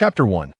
Chapter 1.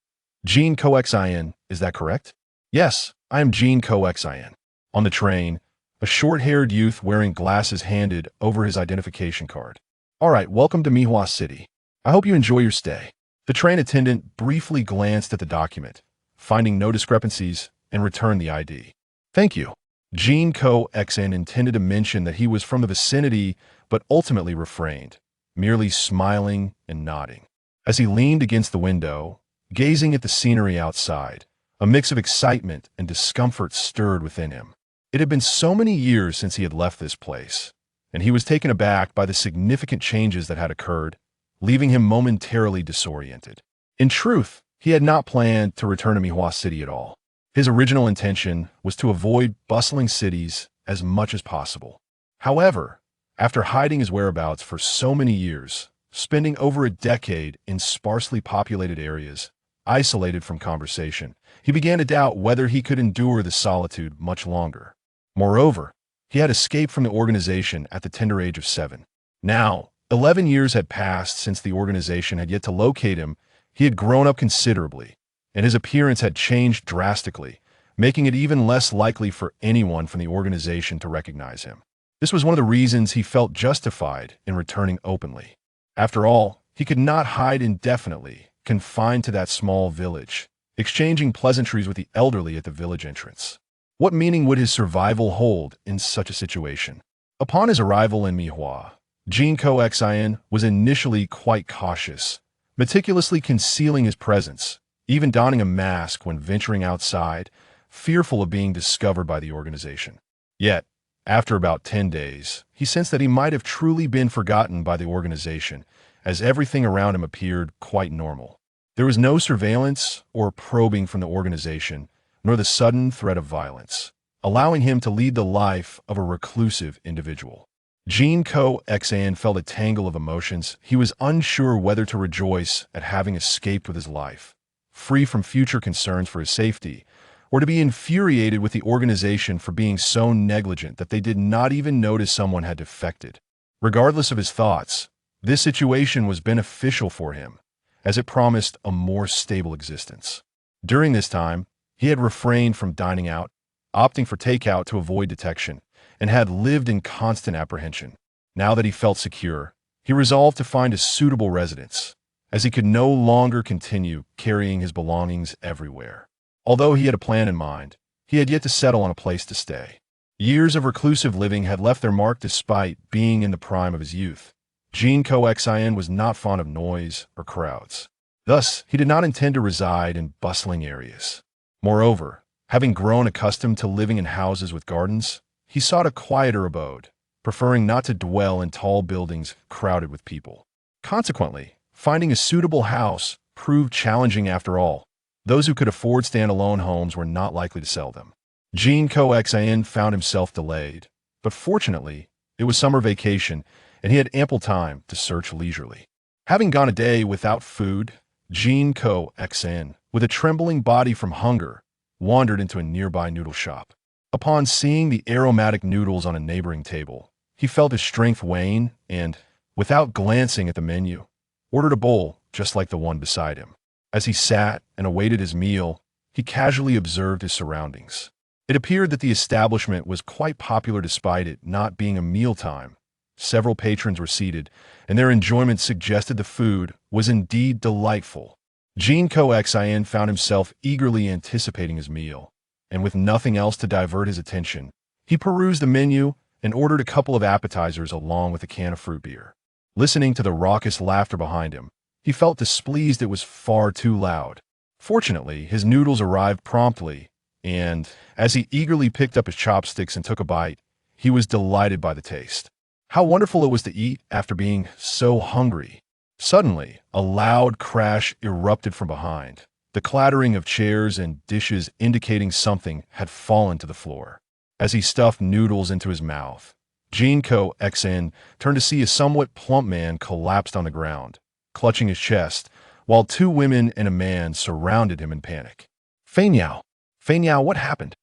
Jin Kouxin, is that correct? Yes, I am Jin Kouxin. On the train, a short-haired youth wearing glasses handed over his identification card. Alright, welcome to Mihua City. I hope you enjoy your stay. The train attendant briefly glanced at the document, finding no discrepancies, and returned the ID. Thank you. Jin Kouxin intended to mention that he was from the vicinity, but ultimately refrained, merely smiling and nodding. As he leaned against the window, gazing at the scenery outside, a mix of excitement and discomfort stirred within him. It had been so many years since he had left this place, and he was taken aback by the significant changes that had occurred, leaving him momentarily disoriented. In truth, he had not planned to return to Mihua City at all. His original intention was to avoid bustling cities as much as possible. However, after hiding his whereabouts for so many years, spending over a decade in sparsely populated areas, isolated from conversation, he began to doubt whether he could endure the solitude much longer. Moreover, he had escaped from the organization at the tender age of 7. Now, 11 years had passed since the organization had yet to locate him. He had grown up considerably, and his appearance had changed drastically, making it even less likely for anyone from the organization to recognize him. This was one of the reasons he felt justified in returning openly. After all, he could not hide indefinitely, confined to that small village, exchanging pleasantries with the elderly at the village entrance. What meaning would his survival hold in such a situation? Upon his arrival in Mihua, Jin Kouxin was initially quite cautious, meticulously concealing his presence, even donning a mask when venturing outside, fearful of being discovered by the organization. Yet, after about 10 days, he sensed that he might have truly been forgotten by the organization, as everything around him appeared quite normal. There was no surveillance or probing from the organization, nor the sudden threat of violence, allowing him to lead the life of a reclusive individual. Jin Kouxin felt a tangle of emotions. He was unsure whether to rejoice at having escaped with his life, free from future concerns for his safety, or to be infuriated with the organization for being so negligent that they did not even notice someone had defected. Regardless of his thoughts, this situation was beneficial for him, as it promised a more stable existence. During this time, he had refrained from dining out, opting for takeout to avoid detection, and had lived in constant apprehension. Now that he felt secure, he resolved to find a suitable residence, as he could no longer continue carrying his belongings everywhere. Although he had a plan in mind, he had yet to settle on a place to stay. Years of reclusive living had left their mark despite being in the prime of his youth. Jin Kouxin was not fond of noise or crowds. Thus, he did not intend to reside in bustling areas. Moreover, having grown accustomed to living in houses with gardens, he sought a quieter abode, preferring not to dwell in tall buildings crowded with people. Consequently, finding a suitable house proved challenging after all. Those who could afford standalone homes were not likely to sell them. Jin Kouxin found himself delayed, but fortunately, it was summer vacation, and he had ample time to search leisurely. Having gone a day without food, Jin Kouxin, with a trembling body from hunger, wandered into a nearby noodle shop. Upon seeing the aromatic noodles on a neighboring table, he felt his strength wane and, without glancing at the menu, ordered a bowl just like the one beside him. As he sat and awaited his meal, he casually observed his surroundings. It appeared that the establishment was quite popular despite it not being a mealtime. Several patrons were seated, and their enjoyment suggested the food was indeed delightful. Jin Kouxin found himself eagerly anticipating his meal, and with nothing else to divert his attention, he perused the menu and ordered a couple of appetizers along with a can of fruit beer. Listening to the raucous laughter behind him, he felt displeased it was far too loud. Fortunately, his noodles arrived promptly, and, as he eagerly picked up his chopsticks and took a bite, he was delighted by the taste. How wonderful it was to eat after being so hungry. Suddenly, a loud crash erupted from behind, the clattering of chairs and dishes indicating something had fallen to the floor. As he stuffed noodles into his mouth, Jin Kouxin turned to see a somewhat plump man collapsed on the ground, clutching his chest, while two women and a man surrounded him in panic. Feinyao! Feinyao, what happened?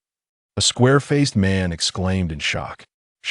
A square-faced man exclaimed in shock.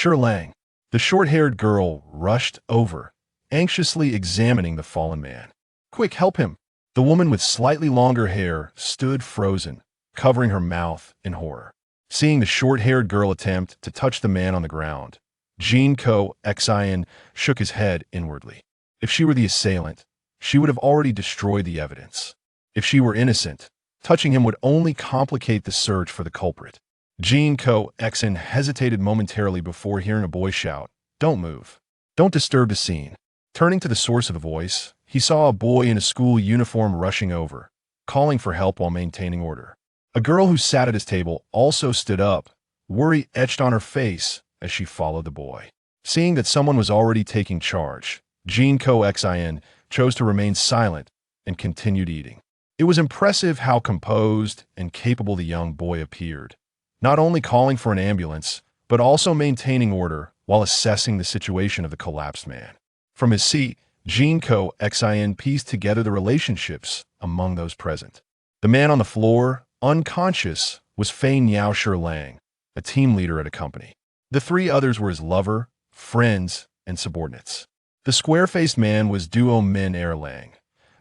Lang. The short-haired girl rushed over, anxiously examining the fallen man. Quick, help him! The woman with slightly longer hair stood frozen, covering her mouth in horror. Seeing the short-haired girl attempt to touch the man on the ground, Jin Kouxin shook his head inwardly. If she were the assailant, she would have already destroyed the evidence. If she were innocent, touching him would only complicate the search for the culprit. Jin Kouxin hesitated momentarily before hearing a boy shout, "Don't move. Don't disturb the scene." Turning to the source of the voice, he saw a boy in a school uniform rushing over, calling for help while maintaining order. A girl who sat at his table also stood up, worry etched on her face as she followed the boy. Seeing that someone was already taking charge, Jin Kouxin chose to remain silent and continued eating. It was impressive how composed and capable the young boy appeared, not only calling for an ambulance, but also maintaining order while assessing the situation of the collapsed man. From his seat, Jin Kouxin pieced together the relationships among those present. The man on the floor, unconscious, was Fei Lang, a team leader at a company. The three others were his lover, friends, and subordinates. The square-faced man was Duo Min Er Lang,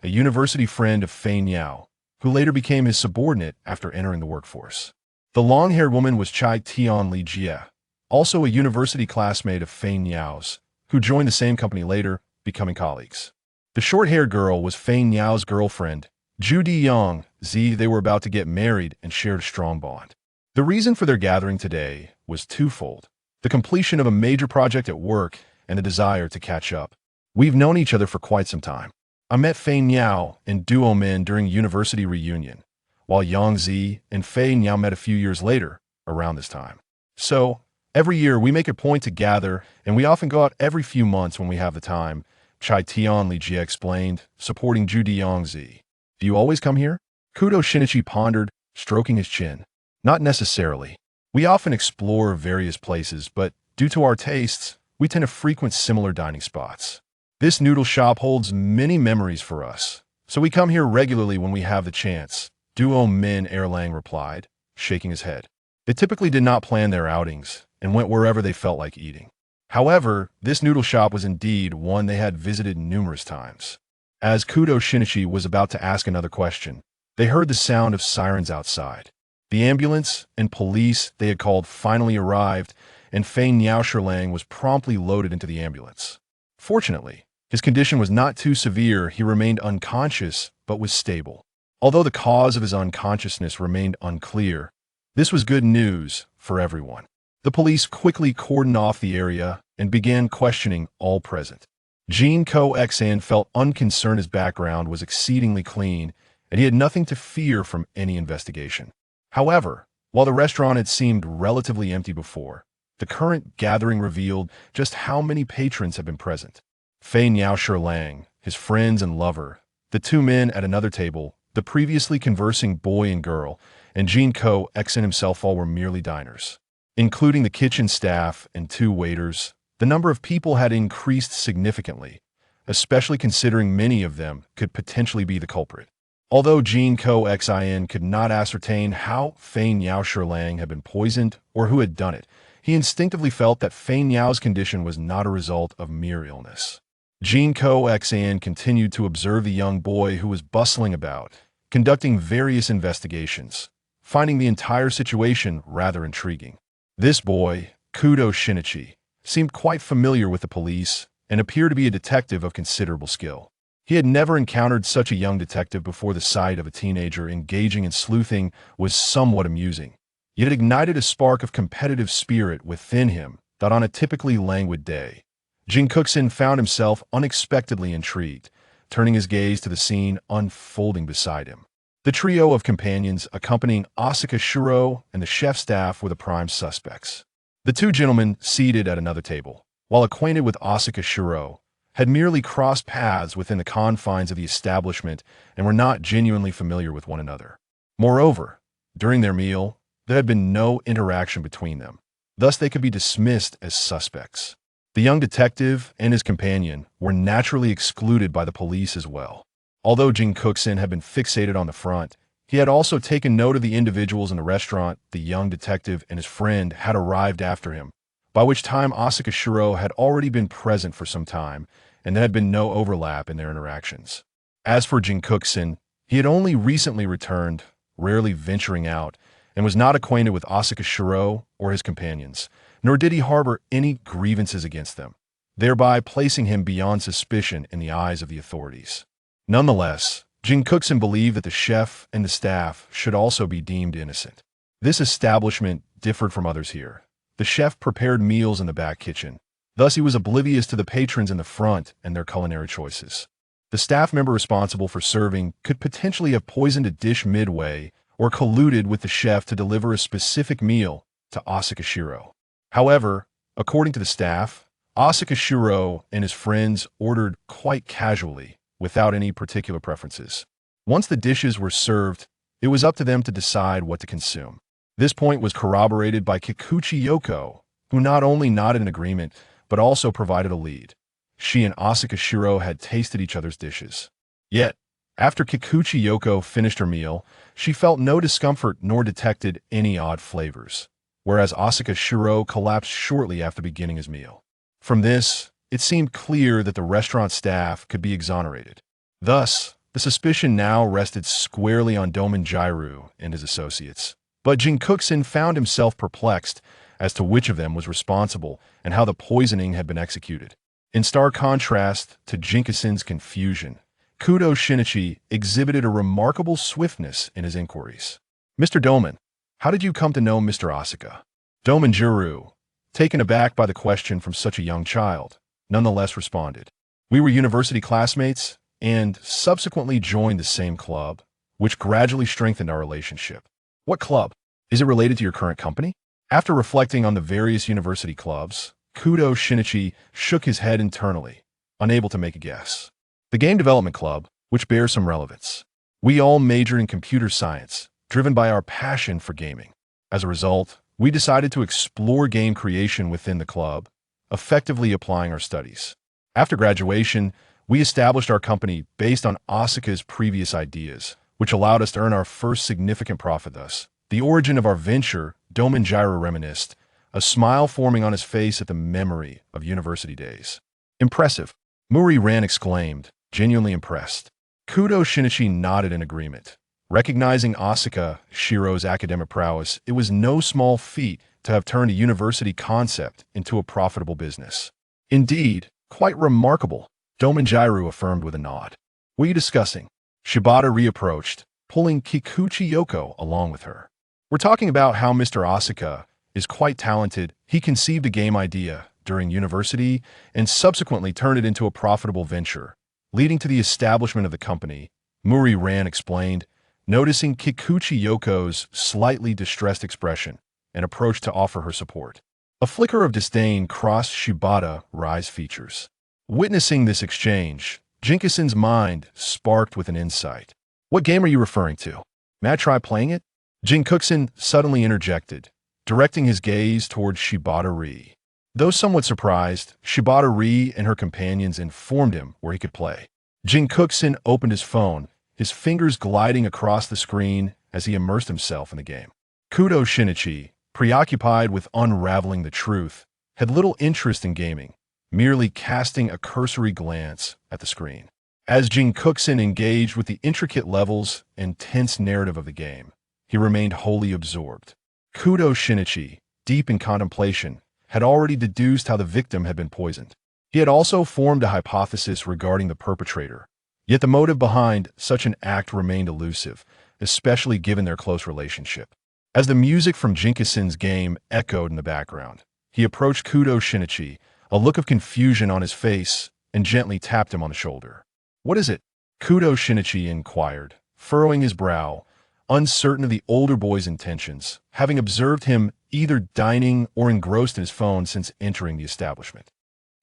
a university friend of Fei Niao, who later became his subordinate after entering the workforce. The long-haired woman was Chai Tianli Jie, also a university classmate of Fei Niao's, who joined the same company later, becoming colleagues. The short-haired girl was Fei Niao's girlfriend, Zhu Diyang Zi. They were about to get married and shared a strong bond. The reason for their gathering today was twofold: the completion of a major project at work and the desire to catch up. We've known each other for quite some time. I met Fei Niao and Duo Min during university reunion, while Yang Zi and Fei Niao met a few years later, around this time. So, every year we make a point to gather, and we often go out every few months when we have the time, Chai Tianli Jie explained, supporting Zhu Diyangzi. Do you always come here? Kudo Shinichi pondered, stroking his chin. Not necessarily. We often explore various places, but due to our tastes, we tend to frequent similar dining spots. This noodle shop holds many memories for us, so we come here regularly when we have the chance, Duo Min Erlang replied, shaking his head. They typically did not plan their outings and went wherever they felt like eating. However, this noodle shop was indeed one they had visited numerous times. As Kudo Shinichi was about to ask another question, they heard the sound of sirens outside. The ambulance and police they had called finally arrived, and Fei Niao was promptly loaded into the ambulance. Fortunately, his condition was not too severe. He remained unconscious, but was stable. Although the cause of his unconsciousness remained unclear, this was good news for everyone. The police quickly cordoned off the area and began questioning all present. Jin Kouxin felt unconcerned. His background was exceedingly clean, and he had nothing to fear from any investigation. However, while the restaurant had seemed relatively empty before, the current gathering revealed just how many patrons had been present. Fei Lang, his friends and lover, the two men at another table, the previously conversing boy and girl, and Jin Kouxin himself all were merely diners. Including the kitchen staff and two waiters, the number of people had increased significantly, especially considering many of them could potentially be the culprit. Although Jin Kouxin could not ascertain how Fei Lang had been poisoned or who had done it, he instinctively felt that Fei Niao's condition was not a result of mere illness. Jin Kouxin continued to observe the young boy who was bustling about, conducting various investigations, finding the entire situation rather intriguing. This boy, Kudo Shinichi, seemed quite familiar with the police and appeared to be a detective of considerable skill. He had never encountered such a young detective before. The sight of a teenager engaging in sleuthing was somewhat amusing, yet it ignited a spark of competitive spirit within him that on a typically languid day, Jin Kouxin found himself unexpectedly intrigued, turning his gaze to the scene unfolding beside him. The trio of companions accompanying Asaka Shuro and the chef staff were the prime suspects. The two gentlemen seated at another table, while acquainted with Asaka Shuro, had merely crossed paths within the confines of the establishment and were not genuinely familiar with one another. Moreover, during their meal, there had been no interaction between them. Thus, they could be dismissed as suspects. The young detective and his companion were naturally excluded by the police as well. Although Jin Kouxin had been fixated on the front, he had also taken note of the individuals in the restaurant. The young detective and his friend had arrived after him, by which time Asaka Shuro had already been present for some time, and there had been no overlap in their interactions. As for Jin Kouxin, He had only recently returned, rarely venturing out, and was not acquainted with Asuka Shiro or his companions, nor did he harbor any grievances against them, thereby placing him beyond suspicion in the eyes of the authorities. Nonetheless, Jin Kouxin believed that the chef and the staff should also be deemed innocent. This establishment differed from others here. The chef prepared meals in the back kitchen. Thus, he was oblivious to the patrons in the front and their culinary choices. The staff member responsible for serving could potentially have poisoned a dish midway or colluded with the chef to deliver a specific meal to Asuka Shiro. However, according to the staff, Asuka Shiro and his friends ordered quite casually, without any particular preferences. Once the dishes were served, it was up to them to decide what to consume. This point was corroborated by Kikuchi Yoko, who not only nodded in agreement, but also provided a lead. She and Asuka Shiro had tasted each other's dishes. Yet, after Kikuchi Yoko finished her meal, she felt no discomfort nor detected any odd flavors, whereas Asuka Shiro collapsed shortly after beginning his meal. From this, it seemed clear that the restaurant staff could be exonerated. Thus, the suspicion now rested squarely on Domenjiru and his associates. But Jin Kouxin found himself perplexed as to which of them was responsible and how the poisoning had been executed. In stark contrast to Jin Kouxin's confusion, Kudo Shinichi exhibited a remarkable swiftness in his inquiries. "Mr. Doman, how did you come to know Mr. Asuka?" Domenjiru, taken aback by the question from such a young child, nonetheless responded. "We were university classmates and subsequently joined the same club, which gradually strengthened our relationship." "What club? Is it related to your current company?" After reflecting on the various university clubs, Kudo Shinichi shook his head internally, unable to make a guess. "The Game Development Club, which bears some relevance. We all majored in computer science, driven by our passion for gaming. As a result, we decided to explore game creation within the club, effectively applying our studies. After graduation, we established our company based on Asuka's previous ideas, which allowed us to earn our first significant profit thus. The origin of our venture," Domenjiru reminisced, a smile forming on his face at the memory of university days. "Impressive," Muri Ran exclaimed, genuinely impressed. Kudo Shinichi nodded in agreement. Recognizing Asuka Shiro's academic prowess, it was no small feat to have turned a university concept into a profitable business. "Indeed, quite remarkable," Domenjiru affirmed with a nod. "What are you discussing?" Shibata reapproached, pulling Kikuchi Yoko along with her. "We're talking about how Mr. Asuka is quite talented. He conceived a game idea during university and subsequently turned it into a profitable venture, leading to the establishment of the company," Muri Ran explained, noticing Kikuchi Yoko's slightly distressed expression and approached to offer her support. A flicker of disdain crossed Shibata Rai's features. Witnessing this exchange, Jin Kouxin's mind sparked with an insight. "What game are you referring to? May I try playing it?" Jin Kouxin suddenly interjected, directing his gaze towards Shibata Ri. Though somewhat surprised, Shibata Ri and her companions informed him where he could play. Jin Kouxin opened his phone, his fingers gliding across the screen as he immersed himself in the game. Kudo Shinichi, preoccupied with unraveling the truth, had little interest in gaming, merely casting a cursory glance at the screen. As Jin Kouxin engaged with the intricate levels and tense narrative of the game, he remained wholly absorbed. Kudo Shinichi, deep in contemplation, had already deduced how the victim had been poisoned. He had also formed a hypothesis regarding the perpetrator, yet the motive behind such an act remained elusive, especially given their close relationship. As the music from Jin Kouxin's game echoed in the background, he approached Kudo Shinichi, a look of confusion on his face, and gently tapped him on the shoulder. "What is it?" Kudo Shinichi inquired, furrowing his brow, uncertain of the older boy's intentions, having observed him either dining or engrossed in his phone since entering the establishment.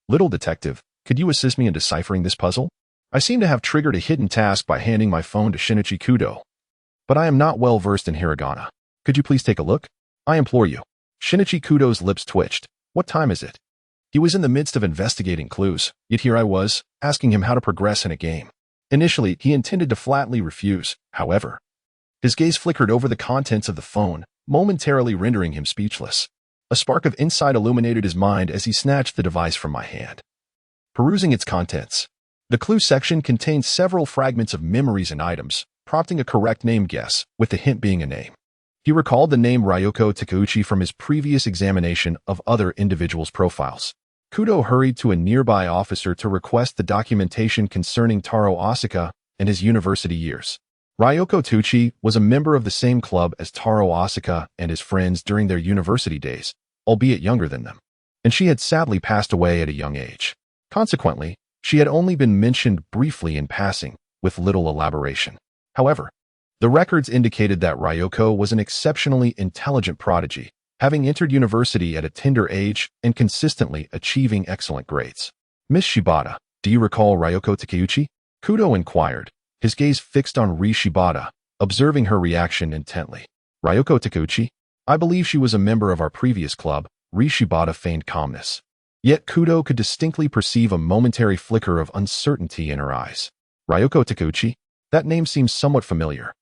"Little detective, could you assist me in deciphering this puzzle? I seem to have triggered a hidden task by handing my phone to Shinichi Kudo, but I am not well versed in hiragana. Could you please take a look? I implore you." Shinichi Kudo's lips twitched. What time is it? He was in the midst of investigating clues, yet here I was, asking him how to progress in a game. Initially, he intended to flatly refuse, however. His gaze flickered over the contents of the phone, momentarily rendering him speechless. A spark of insight illuminated his mind as he snatched the device from my hand. Perusing its contents, the clue section contained several fragments of memories and items, prompting a correct name guess, with the hint being a name. He recalled the name Ryoko Takeuchi from his previous examination of other individuals' profiles. Kudo hurried to a nearby officer to request the documentation concerning Taro Asuka and his university years. Ryoko Takeuchi was a member of the same club as Taro Asuka and his friends during their university days, albeit younger than them, and she had sadly passed away at a young age. Consequently, she had only been mentioned briefly in passing, with little elaboration. However, the records indicated that Ryoko was an exceptionally intelligent prodigy, having entered university at a tender age and consistently achieving excellent grades. Miss Shibata, do you recall Ryoko Takeuchi? Kudo inquired, his gaze fixed on Ri Shibata, observing her reaction intently. Ryoko Takeuchi? I believe she was a member of our previous club. Ri Shibata feigned calmness. Yet Kudo could distinctly perceive a momentary flicker of uncertainty in her eyes. Ryoko Takeuchi? That name seems somewhat familiar.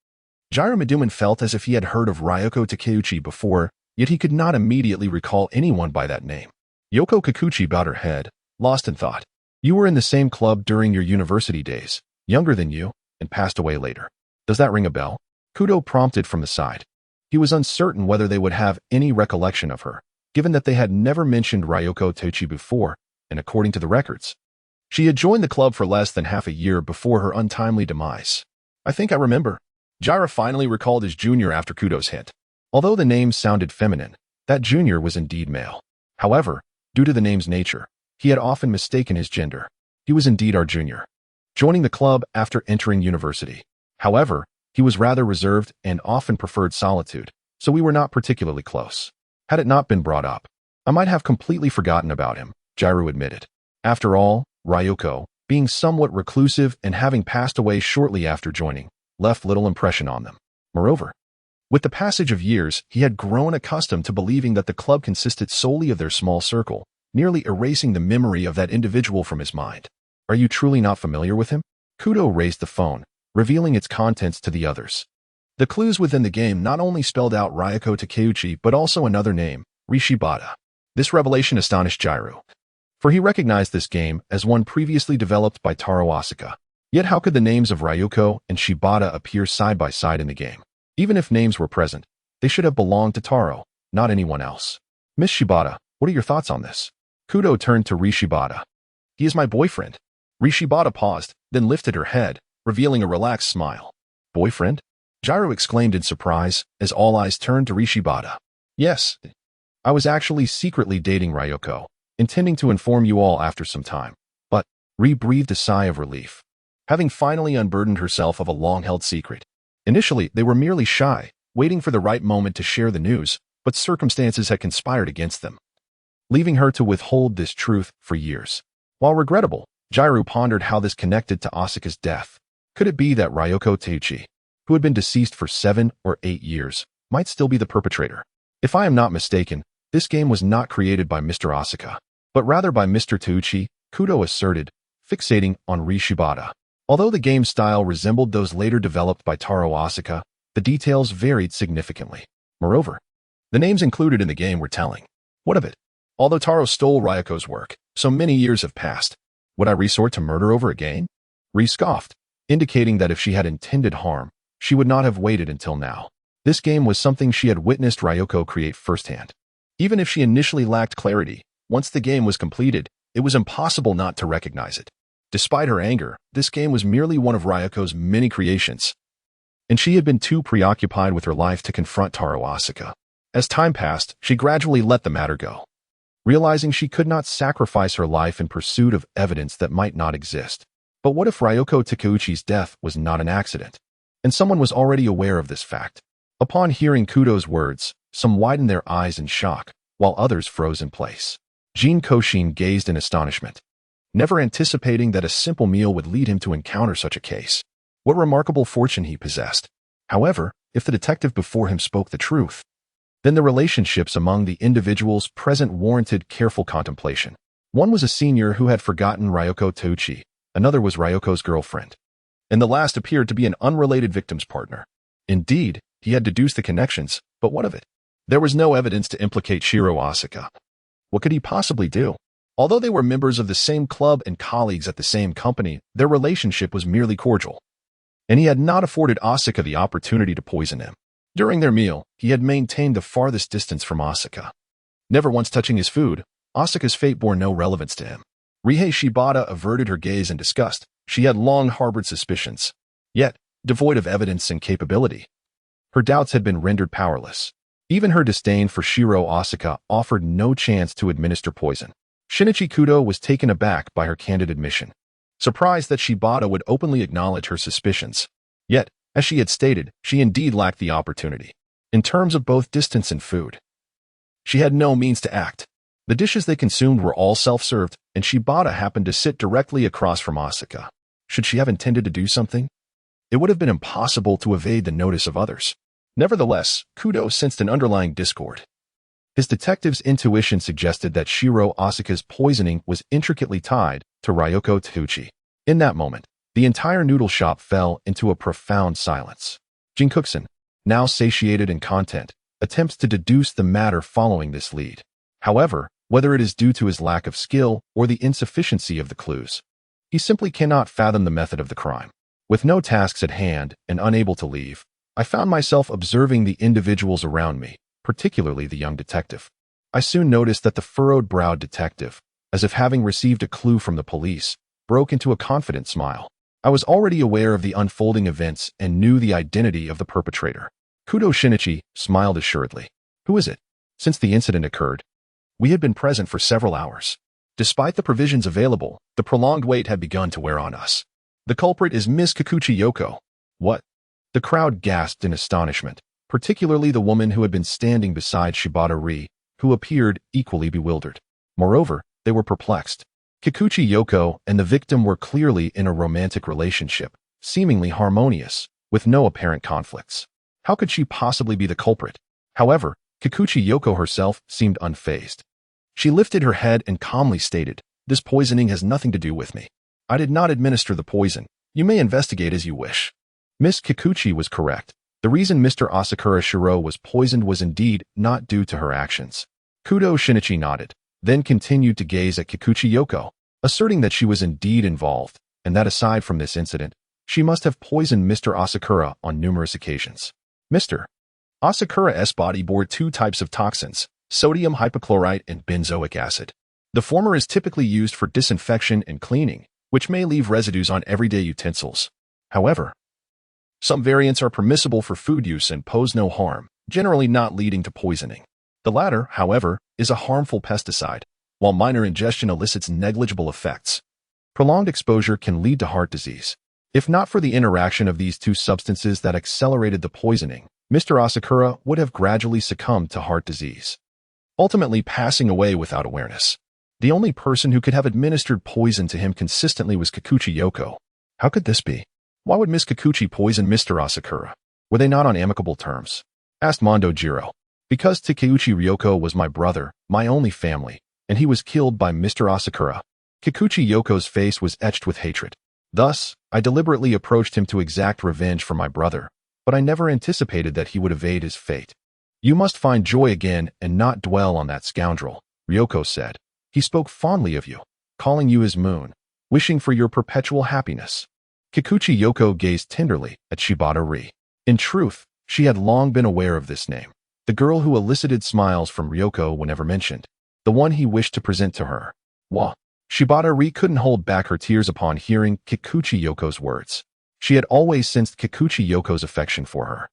Jiro Maduman felt as if he had heard of Ryoko Takeuchi before, yet he could not immediately recall anyone by that name. Yoko Kikuchi bowed her head, lost in thought. You were in the same club during your university days, younger than you, and passed away later. Does that ring a bell? Kudo prompted from the side. He was uncertain whether they would have any recollection of her, given that they had never mentioned Ryoko Takeuchi before, and according to the records, she had joined the club for less than half a year before her untimely demise. I think I remember. Jiro finally recalled his junior after Kudo's hint. Although the name sounded feminine, that junior was indeed male. However, due to the name's nature, he had often mistaken his gender. He was indeed our junior, joining the club after entering university. However, he was rather reserved and often preferred solitude, so we were not particularly close. Had it not been brought up, I might have completely forgotten about him, Jiro admitted. After all, Ryoko, being somewhat reclusive and having passed away shortly after joining, left little impression on them. Moreover, with the passage of years, he had grown accustomed to believing that the club consisted solely of their small circle, nearly erasing the memory of that individual from his mind. Are you truly not familiar with him? Kudo raised the phone, revealing its contents to the others. The clues within the game not only spelled out Ryoko Takeuchi but also another name, Ri Shibata. This revelation astonished Jiro, for he recognized this game as one previously developed by Taro Asuka. Yet how could the names of Ryoko and Shibata appear side by side in the game? Even if names were present, they should have belonged to Taro, not anyone else. Miss Shibata, what are your thoughts on this? Kudo turned to Ri Shibata. He is my boyfriend. Ri Shibata paused, then lifted her head, revealing a relaxed smile. Boyfriend? Jiro exclaimed in surprise, as all eyes turned to Ri Shibata. Yes. I was actually secretly dating Ryoko, intending to inform you all after some time. But, Ri breathed a sigh of relief, having finally unburdened herself of a long-held secret. Initially, they were merely shy, waiting for the right moment to share the news, but circumstances had conspired against them, leaving her to withhold this truth for years. While regrettable, Jiro pondered how this connected to Asuka's death. Could it be that Ryoko Takeuchi, who had been deceased for 7 or 8 years, might still be the perpetrator? If I am not mistaken, this game was not created by Mr. Asuka, but rather by Mr. Takeuchi, Kudo asserted, fixating on Ri Shibata. Although the game style resembled those later developed by Taro Asuka, the details varied significantly. Moreover, the names included in the game were telling. What of it? Although Taro stole Ryoko's work, so many years have passed. Would I resort to murder over a game? Ri scoffed, indicating that if she had intended harm, she would not have waited until now. This game was something she had witnessed Ryoko create firsthand. Even if she initially lacked clarity, once the game was completed, it was impossible not to recognize it. Despite her anger, this game was merely one of Ryoko's many creations, and she had been too preoccupied with her life to confront Taro Asuka. As time passed, she gradually let the matter go, realizing she could not sacrifice her life in pursuit of evidence that might not exist. But what if Ryoko Takeuchi's death was not an accident, and someone was already aware of this fact? Upon hearing Kudo's words, some widened their eyes in shock, while others froze in place. Jin Kouxin gazed in astonishment, never anticipating that a simple meal would lead him to encounter such a case. What remarkable fortune he possessed. However, if the detective before him spoke the truth, then the relationships among the individuals present warranted careful contemplation. One was a senior who had forgotten Ryoko Takeuchi, another was Ryoko's girlfriend, and the last appeared to be an unrelated victim's partner. Indeed, he had deduced the connections, but what of it? There was no evidence to implicate Shiro Asuka. What could he possibly do? Although they were members of the same club and colleagues at the same company, their relationship was merely cordial. and he had not afforded Asuka the opportunity to poison him. During their meal, he had maintained the farthest distance from Asuka. Never once touching his food, Asuka's fate bore no relevance to him. Rihei Shibata averted her gaze in disgust. She had long harbored suspicions, yet devoid of evidence and capability. Her doubts had been rendered powerless. Even her disdain for Shiro Asuka offered no chance to administer poison. Shinichi Kudo was taken aback by her candid admission, surprised that Shibata would openly acknowledge her suspicions. Yet, as she had stated, she indeed lacked the opportunity. In terms of both distance and food, she had no means to act. The dishes they consumed were all self-served, and Shibata happened to sit directly across from Asuka. Should she have intended to do something? It would have been impossible to evade the notice of others. Nevertheless, Kudo sensed an underlying discord. His detective's intuition suggested that Shiro Asuka's poisoning was intricately tied to Ryoko Taguchi. In that moment, the entire noodle shop fell into a profound silence. Jin Kouxin, now satiated in content, attempts to deduce the matter following this lead. However, whether it is due to his lack of skill or the insufficiency of the clues, he simply cannot fathom the method of the crime. With no tasks at hand and unable to leave, I found myself observing the individuals around me, particularly the young detective. I soon noticed that the furrowed-browed detective, as if having received a clue from the police, broke into a confident smile. I was already aware of the unfolding events and knew the identity of the perpetrator. Kudo Shinichi smiled assuredly. Who is it? Since the incident occurred, we had been present for several hours. Despite the provisions available, the prolonged wait had begun to wear on us. The culprit is Miss Kikuchi Yoko. What? The crowd gasped in astonishment, particularly the woman who had been standing beside Shibata Ri, who appeared equally bewildered. Moreover, they were perplexed. Kikuchi Yoko and the victim were clearly in a romantic relationship, seemingly harmonious, with no apparent conflicts. How could she possibly be the culprit? However, Kikuchi Yoko herself seemed unfazed. She lifted her head and calmly stated, "This poisoning has nothing to do with me. I did not administer the poison. You may investigate as you wish." Miss Kikuchi was correct. The reason Mr. Asakura Shiro was poisoned was indeed not due to her actions. Kudo Shinichi nodded, then continued to gaze at Kikuchi Yoko, asserting that she was indeed involved, and that aside from this incident, she must have poisoned Mr. Asakura on numerous occasions. Mr. Asakura's body bore two types of toxins, sodium hypochlorite and benzoic acid. The former is typically used for disinfection and cleaning, which may leave residues on everyday utensils. However, some variants are permissible for food use and pose no harm, generally not leading to poisoning. The latter, however, is a harmful pesticide, while minor ingestion elicits negligible effects. Prolonged exposure can lead to heart disease. If not for the interaction of these two substances that accelerated the poisoning, Mr. Asakura would have gradually succumbed to heart disease, ultimately passing away without awareness. The only person who could have administered poison to him consistently was Kikuchi Yoko. How could this be? Why would Miss Kikuchi poison Mr. Asakura? Were they not on amicable terms? Asked Mondo Jiro. Because Takeuchi Ryoko was my brother, my only family, and he was killed by Mr. Asakura. Kikuchi Yoko's face was etched with hatred. Thus, I deliberately approached him to exact revenge for my brother, but I never anticipated that he would evade his fate. You must find joy again and not dwell on that scoundrel, Ryoko said. He spoke fondly of you, calling you his moon, wishing for your perpetual happiness. Kikuchi Yoko gazed tenderly at Shibata Ri. In truth, she had long been aware of this name, the girl who elicited smiles from Ryoko whenever mentioned, the one he wished to present to her. Wah! Shibata Ri couldn't hold back her tears upon hearing Kikuchi Yoko's words. She had always sensed Kikuchi Yoko's affection for her,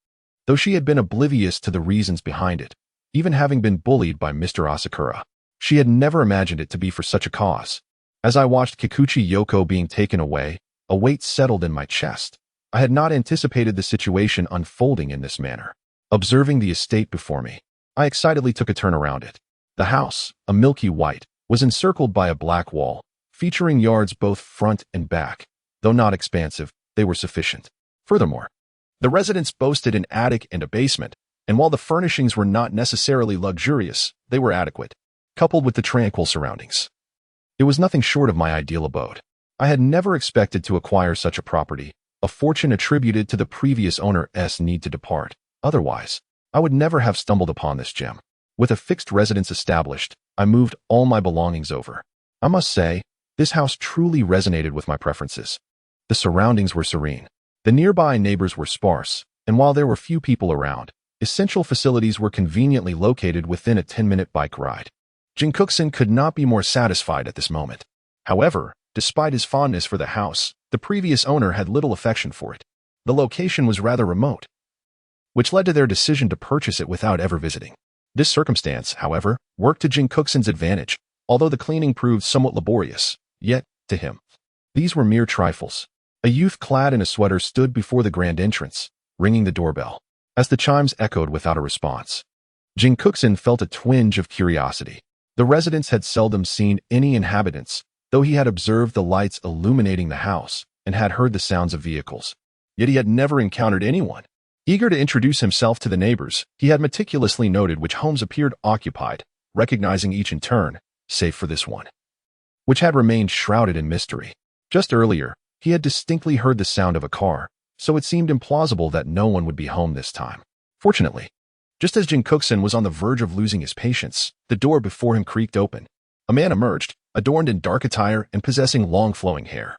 though she had been oblivious to the reasons behind it, even having been bullied by Mr. Asakura. She had never imagined it to be for such a cause. As I watched Kikuchi Yoko being taken away, a weight settled in my chest. I had not anticipated the situation unfolding in this manner. Observing the estate before me, I excitedly took a turn around it. The house, a milky white, was encircled by a black wall, featuring yards both front and back. Though not expansive, they were sufficient. Furthermore, the residence boasted an attic and a basement, and while the furnishings were not necessarily luxurious, they were adequate, coupled with the tranquil surroundings. It was nothing short of my ideal abode. I had never expected to acquire such a property, a fortune attributed to the previous owner's need to depart. Otherwise, I would never have stumbled upon this gem. With a fixed residence established, I moved all my belongings over. I must say, this house truly resonated with my preferences. The surroundings were serene. The nearby neighbors were sparse, and while there were few people around, essential facilities were conveniently located within a 10-minute bike ride. Jin Kouxin could not be more satisfied at this moment. However, despite his fondness for the house, the previous owner had little affection for it. The location was rather remote, which led to their decision to purchase it without ever visiting. This circumstance, however, worked to Jin Kouxin's advantage, although the cleaning proved somewhat laborious. Yet, to him, these were mere trifles. A youth clad in a sweater stood before the grand entrance, ringing the doorbell. As the chimes echoed without a response, Jin Kouxin felt a twinge of curiosity. The residents had seldom seen any inhabitants, though he had observed the lights illuminating the house and had heard the sounds of vehicles. Yet he had never encountered anyone. Eager to introduce himself to the neighbors, he had meticulously noted which homes appeared occupied, recognizing each in turn, save for this one, which had remained shrouded in mystery. Just earlier, he had distinctly heard the sound of a car, so it seemed implausible that no one would be home this time. Fortunately, just as Jin Kouxin was on the verge of losing his patience, the door before him creaked open. A man emerged, adorned in dark attire and possessing long flowing hair,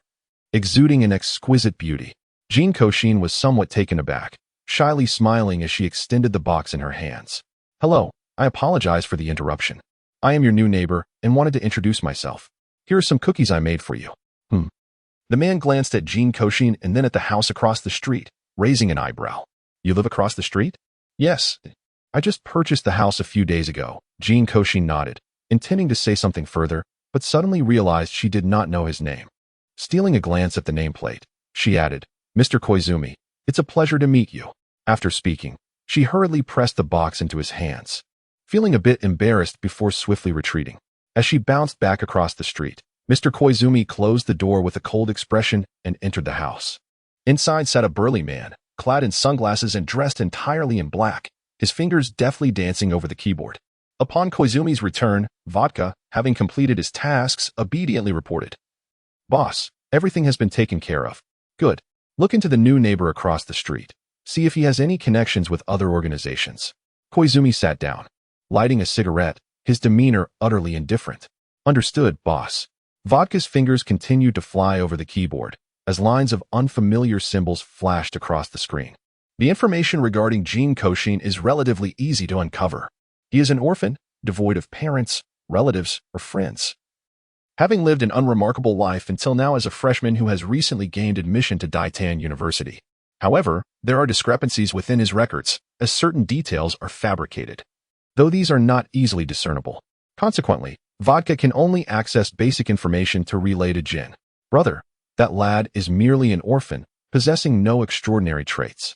exuding an exquisite beauty. Jin Kouxin was somewhat taken aback, shyly smiling as she extended the box in her hands. "Hello, I apologize for the interruption. I am your new neighbor and wanted to introduce myself. Here are some cookies I made for you." The man glanced at Jin Kouxin and then at the house across the street, raising an eyebrow. "You live across the street?" "Yes. I just purchased the house a few days ago." Jin Kouxin nodded, intending to say something further, but suddenly realized she did not know his name. Stealing a glance at the nameplate, she added, "Mr. Koizumi, it's a pleasure to meet you." After speaking, she hurriedly pressed the box into his hands, feeling a bit embarrassed before swiftly retreating. As she bounced back across the street, Mr. Koizumi closed the door with a cold expression and entered the house. Inside sat a burly man, clad in sunglasses and dressed entirely in black, his fingers deftly dancing over the keyboard. Upon Koizumi's return, Vodka, having completed his tasks, obediently reported, "Boss, everything has been taken care of." "Good. Look into the new neighbor across the street. See if he has any connections with other organizations." Koizumi sat down, lighting a cigarette, his demeanor utterly indifferent. "Understood, boss." Vodka's fingers continued to fly over the keyboard as lines of unfamiliar symbols flashed across the screen. The information regarding Jin Kouxin is relatively easy to uncover. He is an orphan, devoid of parents, relatives, or friends, having lived an unremarkable life until now as a freshman who has recently gained admission to Daitan University. However, there are discrepancies within his records, as certain details are fabricated, though these are not easily discernible. Consequently, Vodka can only access basic information to relay to Jin. "Brother, that lad is merely an orphan, possessing no extraordinary traits.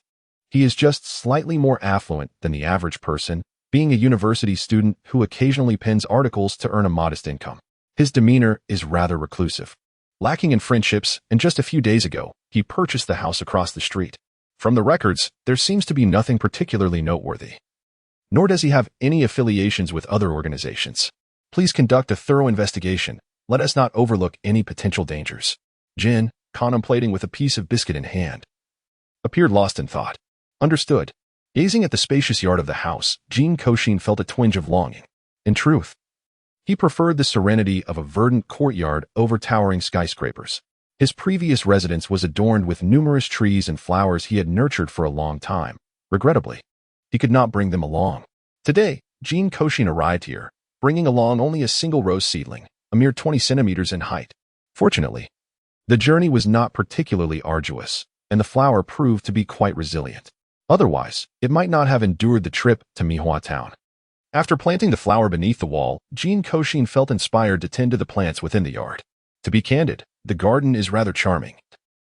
He is just slightly more affluent than the average person, being a university student who occasionally pens articles to earn a modest income. His demeanor is rather reclusive, lacking in friendships, and just a few days ago, he purchased the house across the street. From the records, there seems to be nothing particularly noteworthy. Nor does he have any affiliations with other organizations. Please conduct a thorough investigation. Let us not overlook any potential dangers." Jin, contemplating with a piece of biscuit in hand, appeared lost in thought. "Understood." Gazing at the spacious yard of the house, Jin Kouxin felt a twinge of longing. In truth, he preferred the serenity of a verdant courtyard over towering skyscrapers. His previous residence was adorned with numerous trees and flowers he had nurtured for a long time. Regrettably, he could not bring them along. Today, Jin Kouxin arrived here, bringing along only a single rose seedling, a mere 20 centimeters in height. Fortunately, the journey was not particularly arduous, and the flower proved to be quite resilient. Otherwise, it might not have endured the trip to Mihua Town. After planting the flower beneath the wall, Jin Kouxin felt inspired to tend to the plants within the yard. To be candid, the garden is rather charming.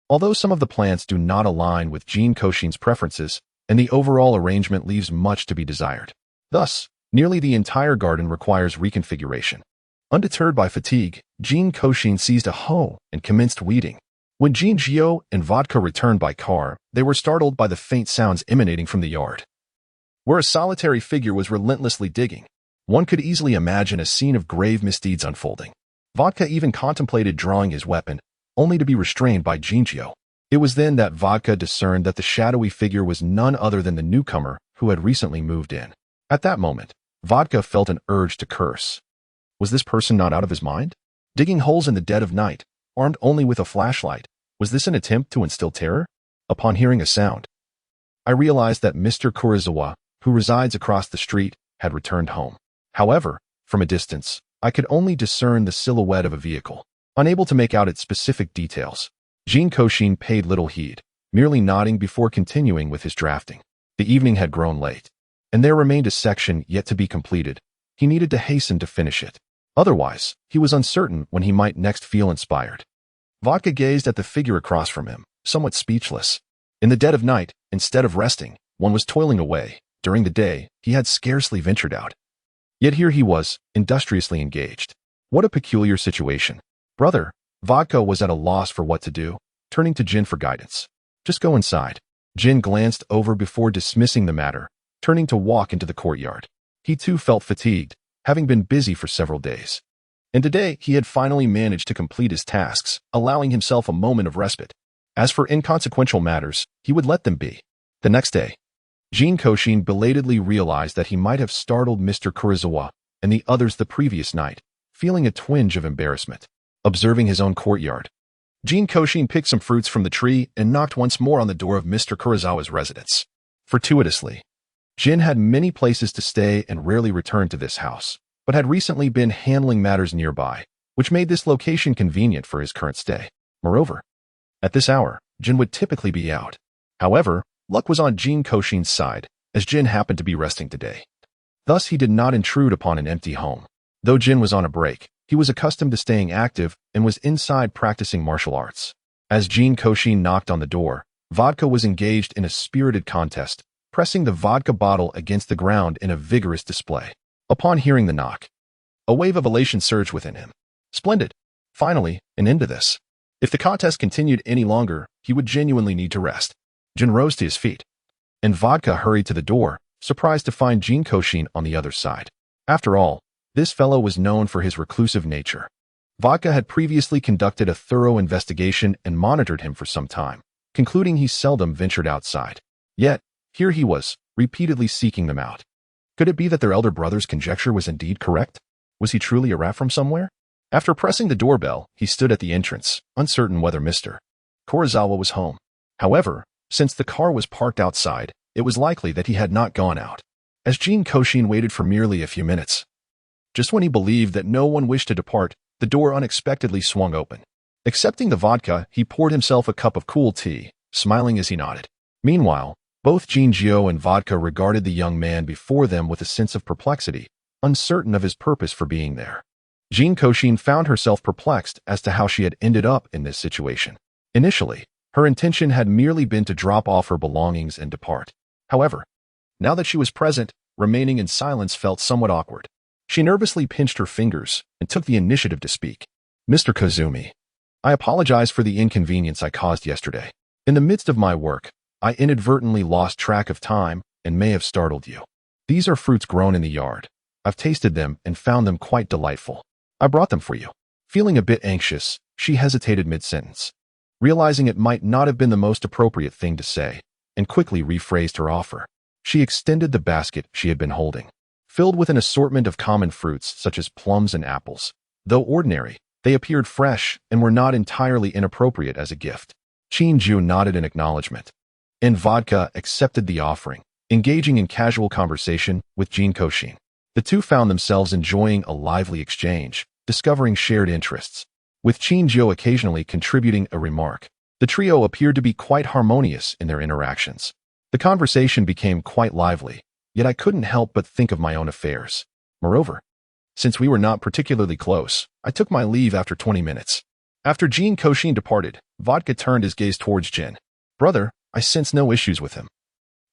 Although some of the plants do not align with Jin Kouxin's preferences, and the overall arrangement leaves much to be desired. Thus, nearly the entire garden requires reconfiguration. Undeterred by fatigue, Jin Kouxin seized a hoe and commenced weeding. When Jin Jiao and Vodka returned by car, they were startled by the faint sounds emanating from the yard, where a solitary figure was relentlessly digging. One could easily imagine a scene of grave misdeeds unfolding. Vodka even contemplated drawing his weapon, only to be restrained by Jin Jiao. It was then that Vodka discerned that the shadowy figure was none other than the newcomer who had recently moved in. At that moment, Vodka felt an urge to curse. Was this person not out of his mind? Digging holes in the dead of night, armed only with a flashlight, was this an attempt to instill terror? Upon hearing a sound, I realized that Mr. Kurizawa, who resides across the street, had returned home. However, from a distance, I could only discern the silhouette of a vehicle, unable to make out its specific details. Jin Kouxin paid little heed, merely nodding before continuing with his drafting. The evening had grown late, and there remained a section yet to be completed. He needed to hasten to finish it. Otherwise, he was uncertain when he might next feel inspired. Vodka gazed at the figure across from him, somewhat speechless. In the dead of night, instead of resting, one was toiling away. During the day, he had scarcely ventured out. Yet here he was, industriously engaged. What a peculiar situation. Brother, Vodka was at a loss for what to do, turning to Jin for guidance. Just go inside. Jin glanced over before dismissing the matter, turning to walk into the courtyard. He too felt fatigued, having been busy for several days. And today he had finally managed to complete his tasks, allowing himself a moment of respite. As for inconsequential matters, he would let them be. The next day, Jin Kouxin belatedly realized that he might have startled Mr. Kurizawa and the others the previous night, feeling a twinge of embarrassment. Observing his own courtyard, Jin Kouxin picked some fruits from the tree and knocked once more on the door of Mr. Kurizawa's residence. Fortuitously, Jin had many places to stay and rarely returned to this house, but had recently been handling matters nearby, which made this location convenient for his current stay. Moreover, at this hour, Jin would typically be out. However, luck was on Jin Kouxin's side, as Jin happened to be resting today. Thus, he did not intrude upon an empty home. Though Jin was on a break, he was accustomed to staying active and was inside practicing martial arts. As Jin Kouxin knocked on the door, Vodka was engaged in a spirited contest, pressing the vodka bottle against the ground in a vigorous display. Upon hearing the knock, a wave of elation surged within him. Splendid! Finally, an end to this. If the contest continued any longer, he would genuinely need to rest. Jin rose to his feet, and Vodka hurried to the door, surprised to find Jin Kouxin on the other side. After all, this fellow was known for his reclusive nature. Vodka had previously conducted a thorough investigation and monitored him for some time, concluding he seldom ventured outside. Yet, here he was, repeatedly seeking them out. Could it be that their elder brother's conjecture was indeed correct? Was he truly a rat from somewhere? After pressing the doorbell, he stood at the entrance, uncertain whether Mr. Kurizawa was home. However, since the car was parked outside, it was likely that he had not gone out. As Jin Kouxin waited for merely a few minutes, just when he believed that no one wished to depart, the door unexpectedly swung open. Accepting the vodka, he poured himself a cup of cool tea, smiling as he nodded. Meanwhile, both Jin Jio and Vodka regarded the young man before them with a sense of perplexity, uncertain of his purpose for being there. Jin Kouxin found herself perplexed as to how she had ended up in this situation. Initially, her intention had merely been to drop off her belongings and depart. However, now that she was present, remaining in silence felt somewhat awkward. She nervously pinched her fingers and took the initiative to speak. Mr. Kazumi, I apologize for the inconvenience I caused yesterday. In the midst of my work, I inadvertently lost track of time and may have startled you. These are fruits grown in the yard. I've tasted them and found them quite delightful. I brought them for you. Feeling a bit anxious, she hesitated mid-sentence, realizing it might not have been the most appropriate thing to say, and quickly rephrased her offer. She extended the basket she had been holding, filled with an assortment of common fruits such as plums and apples. Though ordinary, they appeared fresh and were not entirely inappropriate as a gift. Chin-ju nodded in acknowledgement, and Vodka accepted the offering, engaging in casual conversation with Jin Kouxin. The two found themselves enjoying a lively exchange, discovering shared interests. With Chin-jo occasionally contributing a remark, the trio appeared to be quite harmonious in their interactions. The conversation became quite lively, yet I couldn't help but think of my own affairs. Moreover, since we were not particularly close, I took my leave after 20 minutes. After Jin Kouxin departed, Vodka turned his gaze towards Jin. Brother, I sense no issues with him.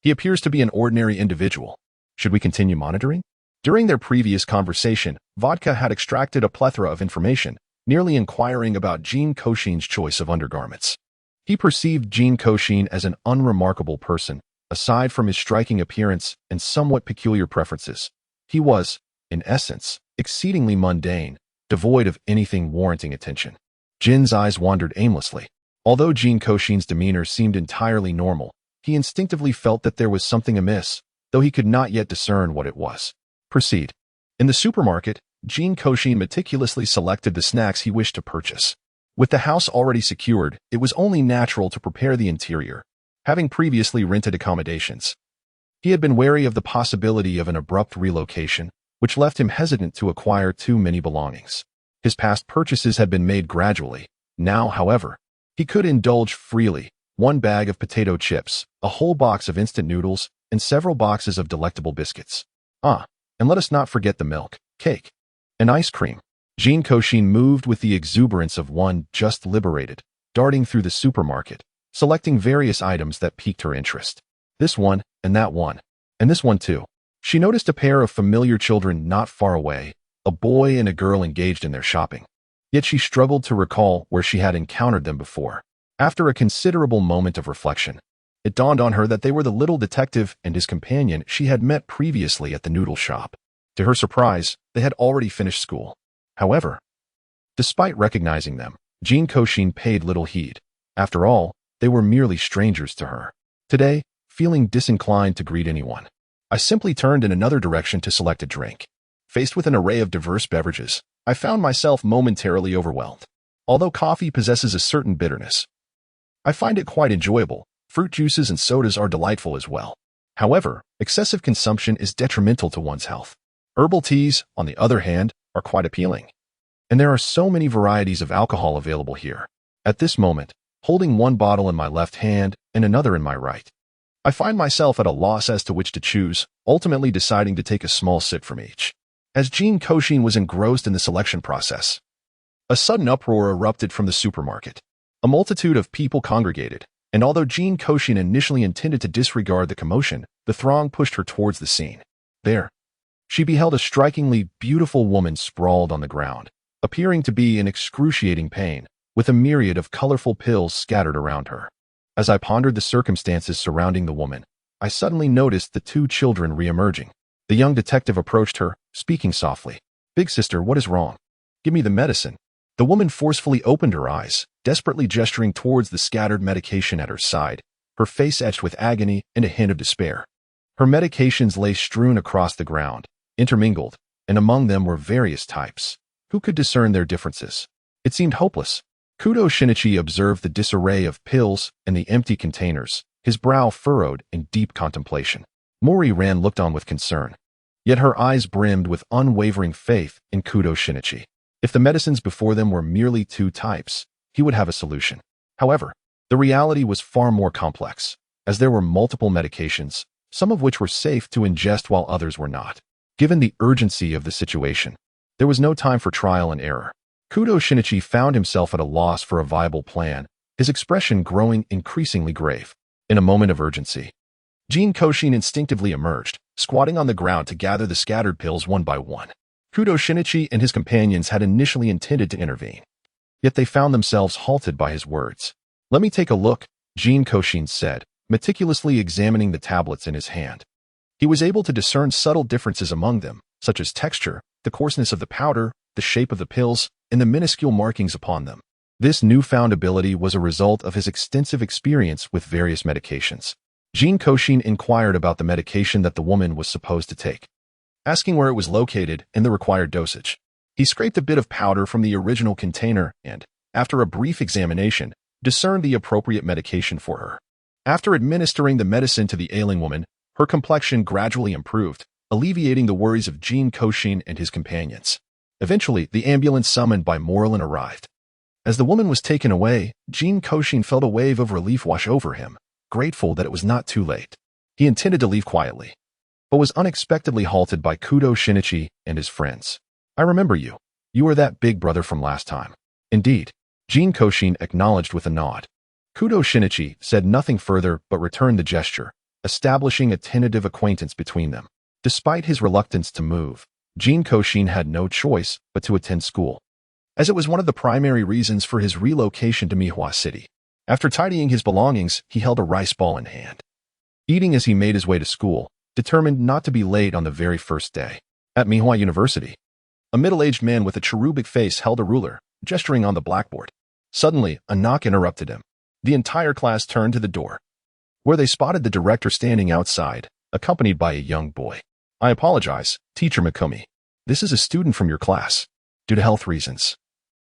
He appears to be an ordinary individual. Should we continue monitoring? During their previous conversation, Vodka had extracted a plethora of information, nearly inquiring about Jin Kouxin's choice of undergarments. He perceived Jin Kouxin as an unremarkable person. Aside from his striking appearance and somewhat peculiar preferences, he was, in essence, exceedingly mundane, devoid of anything warranting attention. Jin's eyes wandered aimlessly. Although Jin Kouxin's demeanor seemed entirely normal, he instinctively felt that there was something amiss, though he could not yet discern what it was. Proceed. In the supermarket, Jin Kouxin meticulously selected the snacks he wished to purchase. With the house already secured, it was only natural to prepare the interior. having previously rented accommodations. He had been wary of the possibility of an abrupt relocation, which left him hesitant to acquire too many belongings. His past purchases had been made gradually. Now, however, he could indulge freely. 1 bag of potato chips, a whole box of instant noodles, and several boxes of delectable biscuits. And let us not forget the milk, cake, and ice cream. Jin Kouxin moved with the exuberance of one just liberated, darting through the supermarket, selecting various items that piqued her interest. This one, and that one, and this one too. She noticed a pair of familiar children not far away, a boy and a girl engaged in their shopping. Yet she struggled to recall where she had encountered them before. After a considerable moment of reflection, it dawned on her that they were the little detective and his companion she had met previously at the noodle shop. To her surprise, they had already finished school. However, despite recognizing them, Jin Kouxin paid little heed. After all, they were merely strangers to her. Today, feeling disinclined to greet anyone, I simply turned in another direction to select a drink. Faced with an array of diverse beverages, I found myself momentarily overwhelmed. Although coffee possesses a certain bitterness, I find it quite enjoyable. Fruit juices and sodas are delightful as well. However, excessive consumption is detrimental to one's health. Herbal teas, on the other hand, are quite appealing. And there are so many varieties of alcohol available here. At this moment, holding one bottle in my left hand and another in my right, I find myself at a loss as to which to choose, ultimately deciding to take a small sip from each. As Jin Kouxin was engrossed in the selection process, a sudden uproar erupted from the supermarket. A multitude of people congregated, and although Jin Kouxin initially intended to disregard the commotion, the throng pushed her towards the scene. There, she beheld a strikingly beautiful woman sprawled on the ground, appearing to be in excruciating pain, with a myriad of colorful pills scattered around her. As I pondered the circumstances surrounding the woman, I suddenly noticed the 2 children re-emerging. The young detective approached her, speaking softly. "Big sister, what is wrong? Give me the medicine." The woman forcefully opened her eyes, desperately gesturing towards the scattered medication at her side, her face etched with agony and a hint of despair. Her medications lay strewn across the ground, intermingled, and among them were various types. Who could discern their differences? It seemed hopeless. Kudo Shinichi observed the disarray of pills and the empty containers, his brow furrowed in deep contemplation. Mori Ran looked on with concern, yet her eyes brimmed with unwavering faith in Kudo Shinichi. If the medicines before them were merely 2 types, he would have a solution. However, the reality was far more complex, as there were multiple medications, some of which were safe to ingest while others were not. Given the urgency of the situation, there was no time for trial and error. Kudo Shinichi found himself at a loss for a viable plan, his expression growing increasingly grave. In a moment of urgency, Jin Kouxin instinctively emerged, squatting on the ground to gather the scattered pills one by one. Kudo Shinichi and his companions had initially intended to intervene, yet they found themselves halted by his words. "Let me take a look," Jin Kouxin said, meticulously examining the tablets in his hand. He was able to discern subtle differences among them, such as texture, the coarseness of the powder, the shape of the pills, and the minuscule markings upon them. This newfound ability was a result of his extensive experience with various medications. Jin Kouxin inquired about the medication that the woman was supposed to take, asking where it was located and the required dosage. He scraped a bit of powder from the original container and, after a brief examination, discerned the appropriate medication for her. After administering the medicine to the ailing woman, her complexion gradually improved, alleviating the worries of Jin Kouxin and his companions. Eventually, the ambulance summoned by Morlin arrived. As the woman was taken away, Jin Kouxin felt a wave of relief wash over him, grateful that it was not too late. He intended to leave quietly, but was unexpectedly halted by Kudo Shinichi and his friends. "I remember you. You are that big brother from last time." "Indeed," Jin Kouxin acknowledged with a nod. Kudo Shinichi said nothing further but returned the gesture, establishing a tentative acquaintance between them. Despite his reluctance to move, Jin Kouxin had no choice but to attend school, as it was one of the primary reasons for his relocation to Mihua City. After tidying his belongings, he held a rice ball in hand, eating as he made his way to school, determined not to be late on the very first day. At Mihua University, a middle-aged man with a cherubic face held a ruler, gesturing on the blackboard. Suddenly, a knock interrupted him. The entire class turned to the door, where they spotted the director standing outside, accompanied by a young boy. "I apologize, Teacher Mikumi. This is a student from your class. Due to health reasons,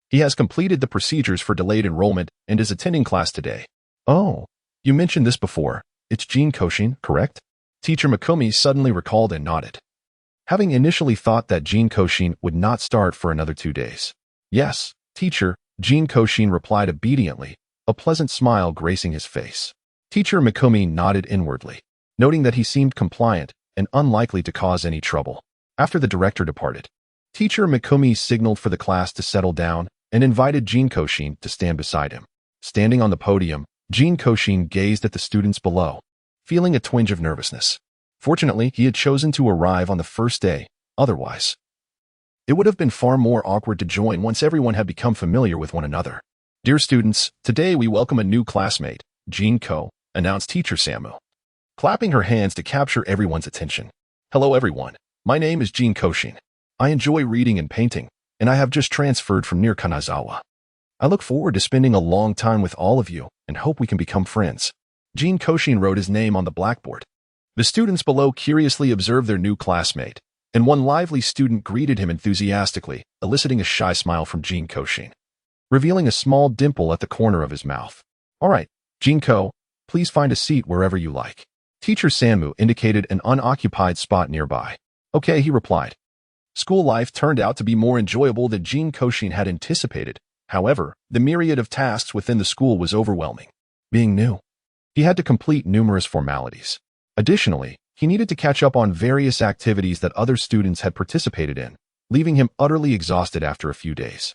he has completed the procedures for delayed enrollment and is attending class today." "Oh, You mentioned this before. It's Jin Kouxin, correct? Teacher Mikumi suddenly recalled and nodded, having initially thought that Jin Kouxin would not start for another 2 days. Yes, teacher, Jin Kouxin replied obediently, a pleasant smile gracing his face. Teacher Mikumi nodded inwardly, noting that he seemed compliant and unlikely to cause any trouble. After the director departed, Teacher Mikumi signaled for the class to settle down and invited Jin Kouxin to stand beside him. Standing on the podium, Jin Kouxin gazed at the students below, feeling a twinge of nervousness. Fortunately, he had chosen to arrive on the first day. Otherwise, it would have been far more awkward to join once everyone had become familiar with one another. Dear students, today we welcome a new classmate, Jin Ko, announced Teacher Samu, clapping her hands to capture everyone's attention. Hello everyone, my name is Jin Kouxin. I enjoy reading and painting, and I have just transferred from near Kanazawa. I look forward to spending a long time with all of you and hope we can become friends. Jin Kouxin wrote his name on the blackboard. The students below curiously observed their new classmate, and one lively student greeted him enthusiastically, eliciting a shy smile from Jin Kouxin, revealing a small dimple at the corner of his mouth. All right, Jin Ko, please find a seat wherever you like. Teacher Sanmu indicated an unoccupied spot nearby. Okay, he replied. School life turned out to be more enjoyable than Jin Kouxin had anticipated. However, the myriad of tasks within the school was overwhelming. Being new, he had to complete numerous formalities. Additionally, he needed to catch up on various activities that other students had participated in, leaving him utterly exhausted after a few days.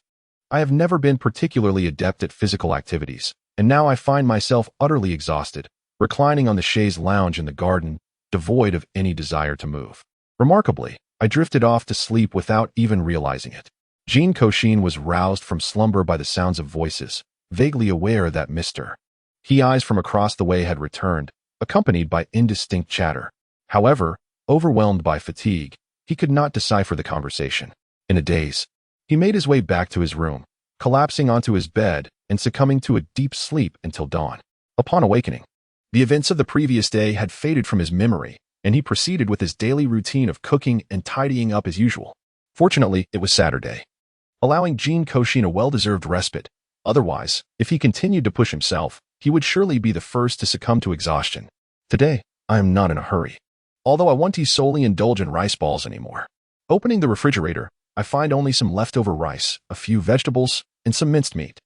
I have never been particularly adept at physical activities, and now I find myself utterly exhausted, reclining on the chaise lounge in the garden, devoid of any desire to move. Remarkably, I drifted off to sleep without even realizing it. Jin Kouxin was roused from slumber by the sounds of voices, vaguely aware that Mr. He eyes from across the way had returned, accompanied by indistinct chatter. However, overwhelmed by fatigue, he could not decipher the conversation. In a daze, he made his way back to his room, collapsing onto his bed and succumbing to a deep sleep until dawn. Upon awakening, the events of the previous day had faded from his memory, and he proceeded with his daily routine of cooking and tidying up as usual. Fortunately, it was Saturday, allowing Jin Kouxin a well-deserved respite. Otherwise, if he continued to push himself, he would surely be the first to succumb to exhaustion. Today, I am not in a hurry, although I want to solely indulge in rice balls anymore. Opening the refrigerator, I find only some leftover rice, a few vegetables, and some minced meat.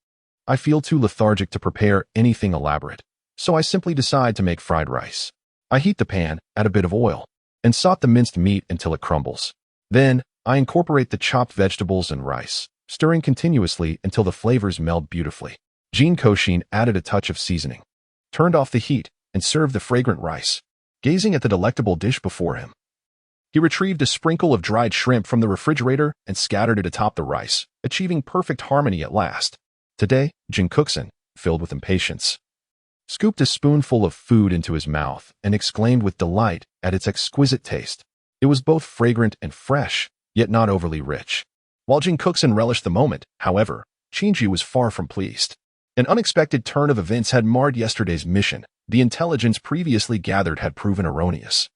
I feel too lethargic to prepare anything elaborate, so I simply decide to make fried rice. I heat the pan, add a bit of oil, and saute the minced meat until it crumbles. Then, I incorporate the chopped vegetables and rice, stirring continuously until the flavors meld beautifully. Jin Kouxin added a touch of seasoning, turned off the heat, and served the fragrant rice. Gazing at the delectable dish before him, he retrieved a sprinkle of dried shrimp from the refrigerator and scattered it atop the rice, achieving perfect harmony at last. Today, Jin Kouxin, filled with impatience, scooped a spoonful of food into his mouth and exclaimed with delight at its exquisite taste. It was both fragrant and fresh, yet not overly rich. While Jin Kouxin relished the moment, however, Qingji was far from pleased. An unexpected turn of events had marred yesterday's mission. The intelligence previously gathered had proven erroneous,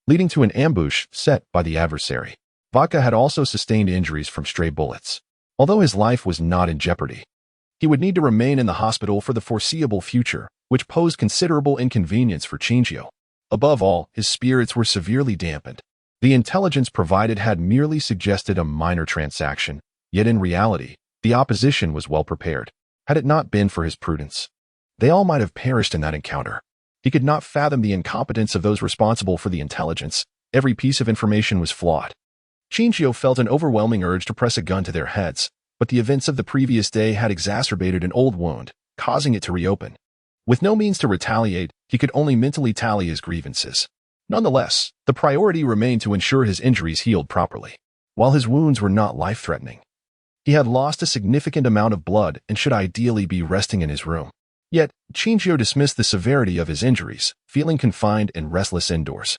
leading to an ambush set by the adversary. Vodka had also sustained injuries from stray bullets. Although his life was not in jeopardy, he would need to remain in the hospital for the foreseeable future, which posed considerable inconvenience for Qingji. Above all, his spirits were severely dampened. The intelligence provided had merely suggested a minor transaction, yet in reality, the opposition was well prepared. Had it not been for his prudence, they all might have perished in that encounter. He could not fathom the incompetence of those responsible for the intelligence. Every piece of information was flawed. Qingji felt an overwhelming urge to press a gun to their heads, but the events of the previous day had exacerbated an old wound, causing it to reopen. With no means to retaliate, he could only mentally tally his grievances. Nonetheless, the priority remained to ensure his injuries healed properly. While his wounds were not life-threatening, he had lost a significant amount of blood and should ideally be resting in his room. Yet, Qingji dismissed the severity of his injuries, feeling confined and restless indoors.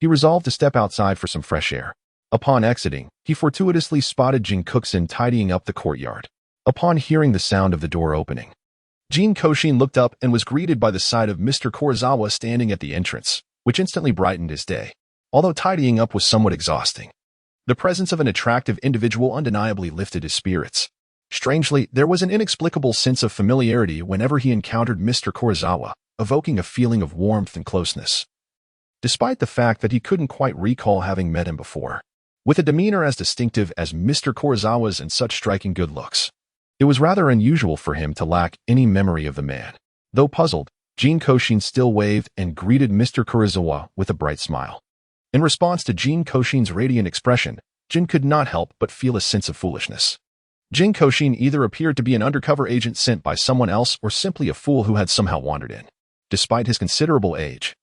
He resolved to step outside for some fresh air. Upon exiting, he fortuitously spotted Jin Kouxin tidying up the courtyard. Upon hearing the sound of the door opening, Jin Kouxin looked up and was greeted by the sight of Mr. Korizawa standing at the entrance, which instantly brightened his day. Although tidying up was somewhat exhausting, the presence of an attractive individual undeniably lifted his spirits. Strangely, there was an inexplicable sense of familiarity whenever he encountered Mr. Korizawa, evoking a feeling of warmth and closeness, despite the fact that he couldn't quite recall having met him before. With a demeanor as distinctive as Mr. Kurosawa's and such striking good looks, it was rather unusual for him to lack any memory of the man. Though puzzled, Jin Kouxin still waved and greeted Mr. Kurosawa with a bright smile. In response to Jin Kouxin's radiant expression, Jin could not help but feel a sense of foolishness. Jin Kouxin either appeared to be an undercover agent sent by someone else or simply a fool who had somehow wandered in. Despite his considerable age,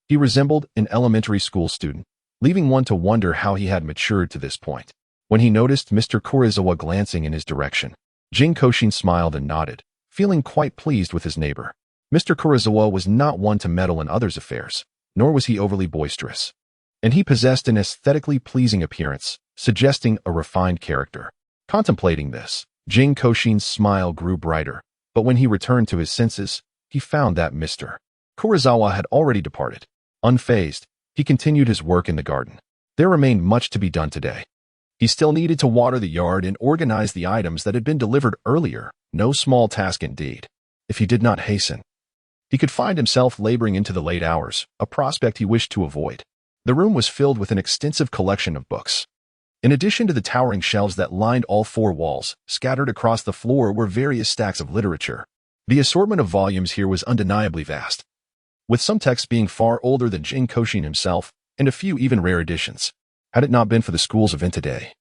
he resembled an elementary school student, leaving one to wonder how he had matured to this point. When he noticed Mr. Kurosawa glancing in his direction, Jin Kouxin smiled and nodded, feeling quite pleased with his neighbor. Mr. Kurosawa was not one to meddle in others' affairs, nor was he overly boisterous, and he possessed an aesthetically pleasing appearance, suggesting a refined character. Contemplating this, Jin Kouxin's smile grew brighter, but when he returned to his senses, he found that Mr. Kurosawa had already departed. Unfazed, he continued his work in the garden. There remained much to be done today. He still needed to water the yard and organize the items that had been delivered earlier, no small task indeed. If he did not hasten, he could find himself laboring into the late hours, a prospect he wished to avoid. The room was filled with an extensive collection of books. In addition to the towering shelves that lined all four walls, scattered across the floor were various stacks of literature. The assortment of volumes here was undeniably vast, with some texts being far older than Jin Kouxin himself, and a few even rare editions. Had it not been for the school's event today,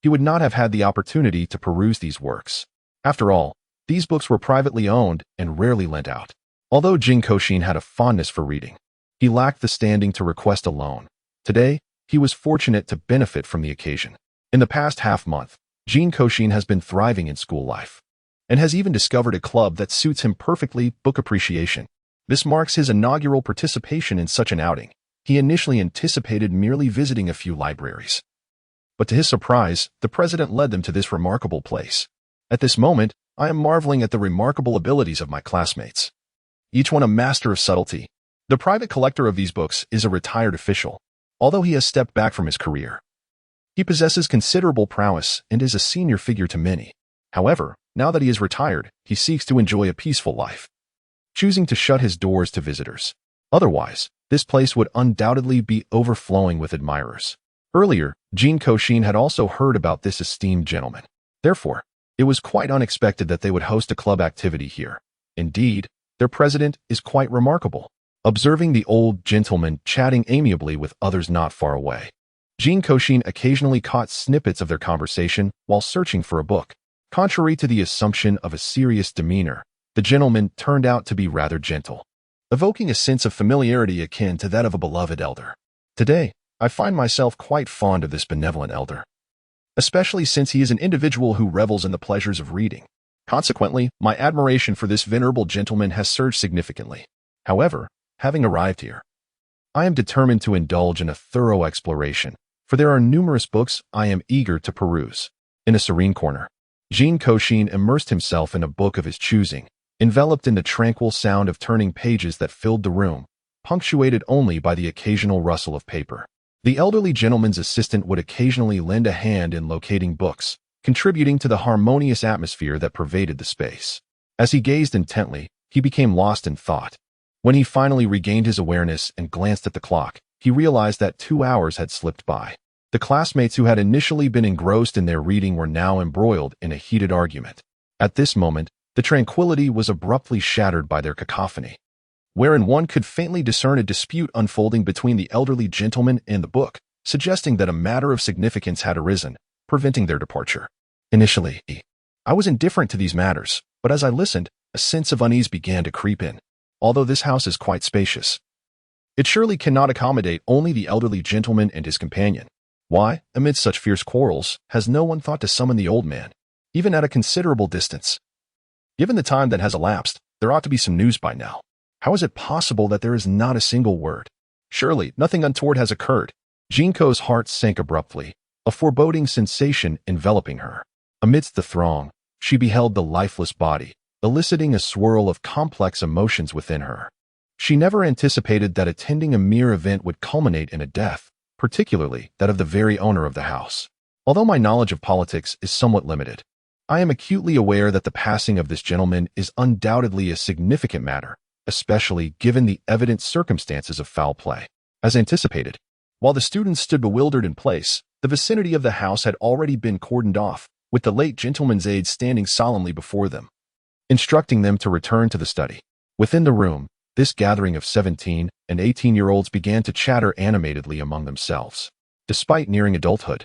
he would not have had the opportunity to peruse these works. After all, these books were privately owned and rarely lent out. Although Jin Kouxin had a fondness for reading, he lacked the standing to request a loan. Today, he was fortunate to benefit from the occasion. In the past half-month, Jin Kouxin has been thriving in school life, and has even discovered a club that suits him perfectly, book appreciation. This marks his inaugural participation in such an outing. He initially anticipated merely visiting a few libraries, but to his surprise, the president led them to this remarkable place. At this moment, I am marveling at the remarkable abilities of my classmates, each one a master of subtlety. The private collector of these books is a retired official, although he has stepped back from his career. He possesses considerable prowess and is a senior figure to many. However, now that he is retired, he seeks to enjoy a peaceful life, choosing to shut his doors to visitors. Otherwise, this place would undoubtedly be overflowing with admirers. Earlier, Jin Kouxin had also heard about this esteemed gentleman. Therefore, it was quite unexpected that they would host a club activity here. Indeed, their president is quite remarkable. Observing the old gentleman chatting amiably with others not far away, Jin Kouxin occasionally caught snippets of their conversation while searching for a book. Contrary to the assumption of a serious demeanor, the gentleman turned out to be rather gentle, evoking a sense of familiarity akin to that of a beloved elder. Today, I find myself quite fond of this benevolent elder, especially since he is an individual who revels in the pleasures of reading. Consequently, my admiration for this venerable gentleman has surged significantly. However, having arrived here, I am determined to indulge in a thorough exploration, for there are numerous books I am eager to peruse. In a serene corner, Jin Kouxin immersed himself in a book of his choosing, enveloped in the tranquil sound of turning pages that filled the room, punctuated only by the occasional rustle of paper. The elderly gentleman's assistant would occasionally lend a hand in locating books, contributing to the harmonious atmosphere that pervaded the space. As he gazed intently, he became lost in thought. When he finally regained his awareness and glanced at the clock, he realized that 2 hours had slipped by. The classmates who had initially been engrossed in their reading were now embroiled in a heated argument. At this moment, the tranquility was abruptly shattered by their cacophony, wherein one could faintly discern a dispute unfolding between the elderly gentleman and the book, suggesting that a matter of significance had arisen, preventing their departure. Initially, I was indifferent to these matters, but as I listened, a sense of unease began to creep in. Although this house is quite spacious, it surely cannot accommodate only the elderly gentleman and his companion. Why, amidst such fierce quarrels, has no one thought to summon the old man, even at a considerable distance? Given the time that has elapsed, there ought to be some news by now. How is it possible that there is not a single word? Surely, nothing untoward has occurred. Jinko's heart sank abruptly, a foreboding sensation enveloping her. Amidst the throng, she beheld the lifeless body, eliciting a swirl of complex emotions within her. She never anticipated that attending a mere event would culminate in a death, particularly that of the very owner of the house. Although my knowledge of politics is somewhat limited, I am acutely aware that the passing of this gentleman is undoubtedly a significant matter, especially given the evident circumstances of foul play. As anticipated, while the students stood bewildered in place, the vicinity of the house had already been cordoned off, with the late gentleman's aides standing solemnly before them, instructing them to return to the study. Within the room, this gathering of 17 and 18-year-olds began to chatter animatedly among themselves. Despite nearing adulthood,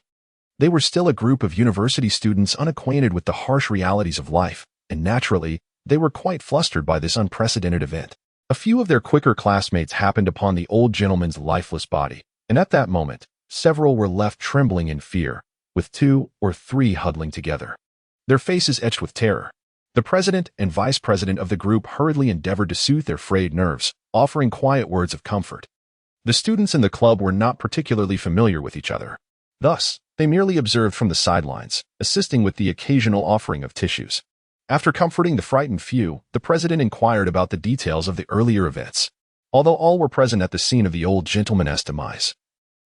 they were still a group of university students unacquainted with the harsh realities of life, and naturally, they were quite flustered by this unprecedented event. A few of their quicker classmates happened upon the old gentleman's lifeless body, and at that moment, several were left trembling in fear, with 2 or 3 huddling together, their faces etched with terror. The president and vice president of the group hurriedly endeavored to soothe their frayed nerves, offering quiet words of comfort. The students in the club were not particularly familiar with each other. Thus, they merely observed from the sidelines, assisting with the occasional offering of tissues. After comforting the frightened few, the president inquired about the details of the earlier events, although all were present at the scene of the old gentleman's demise.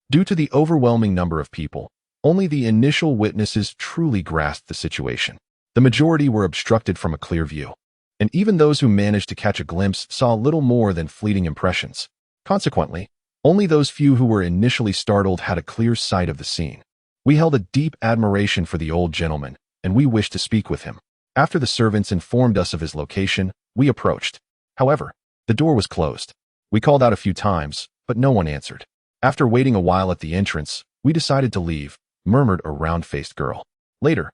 Due to the overwhelming number of people, only the initial witnesses truly grasped the situation. The majority were obstructed from a clear view, and even those who managed to catch a glimpse saw little more than fleeting impressions. Consequently, only those few who were initially startled had a clear sight of the scene. We held a deep admiration for the old gentleman, and we wished to speak with him. After the servants informed us of his location, we approached. However, the door was closed. We called out a few times, but no one answered. After waiting a while at the entrance, we decided to leave, murmured a round-faced girl. Later,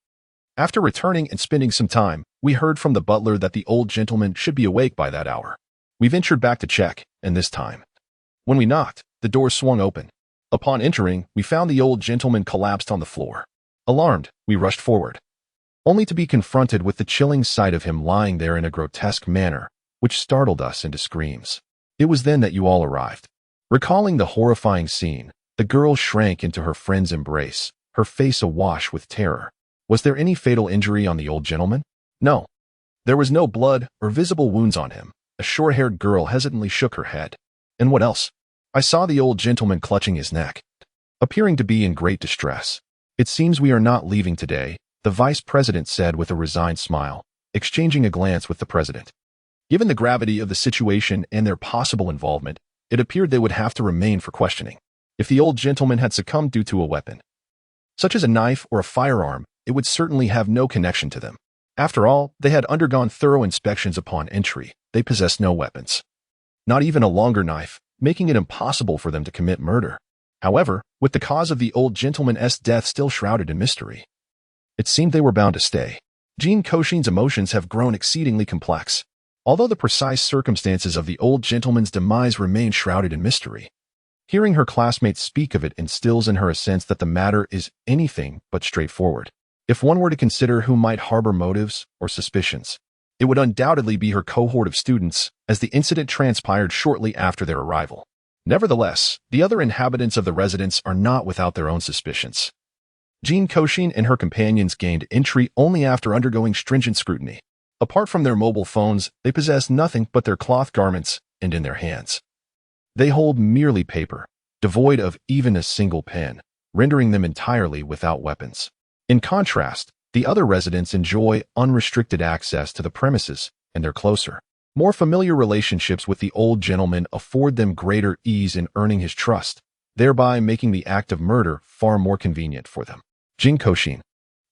after returning and spending some time, we heard from the butler that the old gentleman should be awake by that hour. We ventured back to check, and this time, when we knocked, the door swung open. Upon entering, we found the old gentleman collapsed on the floor. Alarmed, we rushed forward, only to be confronted with the chilling sight of him lying there in a grotesque manner, which startled us into screams. It was then that you all arrived. Recalling the horrifying scene, the girl shrank into her friend's embrace, her face awash with terror. Was there any fatal injury on the old gentleman? No. There was no blood or visible wounds on him. A short-haired girl hesitantly shook her head. And what else? I saw the old gentleman clutching his neck, appearing to be in great distress. It seems we are not leaving today, the vice president said with a resigned smile, exchanging a glance with the president. Given the gravity of the situation and their possible involvement, it appeared they would have to remain for questioning. If the old gentleman had succumbed due to a weapon, such as a knife or a firearm, it would certainly have no connection to them. After all, they had undergone thorough inspections upon entry. They possessed no weapons, not even a longer knife, making it impossible for them to commit murder. However, with the cause of the old gentleman's death still shrouded in mystery, it seemed they were bound to stay. Jin Kouxin's emotions have grown exceedingly complex. Although the precise circumstances of the old gentleman's demise remain shrouded in mystery, hearing her classmates speak of it instills in her a sense that the matter is anything but straightforward. If one were to consider who might harbor motives or suspicions, it would undoubtedly be her cohort of students, as the incident transpired shortly after their arrival. Nevertheless, the other inhabitants of the residence are not without their own suspicions. Jin Kouxin and her companions gained entry only after undergoing stringent scrutiny. Apart from their mobile phones, they possess nothing but their cloth garments, and in their hands, they hold merely paper, devoid of even a single pen, rendering them entirely without weapons. In contrast, the other residents enjoy unrestricted access to the premises, and their closer, more familiar relationships with the old gentleman afford them greater ease in earning his trust, thereby making the act of murder far more convenient for them. Jin Kouxin,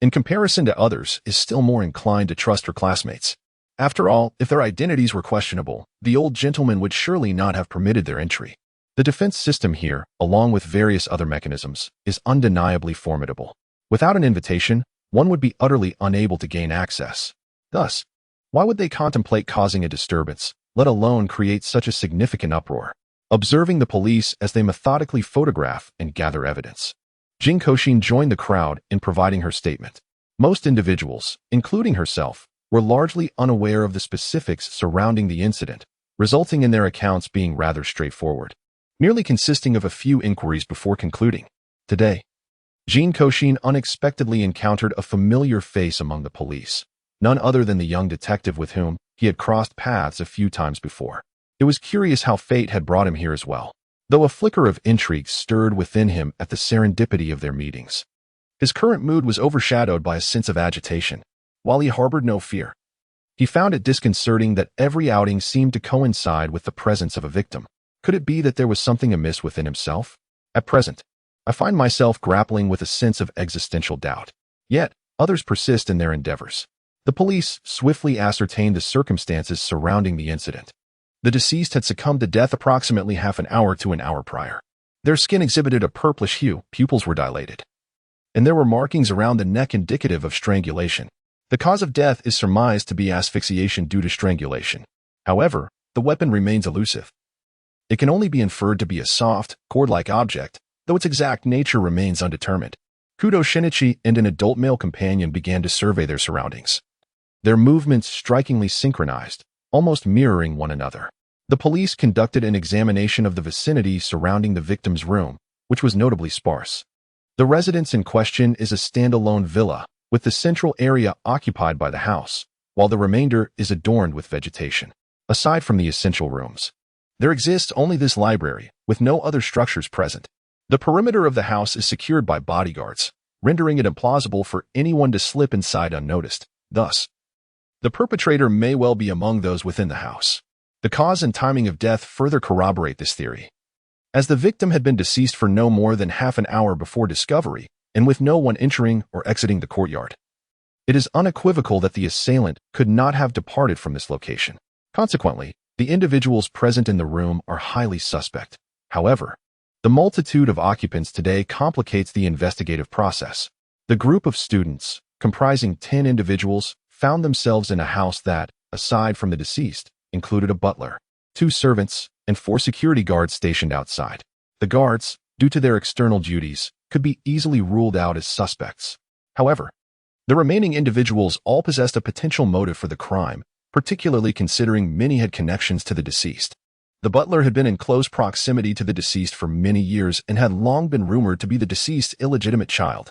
in comparison to others, is still more inclined to trust her classmates. After all, if their identities were questionable, the old gentleman would surely not have permitted their entry. The defense system here, along with various other mechanisms, is undeniably formidable. Without an invitation, one would be utterly unable to gain access. Thus, why would they contemplate causing a disturbance, let alone create such a significant uproar? Observing the police as they methodically photograph and gather evidence, Jin Kouxin joined the crowd in providing her statement. Most individuals, including herself, were largely unaware of the specifics surrounding the incident, resulting in their accounts being rather straightforward, merely consisting of a few inquiries before concluding. Today, Jin Kouxin unexpectedly encountered a familiar face among the police, none other than the young detective with whom he had crossed paths a few times before. It was curious how fate had brought him here as well, though a flicker of intrigue stirred within him at the serendipity of their meetings. His current mood was overshadowed by a sense of agitation, while he harbored no fear. He found it disconcerting that every outing seemed to coincide with the presence of a victim. Could it be that there was something amiss within himself? At present, I find myself grappling with a sense of existential doubt. Yet, others persist in their endeavors. The police swiftly ascertained the circumstances surrounding the incident. The deceased had succumbed to death approximately half an hour to an hour prior. Their skin exhibited a purplish hue, pupils were dilated, and there were markings around the neck indicative of strangulation. The cause of death is surmised to be asphyxiation due to strangulation. However, the weapon remains elusive. It can only be inferred to be a soft, cord-like object, though its exact nature remains undetermined. Kudo Shinichi and an adult male companion began to survey their surroundings. Their movements strikingly synchronized, almost mirroring one another. The police conducted an examination of the vicinity surrounding the victim's room, which was notably sparse. The residence in question is a standalone villa, with the central area occupied by the house, while the remainder is adorned with vegetation. Aside from the essential rooms, there exists only this library, with no other structures present. The perimeter of the house is secured by bodyguards, rendering it implausible for anyone to slip inside unnoticed. Thus, the perpetrator may well be among those within the house. The cause and timing of death further corroborate this theory. As the victim had been deceased for no more than half an hour before discovery, and with no one entering or exiting the courtyard, it is unequivocal that the assailant could not have departed from this location. Consequently, the individuals present in the room are highly suspect. However, the multitude of occupants today complicates the investigative process. The group of students, comprising 10 individuals, found themselves in a house that, aside from the deceased, included a butler, 2 servants, and 4 security guards stationed outside. The guards, due to their external duties, could be easily ruled out as suspects. However, the remaining individuals all possessed a potential motive for the crime, particularly considering many had connections to the deceased. The butler had been in close proximity to the deceased for many years and had long been rumored to be the deceased's illegitimate child,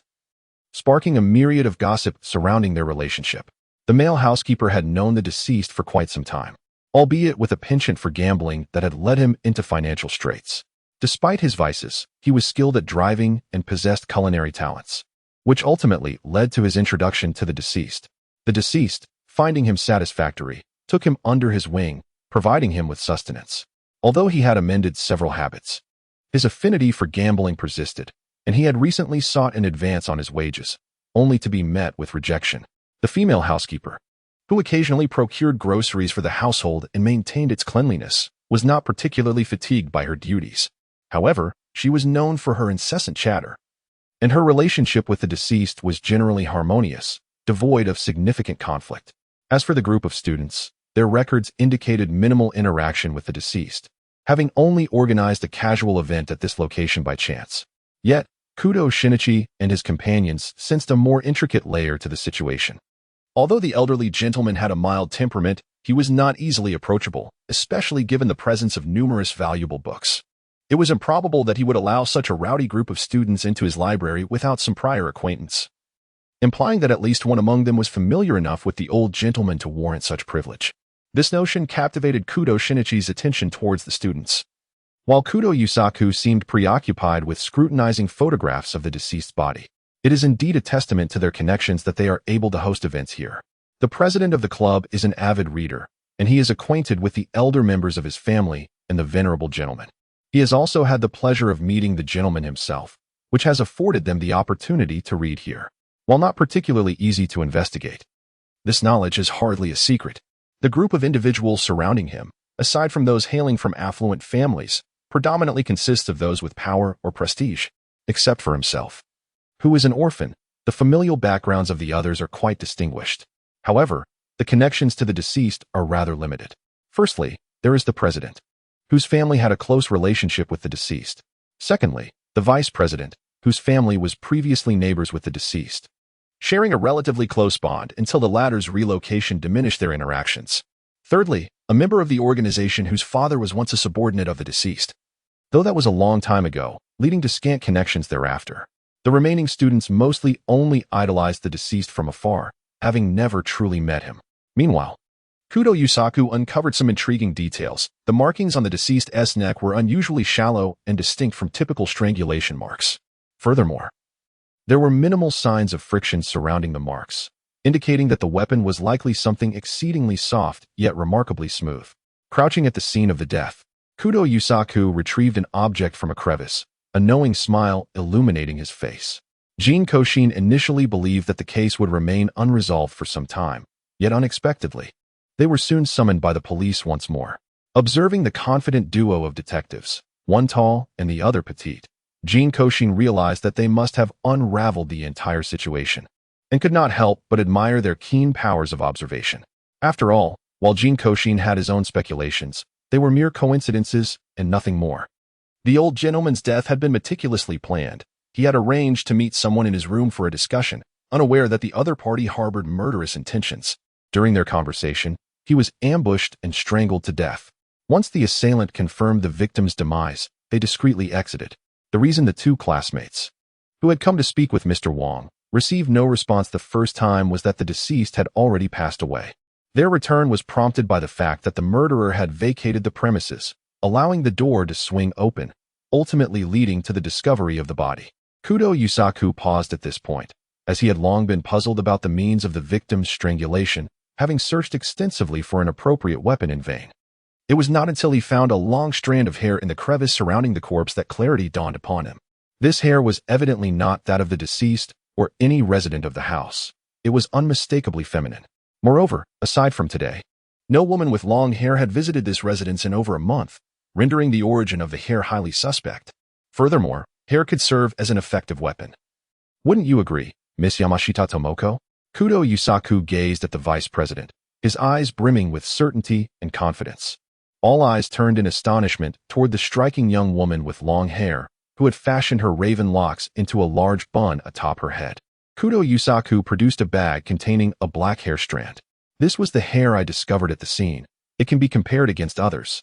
sparking a myriad of gossip surrounding their relationship. The male housekeeper had known the deceased for quite some time, albeit with a penchant for gambling that had led him into financial straits. Despite his vices, he was skilled at driving and possessed culinary talents, which ultimately led to his introduction to the deceased. The deceased, finding him satisfactory, took him under his wing, providing him with sustenance. Although he had amended several habits, his affinity for gambling persisted, and he had recently sought an advance on his wages, only to be met with rejection. The female housekeeper, who occasionally procured groceries for the household and maintained its cleanliness, was not particularly fatigued by her duties. However, she was known for her incessant chatter, and her relationship with the deceased was generally harmonious, devoid of significant conflict. As for the group of students, their records indicated minimal interaction with the deceased, having only organized a casual event at this location by chance. Yet, Kudo Shinichi and his companions sensed a more intricate layer to the situation. Although the elderly gentleman had a mild temperament, he was not easily approachable, especially given the presence of numerous valuable books. It was improbable that he would allow such a rowdy group of students into his library without some prior acquaintance, implying that at least one among them was familiar enough with the old gentleman to warrant such privilege. This notion captivated Kudo Shinichi's attention towards the students, while Kudo Yusaku seemed preoccupied with scrutinizing photographs of the deceased's body. It is indeed a testament to their connections that they are able to host events here. The president of the club is an avid reader, and he is acquainted with the elder members of his family and the venerable gentleman. He has also had the pleasure of meeting the gentleman himself, which has afforded them the opportunity to read here. While not particularly easy to investigate, this knowledge is hardly a secret. The group of individuals surrounding him, aside from those hailing from affluent families, predominantly consists of those with power or prestige. Except for himself, who is an orphan, the familial backgrounds of the others are quite distinguished. However, the connections to the deceased are rather limited. Firstly, there is the president, whose family had a close relationship with the deceased. Secondly, the vice president, whose family was previously neighbors with the deceased, sharing a relatively close bond until the latter's relocation diminished their interactions. Thirdly, a member of the organization whose father was once a subordinate of the deceased, though that was a long time ago, leading to scant connections thereafter. The remaining students mostly only idolized the deceased from afar, having never truly met him. Meanwhile, Kudo Yusaku uncovered some intriguing details. The markings on the deceased's neck were unusually shallow and distinct from typical strangulation marks. Furthermore, there were minimal signs of friction surrounding the marks, indicating that the weapon was likely something exceedingly soft yet remarkably smooth. Crouching at the scene of the death, Kudo Yusaku retrieved an object from a crevice, a knowing smile illuminating his face. Jin Kouxin initially believed that the case would remain unresolved for some time, yet unexpectedly, they were soon summoned by the police once more. Observing the confident duo of detectives, one tall and the other petite, Jin Kouxin realized that they must have unraveled the entire situation, and could not help but admire their keen powers of observation. After all, while Jin Kouxin had his own speculations, they were mere coincidences and nothing more. The old gentleman's death had been meticulously planned. He had arranged to meet someone in his room for a discussion, unaware that the other party harbored murderous intentions. During their conversation, he was ambushed and strangled to death. Once the assailant confirmed the victim's demise, they discreetly exited. The reason the two classmates, who had come to speak with Mr. Wong, received no response the first time was that the deceased had already passed away. Their return was prompted by the fact that the murderer had vacated the premises, allowing the door to swing open, ultimately leading to the discovery of the body. Kudo Yusaku paused at this point, as he had long been puzzled about the means of the victim's strangulation, having searched extensively for an appropriate weapon in vain. It was not until he found a long strand of hair in the crevice surrounding the corpse that clarity dawned upon him. This hair was evidently not that of the deceased or any resident of the house. It was unmistakably feminine. Moreover, aside from today, no woman with long hair had visited this residence in over a month, rendering the origin of the hair highly suspect. Furthermore, hair could serve as an effective weapon. Wouldn't you agree, Miss Yamashita Tomoko? Kudo Yusaku gazed at the vice president, his eyes brimming with certainty and confidence. All eyes turned in astonishment toward the striking young woman with long hair, who had fashioned her raven locks into a large bun atop her head. Kudo Yusaku produced a bag containing a black hair strand. This was the hair I discovered at the scene. It can be compared against others,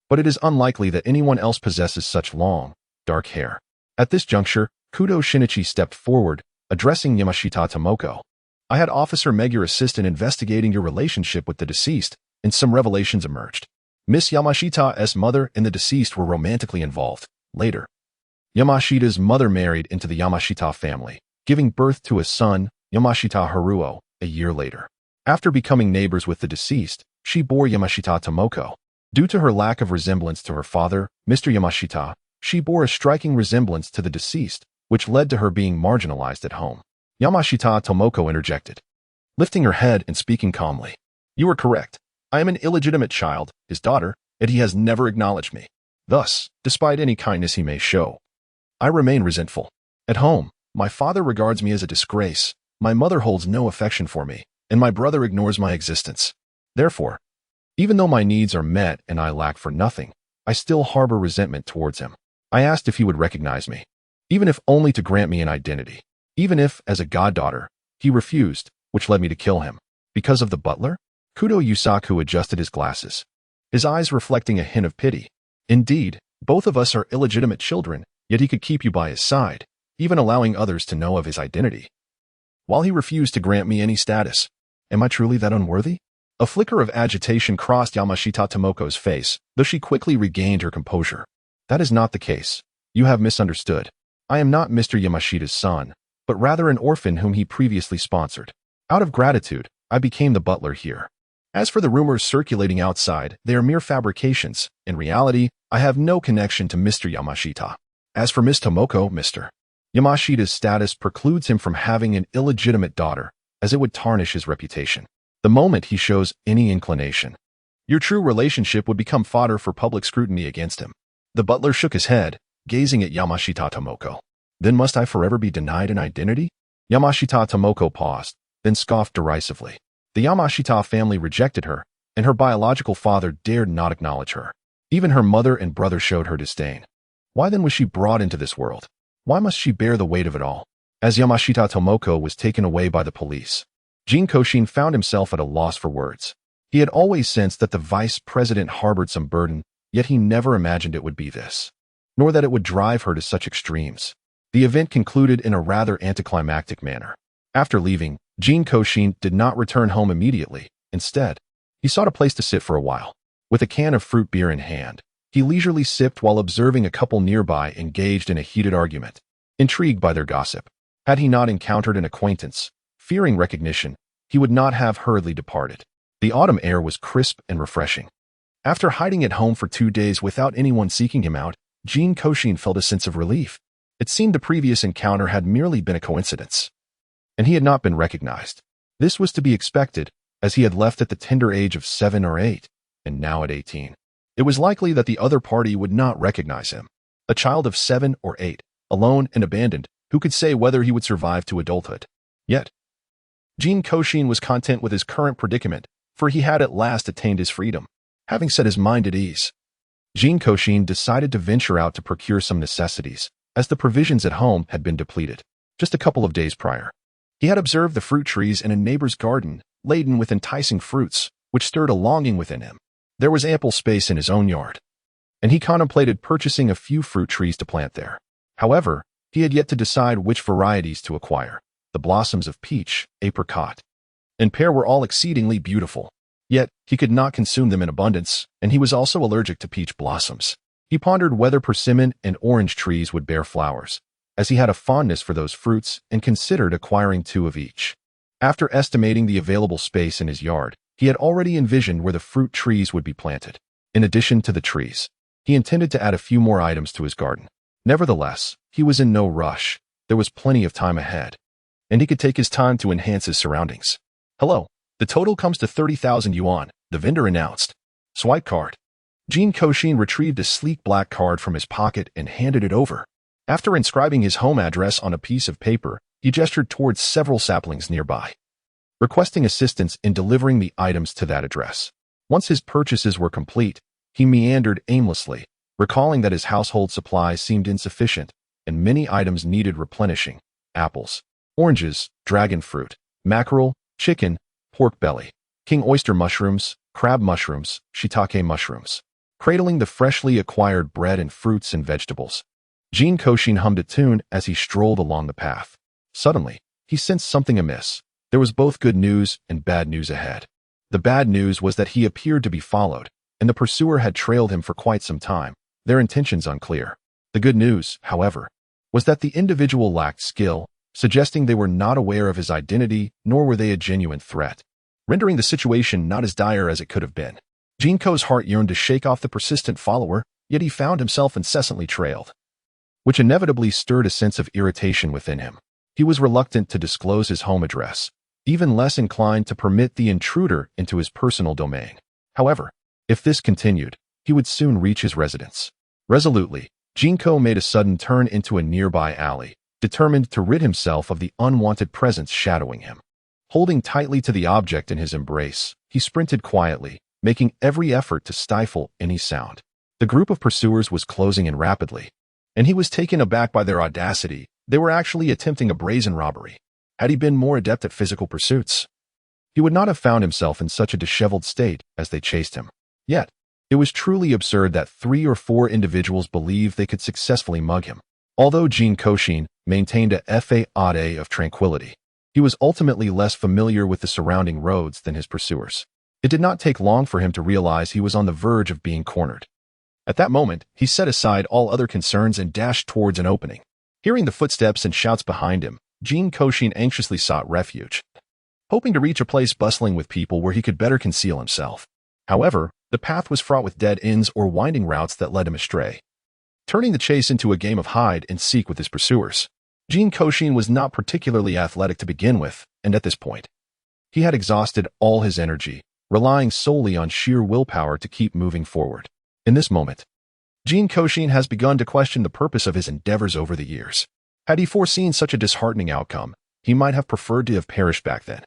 but it is unlikely that anyone else possesses such long, dark hair. At this juncture, Kudo Shinichi stepped forward, addressing Yamashita Tomoko. I had Officer Meg, your assistant, investigating your relationship with the deceased, and some revelations emerged. Miss Yamashita's mother and the deceased were romantically involved. Later, Yamashita's mother married into the Yamashita family, giving birth to a son, Yamashita Haruo, a year later. After becoming neighbors with the deceased, she bore Yamashita Tomoko. Due to her lack of resemblance to her father, Mr. Yamashita, she bore a striking resemblance to the deceased, which led to her being marginalized at home. Yamashita Tomoko interjected, lifting her head and speaking calmly. You are correct. I am an illegitimate child, his daughter, and he has never acknowledged me. Thus, despite any kindness he may show, I remain resentful. At home, my father regards me as a disgrace, my mother holds no affection for me, and my brother ignores my existence. Therefore, even though my needs are met and I lack for nothing, I still harbor resentment towards him. I asked if he would recognize me, even if only to grant me an identity. Even if, as a goddaughter, he refused, which led me to kill him. Because of the butler? Kudo Yusaku adjusted his glasses, his eyes reflecting a hint of pity. Indeed, both of us are illegitimate children, yet he could keep you by his side, even allowing others to know of his identity, while he refused to grant me any status. Am I truly that unworthy? A flicker of agitation crossed Yamashita Tomoko's face, though she quickly regained her composure. That is not the case. You have misunderstood. I am not Mr. Yamashita's son, but rather an orphan whom he previously sponsored. Out of gratitude, I became the butler here. As for the rumors circulating outside, they are mere fabrications. In reality, I have no connection to Mr. Yamashita. As for Miss Tomoko, Mr. Yamashita's status precludes him from having an illegitimate daughter, as it would tarnish his reputation. The moment he shows any inclination, your true relationship would become fodder for public scrutiny against him. The butler shook his head, gazing at Yamashita Tomoko. Then must I forever be denied an identity? Yamashita Tomoko paused, then scoffed derisively. The Yamashita family rejected her, and her biological father dared not acknowledge her. Even her mother and brother showed her disdain. Why then was she brought into this world? Why must she bear the weight of it all? As Yamashita Tomoko was taken away by the police, Jin Kouxin found himself at a loss for words. He had always sensed that the vice president harbored some burden, yet he never imagined it would be this, nor that it would drive her to such extremes. The event concluded in a rather anticlimactic manner. After leaving, Jin Kouxin did not return home immediately. Instead, he sought a place to sit for a while. With a can of fruit beer in hand, he leisurely sipped while observing a couple nearby engaged in a heated argument. Intrigued by their gossip, had he not encountered an acquaintance? Fearing recognition, he would not have hurriedly departed. The autumn air was crisp and refreshing. After hiding at home for 2 days without anyone seeking him out, Jin Kouxin felt a sense of relief. It seemed the previous encounter had merely been a coincidence, and he had not been recognized. This was to be expected, as he had left at the tender age of 7 or 8, and now at 18. It was likely that the other party would not recognize him. A child of 7 or 8, alone and abandoned, who could say whether he would survive to adulthood? Yet, Jin Kouxin was content with his current predicament, for he had at last attained his freedom. Having set his mind at ease, Jin Kouxin decided to venture out to procure some necessities, as the provisions at home had been depleted. Just a couple of days prior, he had observed the fruit trees in a neighbor's garden, laden with enticing fruits, which stirred a longing within him. There was ample space in his own yard, and he contemplated purchasing a few fruit trees to plant there. However, he had yet to decide which varieties to acquire. The blossoms of peach, apricot, and pear were all exceedingly beautiful. Yet, he could not consume them in abundance, and he was also allergic to peach blossoms. He pondered whether persimmon and orange trees would bear flowers, as he had a fondness for those fruits and considered acquiring 2 of each. After estimating the available space in his yard, he had already envisioned where the fruit trees would be planted. In addition to the trees, he intended to add a few more items to his garden. Nevertheless, he was in no rush. There was plenty of time ahead, and he could take his time to enhance his surroundings. Hello. The total comes to 30,000 yuan, the vendor announced. Swipe card. Jin Kouxin retrieved a sleek black card from his pocket and handed it over. After inscribing his home address on a piece of paper, he gestured towards several saplings nearby, requesting assistance in delivering the items to that address. Once his purchases were complete, he meandered aimlessly, recalling that his household supplies seemed insufficient, and many items needed replenishing: apples, oranges, dragon fruit, mackerel, chicken, pork belly, king oyster mushrooms, crab mushrooms, shiitake mushrooms. Cradling the freshly acquired bread and fruits and vegetables, Jin Kouxin hummed a tune as he strolled along the path. Suddenly, he sensed something amiss. There was both good news and bad news ahead. The bad news was that he appeared to be followed, and the pursuer had trailed him for quite some time, their intentions unclear. The good news, however, was that the individual lacked skill, suggesting they were not aware of his identity, nor were they a genuine threat, rendering the situation not as dire as it could have been. Jin Kou's heart yearned to shake off the persistent follower, yet he found himself incessantly trailed, which inevitably stirred a sense of irritation within him. He was reluctant to disclose his home address, even less inclined to permit the intruder into his personal domain. However, if this continued, he would soon reach his residence. Resolutely, Jin Kou made a sudden turn into a nearby alley, determined to rid himself of the unwanted presence shadowing him. Holding tightly to the object in his embrace, he sprinted quietly, making every effort to stifle any sound. The group of pursuers was closing in rapidly, and he was taken aback by their audacity. They were actually attempting a brazen robbery. Had he been more adept at physical pursuits, he would not have found himself in such a disheveled state as they chased him. Yet, it was truly absurd that 3 or 4 individuals believed they could successfully mug him. Although Jin Kouxin maintained a facade of tranquility, he was ultimately less familiar with the surrounding roads than his pursuers. It did not take long for him to realize he was on the verge of being cornered. At that moment, he set aside all other concerns and dashed towards an opening. Hearing the footsteps and shouts behind him, Jin Kouxin anxiously sought refuge, hoping to reach a place bustling with people where he could better conceal himself. However, the path was fraught with dead ends or winding routes that led him astray, turning the chase into a game of hide and seek with his pursuers. Jin Kouxin was not particularly athletic to begin with, and at this point, he had exhausted all his energy, relying solely on sheer willpower to keep moving forward. In this moment, Jin Kouxin has begun to question the purpose of his endeavors over the years. Had he foreseen such a disheartening outcome, he might have preferred to have perished back then,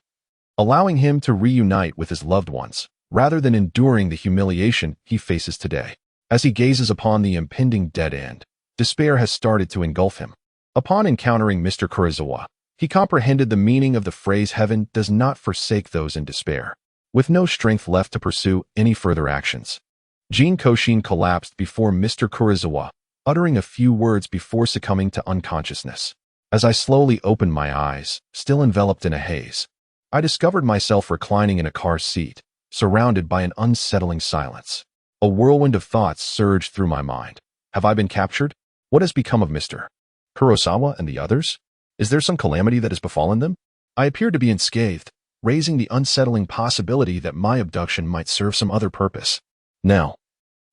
allowing him to reunite with his loved ones, rather than enduring the humiliation he faces today. As he gazes upon the impending dead end, despair has started to engulf him. Upon encountering Mr. Kurosawa, he comprehended the meaning of the phrase "heaven does not forsake those in despair." With no strength left to pursue any further actions, Jin Kouxin collapsed before Mr. Kurosawa, uttering a few words before succumbing to unconsciousness. As I slowly opened my eyes, still enveloped in a haze, I discovered myself reclining in a car seat, surrounded by an unsettling silence. A whirlwind of thoughts surged through my mind. Have I been captured? What has become of Mr. Kurosawa and the others? Is there some calamity that has befallen them? I appeared to be unscathed, raising the unsettling possibility that my abduction might serve some other purpose. Now,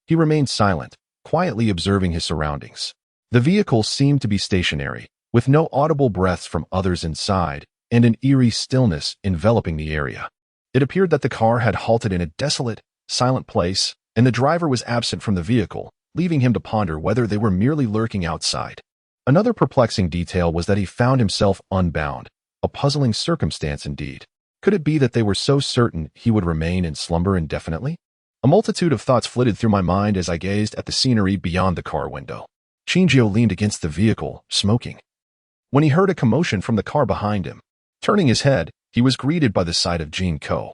he remained silent, quietly observing his surroundings. The vehicle seemed to be stationary, with no audible breaths from others inside, and an eerie stillness enveloping the area. It appeared that the car had halted in a desolate, silent place, and the driver was absent from the vehicle, leaving him to ponder whether they were merely lurking outside. Another perplexing detail was that he found himself unbound, a puzzling circumstance indeed. Could it be that they were so certain he would remain in slumber indefinitely? A multitude of thoughts flitted through my mind as I gazed at the scenery beyond the car window. Shinjio leaned against the vehicle, smoking. When he heard a commotion from the car behind him, turning his head, he was greeted by the sight of Jin Kouxin,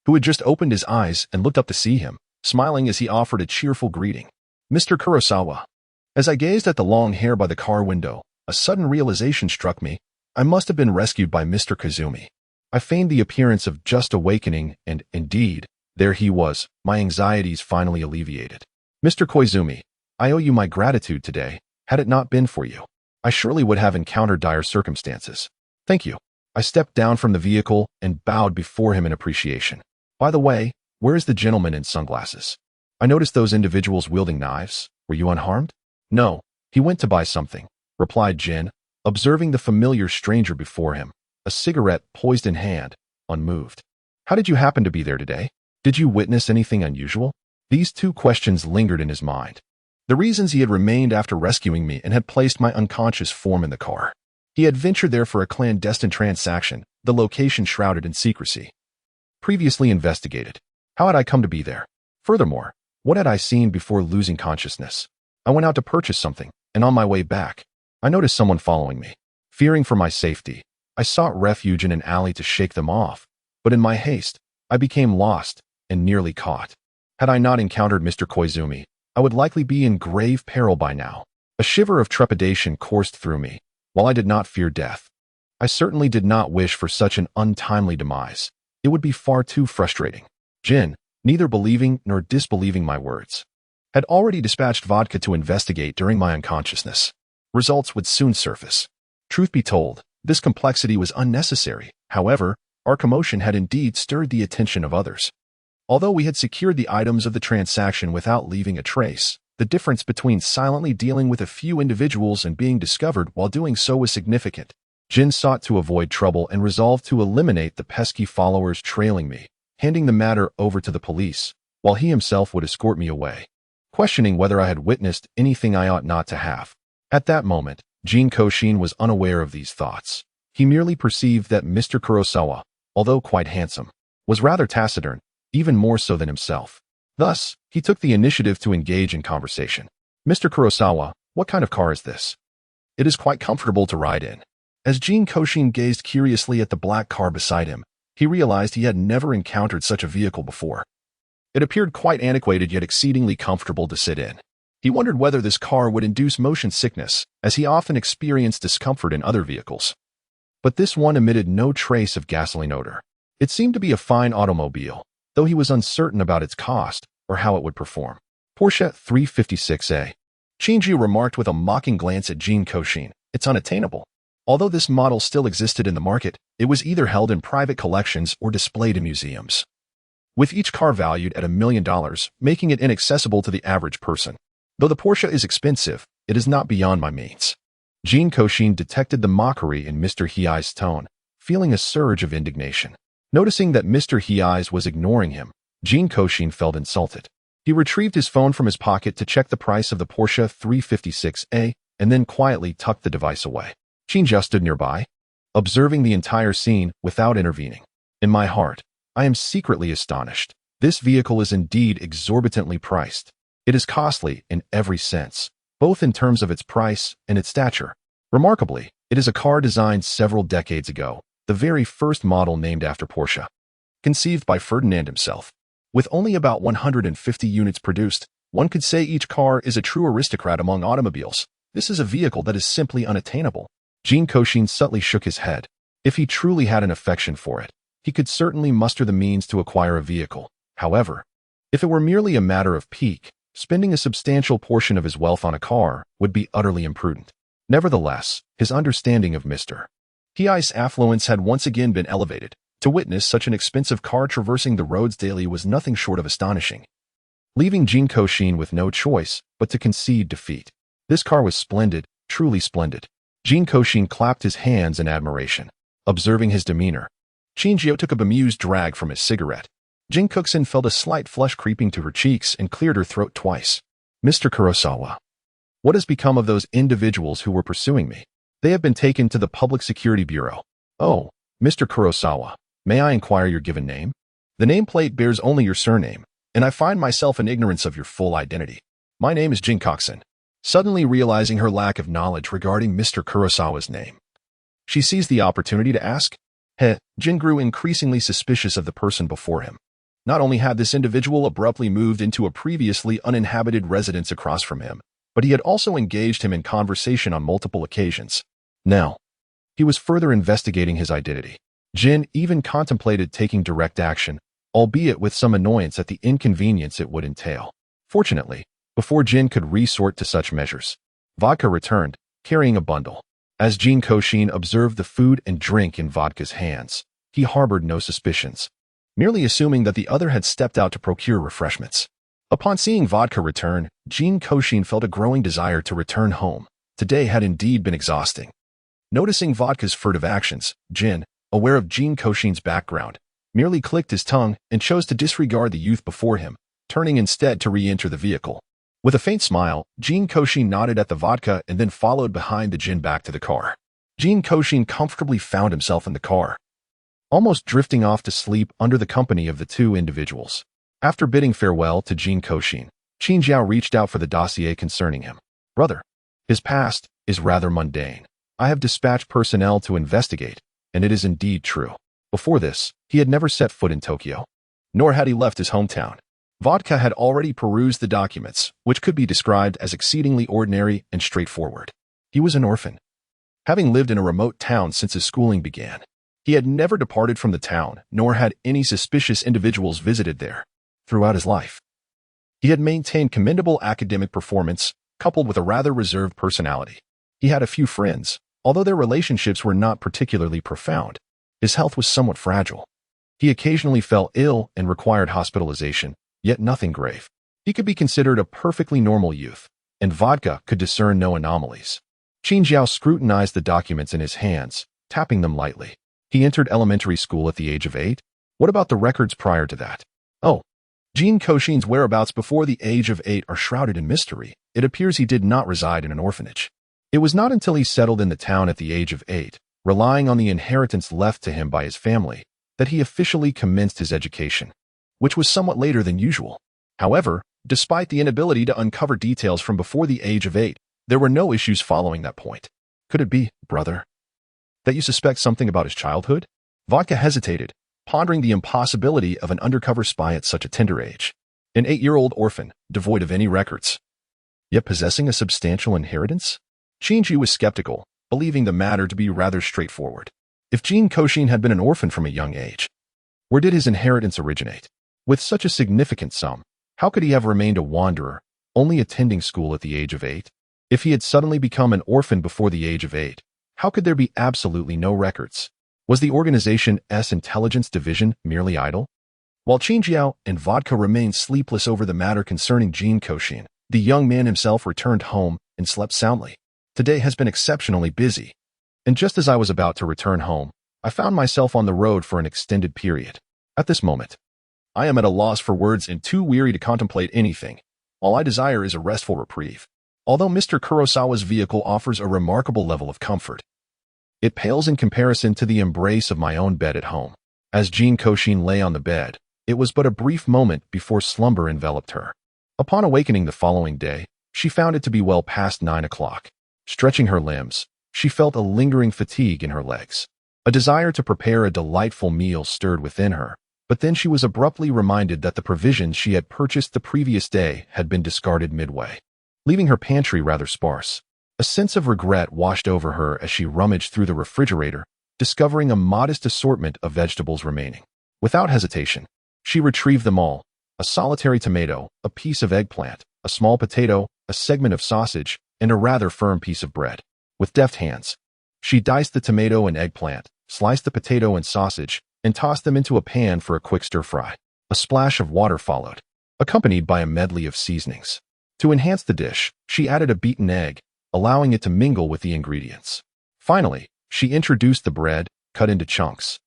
who had just opened his eyes and looked up to see him, smiling as he offered a cheerful greeting. "Mr. Kurosawa." As I gazed at the long hair by the car window, a sudden realization struck me. I must have been rescued by Mr. Kazumi. I feigned the appearance of just awakening, and, indeed, there he was, my anxieties finally alleviated. "Mr. Koizumi, I owe you my gratitude today. Had it not been for you, I surely would have encountered dire circumstances. Thank you." I stepped down from the vehicle and bowed before him in appreciation. "By the way, where is the gentleman in sunglasses? I noticed those individuals wielding knives. Were you unharmed?" "No, he went to buy something," replied Jin, observing the familiar stranger before him, a cigarette poised in hand, unmoved. "How did you happen to be there today? Did you witness anything unusual?" These two questions lingered in his mind. The reasons he had remained after rescuing me and had placed my unconscious form in the car. He had ventured there for a clandestine transaction, the location shrouded in secrecy. Previously investigated. How had I come to be there? Furthermore, what had I seen before losing consciousness? I went out to purchase something, and on my way back, I noticed someone following me. Fearing for my safety, I sought refuge in an alley to shake them off, but in my haste, I became lost and nearly caught. Had I not encountered Mr. Koizumi, I would likely be in grave peril by now. A shiver of trepidation coursed through me. While I did not fear death, I certainly did not wish for such an untimely demise. It would be far too frustrating. Jin, neither believing nor disbelieving my words, had already dispatched vodka to investigate during my unconsciousness. Results would soon surface. Truth be told, this complexity was unnecessary. However, our commotion had indeed stirred the attention of others. Although we had secured the items of the transaction without leaving a trace, the difference between silently dealing with a few individuals and being discovered while doing so was significant. Jin sought to avoid trouble and resolved to eliminate the pesky followers trailing me, handing the matter over to the police, while he himself would escort me away, questioning whether I had witnessed anything I ought not to have. At that moment, Jin Kouxin was unaware of these thoughts. He merely perceived that Mr. Kurosawa, although quite handsome, was rather taciturn, even more so than himself. Thus, he took the initiative to engage in conversation. "Mr. Kurosawa, what kind of car is this? It is quite comfortable to ride in." As Jin Kouxin gazed curiously at the black car beside him, he realized he had never encountered such a vehicle before. It appeared quite antiquated yet exceedingly comfortable to sit in. He wondered whether this car would induce motion sickness, as he often experienced discomfort in other vehicles. But this one emitted no trace of gasoline odor. It seemed to be a fine automobile, though he was uncertain about its cost or how it would perform. "Porsche 356A. Shinji remarked with a mocking glance at Jin Kouxin. "It's unattainable." Although this model still existed in the market, it was either held in private collections or displayed in museums, with each car valued at $1 million, making it inaccessible to the average person. Though the Porsche is expensive, it is not beyond my means. Jin Kouxin detected the mockery in Mr. Hei's tone, feeling a surge of indignation. Noticing that Mr. Hei's was ignoring him, Jin Kouxin felt insulted. He retrieved his phone from his pocket to check the price of the Porsche 356A and then quietly tucked the device away. Shinja stood nearby, observing the entire scene without intervening. In my heart, I am secretly astonished. This vehicle is indeed exorbitantly priced. It is costly in every sense, both in terms of its price and its stature. Remarkably, it is a car designed several decades ago, the very first model named after Porsche, conceived by Ferdinand himself. With only about 150 units produced, one could say each car is a true aristocrat among automobiles. This is a vehicle that is simply unattainable. Jin Kouxin subtly shook his head. If he truly had an affection for it, he could certainly muster the means to acquire a vehicle. However, if it were merely a matter of pique, spending a substantial portion of his wealth on a car would be utterly imprudent. Nevertheless, his understanding of Mr. Hei's affluence had once again been elevated, To witness such an expensive car traversing the roads daily was nothing short of astonishing, leaving Jin Kouxin with no choice but to concede defeat. This car was splendid, truly splendid. Jin Kouxin clapped his hands in admiration. Observing his demeanor, Jin Jiao took a bemused drag from his cigarette. Jin Kouxin felt a slight flush creeping to her cheeks and cleared her throat twice. Mr. Kurosawa, what has become of those individuals who were pursuing me? They have been taken to the Public Security Bureau. Oh, Mr. Kurosawa, may I inquire your given name? The nameplate bears only your surname, and I find myself in ignorance of your full identity. My name is Jin Kouxin. Suddenly realizing her lack of knowledge regarding Mr. Kurosawa's name, she seized the opportunity to ask. Jin grew increasingly suspicious of the person before him. Not only had this individual abruptly moved into a previously uninhabited residence across from him, but he had also engaged him in conversation on multiple occasions. Now, he was further investigating his identity. Jin even contemplated taking direct action, albeit with some annoyance at the inconvenience it would entail. Fortunately, before Jin could resort to such measures, Vodka returned, carrying a bundle. As Jin Kouxin observed the food and drink in Vodka's hands, he harbored no suspicions, merely assuming that the other had stepped out to procure refreshments. Upon seeing Vodka return, Jin Kouxin felt a growing desire to return home. Today had indeed been exhausting. Noticing Vodka's furtive actions, Jin, aware of Jin Kouxin's background, merely clicked his tongue and chose to disregard the youth before him, turning instead to re-enter the vehicle. With a faint smile, Jin Kouxin nodded at the Vodka and then followed behind the Jin back to the car. Jin Kouxin comfortably found himself in the car, almost drifting off to sleep under the company of the two individuals. After bidding farewell to Jin Kouxin, Qin Jiao reached out for the dossier concerning him. Brother, his past is rather mundane. I have dispatched personnel to investigate, and it is indeed true. Before this, he had never set foot in Tokyo, nor had he left his hometown. Vodka had already perused the documents, which could be described as exceedingly ordinary and straightforward. He was an orphan, having lived in a remote town since his schooling began. He had never departed from the town, nor had any suspicious individuals visited there. Throughout his life, he had maintained commendable academic performance, coupled with a rather reserved personality. He had a few friends, although their relationships were not particularly profound. His health was somewhat fragile. He occasionally fell ill and required hospitalization, yet nothing grave. He could be considered a perfectly normal youth, and Vodka could discern no anomalies. Qin Jiao scrutinized the documents in his hands, tapping them lightly. He entered elementary school at the age of 8. What about the records prior to that? Oh, Jin Kouxin's whereabouts before the age of 8 are shrouded in mystery. It appears he did not reside in an orphanage. It was not until he settled in the town at the age of 8, relying on the inheritance left to him by his family, that he officially commenced his education, which was somewhat later than usual. However, despite the inability to uncover details from before the age of 8, there were no issues following that point. Could it be, brother, that you suspect something about his childhood? Vodka hesitated, pondering the impossibility of an undercover spy at such a tender age. An 8-year-old orphan, devoid of any records, yet possessing a substantial inheritance? Qin was skeptical, believing the matter to be rather straightforward. If Jin Kouxin had been an orphan from a young age, where did his inheritance originate? With such a significant sum, how could he have remained a wanderer, only attending school at the age of 8? If he had suddenly become an orphan before the age of 8, how could there be absolutely no records? Was the organization's intelligence division merely idle? While Qin Jiao and Vodka remained sleepless over the matter concerning Jin Kouxin, the young man himself returned home and slept soundly. Today has been exceptionally busy, and just as I was about to return home, I found myself on the road for an extended period. At this moment, I am at a loss for words and too weary to contemplate anything. All I desire is a restful reprieve. Although Mr. Kurosawa's vehicle offers a remarkable level of comfort, it pales in comparison to the embrace of my own bed at home. As Jin Kouxin lay on the bed, it was but a brief moment before slumber enveloped her. Upon awakening the following day, she found it to be well past 9 o'clock. Stretching her limbs, she felt a lingering fatigue in her legs. A desire to prepare a delightful meal stirred within her, but then she was abruptly reminded that the provisions she had purchased the previous day had been discarded midway, leaving her pantry rather sparse. A sense of regret washed over her as she rummaged through the refrigerator, discovering a modest assortment of vegetables remaining. Without hesitation, she retrieved them all: a solitary tomato, a piece of eggplant, a small potato, a segment of sausage, and a rather firm piece of bread. With deft hands, she diced the tomato and eggplant, sliced the potato and sausage, and tossed them into a pan for a quick stir-fry. A splash of water followed, accompanied by a medley of seasonings. To enhance the dish, she added a beaten egg, allowing it to mingle with the ingredients. Finally, she introduced the bread, cut into chunks,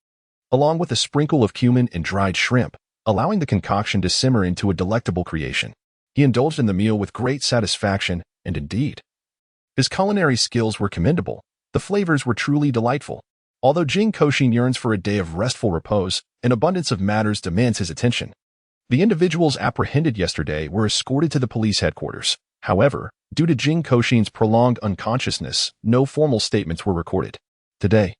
along with a sprinkle of cumin and dried shrimp, allowing the concoction to simmer into a delectable creation. He indulged in the meal with great satisfaction, and indeed, his culinary skills were commendable. The flavors were truly delightful. Although Jin Kouxin yearns for a day of restful repose, an abundance of matters demands his attention. The individuals apprehended yesterday were escorted to the police headquarters. However, due to Jin Kouxin's prolonged unconsciousness, no formal statements were recorded. Today,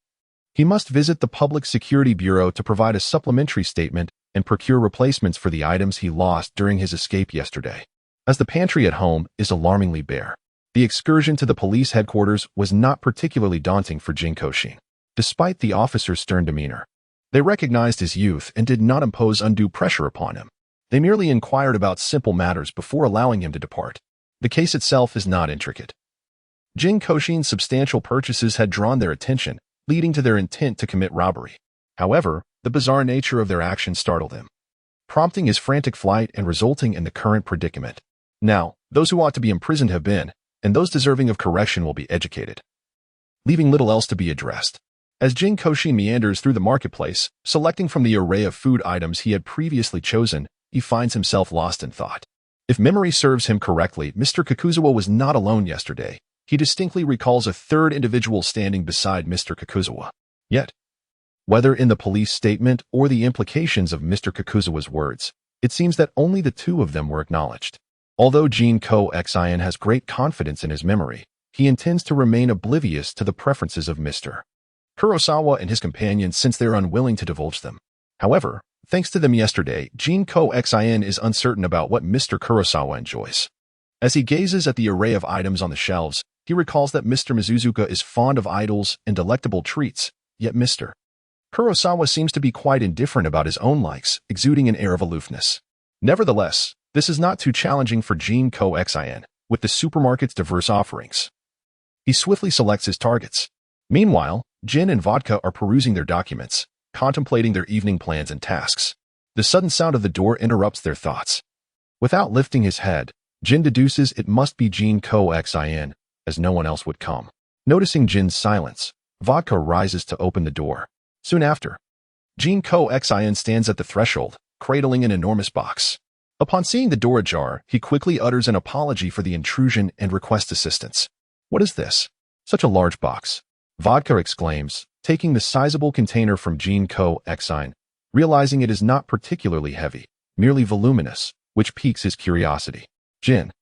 he must visit the Public Security Bureau to provide a supplementary statement and procure replacements for the items he lost during his escape yesterday. As the pantry at home is alarmingly bare, the excursion to the police headquarters was not particularly daunting for Jin Kouxin. Despite the officer's stern demeanor, they recognized his youth and did not impose undue pressure upon him. They merely inquired about simple matters before allowing him to depart. The case itself is not intricate. Jin Kouxin's substantial purchases had drawn their attention, leading to their intent to commit robbery. However, the bizarre nature of their actions startled him, prompting his frantic flight and resulting in the current predicament. Now, those who ought to be imprisoned have been, and those deserving of correction will be educated, leaving little else to be addressed. As Jin Kouxin meanders through the marketplace, selecting from the array of food items he had previously chosen, he finds himself lost in thought. If memory serves him correctly, Mr. Kouxin was not alone yesterday. He distinctly recalls a third individual standing beside Mr. Kouxin. Yet, whether in the police statement or the implications of Mr. Kouxin's words, it seems that only the two of them were acknowledged. Although Jin Kouxin has great confidence in his memory, he intends to remain oblivious to the preferences of Mr. Kurosawa and his companions since they are unwilling to divulge them. However, thanks to them yesterday, Jin Kouxin is uncertain about what Mr. Kurosawa enjoys. As he gazes at the array of items on the shelves, he recalls that Mr. Mizuzuka is fond of idols and delectable treats, yet Mr. Kurosawa seems to be quite indifferent about his own likes, exuding an air of aloofness. Nevertheless, this is not too challenging for Jin Kouxin, with the supermarket's diverse offerings. He swiftly selects his targets. Meanwhile, Jin and Vodka are perusing their documents, contemplating their evening plans and tasks. The sudden sound of the door interrupts their thoughts. Without lifting his head, Jin deduces it must be Jin Kouxin, as no one else would come. Noticing Jin's silence, Vodka rises to open the door. Soon after, Jin Kouxin stands at the threshold, cradling an enormous box. Upon seeing the door ajar, he quickly utters an apology for the intrusion and requests assistance. "What is this? Such a large box?" Vodka exclaims, taking the sizable container from Jin Kouxin, realizing it is not particularly heavy, merely voluminous, which piques his curiosity. Jin,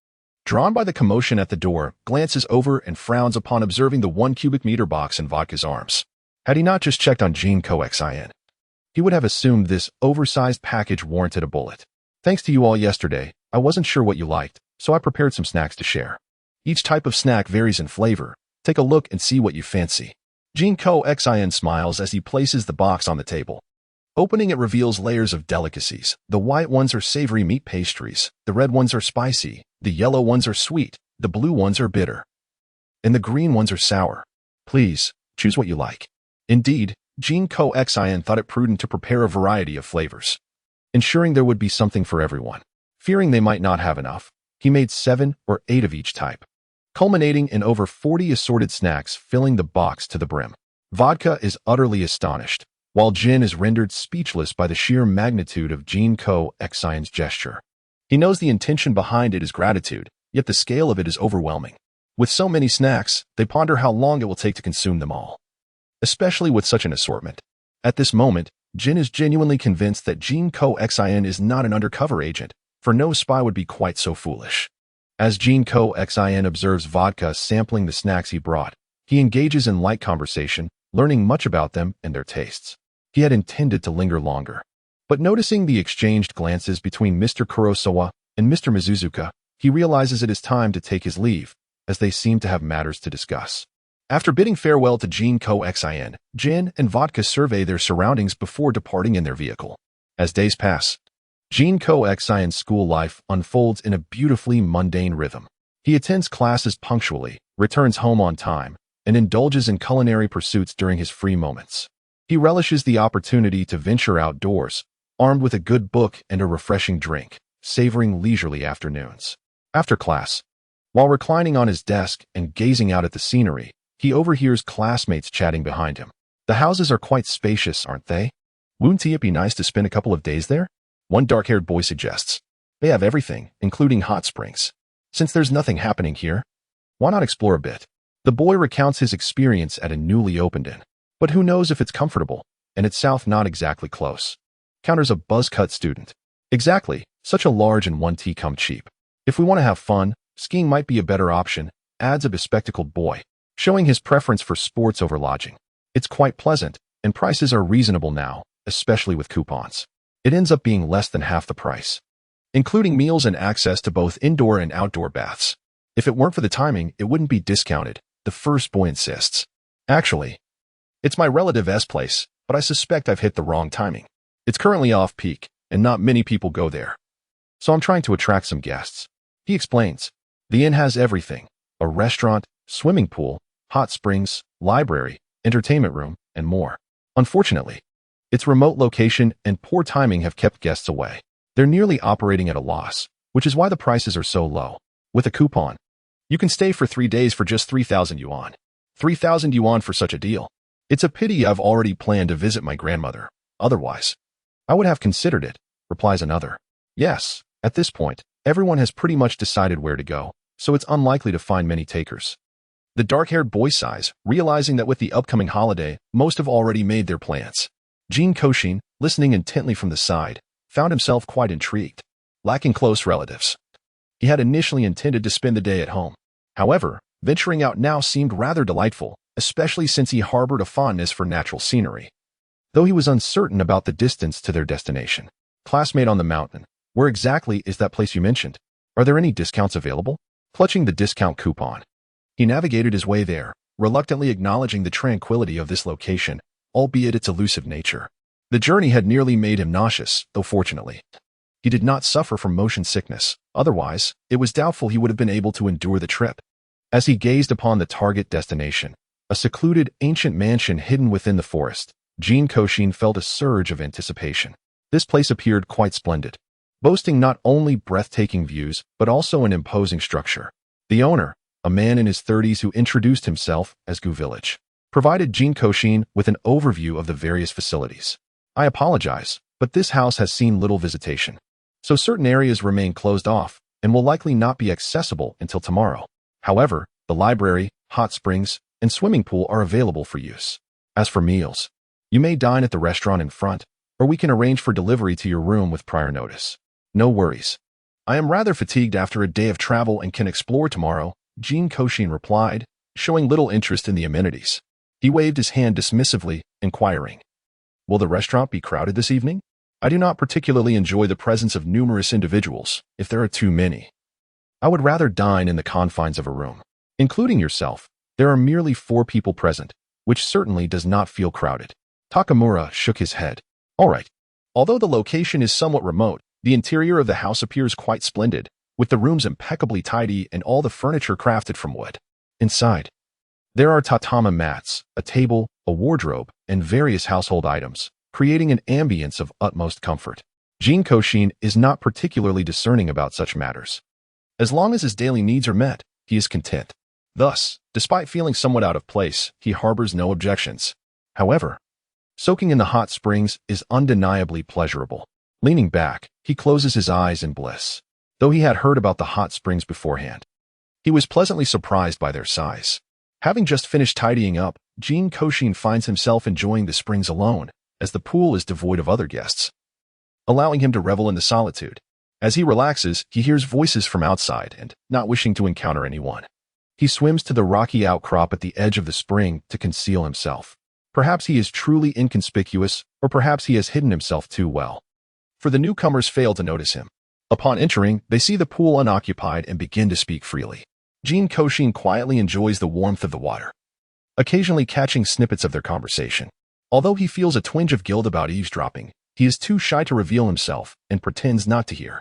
drawn by the commotion at the door, glances over and frowns upon observing the 1 cubic meter box in Vodka's arms. Had he not just checked on Jin Kouxin, he would have assumed this oversized package warranted a bullet. "Thanks to you all yesterday, I wasn't sure what you liked, so I prepared some snacks to share. Each type of snack varies in flavor. Take a look and see what you fancy." Jin Kouxin smiles as he places the box on the table. Opening it reveals layers of delicacies. The white ones are savory meat pastries, the red ones are spicy, the yellow ones are sweet, the blue ones are bitter, and the green ones are sour. "Please, choose what you like." Indeed, Jin Kouxin thought it prudent to prepare a variety of flavors, ensuring there would be something for everyone. Fearing they might not have enough, he made 7 or 8 of each type, culminating in over 40 assorted snacks filling the box to the brim. Vodka is utterly astonished, while Jin is rendered speechless by the sheer magnitude of Jin Kouxin's gesture. He knows the intention behind it is gratitude, yet the scale of it is overwhelming. With so many snacks, they ponder how long it will take to consume them all, especially with such an assortment. At this moment, Jin is genuinely convinced that Jin Kouxin is not an undercover agent, for no spy would be quite so foolish. As Jin Kouxin observes Vodka sampling the snacks he brought, he engages in light conversation, learning much about them and their tastes. He had intended to linger longer, but noticing the exchanged glances between Mr. Kurosawa and Mr. Mizuzuka, he realizes it is time to take his leave, as they seem to have matters to discuss. After bidding farewell to Jin Kouxin, Jin and Vodka survey their surroundings before departing in their vehicle. As days pass, Jin Kouxin's school life unfolds in a beautifully mundane rhythm. He attends classes punctually, returns home on time, and indulges in culinary pursuits during his free moments. He relishes the opportunity to venture outdoors, armed with a good book and a refreshing drink, savoring leisurely afternoons. After class, while reclining on his desk and gazing out at the scenery, he overhears classmates chatting behind him. The houses are quite spacious, aren't they? Wouldn't it be nice to spend a couple of days there? One dark-haired boy suggests. They have everything, including hot springs. Since there's nothing happening here, why not explore a bit? The boy recounts his experience at a newly opened inn. But who knows if it's comfortable, and it's south not exactly close. Counters a buzz-cut student. Exactly, such a large and one tea come cheap. If we want to have fun, skiing might be a better option, adds a bespectacled boy, showing his preference for sports over lodging. It's quite pleasant, and prices are reasonable now, especially with coupons. It ends up being less than half the price, including meals and access to both indoor and outdoor baths. If it weren't for the timing, it wouldn't be discounted, the first boy insists. Actually, it's my relative's place, but I suspect I've hit the wrong timing. It's currently off-peak, and not many people go there. So I'm trying to attract some guests. He explains. The inn has everything: a restaurant, swimming pool, hot springs, library, entertainment room, and more. Unfortunately, its remote location and poor timing have kept guests away. They're nearly operating at a loss, which is why the prices are so low. With a coupon, you can stay for 3 days for just 3,000 yuan. 3,000 yuan for such a deal. It's a pity I've already planned to visit my grandmother. Otherwise, I would have considered it, replies another. Yes, at this point, everyone has pretty much decided where to go, so it's unlikely to find many takers. The dark-haired boy sighs, realizing that with the upcoming holiday, most have already made their plans. Jin Kouxin, listening intently from the side, found himself quite intrigued. Lacking close relatives, he had initially intended to spend the day at home. However, venturing out now seemed rather delightful, especially since he harbored a fondness for natural scenery. Though he was uncertain about the distance to their destination. Classmate on the mountain, where exactly is that place you mentioned? Are there any discounts available? Clutching the discount coupon, he navigated his way there, reluctantly acknowledging the tranquility of this location, albeit its elusive nature. The journey had nearly made him nauseous, though fortunately, he did not suffer from motion sickness. Otherwise, it was doubtful he would have been able to endure the trip. As he gazed upon the target destination, a secluded, ancient mansion hidden within the forest, Jin Kouxin felt a surge of anticipation. This place appeared quite splendid, boasting not only breathtaking views, but also an imposing structure. The owner, a man in his 30s who introduced himself as Gu Village, provided Jin Kouxin with an overview of the various facilities. I apologize, but this house has seen little visitation, so certain areas remain closed off and will likely not be accessible until tomorrow. However, the library, hot springs, and swimming pool are available for use. As for meals, you may dine at the restaurant in front, or we can arrange for delivery to your room with prior notice. No worries. I am rather fatigued after a day of travel and can explore tomorrow, Jin Kouxin replied, showing little interest in the amenities. He waved his hand dismissively, inquiring, will the restaurant be crowded this evening? I do not particularly enjoy the presence of numerous individuals, if there are too many. I would rather dine in the confines of a room. Including yourself, there are merely 4 people present, which certainly does not feel crowded. Takamura shook his head. All right. Although the location is somewhat remote, the interior of the house appears quite splendid, with the rooms impeccably tidy and all the furniture crafted from wood. Inside, there are tatami mats, a table, a wardrobe, and various household items, creating an ambience of utmost comfort. Jin Kouxin is not particularly discerning about such matters. As long as his daily needs are met, he is content. Thus, despite feeling somewhat out of place, he harbors no objections. However, soaking in the hot springs is undeniably pleasurable. Leaning back, he closes his eyes in bliss. Though he had heard about the hot springs beforehand, he was pleasantly surprised by their size. Having just finished tidying up, Jin Kouxin finds himself enjoying the springs alone, as the pool is devoid of other guests, allowing him to revel in the solitude. As he relaxes, he hears voices from outside and, not wishing to encounter anyone, he swims to the rocky outcrop at the edge of the spring to conceal himself. Perhaps he is truly inconspicuous, or perhaps he has hidden himself too well, for the newcomers fail to notice him. Upon entering, they see the pool unoccupied and begin to speak freely. Jin Kouxin quietly enjoys the warmth of the water, occasionally catching snippets of their conversation. Although he feels a twinge of guilt about eavesdropping, he is too shy to reveal himself and pretends not to hear.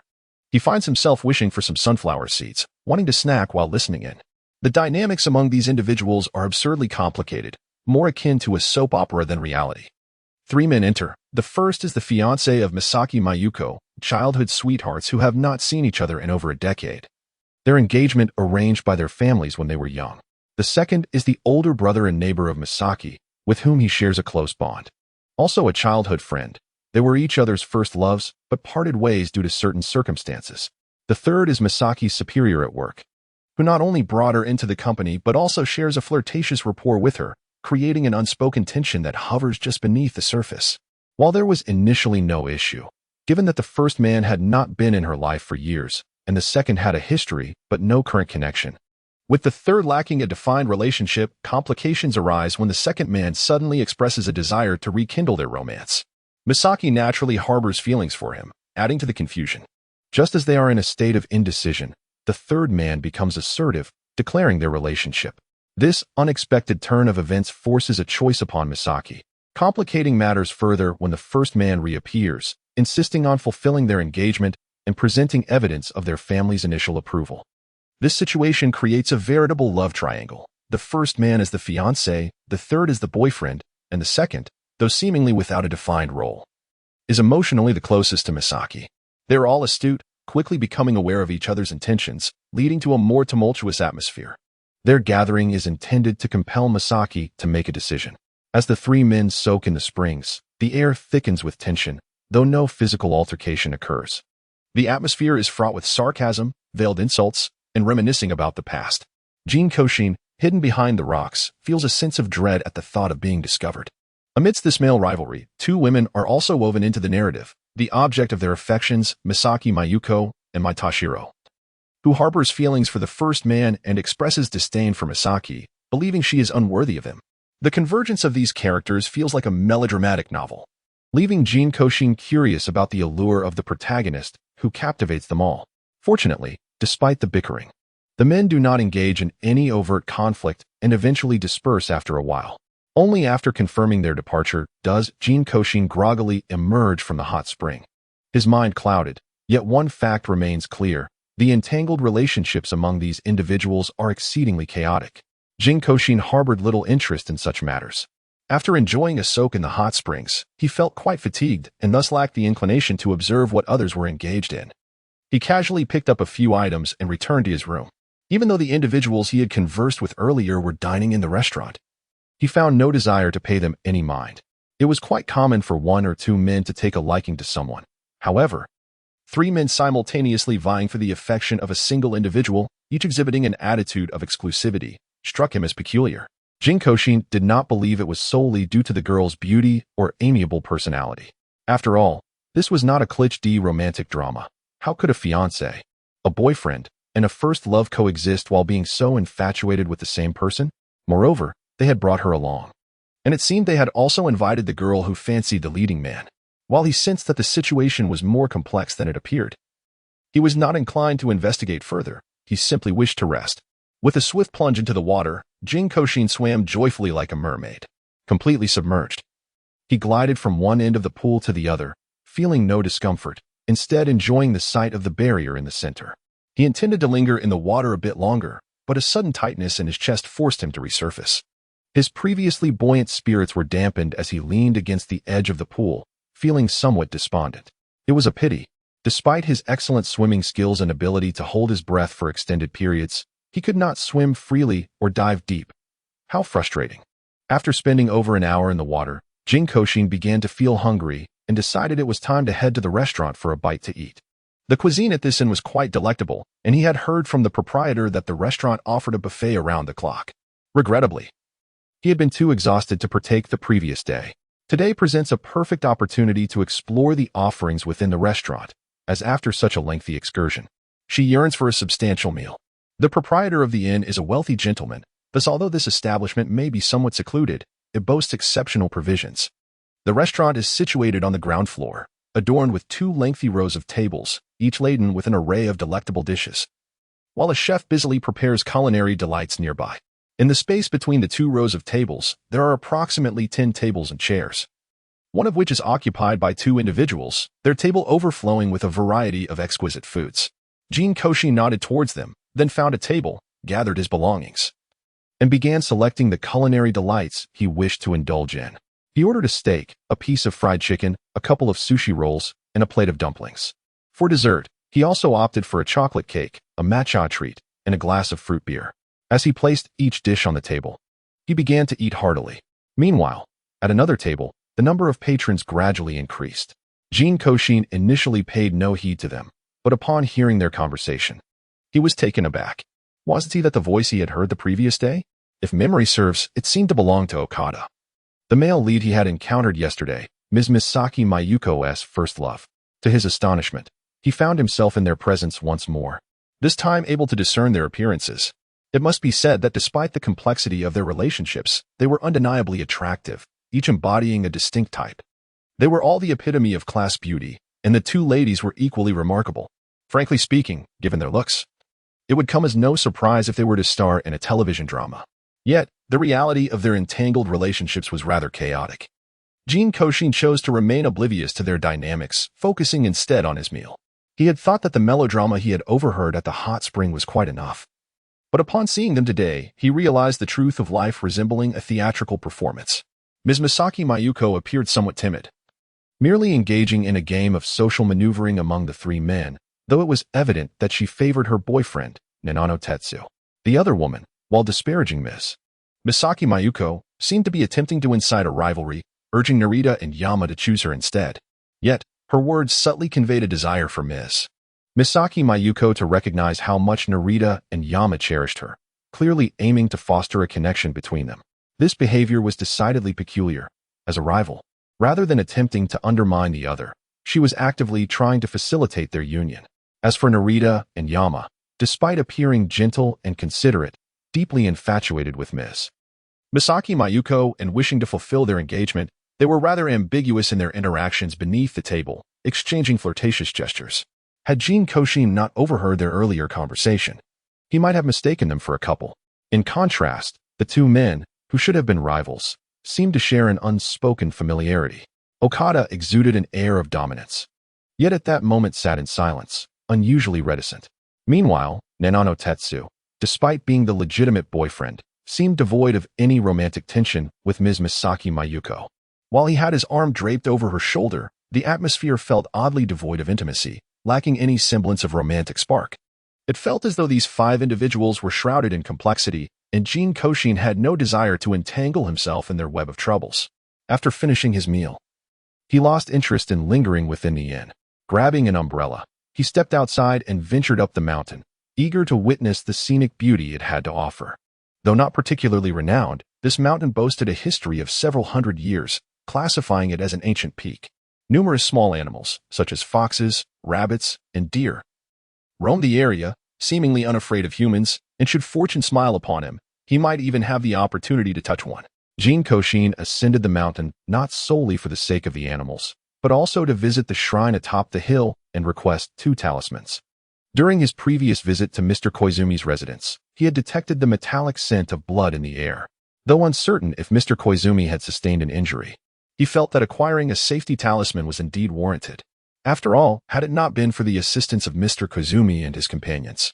He finds himself wishing for some sunflower seeds, wanting to snack while listening in. The dynamics among these individuals are absurdly complicated, more akin to a soap opera than reality. Three men enter. The first is the fiancé of Misaki Mayuko, childhood sweethearts who have not seen each other in over a decade. Their engagement arranged by their families when they were young. The second is the older brother and neighbor of Misaki, with whom he shares a close bond. Also a childhood friend. They were each other's first loves, but parted ways due to certain circumstances. The third is Misaki's superior at work, who not only brought her into the company but also shares a flirtatious rapport with her, creating an unspoken tension that hovers just beneath the surface. While there was initially no issue, given that the first man had not been in her life for years, and the second had a history but no current connection, with the third lacking a defined relationship, complications arise when the second man suddenly expresses a desire to rekindle their romance. Misaki naturally harbors feelings for him, adding to the confusion. Just as they are in a state of indecision, the third man becomes assertive, declaring their relationship. This unexpected turn of events forces a choice upon Misaki, complicating matters further when the first man reappears, insisting on fulfilling their engagement and presenting evidence of their family's initial approval. This situation creates a veritable love triangle. The first man is the fiancé, the third is the boyfriend, and the second, though seemingly without a defined role, is emotionally the closest to Misaki. They are all astute, quickly becoming aware of each other's intentions, leading to a more tumultuous atmosphere. Their gathering is intended to compel Misaki to make a decision. As the three men soak in the springs, the air thickens with tension, though no physical altercation occurs. The atmosphere is fraught with sarcasm, veiled insults, and reminiscing about the past. Jin Kouxin, hidden behind the rocks, feels a sense of dread at the thought of being discovered. Amidst this male rivalry, two women are also woven into the narrative, the object of their affections, Misaki Mayuko and Mitashiro, who harbors feelings for the first man and expresses disdain for Misaki, believing she is unworthy of him. The convergence of these characters feels like a melodramatic novel, leaving Jin Kouxin curious about the allure of the protagonist, who captivates them all. Fortunately, despite the bickering, the men do not engage in any overt conflict and eventually disperse after a while. Only after confirming their departure does Jin Kouxin groggily emerge from the hot spring. His mind clouded, yet one fact remains clear: the entangled relationships among these individuals are exceedingly chaotic. Jin Kouxin harbored little interest in such matters. After enjoying a soak in the hot springs, he felt quite fatigued and thus lacked the inclination to observe what others were engaged in. He casually picked up a few items and returned to his room. Even though the individuals he had conversed with earlier were dining in the restaurant, he found no desire to pay them any mind. It was quite common for one or two men to take a liking to someone. However, three men simultaneously vying for the affection of a single individual, each exhibiting an attitude of exclusivity, struck him as peculiar. Jin Kouxin did not believe it was solely due to the girl's beauty or amiable personality. After all, this was not a cliché romantic drama. How could a fiancé, a boyfriend, and a first love coexist while being so infatuated with the same person? Moreover, they had brought her along, and it seemed they had also invited the girl who fancied the leading man. While he sensed that the situation was more complex than it appeared, he was not inclined to investigate further. He simply wished to rest. With a swift plunge into the water, Jin Kouxin swam joyfully like a mermaid, completely submerged. He glided from one end of the pool to the other, feeling no discomfort, instead enjoying the sight of the barrier in the center. He intended to linger in the water a bit longer, but a sudden tightness in his chest forced him to resurface. His previously buoyant spirits were dampened as he leaned against the edge of the pool, feeling somewhat despondent. It was a pity. Despite his excellent swimming skills and ability to hold his breath for extended periods, he could not swim freely or dive deep. How frustrating. After spending over an hour in the water, Jin Kouxin began to feel hungry and decided it was time to head to the restaurant for a bite to eat. The cuisine at this inn was quite delectable, and he had heard from the proprietor that the restaurant offered a buffet around the clock. Regrettably, he had been too exhausted to partake the previous day. Today presents a perfect opportunity to explore the offerings within the restaurant, as after such a lengthy excursion, she yearns for a substantial meal. The proprietor of the inn is a wealthy gentleman, thus although this establishment may be somewhat secluded, it boasts exceptional provisions. The restaurant is situated on the ground floor, adorned with two lengthy rows of tables, each laden with an array of delectable dishes, while a chef busily prepares culinary delights nearby. In the space between the two rows of tables, there are approximately 10 tables and chairs, one of which is occupied by two individuals, their table overflowing with a variety of exquisite foods. Jin Kouxin nodded towards them, then found a table, gathered his belongings, and began selecting the culinary delights he wished to indulge in. He ordered a steak, a piece of fried chicken, a couple of sushi rolls, and a plate of dumplings. For dessert, he also opted for a chocolate cake, a matcha treat, and a glass of fruit beer. As he placed each dish on the table, he began to eat heartily. Meanwhile, at another table, the number of patrons gradually increased. Jin Kouxin initially paid no heed to them, but upon hearing their conversation, he was taken aback. Wasn't he that the voice he had heard the previous day? If memory serves, it seemed to belong to Okada, the male lead he had encountered yesterday, Ms. Misaki Mayuko's first love. To his astonishment, he found himself in their presence once more, this time able to discern their appearances. It must be said that despite the complexity of their relationships, they were undeniably attractive, each embodying a distinct type. They were all the epitome of class beauty, and the two ladies were equally remarkable. Frankly speaking, given their looks, it would come as no surprise if they were to star in a television drama. Yet, the reality of their entangled relationships was rather chaotic. Jin Kouxin chose to remain oblivious to their dynamics, focusing instead on his meal. He had thought that the melodrama he had overheard at the hot spring was quite enough. But upon seeing them today, he realized the truth of life resembling a theatrical performance. Ms. Misaki Mayuko appeared somewhat timid, merely engaging in a game of social maneuvering among the three men, though it was evident that she favored her boyfriend, Nanano Tetsu. The other woman, while disparaging Misaki Mayuko, seemed to be attempting to incite a rivalry, urging Narita and Yama to choose her instead. Yet, her words subtly conveyed a desire for Misaki Mayuko to recognize how much Narita and Yama cherished her, clearly aiming to foster a connection between them. This behavior was decidedly peculiar. As a rival, rather than attempting to undermine the other, she was actively trying to facilitate their union. As for Narita and Yama, despite appearing gentle and considerate, deeply infatuated with Misaki Mayuko and wishing to fulfill their engagement, they were rather ambiguous in their interactions beneath the table, exchanging flirtatious gestures. Had Jin Kouxin not overheard their earlier conversation, he might have mistaken them for a couple. In contrast, the two men, who should have been rivals, seemed to share an unspoken familiarity. Okada exuded an air of dominance, yet at that moment sat in silence, unusually reticent. Meanwhile, Nanano Tetsu, despite being the legitimate boyfriend, seemed devoid of any romantic tension with Ms. Misaki Mayuko. While he had his arm draped over her shoulder, the atmosphere felt oddly devoid of intimacy, lacking any semblance of romantic spark. It felt as though these five individuals were shrouded in complexity, and Jin Kouxin had no desire to entangle himself in their web of troubles. After finishing his meal, he lost interest in lingering within the inn. Grabbing an umbrella, he stepped outside and ventured up the mountain, eager to witness the scenic beauty it had to offer. Though not particularly renowned, this mountain boasted a history of several hundred years, classifying it as an ancient peak. Numerous small animals, such as foxes, rabbits, and deer, roamed the area, seemingly unafraid of humans, and should fortune smile upon him, he might even have the opportunity to touch one. Jin Kouxin ascended the mountain not solely for the sake of the animals, but also to visit the shrine atop the hill and request 2 talismans. During his previous visit to Mr. Koizumi's residence, he had detected the metallic scent of blood in the air. Though uncertain if Mr. Koizumi had sustained an injury, he felt that acquiring a safety talisman was indeed warranted. After all, had it not been for the assistance of Mr. Koizumi and his companions,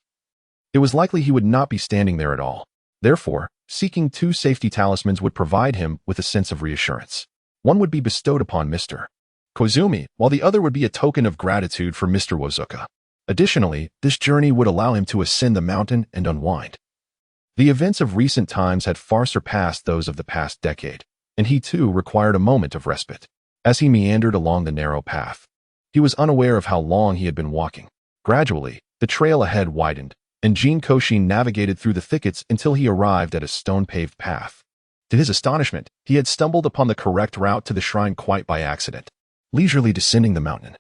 it was likely he would not be standing there at all. Therefore, seeking 2 safety talismans would provide him with a sense of reassurance. One would be bestowed upon Mr. Koizumi, while the other would be a token of gratitude for Mr. Wozuka. Additionally, this journey would allow him to ascend the mountain and unwind. The events of recent times had far surpassed those of the past decade, and he too required a moment of respite. As he meandered along the narrow path, he was unaware of how long he had been walking. Gradually, the trail ahead widened, and Jin Kouxin navigated through the thickets until he arrived at a stone-paved path. To his astonishment, he had stumbled upon the correct route to the shrine quite by accident. Leisurely descending the mountain,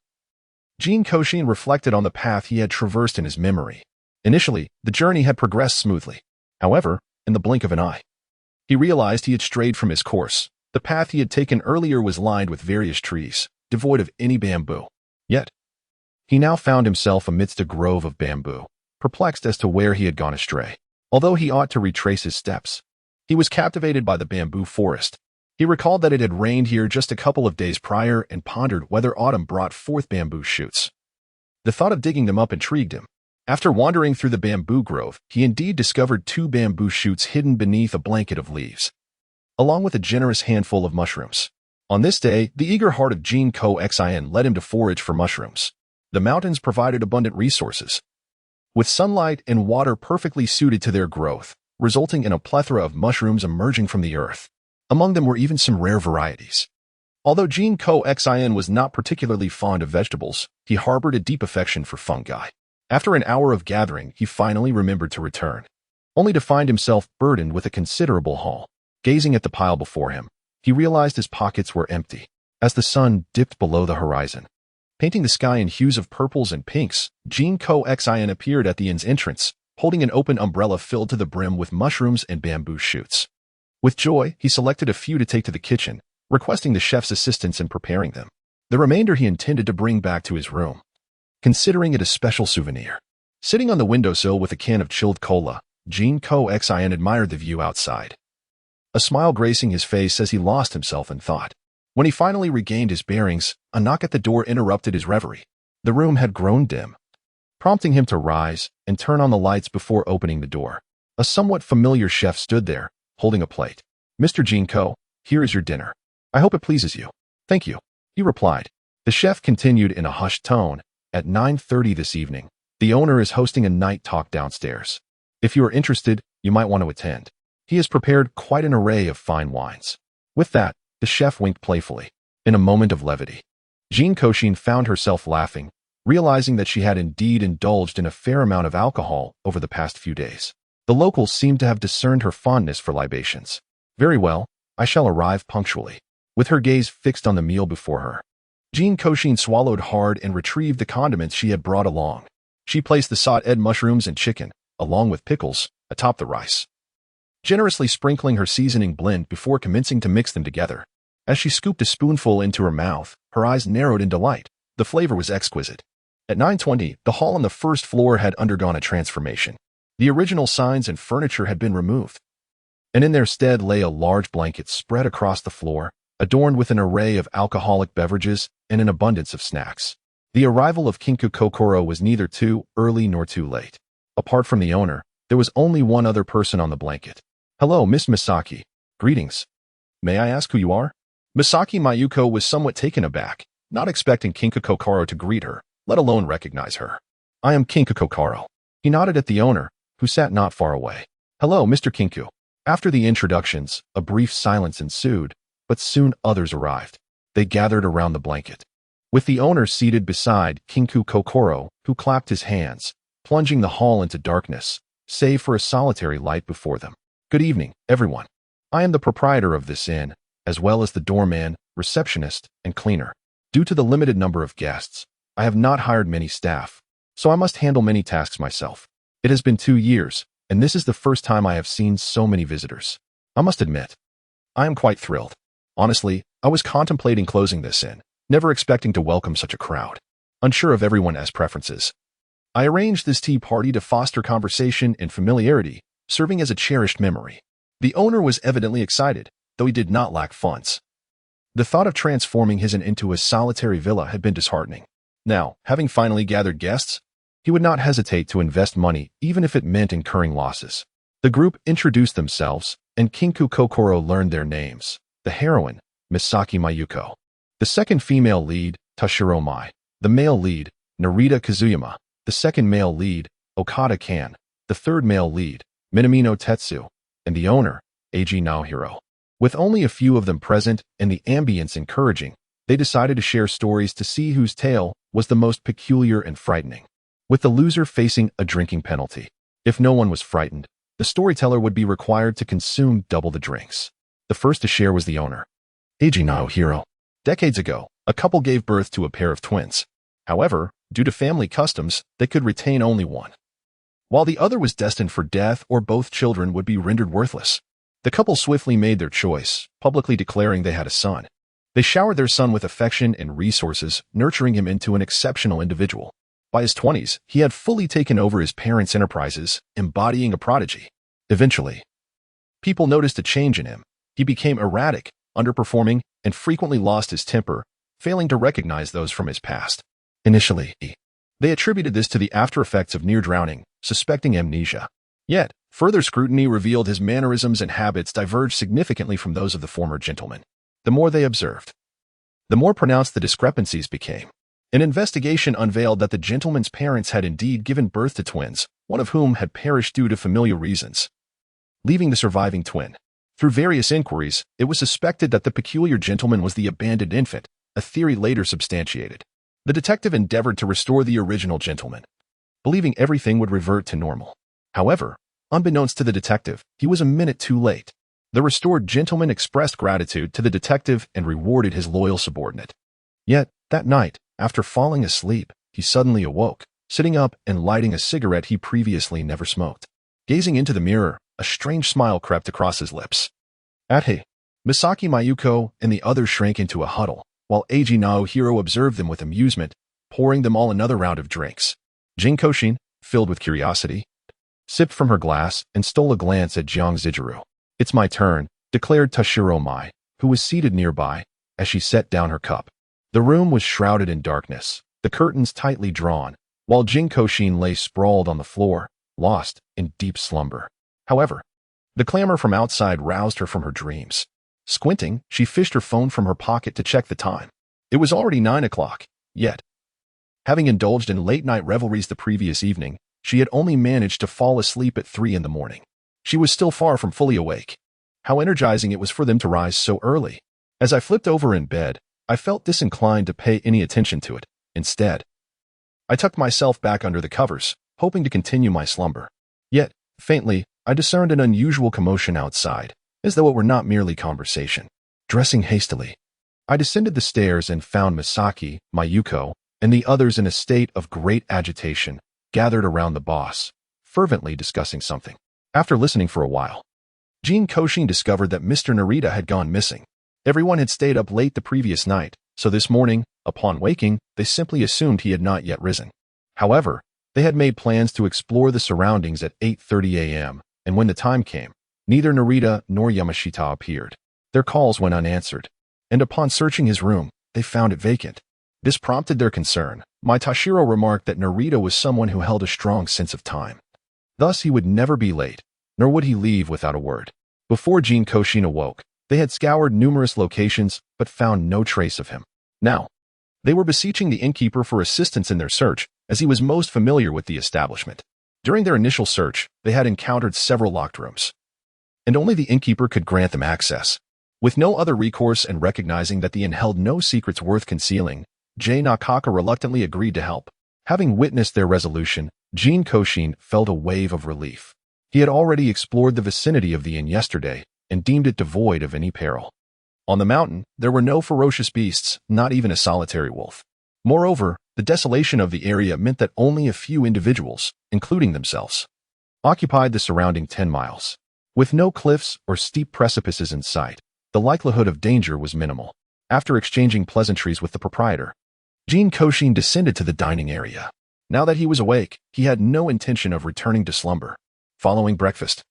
Jin Kouxin reflected on the path he had traversed in his memory. Initially, the journey had progressed smoothly. However, in the blink of an eye, he realized he had strayed from his course. The path he had taken earlier was lined with various trees, devoid of any bamboo. Yet, he now found himself amidst a grove of bamboo, perplexed as to where he had gone astray. Although he ought to retrace his steps, he was captivated by the bamboo forest. He recalled that it had rained here just a couple of days prior and pondered whether autumn brought forth bamboo shoots. The thought of digging them up intrigued him. After wandering through the bamboo grove, he indeed discovered 2 bamboo shoots hidden beneath a blanket of leaves, along with a generous handful of mushrooms. On this day, the eager heart of Jin Kouxin led him to forage for mushrooms. The mountains provided abundant resources, with sunlight and water perfectly suited to their growth, resulting in a plethora of mushrooms emerging from the earth. Among them were even some rare varieties. Although Jin Kouxin was not particularly fond of vegetables, he harbored a deep affection for fungi. After an hour of gathering, he finally remembered to return, only to find himself burdened with a considerable haul. Gazing at the pile before him, he realized his pockets were empty. As the sun dipped below the horizon, painting the sky in hues of purples and pinks, Jin Kouxin appeared at the inn's entrance, holding an open umbrella filled to the brim with mushrooms and bamboo shoots. With joy, he selected a few to take to the kitchen, requesting the chef's assistance in preparing them. The remainder he intended to bring back to his room, considering it a special souvenir. Sitting on the windowsill with a can of chilled cola, Jin Kouxin admired the view outside, a smile gracing his face as he lost himself in thought. When he finally regained his bearings, a knock at the door interrupted his reverie. The room had grown dim, prompting him to rise and turn on the lights before opening the door. A somewhat familiar chef stood there, holding a plate. "Mr. Jin Ko, here is your dinner. I hope it pleases you." "Thank you," he replied. The chef continued in a hushed tone, "At 9:30 this evening, the owner is hosting a night talk downstairs. If you are interested, you might want to attend. He has prepared quite an array of fine wines." With that, the chef winked playfully. In a moment of levity, Jin Kouxin found herself laughing, realizing that she had indeed indulged in a fair amount of alcohol over the past few days. The locals seemed to have discerned her fondness for libations. "Very well, I shall arrive punctually." With her gaze fixed on the meal before her, Jin Kouxin swallowed hard and retrieved the condiments she had brought along. She placed the sautéed mushrooms and chicken, along with pickles, atop the rice, generously sprinkling her seasoning blend before commencing to mix them together. As she scooped a spoonful into her mouth, her eyes narrowed in delight. The flavor was exquisite. At 9:20, the hall on the first floor had undergone a transformation. The original signs and furniture had been removed, and in their stead lay a large blanket spread across the floor, adorned with an array of alcoholic beverages and an abundance of snacks. The arrival of Kinku Kokoro was neither too early nor too late. Apart from the owner, there was only one other person on the blanket. "Hello, Miss Misaki. Greetings. May I ask who you are?" Misaki Mayuko was somewhat taken aback, not expecting Kinku Kokoro to greet her, let alone recognize her. "I am Kinku Kokoro." He nodded at the owner, who sat not far away. "Hello, Mr. Kinku." After the introductions, a brief silence ensued, but soon others arrived. They gathered around the blanket, with the owner seated beside Kinku Kokoro, who clapped his hands, plunging the hall into darkness, save for a solitary light before them. "Good evening, everyone. I am the proprietor of this inn, as well as the doorman, receptionist, and cleaner. Due to the limited number of guests, I have not hired many staff, so I must handle many tasks myself. It has been 2 years, and this is the first time I have seen so many visitors. I must admit, I am quite thrilled. Honestly, I was contemplating closing this inn, never expecting to welcome such a crowd. Unsure of everyone's preferences, I arranged this tea party to foster conversation and familiarity, serving as a cherished memory." The owner was evidently excited, though he did not lack funds. The thought of transforming his inn into a solitary villa had been disheartening. Now, having finally gathered guests, he would not hesitate to invest money even if it meant incurring losses. The group introduced themselves, and Kinku Kokoro learned their names. The heroine, Misaki Mayuko. The second female lead, Toshiro Mai. The male lead, Narita Kazuyama. The second male lead, Okada Kan. The third male lead, Minamino Tetsu. And the owner, Eiji Naohiro. With only a few of them present and the ambience encouraging, they decided to share stories to see whose tale was the most peculiar and frightening, with the loser facing a drinking penalty. If no one was frightened, the storyteller would be required to consume double the drinks. The first to share was the owner, Eiji Naohiro. Decades ago, a couple gave birth to a pair of twins. However, due to family customs, they could retain only one, while the other was destined for death or both children would be rendered worthless. The couple swiftly made their choice, publicly declaring they had a son. They showered their son with affection and resources, nurturing him into an exceptional individual. By his 20s, he had fully taken over his parents' enterprises, embodying a prodigy. Eventually, people noticed a change in him. He became erratic, underperforming, and frequently lost his temper, failing to recognize those from his past. Initially, they attributed this to the after-effects of near drowning, suspecting amnesia. Yet, further scrutiny revealed his mannerisms and habits diverged significantly from those of the former gentleman. The more they observed, the more pronounced the discrepancies became. An investigation unveiled that the gentleman's parents had indeed given birth to twins, one of whom had perished due to familial reasons, leaving the surviving twin. Through various inquiries, it was suspected that the peculiar gentleman was the abandoned infant, a theory later substantiated. The detective endeavored to restore the original gentleman, believing everything would revert to normal. However, unbeknownst to the detective, he was a minute too late. The restored gentleman expressed gratitude to the detective and rewarded his loyal subordinate. Yet, that night, after falling asleep, he suddenly awoke, sitting up and lighting a cigarette he previously never smoked. Gazing into the mirror, a strange smile crept across his lips. He, Misaki Mayuko and the others shrank into a huddle, while Eiji Naohiro observed them with amusement, pouring them all another round of drinks. Jin Kouxin, filled with curiosity, sipped from her glass and stole a glance at Jiang Zijiru. It's my turn, declared Tashiro Mai, who was seated nearby, as she set down her cup. The room was shrouded in darkness, the curtains tightly drawn, while Jin Kouxin lay sprawled on the floor, lost in deep slumber. However, the clamor from outside roused her from her dreams. Squinting, she fished her phone from her pocket to check the time. It was already 9 o'clock, yet, having indulged in late-night revelries the previous evening, she had only managed to fall asleep at 3 in the morning. She was still far from fully awake. How energizing it was for them to rise so early. As I flipped over in bed, I felt disinclined to pay any attention to it. Instead, I tucked myself back under the covers, hoping to continue my slumber. Yet, faintly, I discerned an unusual commotion outside, as though it were not merely conversation. Dressing hastily, I descended the stairs and found Misaki, Mayuko, and the others in a state of great agitation, gathered around the boss, fervently discussing something. After listening for a while, Jin Kouxin discovered that Mr. Narita had gone missing. Everyone had stayed up late the previous night, so this morning, upon waking, they simply assumed he had not yet risen. However, they had made plans to explore the surroundings at 8:30 a.m., and when the time came, neither Narita nor Yamashita appeared. Their calls went unanswered, and upon searching his room, they found it vacant. This prompted their concern. My Tashiro remarked that Narita was someone who held a strong sense of time. Thus, he would never be late, nor would he leave without a word. Before Jin Kouxin awoke, they had scoured numerous locations, but found no trace of him. Now, they were beseeching the innkeeper for assistance in their search, as he was most familiar with the establishment. During their initial search, they had encountered several locked rooms, and only the innkeeper could grant them access. With no other recourse and recognizing that the inn held no secrets worth concealing, Jay Nakaka reluctantly agreed to help. Having witnessed their resolution, Jin Kouxin felt a wave of relief. He had already explored the vicinity of the inn yesterday and deemed it devoid of any peril. On the mountain, there were no ferocious beasts, not even a solitary wolf. Moreover, the desolation of the area meant that only a few individuals, including themselves, occupied the surrounding 10 miles. With no cliffs or steep precipices in sight, the likelihood of danger was minimal. After exchanging pleasantries with the proprietor, Jin Kouxin descended to the dining area. Now that he was awake, he had no intention of returning to slumber. Following breakfast,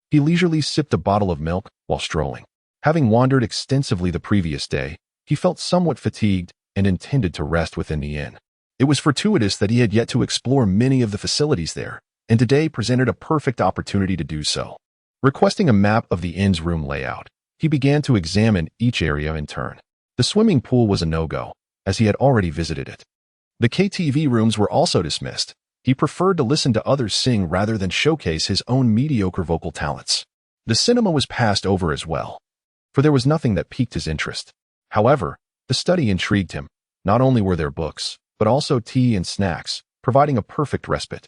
he leisurely sipped a bottle of milk while strolling. Having wandered extensively the previous day, he felt somewhat fatigued and intended to rest within the inn. It was fortuitous that he had yet to explore many of the facilities there, and today presented a perfect opportunity to do so. Requesting a map of the inn's room layout, he began to examine each area in turn. The swimming pool was a no-go, as he had already visited it. The KTV rooms were also dismissed. He preferred to listen to others sing rather than showcase his own mediocre vocal talents. The cinema was passed over as well, for there was nothing that piqued his interest. However, the study intrigued him. Not only were there books, but also tea and snacks, providing a perfect respite.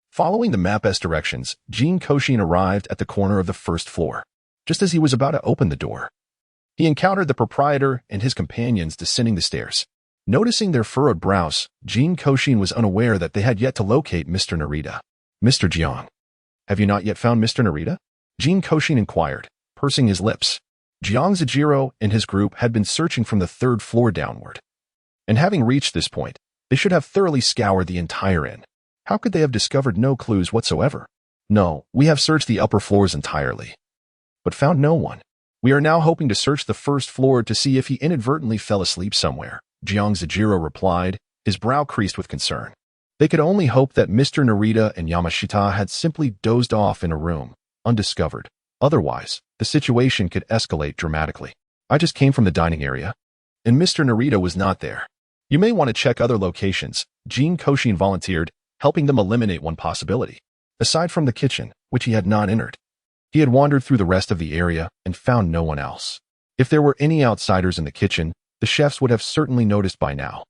Following the map's directions, Jin Kouxin arrived at the corner of the first floor. Just as he was about to open the door, he encountered the proprietor and his companions descending the stairs. Noticing their furrowed brows, Jin Kouxin was unaware that they had yet to locate Mr. Narita. Mr. Jiang, have you not yet found Mr. Narita? Jin Kouxin inquired, pursing his lips. Jiang Zijiro and his group had been searching from the 3rd floor downward, and having reached this point, they should have thoroughly scoured the entire inn. How could they have discovered no clues whatsoever? No, we have searched the upper floors entirely, but found no one. We are now hoping to search the 1st floor to see if he inadvertently fell asleep somewhere, Jiang Zijiro replied, his brow creased with concern. They could only hope that Mr. Narita and Yamashita had simply dozed off in a room, undiscovered. Otherwise, the situation could escalate dramatically. I just came from the dining area, and Mr. Narita was not there. You may want to check other locations, Jin Kouxin volunteered, helping them eliminate one possibility. Aside from the kitchen, which he had not entered, he had wandered through the rest of the area and found no one else. If there were any outsiders in the kitchen, the chefs would have certainly noticed by now.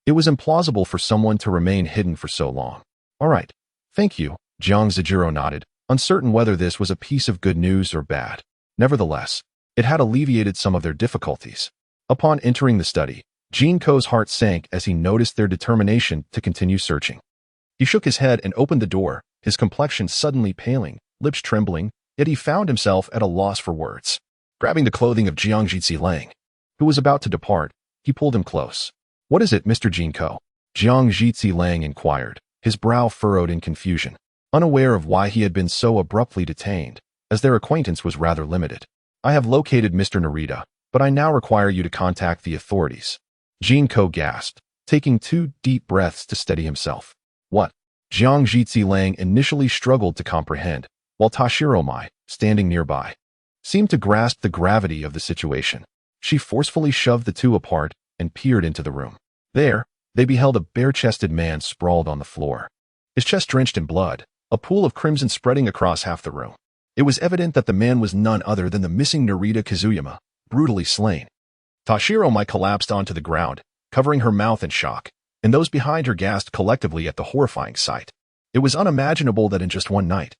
It was implausible for someone to remain hidden for so long. All right, thank you, Jiang Zijiro nodded, uncertain whether this was a piece of good news or bad. Nevertheless, it had alleviated some of their difficulties. Upon entering the study, Jin Ko's heart sank as he noticed their determination to continue searching. He shook his head and opened the door, his complexion suddenly paling, lips trembling, yet he found himself at a loss for words. Grabbing the clothing of Jiang Zhizilang, who was about to depart, he pulled him close. What is it, Mr. Jin Ko? Jiang Zhizilang inquired, his brow furrowed in confusion, unaware of why he had been so abruptly detained, as their acquaintance was rather limited. I have located Mr. Narita, but I now require you to contact the authorities. Jin Ko gasped, taking 2 deep breaths to steady himself. What? Jiang Zhizilang initially struggled to comprehend, while Toshiro Mai, standing nearby, seemed to grasp the gravity of the situation. She forcefully shoved the two apart and peered into the room. There, they beheld a bare-chested man sprawled on the floor, his chest drenched in blood, a pool of crimson spreading across half the room. It was evident that the man was none other than the missing Narita Kazuyama, brutally slain. Toshiro Mai collapsed onto the ground, covering her mouth in shock, and those behind her gasped collectively at the horrifying sight. It was unimaginable that in just one night,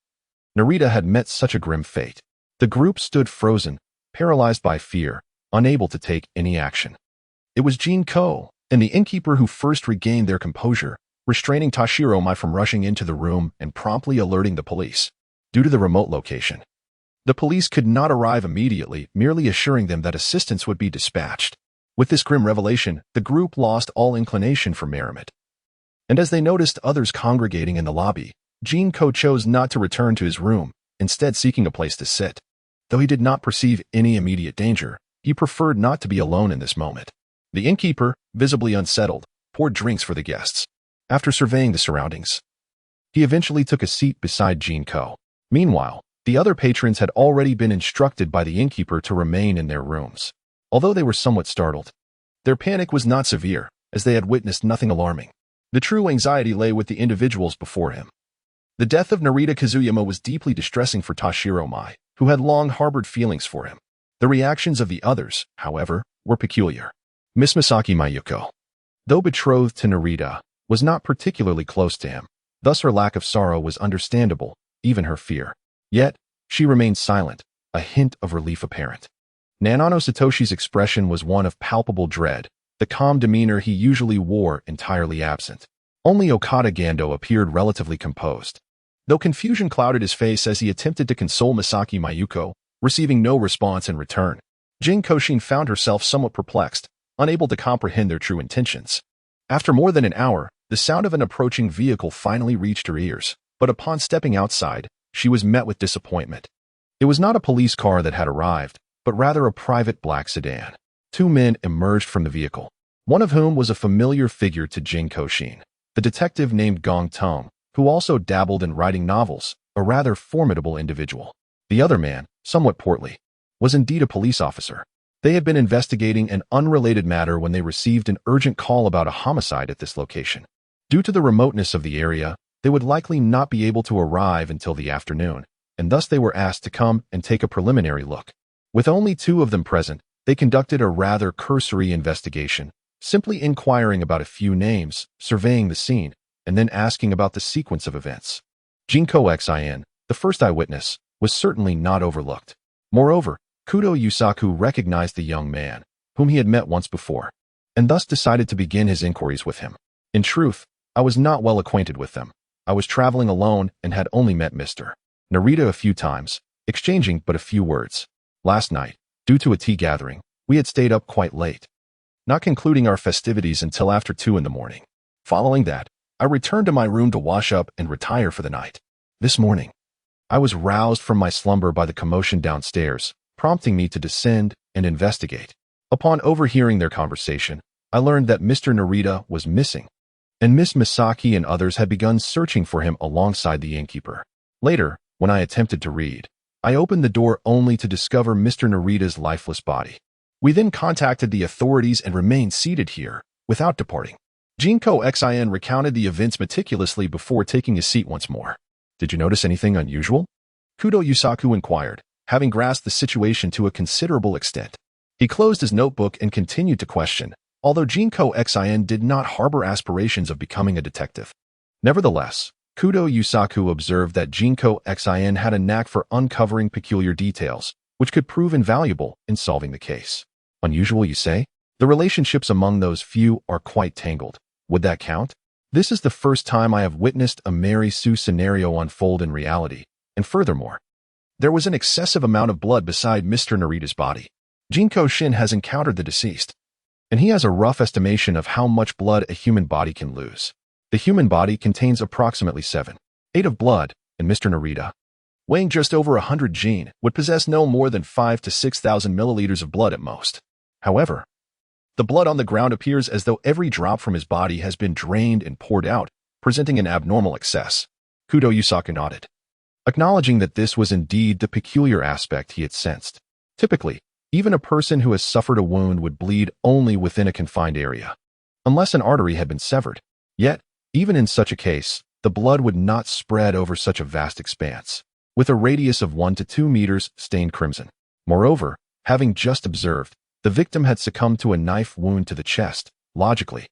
Narita had met such a grim fate. The group stood frozen, paralyzed by fear, unable to take any action. It was Jin Ko and the innkeeper who first regained their composure, restraining Toshiro Mai from rushing into the room and promptly alerting the police. Due to the remote location, the police could not arrive immediately, merely assuring them that assistance would be dispatched. With this grim revelation, the group lost all inclination for merriment. And as they noticed others congregating in the lobby, Jin Ko chose not to return to his room, instead seeking a place to sit. Though he did not perceive any immediate danger, he preferred not to be alone in this moment. The innkeeper, visibly unsettled, poured drinks for the guests. After surveying the surroundings, he eventually took a seat beside Jin Ko. Meanwhile, the other patrons had already been instructed by the innkeeper to remain in their rooms. Although they were somewhat startled, their panic was not severe, as they had witnessed nothing alarming. The true anxiety lay with the individuals before him. The death of Narita Kazuyama was deeply distressing for Toshiro Mai, who had long harbored feelings for him. The reactions of the others, however, were peculiar. Miss Misaki Mayuko, though betrothed to Narita, was not particularly close to him. Thus her lack of sorrow was understandable, even her fear. Yet, she remained silent, a hint of relief apparent. Nanano Satoshi's expression was one of palpable dread, the calm demeanor he usually wore entirely absent. Only Okada Gando appeared relatively composed, though confusion clouded his face as he attempted to console Misaki Mayuko, receiving no response in return. Jin Kouxin found herself somewhat perplexed, unable to comprehend their true intentions. After more than an hour, the sound of an approaching vehicle finally reached her ears, but upon stepping outside, she was met with disappointment. It was not a police car that had arrived, but rather a private black sedan. 2 men emerged from the vehicle, one of whom was a familiar figure to Jin Kouxin, the detective named Gong Tong, who also dabbled in writing novels, a rather formidable individual. The other man, somewhat portly, was indeed a police officer. They had been investigating an unrelated matter when they received an urgent call about a homicide at this location. Due to the remoteness of the area, they would likely not be able to arrive until the afternoon, and thus they were asked to come and take a preliminary look. With only 2 of them present, they conducted a rather cursory investigation, simply inquiring about a few names, surveying the scene, and then asking about the sequence of events. Jin Kouxin, the first eyewitness, was certainly not overlooked. Moreover, Kudo Yusaku recognized the young man, whom he had met once before, and thus decided to begin his inquiries with him. In truth, I was not well acquainted with them. I was traveling alone and had only met Mr. Narita a few times, exchanging but a few words. Last night, due to a tea gathering, we had stayed up quite late, not concluding our festivities until after 2 in the morning. Following that, I returned to my room to wash up and retire for the night. This morning, I was roused from my slumber by the commotion downstairs, prompting me to descend and investigate. Upon overhearing their conversation, I learned that Mr. Narita was missing, and Miss Misaki and others had begun searching for him alongside the innkeeper. Later, when I attempted to read, I opened the door only to discover Mr. Narita's lifeless body. We then contacted the authorities and remained seated here, without departing. Jin Kouxin recounted the events meticulously before taking his seat once more. Did you notice anything unusual? Kudo Yusaku inquired, having grasped the situation to a considerable extent. He closed his notebook and continued to question, although Jin Kouxin did not harbor aspirations of becoming a detective. Nevertheless, Kudo Yusaku observed that Jin Kouxin had a knack for uncovering peculiar details, which could prove invaluable in solving the case. Unusual, you say? The relationships among those few are quite tangled. Would that count? This is the first time I have witnessed a Mary Sue scenario unfold in reality, and furthermore, there was an excessive amount of blood beside Mr. Narita's body. Jin Kouxin has encountered the deceased, and he has a rough estimation of how much blood a human body can lose. The human body contains approximately 7-8 of blood, and Mr. Narita, weighing just over 100 Jin, would possess no more than 5,000 to 6,000 milliliters of blood at most. However, the blood on the ground appears as though every drop from his body has been drained and poured out, presenting an abnormal excess. Kudo Yusaku nodded, acknowledging that this was indeed the peculiar aspect he had sensed. Typically, even a person who has suffered a wound would bleed only within a confined area, unless an artery had been severed. Yet, even in such a case, the blood would not spread over such a vast expanse, with a radius of 1 to 2 meters stained crimson. Moreover, having just observed, the victim had succumbed to a knife wound to the chest. Logically,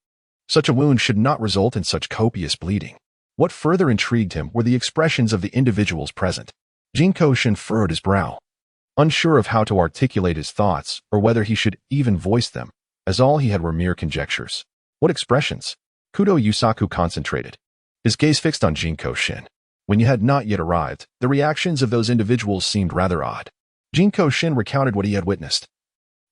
such a wound should not result in such copious bleeding. What further intrigued him were the expressions of the individuals present. Jin Kouxin furrowed his brow, unsure of how to articulate his thoughts or whether he should even voice them, as all he had were mere conjectures. What expressions? Kudo Yusaku concentrated, his gaze fixed on Jin Kouxin. When you had not yet arrived, the reactions of those individuals seemed rather odd. Jin Kouxin recounted what he had witnessed,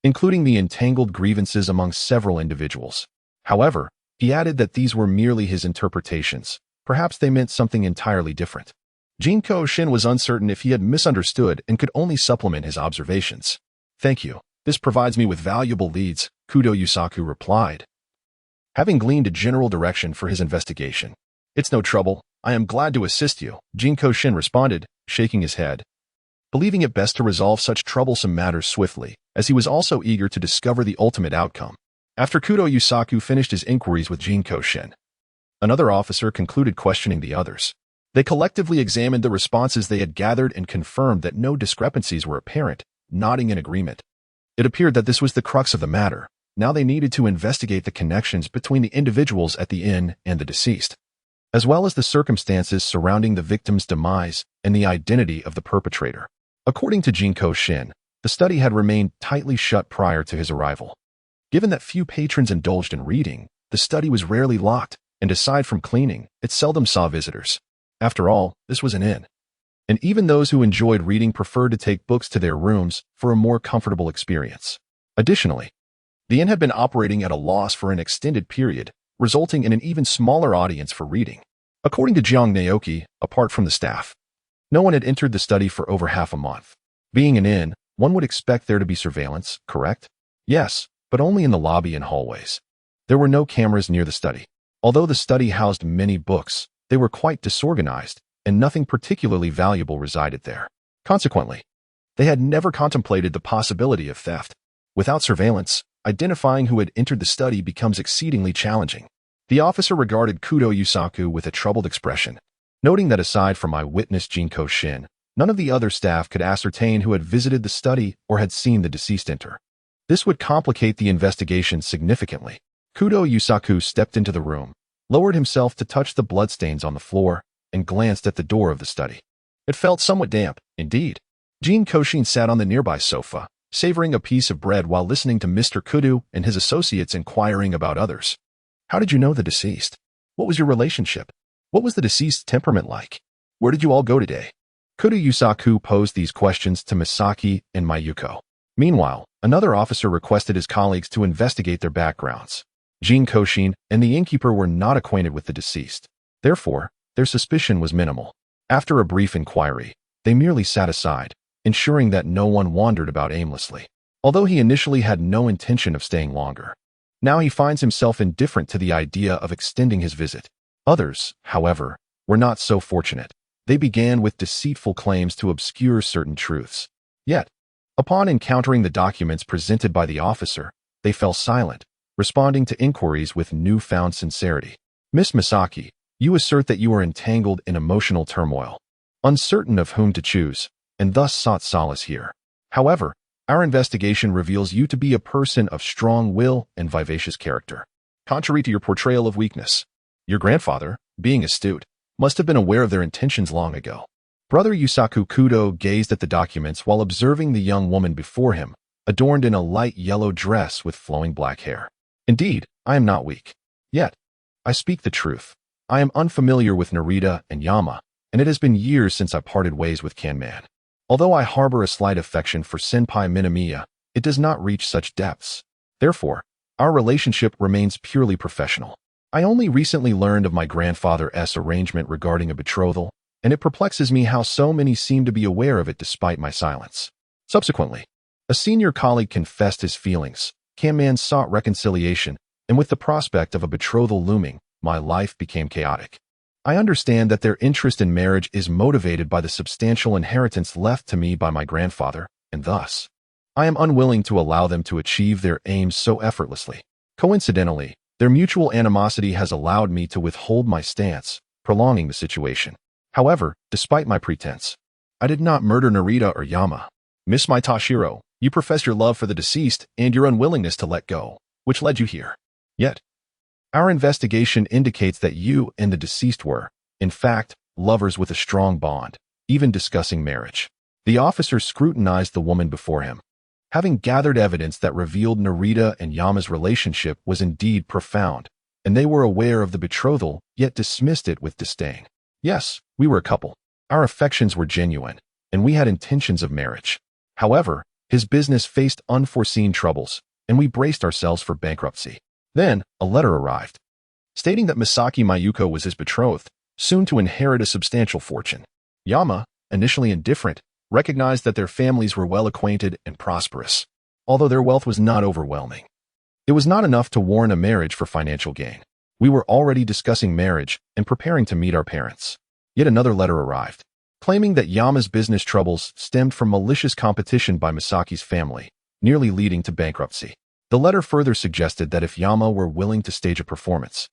including the entangled grievances among several individuals. However, he added that these were merely his interpretations. Perhaps they meant something entirely different. Jin Kouxin was uncertain if he had misunderstood and could only supplement his observations. Thank you. This provides me with valuable leads, Kudo Yusaku replied, having gleaned a general direction for his investigation. It's no trouble. I am glad to assist you, Jin Kouxin responded, shaking his head, believing it best to resolve such troublesome matters swiftly, as he was also eager to discover the ultimate outcome. After Kudo Yusaku finished his inquiries with Jin Kouxin, another officer concluded questioning the others. They collectively examined the responses they had gathered and confirmed that no discrepancies were apparent, nodding in agreement. It appeared that this was the crux of the matter. Now they needed to investigate the connections between the individuals at the inn and the deceased, as well as the circumstances surrounding the victim's demise and the identity of the perpetrator. According to Jin Kouxin, the study had remained tightly shut prior to his arrival. Given that few patrons indulged in reading, the study was rarely locked, and aside from cleaning, it seldom saw visitors. After all, this was an inn, and even those who enjoyed reading preferred to take books to their rooms for a more comfortable experience. Additionally, the inn had been operating at a loss for an extended period, resulting in an even smaller audience for reading. According to Jiang Naoki, apart from the staff, no one had entered the study for over half a month. Being an inn, one would expect there to be surveillance, correct? Yes, but only in the lobby and hallways. There were no cameras near the study. Although the study housed many books, they were quite disorganized, and nothing particularly valuable resided there. Consequently, they had never contemplated the possibility of theft. Without surveillance, identifying who had entered the study becomes exceedingly challenging. The officer regarded Kudo Yusaku with a troubled expression, noting that aside from eyewitness Jin Kouxin, none of the other staff could ascertain who had visited the study or had seen the deceased enter. This would complicate the investigation significantly. Kudo Yusaku stepped into the room, lowered himself to touch the bloodstains on the floor, and glanced at the door of the study. It felt somewhat damp, indeed. Jin Kouxin sat on the nearby sofa, savoring a piece of bread while listening to Mr. Kudo and his associates inquiring about others. How did you know the deceased? What was your relationship? What was the deceased's temperament like? Where did you all go today? Kudo Yusaku posed these questions to Misaki and Mayuko. Meanwhile, another officer requested his colleagues to investigate their backgrounds. Jin Kouxin and the innkeeper were not acquainted with the deceased. Therefore, their suspicion was minimal. After a brief inquiry, they merely sat aside, ensuring that no one wandered about aimlessly. Although he initially had no intention of staying longer, now he finds himself indifferent to the idea of extending his visit. Others, however, were not so fortunate. They began with deceitful claims to obscure certain truths. Yet, Upon encountering the documents presented by the officer, they fell silent, responding to inquiries with newfound sincerity. Miss Misaki, you assert that you are entangled in emotional turmoil, uncertain of whom to choose, and thus sought solace here. However, our investigation reveals you to be a person of strong will and vivacious character. Contrary to your portrayal of weakness, your grandfather, being astute, must have been aware of their intentions long ago. Brother Yusaku Kudo gazed at the documents while observing the young woman before him, adorned in a light yellow dress with flowing black hair. Indeed, I am not weak. Yet, I speak the truth. I am unfamiliar with Narita and Yama, and it has been years since I parted ways with Kanman. Although I harbor a slight affection for Senpai Minamiya, it does not reach such depths. Therefore, our relationship remains purely professional. I only recently learned of my grandfather's arrangement regarding a betrothal, and it perplexes me how so many seem to be aware of it despite my silence. Subsequently, a senior colleague confessed his feelings. Kanman sought reconciliation, and with the prospect of a betrothal looming, my life became chaotic. I understand that their interest in marriage is motivated by the substantial inheritance left to me by my grandfather, and thus, I am unwilling to allow them to achieve their aims so effortlessly. Coincidentally, their mutual animosity has allowed me to withhold my stance, prolonging the situation. However, despite my pretense, I did not murder Narita or Yama. Miss Mai Toshiro, you profess your love for the deceased and your unwillingness to let go, which led you here. Yet, our investigation indicates that you and the deceased were, in fact, lovers with a strong bond, even discussing marriage. The officer scrutinized the woman before him. Having gathered evidence that revealed Narita and Yama's relationship was indeed profound, and they were aware of the betrothal, yet dismissed it with disdain. Yes, we were a couple. Our affections were genuine, and we had intentions of marriage. However, his business faced unforeseen troubles, and we braced ourselves for bankruptcy. Then, a letter arrived, stating that Misaki Mayuko was his betrothed, soon to inherit a substantial fortune. Yama, initially indifferent, recognized that their families were well acquainted and prosperous, although their wealth was not overwhelming. It was not enough to warrant a marriage for financial gain. We were already discussing marriage and preparing to meet our parents. Yet another letter arrived, claiming that Yama's business troubles stemmed from malicious competition by Misaki's family, nearly leading to bankruptcy. The letter further suggested that if Yama were willing to stage a performance,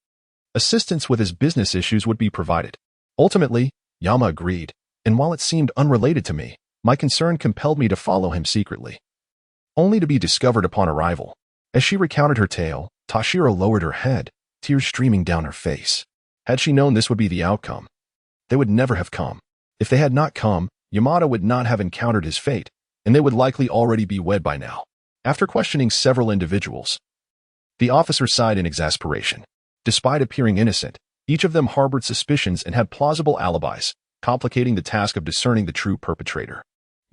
assistance with his business issues would be provided. Ultimately, Yama agreed, and while it seemed unrelated to me, my concern compelled me to follow him secretly, only to be discovered upon arrival. As she recounted her tale, Toshiro lowered her head, tears streaming down her face. Had she known this would be the outcome, they would never have come. If they had not come, Yamada would not have encountered his fate, and they would likely already be wed by now. After questioning several individuals, the officer sighed in exasperation. Despite appearing innocent, each of them harbored suspicions and had plausible alibis, complicating the task of discerning the true perpetrator.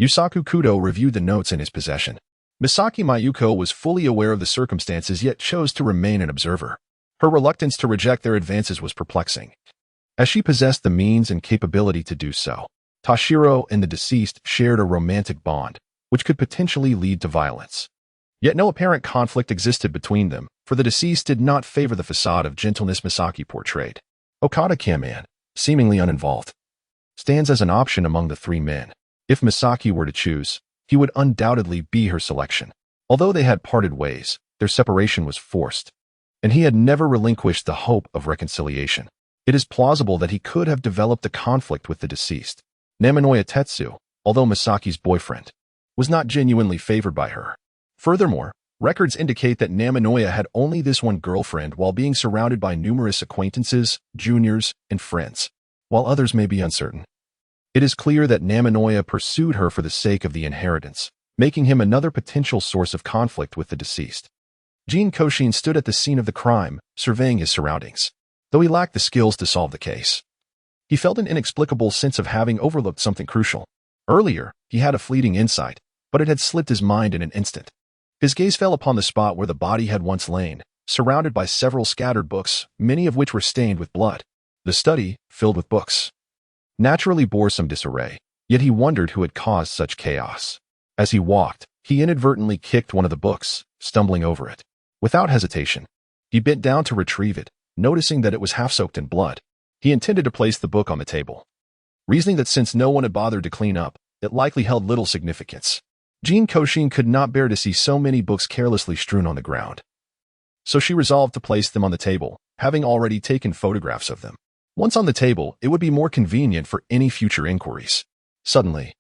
Yusaku Kudo reviewed the notes in his possession. Misaki Mayuko was fully aware of the circumstances yet chose to remain an observer. Her reluctance to reject their advances was perplexing, as she possessed the means and capability to do so. Toshiro and the deceased shared a romantic bond, which could potentially lead to violence. Yet no apparent conflict existed between them, for the deceased did not favor the facade of gentleness Misaki portrayed. Okada Kanman, seemingly uninvolved, stands as an option among the three men. If Misaki were to choose, he would undoubtedly be her selection. Although they had parted ways, their separation was forced, and he had never relinquished the hope of reconciliation. It is plausible that he could have developed a conflict with the deceased. Naminoya Tetsu, although Misaki's boyfriend, was not genuinely favored by her. Furthermore, records indicate that Naminoya had only this one girlfriend while being surrounded by numerous acquaintances, juniors, and friends, while others may be uncertain. It is clear that Naminoya pursued her for the sake of the inheritance, making him another potential source of conflict with the deceased. Jin Kouxin stood at the scene of the crime, surveying his surroundings. Though he lacked the skills to solve the case, he felt an inexplicable sense of having overlooked something crucial. Earlier, he had a fleeting insight, but it had slipped his mind in an instant. His gaze fell upon the spot where the body had once lain, surrounded by several scattered books, many of which were stained with blood. The study, filled with books, naturally bore some disarray, yet he wondered who had caused such chaos. As he walked, he inadvertently kicked one of the books, stumbling over it. Without hesitation, he bent down to retrieve it, noticing that it was half-soaked in blood. He intended to place the book on the table, reasoning that since no one had bothered to clean up, it likely held little significance. Jin Kouxin could not bear to see so many books carelessly strewn on the ground. So she resolved to place them on the table, having already taken photographs of them. Once on the table, it would be more convenient for any future inquiries. Suddenly,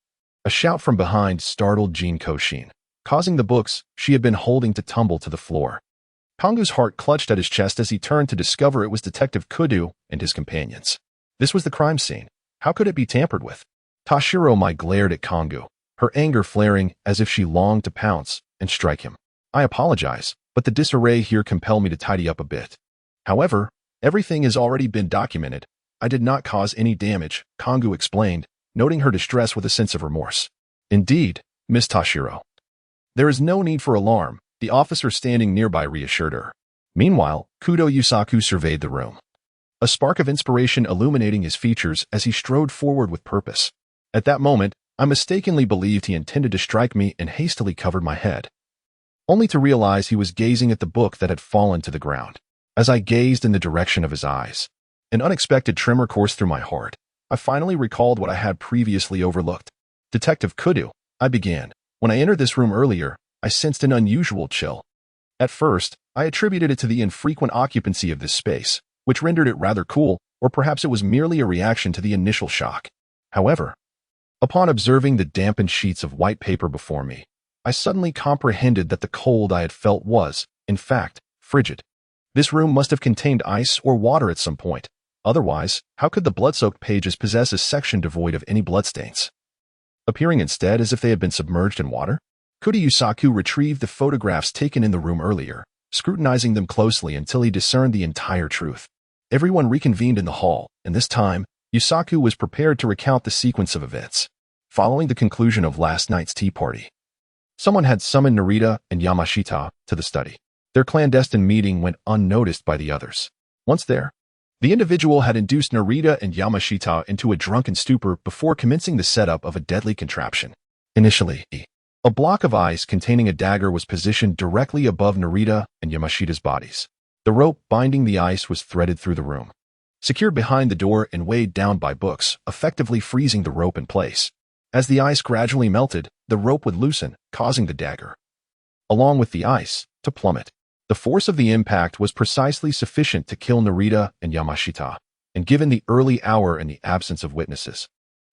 a shout from behind startled Jin Kouxin, causing the books she had been holding to tumble to the floor. Kongu's heart clutched at his chest as he turned to discover it was Detective Kudo and his companions. This was the crime scene. How could it be tampered with? Toshiro Mai glared at Kongu, her anger flaring as if she longed to pounce and strike him. I apologize, but the disarray here compelled me to tidy up a bit. However, everything has already been documented. I did not cause any damage, Kongu explained, noting her distress with a sense of remorse. Indeed, Miss Toshiro. There is no need for alarm, the officer standing nearby reassured her. Meanwhile, Kudo Yusaku surveyed the room, a spark of inspiration illuminating his features as he strode forward with purpose. At that moment, I mistakenly believed he intended to strike me and hastily covered my head, only to realize he was gazing at the book that had fallen to the ground. As I gazed in the direction of his eyes, an unexpected tremor coursed through my heart. I finally recalled what I had previously overlooked. Detective Kudo, I began. When I entered this room earlier, I sensed an unusual chill. At first, I attributed it to the infrequent occupancy of this space, which rendered it rather cool, or perhaps it was merely a reaction to the initial shock. However, upon observing the dampened sheets of white paper before me, I suddenly comprehended that the cold I had felt was, in fact, frigid. This room must have contained ice or water at some point. Otherwise, how could the blood-soaked pages possess a section devoid of any bloodstains, appearing instead as if they had been submerged in water? Kudo Yusaku retrieved the photographs taken in the room earlier, scrutinizing them closely until he discerned the entire truth. Everyone reconvened in the hall, and this time, Yusaku was prepared to recount the sequence of events. Following the conclusion of last night's tea party, someone had summoned Narita and Yamashita to the study. Their clandestine meeting went unnoticed by the others. Once there, the individual had induced Narita and Yamashita into a drunken stupor before commencing the setup of a deadly contraption. Initially, a block of ice containing a dagger was positioned directly above Narita and Yamashita's bodies. The rope binding the ice was threaded through the room, secured behind the door and weighed down by books, effectively freezing the rope in place. As the ice gradually melted, the rope would loosen, causing the dagger, along with the ice, to plummet. The force of the impact was precisely sufficient to kill Narita and Yamashita, and given the early hour and the absence of witnesses,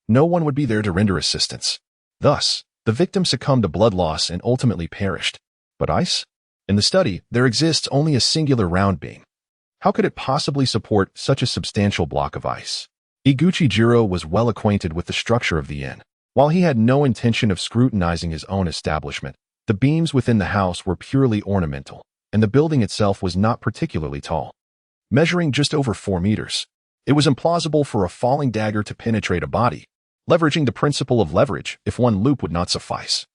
no one would be there to render assistance. Thus, the victim succumbed to blood loss and ultimately perished. But ice? In the study, there exists only a singular round beam. How could it possibly support such a substantial block of ice? Iguchi Jiro was well acquainted with the structure of the inn. While he had no intention of scrutinizing his own establishment, the beams within the house were purely ornamental, and the building itself was not particularly tall, measuring just over 4 meters. It was implausible for a falling dagger to penetrate a body. Leveraging the principle of leverage, if one loop would not suffice,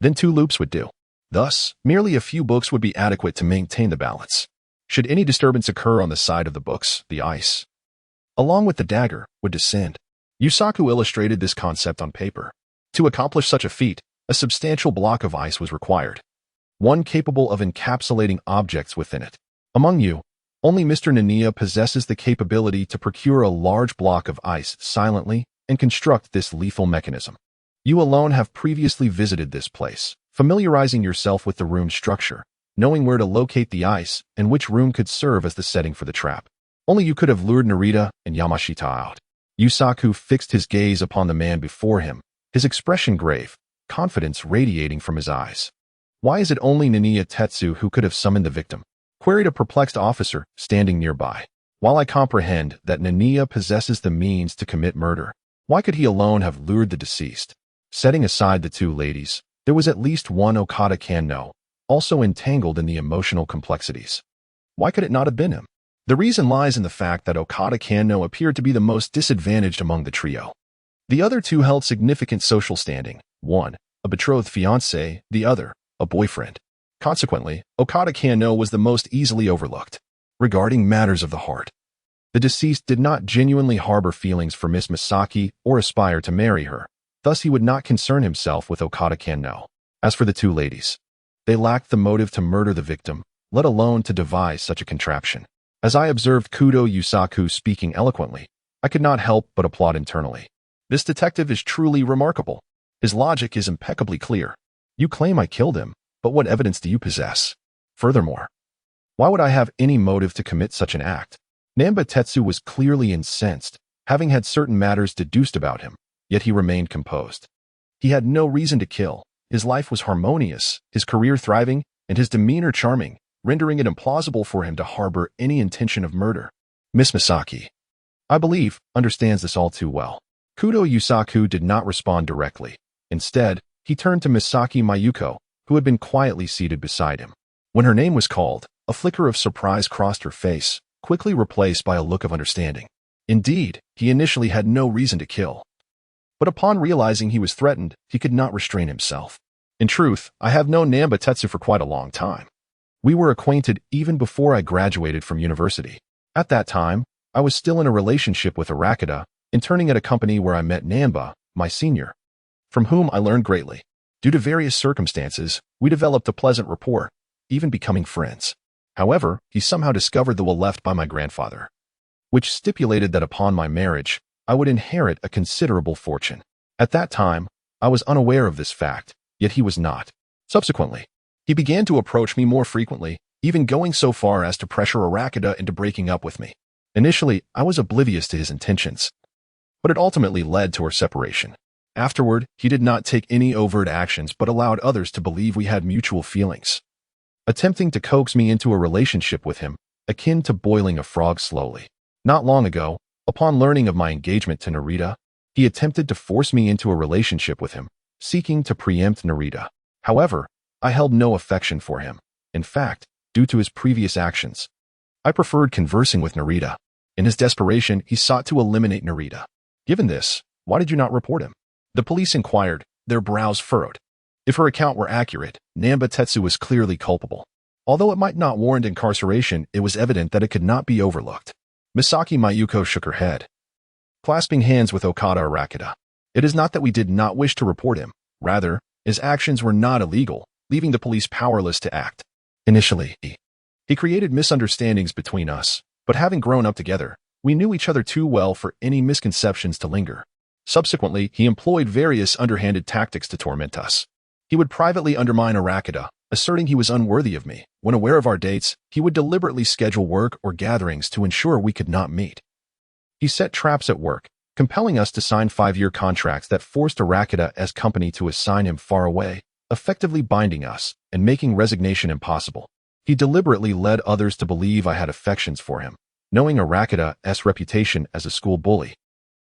then 2 loops would do. Thus, merely a few books would be adequate to maintain the balance. Should any disturbance occur on the side of the books, the ice, along with the dagger, would descend. Yusaku illustrated this concept on paper. To accomplish such a feat, a substantial block of ice was required, one capable of encapsulating objects within it. Among you, only Mr. Nania possesses the capability to procure a large block of ice silently and construct this lethal mechanism. You alone have previously visited this place, familiarizing yourself with the room's structure, knowing where to locate the ice and which room could serve as the setting for the trap. Only you could have lured Narita and Yamashita out. Yusaku fixed his gaze upon the man before him, his expression grave, confidence radiating from his eyes. Why is it only Naniya Tetsu who could have summoned the victim? Queried a perplexed officer standing nearby. While I comprehend that Naniya possesses the means to commit murder, why could he alone have lured the deceased? Setting aside the 2 ladies, there was at least one Okada Kanno, also entangled in the emotional complexities. Why could it not have been him? The reason lies in the fact that Okada Kanno appeared to be the most disadvantaged among the trio. The other 2 held significant social standing, one, a betrothed fiancé, the other, a boyfriend. Consequently, Okada Kanno was the most easily overlooked. Regarding matters of the heart, the deceased did not genuinely harbor feelings for Miss Misaki or aspire to marry her, thus he would not concern himself with Okada Kanno. As for the 2 ladies, they lacked the motive to murder the victim, let alone to devise such a contraption. As I observed Kudo Yusaku speaking eloquently, I could not help but applaud internally. This detective is truly remarkable. His logic is impeccably clear. You claim I killed him, but what evidence do you possess? Furthermore, why would I have any motive to commit such an act? Namba Tetsu was clearly incensed, having had certain matters deduced about him, yet he remained composed. He had no reason to kill. His life was harmonious, his career thriving, and his demeanor charming, rendering it implausible for him to harbor any intention of murder. Miss Misaki, I believe, understands this all too well. Kudo Yusaku did not respond directly. Instead, he turned to Misaki Mayuko, who had been quietly seated beside him. When her name was called, a flicker of surprise crossed her face, quickly replaced by a look of understanding. Indeed, he initially had no reason to kill. But upon realizing he was threatened, he could not restrain himself. In truth, I have known Namba Tetsu for quite a long time. We were acquainted even before I graduated from university. At that time, I was still in a relationship with Arakida, interning at a company where I met Namba, my senior, from whom I learned greatly. Due to various circumstances, we developed a pleasant rapport, even becoming friends. However, he somehow discovered the will left by my grandfather, which stipulated that upon my marriage, I would inherit a considerable fortune. At that time, I was unaware of this fact, yet he was not. Subsequently, he began to approach me more frequently, even going so far as to pressure Arakida into breaking up with me. Initially, I was oblivious to his intentions, but it ultimately led to our separation. Afterward, he did not take any overt actions but allowed others to believe we had mutual feelings, attempting to coax me into a relationship with him, akin to boiling a frog slowly. Not long ago, upon learning of my engagement to Narita, he attempted to force me into a relationship with him, seeking to preempt Narita. However, I held no affection for him. In fact, due to his previous actions, I preferred conversing with Narita. In his desperation, he sought to eliminate Narita. Given this, why did you not report him? The police inquired, their brows furrowed. If her account were accurate, Namba Tetsu was clearly culpable. Although it might not warrant incarceration, it was evident that it could not be overlooked. Misaki Mayuko shook her head, clasping hands with Okada Arakida. It is not that we did not wish to report him. Rather, his actions were not illegal, leaving the police powerless to act. Initially, he created misunderstandings between us, but having grown up together, we knew each other too well for any misconceptions to linger. Subsequently, he employed various underhanded tactics to torment us. He would privately undermine Arakida, asserting he was unworthy of me. When aware of our dates, he would deliberately schedule work or gatherings to ensure we could not meet. He set traps at work, compelling us to sign 5-year contracts that forced Arakida as company to assign him far away, effectively binding us and making resignation impossible. He deliberately led others to believe I had affections for him, knowing Arakida's reputation as a school bully,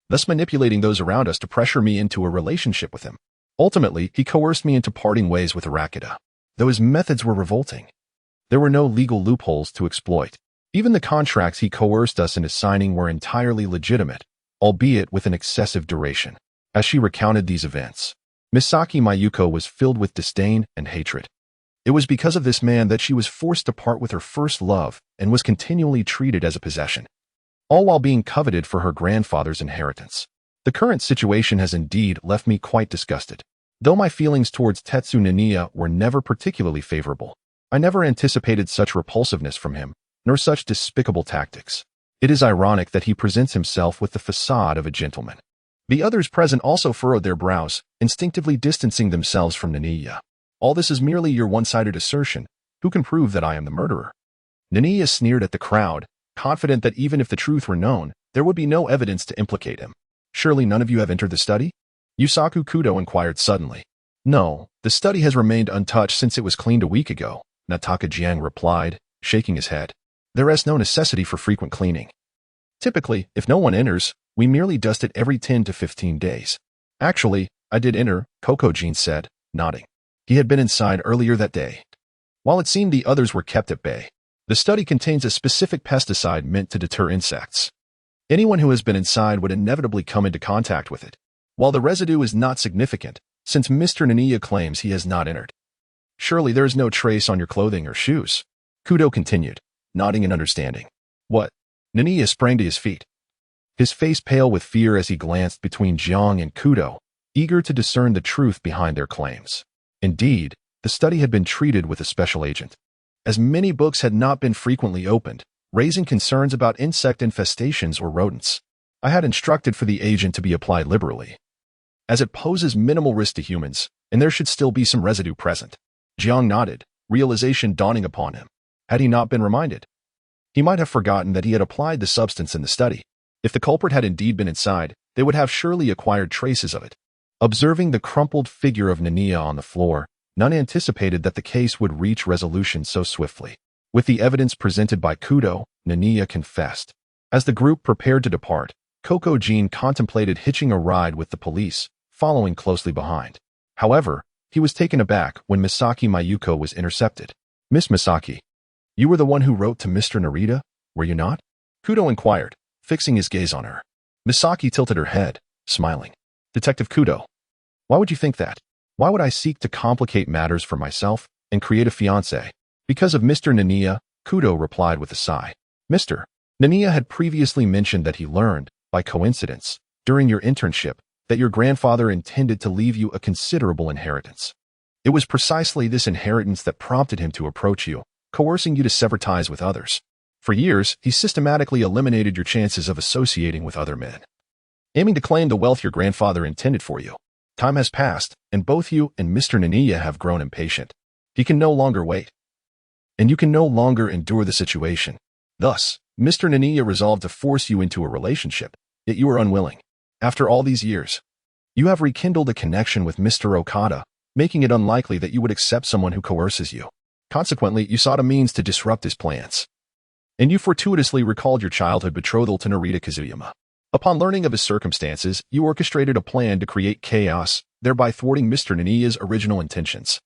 thus manipulating those around us to pressure me into a relationship with him. Ultimately, he coerced me into parting ways with Arakida. Though his methods were revolting, there were no legal loopholes to exploit. Even the contracts he coerced us into signing were entirely legitimate, albeit with an excessive duration. As she recounted these events, Misaki Mayuko was filled with disdain and hatred. It was because of this man that she was forced to part with her first love and was continually treated as a possession, all while being coveted for her grandfather's inheritance. The current situation has indeed left me quite disgusted. Though my feelings towards Tetsu Naniya were never particularly favorable, I never anticipated such repulsiveness from him, nor such despicable tactics. It is ironic that he presents himself with the facade of a gentleman. The others present also furrowed their brows, instinctively distancing themselves from Naniya. All this is merely your one-sided assertion. Who can prove that I am the murderer? Naniya sneered at the crowd, confident that even if the truth were known, there would be no evidence to implicate him. Surely none of you have entered the study? Yusaku Kudo inquired suddenly. No, the study has remained untouched since it was cleaned a week ago, Nataka Jiang replied, shaking his head. There is no necessity for frequent cleaning. Typically, if no one enters, we merely dust it every 10 to 15 days. Actually, I did enter, Kokojin said, nodding. He had been inside earlier that day. While it seemed the others were kept at bay, the study contains a specific pesticide meant to deter insects. Anyone who has been inside would inevitably come into contact with it. While the residue is not significant, since Mr. Naniya claims he has not entered. Surely there is no trace on your clothing or shoes. Kudo continued, nodding in understanding. What? Naniya sprang to his feet, his face pale with fear as he glanced between Jiang and Kudo, eager to discern the truth behind their claims. Indeed, the study had been treated with a special agent, as many books had not been frequently opened, raising concerns about insect infestations or rodents. I had instructed for the agent to be applied liberally. as it poses minimal risk to humans, and there should still be some residue present. Jiang nodded, realization dawning upon him. Had he not been reminded? He might have forgotten that he had applied the substance in the study. If the culprit had indeed been inside, they would have surely acquired traces of it. Observing the crumpled figure of Nania on the floor, none anticipated that the case would reach resolution so swiftly. With the evidence presented by Kudo, Nania confessed. As the group prepared to depart, Jin contemplated hitching a ride with the police, following closely behind. However, he was taken aback when Misaki Mayuko was intercepted. Miss Misaki, you were the one who wrote to Mr. Narita, were you not? Kudo inquired, fixing his gaze on her. Misaki tilted her head, smiling. Detective Kudo, why would you think that? Why would I seek to complicate matters for myself and create a fiancé? Because of Mr. Nania, Kudo replied with a sigh. Mr. Nania had previously mentioned that he learned, by coincidence, during your internship, that your grandfather intended to leave you a considerable inheritance. It was precisely this inheritance that prompted him to approach you, coercing you to sever ties with others. For years, he systematically eliminated your chances of associating with other men, aiming to claim the wealth your grandfather intended for you. Time has passed, and both you and Mr. Nania have grown impatient. He can no longer wait, and you can no longer endure the situation. Thus, Mr. Nania resolved to force you into a relationship, yet you were unwilling. After all these years, you have rekindled a connection with Mr. Okada, making it unlikely that you would accept someone who coerces you. Consequently, you sought a means to disrupt his plans. And you fortuitously recalled your childhood betrothal to Narita Kazuyama. Upon learning of his circumstances, you orchestrated a plan to create chaos, thereby thwarting Mr. Nania's original intentions.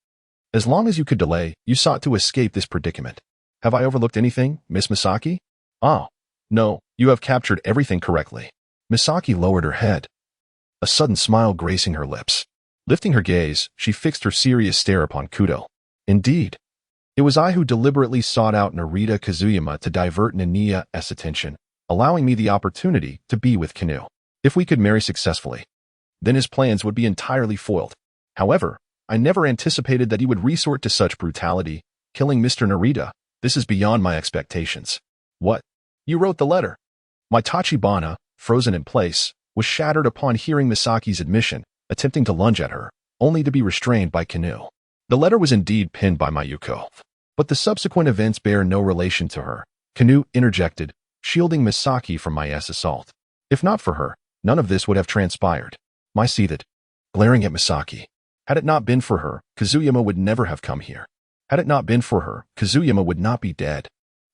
As long as you could delay, you sought to escape this predicament. Have I overlooked anything, Miss Misaki? Ah, no, you have captured everything correctly. Misaki lowered her head, a sudden smile gracing her lips. Lifting her gaze, she fixed her serious stare upon Kudo. Indeed, it was I who deliberately sought out Narita Kazuyama to divert Nania's attention, allowing me the opportunity to be with Kanu. If we could marry successfully, then his plans would be entirely foiled. However, I never anticipated that he would resort to such brutality, killing Mr. Narita. This is beyond my expectations. What? You wrote the letter? My Tachibana, frozen in place, was shattered upon hearing Misaki's admission, attempting to lunge at her, only to be restrained by Kanu. The letter was indeed penned by Mayuko, but the subsequent events bear no relation to her. Kanu interjected, shielding Misaki from Maya's assault. If not for her, none of this would have transpired. Mai seethed, glaring at Misaki. Had it not been for her, Kazuyama would never have come here. Had it not been for her, Kazuyama would not be dead.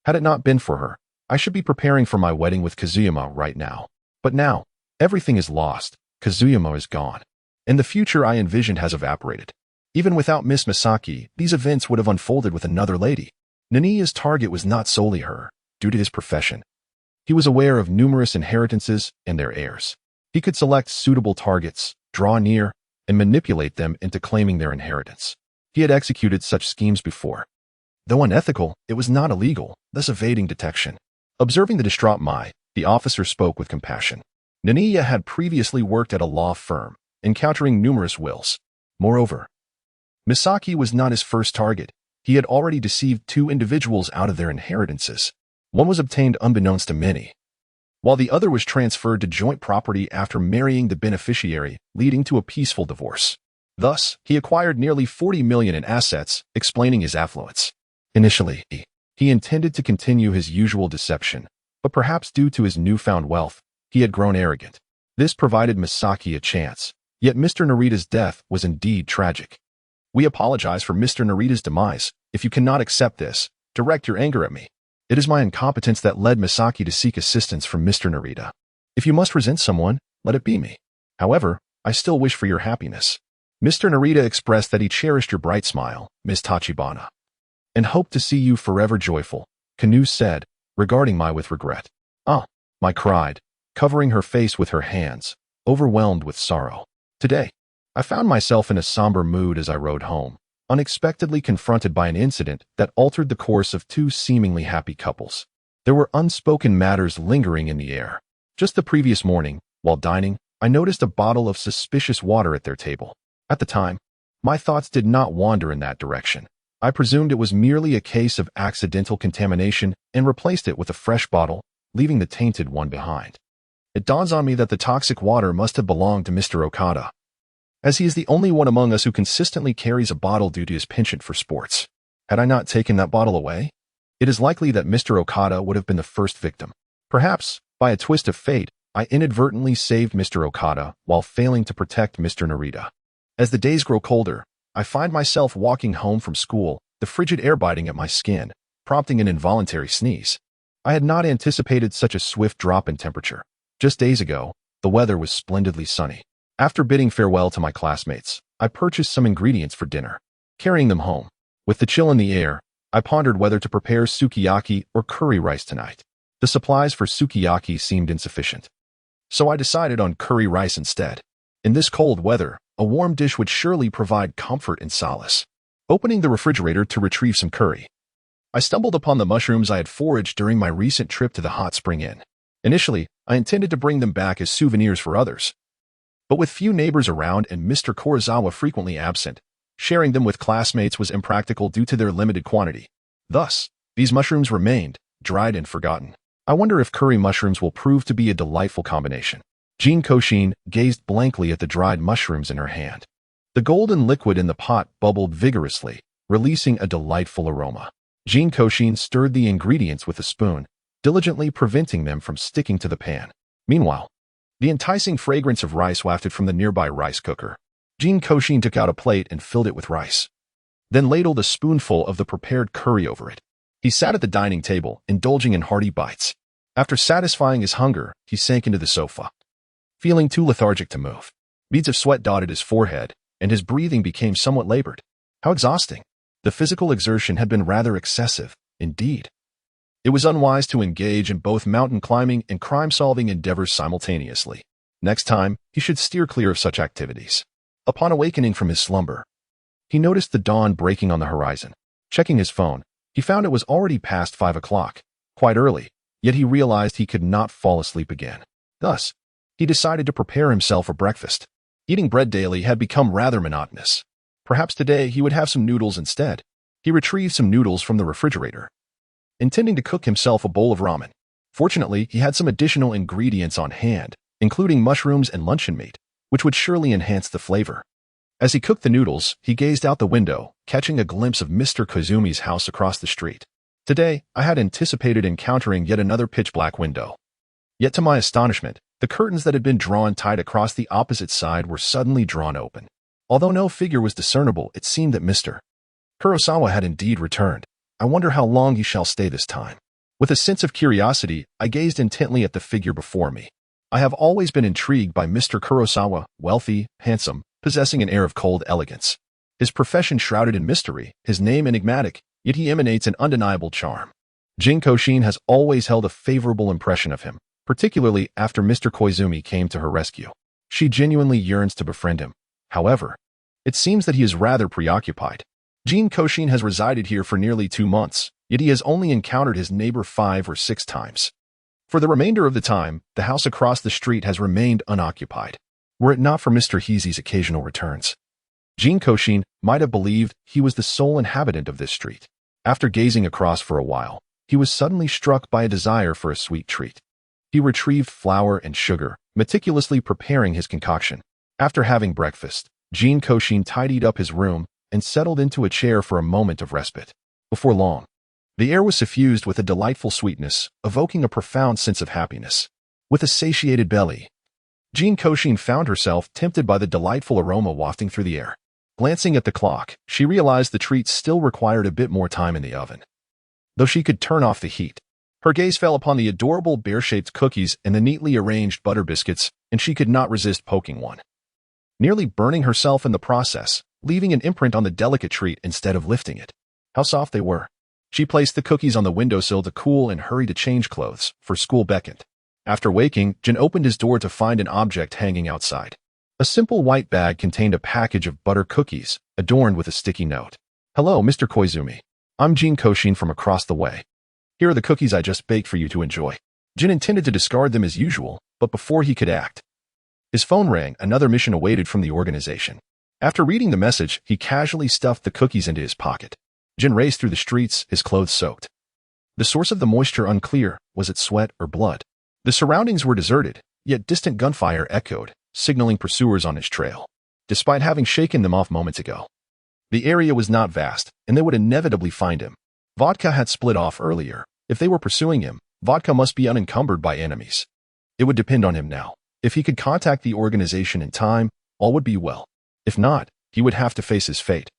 Had it not been for her, I should be preparing for my wedding with Kazuyama right now. But now, everything is lost. Kazuyama is gone. And the future I envisioned has evaporated. Even without Miss Misaki, these events would have unfolded with another lady. Nania's target was not solely her, due to his profession. He was aware of numerous inheritances and their heirs. He could select suitable targets, draw near, and manipulate them into claiming their inheritance. He had executed such schemes before. Though unethical, it was not illegal, thus evading detection. Observing the distraught Mai, the officer spoke with compassion. Nania had previously worked at a law firm, encountering numerous wills. Moreover, Misaki was not his first target. He had already deceived 2 individuals out of their inheritances. One was obtained unbeknownst to many, while the other was transferred to joint property after marrying the beneficiary, leading to a peaceful divorce. Thus, he acquired nearly 40 million in assets, explaining his affluence. Initially, he intended to continue his usual deception, but perhaps due to his newfound wealth, he had grown arrogant. This provided Misaki a chance, yet Mr. Narita's death was indeed tragic. We apologize for Mr. Narita's demise. If you cannot accept this, direct your anger at me. It is my incompetence that led Misaki to seek assistance from Mr. Narita. If you must resent someone, let it be me. However, I still wish for your happiness. Mr. Narita expressed that he cherished your bright smile, Ms. Tachibana, and hoped to see you forever joyful, Kanu said, regarding Mai with regret. Ah, Mai cried, covering her face with her hands, overwhelmed with sorrow. Today, I found myself in a somber mood as I rode home, unexpectedly confronted by an incident that altered the course of 2 seemingly happy couples. There were unspoken matters lingering in the air. Just the previous morning, while dining, I noticed a bottle of suspicious water at their table. At the time, my thoughts did not wander in that direction. I presumed it was merely a case of accidental contamination and replaced it with a fresh bottle, leaving the tainted one behind. It dawns on me that the toxic water must have belonged to Mr. Okada. as he is the only one among us who consistently carries a bottle due to his penchant for sports. Had I not taken that bottle away, it is likely that Mr. Okada would have been the first victim. Perhaps, by a twist of fate, I inadvertently saved Mr. Okada while failing to protect Mr. Narita. As the days grow colder, I find myself walking home from school, the frigid air biting at my skin, prompting an involuntary sneeze. I had not anticipated such a swift drop in temperature. Just days ago, the weather was splendidly sunny. After bidding farewell to my classmates, I purchased some ingredients for dinner. Carrying them home, with the chill in the air, I pondered whether to prepare sukiyaki or curry rice tonight. The supplies for sukiyaki seemed insufficient, so I decided on curry rice instead. In this cold weather, a warm dish would surely provide comfort and solace. Opening the refrigerator to retrieve some curry, I stumbled upon the mushrooms I had foraged during my recent trip to the hot spring inn. Initially, I intended to bring them back as souvenirs for others, but with few neighbors around and Mr. Kurosawa frequently absent, sharing them with classmates was impractical due to their limited quantity. Thus, these mushrooms remained, dried and forgotten. I wonder if curry mushrooms will prove to be a delightful combination. Jin Kouxin gazed blankly at the dried mushrooms in her hand. The golden liquid in the pot bubbled vigorously, releasing a delightful aroma. Jin Kouxin stirred the ingredients with a spoon, diligently preventing them from sticking to the pan. Meanwhile, the enticing fragrance of rice wafted from the nearby rice cooker. Jin Kouxin took out a plate and filled it with rice, then ladled a spoonful of the prepared curry over it. He sat at the dining table, indulging in hearty bites. After satisfying his hunger, he sank into the sofa, feeling too lethargic to move. Beads of sweat dotted his forehead, and his breathing became somewhat labored. How exhausting! The physical exertion had been rather excessive, indeed. It was unwise to engage in both mountain climbing and crime-solving endeavors simultaneously. Next time, he should steer clear of such activities. Upon awakening from his slumber, he noticed the dawn breaking on the horizon. Checking his phone, he found it was already past 5 o'clock, quite early, yet he realized he could not fall asleep again. Thus, he decided to prepare himself for breakfast. Eating bread daily had become rather monotonous. Perhaps today he would have some noodles instead. He retrieved some noodles from the refrigerator, intending to cook himself a bowl of ramen. Fortunately, he had some additional ingredients on hand, including mushrooms and luncheon meat, which would surely enhance the flavor. As he cooked the noodles, he gazed out the window, catching a glimpse of Mr. Koizumi's house across the street. Today, I had anticipated encountering yet another pitch-black window. Yet to my astonishment, the curtains that had been drawn tight across the opposite side were suddenly drawn open. Although no figure was discernible, it seemed that Mr. Kurosawa had indeed returned. I wonder how long he shall stay this time. With a sense of curiosity, I gazed intently at the figure before me. I have always been intrigued by Mr. Kurosawa, wealthy, handsome, possessing an air of cold elegance. His profession shrouded in mystery, his name enigmatic, yet he emanates an undeniable charm. Jin Kouxin has always held a favorable impression of him, particularly after Mr. Koizumi came to her rescue. She genuinely yearns to befriend him. However, it seems that he is rather preoccupied. Jin Kouxin has resided here for nearly 2 months, yet he has only encountered his neighbor 5 or 6 times. For the remainder of the time, the house across the street has remained unoccupied. Were it not for Mr. Heezy's occasional returns, Jin Kouxin might have believed he was the sole inhabitant of this street. After gazing across for a while, he was suddenly struck by a desire for a sweet treat. He retrieved flour and sugar, meticulously preparing his concoction. After having breakfast, Jin Kouxin tidied up his room and settled into a chair for a moment of respite. Before long, the air was suffused with a delightful sweetness, evoking a profound sense of happiness. With a satiated belly, Jin Kouxin found herself tempted by the delightful aroma wafting through the air. Glancing at the clock, she realized the treat still required a bit more time in the oven, though she could turn off the heat. Her gaze fell upon the adorable bear-shaped cookies and the neatly arranged butter biscuits, and she could not resist poking one, nearly burning herself in the process, leaving an imprint on the delicate treat instead of lifting it. How soft they were. She placed the cookies on the windowsill to cool and hurried to change clothes, for school beckoned. After waking, Jin opened his door to find an object hanging outside. A simple white bag contained a package of butter cookies, adorned with a sticky note. "Hello, Mr. Koizumi. I'm Jin Kouxin from across the way. Here are the cookies I just baked for you to enjoy." Jin intended to discard them as usual, but before he could act, his phone rang. Another mission awaited from the organization. After reading the message, he casually stuffed the cookies into his pocket. Jin raced through the streets, his clothes soaked. The source of the moisture unclear. Was it sweat or blood? The surroundings were deserted, yet distant gunfire echoed, signaling pursuers on his trail. despite having shaken them off moments ago. The area was not vast, and they would inevitably find him. Vodka had split off earlier. If they were pursuing him, Vodka must be unencumbered by enemies. It would depend on him now. If he could contact the organization in time, all would be well. If not, he would have to face his fate,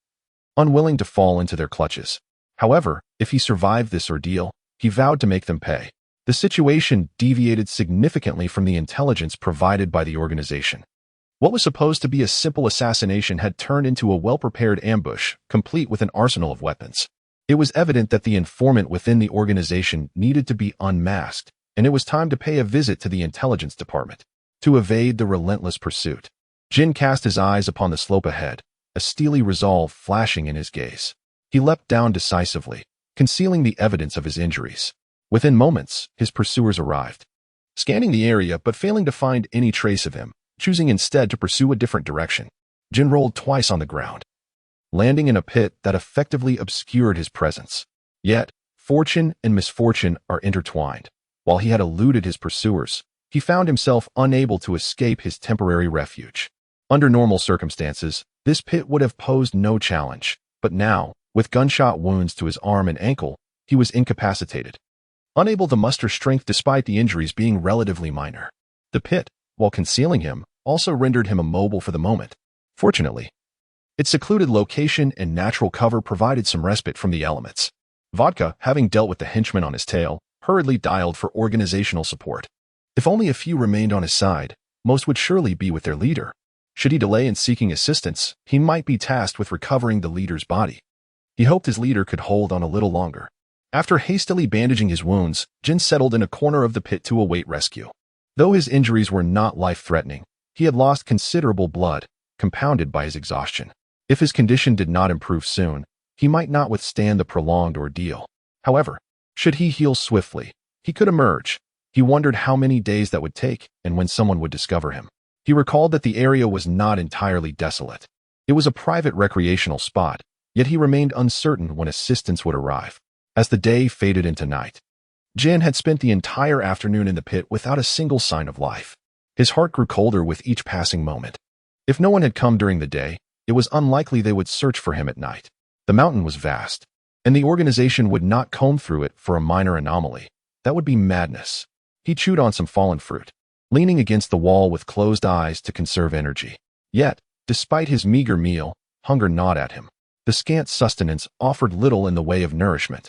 unwilling to fall into their clutches. However, if he survived this ordeal, he vowed to make them pay. The situation deviated significantly from the intelligence provided by the organization. What was supposed to be a simple assassination had turned into a well-prepared ambush, complete with an arsenal of weapons. It was evident that the informant within the organization needed to be unmasked, and it was time to pay a visit to the intelligence department to evade the relentless pursuit. Jin cast his eyes upon the slope ahead, a steely resolve flashing in his gaze. He leapt down decisively, concealing the evidence of his injuries. Within moments, his pursuers arrived, scanning the area but failing to find any trace of him, choosing instead to pursue a different direction. Jin rolled twice on the ground, landing in a pit that effectively obscured his presence. Yet, fortune and misfortune are intertwined. While he had eluded his pursuers, he found himself unable to escape his temporary refuge. Under normal circumstances, this pit would have posed no challenge, but now, with gunshot wounds to his arm and ankle, he was incapacitated, unable to muster strength despite the injuries being relatively minor. The pit, while concealing him, also rendered him immobile for the moment. Fortunately, its secluded location and natural cover provided some respite from the elements. Vodka, having dealt with the henchman on his tail, hurriedly dialed for organizational support. If only a few remained on his side, most would surely be with their leader. Should he delay in seeking assistance, he might be tasked with recovering the leader's body. He hoped his leader could hold on a little longer. After hastily bandaging his wounds, Jin settled in a corner of the pit to await rescue. Though his injuries were not life-threatening, he had lost considerable blood, compounded by his exhaustion. If his condition did not improve soon, he might not withstand the prolonged ordeal. However, should he heal swiftly, he could emerge. He wondered how many days that would take and when someone would discover him. He recalled that the area was not entirely desolate. It was a private recreational spot, yet he remained uncertain when assistance would arrive. As the day faded into night, Jin had spent the entire afternoon in the pit without a single sign of life. His heart grew colder with each passing moment. If no one had come during the day, it was unlikely they would search for him at night. The mountain was vast, and the organization would not comb through it for a minor anomaly. That would be madness. He chewed on some fallen fruit, leaning against the wall with closed eyes to conserve energy. Yet, despite his meager meal, hunger gnawed at him. The scant sustenance offered little in the way of nourishment.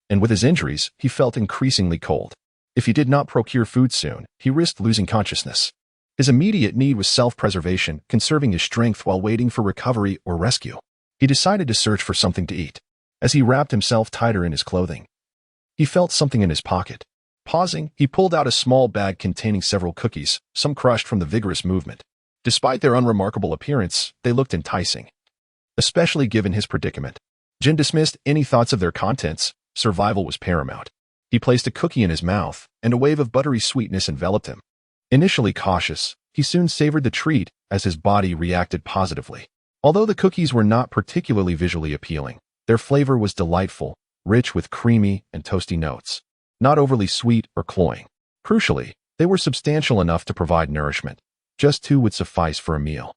And with his injuries, he felt increasingly cold. If he did not procure food soon, he risked losing consciousness. His immediate need was self-preservation, conserving his strength while waiting for recovery or rescue. He decided to search for something to eat. As he wrapped himself tighter in his clothing, he felt something in his pocket. Pausing, he pulled out a small bag containing several cookies, some crushed from the vigorous movement. Despite their unremarkable appearance, they looked enticing, especially given his predicament. Jin dismissed any thoughts of their contents. Survival was paramount. He placed a cookie in his mouth, and a wave of buttery sweetness enveloped him. Initially cautious, he soon savored the treat as his body reacted positively. Although the cookies were not particularly visually appealing, their flavor was delightful, rich with creamy and toasty notes, not overly sweet or cloying. Crucially, they were substantial enough to provide nourishment. Just 2 would suffice for a meal.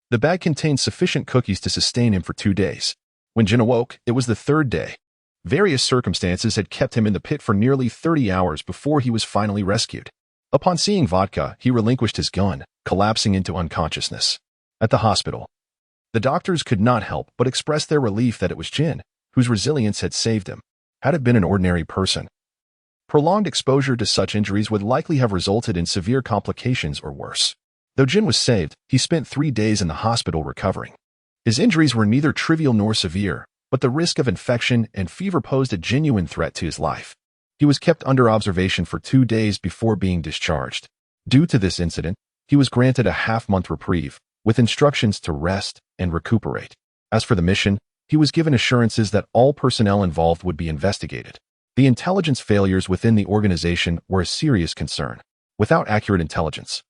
The bag contained sufficient cookies to sustain him for 2 days. When Jin awoke, it was the 3rd day. Various circumstances had kept him in the pit for nearly 30 hours before he was finally rescued. Upon seeing Vodka, he relinquished his gun, collapsing into unconsciousness. At the hospital, the doctors could not help but express their relief that it was Jin, whose resilience had saved him. Had it been an ordinary person, prolonged exposure to such injuries would likely have resulted in severe complications or worse. Though Jin was saved, he spent 3 days in the hospital recovering. His injuries were neither trivial nor severe, but the risk of infection and fever posed a genuine threat to his life. He was kept under observation for 2 days before being discharged. Due to this incident, he was granted a half-month reprieve, with instructions to rest and recuperate. As for the mission, he was given assurances that all personnel involved would be investigated. The intelligence failures within the organization were a serious concern. Without accurate intelligence,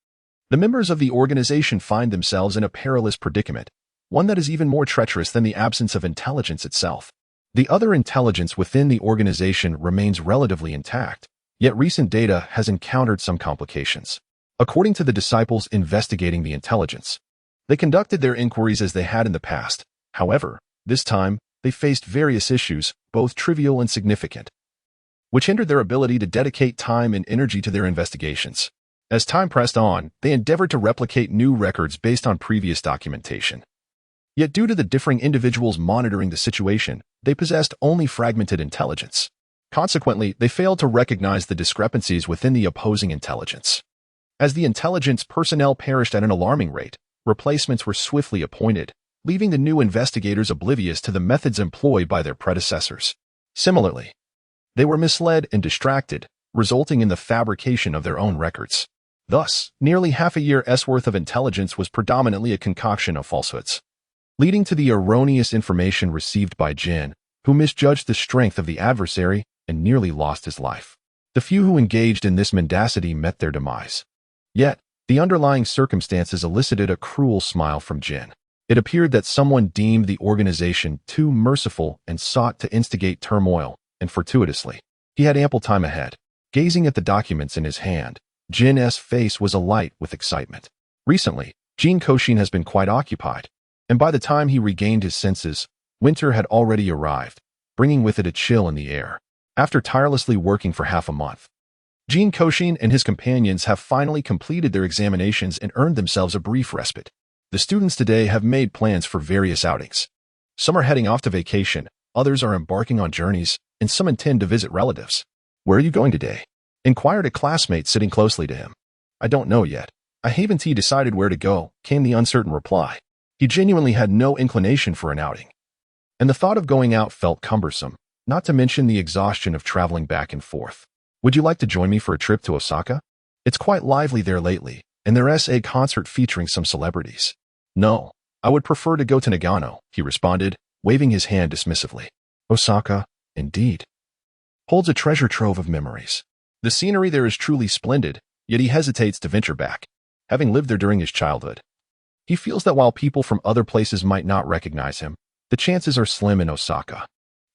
the members of the organization find themselves in a perilous predicament, one that is even more treacherous than the absence of intelligence itself. The other intelligence within the organization remains relatively intact, yet recent data has encountered some complications. According to the disciples investigating the intelligence, They conducted their inquiries as they had in the past. However, this time, they faced various issues, both trivial and significant, which hindered their ability to dedicate time and energy to their investigations. As time pressed on, they endeavored to replicate new records based on previous documentation. Yet due to the differing individuals monitoring the situation, they possessed only fragmented intelligence. Consequently, they failed to recognize the discrepancies within the opposing intelligence. As the intelligence personnel perished at an alarming rate, replacements were swiftly appointed, leaving the new investigators oblivious to the methods employed by their predecessors. Similarly, they were misled and distracted, resulting in the fabrication of their own records. Thus, nearly half a year's worth of intelligence was predominantly a concoction of falsehoods, leading to the erroneous information received by Jin, who misjudged the strength of the adversary and nearly lost his life. The few who engaged in this mendacity met their demise. Yet, the underlying circumstances elicited a cruel smile from Jin. It appeared that someone deemed the organization too merciful and sought to instigate turmoil, and fortuitously, he had ample time ahead. Gazing at the documents in his hand, Jin's face was alight with excitement. Recently, Jin Kouxin has been quite occupied, and by the time he regained his senses, winter had already arrived, bringing with it a chill in the air. After tirelessly working for half a month, Jin Kouxin and his companions have finally completed their examinations and earned themselves a brief respite. The students today have made plans for various outings. Some are heading off to vacation, others are embarking on journeys, and some intend to visit relatives. "Where are you going today?" inquired a classmate sitting closely to him. "I don't know yet. I haven't decided where to go," came the uncertain reply. He genuinely had no inclination for an outing, and the thought of going out felt cumbersome, not to mention the exhaustion of traveling back and forth. "Would you like to join me for a trip to Osaka? It's quite lively there lately, and there's a concert featuring some celebrities." "No, I would prefer to go to Nagano," he responded, waving his hand dismissively. "Osaka, indeed, holds a treasure trove of memories. The scenery there is truly splendid, yet he hesitates to venture back, having lived there during his childhood. He feels that while people from other places might not recognize him, the chances are slim in Osaka.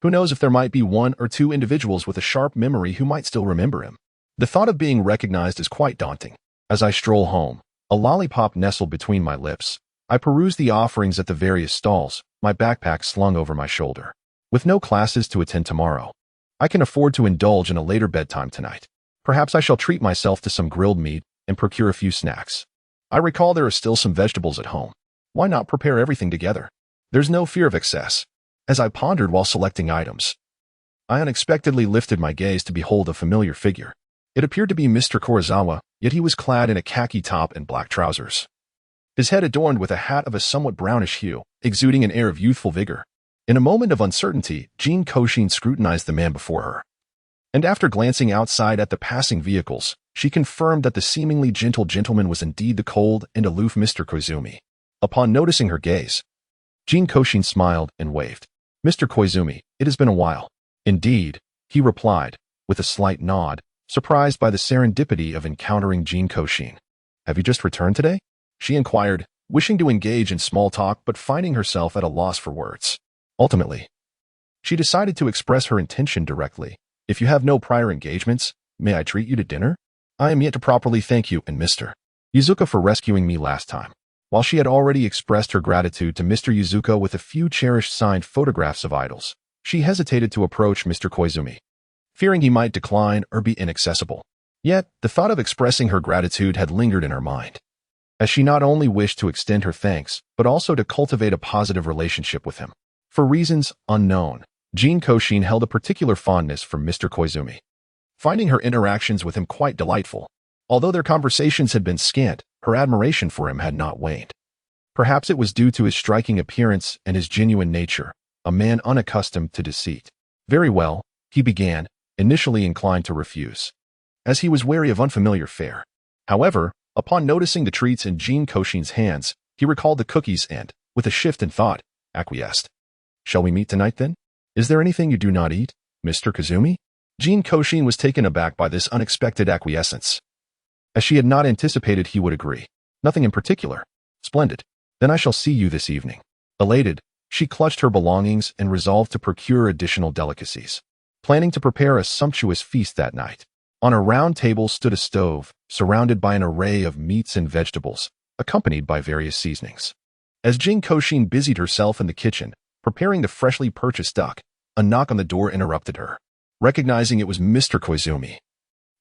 Who knows if there might be one or two individuals with a sharp memory who might still remember him. The thought of being recognized is quite daunting. As I stroll home, a lollipop nestled between my lips, I peruse the offerings at the various stalls, my backpack slung over my shoulder. With no classes to attend tomorrow, I can afford to indulge in a later bedtime tonight. Perhaps I shall treat myself to some grilled meat and procure a few snacks. I recall there are still some vegetables at home. Why not prepare everything together? There's no fear of excess. As I pondered while selecting items, I unexpectedly lifted my gaze to behold a familiar figure. It appeared to be Mr. Kurosawa, yet he was clad in a khaki top and black trousers. His head adorned with a hat of a somewhat brownish hue, exuding an air of youthful vigor. In a moment of uncertainty, Jin Kouxin scrutinized the man before her, and after glancing outside at the passing vehicles, she confirmed that the seemingly gentle gentleman was indeed the cold and aloof Mr. Koizumi. Upon noticing her gaze, Jin Kouxin smiled and waved. "Mr. Koizumi, it has been a while." "Indeed," he replied, with a slight nod, surprised by the serendipity of encountering Jin Kouxin. "Have you just returned today?" she inquired, wishing to engage in small talk but finding herself at a loss for words. Ultimately, she decided to express her intention directly. "If you have no prior engagements, may I treat you to dinner? I am yet to properly thank you and Mr. Yuzuka for rescuing me last time." While she had already expressed her gratitude to Mr. Yuzuka with a few cherished signed photographs of idols, she hesitated to approach Mr. Koizumi, fearing he might decline or be inaccessible. Yet, the thought of expressing her gratitude had lingered in her mind, as she not only wished to extend her thanks, but also to cultivate a positive relationship with him. For reasons unknown, Jin Kouxin held a particular fondness for Mr. Koizumi, finding her interactions with him quite delightful. Although their conversations had been scant, her admiration for him had not waned. Perhaps it was due to his striking appearance and his genuine nature, a man unaccustomed to deceit. "Very well," he began, initially inclined to refuse, as he was wary of unfamiliar fare. However, upon noticing the treats in Jin Kouxin's hands, he recalled the cookies and, with a shift in thought, acquiesced. "Shall we meet tonight then? Is there anything you do not eat, Mr. Koizumi?" Jin Kouxin was taken aback by this unexpected acquiescence, as she had not anticipated he would agree. "Nothing in particular." "Splendid. Then I shall see you this evening." Elated, she clutched her belongings and resolved to procure additional delicacies, planning to prepare a sumptuous feast that night. On a round table stood a stove, surrounded by an array of meats and vegetables, accompanied by various seasonings. As Jin Kouxin busied herself in the kitchen, preparing the freshly purchased duck, a knock on the door interrupted her. Recognizing it was Mr. Koizumi,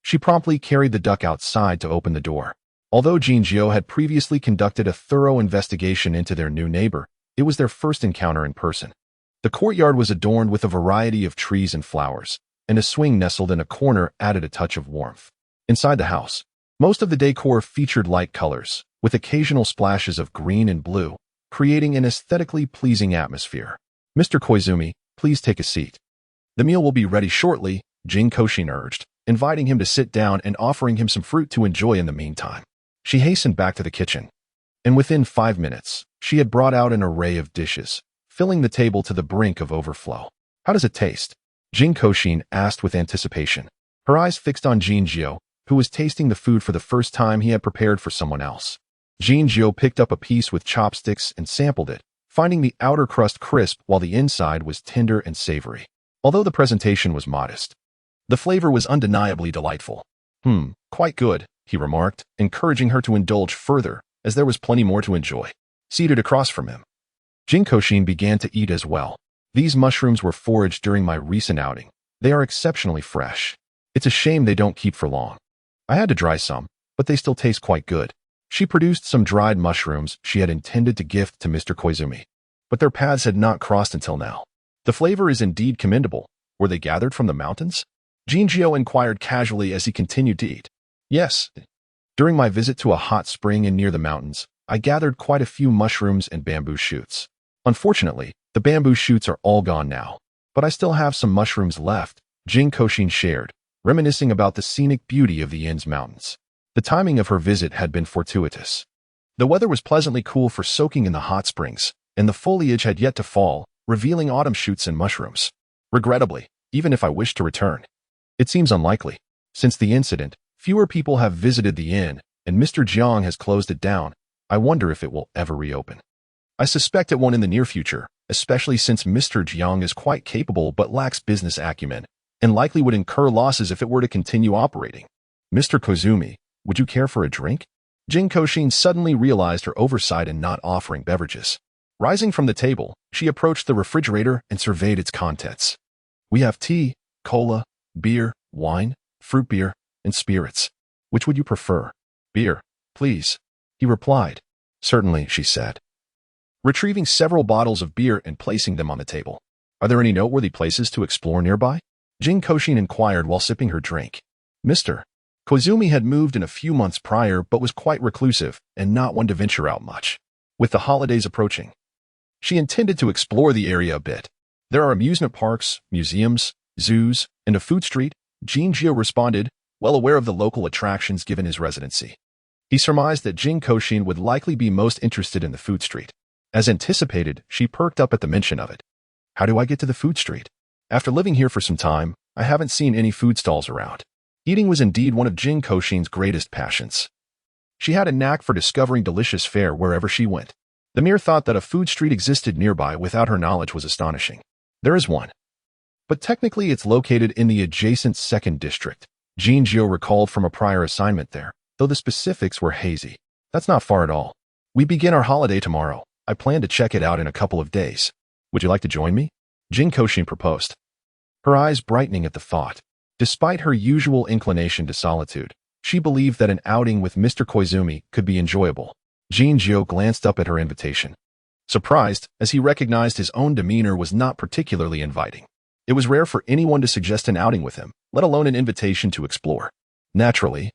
she promptly carried the duck outside to open the door. Although Jinjiu had previously conducted a thorough investigation into their new neighbor, it was their first encounter in person. The courtyard was adorned with a variety of trees and flowers, and a swing nestled in a corner added a touch of warmth. Inside the house, most of the decor featured light colors, with occasional splashes of green and blue, creating an aesthetically pleasing atmosphere. Mr. Koizumi, please take a seat. The meal will be ready shortly, Jin Kouxin urged, inviting him to sit down and offering him some fruit to enjoy in the meantime. She hastened back to the kitchen, and within 5 minutes, she had brought out an array of dishes, filling the table to the brink of overflow. How does it taste? Jin Kouxin asked with anticipation, her eyes fixed on Jinjiu, who was tasting the food for the first time he had prepared for someone else. Jinjiu picked up a piece with chopsticks and sampled it, finding the outer crust crisp while the inside was tender and savory. Although the presentation was modest, the flavor was undeniably delightful. Quite good, he remarked, encouraging her to indulge further, as there was plenty more to enjoy. Seated across from him, Jin Kouxin began to eat as well. These mushrooms were foraged during my recent outing. They are exceptionally fresh. It's a shame they don't keep for long. I had to dry some, but they still taste quite good. She produced some dried mushrooms she had intended to gift to Mr. Koizumi, but their paths had not crossed until now. The flavor is indeed commendable. Were they gathered from the mountains? Jinjiu inquired casually as he continued to eat. Yes. During my visit to a hot spring in near the mountains, I gathered quite a few mushrooms and bamboo shoots. Unfortunately, the bamboo shoots are all gone now, but I still have some mushrooms left, Jin Kouxin shared, reminiscing about the scenic beauty of the Yearns mountains. The timing of her visit had been fortuitous. The weather was pleasantly cool for soaking in the hot springs, and the foliage had yet to fall, revealing autumn shoots and mushrooms. Regrettably, even if I wished to return, it seems unlikely. Since the incident, fewer people have visited the inn, and Mr. Jiang has closed it down. I wonder if it will ever reopen. I suspect it won't in the near future, especially since Mr. Jiang is quite capable but lacks business acumen, and likely would incur losses if it were to continue operating. Mr. Koizumi, would you care for a drink? Jin Kouxin suddenly realized her oversight in not offering beverages. Rising from the table, she approached the refrigerator and surveyed its contents. We have tea, cola, beer, wine, fruit beer, and spirits. Which would you prefer? Beer, please, he replied. Certainly, she said, retrieving several bottles of beer and placing them on the table. Are there any noteworthy places to explore nearby? Jin Kouxin inquired while sipping her drink. Mr. Koizumi had moved in a few months prior but was quite reclusive and not one to venture out much. With the holidays approaching, she intended to explore the area a bit. There are amusement parks, museums, zoos, and a food street, Jinjiu responded, well aware of the local attractions given his residency. He surmised that Jin Kouxin would likely be most interested in the food street. As anticipated, she perked up at the mention of it. How do I get to the food street? After living here for some time, I haven't seen any food stalls around. Eating was indeed one of Jin Kouxin's greatest passions. She had a knack for discovering delicious fare wherever she went. The mere thought that a food street existed nearby without her knowledge was astonishing. There is one, but technically it's located in the adjacent 2nd district. Jinjiu recalled from a prior assignment there, though the specifics were hazy. That's not far at all. We begin our holiday tomorrow. I plan to check it out in a couple of days. Would you like to join me? Jin Kouxin proposed, her eyes brightening at the thought. Despite her usual inclination to solitude, she believed that an outing with Mr. Koizumi could be enjoyable. Jinjiu glanced up at her invitation, surprised as he recognized his own demeanor was not particularly inviting. It was rare for anyone to suggest an outing with him, let alone an invitation to explore. Naturally,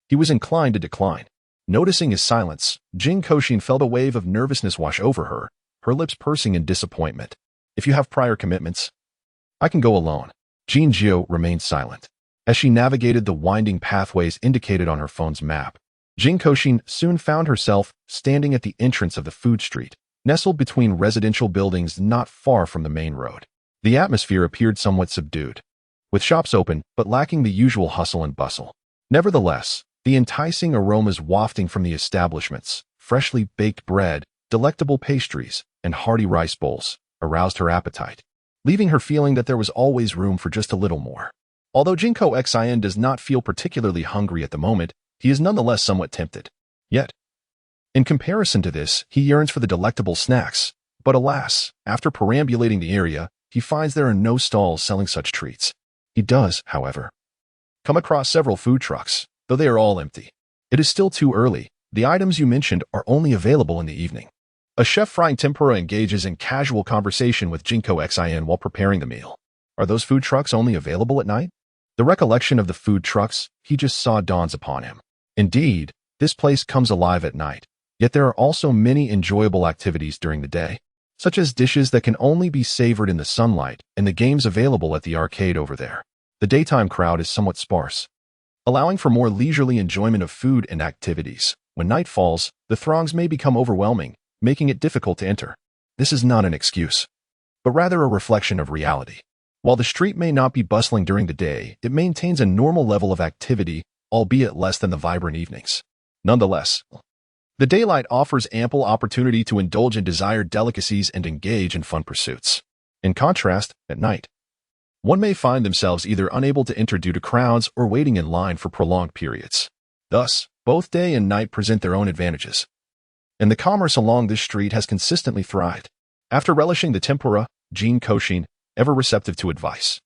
he was inclined to decline. Noticing his silence, Jin Kouxin felt a wave of nervousness wash over her, her lips pursing in disappointment. If you have prior commitments, I can go alone. Jinjiu remained silent. As she navigated the winding pathways indicated on her phone's map, Jin Kouxin soon found herself standing at the entrance of the food street, nestled between residential buildings not far from the main road. The atmosphere appeared somewhat subdued, with shops open but lacking the usual hustle and bustle. Nevertheless, the enticing aromas wafting from the establishments, freshly baked bread, delectable pastries, and hearty rice bowls, aroused her appetite, leaving her feeling that there was always room for just a little more. Although Jin Kouxin does not feel particularly hungry at the moment, he is nonetheless somewhat tempted. Yet, In comparison to this, he yearns for the delectable snacks. But alas, after perambulating the area, he finds there are no stalls selling such treats. He does, however, come across several food trucks, though they are all empty. It is still too early. The items you mentioned are only available in the evening. A chef frying tempura engages in casual conversation with Jin Kouxin while preparing the meal. Are those food trucks only available at night? The recollection of the food trucks he just saw dawns upon him. Indeed, this place comes alive at night, yet there are also many enjoyable activities during the day, such as dishes that can only be savored in the sunlight and the games available at the arcade over there. The daytime crowd is somewhat sparse, allowing for more leisurely enjoyment of food and activities. When night falls, the throngs may become overwhelming, making it difficult to enter. This is not an excuse, but rather a reflection of reality. While the street may not be bustling during the day, it maintains a normal level of activity, albeit less than the vibrant evenings. Nonetheless, the daylight offers ample opportunity to indulge in desired delicacies and engage in fun pursuits. In contrast, at night, one may find themselves either unable to enter due to crowds or waiting in line for prolonged periods. Thus, both day and night present their own advantages, and the commerce along this street has consistently thrived. After relishing the tempura, Jin Kouxin, ever receptive to advice,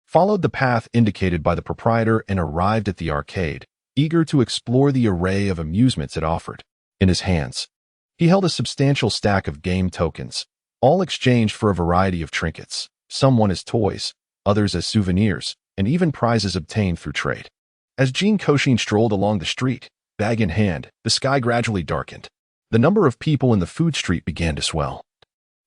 followed the path indicated by the proprietor and arrived at the arcade, eager to explore the array of amusements it offered. In his hands, he held a substantial stack of game tokens, all exchanged for a variety of trinkets, some won as toys, others as souvenirs, and even prizes obtained through trade. As Jin Kouxin strolled along the street, bag in hand, the sky gradually darkened. The number of people in the food street began to swell,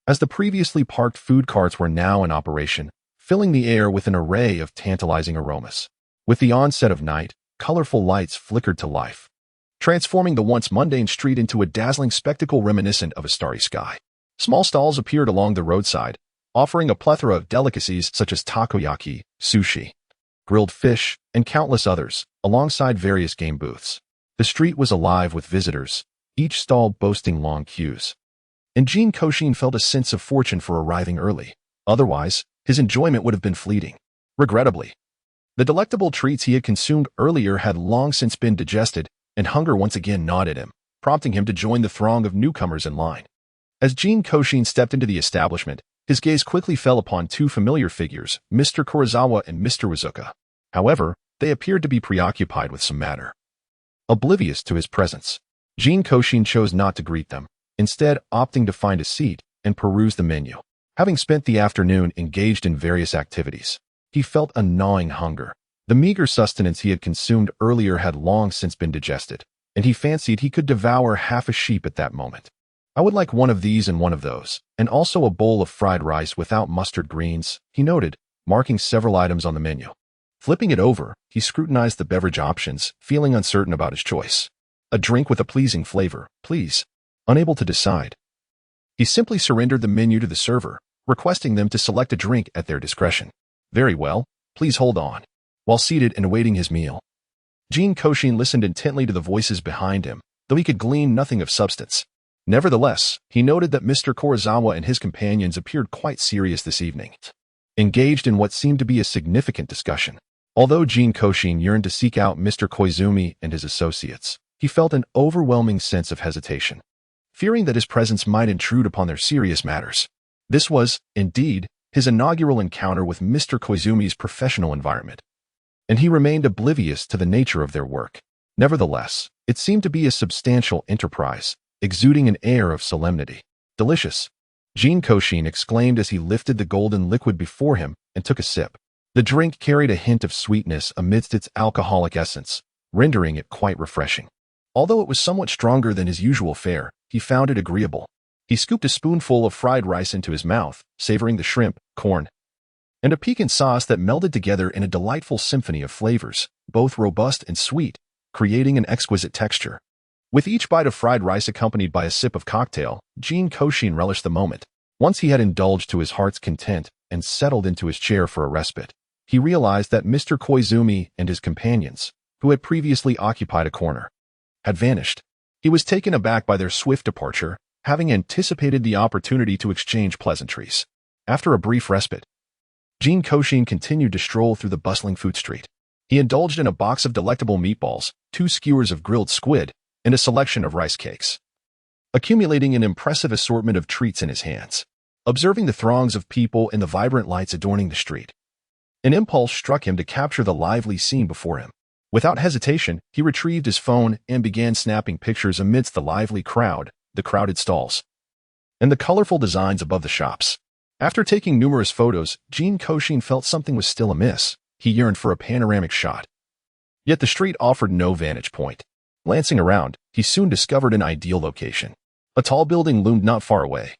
as the previously parked food carts were now in operation, filling the air with an array of tantalizing aromas. With the onset of night, colorful lights flickered to life, transforming the once mundane street into a dazzling spectacle reminiscent of a starry sky. Small stalls appeared along the roadside, offering a plethora of delicacies such as takoyaki, sushi, grilled fish, and countless others, alongside various game booths. The street was alive with visitors, each stall boasting long queues. And Jin Kouxin felt a sense of fortune for arriving early. Otherwise, his enjoyment would have been fleeting. Regrettably, the delectable treats he had consumed earlier had long since been digested, and hunger once again gnawed at him, prompting him to join the throng of newcomers in line. As Jin Kouxin stepped into the establishment, his gaze quickly fell upon two familiar figures, Mr. Kurosawa and Mr. Wazuka. However, they appeared to be preoccupied with some matter. Oblivious to his presence, Jin Kouxin chose not to greet them, instead opting to find a seat and peruse the menu. Having spent the afternoon engaged in various activities, he felt a gnawing hunger. The meager sustenance he had consumed earlier had long since been digested, and he fancied he could devour half a sheep at that moment. I would like one of these and one of those, and also a bowl of fried rice without mustard greens, he noted, marking several items on the menu. Flipping it over, he scrutinized the beverage options, feeling uncertain about his choice. A drink with a pleasing flavor, please. Unable to decide, he simply surrendered the menu to the server, requesting them to select a drink at their discretion. Very well, please hold on. While seated and awaiting his meal, Jin Kouxin listened intently to the voices behind him, though he could glean nothing of substance. Nevertheless, he noted that Mr. Kurosawa and his companions appeared quite serious this evening, engaged in what seemed to be a significant discussion. Although Jin Kouxin yearned to seek out Mr. Koizumi and his associates, he felt an overwhelming sense of hesitation, fearing that his presence might intrude upon their serious matters. This was, indeed, his inaugural encounter with Mr. Koizumi's professional environment, and he remained oblivious to the nature of their work. Nevertheless, it seemed to be a substantial enterprise, exuding an air of solemnity. Delicious, Jin Kouxin exclaimed as he lifted the golden liquid before him and took a sip. The drink carried a hint of sweetness amidst its alcoholic essence, rendering it quite refreshing. Although it was somewhat stronger than his usual fare, he found it agreeable. He scooped a spoonful of fried rice into his mouth, savoring the shrimp, corn, and a piquant sauce that melded together in a delightful symphony of flavors, both robust and sweet, creating an exquisite texture. With each bite of fried rice accompanied by a sip of cocktail, Jin Kouxin relished the moment. Once he had indulged to his heart's content and settled into his chair for a respite, he realized that Mr. Koizumi and his companions, who had previously occupied a corner, had vanished. He was taken aback by their swift departure, having anticipated the opportunity to exchange pleasantries. After a brief respite, Jin Kouxin continued to stroll through the bustling food street. He indulged in a box of delectable meatballs, 2 skewers of grilled squid, and a selection of rice cakes. accumulating an impressive assortment of treats in his hands. Observing the throngs of people and the vibrant lights adorning the street, an impulse struck him to capture the lively scene before him. Without hesitation, he retrieved his phone and began snapping pictures amidst the lively crowd, the crowded stalls, and the colorful designs above the shops. After taking numerous photos, Jin Kouxin felt something was still amiss. He yearned for a panoramic shot. Yet the street offered no vantage point. Glancing around, he soon discovered an ideal location. A tall building loomed not far away,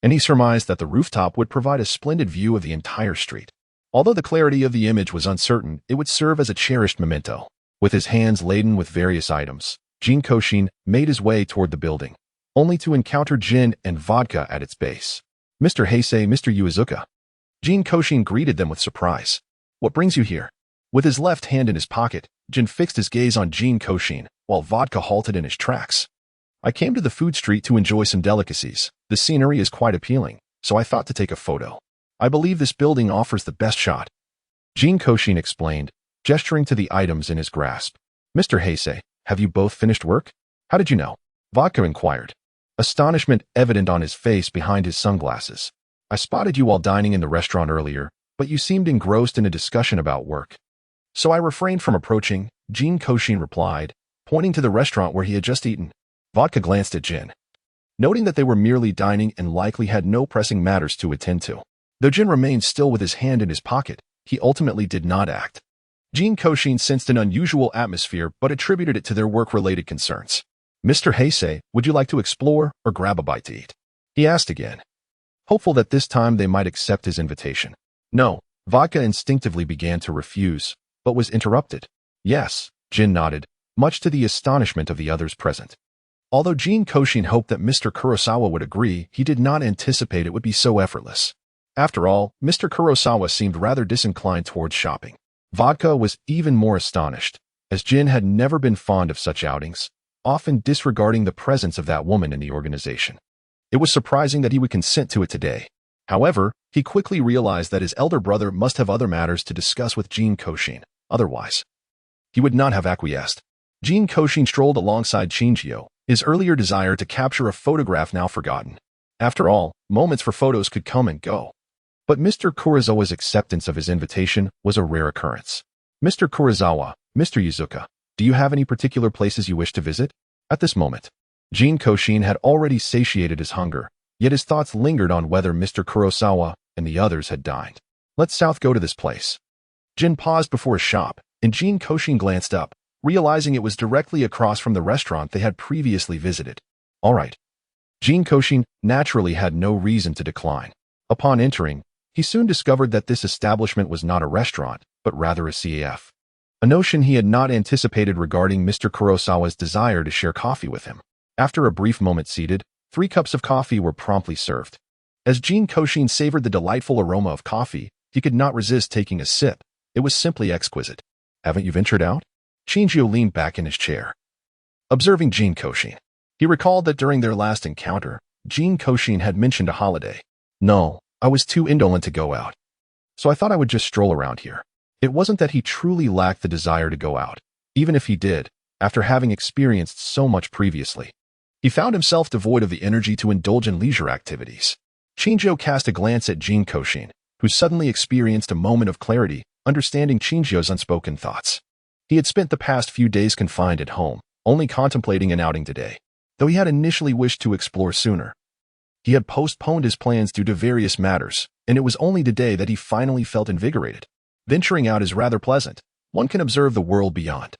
and he surmised that the rooftop would provide a splendid view of the entire street. Although the clarity of the image was uncertain, it would serve as a cherished memento. With his hands laden with various items, Jin Kouxin made his way toward the building, only to encounter gin and vodka at its base. Mr. Heisei, Mr. Yuazuka. Jin Kouxin greeted them with surprise. What brings you here? With his left hand in his pocket, Jin fixed his gaze on Jin Kouxin, while vodka halted in his tracks. I came to the food street to enjoy some delicacies. The scenery is quite appealing, so I thought to take a photo. I believe this building offers the best shot. Jin Kouxin explained, gesturing to the items in his grasp. Mr. Heisei, have you both finished work? How did you know? Vodka inquired, astonishment evident on his face behind his sunglasses. I spotted you while dining in the restaurant earlier, but you seemed engrossed in a discussion about work. So I refrained from approaching, Jin Kouxin replied, pointing to the restaurant where he had just eaten. Vodka glanced at Jin, noting that they were merely dining and likely had no pressing matters to attend to. Though Jin remained still with his hand in his pocket, he ultimately did not act. Jin Kouxin sensed an unusual atmosphere but attributed it to their work-related concerns. Mr. Heisei, would you like to explore or grab a bite to eat? He asked again, hopeful that this time they might accept his invitation. No, Vodka instinctively began to refuse, but was interrupted. Yes, Jin nodded, much to the astonishment of the others present. Although Jin Kouxin hoped that Mr. Kurosawa would agree, he did not anticipate it would be so effortless. After all, Mr. Kurosawa seemed rather disinclined towards shopping. Vodka was even more astonished, as Jin had never been fond of such outings, often disregarding the presence of that woman in the organization. It was surprising that he would consent to it today. However, he quickly realized that his elder brother must have other matters to discuss with Jin Kouxin. Otherwise, he would not have acquiesced. Jin Kouxin strolled alongside Shinjio, his earlier desire to capture a photograph now forgotten. After all, moments for photos could come and go. But Mr. Kurosawa's acceptance of his invitation was a rare occurrence. Mr. Kurosawa, Mr. Yuzuka, do you have any particular places you wish to visit? At this moment, Jin Kouxin had already satiated his hunger, yet his thoughts lingered on whether Mr. Kurosawa and the others had dined. Let's south go to this place. Jin paused before a shop, and Jin Kouxin glanced up, realizing it was directly across from the restaurant they had previously visited. All right. Jin Kouxin naturally had no reason to decline. Upon entering, he soon discovered that this establishment was not a restaurant, but rather a CAF. A notion he had not anticipated regarding Mr. Kurosawa's desire to share coffee with him. After a brief moment seated, 3 cups of coffee were promptly served. As Jin Kouxin savored the delightful aroma of coffee, he could not resist taking a sip. It was simply exquisite. Haven't you ventured out? Shinjio leaned back in his chair, observing Jin Kouxin. He recalled that during their last encounter, Jin Kouxin had mentioned a holiday. No, I was too indolent to go out, so I thought I would just stroll around here. It wasn't that he truly lacked the desire to go out, even if he did, after having experienced so much previously. He found himself devoid of the energy to indulge in leisure activities. Shinjio cast a glance at Jin Kouxin, who suddenly experienced a moment of clarity, understanding Shinjio's unspoken thoughts. He had spent the past few days confined at home, only contemplating an outing today. Though he had initially wished to explore sooner, he had postponed his plans due to various matters, and it was only today that he finally felt invigorated. Venturing out is rather pleasant. One can observe the world beyond.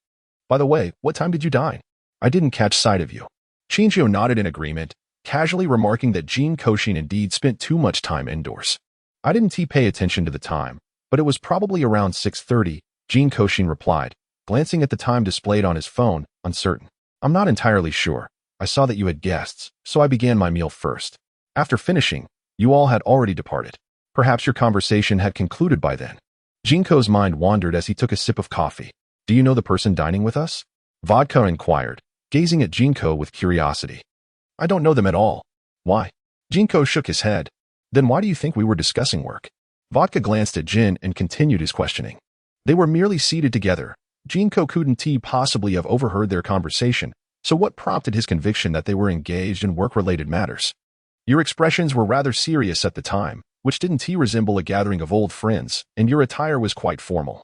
By the way, what time did you dine? I didn't catch sight of you. Shinjio nodded in agreement, casually remarking that Jin Kouxin indeed spent too much time indoors. I didn't pay attention to the time, but it was probably around 6:30, Jin Kouxin replied, glancing at the time displayed on his phone, uncertain. I'm not entirely sure. I saw that you had guests, so I began my meal first. After finishing, you all had already departed. Perhaps your conversation had concluded by then. Jinko's mind wandered as he took a sip of coffee. Do you know the person dining with us? Vodka inquired, gazing at Jinko with curiosity. I don't know them at all. Why? Jinko shook his head. Then why do you think we were discussing work? Vodka glanced at Jin and continued his questioning. They were merely seated together. Jinko couldn't possibly have overheard their conversation, So what prompted his conviction that they were engaged in work-related matters? Your expressions were rather serious at the time, which didn't resemble a gathering of old friends, and your attire was quite formal.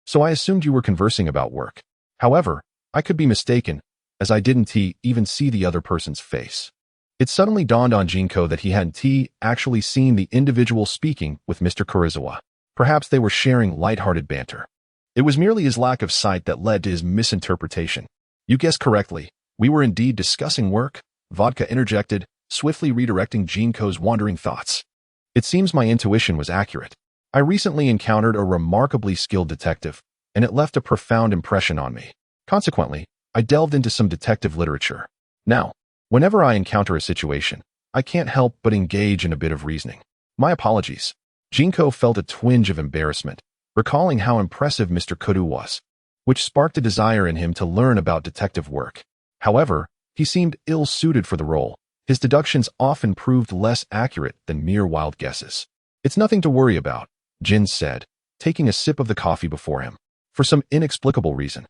So I assumed you were conversing about work. However, I could be mistaken, as I didn't even see the other person's face. It suddenly dawned on Jinko that he hadn't actually seen the individual speaking with Mr. Kurizawa. Perhaps they were sharing light-hearted banter. It was merely his lack of sight that led to his misinterpretation. You guessed correctly. We were indeed discussing work, Vodka interjected, swiftly redirecting Jinko's wandering thoughts. It seems my intuition was accurate. I recently encountered a remarkably skilled detective, and it left a profound impression on me. Consequently, I delved into some detective literature. Now, whenever I encounter a situation, I can't help but engage in a bit of reasoning. My apologies. Jinko felt a twinge of embarrassment, recalling how impressive Mr. Kudu was, which sparked a desire in him to learn about detective work. However, he seemed ill-suited for the role. His deductions often proved less accurate than mere wild guesses. It's nothing to worry about, Jin said, taking a sip of the coffee before him. For some inexplicable reason,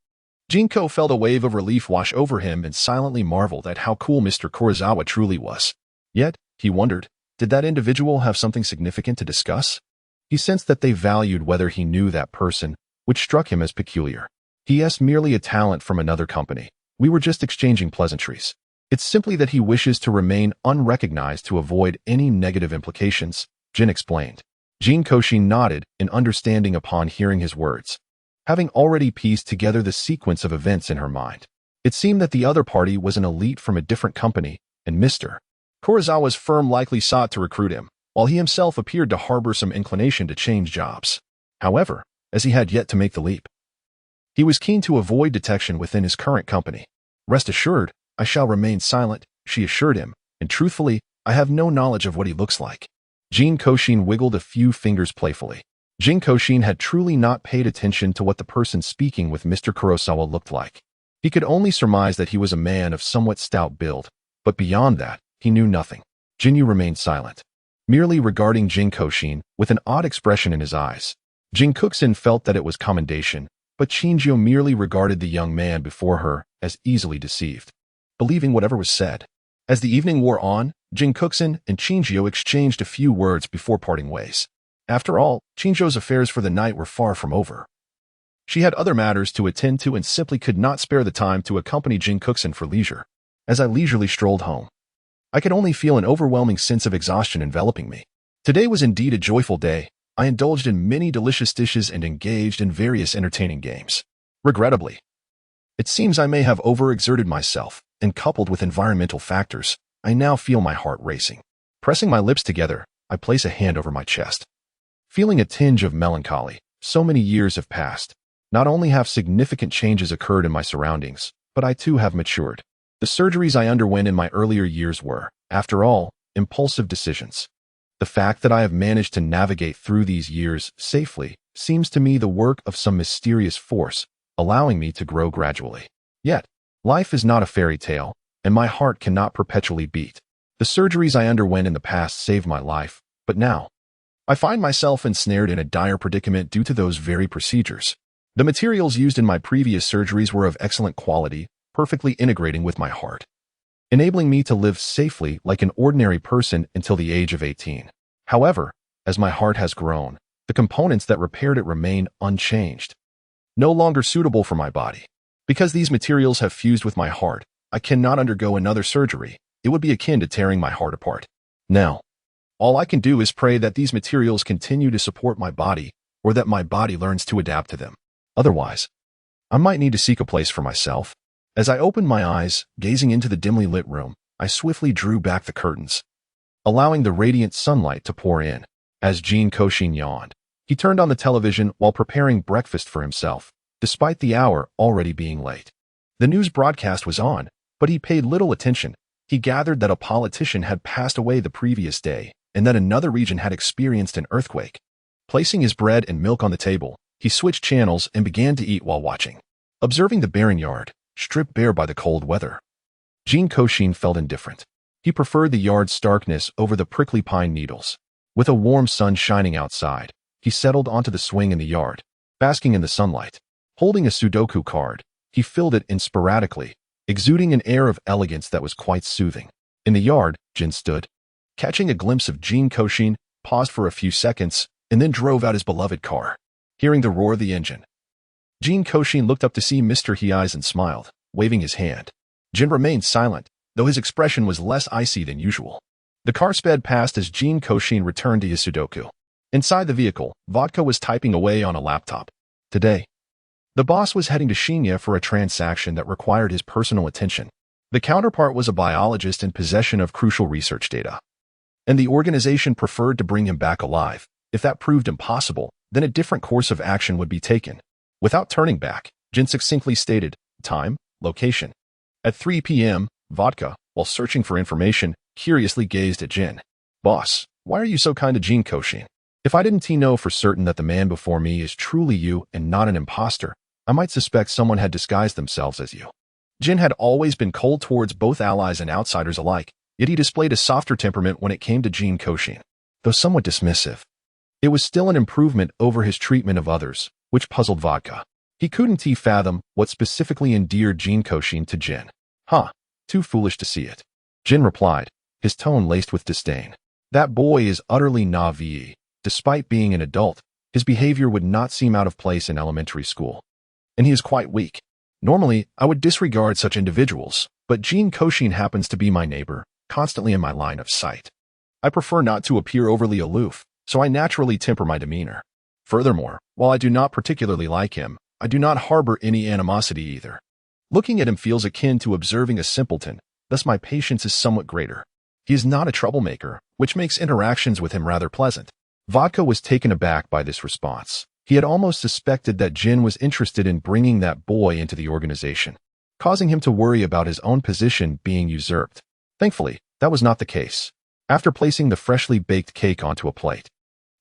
Jinko felt a wave of relief wash over him and silently marveled at how cool Mr. Kurizawa truly was. Yet, he wondered, did that individual have something significant to discuss? He sensed that they valued whether he knew that person, which struck him as peculiar. He is merely a talent from another company. We were just exchanging pleasantries. It's simply that he wishes to remain unrecognized to avoid any negative implications, Jin explained. Jin Kouxin nodded in understanding upon hearing his words, having already pieced together the sequence of events in her mind. It seemed that the other party was an elite from a different company, and Mr. Kurizawa's firm likely sought to recruit him, while he himself appeared to harbor some inclination to change jobs. However, as he had yet to make the leap, he was keen to avoid detection within his current company. Rest assured, I shall remain silent, she assured him, and truthfully, I have no knowledge of what he looks like. Jin Kouxin wiggled a few fingers playfully. Jin Kouxin had truly not paid attention to what the person speaking with Mr. Kurosawa looked like. He could only surmise that he was a man of somewhat stout build, but beyond that, he knew nothing. Jinyu remained silent, merely regarding Jin Kouxin with an odd expression in his eyes. Jin Kouxin felt that it was commendation, but Chinjo merely regarded the young man before her as easily deceived, believing whatever was said. As the evening wore on, Jin Kouxin and Chinjo exchanged a few words before parting ways. After all, Chinjo's affairs for the night were far from over. She had other matters to attend to and simply could not spare the time to accompany Jin Kouxin for leisure. As I leisurely strolled home, I could only feel an overwhelming sense of exhaustion enveloping me. Today was indeed a joyful day. I indulged in many delicious dishes and engaged in various entertaining games. Regrettably, it seems I may have overexerted myself, and coupled with environmental factors, I now feel my heart racing. Pressing my lips together, I place a hand over my chest. Feeling a tinge of melancholy, so many years have passed. Not only have significant changes occurred in my surroundings, but I too have matured. The surgeries I underwent in my earlier years were, after all, impulsive decisions. The fact that I have managed to navigate through these years safely seems to me the work of some mysterious force, allowing me to grow gradually. Yet, life is not a fairy tale, and my heart cannot perpetually beat. The surgeries I underwent in the past saved my life, but now, I find myself ensnared in a dire predicament due to those very procedures. The materials used in my previous surgeries were of excellent quality, perfectly integrating with my heart, enabling me to live safely like an ordinary person until the age of 18. However, as my heart has grown, the components that repaired it remain unchanged, no longer suitable for my body. Because these materials have fused with my heart, I cannot undergo another surgery. It would be akin to tearing my heart apart. Now, all I can do is pray that these materials continue to support my body, or that my body learns to adapt to them. Otherwise, I might need to seek a place for myself. As I opened my eyes, gazing into the dimly lit room, I swiftly drew back the curtains, allowing the radiant sunlight to pour in. As Jin Kouxin yawned, he turned on the television while preparing breakfast for himself, despite the hour already being late. The news broadcast was on, but he paid little attention. He gathered that a politician had passed away the previous day, and that another region had experienced an earthquake. Placing his bread and milk on the table, he switched channels and began to eat while watching. Observing the barren yard, stripped bare by the cold weather, Jin Kouxin felt indifferent. He preferred the yard's starkness over the prickly pine needles. With a warm sun shining outside, he settled onto the swing in the yard, basking in the sunlight. Holding a Sudoku card, he filled it in sporadically, exuding an air of elegance that was quite soothing. In the yard, Jin stood, catching a glimpse of Jin Kouxin, paused for a few seconds, and then drove out his beloved car. Hearing the roar of the engine, Jin Kouxin looked up to see Mr. Heir's and smiled, waving his hand. Jin remained silent, though his expression was less icy than usual. The car sped past as Jin Kouxin returned to his Sudoku. Inside the vehicle, Vodka was typing away on a laptop. Today, the boss was heading to Shinya for a transaction that required his personal attention. The counterpart was a biologist in possession of crucial research data, and the organization preferred to bring him back alive. If that proved impossible, then a different course of action would be taken. Without turning back, Jin succinctly stated time, location. At 3 p.m., Vodka, while searching for information, curiously gazed at Jin. Boss, why are you so kind to Jin Kouxin? If I didn't know for certain that the man before me is truly you and not an imposter, I might suspect someone had disguised themselves as you. Jin had always been cold towards both allies and outsiders alike, yet he displayed a softer temperament when it came to Jin Kouxin. Though somewhat dismissive, it was still an improvement over his treatment of others, which puzzled Vodka. He couldn't fathom what specifically endeared Jin Kouxin to Jin. Too foolish to see it. Jin replied, his tone laced with disdain. That boy is utterly naive. Despite being an adult, his behavior would not seem out of place in elementary school. And he is quite weak. Normally, I would disregard such individuals, but Jin Kouxin happens to be my neighbor, constantly in my line of sight. I prefer not to appear overly aloof, so I naturally temper my demeanor. Furthermore, while I do not particularly like him, I do not harbor any animosity either. Looking at him feels akin to observing a simpleton, thus my patience is somewhat greater. He is not a troublemaker, which makes interactions with him rather pleasant. Vodka was taken aback by this response. He had almost suspected that Jin was interested in bringing that boy into the organization, causing him to worry about his own position being usurped. Thankfully, that was not the case. After placing the freshly baked cake onto a plate,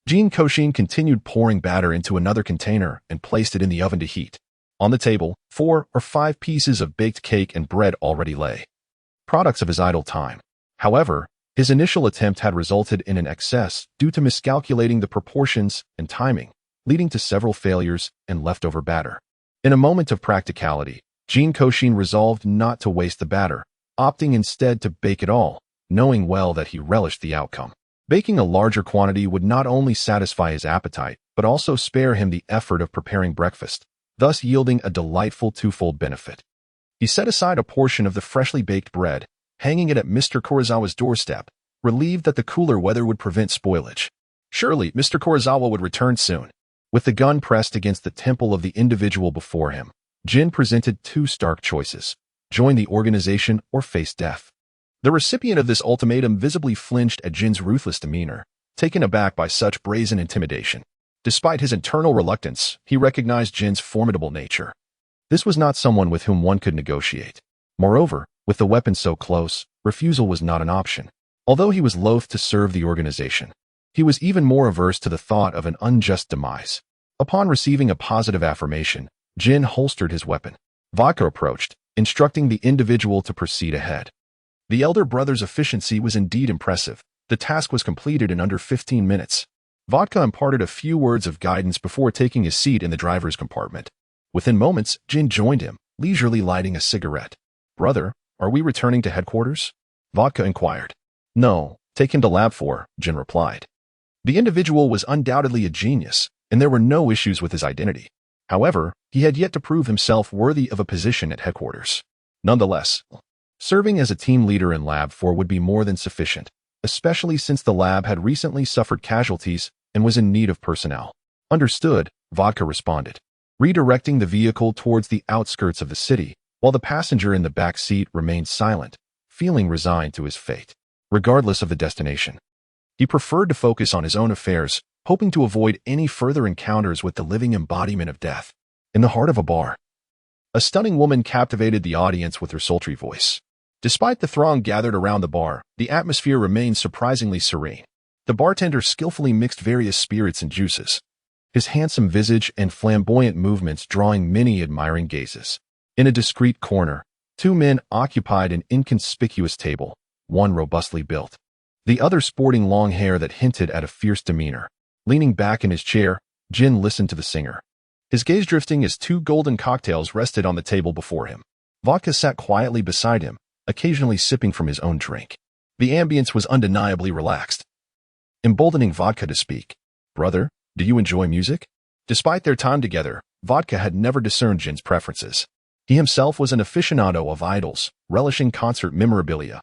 Jin Kouxin continued pouring batter into another container and placed it in the oven to heat. On the table, 4 or 5 pieces of baked cake and bread already lay, products of his idle time. However, his initial attempt had resulted in an excess due to miscalculating the proportions and timing, leading to several failures and leftover batter. In a moment of practicality, Jin Kouxin resolved not to waste the batter, opting instead to bake it all, knowing well that he relished the outcome. Baking a larger quantity would not only satisfy his appetite, but also spare him the effort of preparing breakfast, thus yielding a delightful twofold benefit. He set aside a portion of the freshly baked bread, hanging it at Mr. Kurosawa's doorstep, relieved that the cooler weather would prevent spoilage. Surely, Mr. Kurosawa would return soon. With the gun pressed against the temple of the individual before him, Jin presented 2 stark choices: join the organization or face death. The recipient of this ultimatum visibly flinched at Jin's ruthless demeanor, taken aback by such brazen intimidation. Despite his internal reluctance, he recognized Jin's formidable nature. This was not someone with whom one could negotiate. Moreover, with the weapon so close, refusal was not an option. Although he was loath to serve the organization, he was even more averse to the thought of an unjust demise. Upon receiving a positive affirmation, Jin holstered his weapon. Vodka approached, instructing the individual to proceed ahead. The elder brother's efficiency was indeed impressive. The task was completed in under 15 minutes. Vodka imparted a few words of guidance before taking his seat in the driver's compartment. Within moments, Jin joined him, leisurely lighting a cigarette. Brother, are we returning to headquarters? Vodka inquired. No, take him to Lab 4, Jin replied. The individual was undoubtedly a genius, and there were no issues with his identity. However, he had yet to prove himself worthy of a position at headquarters. Nonetheless, serving as a team leader in Lab 4 would be more than sufficient, especially since the lab had recently suffered casualties and was in need of personnel. Understood, Vodka responded, redirecting the vehicle towards the outskirts of the city, while the passenger in the back seat remained silent, feeling resigned to his fate. Regardless of the destination, he preferred to focus on his own affairs, hoping to avoid any further encounters with the living embodiment of death. In the heart of a bar, a stunning woman captivated the audience with her sultry voice. Despite the throng gathered around the bar, the atmosphere remained surprisingly serene. The bartender skillfully mixed various spirits and juices, his handsome visage and flamboyant movements drawing many admiring gazes. In a discreet corner, 2 men occupied an inconspicuous table, one robustly built, the other sporting long hair that hinted at a fierce demeanor. Leaning back in his chair, Jin listened to the singer, his gaze drifting as 2 golden cocktails rested on the table before him. Vodka sat quietly beside him, occasionally sipping from his own drink. The ambience was undeniably relaxed, emboldening Vodka to speak. "Brother, do you enjoy music?" Despite their time together, Vodka had never discerned Jin's preferences. He himself was an aficionado of idols, relishing concert memorabilia.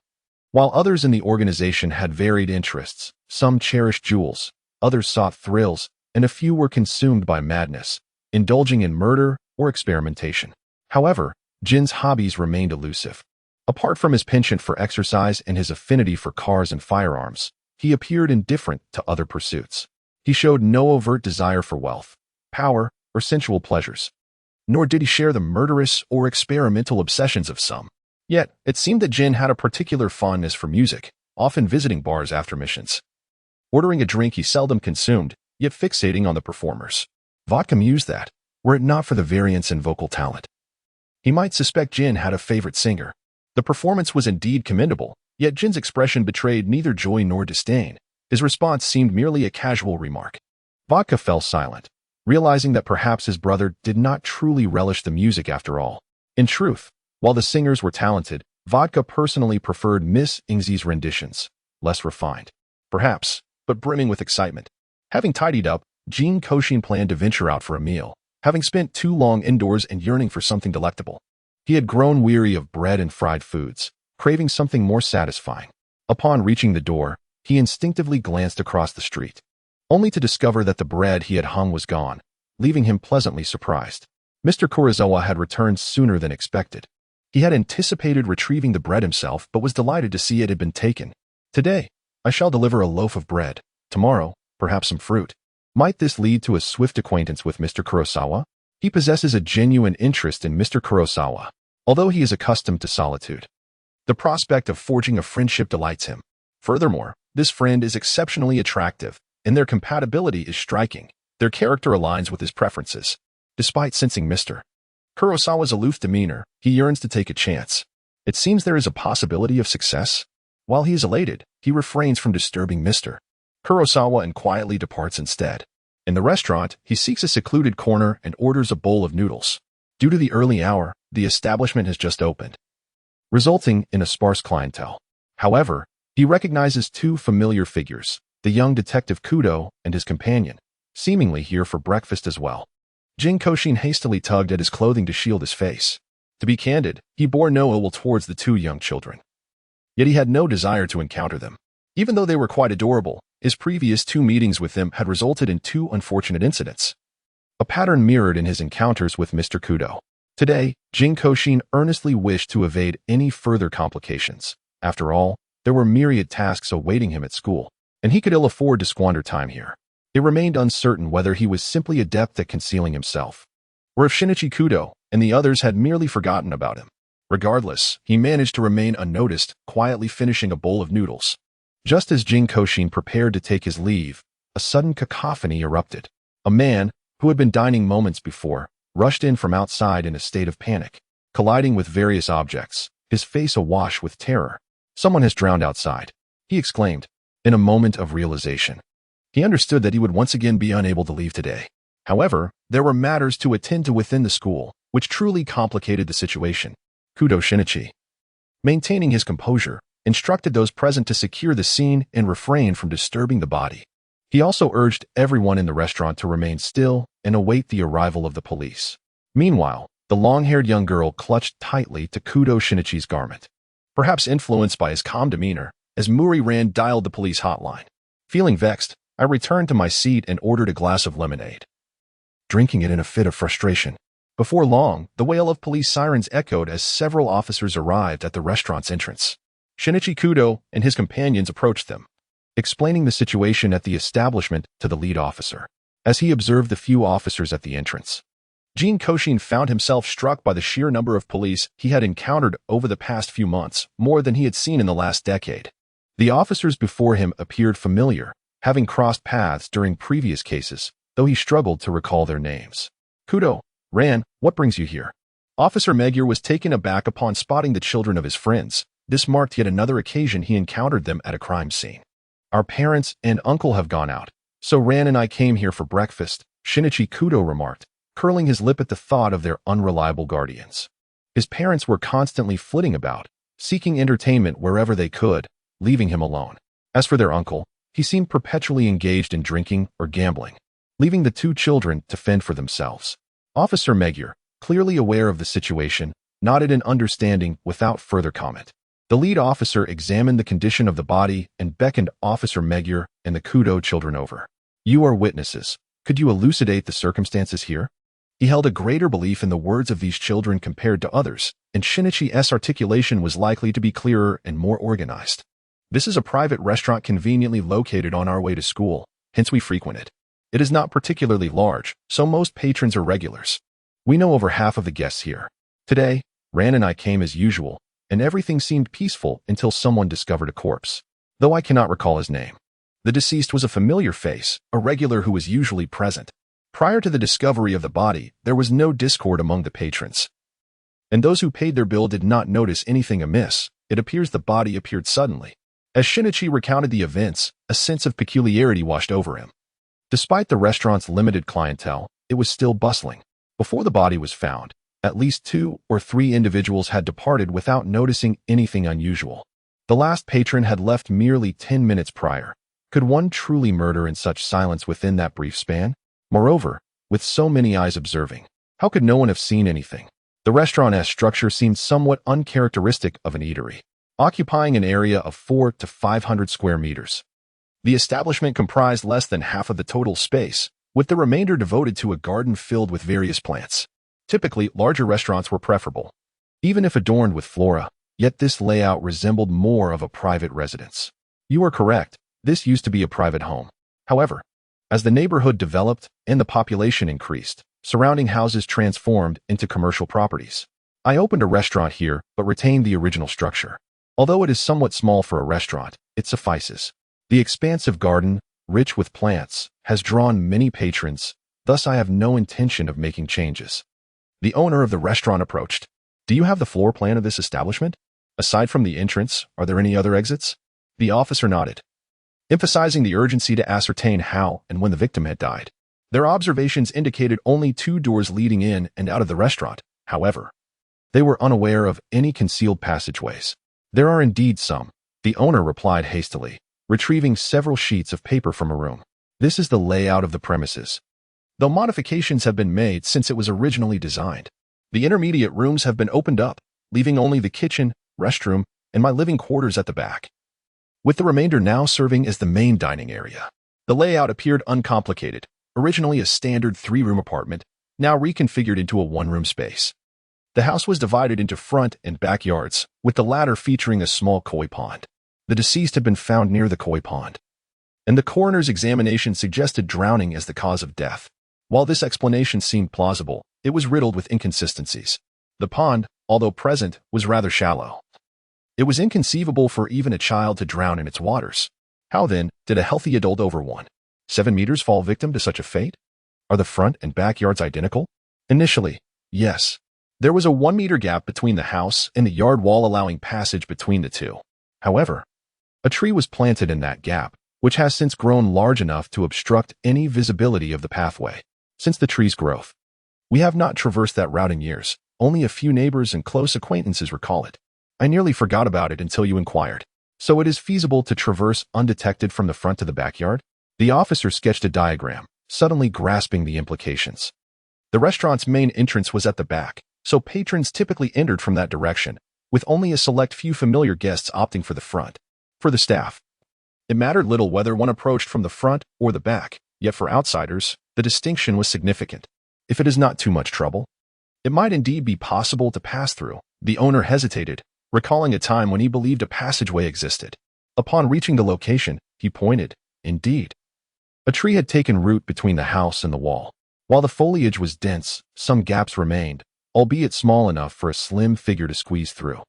While others in the organization had varied interests, some cherished jewels, others sought thrills, and a few were consumed by madness, indulging in murder or experimentation. However, Jin's hobbies remained elusive. Apart from his penchant for exercise and his affinity for cars and firearms, he appeared indifferent to other pursuits. He showed no overt desire for wealth, power, or sensual pleasures. Nor did he share the murderous or experimental obsessions of some. Yet, it seemed that Jin had a particular fondness for music, often visiting bars after missions. Ordering a drink he seldom consumed, yet fixating on the performers. Vodka mused that, were it not for the variance in vocal talent, he might suspect Jin had a favorite singer. The performance was indeed commendable, yet Jin's expression betrayed neither joy nor disdain. His response seemed merely a casual remark. Vodka fell silent, realizing that perhaps his brother did not truly relish the music after all. In truth, while the singers were talented, Vodka personally preferred Miss Ingzi's renditions, less refined, perhaps, but brimming with excitement. Having tidied up, Jin Kouxin planned to venture out for a meal, having spent too long indoors and yearning for something delectable. He had grown weary of bread and fried foods, craving something more satisfying. Upon reaching the door, he instinctively glanced across the street, only to discover that the bread he had hung was gone, leaving him pleasantly surprised. Mr. Kurosawa had returned sooner than expected. He had anticipated retrieving the bread himself, but was delighted to see it had been taken. "Today, I shall deliver a loaf of bread. Tomorrow, perhaps some fruit." Might this lead to a swift acquaintance with Mr. Kurosawa? He possesses a genuine interest in Mr. Kurosawa, although he is accustomed to solitude. The prospect of forging a friendship delights him. Furthermore, this friend is exceptionally attractive, and their compatibility is striking. Their character aligns with his preferences. Despite sensing Mr. Kurosawa's aloof demeanor, he yearns to take a chance. It seems there is a possibility of success. While he is elated, he refrains from disturbing Mr. Kurosawa and quietly departs instead. In the restaurant, he seeks a secluded corner and orders a bowl of noodles. Due to the early hour, the establishment has just opened, resulting in a sparse clientele. However, he recognizes two familiar figures, the young detective Kudo and his companion, seemingly here for breakfast as well. Jin Kouxin hastily tugged at his clothing to shield his face. To be candid, he bore no ill will towards the two young children. Yet he had no desire to encounter them. Even though they were quite adorable, his previous two meetings with them had resulted in two unfortunate incidents. A pattern mirrored in his encounters with Mr. Kudo. Today, Jin Kouxin earnestly wished to evade any further complications. After all, there were myriad tasks awaiting him at school, and he could ill afford to squander time here. It remained uncertain whether he was simply adept at concealing himself, or if Shinichi Kudo and the others had merely forgotten about him. Regardless, he managed to remain unnoticed, quietly finishing a bowl of noodles. Just as Jin Kouxin prepared to take his leave, a sudden cacophony erupted. A man, who had been dining moments before, rushed in from outside in a state of panic, colliding with various objects, his face awash with terror. "Someone has drowned outside," he exclaimed, in a moment of realization. He understood that he would once again be unable to leave today. However, there were matters to attend to within the school, which truly complicated the situation. Kudo Shinichi, maintaining his composure, instructed those present to secure the scene and refrain from disturbing the body. He also urged everyone in the restaurant to remain still and await the arrival of the police. Meanwhile, the long-haired young girl clutched tightly to Kudo Shinichi's garment. Perhaps influenced by his calm demeanor, as Muri Ran dialed the police hotline. Feeling vexed, I returned to my seat and ordered a glass of lemonade, drinking it in a fit of frustration. Before long, the wail of police sirens echoed as several officers arrived at the restaurant's entrance. Shinichi Kudo and his companions approached them, explaining the situation at the establishment to the lead officer. As he observed the few officers at the entrance, Jin Kouxin found himself struck by the sheer number of police he had encountered over the past few months, more than he had seen in the last decade. The officers before him appeared familiar, having crossed paths during previous cases, though he struggled to recall their names. "Kudo, Ran, what brings you here?" Officer Magyar was taken aback upon spotting the children of his friends. This marked yet another occasion he encountered them at a crime scene. "Our parents and uncle have gone out, so Ran and I came here for breakfast," Shinichi Kudo remarked, curling his lip at the thought of their unreliable guardians. His parents were constantly flitting about, seeking entertainment wherever they could, leaving him alone. As for their uncle, he seemed perpetually engaged in drinking or gambling, leaving the two children to fend for themselves. Officer Magyar, clearly aware of the situation, nodded in understanding without further comment. The lead officer examined the condition of the body and beckoned Officer Magyar and the Kudo children over. "You are witnesses. Could you elucidate the circumstances here?" He held a greater belief in the words of these children compared to others, and Shinichi's articulation was likely to be clearer and more organized. "This is a private restaurant conveniently located on our way to school, hence we frequent it. It is not particularly large, so most patrons are regulars. We know over half of the guests here. Today, Ran and I came as usual, and everything seemed peaceful until someone discovered a corpse, though I cannot recall his name. The deceased was a familiar face, a regular who was usually present. Prior to the discovery of the body, there was no discord among the patrons, and those who paid their bill did not notice anything amiss. It appears the body appeared suddenly. As Shinichi recounted the events, a sense of peculiarity washed over him. Despite the restaurant's limited clientele, it was still bustling. Before the body was found, at least 2 or 3 individuals had departed without noticing anything unusual. The last patron had left merely 10 minutes prior. Could one truly murder in such silence within that brief span? Moreover, with so many eyes observing, how could no one have seen anything? The restaurant's structure seemed somewhat uncharacteristic of an eatery, occupying an area of 400 to 500 square meters. The establishment comprised less than half of the total space, with the remainder devoted to a garden filled with various plants. Typically, larger restaurants were preferable, even if adorned with flora, yet this layout resembled more of a private residence. You are correct, this used to be a private home. However, as the neighborhood developed and the population increased, surrounding houses transformed into commercial properties. I opened a restaurant here but retained the original structure. Although it is somewhat small for a restaurant, it suffices. The expansive garden, rich with plants, has drawn many patrons, thus I have no intention of making changes." The owner of the restaurant approached. "Do you have the floor plan of this establishment? Aside from the entrance, are there any other exits?" The officer nodded, emphasizing the urgency to ascertain how and when the victim had died. Their observations indicated only 2 doors leading in and out of the restaurant. However, they were unaware of any concealed passageways. "There are indeed some," the owner replied hastily, retrieving several sheets of paper from a room. "This is the layout of the premises, though modifications have been made since it was originally designed. The intermediate rooms have been opened up, leaving only the kitchen, restroom, and my living quarters at the back, with the remainder now serving as the main dining area." The layout appeared uncomplicated, originally a standard 3-room apartment, now reconfigured into a 1-room space. The house was divided into front and backyards, with the latter featuring a small koi pond. The deceased had been found near the koi pond, and the coroner's examination suggested drowning as the cause of death. While this explanation seemed plausible, it was riddled with inconsistencies. The pond, although present, was rather shallow. It was inconceivable for even a child to drown in its waters. How then did a healthy adult over 1.7 meters fall victim to such a fate? Are the front and backyards identical? Initially, yes. There was a 1-meter gap between the house and the yard wall, allowing passage between the two. However, a tree was planted in that gap, which has since grown large enough to obstruct any visibility of the pathway. Since the tree's growth, we have not traversed that route in years. Only a few neighbors and close acquaintances recall it. I nearly forgot about it until you inquired. So it is feasible to traverse undetected from the front to the backyard? The officer sketched a diagram, suddenly grasping the implications. The restaurant's main entrance was at the back, so patrons typically entered from that direction, with only a select few familiar guests opting for the front. For the staff, it mattered little whether one approached from the front or the back, yet for outsiders, the distinction was significant. If it is not too much trouble, it might indeed be possible to pass through. The owner hesitated, recalling a time when he believed a passageway existed. Upon reaching the location, he pointed. Indeed, a tree had taken root between the house and the wall. While the foliage was dense, some gaps remained, albeit small enough for a slim figure to squeeze through.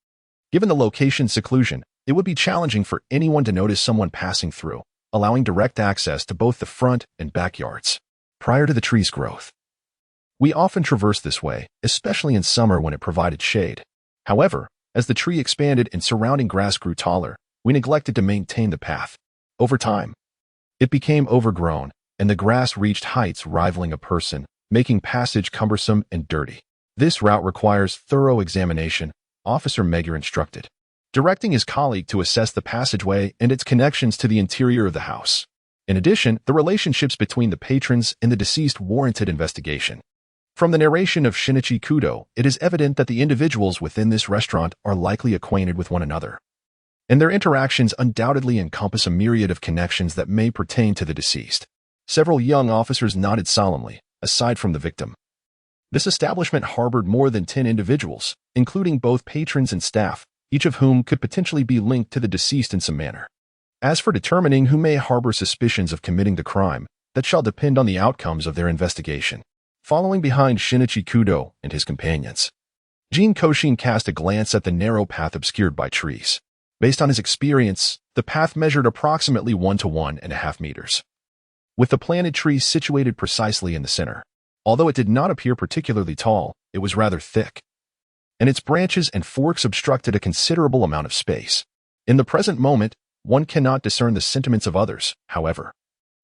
Given the location's seclusion, it would be challenging for anyone to notice someone passing through, allowing direct access to both the front and backyards. Prior to the tree's growth, we often traversed this way, especially in summer when it provided shade. However, as the tree expanded and surrounding grass grew taller, we neglected to maintain the path. Over time, it became overgrown, and the grass reached heights rivaling a person, making passage cumbersome and dirty. This route requires thorough examination, Officer Meagher instructed, directing his colleague to assess the passageway and its connections to the interior of the house. In addition, the relationships between the patrons and the deceased warranted investigation. From the narration of Shinichi Kudo, it is evident that the individuals within this restaurant are likely acquainted with one another, and their interactions undoubtedly encompass a myriad of connections that may pertain to the deceased. Several young officers nodded solemnly, aside from the victim. This establishment harbored more than 10 individuals, including both patrons and staff, each of whom could potentially be linked to the deceased in some manner. As for determining who may harbor suspicions of committing the crime, that shall depend on the outcomes of their investigation. Following behind Shinichi Kudo and his companions, Jin Kouxin cast a glance at the narrow path obscured by trees. Based on his experience, the path measured approximately 1 to 1.5 meters, with the planted tree situated precisely in the center. Although it did not appear particularly tall, it was rather thick, and its branches and forks obstructed a considerable amount of space. In the present moment, one cannot discern the sentiments of others, however.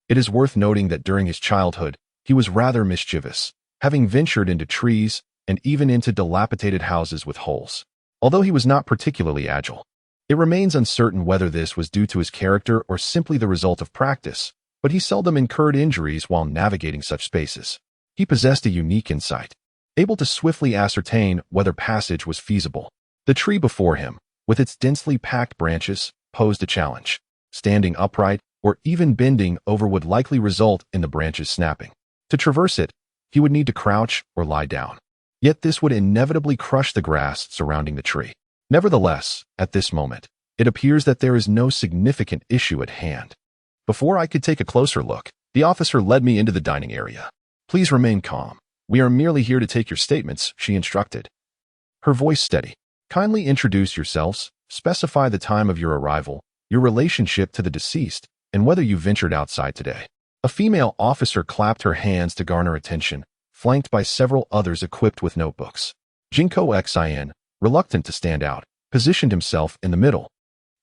It is worth noting that during his childhood, he was rather mischievous, having ventured into trees and even into dilapidated houses with holes. Although he was not particularly agile, it remains uncertain whether this was due to his character or simply the result of practice, but he seldom incurred injuries while navigating such spaces. He possessed a unique insight, able to swiftly ascertain whether passage was feasible. The tree before him, with its densely packed branches, posed a challenge. Standing upright or even bending over would likely result in the branches snapping. To traverse it, he would need to crouch or lie down. Yet this would inevitably crush the grass surrounding the tree. Nevertheless, at this moment, it appears that there is no significant issue at hand. Before I could take a closer look, the officer led me into the dining area. Please remain calm. We are merely here to take your statements, she instructed, her voice steady. Kindly introduce yourselves, specify the time of your arrival, your relationship to the deceased, and whether you ventured outside today. A female officer clapped her hands to garner attention, flanked by several others equipped with notebooks. Jin Kouxin, reluctant to stand out, positioned himself in the middle,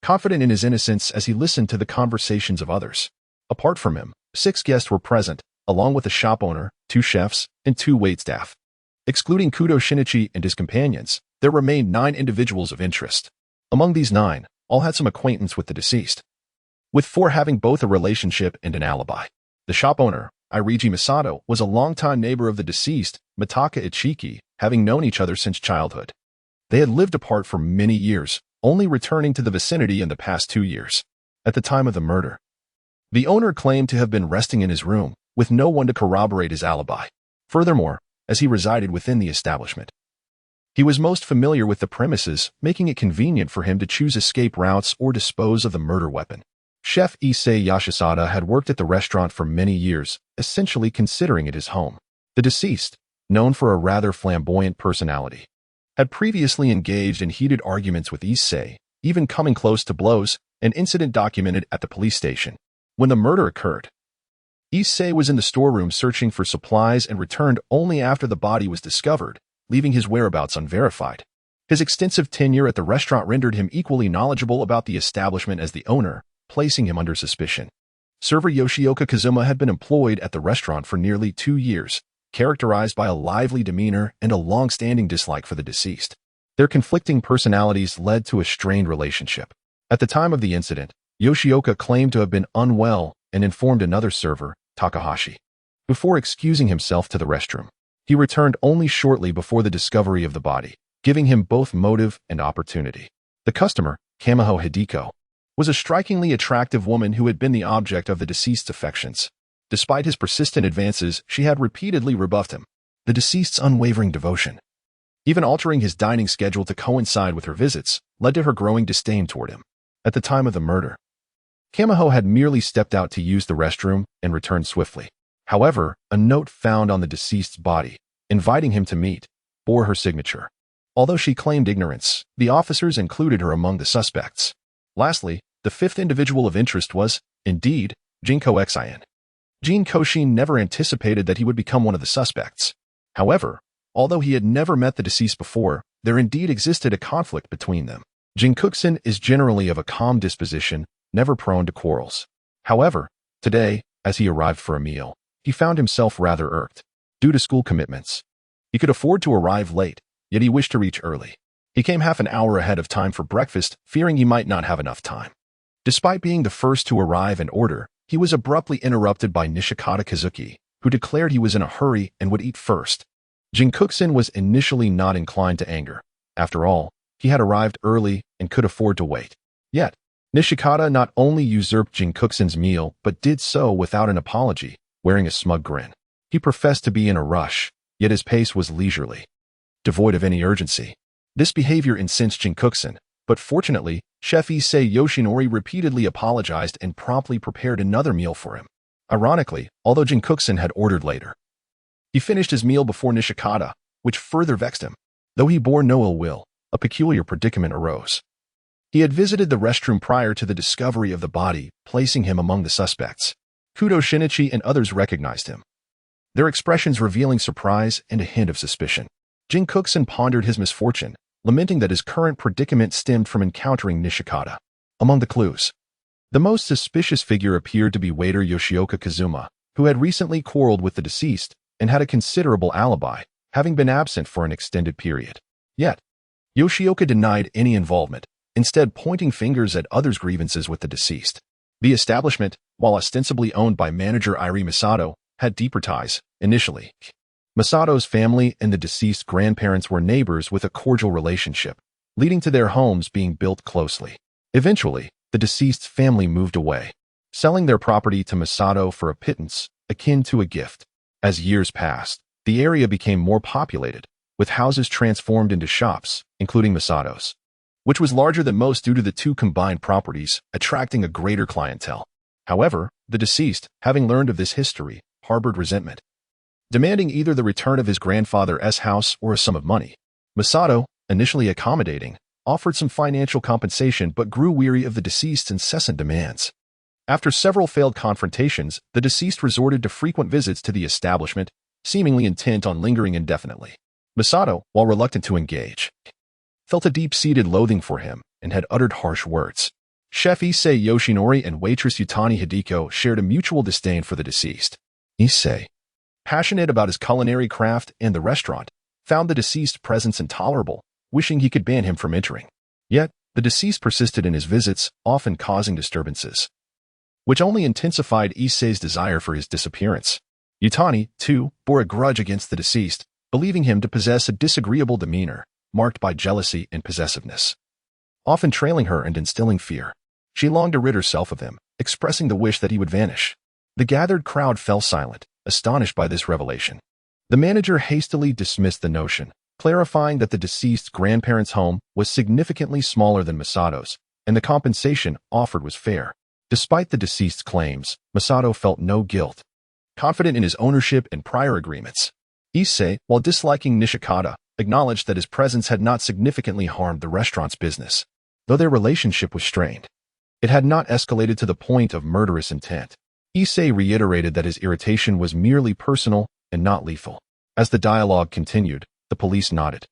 confident in his innocence as he listened to the conversations of others. Apart from him, 6 guests were present, along with the shop owner, 2 chefs, and 2 waitstaff. Excluding Kudo Shinichi and his companions, there remained 9 individuals of interest. Among these 9, all had some acquaintance with the deceased, with 4 having both a relationship and an alibi. The shop owner, Iriji Masato, was a longtime neighbor of the deceased, Mitaka Ichiki, having known each other since childhood. They had lived apart for many years, only returning to the vicinity in the past 2 years. At the time of the murder, the owner claimed to have been resting in his room, with no one to corroborate his alibi. Furthermore, as he resided within the establishment, he was most familiar with the premises, making it convenient for him to choose escape routes or dispose of the murder weapon. Chef Issei Yashisada had worked at the restaurant for many years, essentially considering it his home. The deceased, known for a rather flamboyant personality, had previously engaged in heated arguments with Issei, even coming close to blows, an incident documented at the police station. When the murder occurred, Issei was in the storeroom searching for supplies and returned only after the body was discovered, leaving his whereabouts unverified. His extensive tenure at the restaurant rendered him equally knowledgeable about the establishment as the owner, placing him under suspicion. Server Yoshioka Kazuma had been employed at the restaurant for nearly 2 years, characterized by a lively demeanor and a long-standing dislike for the deceased. Their conflicting personalities led to a strained relationship. At the time of the incident, Yoshioka claimed to have been unwell and informed another server, Takahashi, before excusing himself to the restroom. He returned only shortly before the discovery of the body, giving him both motive and opportunity. The customer, Kamiho Hideko, was a strikingly attractive woman who had been the object of the deceased's affections. Despite his persistent advances, she had repeatedly rebuffed him. The deceased's unwavering devotion, even altering his dining schedule to coincide with her visits, led to her growing disdain toward him. At the time of the murder, Kamiho had merely stepped out to use the restroom and returned swiftly. However, a note found on the deceased's body, inviting him to meet, bore her signature. Although she claimed ignorance, the officers included her among the suspects. Lastly, the 5th individual of interest was, indeed, Jin Kouxin. Jin Kouxin never anticipated that he would become one of the suspects. However, although he had never met the deceased before, there indeed existed a conflict between them. Jin Kouxin is generally of a calm disposition, never prone to quarrels. However, today, as he arrived for a meal, he found himself rather irked. Due to school commitments, He could afford to arrive late, yet he wished to reach early. He came half an hour ahead of time for breakfast, fearing he might not have enough time. Despite being the first to arrive and order, he was abruptly interrupted by Nishikata Kazuki, who declared he was in a hurry and would eat first. Jin Kouxin was initially not inclined to anger. After all, he had arrived early and could afford to wait. Yet, Nishikata not only usurped Jin Kouxin's meal, but did so without an apology, wearing a smug grin. He professed to be in a rush, yet his pace was leisurely, devoid of any urgency. This behavior incensed Jin Kouxin, but fortunately, Chef Issei Yoshinori repeatedly apologized and promptly prepared another meal for him. Ironically, although Jin Kouxin had ordered later, he finished his meal before Nishikata, which further vexed him. Though he bore no ill will, a peculiar predicament arose. He had visited the restroom prior to the discovery of the body, placing him among the suspects. Kudo Shinichi and others recognized him, their expressions revealing surprise and a hint of suspicion. Jin Kouxin pondered his misfortune, lamenting that his current predicament stemmed from encountering Nishikata. Among the clues, the most suspicious figure appeared to be waiter Yoshioka Kazuma, who had recently quarreled with the deceased and had a considerable alibi, having been absent for an extended period. Yet, Yoshioka denied any involvement, instead pointing fingers at others' grievances with the deceased. The establishment, while ostensibly owned by manager Iri Masato, had deeper ties, initially. Masato's family and the deceased's grandparents were neighbors with a cordial relationship, leading to their homes being built closely. Eventually, the deceased's family moved away, selling their property to Masato for a pittance, akin to a gift. As years passed, the area became more populated, with houses transformed into shops, including Masato's, which was larger than most due to the two combined properties, attracting a greater clientele. However, the deceased, having learned of this history, harbored resentment, demanding either the return of his grandfather's house or a sum of money. Masato, initially accommodating, offered some financial compensation but grew weary of the deceased's incessant demands. After several failed confrontations, the deceased resorted to frequent visits to the establishment, seemingly intent on lingering indefinitely. Masato, while reluctant to engage, felt a deep-seated loathing for him and had uttered harsh words. Chef Issei Yoshinori and waitress Yutani Hideko shared a mutual disdain for the deceased. Issei, passionate about his culinary craft and the restaurant, found the deceased's presence intolerable, wishing he could ban him from entering. Yet, the deceased persisted in his visits, often causing disturbances, which only intensified Issei's desire for his disappearance. Yutani, too, bore a grudge against the deceased, believing him to possess a disagreeable demeanor, marked by jealousy and possessiveness, often trailing her and instilling fear. She longed to rid herself of him, expressing the wish that he would vanish. The gathered crowd fell silent, astonished by this revelation. The manager hastily dismissed the notion, clarifying that the deceased's grandparents' home was significantly smaller than Masato's, and the compensation offered was fair. Despite the deceased's claims, Masato felt no guilt, confident in his ownership and prior agreements. Issei, while disliking Nishikata, acknowledged that his presence had not significantly harmed the restaurant's business. Though their relationship was strained, it had not escalated to the point of murderous intent. Issei reiterated that his irritation was merely personal and not lethal. As the dialogue continued, the police nodded,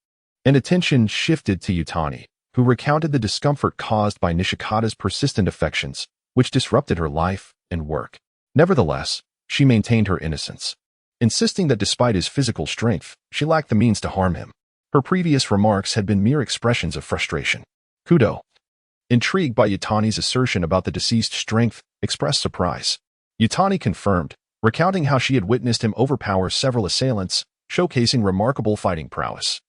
and attention shifted to Yutani, who recounted the discomfort caused by Nishikata's persistent affections, which disrupted her life and work. Nevertheless, she maintained her innocence, insisting that despite his physical strength, she lacked the means to harm him. Her previous remarks had been mere expressions of frustration. Kudo, intrigued by Yutani's assertion about the deceased's strength, expressed surprise. Yutani confirmed, recounting how she had witnessed him overpower several assailants, showcasing remarkable fighting prowess,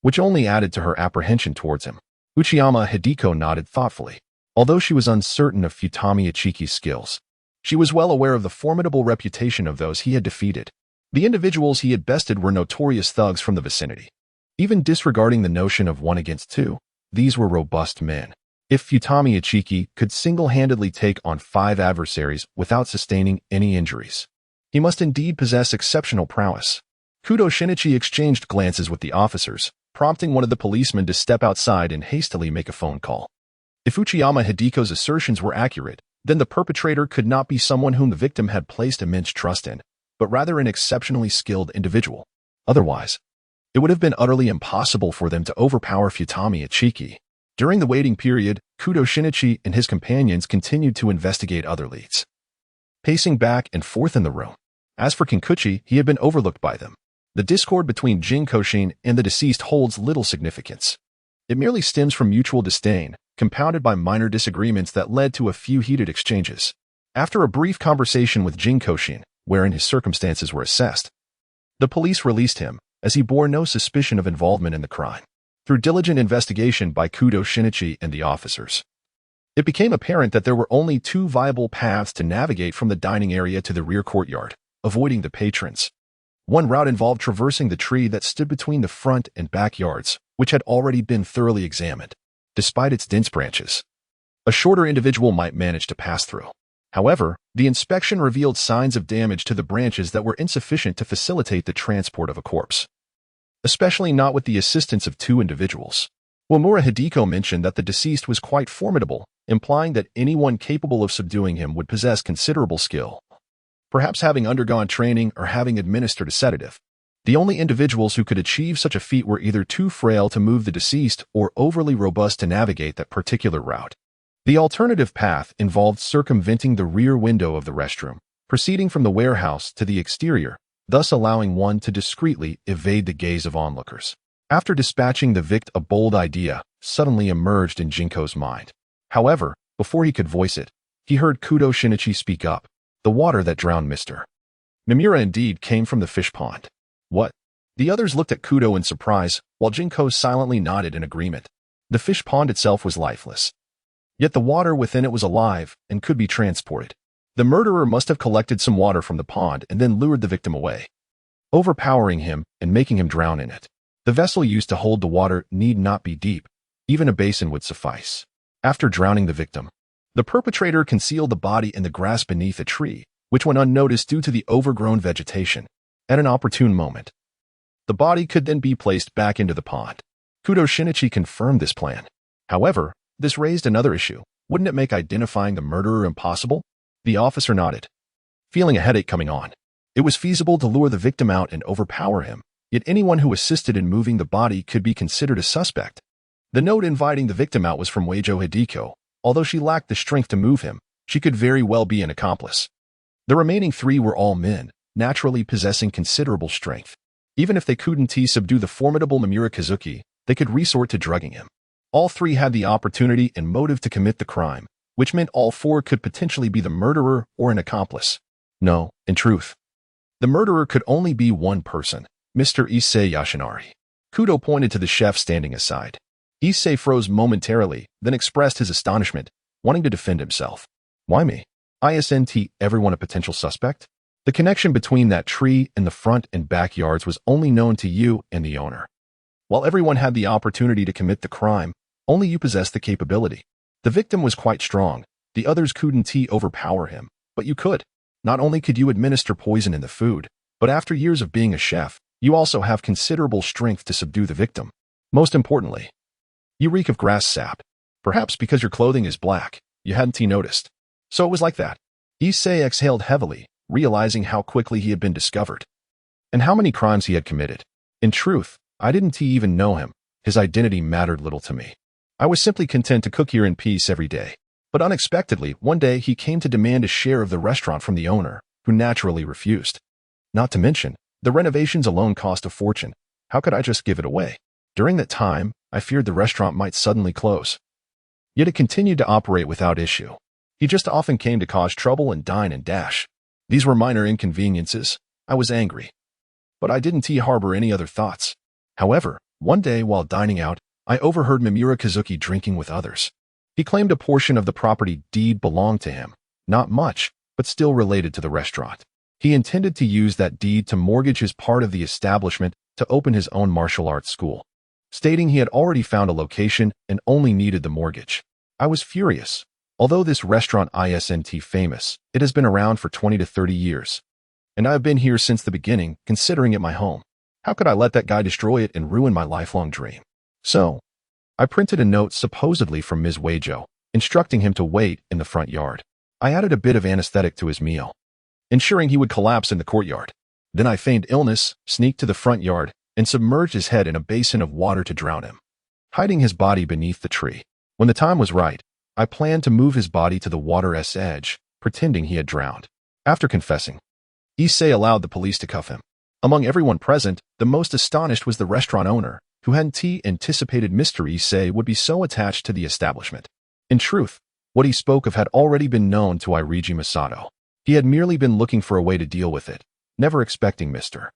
which only added to her apprehension towards him. Uchiyama Hideko nodded thoughtfully. Although she was uncertain of Futami Ichiki's skills, she was well aware of the formidable reputation of those he had defeated. The individuals he had bested were notorious thugs from the vicinity. Even disregarding the notion of 1 against 2, these were robust men. If Futami Ichiki could single-handedly take on 5 adversaries without sustaining any injuries, he must indeed possess exceptional prowess. Kudo Shinichi exchanged glances with the officers, prompting one of the policemen to step outside and hastily make a phone call. If Uchiyama Hideko's assertions were accurate, then the perpetrator could not be someone whom the victim had placed immense trust in, but rather an exceptionally skilled individual. Otherwise, it would have been utterly impossible for them to overpower Futami Ichiki. During the waiting period, Kudo Shinichi and his companions continued to investigate other leads, pacing back and forth in the room. As for Kinkuchi, he had been overlooked by them. The discord between Jin Kouxin and the deceased holds little significance. It merely stems from mutual disdain, compounded by minor disagreements that led to a few heated exchanges. After a brief conversation with Jin Kouxin, wherein his circumstances were assessed, the police released him, as he bore no suspicion of involvement in the crime. Through diligent investigation by Kudo Shinichi and the officers, it became apparent that there were only two viable paths to navigate from the dining area to the rear courtyard, avoiding the patrons. One route involved traversing the tree that stood between the front and backyards, which had already been thoroughly examined. Despite its dense branches, a shorter individual might manage to pass through. However, the inspection revealed signs of damage to the branches that were insufficient to facilitate the transport of a corpse, especially not with the assistance of two individuals. Wamura Hideko mentioned that the deceased was quite formidable, implying that anyone capable of subduing him would possess considerable skill, perhaps having undergone training or having administered a sedative. The only individuals who could achieve such a feat were either too frail to move the deceased or overly robust to navigate that particular route. The alternative path involved circumventing the rear window of the restroom, proceeding from the warehouse to the exterior, thus allowing one to discreetly evade the gaze of onlookers. After dispatching the victim, a bold idea suddenly emerged in Jinko's mind. However, before he could voice it, he heard Kudo Shinichi speak up. The water that drowned Mr. Nomura indeed came from the fish pond. What? The others looked at Kudo in surprise, while Jinko silently nodded in agreement. The fish pond itself was lifeless. Yet the water within it was alive and could be transported. The murderer must have collected some water from the pond and then lured the victim away, overpowering him and making him drown in it. The vessel used to hold the water need not be deep. Even a basin would suffice. After drowning the victim, the perpetrator concealed the body in the grass beneath a tree, which went unnoticed due to the overgrown vegetation. At an opportune moment, the body could then be placed back into the pond. Kudo Shinichi confirmed this plan. However, this raised another issue. Wouldn't it make identifying the murderer impossible? The officer nodded, feeling a headache coming on. It was feasible to lure the victim out and overpower him, yet anyone who assisted in moving the body could be considered a suspect. The note inviting the victim out was from Weijo Hideko. Although she lacked the strength to move him, she could very well be an accomplice. The remaining three were all men, naturally possessing considerable strength. Even if they couldn't subdue the formidable Nomura Kazuki, they could resort to drugging him. All three had the opportunity and motive to commit the crime, which meant all four could potentially be the murderer or an accomplice. No, in truth, the murderer could only be one person, Mr. Issei Yoshinari. Kudo pointed to the chef standing aside. Issei froze momentarily, then expressed his astonishment, wanting to defend himself. Why me? Isn't everyone a potential suspect? The connection between that tree and the front and backyards was only known to you and the owner. While everyone had the opportunity to commit the crime, only you possessed the capability. The victim was quite strong. The others couldn't overpower him, but you could. Not only could you administer poison in the food, but after years of being a chef, you also have considerable strength to subdue the victim. Most importantly, you reek of grass sap. Perhaps because your clothing is black, you hadn't noticed. So it was like that. Issei exhaled heavily, realizing how quickly he had been discovered, and how many crimes he had committed. In truth, I didn't even know him. His identity mattered little to me. I was simply content to cook here in peace every day. But unexpectedly, one day he came to demand a share of the restaurant from the owner, who naturally refused. Not to mention, the renovations alone cost a fortune. How could I just give it away? During that time, I feared the restaurant might suddenly close. Yet it continued to operate without issue. He just often came to cause trouble and dine and dash. These were minor inconveniences. I was angry, but I didn't harbor any other thoughts. However, one day while dining out, I overheard Nomura Kazuki drinking with others. He claimed a portion of the property deed belonged to him. Not much, but still related to the restaurant. He intended to use that deed to mortgage his part of the establishment to open his own martial arts school, stating he had already found a location and only needed the mortgage. I was furious. Although this restaurant isn't famous, it has been around for 20 to 30 years. And I have been here since the beginning, considering it my home. How could I let that guy destroy it and ruin my lifelong dream? So, I printed a note supposedly from Ms. Weijo, instructing him to wait in the front yard. I added a bit of anesthetic to his meal, ensuring he would collapse in the courtyard. Then I feigned illness, sneaked to the front yard, and submerged his head in a basin of water to drown him, hiding his body beneath the tree. When the time was right, I planned to move his body to the water's edge, pretending he had drowned. After confessing, Issei allowed the police to cuff him. Among everyone present, the most astonished was the restaurant owner, who hadn't anticipated Mr. Issei would be so attached to the establishment. In truth, what he spoke of had already been known to Irigi Masato. He had merely been looking for a way to deal with it, never expecting Mr.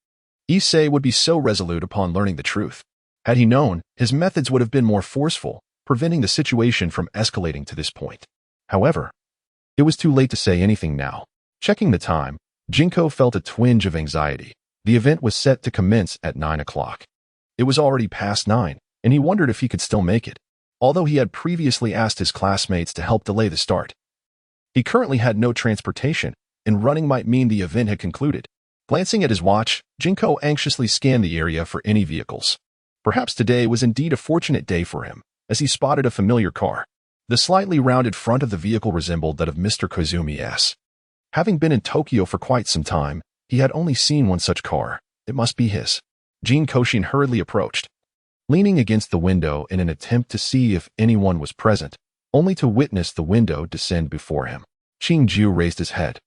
Issei would be so resolute upon learning the truth. Had he known, his methods would have been more forceful, preventing the situation from escalating to this point. However, it was too late to say anything now. Checking the time, Jinko felt a twinge of anxiety. The event was set to commence at 9 o'clock. It was already past 9, and he wondered if he could still make it, although he had previously asked his classmates to help delay the start. He currently had no transportation, and running might mean the event had concluded. Glancing at his watch, Jinko anxiously scanned the area for any vehicles. Perhaps today was indeed a fortunate day for him, as he spotted a familiar car. The slightly rounded front of the vehicle resembled that of Mr. Koizumi's. Having been in Tokyo for quite some time, he had only seen one such car. It must be his. Jin Kouxin hurriedly approached, leaning against the window in an attempt to see if anyone was present, only to witness the window descend before him. Qingju raised his head,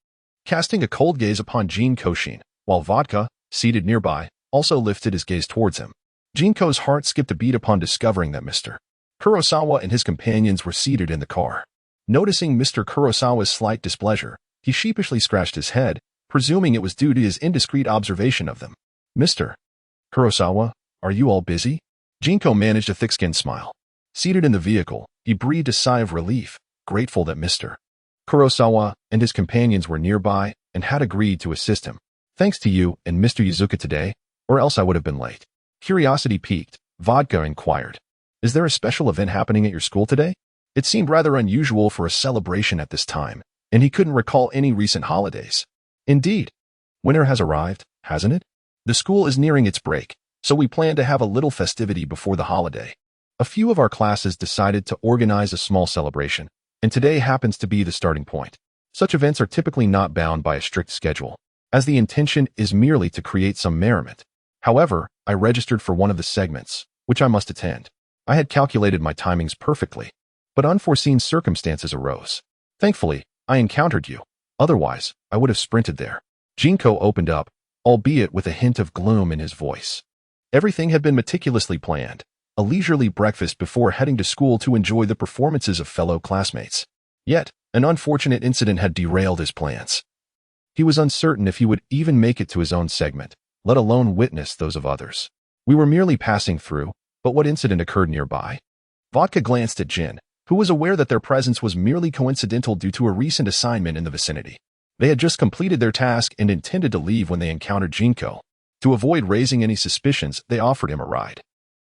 casting a cold gaze upon Jin Kouxin, while Vodka, seated nearby, also lifted his gaze towards him. Jinko's heart skipped a beat upon discovering that Mr. Kurosawa and his companions were seated in the car. Noticing Mr. Kurosawa's slight displeasure, he sheepishly scratched his head, presuming it was due to his indiscreet observation of them. Mr. Kurosawa, are you all busy? Jinko managed a thick-skinned smile. Seated in the vehicle, he breathed a sigh of relief, grateful that Mr. Kurosawa and his companions were nearby and had agreed to assist him. Thanks to you and Mr. Yuzuka today, or else I would have been late. Curiosity piqued, Vodka inquired. Is there a special event happening at your school today? It seemed rather unusual for a celebration at this time, and he couldn't recall any recent holidays. Indeed, winter has arrived, hasn't it? The school is nearing its break, so we plan to have a little festivity before the holiday. A few of our classes decided to organize a small celebration, and today happens to be the starting point. Such events are typically not bound by a strict schedule, as the intention is merely to create some merriment. However, I registered for one of the segments, which I must attend. I had calculated my timings perfectly, but unforeseen circumstances arose. Thankfully, I encountered you. Otherwise, I would have sprinted there. Jinko opened up, albeit with a hint of gloom in his voice. Everything had been meticulously planned, a leisurely breakfast before heading to school to enjoy the performances of fellow classmates. Yet, an unfortunate incident had derailed his plans. He was uncertain if he would even make it to his own segment, let alone witness those of others. We were merely passing through, but what incident occurred nearby? Vodka glanced at Jin, who was aware that their presence was merely coincidental due to a recent assignment in the vicinity. They had just completed their task and intended to leave when they encountered Jinko. To avoid raising any suspicions, they offered him a ride.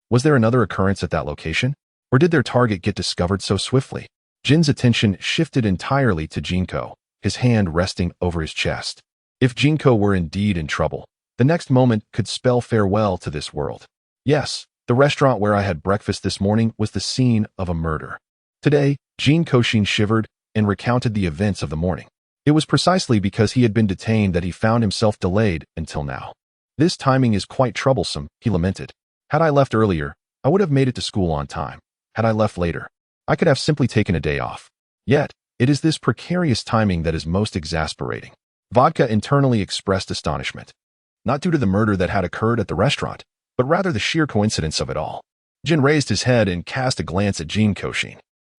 Was there another occurrence at that location? Or did their target get discovered so swiftly? Jin's attention shifted entirely to Jinko, his hand resting over his chest. If Jinko were indeed in trouble, the next moment could spell farewell to this world. Yes, the restaurant where I had breakfast this morning was the scene of a murder. Today, Jin Kouxin shivered and recounted the events of the morning. It was precisely because he had been detained that he found himself delayed until now. This timing is quite troublesome, he lamented. Had I left earlier, I would have made it to school on time. Had I left later, I could have simply taken a day off. Yet, it is this precarious timing that is most exasperating. Vodka internally expressed astonishment. Not due to the murder that had occurred at the restaurant, but rather the sheer coincidence of it all. Jin raised his head and cast a glance at Jin Kouxin.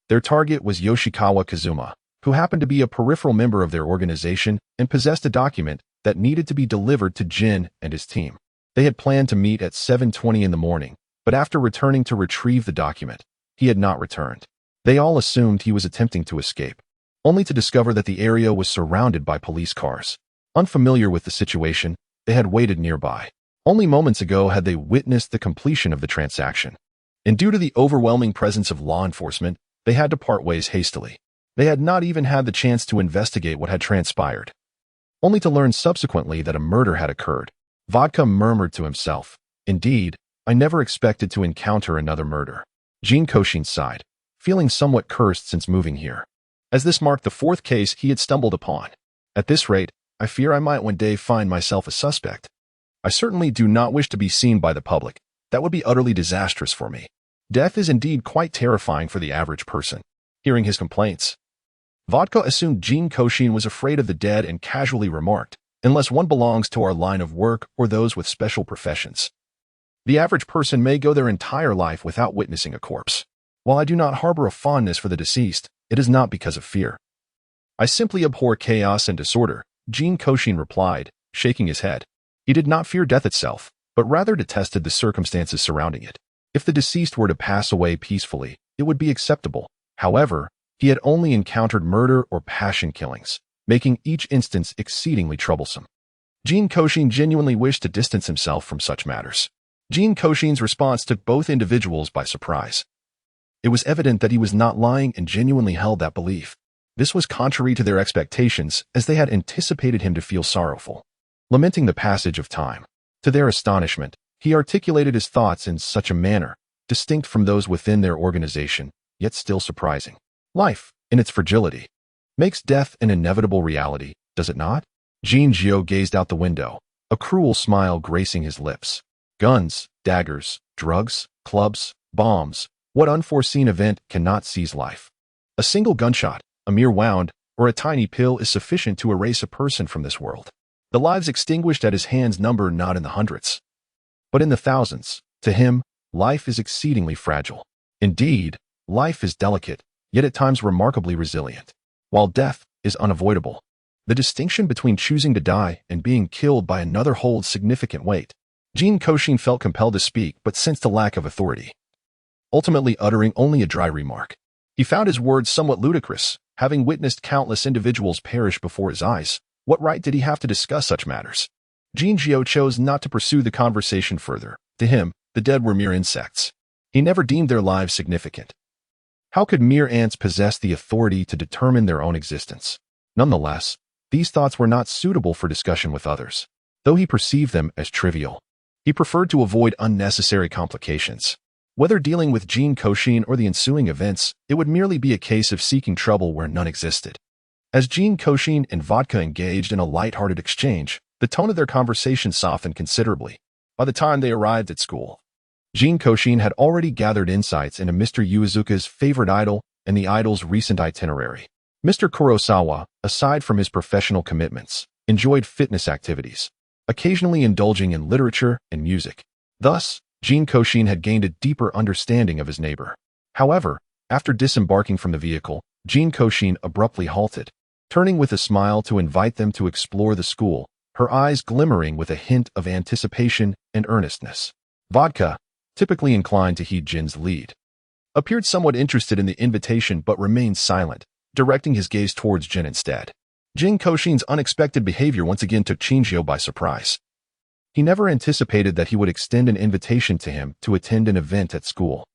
Their target was Yoshikawa Kazuma, who happened to be a peripheral member of their organization and possessed a document that needed to be delivered to Jin and his team. They had planned to meet at 7:20 in the morning, but after returning to retrieve the document, he had not returned. They all assumed he was attempting to escape, only to discover that the area was surrounded by police cars. Unfamiliar with the situation, they had waited nearby. Only moments ago had they witnessed the completion of the transaction. And due to the overwhelming presence of law enforcement, they had to part ways hastily. They had not even had the chance to investigate what had transpired, only to learn subsequently that a murder had occurred. Vodka murmured to himself, "Indeed, I never expected to encounter another murder." Jin Kouxin sighed, feeling somewhat cursed since moving here, as this marked the fourth case he had stumbled upon. At this rate, I fear I might one day find myself a suspect. I certainly do not wish to be seen by the public. That would be utterly disastrous for me. Death is indeed quite terrifying for the average person. Hearing his complaints, Vodka assumed Jin Kouxin was afraid of the dead and casually remarked, unless one belongs to our line of work or those with special professions. The average person may go their entire life without witnessing a corpse. While I do not harbor a fondness for the deceased, it is not because of fear. I simply abhor chaos and disorder, Jin Kouxin replied, shaking his head. He did not fear death itself, but rather detested the circumstances surrounding it. If the deceased were to pass away peacefully, it would be acceptable. However, he had only encountered murder or passion killings, making each instance exceedingly troublesome. Jin Kouxin genuinely wished to distance himself from such matters. Jin Kouxin's response took both individuals by surprise. It was evident that he was not lying and genuinely held that belief. This was contrary to their expectations, as they had anticipated him to feel sorrowful, lamenting the passage of time. To their astonishment, he articulated his thoughts in such a manner, distinct from those within their organization, yet still surprising. Life, in its fragility, makes death an inevitable reality, does it not? Jin Jiao gazed out the window, a cruel smile gracing his lips. Guns, daggers, drugs, clubs, bombs, what unforeseen event cannot seize life? A single gunshot, a mere wound, or a tiny pill is sufficient to erase a person from this world. The lives extinguished at his hands number not in the hundreds, but in the thousands. To him, life is exceedingly fragile. Indeed, life is delicate, yet at times remarkably resilient. While death is unavoidable, the distinction between choosing to die and being killed by another holds significant weight. Jin Kouxin felt compelled to speak but sensed a lack of authority, ultimately uttering only a dry remark. He found his words somewhat ludicrous. Having witnessed countless individuals perish before his eyes, what right did he have to discuss such matters? Jin Jiao chose not to pursue the conversation further. To him, the dead were mere insects. He never deemed their lives significant. How could mere ants possess the authority to determine their own existence? Nonetheless, these thoughts were not suitable for discussion with others. Though he perceived them as trivial, he preferred to avoid unnecessary complications. Whether dealing with Jin Kouxin or the ensuing events, it would merely be a case of seeking trouble where none existed. As Jin Kouxin and Vodka engaged in a light-hearted exchange, the tone of their conversation softened considerably. By the time they arrived at school, Jin Kouxin had already gathered insights into Mr. Yuizuka's favorite idol and the idol's recent itinerary. Mr. Kurosawa, aside from his professional commitments, enjoyed fitness activities, occasionally indulging in literature and music. Thus, Jin Kouxin had gained a deeper understanding of his neighbor. However, after disembarking from the vehicle, Jin Kouxin abruptly halted, turning with a smile to invite them to explore the school, her eyes glimmering with a hint of anticipation and earnestness. Vodka, typically inclined to heed Jin's lead, appeared somewhat interested in the invitation but remained silent, directing his gaze towards Jin instead. Jin Kouxin's unexpected behavior once again took Qinjiao by surprise. He never anticipated that he would extend an invitation to him to attend an event at school.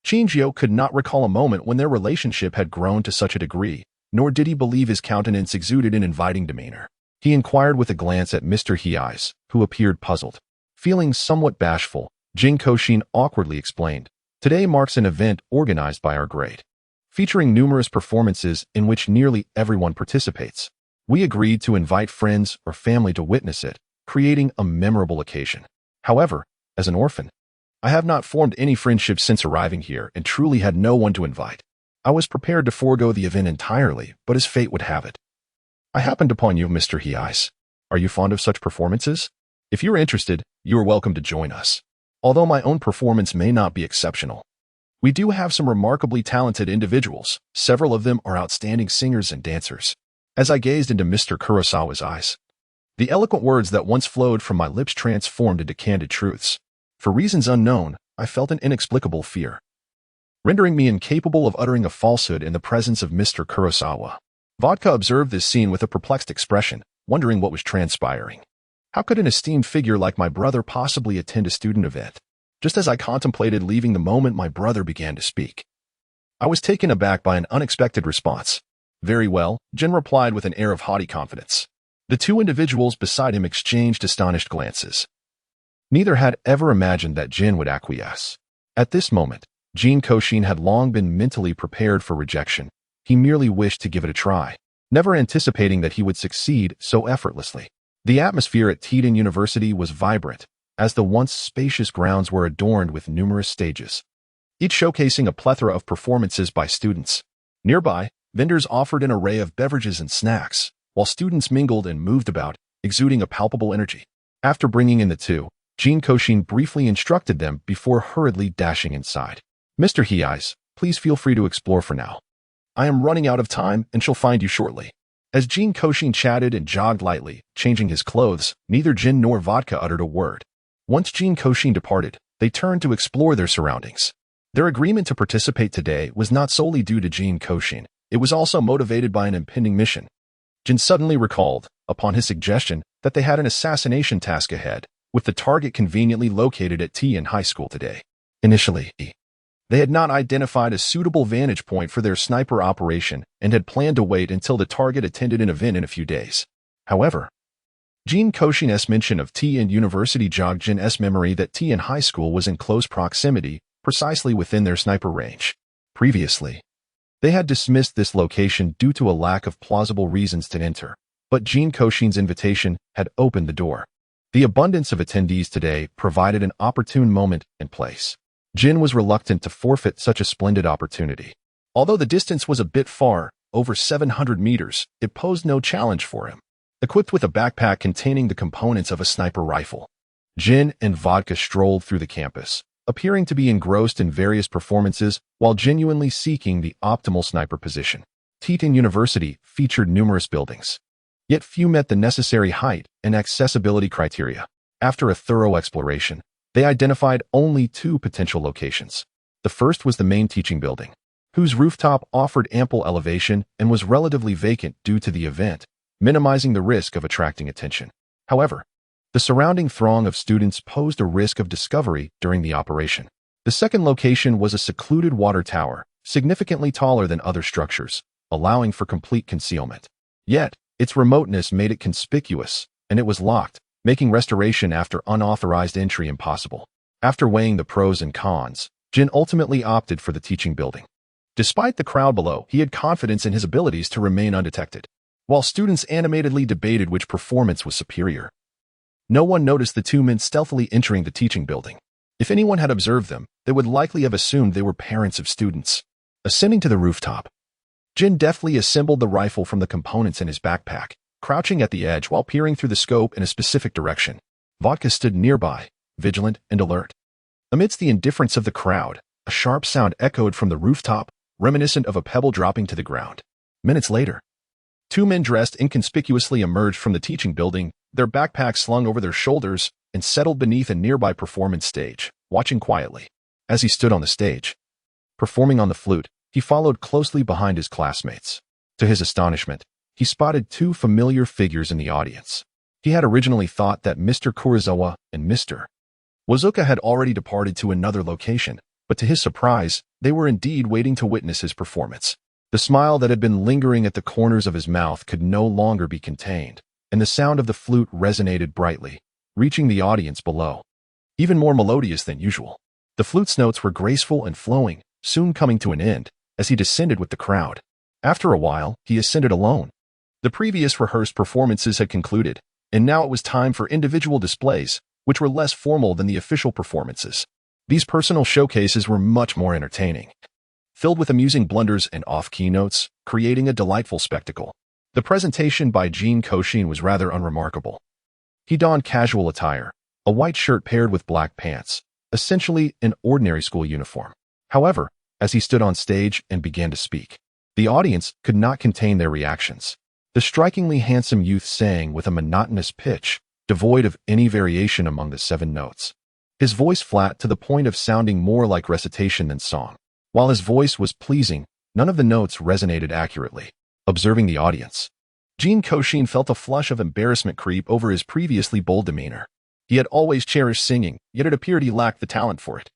Qinjiao could not recall a moment when their relationship had grown to such a degree, nor did he believe his countenance exuded an inviting demeanor. He inquired with a glance at Mr. Hei's, who appeared puzzled. Feeling somewhat bashful, Jin Kouxin awkwardly explained, "Today marks an event organized by our grade, featuring numerous performances in which nearly everyone participates. We agreed to invite friends or family to witness it, creating a memorable occasion. However, as an orphan, I have not formed any friendships since arriving here and truly had no one to invite. I was prepared to forego the event entirely, but as fate would have it, I happened upon you, Mr. Hei's. Are you fond of such performances? If you're interested, you are welcome to join us. Although my own performance may not be exceptional, we do have some remarkably talented individuals. Several of them are outstanding singers and dancers." As I gazed into Mr. Kurosawa's eyes, the eloquent words that once flowed from my lips transformed into candid truths. For reasons unknown, I felt an inexplicable fear, rendering me incapable of uttering a falsehood in the presence of Mr. Kurosawa. Vodka observed this scene with a perplexed expression, wondering what was transpiring. How could an esteemed figure like my brother possibly attend a student event? Just as I contemplated leaving the moment my brother began to speak, I was taken aback by an unexpected response. "Very well," Jin replied with an air of haughty confidence. The two individuals beside him exchanged astonished glances. Neither had ever imagined that Jin would acquiesce. At this moment, Jin Kouxin had long been mentally prepared for rejection. He merely wished to give it a try, never anticipating that he would succeed so effortlessly. The atmosphere at Teton University was vibrant, as the once spacious grounds were adorned with numerous stages, each showcasing a plethora of performances by students. Nearby, vendors offered an array of beverages and snacks, while students mingled and moved about, exuding a palpable energy. After bringing in the two, Jin Kouxin briefly instructed them before hurriedly dashing inside. Mr. Heis, please feel free to explore for now. I am running out of time and shall find you shortly. As Jin Kouxin chatted and jogged lightly, changing his clothes, neither Jin nor Vodka uttered a word. Once Jin Kouxin departed, they turned to explore their surroundings. Their agreement to participate today was not solely due to Jin Kouxin. It was also motivated by an impending mission. Jin suddenly recalled, upon his suggestion, that they had an assassination task ahead, with the target conveniently located at Tian High School today. Initially, they had not identified a suitable vantage point for their sniper operation and had planned to wait until the target attended an event in a few days. However, Jin Kouxin's mention of Tian University jogged Jin's memory that Tian High School was in close proximity, precisely within their sniper range. Previously, they had dismissed this location due to a lack of plausible reasons to enter, but Jin Kouxin's invitation had opened the door. The abundance of attendees today provided an opportune moment and place. Jin was reluctant to forfeit such a splendid opportunity. Although the distance was a bit far, over 700 meters, it posed no challenge for him. Equipped with a backpack containing the components of a sniper rifle, Jin and Vodka strolled through the campus, appearing to be engrossed in various performances while genuinely seeking the optimal sniper position. Tian University featured numerous buildings, yet few met the necessary height and accessibility criteria. After a thorough exploration, they identified only two potential locations. The first was the main teaching building, whose rooftop offered ample elevation and was relatively vacant due to the event, minimizing the risk of attracting attention. However, the surrounding throng of students posed a risk of discovery during the operation. The second location was a secluded water tower, significantly taller than other structures, allowing for complete concealment. Yet, its remoteness made it conspicuous, and it was locked, making restoration after unauthorized entry impossible. After weighing the pros and cons, Jin ultimately opted for the teaching building. Despite the crowd below, he had confidence in his abilities to remain undetected. While students animatedly debated which performance was superior, no one noticed the two men stealthily entering the teaching building. If anyone had observed them, they would likely have assumed they were parents of students. Ascending to the rooftop, Jin deftly assembled the rifle from the components in his backpack, crouching at the edge while peering through the scope in a specific direction. Vodka stood nearby, vigilant and alert. Amidst the indifference of the crowd, a sharp sound echoed from the rooftop, reminiscent of a pebble dropping to the ground. Minutes later, two men dressed inconspicuously emerged from the teaching building, their backpacks slung over their shoulders, and settled beneath a nearby performance stage, watching quietly. As he stood on the stage, performing on the flute, he followed closely behind his classmates. To his astonishment, he spotted two familiar figures in the audience. He had originally thought that Mr. Kurizawa and Mr. Wazuka had already departed to another location, but to his surprise, they were indeed waiting to witness his performance. The smile that had been lingering at the corners of his mouth could no longer be contained, and the sound of the flute resonated brightly, reaching the audience below. Even more melodious than usual. The flute's notes were graceful and flowing, soon coming to an end, as he descended with the crowd. After a while, he ascended alone. The previous rehearsed performances had concluded, and now it was time for individual displays, which were less formal than the official performances. These personal showcases were much more entertaining, filled with amusing blunders and off-key notes, creating a delightful spectacle. The presentation by Jin Kouxin was rather unremarkable. He donned casual attire, a white shirt paired with black pants, essentially an ordinary school uniform. However, as he stood on stage and began to speak, the audience could not contain their reactions. The strikingly handsome youth sang with a monotonous pitch, devoid of any variation among the 7 notes. His voice flat to the point of sounding more like recitation than song. While his voice was pleasing, none of the notes resonated accurately. Observing the audience, Jin Kouxin felt a flush of embarrassment creep over his previously bold demeanor. He had always cherished singing, yet it appeared he lacked the talent for it.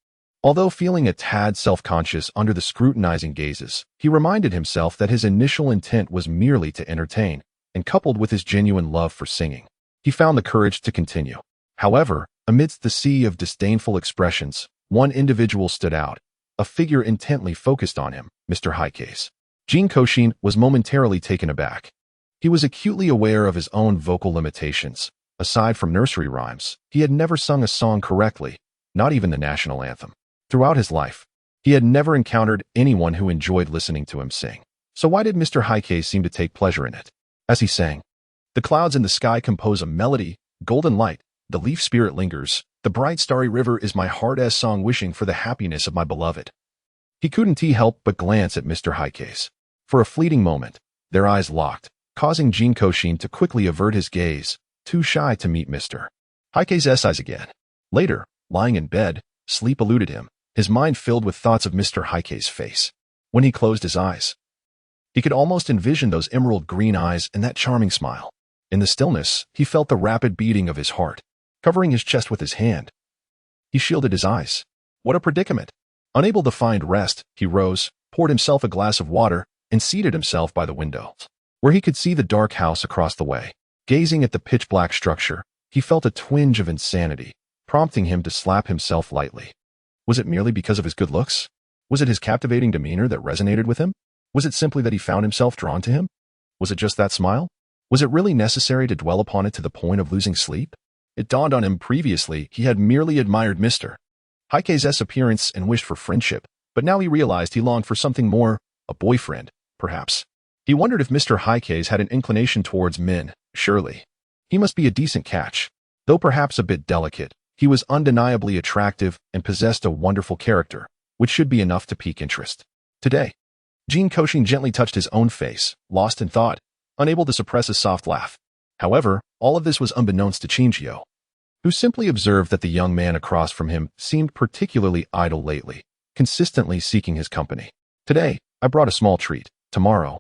Although feeling a tad self-conscious under the scrutinizing gazes, he reminded himself that his initial intent was merely to entertain, and coupled with his genuine love for singing, he found the courage to continue. However, amidst the sea of disdainful expressions, one individual stood out, a figure intently focused on him, Mr. Heis. Jin Kouxin was momentarily taken aback. He was acutely aware of his own vocal limitations. Aside from nursery rhymes, he had never sung a song correctly, not even the national anthem. Throughout his life, he had never encountered anyone who enjoyed listening to him sing. So why did Mr. Heike seem to take pleasure in it? As he sang, The clouds in the sky compose a melody, golden light, the leaf spirit lingers, the bright starry river is my heart's song wishing for the happiness of my beloved. He couldn't help but glance at Mr. Heike's. For a fleeting moment, their eyes locked, causing Jin Kouxin to quickly avert his gaze, too shy to meet Mr. Heike's eyes again. Later, lying in bed, sleep eluded him, his mind filled with thoughts of Mr. Heike's face. When he closed his eyes, he could almost envision those emerald green eyes and that charming smile. In the stillness, he felt the rapid beating of his heart. Covering his chest with his hand, he shielded his eyes. What a predicament! Unable to find rest, he rose, poured himself a glass of water, and seated himself by the window, where he could see the dark house across the way. Gazing at the pitch-black structure, he felt a twinge of insanity, prompting him to slap himself lightly. Was it merely because of his good looks? Was it his captivating demeanor that resonated with him? Was it simply that he found himself drawn to him? Was it just that smile? Was it really necessary to dwell upon it to the point of losing sleep? It dawned on him previously he had merely admired Mr. Heike's appearance and wished for friendship, but now he realized he longed for something more, a boyfriend, perhaps. He wondered if Mr. Heike's had an inclination towards men. Surely. He must be a decent catch. Though perhaps a bit delicate, he was undeniably attractive and possessed a wonderful character, which should be enough to pique interest. Today, Jin Kouxin gently touched his own face, lost in thought, unable to suppress a soft laugh. However, all of this was unbeknownst to Qinjiao, who simply observed that the young man across from him seemed particularly idle lately, consistently seeking his company. Today, I brought a small treat. Tomorrow,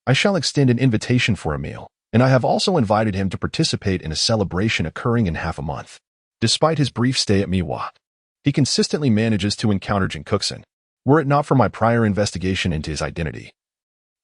I shall extend an invitation for a meal, and I have also invited him to participate in a celebration occurring in half a month. Despite his brief stay at Miwa, he consistently manages to encounter Jin Kouxin. Were it not for my prior investigation into his identity,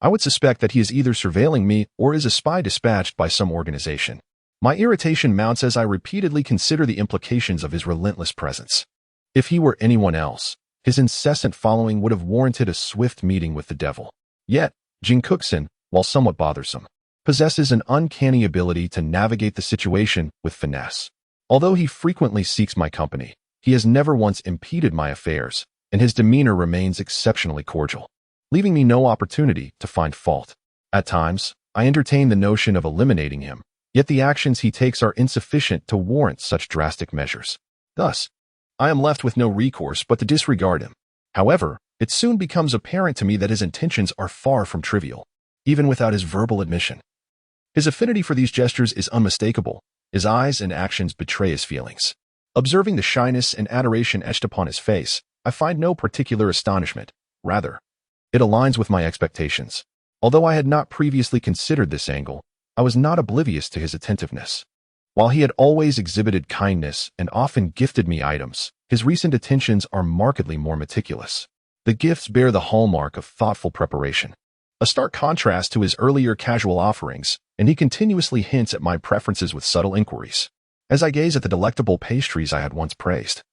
I would suspect that he is either surveilling me or is a spy dispatched by some organization. My irritation mounts as I repeatedly consider the implications of his relentless presence. If he were anyone else, his incessant following would have warranted a swift meeting with the devil. Yet, Jin Kouxin, while somewhat bothersome, possesses an uncanny ability to navigate the situation with finesse. Although he frequently seeks my company, he has never once impeded my affairs, and his demeanor remains exceptionally cordial, leaving me no opportunity to find fault. At times, I entertain the notion of eliminating him, yet the actions he takes are insufficient to warrant such drastic measures. Thus, I am left with no recourse but to disregard him. However, it soon becomes apparent to me that his intentions are far from trivial, even without his verbal admission. His affinity for these gestures is unmistakable. His eyes and actions betray his feelings. Observing the shyness and adoration etched upon his face, I find no particular astonishment. Rather, it aligns with my expectations. Although I had not previously considered this angle, I was not oblivious to his attentiveness. While he had always exhibited kindness and often gifted me items, his recent attentions are markedly more meticulous. The gifts bear the hallmark of thoughtful preparation, a stark contrast to his earlier casual offerings, and he continuously hints at my preferences with subtle inquiries. As I gaze at the delectable pastries I had once praised,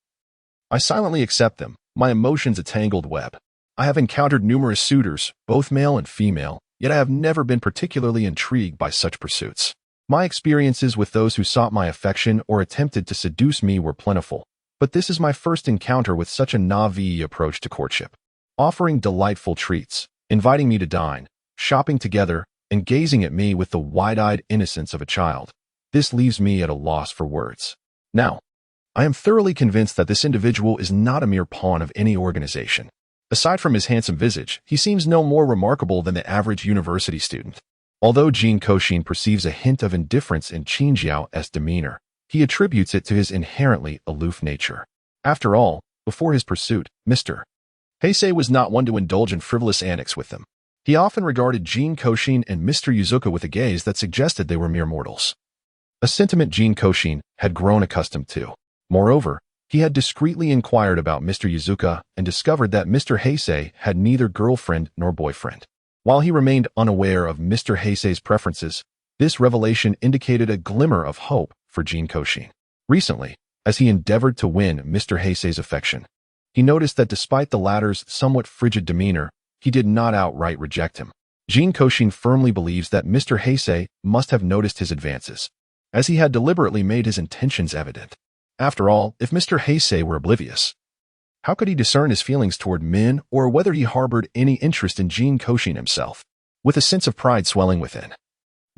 I silently accept them, my emotions a tangled web. I have encountered numerous suitors, both male and female, yet I have never been particularly intrigued by such pursuits. My experiences with those who sought my affection or attempted to seduce me were plentiful, but this is my first encounter with such a naive approach to courtship. Offering delightful treats, inviting me to dine, shopping together, and gazing at me with the wide-eyed innocence of a child. This leaves me at a loss for words. Now, I am thoroughly convinced that this individual is not a mere pawn of any organization. Aside from his handsome visage, he seems no more remarkable than the average university student. Although Jin Kouxin perceives a hint of indifference in Qinjiao's demeanor, he attributes it to his inherently aloof nature. After all, before his pursuit, Mr. Heisei was not one to indulge in frivolous antics with them. He often regarded Jin Kouxin and Mr. Yuzuka with a gaze that suggested they were mere mortals, a sentiment Jin Kouxin had grown accustomed to. Moreover, he had discreetly inquired about Mr. Yuzuka and discovered that Mr. Heisei had neither girlfriend nor boyfriend. While he remained unaware of Mr. Heisei's preferences, this revelation indicated a glimmer of hope for Jin Kouxin. Recently, as he endeavored to win Mr. Heisei's affection, he noticed that despite the latter's somewhat frigid demeanor, he did not outright reject him. Jin Kouxin firmly believes that Mr. Heisei must have noticed his advances, as he had deliberately made his intentions evident. After all, if Mr. Heisei were oblivious, how could he discern his feelings toward men or whether he harbored any interest in Jin Kouxin himself? With a sense of pride swelling within,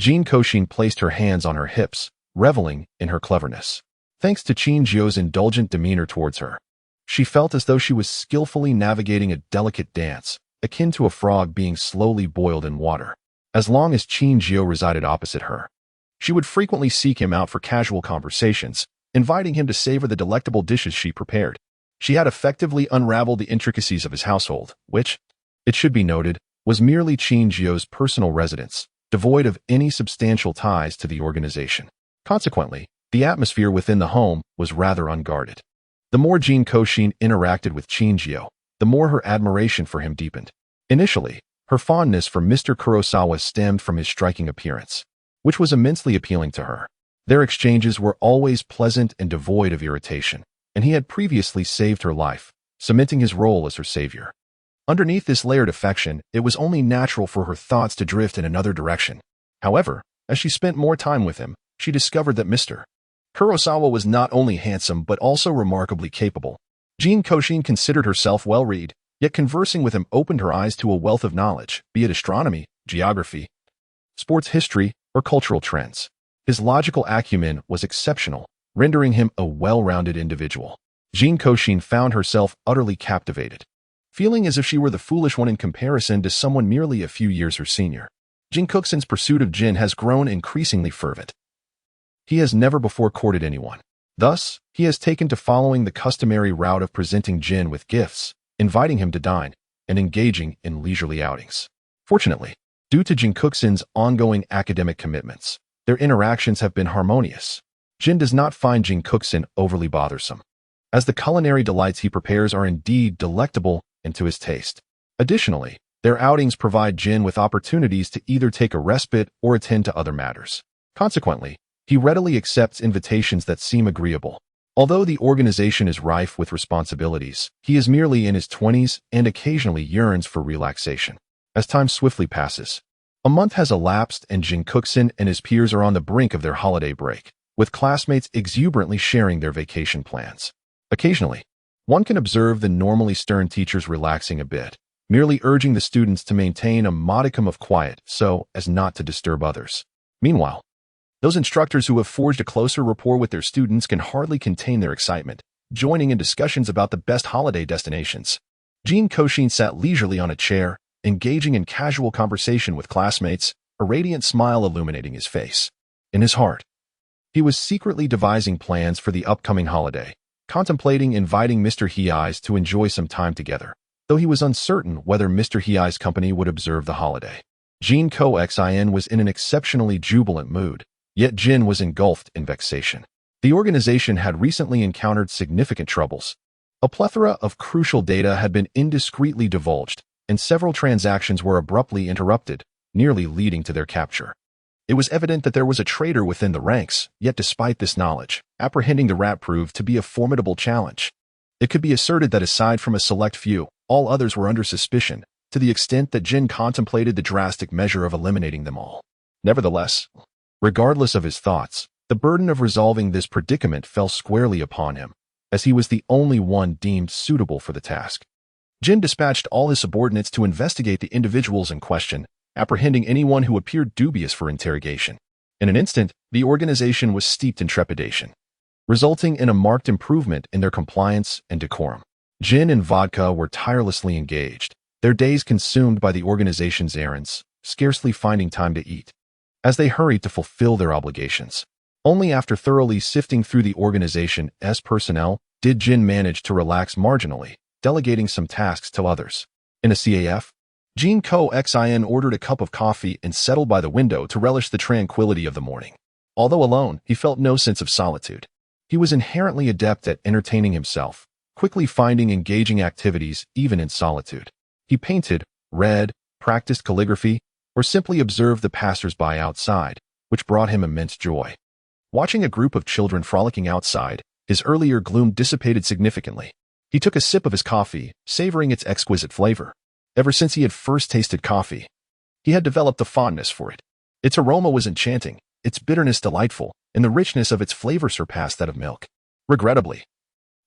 Jin Kouxin placed her hands on her hips, reveling in her cleverness. Thanks to Qin Zhou's indulgent demeanor towards her, she felt as though she was skillfully navigating a delicate dance, akin to a frog being slowly boiled in water. As long as Qin Zhou resided opposite her, she would frequently seek him out for casual conversations, inviting him to savor the delectable dishes she prepared. She had effectively unraveled the intricacies of his household, which, it should be noted, was merely Qin Zhou's personal residence, devoid of any substantial ties to the organization. Consequently, the atmosphere within the home was rather unguarded. The more Jin Kouxin interacted with Qin Zhou, the more her admiration for him deepened. Initially, her fondness for Mr. Kurosawa stemmed from his striking appearance, which was immensely appealing to her. Their exchanges were always pleasant and devoid of irritation, and he had previously saved her life, cementing his role as her savior. Underneath this layered affection, it was only natural for her thoughts to drift in another direction. However, as she spent more time with him, she discovered that Mr. Kurosawa was not only handsome but also remarkably capable. Jin Kouxin considered herself well-read, yet conversing with him opened her eyes to a wealth of knowledge, be it astronomy, geography, sports history, or cultural trends. His logical acumen was exceptional, rendering him a well-rounded individual. Jin Kouxin found herself utterly captivated, feeling as if she were the foolish one in comparison to someone merely a few years her senior. Jin Kouxin's pursuit of Jin has grown increasingly fervent. He has never before courted anyone. Thus, he has taken to following the customary route of presenting Jin with gifts, inviting him to dine, and engaging in leisurely outings. Fortunately, due to Jin Kouxin's ongoing academic commitments, their interactions have been harmonious. Jin does not find Jin Kouxin overly bothersome, as the culinary delights he prepares are indeed delectable and to his taste. Additionally, their outings provide Jin with opportunities to either take a respite or attend to other matters. Consequently, he readily accepts invitations that seem agreeable. Although the organization is rife with responsibilities, he is merely in his 20s and occasionally yearns for relaxation. As time swiftly passes, a month has elapsed and Jin Kouxin and his peers are on the brink of their holiday break, with classmates exuberantly sharing their vacation plans. Occasionally, one can observe the normally stern teachers relaxing a bit, merely urging the students to maintain a modicum of quiet so as not to disturb others. Meanwhile, those instructors who have forged a closer rapport with their students can hardly contain their excitement, joining in discussions about the best holiday destinations. Jin Kouxin sat leisurely on a chair, engaging in casual conversation with classmates, a radiant smile illuminating his face. In his heart, he was secretly devising plans for the upcoming holiday, contemplating inviting Mr. Hei's to enjoy some time together, though he was uncertain whether Mr. Hei's company would observe the holiday. Jin Kouxin was in an exceptionally jubilant mood, yet Jin was engulfed in vexation. The organization had recently encountered significant troubles. A plethora of crucial data had been indiscreetly divulged, and several transactions were abruptly interrupted, nearly leading to their capture. It was evident that there was a traitor within the ranks, yet despite this knowledge, apprehending the rat proved to be a formidable challenge. It could be asserted that aside from a select few, all others were under suspicion, to the extent that Jin contemplated the drastic measure of eliminating them all. Nevertheless, regardless of his thoughts, the burden of resolving this predicament fell squarely upon him, as he was the only one deemed suitable for the task. Jin dispatched all his subordinates to investigate the individuals in question, apprehending anyone who appeared dubious for interrogation. In an instant, the organization was steeped in trepidation, resulting in a marked improvement in their compliance and decorum. Jin and Vodka were tirelessly engaged, their days consumed by the organization's errands, scarcely finding time to eat, as they hurried to fulfill their obligations. Only after thoroughly sifting through the organization's personnel did Jin manage to relax marginally, delegating some tasks to others. In a CAF, Jin Kouxin ordered a cup of coffee and settled by the window to relish the tranquility of the morning. Although alone, he felt no sense of solitude. He was inherently adept at entertaining himself, quickly finding engaging activities even in solitude. He painted, read, practiced calligraphy, or simply observed the passers-by outside, which brought him immense joy. Watching a group of children frolicking outside, his earlier gloom dissipated significantly. He took a sip of his coffee, savoring its exquisite flavor. Ever since he had first tasted coffee, he had developed a fondness for it. Its aroma was enchanting, its bitterness delightful, and the richness of its flavor surpassed that of milk. Regrettably,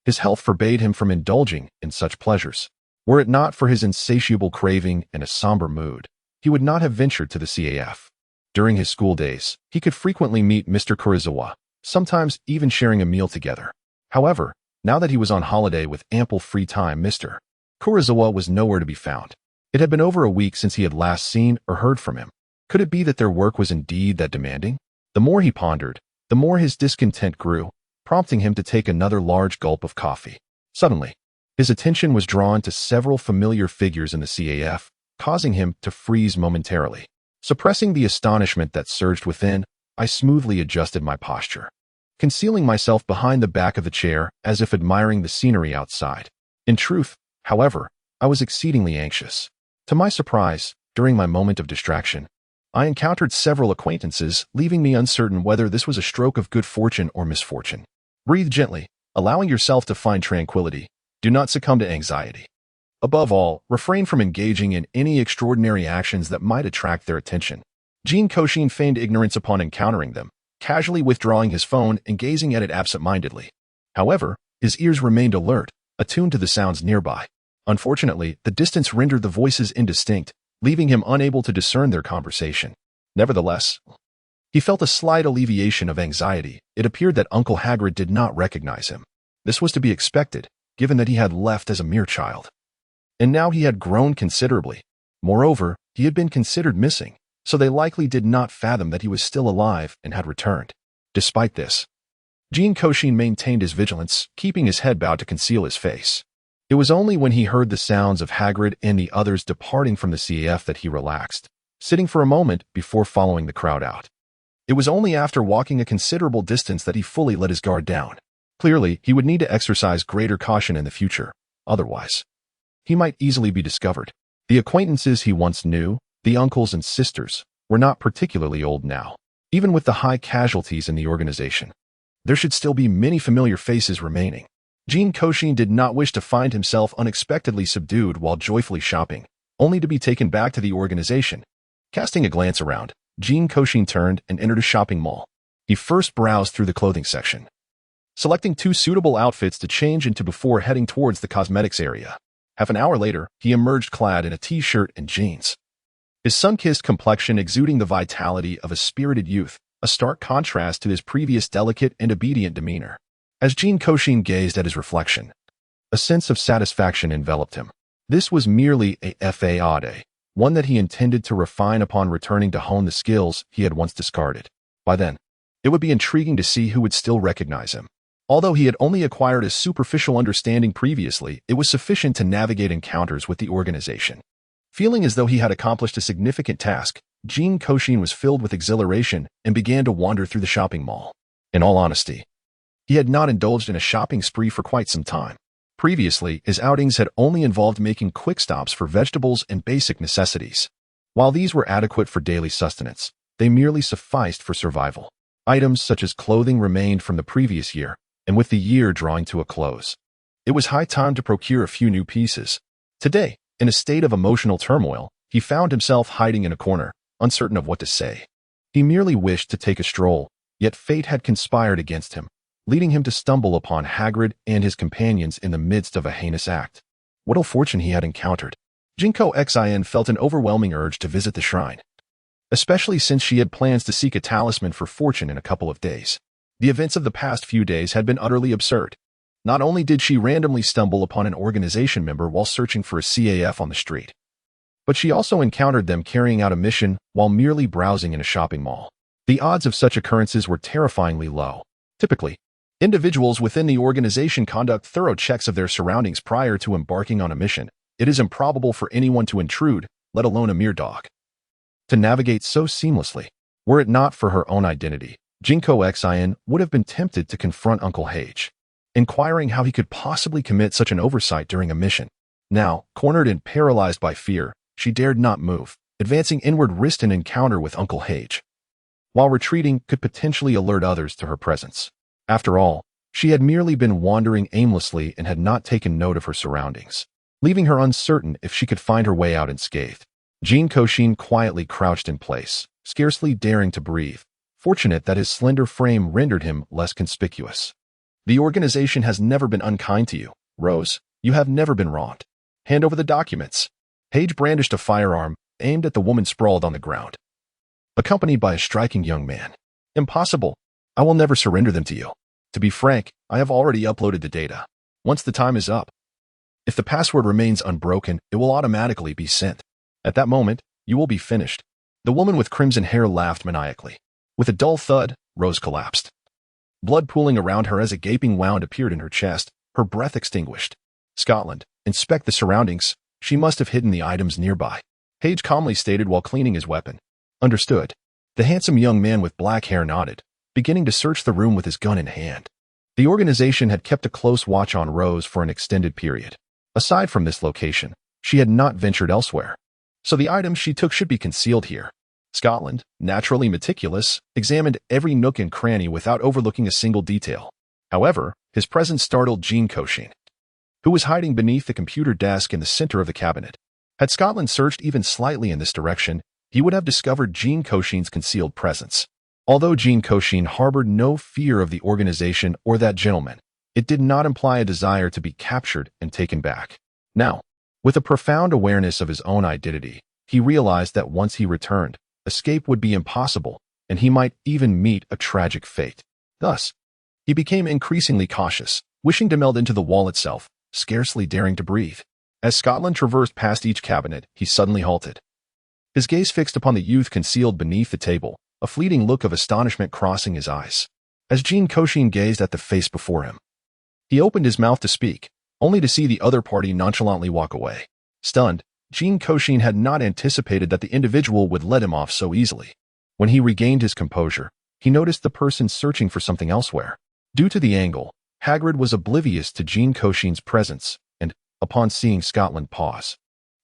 his health forbade him from indulging in such pleasures. Were it not for his insatiable craving and a somber mood, he would not have ventured to the CAF. During his school days, he could frequently meet Mr. Kurizawa, sometimes even sharing a meal together. However, now that he was on holiday with ample free time, Mr. Kurizawa was nowhere to be found. It had been over a week since he had last seen or heard from him. Could it be that their work was indeed that demanding? The more he pondered, the more his discontent grew, prompting him to take another large gulp of coffee. Suddenly, his attention was drawn to several familiar figures in the CAF, causing him to freeze momentarily. Suppressing the astonishment that surged within, I smoothly adjusted my posture, concealing myself behind the back of the chair as if admiring the scenery outside. In truth, however, I was exceedingly anxious. To my surprise, during my moment of distraction, I encountered several acquaintances, leaving me uncertain whether this was a stroke of good fortune or misfortune. Breathe gently, allowing yourself to find tranquility. Do not succumb to anxiety. Above all, refrain from engaging in any extraordinary actions that might attract their attention. Jin Kouxin feigned ignorance upon encountering them, casually withdrawing his phone and gazing at it absent-mindedly. However, his ears remained alert, attuned to the sounds nearby. Unfortunately, the distance rendered the voices indistinct, leaving him unable to discern their conversation. Nevertheless, he felt a slight alleviation of anxiety. It appeared that Uncle Hagrid did not recognize him. This was to be expected, given that he had left as a mere child. And now he had grown considerably. Moreover, he had been considered missing, so they likely did not fathom that he was still alive and had returned. Despite this, Jin Kouxin maintained his vigilance, keeping his head bowed to conceal his face. It was only when he heard the sounds of Hagrid and the others departing from the CAF that he relaxed, sitting for a moment before following the crowd out. It was only after walking a considerable distance that he fully let his guard down. Clearly, he would need to exercise greater caution in the future. Otherwise, he might easily be discovered. The acquaintances he once knew, the uncles and sisters, were not particularly old now. Even with the high casualties in the organization, there should still be many familiar faces remaining. Jin Kouxin did not wish to find himself unexpectedly subdued while joyfully shopping, only to be taken back to the organization. Casting a glance around, Jin Kouxin turned and entered a shopping mall. He first browsed through the clothing section, selecting 2 suitable outfits to change into before heading towards the cosmetics area. Half an hour later, he emerged clad in a t-shirt and jeans. His sun-kissed complexion exuding the vitality of a spirited youth, a stark contrast to his previous delicate and obedient demeanor. As Jin Kouxin gazed at his reflection, a sense of satisfaction enveloped him. This was merely a fade, one that he intended to refine upon returning to hone the skills he had once discarded. By then, it would be intriguing to see who would still recognize him. Although he had only acquired a superficial understanding previously, it was sufficient to navigate encounters with the organization. Feeling as though he had accomplished a significant task, Jin Kouxin was filled with exhilaration and began to wander through the shopping mall. In all honesty, he had not indulged in a shopping spree for quite some time. Previously, his outings had only involved making quick stops for vegetables and basic necessities. While these were adequate for daily sustenance, they merely sufficed for survival. Items such as clothing remained from the previous year, and with the year drawing to a close, it was high time to procure a few new pieces. Today, in a state of emotional turmoil, he found himself hiding in a corner, uncertain of what to say. He merely wished to take a stroll, yet fate had conspired against him, leading him to stumble upon Hagrid and his companions in the midst of a heinous act. What ill fortune he had encountered. Jin Kouxin felt an overwhelming urge to visit the shrine, especially since she had plans to seek a talisman for fortune in a couple of days. The events of the past few days had been utterly absurd. Not only did she randomly stumble upon an organization member while searching for a CAF on the street, but she also encountered them carrying out a mission while merely browsing in a shopping mall. The odds of such occurrences were terrifyingly low. Typically, individuals within the organization conduct thorough checks of their surroundings prior to embarking on a mission. It is improbable for anyone to intrude, let alone a mere dog, to navigate so seamlessly. Were it not for her own identity, Jin Kouxin would have been tempted to confront Uncle Hage, inquiring how he could possibly commit such an oversight during a mission. Now, cornered and paralyzed by fear, she dared not move, advancing inward risked an encounter with Uncle Hage, while retreating could potentially alert others to her presence. After all, she had merely been wandering aimlessly and had not taken note of her surroundings, leaving her uncertain if she could find her way out unscathed. Jin Kouxin quietly crouched in place, scarcely daring to breathe, fortunate that his slender frame rendered him less conspicuous. The organization has never been unkind to you, Rose. You have never been wronged. Hand over the documents. Hage brandished a firearm, aimed at the woman sprawled on the ground. accompanied by a striking young man. Impossible. I will never surrender them to you. To be frank, I have already uploaded the data. Once the time is up, if the password remains unbroken, it will automatically be sent. At that moment, you will be finished. The woman with crimson hair laughed maniacally. With a dull thud, Rose collapsed. Blood pooling around her as a gaping wound appeared in her chest, her breath extinguished. Scotland, inspect the surroundings. She must have hidden the items nearby. Page calmly stated while cleaning his weapon. Understood. The handsome young man with black hair nodded, beginning to search the room with his gun in hand. The organization had kept a close watch on Rose for an extended period. Aside from this location, she had not ventured elsewhere. So the items she took should be concealed here. Scotland, naturally meticulous, examined every nook and cranny without overlooking a single detail. However, his presence startled Jin Kouxin, who was hiding beneath the computer desk in the center of the cabinet. Had Scotland searched even slightly in this direction, he would have discovered Jin Kouxin's concealed presence. Although Jin Kouxin harbored no fear of the organization or that gentleman, it did not imply a desire to be captured and taken back. Now, with a profound awareness of his own identity, he realized that once he returned, escape would be impossible, and he might even meet a tragic fate. Thus, he became increasingly cautious, wishing to meld into the wall itself, scarcely daring to breathe. As Scotland traversed past each cabinet, he suddenly halted. His gaze fixed upon the youth concealed beneath the table, a fleeting look of astonishment crossing his eyes. As Jin Kouxin gazed at the face before him, he opened his mouth to speak, only to see the other party nonchalantly walk away. Stunned, Jin Kouxin had not anticipated that the individual would let him off so easily. When he regained his composure, he noticed the person searching for something elsewhere. Due to the angle, Hagrid was oblivious to Jin Kouxin's presence and, upon seeing Scotland pause,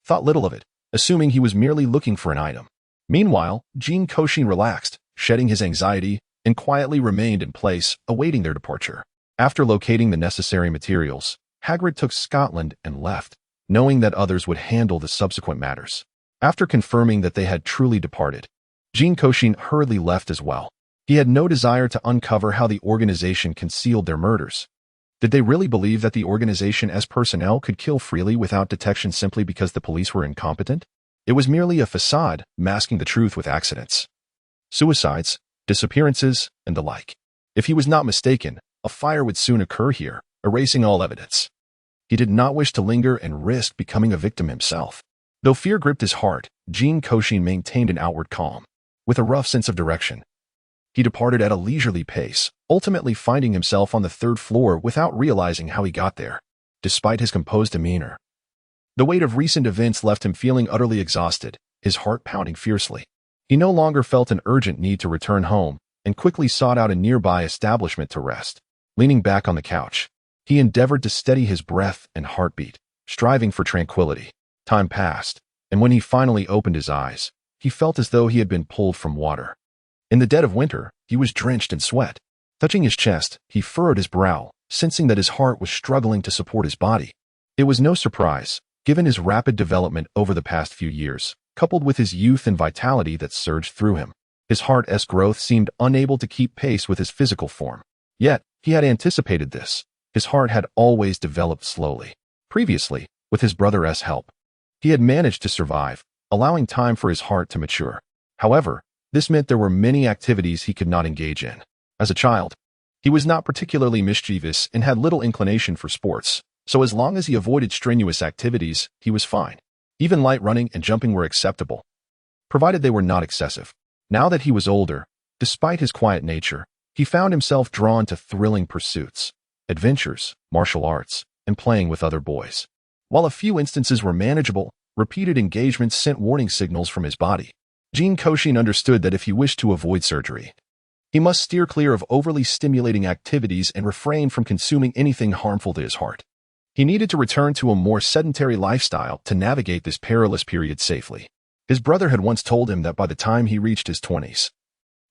thought little of it, assuming he was merely looking for an item. Meanwhile, Jin Kouxin relaxed, shedding his anxiety, and quietly remained in place, awaiting their departure. After locating the necessary materials, Hagrid took Scotland and left, knowing that others would handle the subsequent matters. After confirming that they had truly departed, Jin Kouxin hurriedly left as well. He had no desire to uncover how the organization concealed their murders. Did they really believe that the organization as personnel could kill freely without detection simply because the police were incompetent? It was merely a facade, masking the truth with accidents, suicides, disappearances, and the like. If he was not mistaken, a fire would soon occur here, erasing all evidence. He did not wish to linger and risk becoming a victim himself. Though fear gripped his heart, Jin Kouxin maintained an outward calm. With a rough sense of direction, he departed at a leisurely pace, ultimately finding himself on the third floor without realizing how he got there. Despite his composed demeanor, the weight of recent events left him feeling utterly exhausted, his heart pounding fiercely. He no longer felt an urgent need to return home, and quickly sought out a nearby establishment to rest. Leaning back on the couch, he endeavored to steady his breath and heartbeat, striving for tranquility. Time passed, and when he finally opened his eyes, he felt as though he had been pulled from water. In the dead of winter, he was drenched in sweat. Touching his chest, he furrowed his brow, sensing that his heart was struggling to support his body. It was no surprise, given his rapid development over the past few years, coupled with his youth and vitality that surged through him. His heart's growth seemed unable to keep pace with his physical form. Yet, he had anticipated this. His heart had always developed slowly. Previously, with his brother's help, he had managed to survive, allowing time for his heart to mature. However, this meant there were many activities he could not engage in. As a child, he was not particularly mischievous and had little inclination for sports, so as long as he avoided strenuous activities, he was fine. Even light running and jumping were acceptable, provided they were not excessive. Now that he was older, despite his quiet nature, he found himself drawn to thrilling pursuits, adventures, martial arts, and playing with other boys. While a few instances were manageable, repeated engagements sent warning signals from his body. Jin Kouxin understood that if he wished to avoid surgery, he must steer clear of overly stimulating activities and refrain from consuming anything harmful to his heart. He needed to return to a more sedentary lifestyle to navigate this perilous period safely. His brother had once told him that by the time he reached his 20s,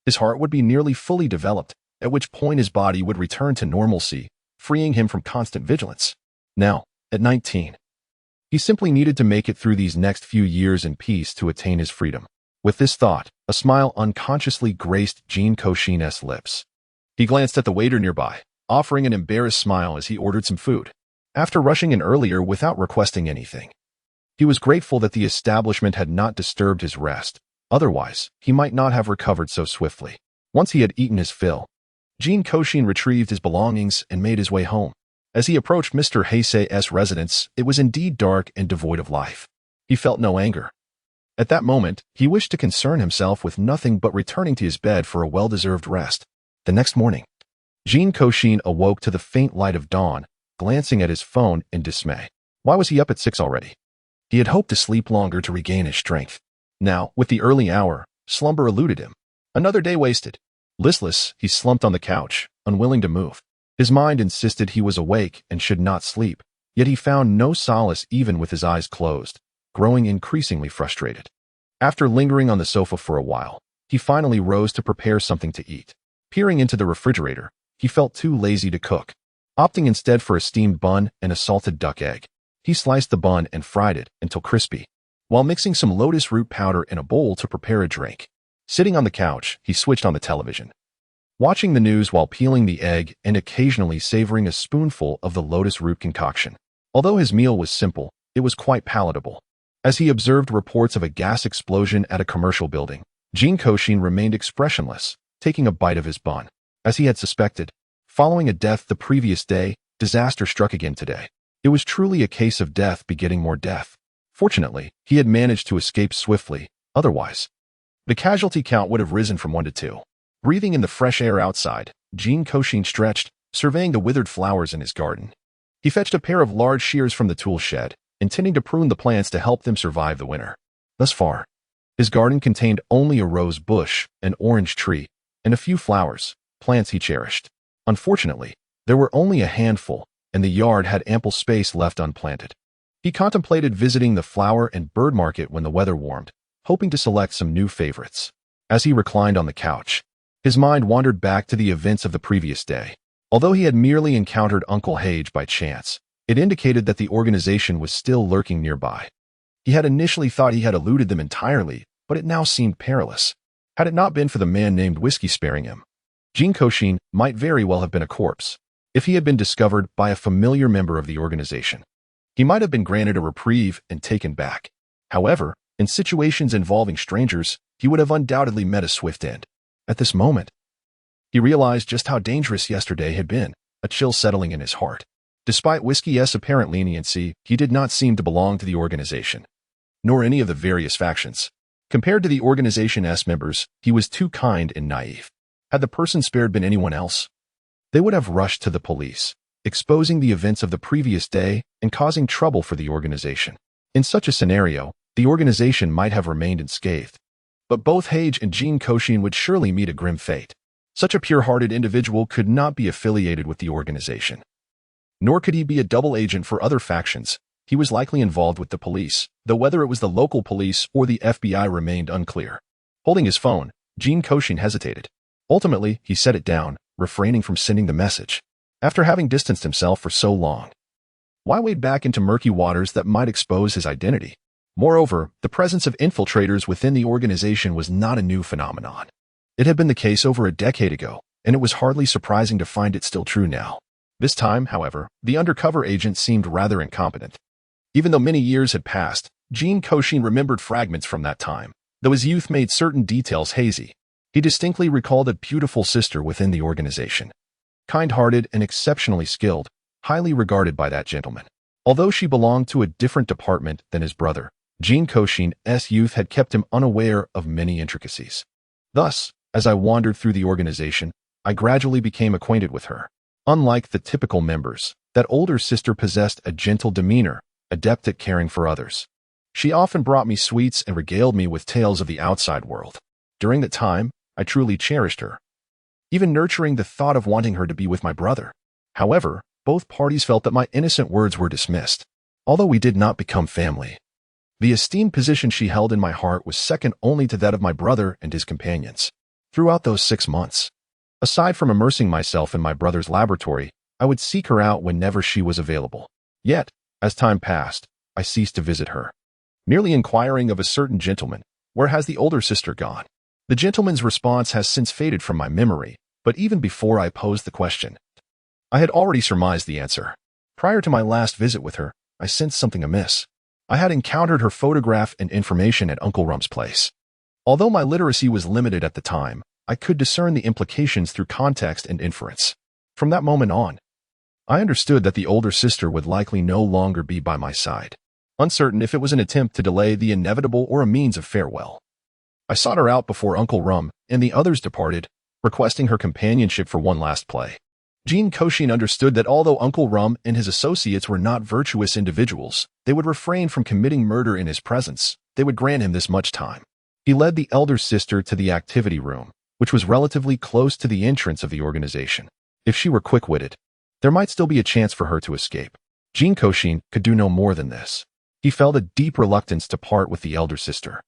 his heart would be nearly fully developed, at which point his body would return to normalcy, freeing him from constant vigilance. Now, at 19, he simply needed to make it through these next few years in peace to attain his freedom. With this thought, a smile unconsciously graced Jin Kouxin's lips. He glanced at the waiter nearby, offering an embarrassed smile as he ordered some food. After rushing in earlier without requesting anything, he was grateful that the establishment had not disturbed his rest, Otherwise, he might not have recovered so swiftly. Once he had eaten his fill, Jin Kouxin retrieved his belongings and made his way home. As he approached Mr. Heisei's residence, it was indeed dark and devoid of life. He felt no anger. At that moment, he wished to concern himself with nothing but returning to his bed for a well-deserved rest. The next morning, Jin Kouxin awoke to the faint light of dawn, glancing at his phone in dismay. Why was he up at 6 already? He had hoped to sleep longer to regain his strength. Now, with the early hour, slumber eluded him. Another day wasted. Listless, he slumped on the couch, unwilling to move. His mind insisted he was awake and should not sleep, yet he found no solace even with his eyes closed, growing increasingly frustrated. After lingering on the sofa for a while, he finally rose to prepare something to eat. Peering into the refrigerator, he felt too lazy to cook. Opting instead for a steamed bun and a salted duck egg, he sliced the bun and fried it until crispy, while mixing some lotus root powder in a bowl to prepare a drink. Sitting on the couch, he switched on the television, watching the news while peeling the egg and occasionally savoring a spoonful of the lotus root concoction. Although his meal was simple, it was quite palatable. As he observed reports of a gas explosion at a commercial building, Jin Kouxin remained expressionless, taking a bite of his bun. As he had suspected, following a death the previous day, disaster struck again today. It was truly a case of death begetting more death. Fortunately, he had managed to escape swiftly. Otherwise, the casualty count would have risen from 1 to 2. Breathing in the fresh air outside, Jin Kouxin stretched, surveying the withered flowers in his garden. He fetched a pair of large shears from the tool shed, intending to prune the plants to help them survive the winter. Thus far, his garden contained only a rose bush, an orange tree, and a few flowers, plants he cherished. Unfortunately, there were only a handful, and the yard had ample space left unplanted. He contemplated visiting the flower and bird market when the weather warmed, hoping to select some new favorites. As he reclined on the couch, his mind wandered back to the events of the previous day. Although he had merely encountered Uncle Hage by chance, it indicated that the organization was still lurking nearby. He had initially thought he had eluded them entirely, but it now seemed perilous. Had it not been for the man named Whiskey sparing him, Jin Kouxin might very well have been a corpse. If he had been discovered by a familiar member of the organization, he might have been granted a reprieve and taken back. However, in situations involving strangers, he would have undoubtedly met a swift end. At this moment, he realized just how dangerous yesterday had been, a chill settling in his heart. Despite Whiskey's apparent leniency, he did not seem to belong to the organization, nor any of the various factions. Compared to the organization's members, he was too kind and naive. Had the person spared been anyone else, they would have rushed to the police, exposing the events of the previous day and causing trouble for the organization. In such a scenario, the organization might have remained unscathed. But both Hage and Jin Kouxin would surely meet a grim fate. Such a pure-hearted individual could not be affiliated with the organization. Nor could he be a double agent for other factions. He was likely involved with the police, though whether it was the local police or the FBI remained unclear. Holding his phone, Jin Kouxin hesitated. Ultimately, he set it down, refraining from sending the message. After having distanced himself for so long, why wade back into murky waters that might expose his identity? Moreover, the presence of infiltrators within the organization was not a new phenomenon. It had been the case over a decade ago, and it was hardly surprising to find it still true now. This time, however, the undercover agent seemed rather incompetent. Even though many years had passed, Jin Kouxin remembered fragments from that time, though his youth made certain details hazy. He distinctly recalled a beautiful sister within the organization, kind-hearted and exceptionally skilled, highly regarded by that gentleman. Although she belonged to a different department than his brother, Jin Kouxin's youth had kept him unaware of many intricacies. Thus, as I wandered through the organization, I gradually became acquainted with her. Unlike the typical members, that older sister possessed a gentle demeanor, adept at caring for others. She often brought me sweets and regaled me with tales of the outside world. During that time, I truly cherished her, even nurturing the thought of wanting her to be with my brother. However, both parties felt that my innocent words were dismissed. Although we did not become family, the esteemed position she held in my heart was second only to that of my brother and his companions. Throughout those 6 months, aside from immersing myself in my brother's laboratory, I would seek her out whenever she was available. Yet, as time passed, I ceased to visit her, merely inquiring of a certain gentleman, "Where has the older sister gone?" The gentleman's response has since faded from my memory, but even before I posed the question, I had already surmised the answer. Prior to my last visit with her, I sensed something amiss. I had encountered her photograph and information at Uncle Rum's place. Although my literacy was limited at the time, I could discern the implications through context and inference. From that moment on, I understood that the older sister would likely no longer be by my side, uncertain if it was an attempt to delay the inevitable or a means of farewell. I sought her out before Uncle Rum and the others departed, requesting her companionship for one last play. Jin Kouxin understood that although Uncle Rum and his associates were not virtuous individuals, they would refrain from committing murder in his presence. They would grant him this much time. He led the elder sister to the activity room, which was relatively close to the entrance of the organization. If she were quick-witted, there might still be a chance for her to escape. Jin Kouxin could do no more than this. He felt a deep reluctance to part with the elder sister,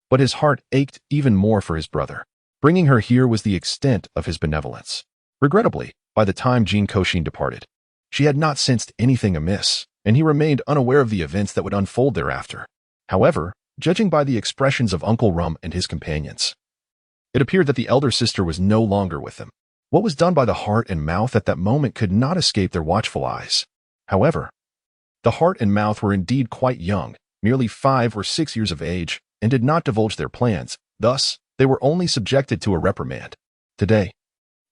but his heart ached even more for his brother. Bringing her here was the extent of his benevolence. Regrettably, by the time Jin Kouxin departed, she had not sensed anything amiss, and he remained unaware of the events that would unfold thereafter. However, judging by the expressions of Uncle Rum and his companions, it appeared that the elder sister was no longer with them. What was done by the heart and mouth at that moment could not escape their watchful eyes. However, the heart and mouth were indeed quite young, merely 5 or 6 years of age, and did not divulge their plans. Thus, they were only subjected to a reprimand. Today,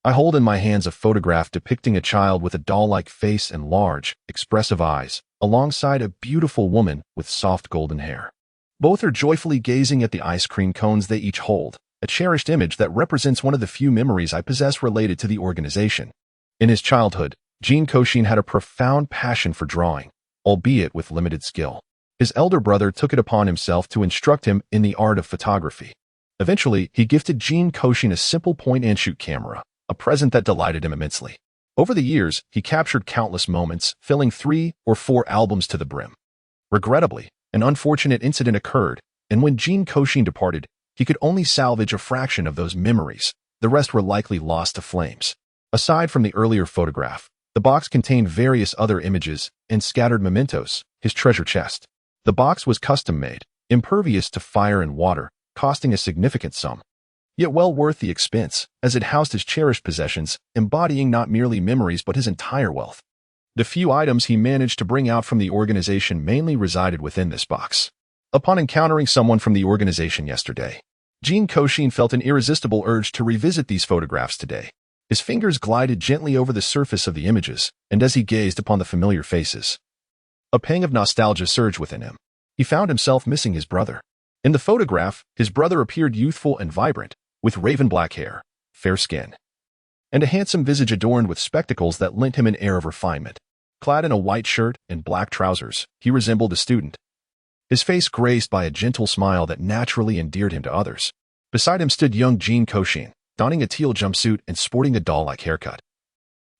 I hold in my hands a photograph depicting a child with a doll-like face and large, expressive eyes, alongside a beautiful woman with soft golden hair. Both are joyfully gazing at the ice cream cones they each hold, a cherished image that represents one of the few memories I possess related to the organization. In his childhood, Jin Kouxin had a profound passion for drawing, albeit with limited skill. His elder brother took it upon himself to instruct him in the art of photography. Eventually, he gifted Jin Kouxin a simple point-and-shoot camera, a present that delighted him immensely. Over the years, he captured countless moments, filling 3 or 4 albums to the brim. Regrettably, an unfortunate incident occurred, and when Jin Kouxin departed, he could only salvage a fraction of those memories. The rest were likely lost to flames. Aside from the earlier photograph, the box contained various other images and scattered mementos, his treasure chest. The box was custom-made, impervious to fire and water, costing a significant sum, yet well worth the expense, as it housed his cherished possessions, embodying not merely memories but his entire wealth. The few items he managed to bring out from the organization mainly resided within this box. Upon encountering someone from the organization yesterday, Jin Kouxin felt an irresistible urge to revisit these photographs today. His fingers glided gently over the surface of the images, and as he gazed upon the familiar faces, a pang of nostalgia surged within him. He found himself missing his brother. In the photograph, his brother appeared youthful and vibrant, with raven black hair, fair skin, and a handsome visage adorned with spectacles that lent him an air of refinement. Clad in a white shirt and black trousers, he resembled a student, his face graced by a gentle smile that naturally endeared him to others. Beside him stood young Jin Kouxin, donning a teal jumpsuit and sporting a doll-like haircut,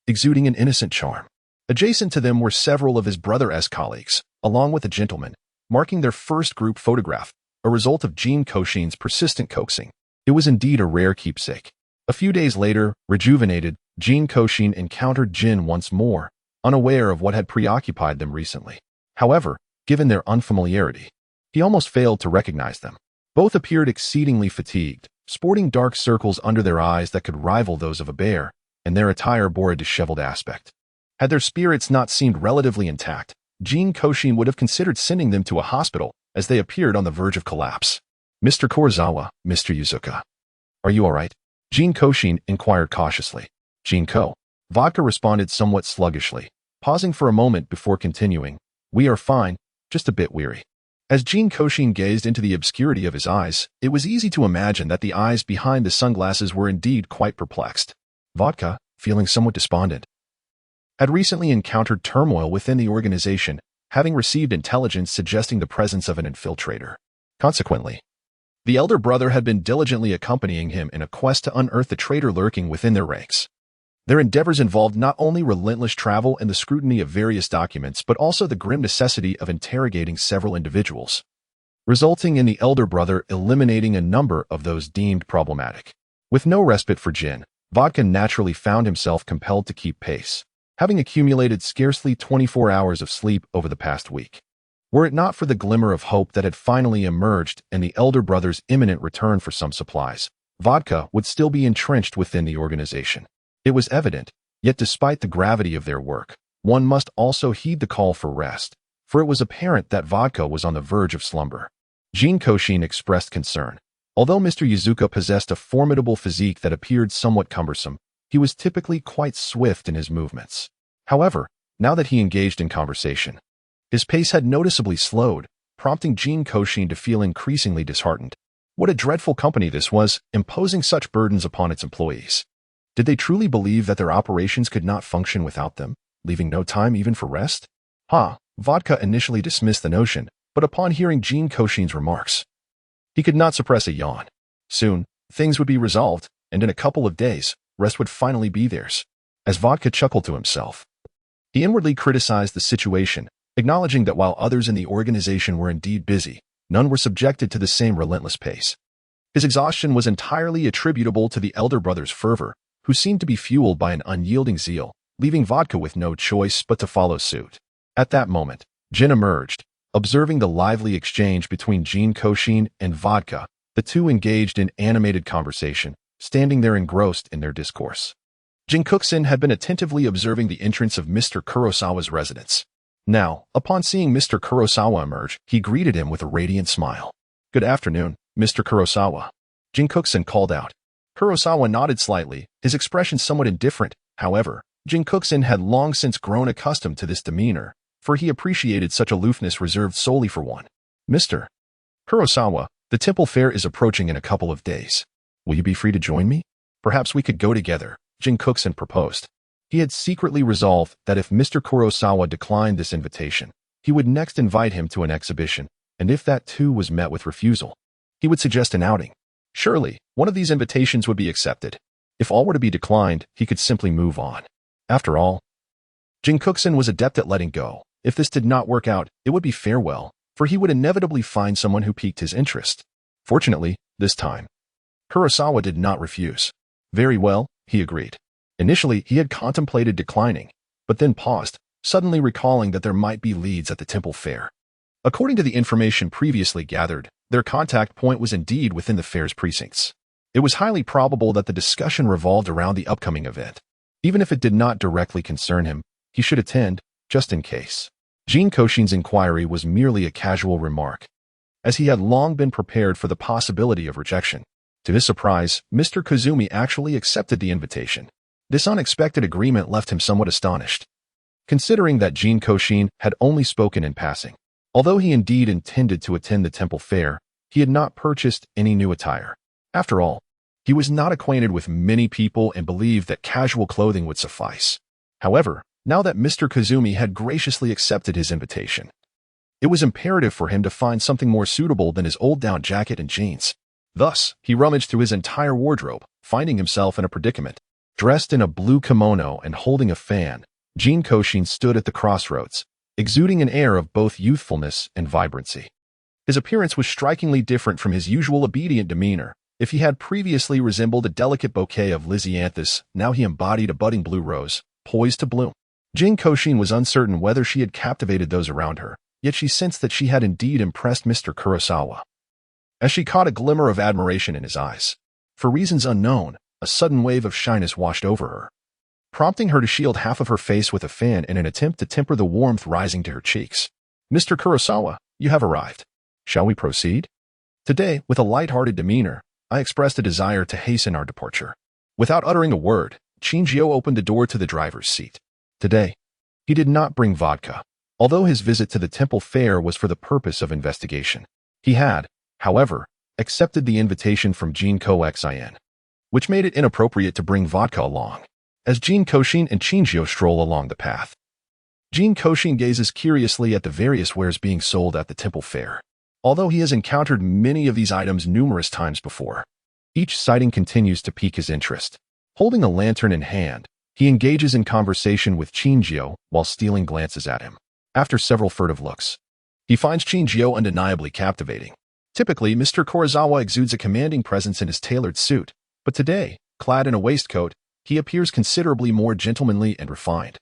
exuding an innocent charm. Adjacent to them were several of his brother-esque colleagues, along with a gentleman, marking their first group photograph, a result of Jin Kouxin's persistent coaxing. It was indeed a rare keepsake. A few days later, rejuvenated, Jin Kouxin encountered Jin once more, unaware of what had preoccupied them recently. However, given their unfamiliarity, he almost failed to recognize them. Both appeared exceedingly fatigued, sporting dark circles under their eyes that could rival those of a bear, and their attire bore a disheveled aspect. Had their spirits not seemed relatively intact, Jin Kouxin would have considered sending them to a hospital, as they appeared on the verge of collapse. Mr. Kurosawa, Mr. Yuzuka, are you all right? Jin Kouxin inquired cautiously. Jin-ko. Vodka responded somewhat sluggishly, pausing for a moment before continuing. We are fine, just a bit weary. As Jin Kouxin gazed into the obscurity of his eyes, it was easy to imagine that the eyes behind the sunglasses were indeed quite perplexed. Vodka, feeling somewhat despondent, had recently encountered turmoil within the organization, having received intelligence suggesting the presence of an infiltrator. Consequently, the elder brother had been diligently accompanying him in a quest to unearth the traitor lurking within their ranks. Their endeavors involved not only relentless travel and the scrutiny of various documents, but also the grim necessity of interrogating several individuals, resulting in the elder brother eliminating a number of those deemed problematic. With no respite for Jin, Vodka naturally found himself compelled to keep pace, having accumulated scarcely 24 hours of sleep over the past week. Were it not for the glimmer of hope that had finally emerged and the elder brother's imminent return for some supplies, Vodka would still be entrenched within the organization. It was evident, yet despite the gravity of their work, one must also heed the call for rest, for it was apparent that Vodka was on the verge of slumber. Jin Kouxin expressed concern. Although Mr. Yuzuka possessed a formidable physique that appeared somewhat cumbersome, he was typically quite swift in his movements. However, now that he engaged in conversation, his pace had noticeably slowed, prompting Jin Kouxin to feel increasingly disheartened. What a dreadful company this was, imposing such burdens upon its employees. Did they truly believe that their operations could not function without them, leaving no time even for rest? Vodka initially dismissed the notion, but upon hearing Jin Kouxin's remarks, he could not suppress a yawn. Soon, things would be resolved, and in a couple of days, rest would finally be theirs. As Vodka chuckled to himself, he inwardly criticized the situation, acknowledging that while others in the organization were indeed busy, none were subjected to the same relentless pace. His exhaustion was entirely attributable to the elder brother's fervor, who seemed to be fueled by an unyielding zeal, leaving Vodka with no choice but to follow suit. At that moment, Jin emerged. Observing the lively exchange between Jin Kouxin and Vodka, the two engaged in animated conversation, standing there engrossed in their discourse. Jin Kouxin had been attentively observing the entrance of Mr. Kurosawa's residence. Now, upon seeing Mr. Kurosawa emerge, he greeted him with a radiant smile. "Good afternoon, Mr. Kurosawa," Jin Kouxin called out. Kurosawa nodded slightly, his expression somewhat indifferent. However, Jin Kouxin had long since grown accustomed to this demeanor, for he appreciated such aloofness reserved solely for one. "Mr. Kurosawa, the temple fair is approaching in a couple of days. Will you be free to join me? Perhaps we could go together," Jin Kouxin proposed. He had secretly resolved that if Mr. Kurosawa declined this invitation, he would next invite him to an exhibition, and if that too was met with refusal, he would suggest an outing. Surely, one of these invitations would be accepted. If all were to be declined, he could simply move on. After all, Jin Kouxin was adept at letting go. If this did not work out, it would be farewell, for he would inevitably find someone who piqued his interest. Fortunately, this time, Kurosawa did not refuse. "Very well," he agreed. Initially, he had contemplated declining, but then paused, suddenly recalling that there might be leads at the temple fair. According to the information previously gathered, their contact point was indeed within the fair's precincts. It was highly probable that the discussion revolved around the upcoming event. Even if it did not directly concern him, he should attend, just in case. Jin Kouxin's inquiry was merely a casual remark, as he had long been prepared for the possibility of rejection. To his surprise, Mr. Kazumi actually accepted the invitation. This unexpected agreement left him somewhat astonished, considering that Jin Kouxin had only spoken in passing. Although he indeed intended to attend the temple fair, he had not purchased any new attire. After all, he was not acquainted with many people and believed that casual clothing would suffice. However, now that Mr. Kazumi had graciously accepted his invitation, it was imperative for him to find something more suitable than his old down jacket and jeans. Thus, he rummaged through his entire wardrobe, finding himself in a predicament. Dressed in a blue kimono and holding a fan, Jin Kouxin stood at the crossroads, exuding an air of both youthfulness and vibrancy. His appearance was strikingly different from his usual obedient demeanor. If he had previously resembled a delicate bouquet of lisianthus, now he embodied a budding blue rose, poised to bloom. Jin Kouxin was uncertain whether she had captivated those around her, yet she sensed that she had indeed impressed Mr. Kurosawa, as she caught a glimmer of admiration in his eyes. For reasons unknown, a sudden wave of shyness washed over her, prompting her to shield half of her face with a fan in an attempt to temper the warmth rising to her cheeks. "Mr. Kurosawa, you have arrived. Shall we proceed?" Today, with a light-hearted demeanor, I expressed a desire to hasten our departure. Without uttering a word, Chinjio opened the door to the driver's seat. Today, he did not bring vodka, although his visit to the temple fair was for the purpose of investigation. He had, however, accepted the invitation from Jin Kouxin, which made it inappropriate to bring vodka along. As Jin Kouxin and Chinjio stroll along the path, Jin Kouxin gazes curiously at the various wares being sold at the temple fair. Although he has encountered many of these items numerous times before, each sighting continues to pique his interest. Holding a lantern in hand, he engages in conversation with Chinjio while stealing glances at him. After several furtive looks, he finds Chinjio undeniably captivating. Typically, Mr. Kurosawa exudes a commanding presence in his tailored suit, but today, clad in a waistcoat, he appears considerably more gentlemanly and refined,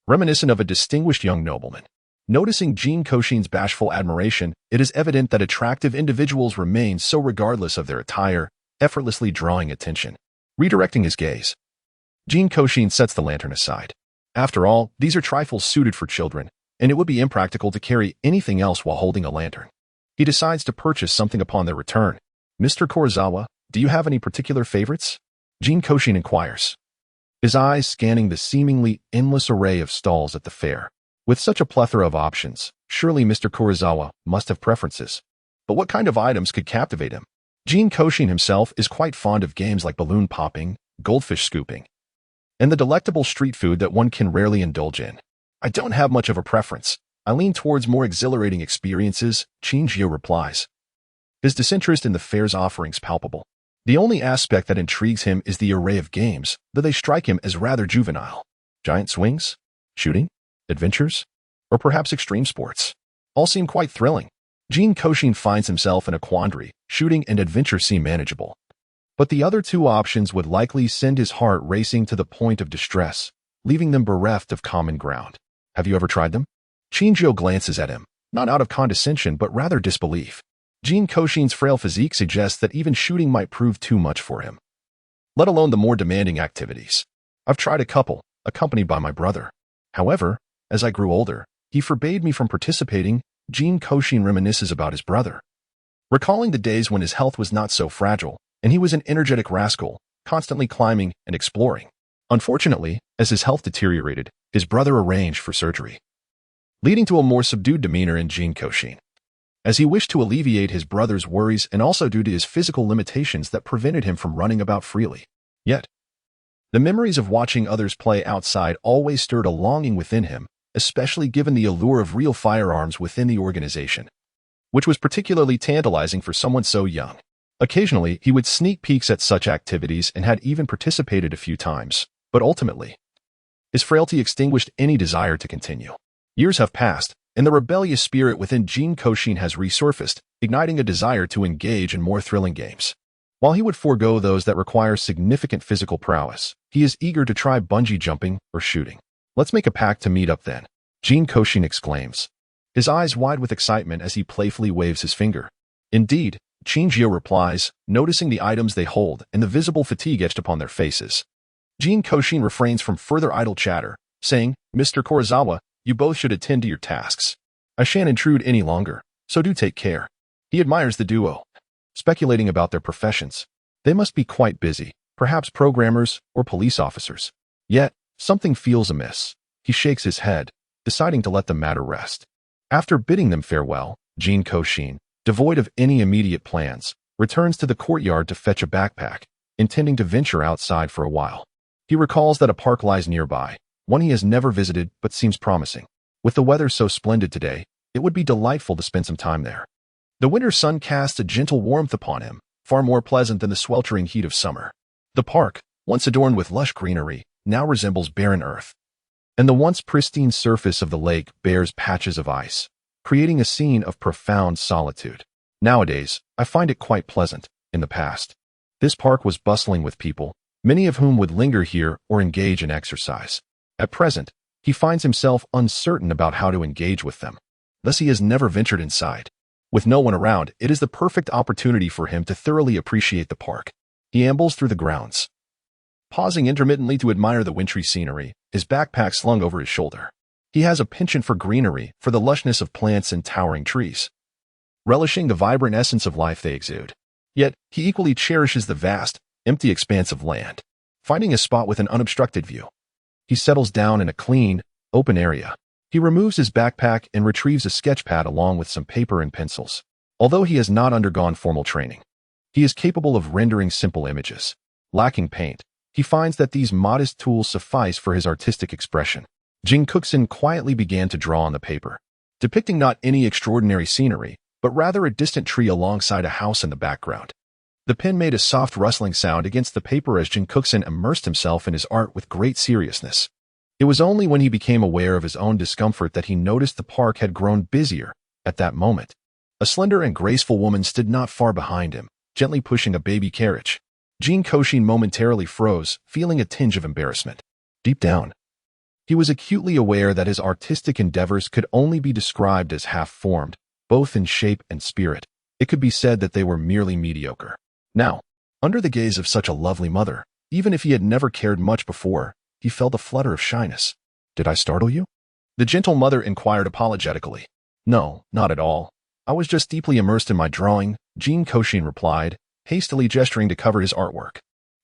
reminiscent of a distinguished young nobleman. Noticing Jin Kouxin's bashful admiration, it is evident that attractive individuals remain so regardless of their attire, effortlessly drawing attention. Redirecting his gaze, Jin Kouxin sets the lantern aside. After all, these are trifles suited for children, and it would be impractical to carry anything else while holding a lantern. He decides to purchase something upon their return. Mr. Kurosawa, do you have any particular favorites? Jin Kouxin inquires, his eyes scanning the seemingly endless array of stalls at the fair. With such a plethora of options, surely Mr. Kurosawa must have preferences. But what kind of items could captivate him? Jin Kouxin himself is quite fond of games like balloon popping, goldfish scooping, and the delectable street food that one can rarely indulge in. I don't have much of a preference. I lean towards more exhilarating experiences, Qin replies. His disinterest in the fair's offerings palpable. The only aspect that intrigues him is the array of games, though they strike him as rather juvenile. Giant swings? Shooting? Adventures? Or perhaps extreme sports? All seem quite thrilling. Jin Kouxin finds himself in a quandary. Shooting and adventure seem manageable. But the other two options would likely send his heart racing to the point of distress, leaving them bereft of common ground. Have you ever tried them? Qin glances at him, not out of condescension but rather disbelief. Jin Kouxin's frail physique suggests that even shooting might prove too much for him, let alone the more demanding activities. I've tried a couple, accompanied by my brother. However, as I grew older, he forbade me from participating. Jin Kouxin reminisces about his brother, recalling the days when his health was not so fragile, and he was an energetic rascal, constantly climbing and exploring. Unfortunately, as his health deteriorated, his brother arranged for surgery, leading to a more subdued demeanor in Jin Kouxin, as he wished to alleviate his brother's worries and also due to his physical limitations that prevented him from running about freely. Yet, the memories of watching others play outside always stirred a longing within him, especially given the allure of real firearms within the organization, which was particularly tantalizing for someone so young. Occasionally, he would sneak peeks at such activities and had even participated a few times, but ultimately, his frailty extinguished any desire to continue. Years have passed, and the rebellious spirit within Jin Kouxin has resurfaced, igniting a desire to engage in more thrilling games. While he would forego those that require significant physical prowess, he is eager to try bungee jumping or shooting. Let's make a pact to meet up then, Jin Kouxin exclaims, his eyes wide with excitement as he playfully waves his finger. Indeed, Qin replies, noticing the items they hold and the visible fatigue etched upon their faces. Jin Kouxin refrains from further idle chatter, saying, Mr. Kurosawa, you both should attend to your tasks. I shan't intrude any longer, so do take care. He admires the duo, speculating about their professions. They must be quite busy, perhaps programmers or police officers. Yet, something feels amiss. He shakes his head, deciding to let the matter rest. After bidding them farewell, Jin Kouxin, devoid of any immediate plans, returns to the courtyard to fetch a backpack, intending to venture outside for a while. He recalls that a park lies nearby, one he has never visited but seems promising. With the weather so splendid today, it would be delightful to spend some time there. The winter sun casts a gentle warmth upon him, far more pleasant than the sweltering heat of summer. The park, once adorned with lush greenery, now resembles barren earth, and the once pristine surface of the lake bears patches of ice, creating a scene of profound solitude. Nowadays, I find it quite pleasant. In the past, this park was bustling with people, many of whom would linger here or engage in exercise. At present, he finds himself uncertain about how to engage with them. Thus, he has never ventured inside. With no one around, it is the perfect opportunity for him to thoroughly appreciate the park. He ambles through the grounds, pausing intermittently to admire the wintry scenery, his backpack slung over his shoulder. He has a penchant for greenery, for the lushness of plants and towering trees, relishing the vibrant essence of life they exude. Yet, he equally cherishes the vast, empty expanse of land. Finding a spot with an unobstructed view, he settles down in a clean, open area. He removes his backpack and retrieves a sketchpad along with some paper and pencils. Although he has not undergone formal training, he is capable of rendering simple images. Lacking paint, he finds that these modest tools suffice for his artistic expression. Jin Kouxin quietly began to draw on the paper, depicting not any extraordinary scenery, but rather a distant tree alongside a house in the background. The pen made a soft rustling sound against the paper as Jin Kouxin immersed himself in his art with great seriousness. It was only when he became aware of his own discomfort that he noticed the park had grown busier. At that moment, a slender and graceful woman stood not far behind him, gently pushing a baby carriage. Jin Kouxin momentarily froze, feeling a tinge of embarrassment. Deep down, he was acutely aware that his artistic endeavors could only be described as half-formed, both in shape and spirit. It could be said that they were merely mediocre. Now, under the gaze of such a lovely mother, even if he had never cared much before, he felt a flutter of shyness. Did I startle you? The gentle mother inquired apologetically. No, not at all. I was just deeply immersed in my drawing, Jin Kouxin replied, hastily gesturing to cover his artwork.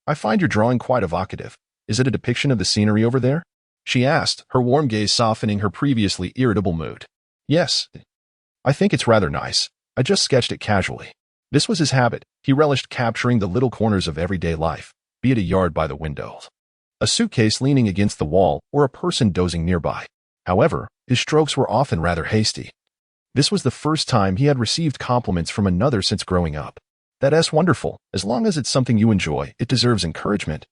I find your drawing quite evocative. Is it a depiction of the scenery over there? She asked, her warm gaze softening her previously irritable mood. Yes. I think it's rather nice. I just sketched it casually. This was his habit. He relished capturing the little corners of everyday life, be it a yard by the window, a suitcase leaning against the wall, or a person dozing nearby. However, his strokes were often rather hasty. This was the first time he had received compliments from another since growing up. That's wonderful. As long as it's something you enjoy, it deserves encouragement,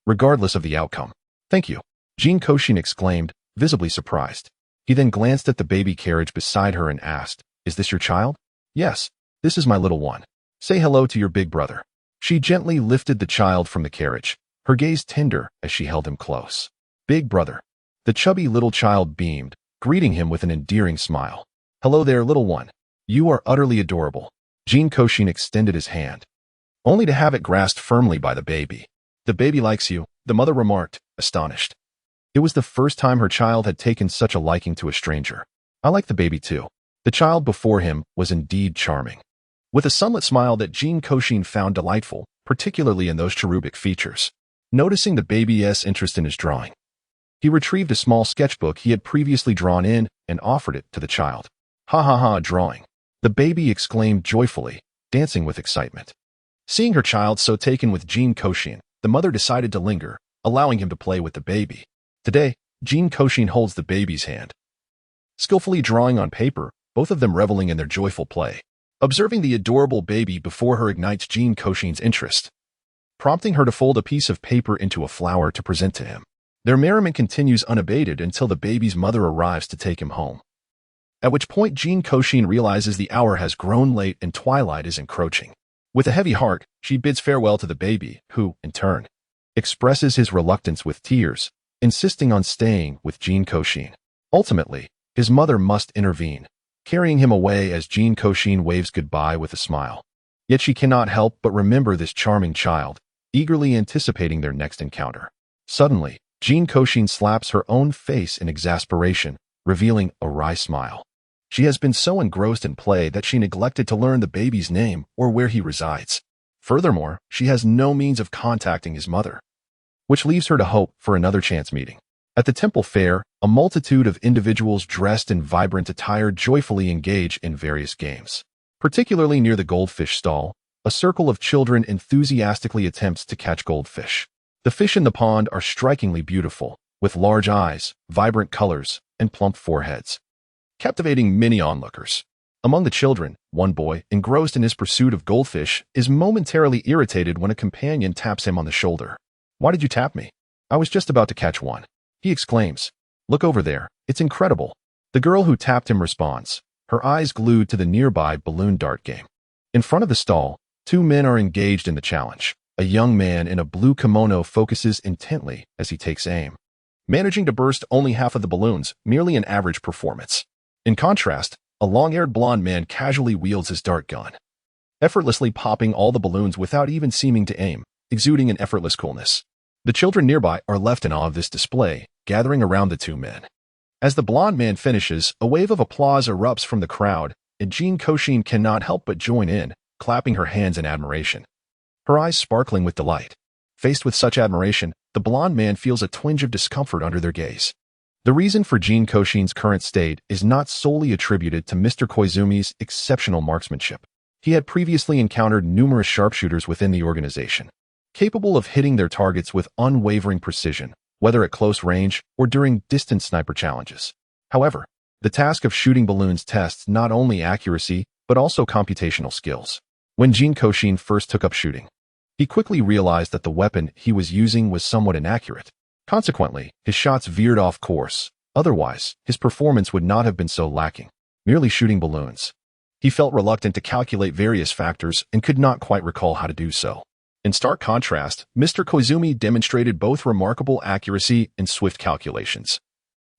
regardless of the outcome. Thank you, Jin Kouxin exclaimed, visibly surprised. He then glanced at the baby carriage beside her and asked, "Is this your child?" "Yes, this is my little one. Say hello to your big brother." She gently lifted the child from the carriage, her gaze tender as she held him close. "Big brother." The chubby little child beamed, greeting him with an endearing smile. "Hello there, little one. You are utterly adorable." Jin Kouxin extended his hand, only to have it grasped firmly by the baby. "The baby likes you," the mother remarked, astonished. It was the first time her child had taken such a liking to a stranger. "I like the baby too." The child before him was indeed charming, with a sunlit smile that Jin Kouxin found delightful, particularly in those cherubic features. Noticing the baby's interest in his drawing, he retrieved a small sketchbook he had previously drawn in and offered it to the child. "Ha ha ha, drawing!" the baby exclaimed joyfully, dancing with excitement. Seeing her child so taken with Jin Kouxin, the mother decided to linger, allowing him to play with the baby. Today, Jin Kouxin holds the baby's hand, skillfully drawing on paper, both of them reveling in their joyful play. Observing the adorable baby before her ignites Jin Kouxin's interest, prompting her to fold a piece of paper into a flower to present to him. Their merriment continues unabated until the baby's mother arrives to take him home, at which point Jin Kouxin realizes the hour has grown late and twilight is encroaching. With a heavy heart, she bids farewell to the baby, who, in turn, expresses his reluctance with tears, insisting on staying with Jin Kouxin. Ultimately, his mother must intervene, carrying him away as Jin Kouxin waves goodbye with a smile. Yet she cannot help but remember this charming child, eagerly anticipating their next encounter. Suddenly, Jin Kouxin slaps her own face in exasperation, revealing a wry smile. She has been so engrossed in play that she neglected to learn the baby's name or where he resides. Furthermore, she has no means of contacting his mother, which leaves her to hope for another chance meeting. At the temple fair, a multitude of individuals dressed in vibrant attire joyfully engage in various games. Particularly near the goldfish stall, a circle of children enthusiastically attempts to catch goldfish. The fish in the pond are strikingly beautiful, with large eyes, vibrant colors, and plump foreheads, captivating many onlookers. Among the children, one boy, engrossed in his pursuit of goldfish, is momentarily irritated when a companion taps him on the shoulder. "Why did you tap me? I was just about to catch one," he exclaims. "Look over there, it's incredible." The girl who tapped him responds, her eyes glued to the nearby balloon dart game. In front of the stall, two men are engaged in the challenge. A young man in a blue kimono focuses intently as he takes aim, managing to burst only half of the balloons, merely an average performance. In contrast, a long-haired blonde man casually wields his dart gun, effortlessly popping all the balloons without even seeming to aim, exuding an effortless coolness. The children nearby are left in awe of this display, gathering around the two men. As the blonde man finishes, a wave of applause erupts from the crowd, and Jin Kouxin cannot help but join in, clapping her hands in admiration, her eyes sparkling with delight. Faced with such admiration, the blonde man feels a twinge of discomfort under their gaze. The reason for Jin Kouxin's current state is not solely attributed to Mr. Koizumi's exceptional marksmanship. He had previously encountered numerous sharpshooters within the organization, capable of hitting their targets with unwavering precision, whether at close range or during distant sniper challenges. However, the task of shooting balloons tests not only accuracy, but also computational skills. When Jin Kouxin first took up shooting, he quickly realized that the weapon he was using was somewhat inaccurate. Consequently, his shots veered off course. Otherwise, his performance would not have been so lacking, merely shooting balloons. He felt reluctant to calculate various factors and could not quite recall how to do so. In stark contrast, Mr. Koizumi demonstrated both remarkable accuracy and swift calculations,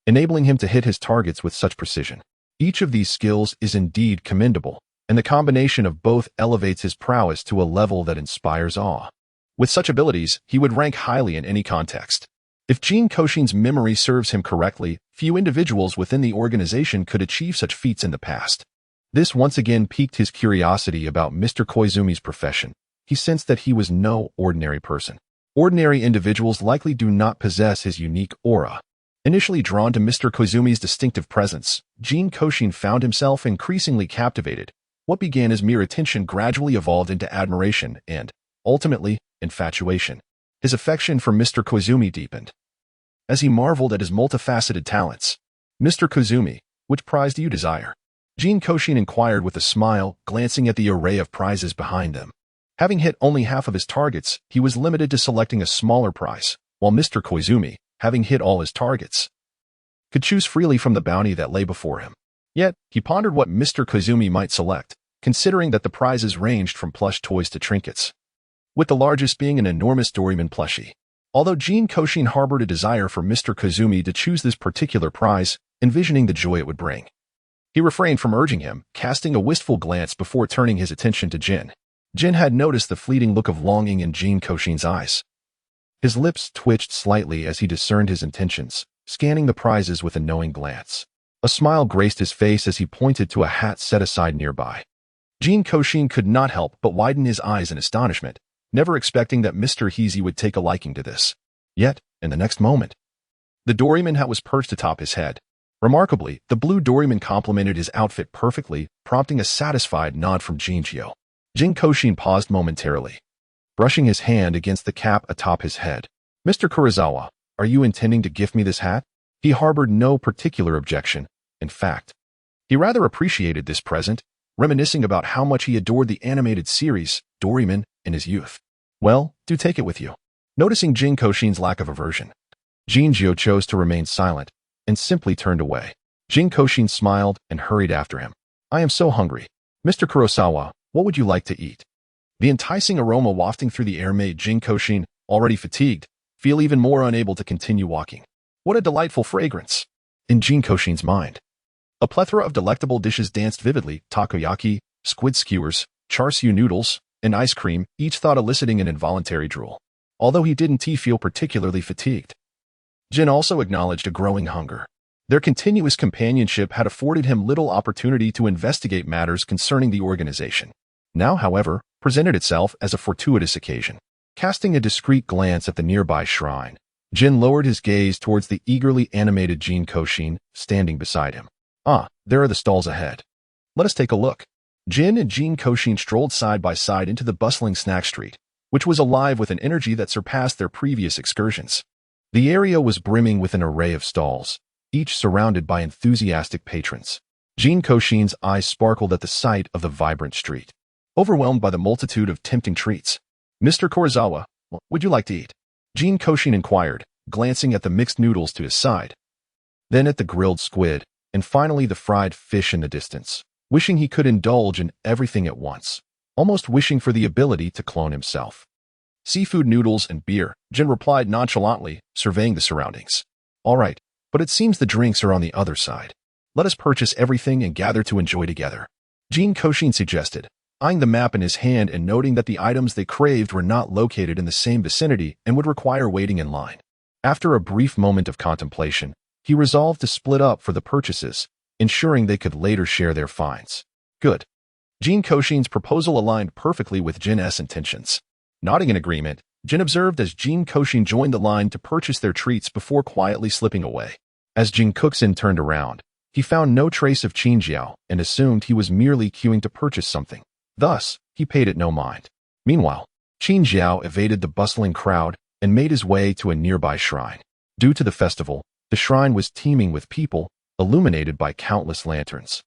enabling him to hit his targets with such precision. Each of these skills is indeed commendable, and the combination of both elevates his prowess to a level that inspires awe. With such abilities, he would rank highly in any context. If Jin Kouxin's memory serves him correctly, few individuals within the organization could achieve such feats in the past. This once again piqued his curiosity about Mr. Koizumi's profession. he sensed that he was no ordinary person. Ordinary individuals likely do not possess his unique aura. Initially drawn to Mr. Koizumi's distinctive presence, Jin Kouxin found himself increasingly captivated. What began as mere attention gradually evolved into admiration and, ultimately, infatuation. His affection for Mr. Koizumi deepened. As he marveled at his multifaceted talents, "Mr. Koizumi, which prize do you desire?" Jin Kouxin inquired with a smile, glancing at the array of prizes behind them. Having hit only half of his targets, he was limited to selecting a smaller prize, while Mr. Koizumi, having hit all his targets, could choose freely from the bounty that lay before him. Yet, he pondered what Mr. Koizumi might select, considering that the prizes ranged from plush toys to trinkets, with the largest being an enormous Doraemon plushie. Although Jin Kouxin harbored a desire for Mr. Koizumi to choose this particular prize, envisioning the joy it would bring, he refrained from urging him, casting a wistful glance before turning his attention to Jin. Jin had noticed the fleeting look of longing in Jin Kouxin's eyes. His lips twitched slightly as he discerned his intentions, scanning the prizes with a knowing glance. A smile graced his face as he pointed to a hat set aside nearby. Jin Kouxin could not help but widen his eyes in astonishment, never expecting that Mr. Heezy would take a liking to this. Yet, in the next moment, the Doraemon hat was perched atop his head. Remarkably, the blue Doraemon complemented his outfit perfectly, prompting a satisfied nod from Jinchio. Jin Kouxin paused momentarily, brushing his hand against the cap atop his head. "Mr. Kurosawa, are you intending to gift me this hat?" He harbored no particular objection. In fact, he rather appreciated this present, reminiscing about how much he adored the animated series, Doraemon, in his youth. "Well, do take it with you." Noticing Jin Kouxin's lack of aversion, Jinchio chose to remain silent and simply turned away. Jin Kouxin smiled and hurried after him. "I am so hungry. Mr. Kurosawa, what would you like to eat?" The enticing aroma wafting through the air made Jin Kouxin, already fatigued, feel even more unable to continue walking. What a delightful fragrance! In Jin Kouxin's mind, a plethora of delectable dishes danced vividly: takoyaki, squid skewers, char siu noodles, and ice cream, each thought eliciting an involuntary drool. Although he didn't feel particularly fatigued, Jin also acknowledged a growing hunger. Their continuous companionship had afforded him little opportunity to investigate matters concerning the organization. Now, however, presented itself as a fortuitous occasion. Casting a discreet glance at the nearby shrine, Jin lowered his gaze towards the eagerly animated Jin Kouxin, standing beside him. "Ah, there are the stalls ahead. Let us take a look." Jin and Jin Kouxin strolled side by side into the bustling snack street, which was alive with an energy that surpassed their previous excursions. The area was brimming with an array of stalls, each surrounded by enthusiastic patrons. Jin Kouxin's eyes sparkled at the sight of the vibrant street, overwhelmed by the multitude of tempting treats. "Mr. Kurosawa, what would you like to eat?" Jin Kouxin inquired, glancing at the mixed noodles to his side, then at the grilled squid, and finally the fried fish in the distance, wishing he could indulge in everything at once, almost wishing for the ability to clone himself. "Seafood noodles and beer," Jin replied nonchalantly, surveying the surroundings. "All right, but it seems the drinks are on the other side. Let us purchase everything and gather to enjoy together," Jin Kouxin suggested, eyeing the map in his hand and noting that the items they craved were not located in the same vicinity and would require waiting in line. After a brief moment of contemplation, he resolved to split up for the purchases, ensuring they could later share their finds. Good. Jin Kouxin's proposal aligned perfectly with Jin's intentions. Nodding in agreement, Jin observed as Jin Kouxin joined the line to purchase their treats before quietly slipping away. As Jin Kouxin turned around, he found no trace of Qin Jiao and assumed he was merely queuing to purchase something. Thus, he paid it no mind. Meanwhile, Qin Jiao evaded the bustling crowd and made his way to a nearby shrine. Due to the festival, the shrine was teeming with people, illuminated by countless lanterns.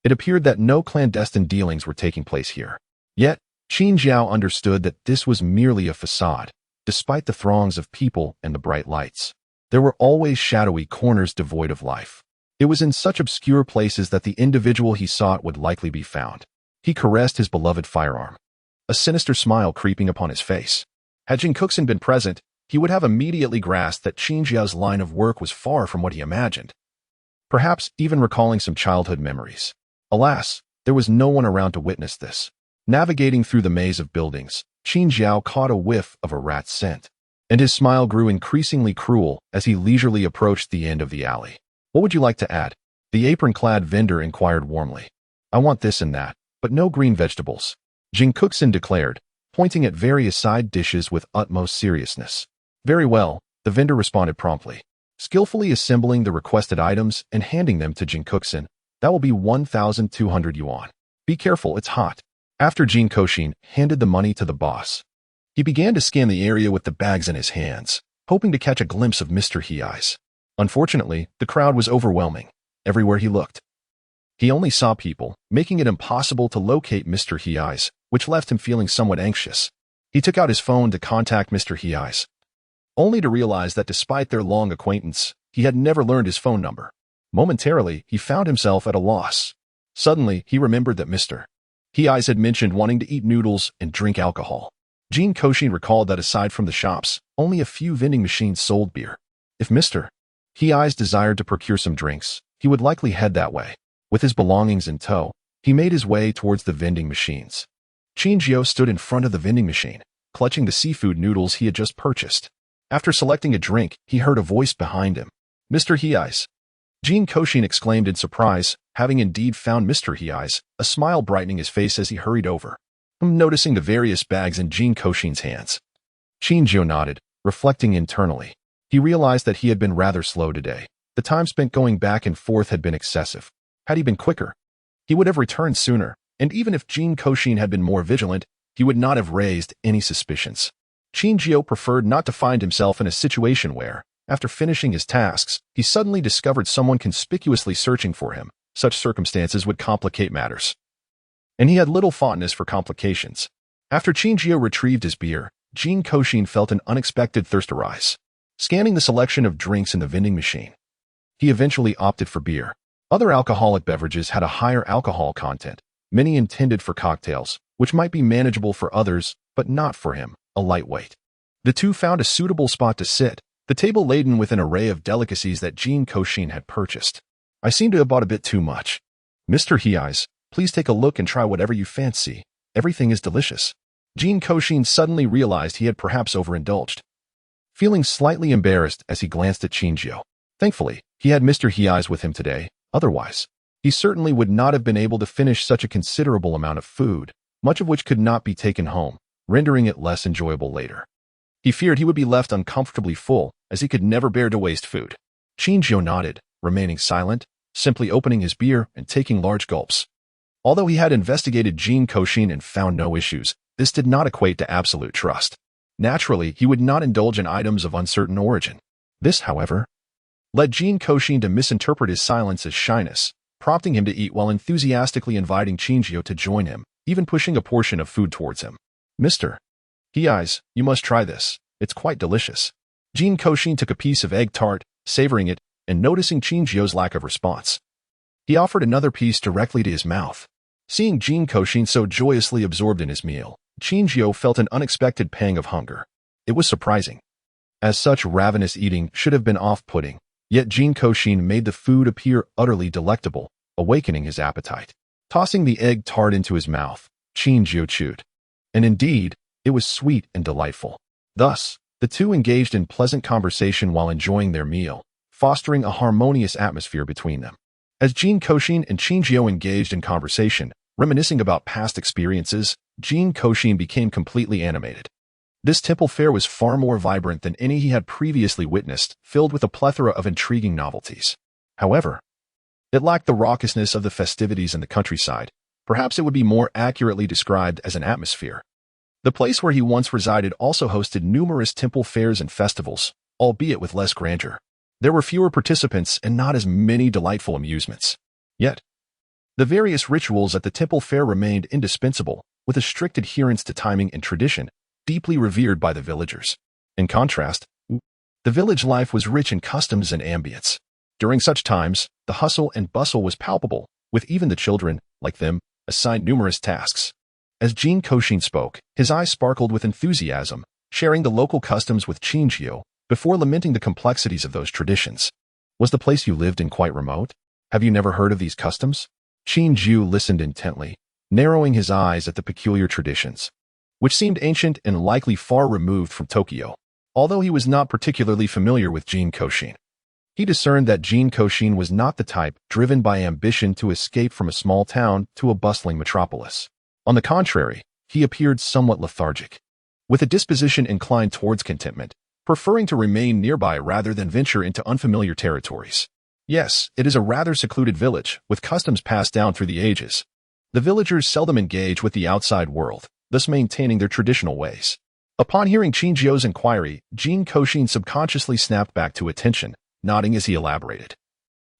It appeared that no clandestine dealings were taking place here. Yet, Qin Jiao understood that this was merely a facade. Despite the throngs of people and the bright lights, there were always shadowy corners devoid of life. It was in such obscure places that the individual he sought would likely be found. He caressed his beloved firearm, a sinister smile creeping upon his face. Had Jin Kouxin been present, he would have immediately grasped that Qin Jiao's line of work was far from what he imagined, perhaps even recalling some childhood memories. Alas, there was no one around to witness this. Navigating through the maze of buildings, Qin Jiao caught a whiff of a rat's scent, and his smile grew increasingly cruel as he leisurely approached the end of the alley. "What would you like to add?" the apron-clad vendor inquired warmly. "I want this and that, but no green vegetables," Jin Kouxin declared, pointing at various side dishes with utmost seriousness. Very well, the vendor responded promptly, skillfully assembling the requested items and handing them to Jin Kouxin. That will be 1,200 yuan. Be careful, it's hot. After Jin Kouxin handed the money to the boss, he began to scan the area with the bags in his hands, hoping to catch a glimpse of Mr. Heir's. Unfortunately, the crowd was overwhelming. Everywhere he looked, he only saw people, making it impossible to locate Mr. Heir's, which left him feeling somewhat anxious. He took out his phone to contact Mr. Heir's, only to realize that despite their long acquaintance, he had never learned his phone number. Momentarily, he found himself at a loss. Suddenly, he remembered that Mr. Heir's had mentioned wanting to eat noodles and drink alcohol. Jin Kouxin recalled that aside from the shops, only a few vending machines sold beer. If Mr. Heir's desired to procure some drinks, he would likely head that way. With his belongings in tow, he made his way towards the vending machines. Qinjiao stood in front of the vending machine, clutching the seafood noodles he had just purchased. After selecting a drink, he heard a voice behind him. Mr. Heir's. Jin Kouxin exclaimed in surprise, having indeed found Mr. Heir's, a smile brightening his face as he hurried over, noticing the various bags in Jin Kouxin's hands. Qinjiao nodded, reflecting internally. He realized that he had been rather slow today. The time spent going back and forth had been excessive. Had he been quicker, he would have returned sooner, and even if Jin Kouxin had been more vigilant, he would not have raised any suspicions. Qinjiao preferred not to find himself in a situation where, after finishing his tasks, he suddenly discovered someone conspicuously searching for him. Such circumstances would complicate matters, and he had little fondness for complications. After Qinjiao retrieved his beer, Jin Kouxin felt an unexpected thirst arise. Scanning the selection of drinks in the vending machine, he eventually opted for beer. Other alcoholic beverages had a higher alcohol content, many intended for cocktails, which might be manageable for others, but not for him, a lightweight. The two found a suitable spot to sit, the table laden with an array of delicacies that Jin Kouxin had purchased. I seem to have bought a bit too much. Mr. Heir's, please take a look and try whatever you fancy. Everything is delicious. Jin Kouxin suddenly realized he had perhaps overindulged, feeling slightly embarrassed as he glanced at Qinjiao. Thankfully, he had Mr. Heir's with him today. Otherwise, he certainly would not have been able to finish such a considerable amount of food, much of which could not be taken home, rendering it less enjoyable later. He feared he would be left uncomfortably full, as he could never bear to waste food. Qinjiao nodded, remaining silent, simply opening his beer and taking large gulps. Although he had investigated Jin Kouxin and found no issues, this did not equate to absolute trust. Naturally, he would not indulge in items of uncertain origin. This, however, led Jin Kouxin to misinterpret his silence as shyness, prompting him to eat while enthusiastically inviting Qinjiao to join him, even pushing a portion of food towards him. Mr. Heir's, you must try this. It's quite delicious. Jin Kouxin took a piece of egg tart, savoring it, and noticing Qinjiao's lack of response, he offered another piece directly to his mouth. Seeing Jin Kouxin so joyously absorbed in his meal, Qinjiao felt an unexpected pang of hunger. It was surprising, as such ravenous eating should have been off-putting, yet Jin Kouxin made the food appear utterly delectable, awakening his appetite. Tossing the egg tart into his mouth, Qinjiao chewed. And indeed, it was sweet and delightful. Thus, the two engaged in pleasant conversation while enjoying their meal, fostering a harmonious atmosphere between them. As Jin Kouxin and Qinjiao engaged in conversation, reminiscing about past experiences, Jin Kouxin became completely animated. This temple fair was far more vibrant than any he had previously witnessed, filled with a plethora of intriguing novelties. However, it lacked the raucousness of the festivities in the countryside. Perhaps it would be more accurately described as an atmosphere. The place where he once resided also hosted numerous temple fairs and festivals, albeit with less grandeur. There were fewer participants and not as many delightful amusements. Yet, the various rituals at the temple fair remained indispensable, with a strict adherence to timing and tradition, deeply revered by the villagers. In contrast, the village life was rich in customs and ambience. During such times, the hustle and bustle was palpable, with even the children, like them, assigned numerous tasks. As Jin Kouxin spoke, his eyes sparkled with enthusiasm, sharing the local customs with Qinjiao, before lamenting the complexities of those traditions. Was the place you lived in quite remote? Have you never heard of these customs? Qinjiao listened intently, narrowing his eyes at the peculiar traditions, which seemed ancient and likely far removed from Tokyo. Although he was not particularly familiar with Jin Kouxin, he discerned that Jin Kouxin was not the type driven by ambition to escape from a small town to a bustling metropolis. On the contrary, he appeared somewhat lethargic, with a disposition inclined towards contentment, preferring to remain nearby rather than venture into unfamiliar territories. Yes, it is a rather secluded village, with customs passed down through the ages. The villagers seldom engage with the outside world, thus maintaining their traditional ways. Upon hearing Qin Zhou's inquiry, Jin Kouxin subconsciously snapped back to attention, nodding as he elaborated,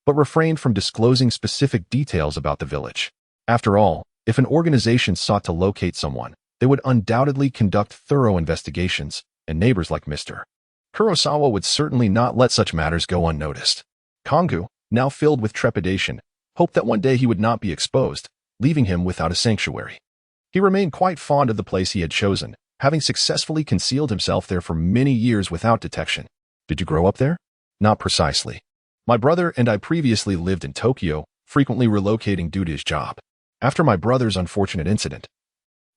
but refrained from disclosing specific details about the village. After all, if an organization sought to locate someone, they would undoubtedly conduct thorough investigations, and neighbors like Mr. Kurosawa would certainly not let such matters go unnoticed. Kongu, now filled with trepidation, hoped that one day he would not be exposed, leaving him without a sanctuary. He remained quite fond of the place he had chosen, having successfully concealed himself there for many years without detection. Did you grow up there? Not precisely. My brother and I previously lived in Tokyo, frequently relocating due to his job. After my brother's unfortunate incident,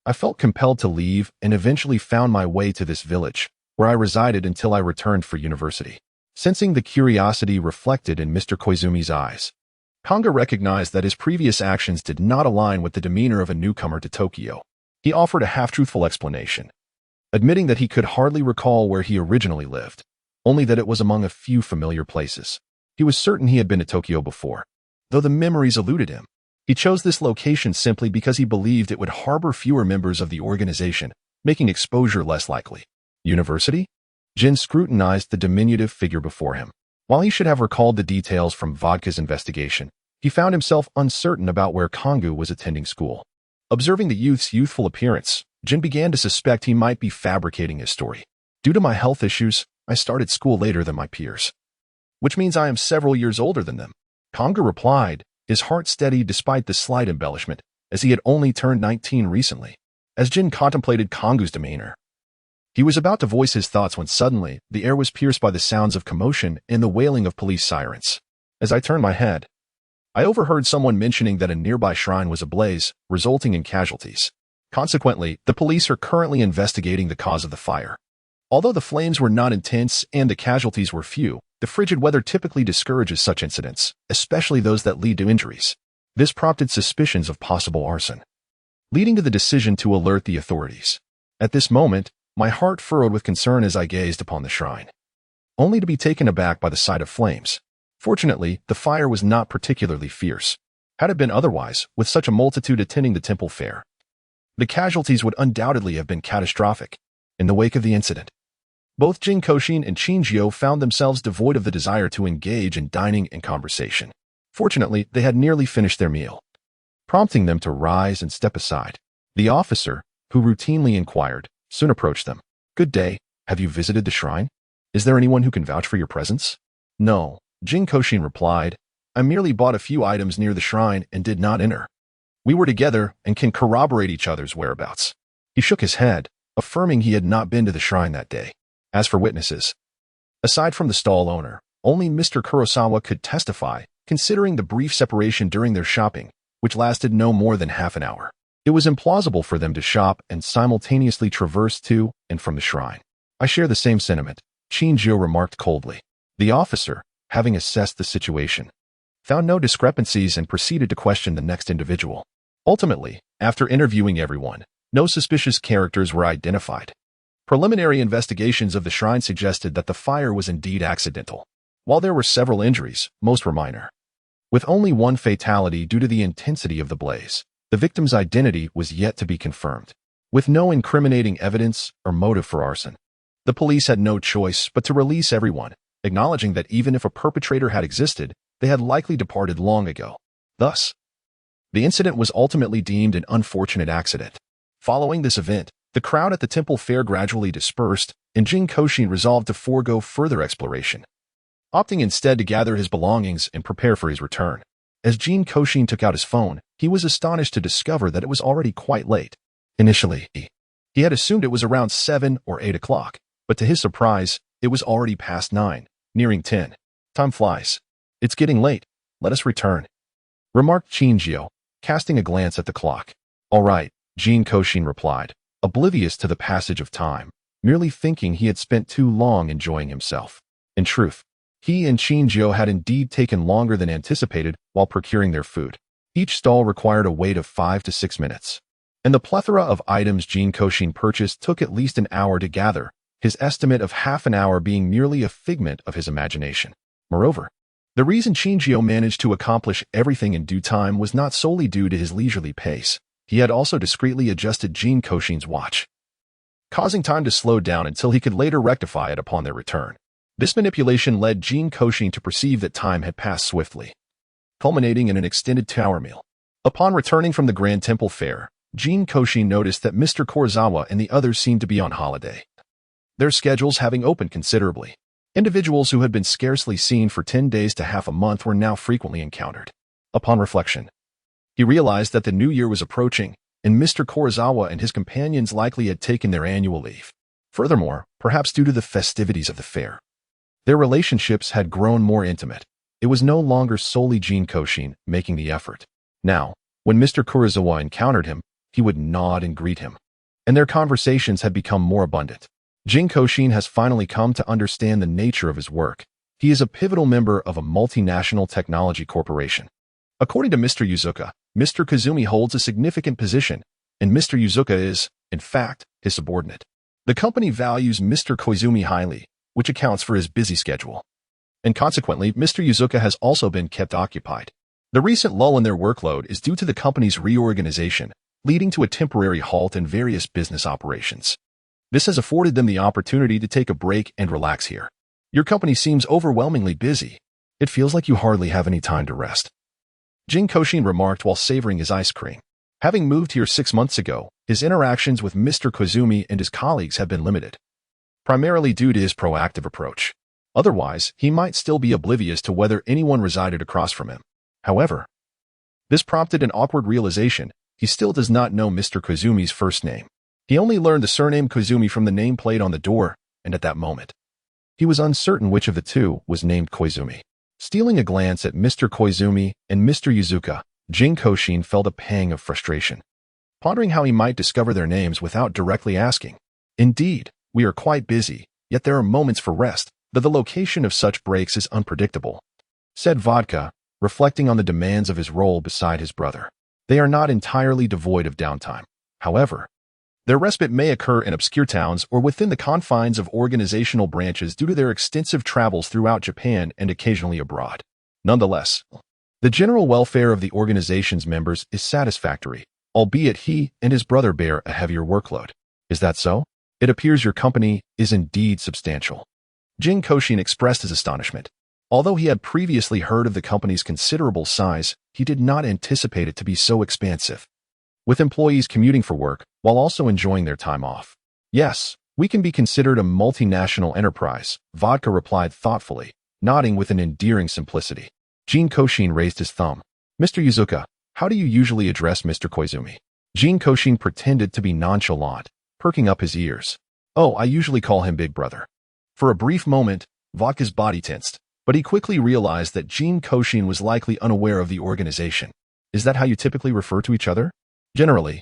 I felt compelled to leave and eventually found my way to this village, where I resided until I returned for university. Sensing the curiosity reflected in Mr. Koizumi's eyes, Kanga recognized that his previous actions did not align with the demeanor of a newcomer to Tokyo. He offered a half-truthful explanation, admitting that he could hardly recall where he originally lived, only that it was among a few familiar places. He was certain he had been to Tokyo before, though the memories eluded him. He chose this location simply because he believed it would harbor fewer members of the organization, making exposure less likely. University? Jin scrutinized the diminutive figure before him. While he should have recalled the details from Vodka's investigation, he found himself uncertain about where Kongu was attending school. Observing the youth's youthful appearance, Jin began to suspect he might be fabricating his story. Due to my health issues, I started school later than my peers, which means I am several years older than them. Kongu replied, his heart steady despite the slight embellishment, as he had only turned 19 recently. As Jin contemplated Kongu's demeanor, he was about to voice his thoughts when suddenly, the air was pierced by the sounds of commotion and the wailing of police sirens. As I turned my head, I overheard someone mentioning that a nearby shrine was ablaze, resulting in casualties. Consequently, the police are currently investigating the cause of the fire. Although the flames were not intense and the casualties were few, the frigid weather typically discourages such incidents, especially those that lead to injuries. This prompted suspicions of possible arson, leading to the decision to alert the authorities. At this moment, my heart furrowed with concern as I gazed upon the shrine, only to be taken aback by the sight of flames. Fortunately, the fire was not particularly fierce. Had it been otherwise, with such a multitude attending the temple fair, the casualties would undoubtedly have been catastrophic. In the wake of the incident, both Jin Kouxin and Qin Zhou found themselves devoid of the desire to engage in dining and conversation. Fortunately, they had nearly finished their meal, prompting them to rise and step aside. The officer, who routinely inquired, soon approached them. Good day, have you visited the shrine? Is there anyone who can vouch for your presence? No, Jin Kouxin replied. I merely bought a few items near the shrine and did not enter. We were together and can corroborate each other's whereabouts. He shook his head, affirming he had not been to the shrine that day. As for witnesses, aside from the stall owner, only Mr. Kurosawa could testify, considering the brief separation during their shopping, which lasted no more than half an hour. It was implausible for them to shop and simultaneously traverse to and from the shrine. I share the same sentiment, Qin Zhou remarked coldly. The officer, having assessed the situation, found no discrepancies and proceeded to question the next individual. Ultimately, after interviewing everyone, no suspicious characters were identified. Preliminary investigations of the shrine suggested that the fire was indeed accidental. While there were several injuries, most were minor, with only one fatality due to the intensity of the blaze. The victim's identity was yet to be confirmed. With no incriminating evidence or motive for arson, the police had no choice but to release everyone, acknowledging that even if a perpetrator had existed, they had likely departed long ago. Thus, the incident was ultimately deemed an unfortunate accident. Following this event, the crowd at the temple fair gradually dispersed, and Jin Kouxin resolved to forego further exploration, opting instead to gather his belongings and prepare for his return. As Jin Kouxin took out his phone, he was astonished to discover that it was already quite late. Initially, he had assumed it was around 7 or 8 o'clock, but to his surprise, it was already past 9, nearing 10. Time flies. It's getting late. Let us return, remarked Qin Zhou, casting a glance at the clock. All right, Jin Kouxin replied, oblivious to the passage of time, merely thinking he had spent too long enjoying himself. In truth, he and Qin Zhou had indeed taken longer than anticipated while procuring their food. Each stall required a wait of 5 to 6 minutes. And the plethora of items Jin Kouxin purchased took at least an hour to gather, his estimate of half an hour being merely a figment of his imagination. Moreover, the reason Qinjiu managed to accomplish everything in due time was not solely due to his leisurely pace. He had also discreetly adjusted Jin Kouxin's watch, causing time to slow down until he could later rectify it upon their return. This manipulation led Jin Kouxin to perceive that time had passed swiftly, culminating in an extended tower meal. Upon returning from the Grand Temple Fair, Jin Kouxin noticed that Mr. Kurosawa and the others seemed to be on holiday, their schedules having opened considerably. Individuals who had been scarcely seen for 10 days to half a month were now frequently encountered. Upon reflection, he realized that the new year was approaching, and Mr. Kurosawa and his companions likely had taken their annual leave. Furthermore, perhaps due to the festivities of the fair, their relationships had grown more intimate. It was no longer solely Jin Kouxin making the effort. Now, when Mr. Kurosawa encountered him, he would nod and greet him, and their conversations had become more abundant. Jin Kouxin has finally come to understand the nature of his work. He is a pivotal member of a multinational technology corporation. According to Mr. Yuzuka, Mr. Kazumi holds a significant position, and Mr. Yuzuka is, in fact, his subordinate. The company values Mr. Koizumi highly, which accounts for his busy schedule. And consequently, Mr. Yuzuka has also been kept occupied. The recent lull in their workload is due to the company's reorganization, leading to a temporary halt in various business operations. This has afforded them the opportunity to take a break and relax here. Your company seems overwhelmingly busy. It feels like you hardly have any time to rest, Jin Kouxin remarked while savoring his ice cream. Having moved here 6 months ago, his interactions with Mr. Koizumi and his colleagues have been limited, primarily due to his proactive approach. Otherwise, he might still be oblivious to whether anyone resided across from him. However, this prompted an awkward realization. He still does not know Mr. Koizumi's first name. He only learned the surname Koizumi from the nameplate on the door, and at that moment, he was uncertain which of the two was named Koizumi. Stealing a glance at Mr. Koizumi and Mr. Yuzuka, Jin Kouxin felt a pang of frustration, pondering how he might discover their names without directly asking. Indeed, we are quite busy, yet there are moments for rest, though the location of such breaks is unpredictable, said Vodka, reflecting on the demands of his role beside his brother. They are not entirely devoid of downtime. However, their respite may occur in obscure towns or within the confines of organizational branches due to their extensive travels throughout Japan and occasionally abroad. Nonetheless, the general welfare of the organization's members is satisfactory, albeit he and his brother bear a heavier workload. Is that so? It appears your company is indeed substantial. Jin Kouxin expressed his astonishment. Although he had previously heard of the company's considerable size, he did not anticipate it to be so expansive, with employees commuting for work while also enjoying their time off. Yes, we can be considered a multinational enterprise, Vodka replied thoughtfully, nodding with an endearing simplicity. Jin Kouxin raised his thumb. Mr. Yuzuka, how do you usually address Mr. Koizumi? Jin Kouxin pretended to be nonchalant, perking up his ears. Oh, I usually call him Big Brother. For a brief moment, Vodka's body tensed, but he quickly realized that Jin Kouxin was likely unaware of the organization. Is that how you typically refer to each other? Generally,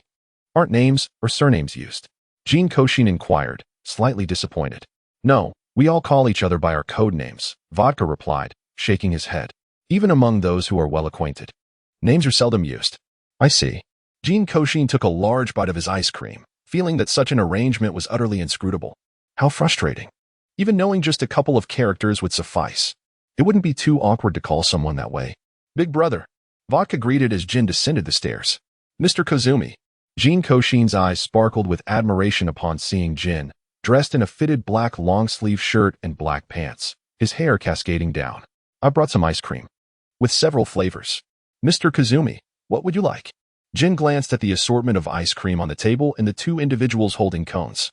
aren't names or surnames used? Jin Kouxin inquired, slightly disappointed. No, we all call each other by our code names, Vodka replied, shaking his head. Even among those who are well acquainted, names are seldom used. I see. Jin Kouxin took a large bite of his ice cream, feeling that such an arrangement was utterly inscrutable. How frustrating. Even knowing just a couple of characters would suffice. It wouldn't be too awkward to call someone that way. Big Brother, Vodka greeted as Jin descended the stairs. Mr. Koizumi. Jin Kouxin's eyes sparkled with admiration upon seeing Jin, dressed in a fitted black long-sleeve shirt and black pants, his hair cascading down. I brought some ice cream, with several flavors. Mr. Koizumi, what would you like? Jin glanced at the assortment of ice cream on the table and the two individuals holding cones,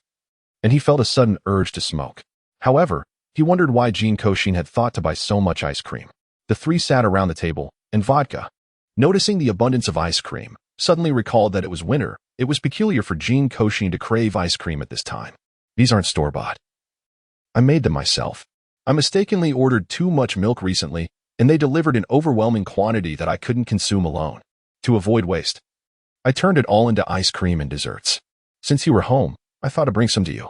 and he felt a sudden urge to smoke. However, he wondered why Jin Kouxin had thought to buy so much ice cream. The three sat around the table, and Vodka, noticing the abundance of ice cream, suddenly recalled that it was winter. It was peculiar for Jin Kouxin to crave ice cream at this time. These aren't store-bought. I made them myself. I mistakenly ordered too much milk recently, and they delivered an overwhelming quantity that I couldn't consume alone. To avoid waste, I turned it all into ice cream and desserts. Since you were home, I thought to bring some to you,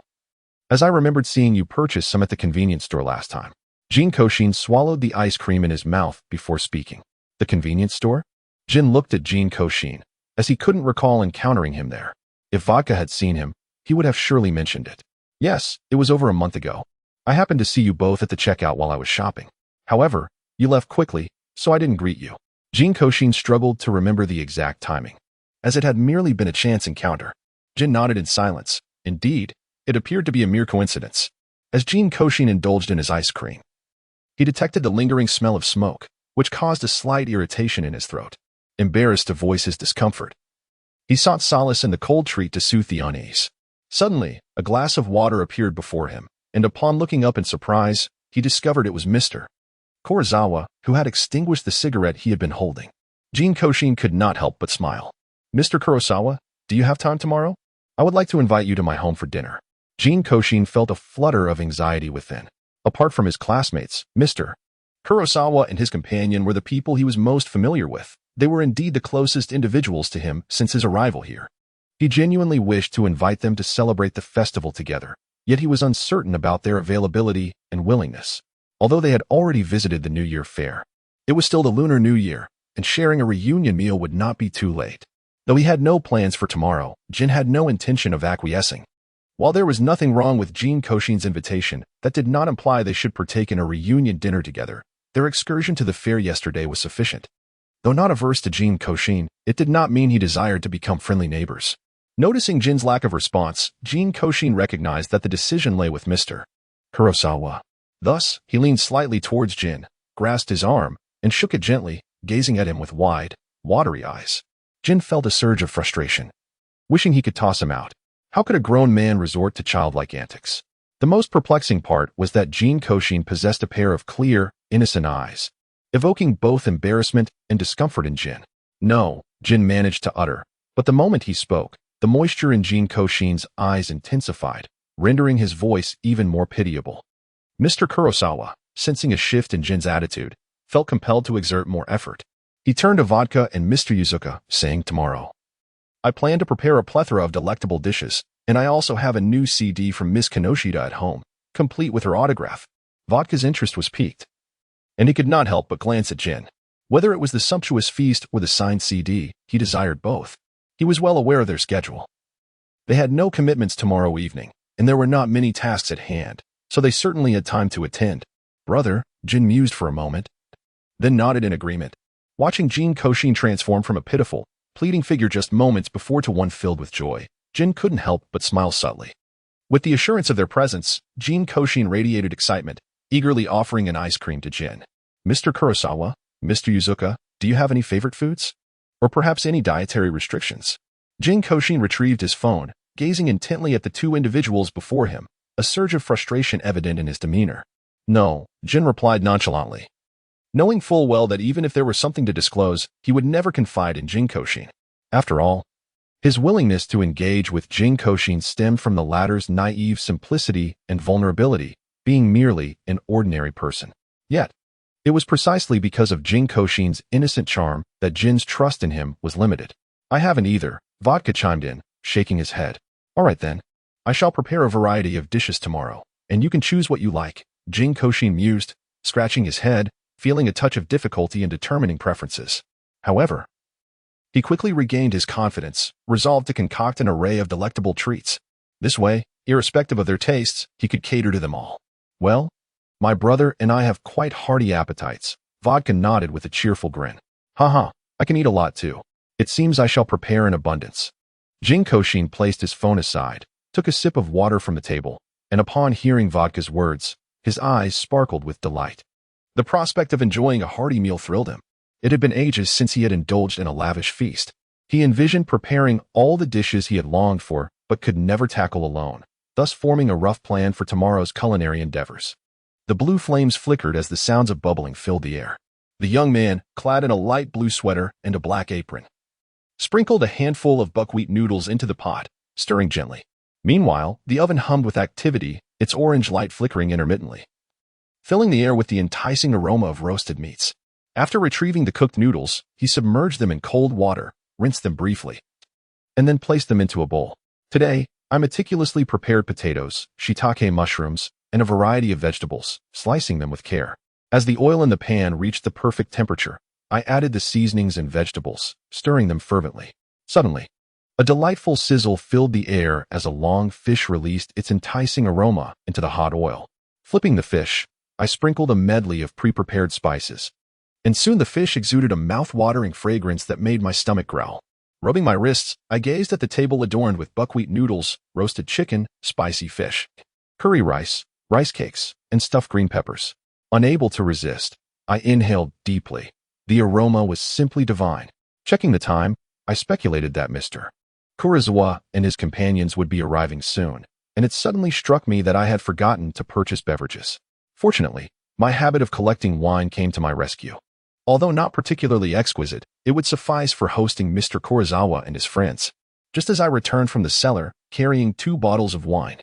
as I remembered seeing you purchase some at the convenience store last time. Jin Kouxin swallowed the ice cream in his mouth before speaking. The convenience store? Jin looked at Jin Kouxin, as he couldn't recall encountering him there. If Vodka had seen him, he would have surely mentioned it. Yes, it was over a month ago. I happened to see you both at the checkout while I was shopping. However, you left quickly, so I didn't greet you. Jin Kouxin struggled to remember the exact timing, as it had merely been a chance encounter. Jin nodded in silence. Indeed, it appeared to be a mere coincidence. As Jin Kouxin indulged in his ice cream, he detected the lingering smell of smoke, which caused a slight irritation in his throat. Embarrassed to voice his discomfort, he sought solace in the cold treat to soothe the unease. Suddenly, a glass of water appeared before him, and upon looking up in surprise, he discovered it was Mr. Kurosawa, who had extinguished the cigarette he had been holding. Jin Kouxin could not help but smile. Mr. Kurosawa, do you have time tomorrow? I would like to invite you to my home for dinner. Jin Kouxin felt a flutter of anxiety within. Apart from his classmates, Mr. Kurosawa and his companion were the people he was most familiar with. They were indeed the closest individuals to him since his arrival here. He genuinely wished to invite them to celebrate the festival together, yet he was uncertain about their availability and willingness. Although they had already visited the New Year fair, it was still the Lunar New Year, and sharing a reunion meal would not be too late. Though he had no plans for tomorrow, Jin had no intention of acquiescing. While there was nothing wrong with Jin Kouxin's invitation, that did not imply they should partake in a reunion dinner together. Their excursion to the fair yesterday was sufficient. Though not averse to Jin Kouxin, it did not mean he desired to become friendly neighbors. Noticing Jin's lack of response, Jin Kouxin recognized that the decision lay with Mr. Kurosawa. Thus, he leaned slightly towards Jin, grasped his arm, and shook it gently, gazing at him with wide, watery eyes. Jin felt a surge of frustration, wishing he could toss him out. How could a grown man resort to childlike antics? The most perplexing part was that Jin Kouxin possessed a pair of clear, innocent eyes, evoking both embarrassment and discomfort in Jin. No, Jin managed to utter, but the moment he spoke, the moisture in Jin Kouxin's eyes intensified, rendering his voice even more pitiable. Mr. Kurosawa, sensing a shift in Jin's attitude, felt compelled to exert more effort. He turned to Vodka and Mr. Yuzuka, saying, "Tomorrow, I plan to prepare a plethora of delectable dishes, and I also have a new CD from Miss Kinoshita at home, complete with her autograph." Vodka's interest was piqued, and he could not help but glance at Jin. Whether it was the sumptuous feast or the signed CD, he desired both. He was well aware of their schedule. They had no commitments tomorrow evening, and there were not many tasks at hand, so they certainly had time to attend. "Brother," Jin mused for a moment, then nodded in agreement. Watching Jin Kouxin transform from a pitiful, pleading figure just moments before to one filled with joy, Jin couldn't help but smile subtly. With the assurance of their presence, Jin Kouxin radiated excitement, eagerly offering an ice cream to Jin. "Mr. Kurosawa, Mr. Yuzuka, do you have any favorite foods? Or perhaps any dietary restrictions?" Jin Kouxin retrieved his phone, gazing intently at the two individuals before him, a surge of frustration evident in his demeanor. "No," Jin replied nonchalantly, knowing full well that even if there were something to disclose, he would never confide in Jin Kouxin. After all, his willingness to engage with Jin Kouxin stemmed from the latter's naive simplicity and vulnerability, being merely an ordinary person. Yet, it was precisely because of Jin Kouxin's innocent charm that Jin's trust in him was limited. "I haven't either," Vodka chimed in, shaking his head. "All right then. I shall prepare a variety of dishes tomorrow, and you can choose what you like," Jin Kouxin mused, scratching his head, feeling a touch of difficulty in determining preferences. However, he quickly regained his confidence, resolved to concoct an array of delectable treats. This way, irrespective of their tastes, he could cater to them all. "Well, my brother and I have quite hearty appetites," Vodka nodded with a cheerful grin. "Haha, I can eat a lot too. It seems I shall prepare in abundance." Jin Kouxin placed his phone aside, took a sip of water from the table, and upon hearing Vodka's words, his eyes sparkled with delight. The prospect of enjoying a hearty meal thrilled him. It had been ages since he had indulged in a lavish feast. He envisioned preparing all the dishes he had longed for, but could never tackle alone, thus forming a rough plan for tomorrow's culinary endeavors. The blue flames flickered as the sounds of bubbling filled the air. The young man, clad in a light blue sweater and a black apron, sprinkled a handful of buckwheat noodles into the pot, stirring gently. Meanwhile, the oven hummed with activity, its orange light flickering intermittently, filling the air with the enticing aroma of roasted meats. After retrieving the cooked noodles, he submerged them in cold water, rinsed them briefly, and then placed them into a bowl. "Today, I meticulously prepared potatoes, shiitake mushrooms, and a variety of vegetables, slicing them with care. As the oil in the pan reached the perfect temperature, I added the seasonings and vegetables, stirring them fervently. Suddenly, a delightful sizzle filled the air as a long fish released its enticing aroma into the hot oil. Flipping the fish, I sprinkled a medley of pre-prepared spices, and soon the fish exuded a mouth-watering fragrance that made my stomach growl. Rubbing my wrists, I gazed at the table adorned with buckwheat noodles, roasted chicken, spicy fish, curry rice, rice cakes, and stuffed green peppers. Unable to resist, I inhaled deeply. The aroma was simply divine. Checking the time, I speculated that Mr. Kouxin and his companions would be arriving soon, and it suddenly struck me that I had forgotten to purchase beverages. Fortunately, my habit of collecting wine came to my rescue. Although not particularly exquisite, it would suffice for hosting Mr. Kouxin and his friends. Just as I returned from the cellar, carrying 2 bottles of wine,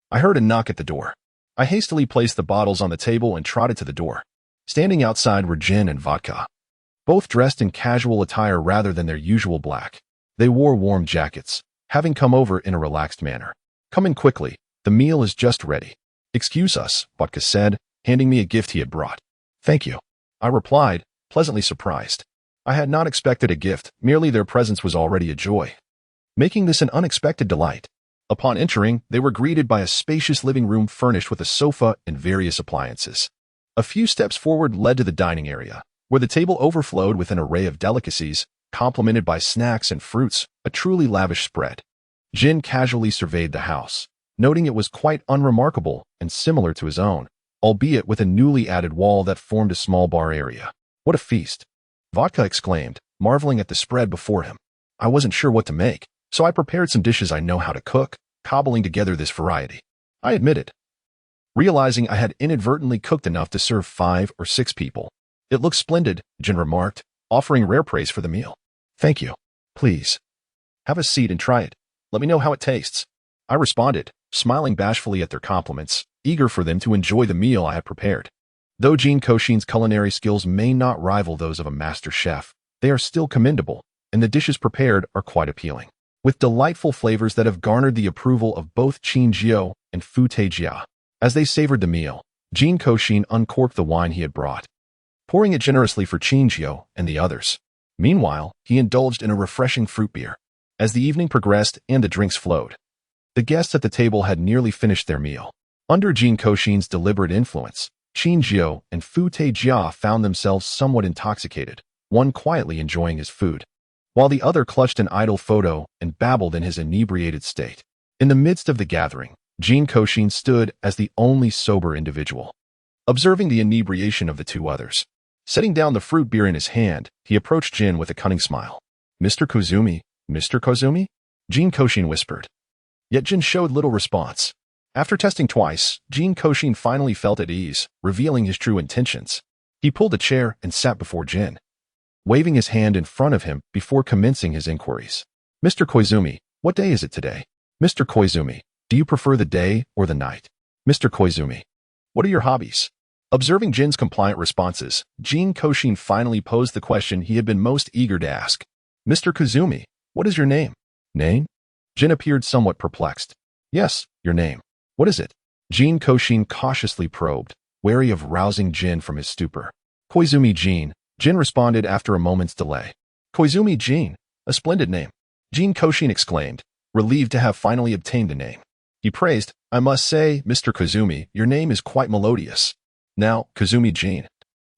I heard a knock at the door. I hastily placed the bottles on the table and trotted to the door. Standing outside were Jin and Vodka, both dressed in casual attire rather than their usual black. They wore warm jackets, having come over in a relaxed manner. "Come in quickly, the meal is just ready." "Excuse us," Vodka said, handing me a gift he had brought. "Thank you," I replied, pleasantly surprised. I had not expected a gift, merely their presence was already a joy, making this an unexpected delight. Upon entering, they were greeted by a spacious living room furnished with a sofa and various appliances. A few steps forward led to the dining area, where the table overflowed with an array of delicacies, complemented by snacks and fruits, a truly lavish spread. Jin casually surveyed the house, noting it was quite unremarkable and similar to his own, albeit with a newly added wall that formed a small bar area. "What a feast!" Vodka exclaimed, marveling at the spread before him. I wasn't sure what to make, so I prepared some dishes I know how to cook, cobbling together this variety. I admitted, realizing I had inadvertently cooked enough to serve 5 or 6 people. "It looks splendid," Jin remarked, offering rare praise for the meal. "Thank you. Please, have a seat and try it. Let me know how it tastes," I responded, smiling bashfully at their compliments, eager for them to enjoy the meal I had prepared. Though Jin Kouxin's culinary skills may not rival those of a master chef, they are still commendable, and the dishes prepared are quite appealing, with delightful flavors that have garnered the approval of both Qin and Fu Tejia. As they savored the meal, Jin Kouxin uncorked the wine he had brought, pouring it generously for Qin and the others. Meanwhile, he indulged in a refreshing fruit beer. As the evening progressed and the drinks flowed, the guests at the table had nearly finished their meal. Under Jin Kouxin's deliberate influence, Qin and Fu Tejia found themselves somewhat intoxicated, one quietly enjoying his food, while the other clutched an idle photo and babbled in his inebriated state. In the midst of the gathering, Jin Kouxin stood as the only sober individual, observing the inebriation of the 2 others. Setting down the fruit beer in his hand, he approached Jin with a cunning smile. "Mr. Kouxin, Mr. Kouxin?" Jin Kouxin whispered. Yet Jin showed little response. After testing twice, Jin Kouxin finally felt at ease, revealing his true intentions. He pulled a chair and sat before Jin, waving his hand in front of him before commencing his inquiries. "Mr. Kouxin, what day is it today? Mr. Kouxin, do you prefer the day or the night? Mr. Kouxin, what are your hobbies?" Observing Jin's compliant responses, Jin Kouxin finally posed the question he had been most eager to ask. "Mr. Kouxin, what is your name?" "Name?" Jin appeared somewhat perplexed. "Yes, your name. What is it?" Jin Kouxin cautiously probed, wary of rousing Jin from his stupor. "Kouxin Jin," Jin responded after a moment's delay. "Kouxin Jin, a splendid name," Jin Kouxin exclaimed, relieved to have finally obtained the name. He praised, "I must say, Mr. Kouxin, your name is quite melodious. Now, Kouxin Jin,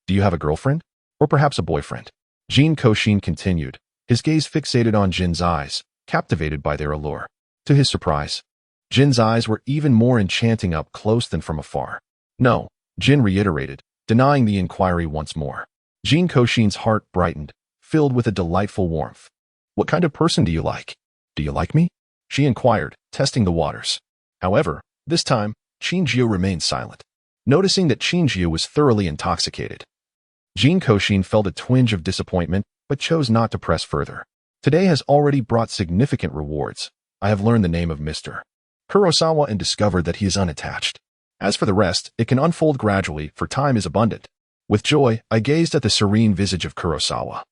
do you have a girlfriend? Or perhaps a boyfriend?" Jin Kouxin continued, his gaze fixated on Jin's eyes, captivated by their allure. To his surprise, Jin's eyes were even more enchanting up close than from afar. "No," Jin reiterated, denying the inquiry once more. Jin Kouxin's heart brightened, filled with a delightful warmth. "What kind of person do you like? Do you like me?" she inquired, testing the waters. However, this time, Qin remained silent, noticing that Qin was thoroughly intoxicated. Jin Kouxin felt a twinge of disappointment, but chose not to press further. "Today has already brought significant rewards. I have learned the name of Mr. Kouxin and discovered that he is unattached. As for the rest, it can unfold gradually, for time is abundant." With joy, I gazed at the serene visage of Kouxin,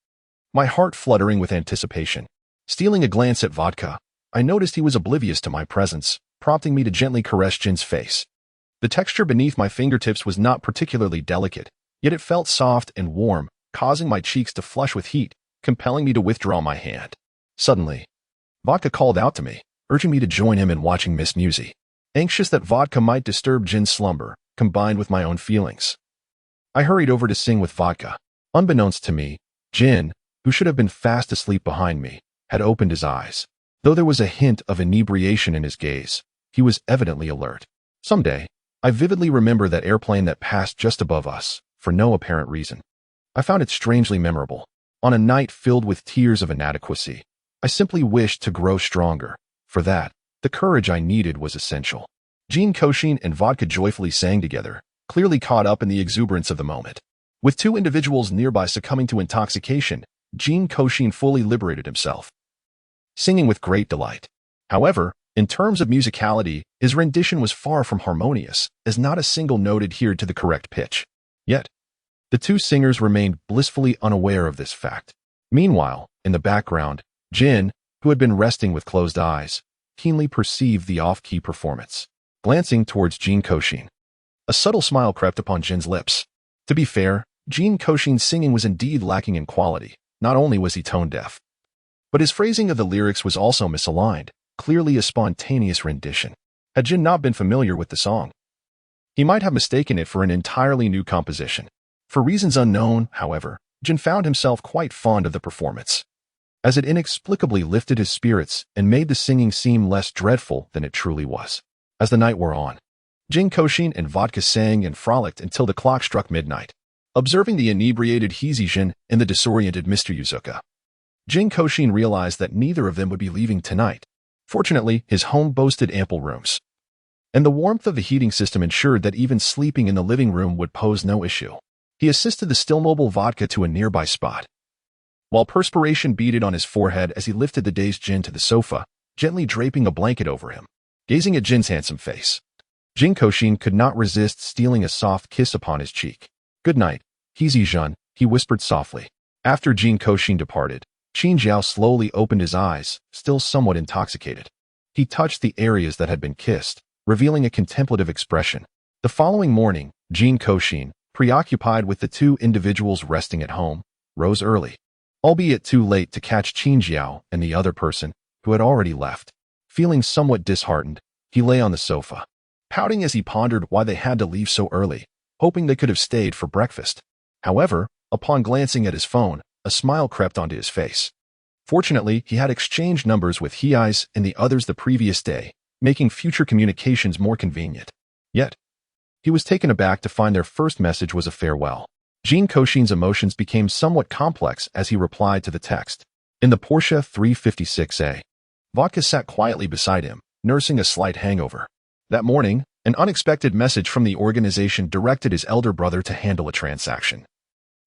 my heart fluttering with anticipation. Stealing a glance at Vodka, I noticed he was oblivious to my presence, prompting me to gently caress Jin's face. The texture beneath my fingertips was not particularly delicate, yet it felt soft and warm, causing my cheeks to flush with heat, compelling me to withdraw my hand. Suddenly, Vodka called out to me, urging me to join him in watching Miss Musy. Anxious that Vodka might disturb Jin's slumber, combined with my own feelings, I hurried over to sing with Vodka. Unbeknownst to me, Jin, who should have been fast asleep behind me, had opened his eyes. Though there was a hint of inebriation in his gaze, he was evidently alert. Someday, I vividly remember that airplane that passed just above us, for no apparent reason. I found it strangely memorable. On a night filled with tears of inadequacy, I simply wished to grow stronger. For that, the courage I needed was essential. Jin Kouxin and Vodka joyfully sang together, clearly caught up in the exuberance of the moment. With two individuals nearby succumbing to intoxication, Jin Kouxin fully liberated himself, singing with great delight. However, in terms of musicality, his rendition was far from harmonious, as not a single note adhered to the correct pitch. Yet, the two singers remained blissfully unaware of this fact. Meanwhile, in the background, Jin, who had been resting with closed eyes, keenly perceived the off-key performance. Glancing towards Jin Kouxin, a subtle smile crept upon Jin's lips. To be fair, Jin Kouxin's singing was indeed lacking in quality. Not only was he tone-deaf, but his phrasing of the lyrics was also misaligned, clearly a spontaneous rendition. Had Jin not been familiar with the song, he might have mistaken it for an entirely new composition. For reasons unknown, however, Jin found himself quite fond of the performance, as it inexplicably lifted his spirits and made the singing seem less dreadful than it truly was. As the night wore on, Jin Kouxin and Vodka sang and frolicked until the clock struck midnight. Observing the inebriated Heizijin and the disoriented Mr. Yuzuka, Jin Kouxin realized that neither of them would be leaving tonight. Fortunately, his home boasted ample rooms, and the warmth of the heating system ensured that even sleeping in the living room would pose no issue. He assisted the still mobile Vodka to a nearby spot, while perspiration beaded on his forehead as he lifted the dazed Jin to the sofa, gently draping a blanket over him. Gazing at Jin's handsome face, Jin Kouxin could not resist stealing a soft kiss upon his cheek. "Good night, Heizijin," he whispered softly. After Jin Kouxin departed, Qin Jiao slowly opened his eyes, still somewhat intoxicated. He touched the areas that had been kissed, revealing a contemplative expression. The following morning, Jin Kouxin, preoccupied with the two individuals resting at home, rose early, albeit too late to catch Qin Jiao and the other person, who had already left. Feeling somewhat disheartened, he lay on the sofa, pouting as he pondered why they had to leave so early, hoping they could have stayed for breakfast. However, upon glancing at his phone, a smile crept onto his face. Fortunately, he had exchanged numbers with Hei's and the others the previous day, making future communications more convenient. Yet, he was taken aback to find their first message was a farewell. Jin Kouxin's emotions became somewhat complex as he replied to the text. In the Porsche 356A, Vodka sat quietly beside him, nursing a slight hangover. That morning, an unexpected message from the organization directed his elder brother to handle a transaction,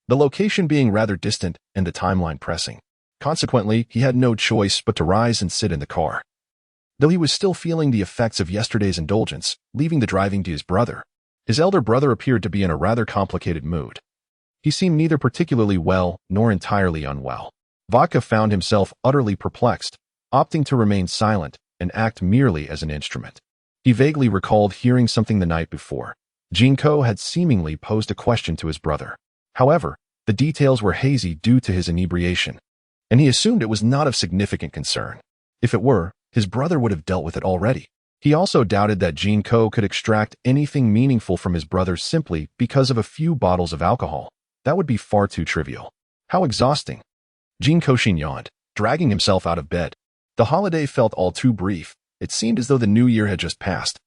the location being rather distant and the timeline pressing. Consequently, he had no choice but to rise and sit in the car. Though he was still feeling the effects of yesterday's indulgence, leaving the driving to his brother, his elder brother appeared to be in a rather complicated mood. He seemed neither particularly well nor entirely unwell. Vodka found himself utterly perplexed, opting to remain silent and act merely as an instrument. He vaguely recalled hearing something the night before. Jinko had seemingly posed a question to his brother. However, the details were hazy due to his inebriation, and he assumed it was not of significant concern. If it were, his brother would have dealt with it already. He also doubted that Jinko could extract anything meaningful from his brother simply because of a few bottles of alcohol. That would be far too trivial. How exhausting. Jin Kouxin yawned, dragging himself out of bed. The holiday felt all too brief. It seemed as though the new year had just passed,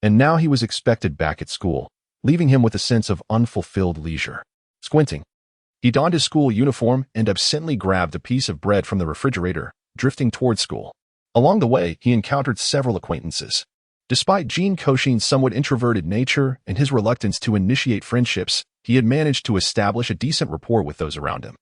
and now he was expected back at school, leaving him with a sense of unfulfilled leisure. Squinting, he donned his school uniform and absently grabbed a piece of bread from the refrigerator, drifting toward school. Along the way, he encountered several acquaintances. Despite Jin Kouxin's somewhat introverted nature and his reluctance to initiate friendships, he had managed to establish a decent rapport with those around him.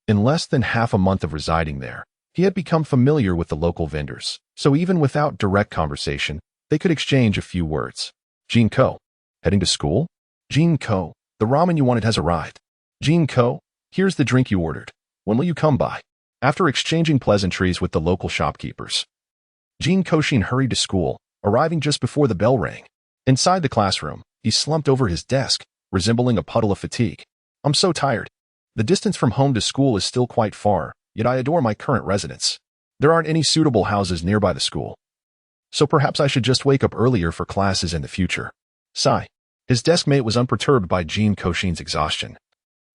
In less than half a month of residing there, he had become familiar with the local vendors, so even without direct conversation, they could exchange a few words. Jinko, heading to school? Jinko, the ramen you wanted has arrived. Jinko, here's the drink you ordered. When will you come by? After exchanging pleasantries with the local shopkeepers, Jin Kouxin hurried to school, arriving just before the bell rang. Inside the classroom, he slumped over his desk, resembling a puddle of fatigue. I'm so tired. The distance from home to school is still quite far, yet I adore my current residence. There aren't any suitable houses nearby the school. So perhaps I should just wake up earlier for classes in the future. Sigh. His deskmate was unperturbed by Jin Kouxin's exhaustion,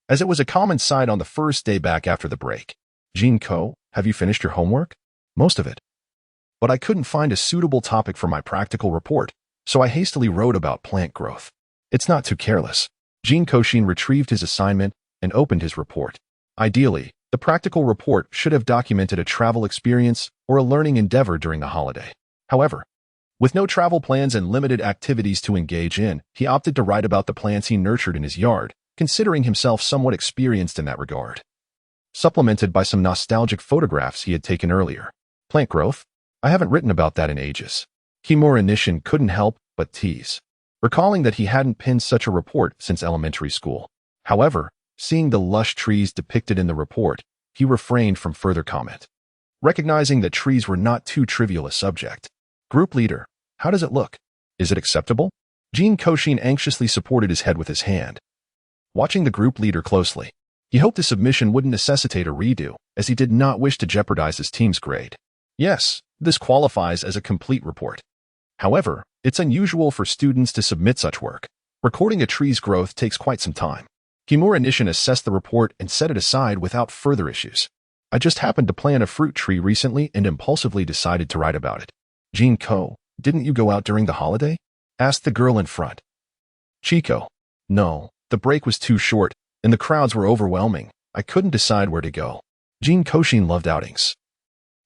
as it was a common sight on the first day back after the break. Jin Ko, have you finished your homework? Most of it. But I couldn't find a suitable topic for my practical report, so I hastily wrote about plant growth. It's not too careless. Jin Kouxin retrieved his assignment and opened his report. Ideally, the practical report should have documented a travel experience or a learning endeavor during the holiday. However, with no travel plans and limited activities to engage in, he opted to write about the plants he nurtured in his yard, considering himself somewhat experienced in that regard. Supplemented by some nostalgic photographs he had taken earlier. Plant growth? I haven't written about that in ages. Camaraderie couldn't help but tease, recalling that he hadn't penned such a report since elementary school. However, seeing the lush trees depicted in the report, he refrained from further comment, recognizing that trees were not too trivial a subject. Group leader, how does it look? Is it acceptable? Jin Kouxin anxiously supported his head with his hand, watching the group leader closely. He hoped the submission wouldn't necessitate a redo, as he did not wish to jeopardize his team's grade. Yes, this qualifies as a complete report. However, it's unusual for students to submit such work. Recording a tree's growth takes quite some time. Kimura Nishin assessed the report and set it aside without further issues. I just happened to plant a fruit tree recently and impulsively decided to write about it. Jin Ko, didn't you go out during the holiday? Asked the girl in front. Chico, no, the break was too short, and the crowds were overwhelming. I couldn't decide where to go. Jin Kouxin loved outings,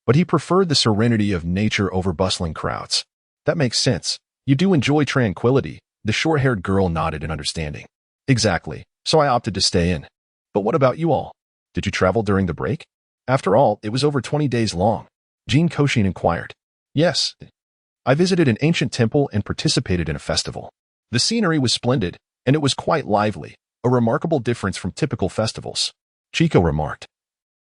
but he preferred the serenity of nature over bustling crowds. That makes sense. You do enjoy tranquility. The short-haired girl nodded in understanding. Exactly, so I opted to stay in. But what about you all? Did you travel during the break? After all, it was over 20 days long. Jin Kouxin inquired. Yes. I visited an ancient temple and participated in a festival. The scenery was splendid, and it was quite lively, a remarkable difference from typical festivals. Chico remarked,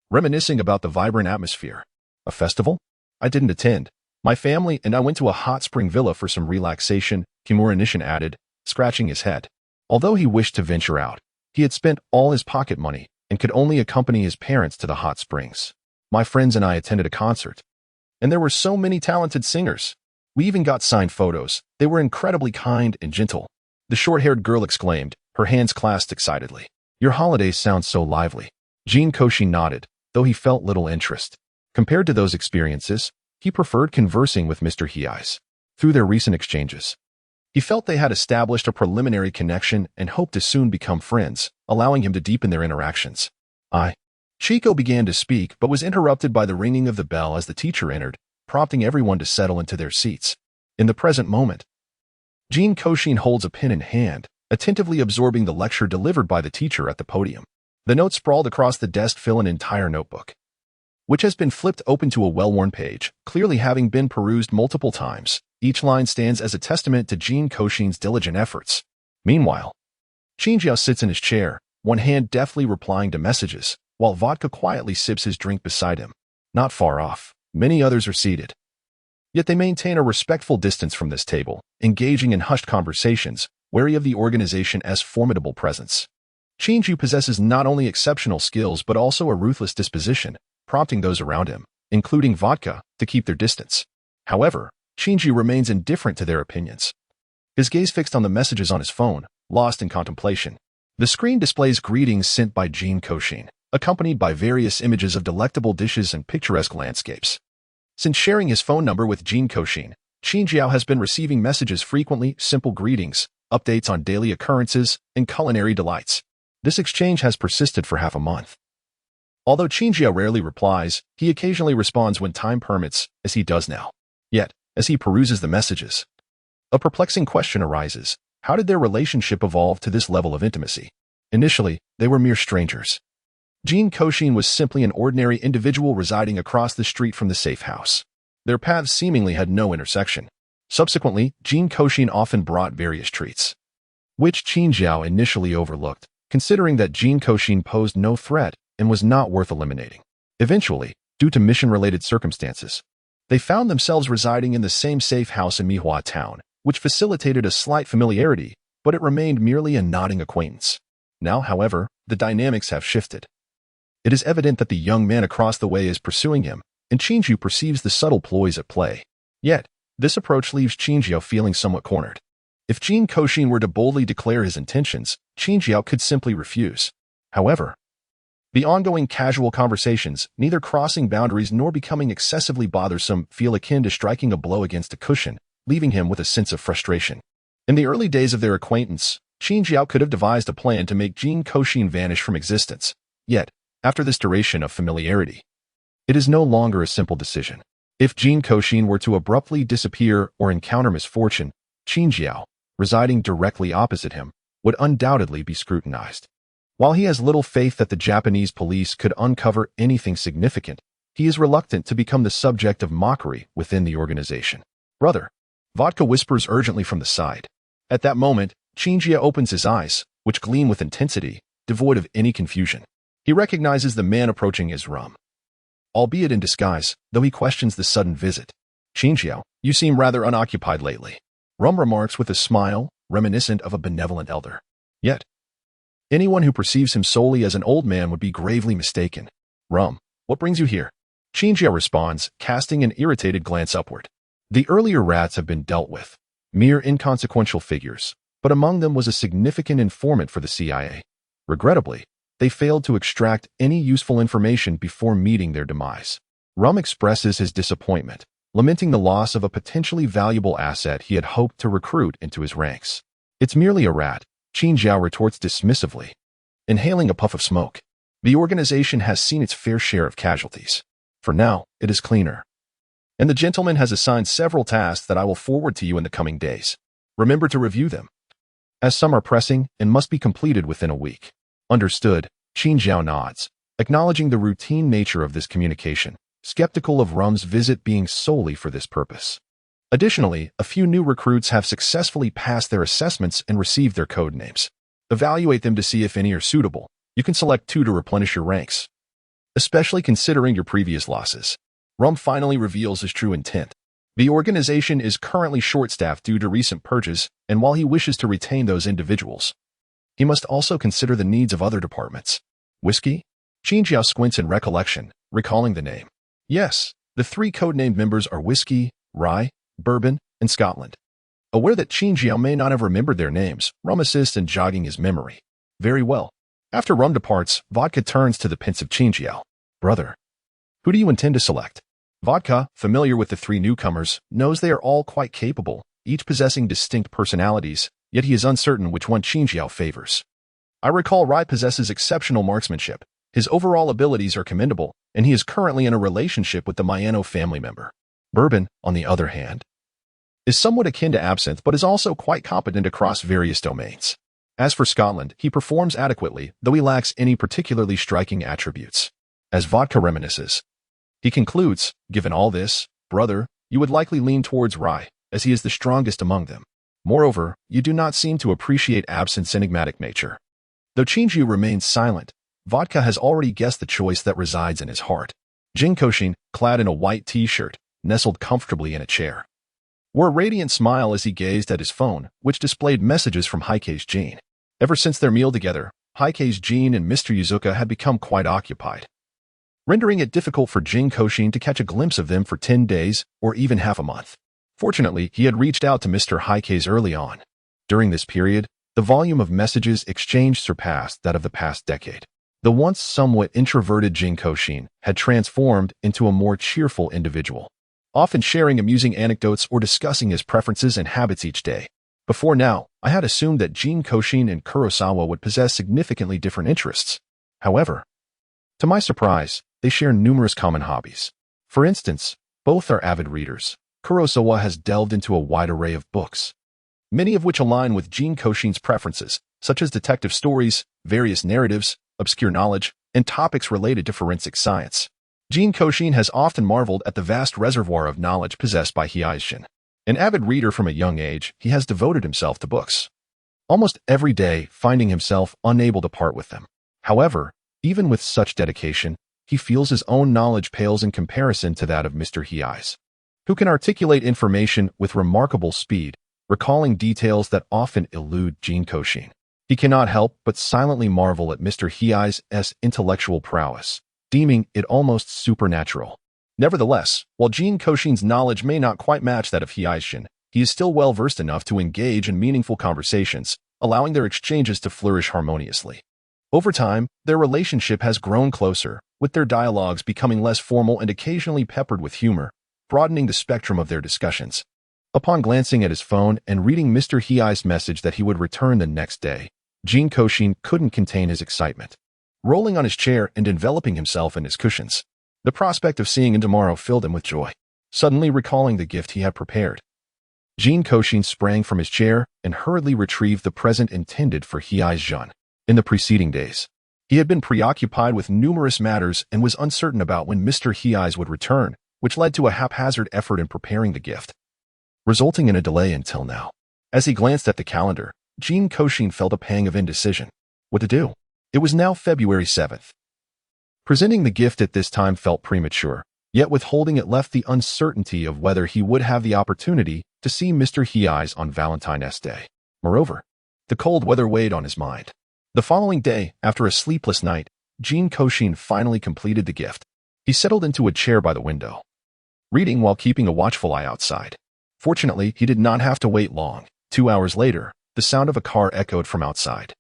reminiscing about the vibrant atmosphere. A festival? I didn't attend. My family and I went to a hot spring villa for some relaxation, Kimura Nishin added, scratching his head. Although he wished to venture out, he had spent all his pocket money and could only accompany his parents to the hot springs. My friends and I attended a concert, and there were so many talented singers. We even got signed photos. They were incredibly kind and gentle. The short-haired girl exclaimed, her hands clasped excitedly. Your holidays sound so lively. Jin Kouxin nodded, though he felt little interest. Compared to those experiences, he preferred conversing with Mr. Hei's. Through their recent exchanges, he felt they had established a preliminary connection and hoped to soon become friends, allowing him to deepen their interactions. Chico began to speak but was interrupted by the ringing of the bell as the teacher entered, prompting everyone to settle into their seats. In the present moment, Jin Kouxin holds a pen in hand, attentively absorbing the lecture delivered by the teacher at the podium. The notes sprawled across the desk fill an entire notebook, which has been flipped open to a well-worn page, clearly having been perused multiple times. Each line stands as a testament to Jin Kouxin's diligent efforts. Meanwhile, Qingjiao sits in his chair, one hand deftly replying to messages, while Vodka quietly sips his drink beside him. Not far off, many others are seated. Yet they maintain a respectful distance from this table, engaging in hushed conversations, wary of the organization's formidable presence. Qingjiao possesses not only exceptional skills but also a ruthless disposition, prompting those around him, including Vodka, to keep their distance. However, Qingjiao remains indifferent to their opinions. His gaze fixed on the messages on his phone, lost in contemplation. The screen displays greetings sent by Jin Kouxin, accompanied by various images of delectable dishes and picturesque landscapes. Since sharing his phone number with Jin Kouxin, Qingjiao has been receiving messages frequently, simple greetings, updates on daily occurrences, and culinary delights. This exchange has persisted for half a month. Although Qingjiao rarely replies, he occasionally responds when time permits, as he does now. Yet, as he peruses the messages, a perplexing question arises. How did their relationship evolve to this level of intimacy? Initially, they were mere strangers. Jin Kouxin was simply an ordinary individual residing across the street from the safe house. Their paths seemingly had no intersection. Subsequently, Jin Kouxin often brought various treats, which Qingjiao initially overlooked, considering that Jin Kouxin posed no threat and was not worth eliminating. Eventually, due to mission-related circumstances, they found themselves residing in the same safe house in Mihua town, which facilitated a slight familiarity, but it remained merely a nodding acquaintance. Now, however, the dynamics have shifted. It is evident that the young man across the way is pursuing him, and Qingjiu perceives the subtle ploys at play. Yet, this approach leaves Qingjiu feeling somewhat cornered. If Jin Kouxin were to boldly declare his intentions, Qingjiu could simply refuse. However, the ongoing casual conversations, neither crossing boundaries nor becoming excessively bothersome, feel akin to striking a blow against a cushion, leaving him with a sense of frustration. In the early days of their acquaintance, Qingjiu could have devised a plan to make Jin Kouxin vanish from existence. Yet, after this duration of familiarity, it is no longer a simple decision. If Jin Kouxin were to abruptly disappear or encounter misfortune, Qingjiu, residing directly opposite him, would undoubtedly be scrutinized. While he has little faith that the Japanese police could uncover anything significant, he is reluctant to become the subject of mockery within the organization. "Brother," Vodka whispers urgently from the side. At that moment, Qingjiu opens his eyes, which gleam with intensity, devoid of any confusion. He recognizes the man approaching as Rum, albeit in disguise, though he questions the sudden visit. "Qingjiu, you seem rather unoccupied lately," Rum remarks with a smile, reminiscent of a benevolent elder. Yet, anyone who perceives him solely as an old man would be gravely mistaken. "Rum, what brings you here?" Qingjiu responds, casting an irritated glance upward. The earlier rats have been dealt with, mere inconsequential figures, but among them was a significant informant for the CIA. Regrettably, they failed to extract any useful information before meeting their demise. Rum expresses his disappointment, lamenting the loss of a potentially valuable asset he had hoped to recruit into his ranks. "It's merely a rat," Qingjiu retorts dismissively, inhaling a puff of smoke. "The organization has seen its fair share of casualties. For now, it is cleaner. And the gentleman has assigned several tasks that I will forward to you in the coming days. Remember to review them, as some are pressing and must be completed within a week." "Understood," Qingjiu nods, acknowledging the routine nature of this communication, skeptical of Rum's visit being solely for this purpose. Additionally, a few new recruits have successfully passed their assessments and received their code names. Evaluate them to see if any are suitable. You can select 2 to replenish your ranks, especially considering your previous losses. Rum finally reveals his true intent. The organization is currently short-staffed due to recent purges, and while he wishes to retain those individuals, he must also consider the needs of other departments. "Whiskey?" Qingjiu squints in recollection, recalling the name. Yes, the 3 codenamed members are Whiskey, Rye, Bourbon, and Scotland. Aware that Qingjiu may not have remembered their names, Rum assists in jogging his memory. "Very well." After Rum departs, Vodka turns to the pensive Qingjiu. "Brother, who do you intend to select?" Vodka, familiar with the 3 newcomers, knows they are all quite capable, each possessing distinct personalities, yet he is uncertain which one Qingjiu favors. "I recall Rye possesses exceptional marksmanship. His overall abilities are commendable, and he is currently in a relationship with the Mayano family member. Bourbon, on the other hand, is somewhat akin to Absinthe but is also quite competent across various domains. As for Scotland, he performs adequately, though he lacks any particularly striking attributes." As Vodka reminisces, he concludes, "Given all this, brother, you would likely lean towards Rye, as he is the strongest among them. Moreover, you do not seem to appreciate Absinthe's enigmatic nature." Though Qingjiu remains silent, Vodka has already guessed the choice that resides in his heart. Jin Kouxin, clad in a white t-shirt, nestled comfortably in a chair, wore a radiant smile as he gazed at his phone, which displayed messages from Heike's Jin. Ever since their meal together, Heike's Jin and Mr. Yuzuka had become quite occupied, rendering it difficult for Jin Kouxin to catch a glimpse of them for 10 days or even half a month. Fortunately, he had reached out to Mr. Heike's early on. During this period, the volume of messages exchanged surpassed that of the past decade. The once somewhat introverted Jin Kouxin had transformed into a more cheerful individual, often sharing amusing anecdotes or discussing his preferences and habits each day. Before now, I had assumed that Jin Kouxin and Kurosawa would possess significantly different interests. However, to my surprise, they share numerous common hobbies. For instance, both are avid readers. Kurosawa has delved into a wide array of books, many of which align with Jin Kouxin's preferences, such as detective stories, various narratives, obscure knowledge, and topics related to forensic science. Jin Kouxin has often marveled at the vast reservoir of knowledge possessed by Heijin. An avid reader from a young age, he has devoted himself to books, almost every day finding himself unable to part with them. However, even with such dedication, he feels his own knowledge pales in comparison to that of Mr. Heijin, who can articulate information with remarkable speed, recalling details that often elude Jin Kouxin. He cannot help but silently marvel at Mr. Heijin's intellectual prowess, deeming it almost supernatural. Nevertheless, while Jin Kouxin's knowledge may not quite match that of Heizhin, he is still well-versed enough to engage in meaningful conversations, allowing their exchanges to flourish harmoniously. Over time, their relationship has grown closer, with their dialogues becoming less formal and occasionally peppered with humor, broadening the spectrum of their discussions. Upon glancing at his phone and reading Mr. Hei's message that he would return the next day, Jin Kouxin couldn't contain his excitement. Rolling on his chair and enveloping himself in his cushions, the prospect of seeing him tomorrow filled him with joy, suddenly recalling the gift he had prepared. Jin Kouxin sprang from his chair and hurriedly retrieved the present intended for Heizhin. In the preceding days, he had been preoccupied with numerous matters and was uncertain about when Mr. Hei's would return, which led to a haphazard effort in preparing the gift, resulting in a delay until now. As he glanced at the calendar, Jin Kouxin felt a pang of indecision. What to do? It was now February 7th. Presenting the gift at this time felt premature, yet withholding it left the uncertainty of whether he would have the opportunity to see Mr. Hei's on Valentine's Day. Moreover, the cold weather weighed on his mind. The following day, after a sleepless night, Jin Kouxin finally completed the gift. He settled into a chair by the window, reading while keeping a watchful eye outside. Fortunately, he did not have to wait long. 2 hours later, the sound of a car echoed from outside.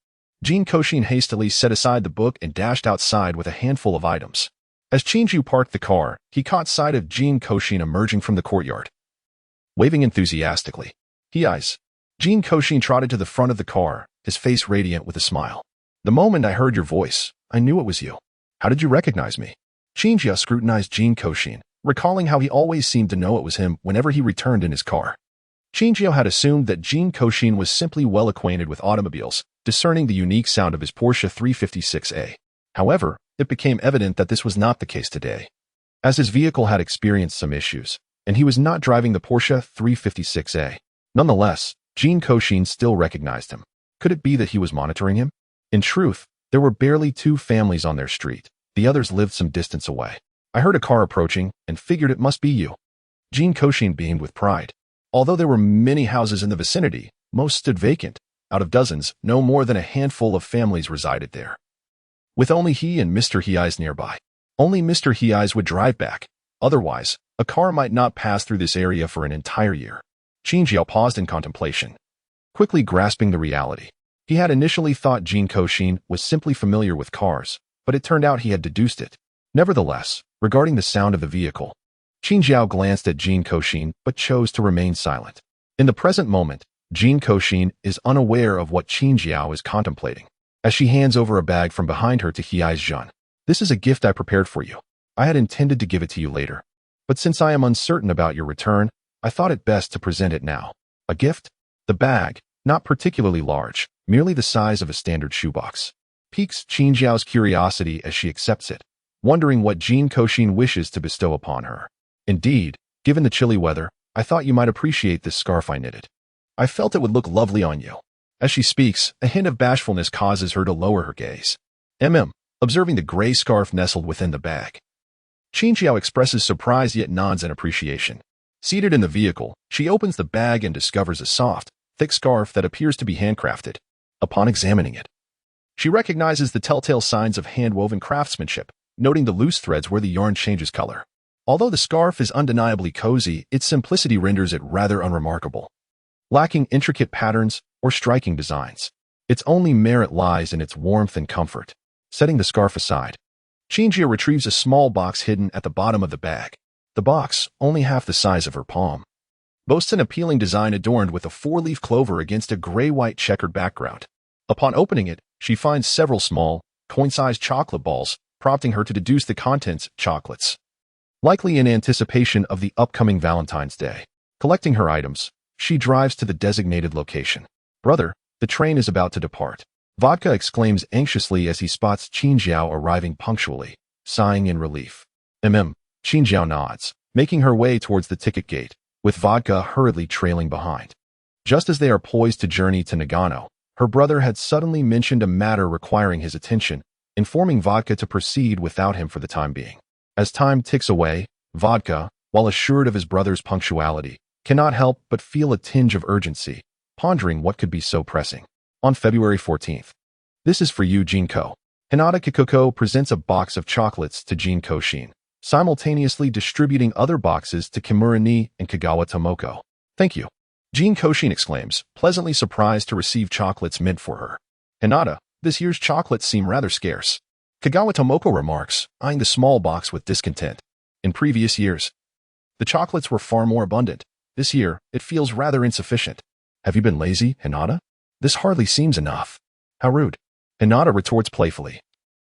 Jin Kouxin hastily set aside the book and dashed outside with a handful of items. As Qingjiu parked the car, he caught sight of Jin Kouxin emerging from the courtyard. Waving enthusiastically, Jin Kouxin trotted to the front of the car, his face radiant with a smile. The moment I heard your voice, I knew it was you. How did you recognize me? Qingjiu scrutinized Jin Kouxin, recalling how he always seemed to know it was him whenever he returned in his car. Qingjiu had assumed that Jin Kouxin was simply well acquainted with automobiles, discerning the unique sound of his Porsche 356A. However, it became evident that this was not the case today, as his vehicle had experienced some issues, and he was not driving the Porsche 356A. Nonetheless, Jin Kouxin still recognized him. Could it be that he was monitoring him? In truth, there were barely 2 families on their street. The others lived some distance away. I heard a car approaching and figured it must be you. Jin Kouxin beamed with pride. Although there were many houses in the vicinity, most stood vacant. Out of dozens, no more than a handful of families resided there, with only he and Mr. Hei's nearby. Only Mr. Hei's would drive back. Otherwise, a car might not pass through this area for an entire year. Qingjiu paused in contemplation, quickly grasping the reality. He had initially thought Jin Kouxin was simply familiar with cars, but it turned out he had deduced it. Nevertheless, regarding the sound of the vehicle, Qingjiu glanced at Jin Kouxin but chose to remain silent. In the present moment, Jin Kouxin is unaware of what Qingjiu is contemplating, as she hands over a bag from behind her to Heizhin. This is a gift I prepared for you. I had intended to give it to you later, but since I am uncertain about your return, I thought it best to present it now. A gift? The bag, not particularly large, merely the size of a standard shoebox, piques Qingjiu's curiosity as she accepts it, wondering what Jin Kouxin wishes to bestow upon her. Indeed, given the chilly weather, I thought you might appreciate this scarf I knitted. I felt it would look lovely on you. As she speaks, a hint of bashfulness causes her to lower her gaze, observing the gray scarf nestled within the bag. Qingjiu expresses surprise yet nods in appreciation. Seated in the vehicle, she opens the bag and discovers a soft, thick scarf that appears to be handcrafted. Upon examining it, she recognizes the telltale signs of hand-woven craftsmanship, noting the loose threads where the yarn changes color. Although the scarf is undeniably cozy, its simplicity renders it rather unremarkable, lacking intricate patterns or striking designs. Its only merit lies in its warmth and comfort. Setting the scarf aside, Qingjiu retrieves a small box hidden at the bottom of the bag. The box, only half the size of her palm, boasts an appealing design adorned with a 4-leaf clover against a gray-white checkered background. Upon opening it, she finds several small, coin-sized chocolate balls, prompting her to deduce the contents, chocolates, likely in anticipation of the upcoming Valentine's Day. Collecting her items, she drives to the designated location. Brother, the train is about to depart. Vodka exclaims anxiously as he spots Qingjiu arriving punctually, sighing in relief. Qingjiu nods, making her way towards the ticket gate, with Vodka hurriedly trailing behind. Just as they are poised to journey to Nagano, her brother had suddenly mentioned a matter requiring his attention, informing Vodka to proceed without him for the time being. As time ticks away, Vodka, while assured of his brother's punctuality, cannot help but feel a tinge of urgency, pondering what could be so pressing. On February 14th. This is for you, Jinko. Hinata Kikuko presents a box of chocolates to Jin Kouxin. simultaneously distributing other boxes to Kimura and Kagawa Tomoko. Thank you. Jin Kouxin exclaims, pleasantly surprised to receive chocolates meant for her. Hinata, this year's chocolates seem rather scarce. Kagawa Tomoko remarks, eyeing the small box with discontent. In previous years, the chocolates were far more abundant. This year, it feels rather insufficient. Have you been lazy, Hinata? This hardly seems enough. How rude. Hinata retorts playfully,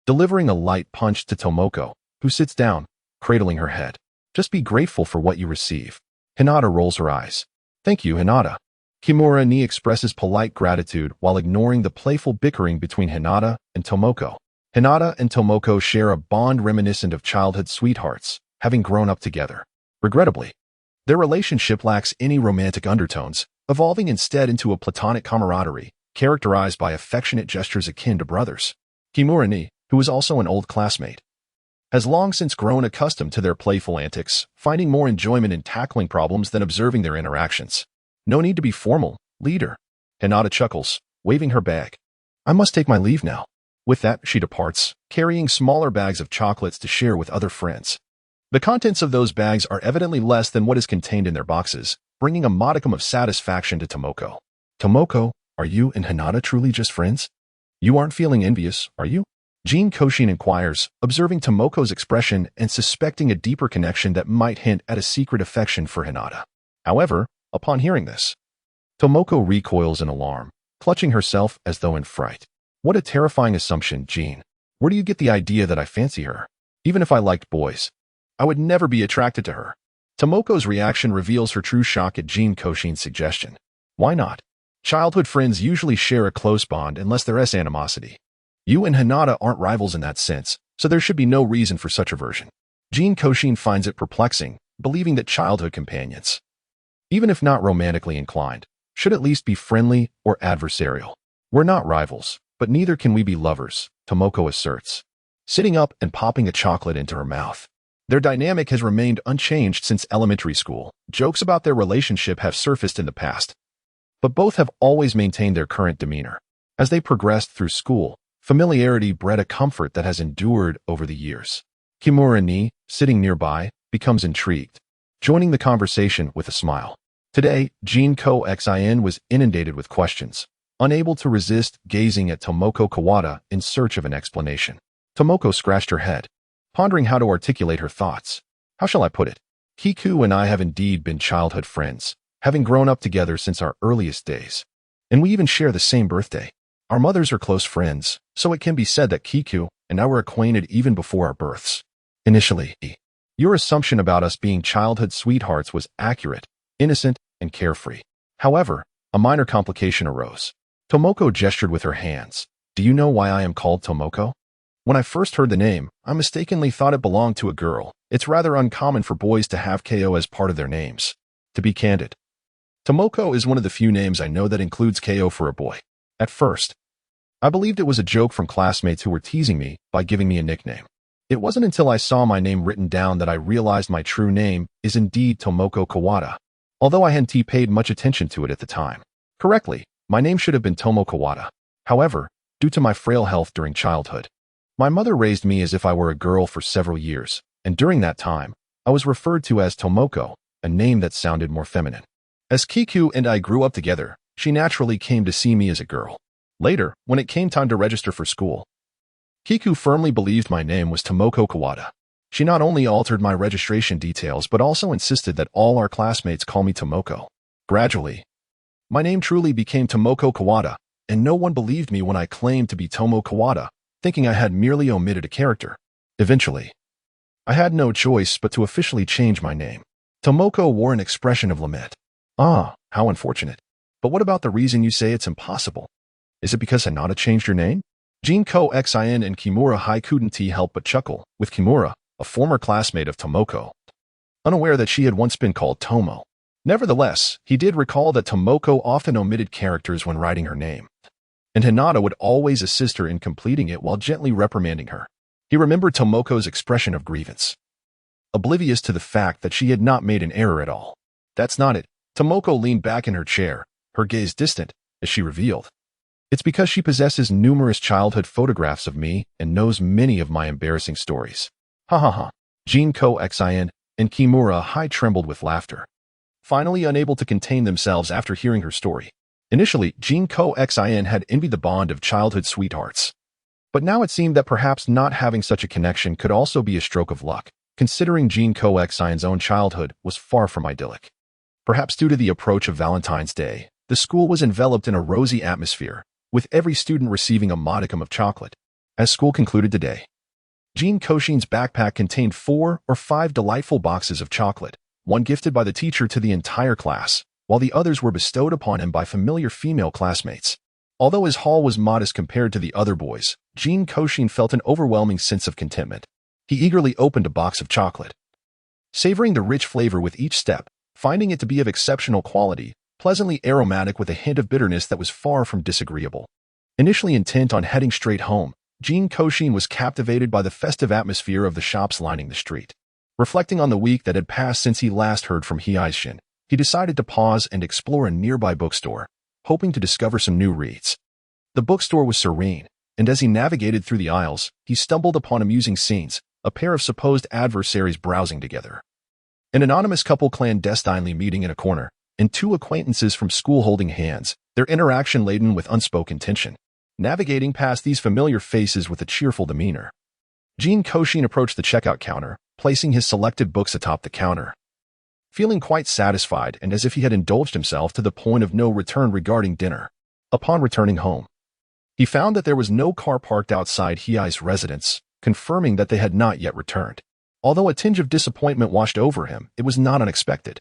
delivering a light punch to Tomoko, who sits down, cradling her head. Just be grateful for what you receive. Hinata rolls her eyes. Thank you, Hinata. Kimura expresses polite gratitude while ignoring the playful bickering between Hinata and Tomoko. Hinata and Tomoko share a bond reminiscent of childhood sweethearts, having grown up together. Regrettably, their relationship lacks any romantic undertones, evolving instead into a platonic camaraderie, characterized by affectionate gestures akin to brothers. Kimura, who is also an old classmate, has long since grown accustomed to their playful antics, finding more enjoyment in tackling problems than observing their interactions. No need to be formal, leader. Hinata chuckles, waving her bag. I must take my leave now. With that, she departs, carrying smaller bags of chocolates to share with other friends. The contents of those bags are evidently less than what is contained in their boxes, bringing a modicum of satisfaction to Tomoko. Tomoko, are you and Hinata truly just friends? You aren't feeling envious, are you? Jin Kouxin inquires, observing Tomoko's expression and suspecting a deeper connection that might hint at a secret affection for Hinata. However, upon hearing this, Tomoko recoils in alarm, clutching herself as though in fright. What a terrifying assumption, Jin. Where do you get the idea that I fancy her? Even if I liked boys, I would never be attracted to her. Tomoko's reaction reveals her true shock at Jin Kouxin's suggestion. Why not? Childhood friends usually share a close bond unless there is animosity. You and Hinata aren't rivals in that sense, so there should be no reason for such aversion. Jin Kouxin finds it perplexing, believing that childhood companions, even if not romantically inclined, should at least be friendly or adversarial. We're not rivals, but neither can we be lovers, Tomoko asserts, sitting up and popping a chocolate into her mouth. Their dynamic has remained unchanged since elementary school. Jokes about their relationship have surfaced in the past, but both have always maintained their current demeanor. As they progressed through school, familiarity bred a comfort that has endured over the years. Kimura, sitting nearby, becomes intrigued, joining the conversation with a smile. Today, Jin Kouxin was inundated with questions, unable to resist gazing at Tomoko Kawada in search of an explanation. Tomoko scratched her head, pondering how to articulate her thoughts. How shall I put it? Kiku and I have indeed been childhood friends, having grown up together since our earliest days. And we even share the same birthday. Our mothers are close friends, so it can be said that Kiku and I were acquainted even before our births. Initially, your assumption about us being childhood sweethearts was accurate, innocent, and carefree. However, a minor complication arose. Tomoko gestured with her hands. Do you know why I am called Tomoko? When I first heard the name, I mistakenly thought it belonged to a girl. It's rather uncommon for boys to have KO as part of their names. To be candid, Tomoko is one of the few names I know that includes KO for a boy. At first, I believed it was a joke from classmates who were teasing me by giving me a nickname. It wasn't until I saw my name written down that I realized my true name is indeed Tomoko Kawada, although I hadn't paid much attention to it at the time. Correctly, my name should have been Tomo Kawada. However, due to my frail health during childhood, my mother raised me as if I were a girl for several years, and during that time, I was referred to as Tomoko, a name that sounded more feminine. As Kiku and I grew up together, she naturally came to see me as a girl. Later, when it came time to register for school, Kiku firmly believed my name was Tomoko Kawada. She not only altered my registration details but also insisted that all our classmates call me Tomoko. Gradually, my name truly became Tomoko Kawada, and no one believed me when I claimed to be Tomo Kawada, thinking I had merely omitted a character. Eventually, I had no choice but to officially change my name. Tomoko wore an expression of lament. Ah, how unfortunate. But what about the reason you say it's impossible? Is it because Hinata changed your name? Jin Kouxin and Kimura couldn't help but chuckle, with Kimura, a former classmate of Tomoko, unaware that she had once been called Tomo. Nevertheless, he did recall that Tomoko often omitted characters when writing her name, and Hinata would always assist her in completing it while gently reprimanding her. He remembered Tomoko's expression of grievance, oblivious to the fact that she had not made an error at all. That's not it. Tomoko leaned back in her chair, her gaze distant, as she revealed. It's because she possesses numerous childhood photographs of me and knows many of my embarrassing stories. Ha ha ha. Jin Kouxin and Kimura Hai trembled with laughter, finally unable to contain themselves after hearing her story. Initially, Jin Kouxin had envied the bond of childhood sweethearts. But now it seemed that perhaps not having such a connection could also be a stroke of luck, considering Jin Kouxin's own childhood was far from idyllic. Perhaps due to the approach of Valentine's Day, the school was enveloped in a rosy atmosphere, with every student receiving a modicum of chocolate. As school concluded today, Jin Kouxin's backpack contained 4 or 5 delightful boxes of chocolate, one gifted by the teacher to the entire class, while the others were bestowed upon him by familiar female classmates. Although his haul was modest compared to the other boys, Jin Kouxin felt an overwhelming sense of contentment. He eagerly opened a box of chocolate, savoring the rich flavor with each step, finding it to be of exceptional quality, pleasantly aromatic with a hint of bitterness that was far from disagreeable. Initially intent on heading straight home, Jin Kouxin was captivated by the festive atmosphere of the shops lining the street. Reflecting on the week that had passed since he last heard from Heir, he decided to pause and explore a nearby bookstore, hoping to discover some new reads. The bookstore was serene, and as he navigated through the aisles, he stumbled upon amusing scenes, a pair of supposed adversaries browsing together, an anonymous couple clandestinely meeting in a corner, and 2 acquaintances from school holding hands, their interaction laden with unspoken tension. Navigating past these familiar faces with a cheerful demeanor, Jin Kouxin approached the checkout counter, placing his selected books atop the counter. Feeling quite satisfied and as if he had indulged himself to the point of no return regarding dinner. Upon returning home, he found that there was no car parked outside Heir's residence, confirming that they had not yet returned. Although a tinge of disappointment washed over him, it was not unexpected.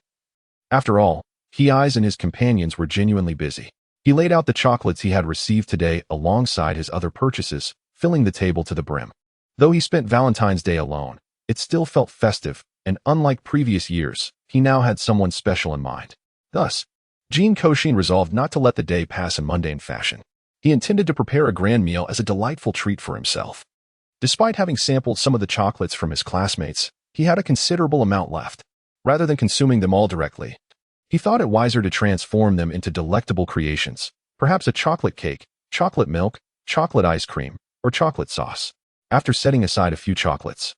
After all, Heir and his companions were genuinely busy. He laid out the chocolates he had received today alongside his other purchases, filling the table to the brim. Though he spent Valentine's Day alone, it still felt festive, and unlike previous years, he now had someone special in mind. Thus, Jin Kouxin resolved not to let the day pass in mundane fashion. He intended to prepare a grand meal as a delightful treat for himself. Despite having sampled some of the chocolates from his classmates, he had a considerable amount left. Rather than consuming them all directly, he thought it wiser to transform them into delectable creations, perhaps a chocolate cake, chocolate milk, chocolate ice cream, or chocolate sauce. After setting aside a few chocolates,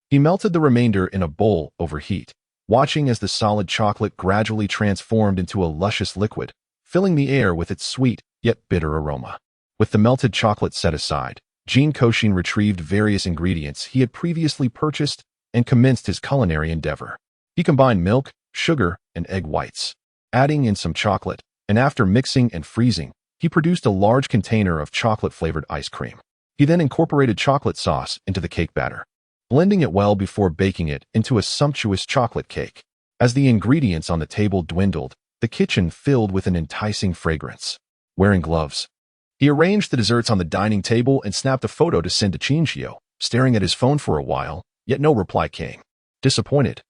he melted the remainder in a bowl over heat, watching as the solid chocolate gradually transformed into a luscious liquid, filling the air with its sweet yet bitter aroma. With the melted chocolate set aside, Jin Kouxin retrieved various ingredients he had previously purchased and commenced his culinary endeavor. He combined milk, sugar, and egg whites, adding in some chocolate, and after mixing and freezing, he produced a large container of chocolate-flavored ice cream. He then incorporated chocolate sauce into the cake batter, blending it well before baking it into a sumptuous chocolate cake. As the ingredients on the table dwindled, the kitchen filled with an enticing fragrance. Wearing gloves, he arranged the desserts on the dining table and snapped a photo to send to Chinchio, staring at his phone for a while, yet no reply came. Disappointed,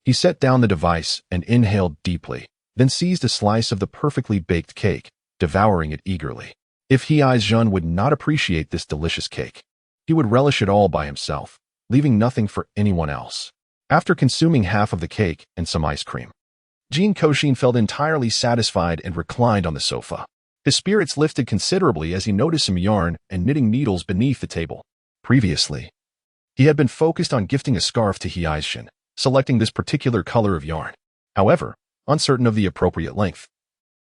he set down the device and inhaled deeply, then seized a slice of the perfectly baked cake, devouring it eagerly. If Heir would not appreciate this delicious cake, he would relish it all by himself, leaving nothing for anyone else. After consuming half of the cake and some ice cream, Jin Kouxin felt entirely satisfied and reclined on the sofa. His spirits lifted considerably as he noticed some yarn and knitting needles beneath the table. Previously, he had been focused on gifting a scarf to Heir, selecting this particular color of yarn. However, uncertain of the appropriate length,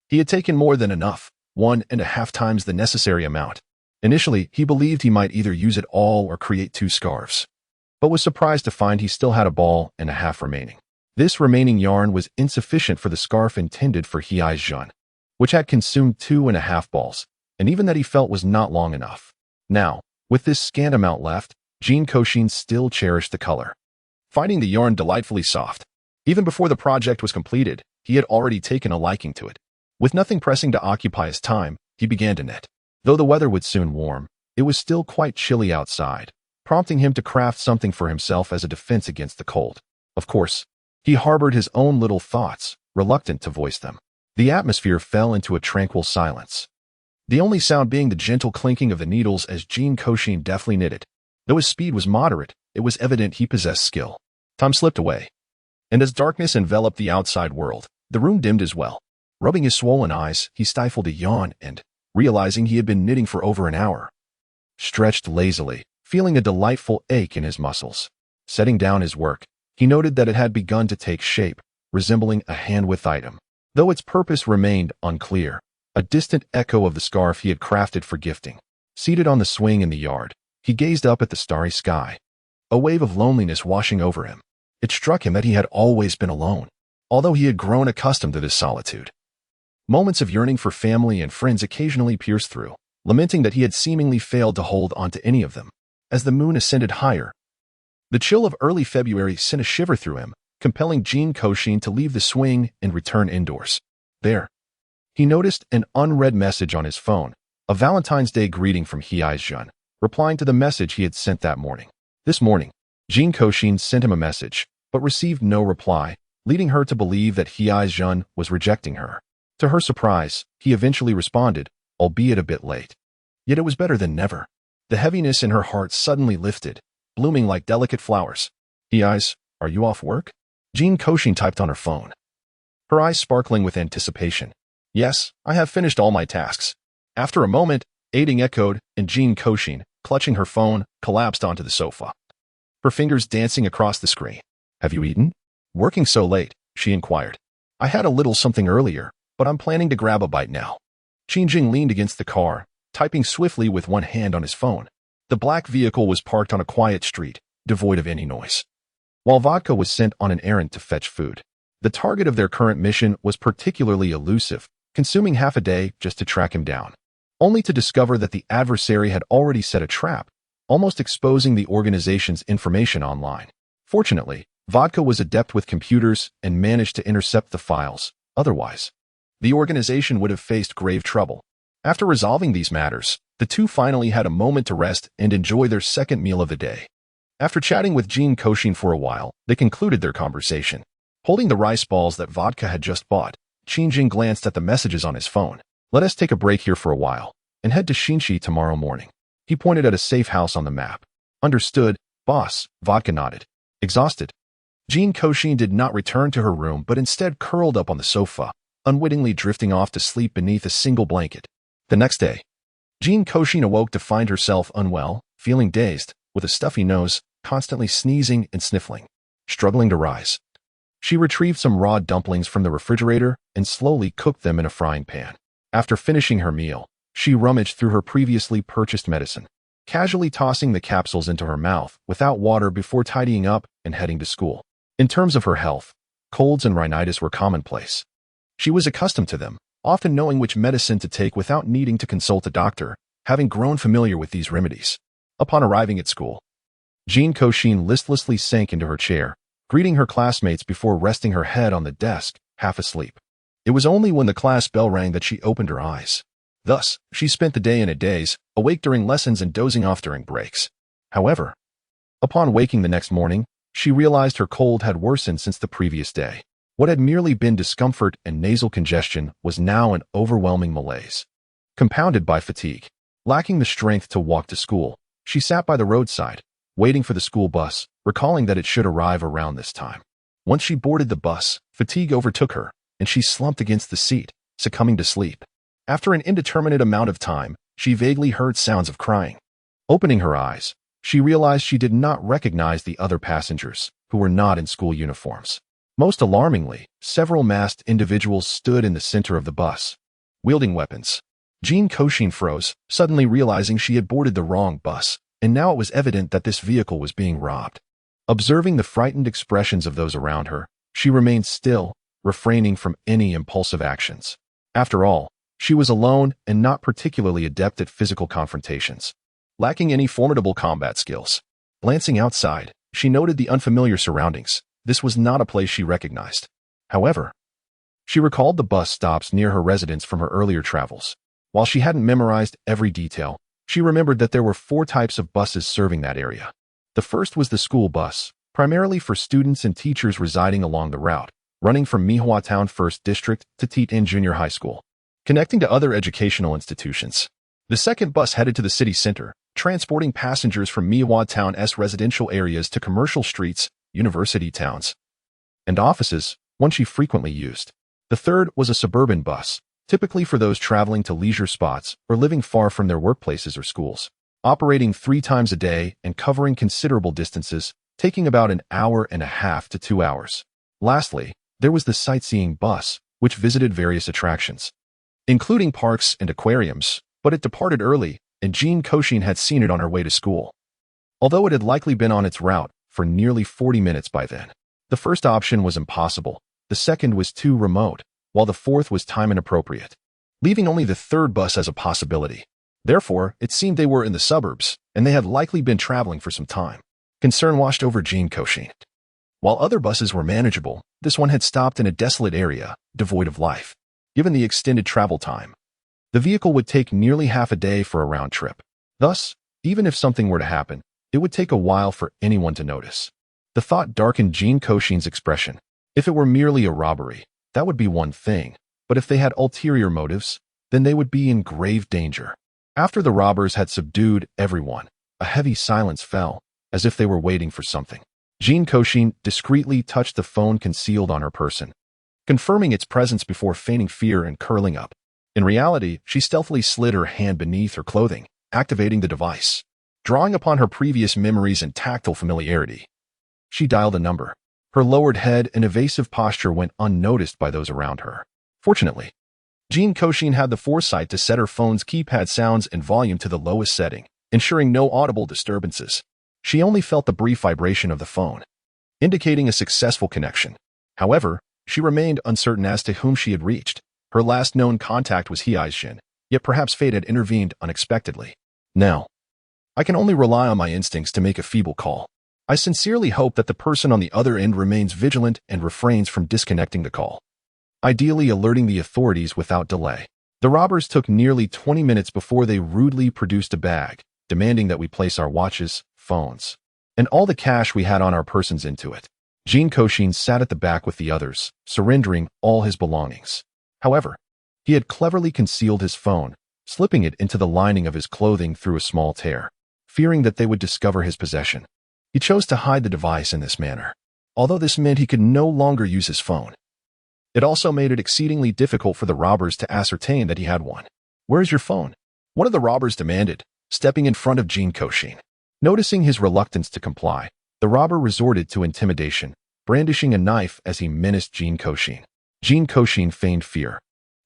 he had taken more than enough, 1.5 times the necessary amount. Initially, he believed he might either use it all or create 2 scarves, but was surprised to find he still had a ball and a half remaining. This remaining yarn was insufficient for the scarf intended for Heir, which had consumed 2.5 balls, and even that he felt was not long enough. Now, with this scant amount left, Jin Kouxin still cherished the color, finding the yarn delightfully soft. Even before the project was completed, he had already taken a liking to it. With nothing pressing to occupy his time, he began to knit. Though the weather would soon warm, it was still quite chilly outside, prompting him to craft something for himself as a defense against the cold. Of course, he harbored his own little thoughts, reluctant to voice them. The atmosphere fell into a tranquil silence, the only sound being the gentle clinking of the needles as Jin Kouxin deftly knitted. Though his speed was moderate, it was evident he possessed skill. Time slipped away, and as darkness enveloped the outside world, the room dimmed as well. Rubbing his swollen eyes, he stifled a yawn and, realizing he had been knitting for over an hour, stretched lazily, feeling a delightful ache in his muscles. Setting down his work, he noted that it had begun to take shape, resembling a hand-width item. Though its purpose remained unclear, a distant echo of the scarf he had crafted for gifting. Seated on the swing in the yard, he gazed up at the starry sky, a wave of loneliness washing over him. It struck him that he had always been alone, although he had grown accustomed to this solitude. Moments of yearning for family and friends occasionally pierced through, lamenting that he had seemingly failed to hold on to any of them. As the moon ascended higher, the chill of early February sent a shiver through him, compelling Jin Kouxin to leave the swing and return indoors. There, he noticed an unread message on his phone, a Valentine's Day greeting from heir, replying to the message he had sent that morning. This morning, Jin Kouxin sent him a message, but received no reply, leading her to believe that heir was rejecting her. To her surprise, he eventually responded, albeit a bit late. Yet it was better than never. The heaviness in her heart suddenly lifted, blooming like delicate flowers. Heir, are you off work? Jin Kouxin typed on her phone, her eyes sparkling with anticipation. Yes, I have finished all my tasks. After a moment, Aiding echoed, and Jin Kouxin, clutching her phone, collapsed onto the sofa, her fingers dancing across the screen. Have you eaten? Working so late? She inquired. I had a little something earlier, but I'm planning to grab a bite now. Qingjing leaned against the car, typing swiftly with one hand on his phone. The black vehicle was parked on a quiet street, devoid of any noise. While Vodka was sent on an errand to fetch food, the target of their current mission was particularly elusive, consuming half a day just to track him down, only to discover that the adversary had already set a trap, almost exposing the organization's information online. Fortunately, Vodka was adept with computers and managed to intercept the files. Otherwise, the organization would have faced grave trouble. After resolving these matters, the two finally had a moment to rest and enjoy their second meal of the day. After chatting with Jin Kouxin for a while, they concluded their conversation. Holding the rice balls that Vodka had just bought, Qingjing glanced at the messages on his phone. Let us take a break here for a while, and head to Xinxi tomorrow morning. He pointed at a safe house on the map. Understood, boss, Vodka nodded. Exhausted, Jin Kouxin did not return to her room but instead curled up on the sofa, unwittingly drifting off to sleep beneath a single blanket. The next day, Jin Kouxin awoke to find herself unwell, feeling dazed, with a stuffy nose, constantly sneezing and sniffling. Struggling to rise, she retrieved some raw dumplings from the refrigerator and slowly cooked them in a frying pan. After finishing her meal, she rummaged through her previously purchased medicine, casually tossing the capsules into her mouth without water before tidying up and heading to school. In terms of her health, colds and rhinitis were commonplace. She was accustomed to them, often knowing which medicine to take without needing to consult a doctor, having grown familiar with these remedies. Upon arriving at school, Jin Kouxin listlessly sank into her chair, greeting her classmates before resting her head on the desk, half asleep. It was only when the class bell rang that she opened her eyes. Thus, she spent the day in a daze, awake during lessons and dozing off during breaks. However, upon waking the next morning, she realized her cold had worsened since the previous day. What had merely been discomfort and nasal congestion was now an overwhelming malaise, compounded by fatigue. Lacking the strength to walk to school, she sat by the roadside, waiting for the school bus, recalling that it should arrive around this time. Once she boarded the bus, fatigue overtook her, and she slumped against the seat, succumbing to sleep. After an indeterminate amount of time, she vaguely heard sounds of crying. Opening her eyes, she realized she did not recognize the other passengers, who were not in school uniforms. Most alarmingly, several masked individuals stood in the center of the bus, wielding weapons. Jin Kouxin froze, suddenly realizing she had boarded the wrong bus, and now it was evident that this vehicle was being robbed. Observing the frightened expressions of those around her, she remained still, refraining from any impulsive actions. After all, she was alone and not particularly adept at physical confrontations, lacking any formidable combat skills. Glancing outside, she noted the unfamiliar surroundings. This was not a place she recognized. However, she recalled the bus stops near her residence from her earlier travels. While she hadn't memorized every detail, she remembered that there were 4 types of buses serving that area. The first was the school bus, primarily for students and teachers residing along the route, running from Mihua Town 1st District to Titan Junior High School, connecting to other educational institutions. The second bus headed to the city center, transporting passengers from Mihua Town's residential areas to commercial streets, university towns, and offices, one she frequently used. The third was a suburban bus, typically for those traveling to leisure spots or living far from their workplaces or schools. Operating 3 times a day and covering considerable distances, taking about an hour and a half to 2 hours. Lastly, there was the sightseeing bus, which visited various attractions, including parks and aquariums, but it departed early, and Jin Kouxin had seen it on her way to school. Although it had likely been on its route for nearly 40 minutes by then. The first option was impossible, the second was too remote, while the fourth was time inappropriate, leaving only the third bus as a possibility. Therefore, it seemed they were in the suburbs, and they had likely been traveling for some time. Concern washed over Jin Kouxin. While other buses were manageable, this one had stopped in a desolate area, devoid of life. Given the extended travel time, the vehicle would take nearly half a day for a round trip. Thus, even if something were to happen, it would take a while for anyone to notice. The thought darkened Jin Kouxin's expression. If it were merely a robbery, that would be one thing, but if they had ulterior motives, then they would be in grave danger. After the robbers had subdued everyone, a heavy silence fell, as if they were waiting for something. Jin Kouxin discreetly touched the phone concealed on her person, confirming its presence before feigning fear and curling up. In reality, she stealthily slid her hand beneath her clothing, activating the device. Drawing upon her previous memories and tactile familiarity, she dialed a number. Her lowered head and evasive posture went unnoticed by those around her. Fortunately, Jin Kouxin had the foresight to set her phone's keypad sounds and volume to the lowest setting, ensuring no audible disturbances. She only felt the brief vibration of the phone, indicating a successful connection. However, she remained uncertain as to whom she had reached. Her last known contact was Heizhin, yet perhaps fate had intervened unexpectedly. Now, I can only rely on my instincts to make a feeble call. I sincerely hope that the person on the other end remains vigilant and refrains from disconnecting the call, ideally alerting the authorities without delay. The robbers took nearly 20 minutes before they rudely produced a bag, demanding that we place our watches, phones, and all the cash we had on our persons into it. Jin Kouxin sat at the back with the others, surrendering all his belongings. However, he had cleverly concealed his phone, slipping it into the lining of his clothing through a small tear, fearing that they would discover his possession. He chose to hide the device in this manner, although this meant he could no longer use his phone. It also made it exceedingly difficult for the robbers to ascertain that he had one. "Where is your phone?" one of the robbers demanded, stepping in front of Jin Kouxin. Noticing his reluctance to comply, the robber resorted to intimidation, brandishing a knife as he menaced Jin Kouxin. Jin Kouxin feigned fear,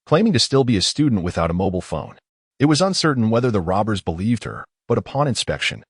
claiming to still be a student without a mobile phone. It was uncertain whether the robbers believed her, but upon inspection,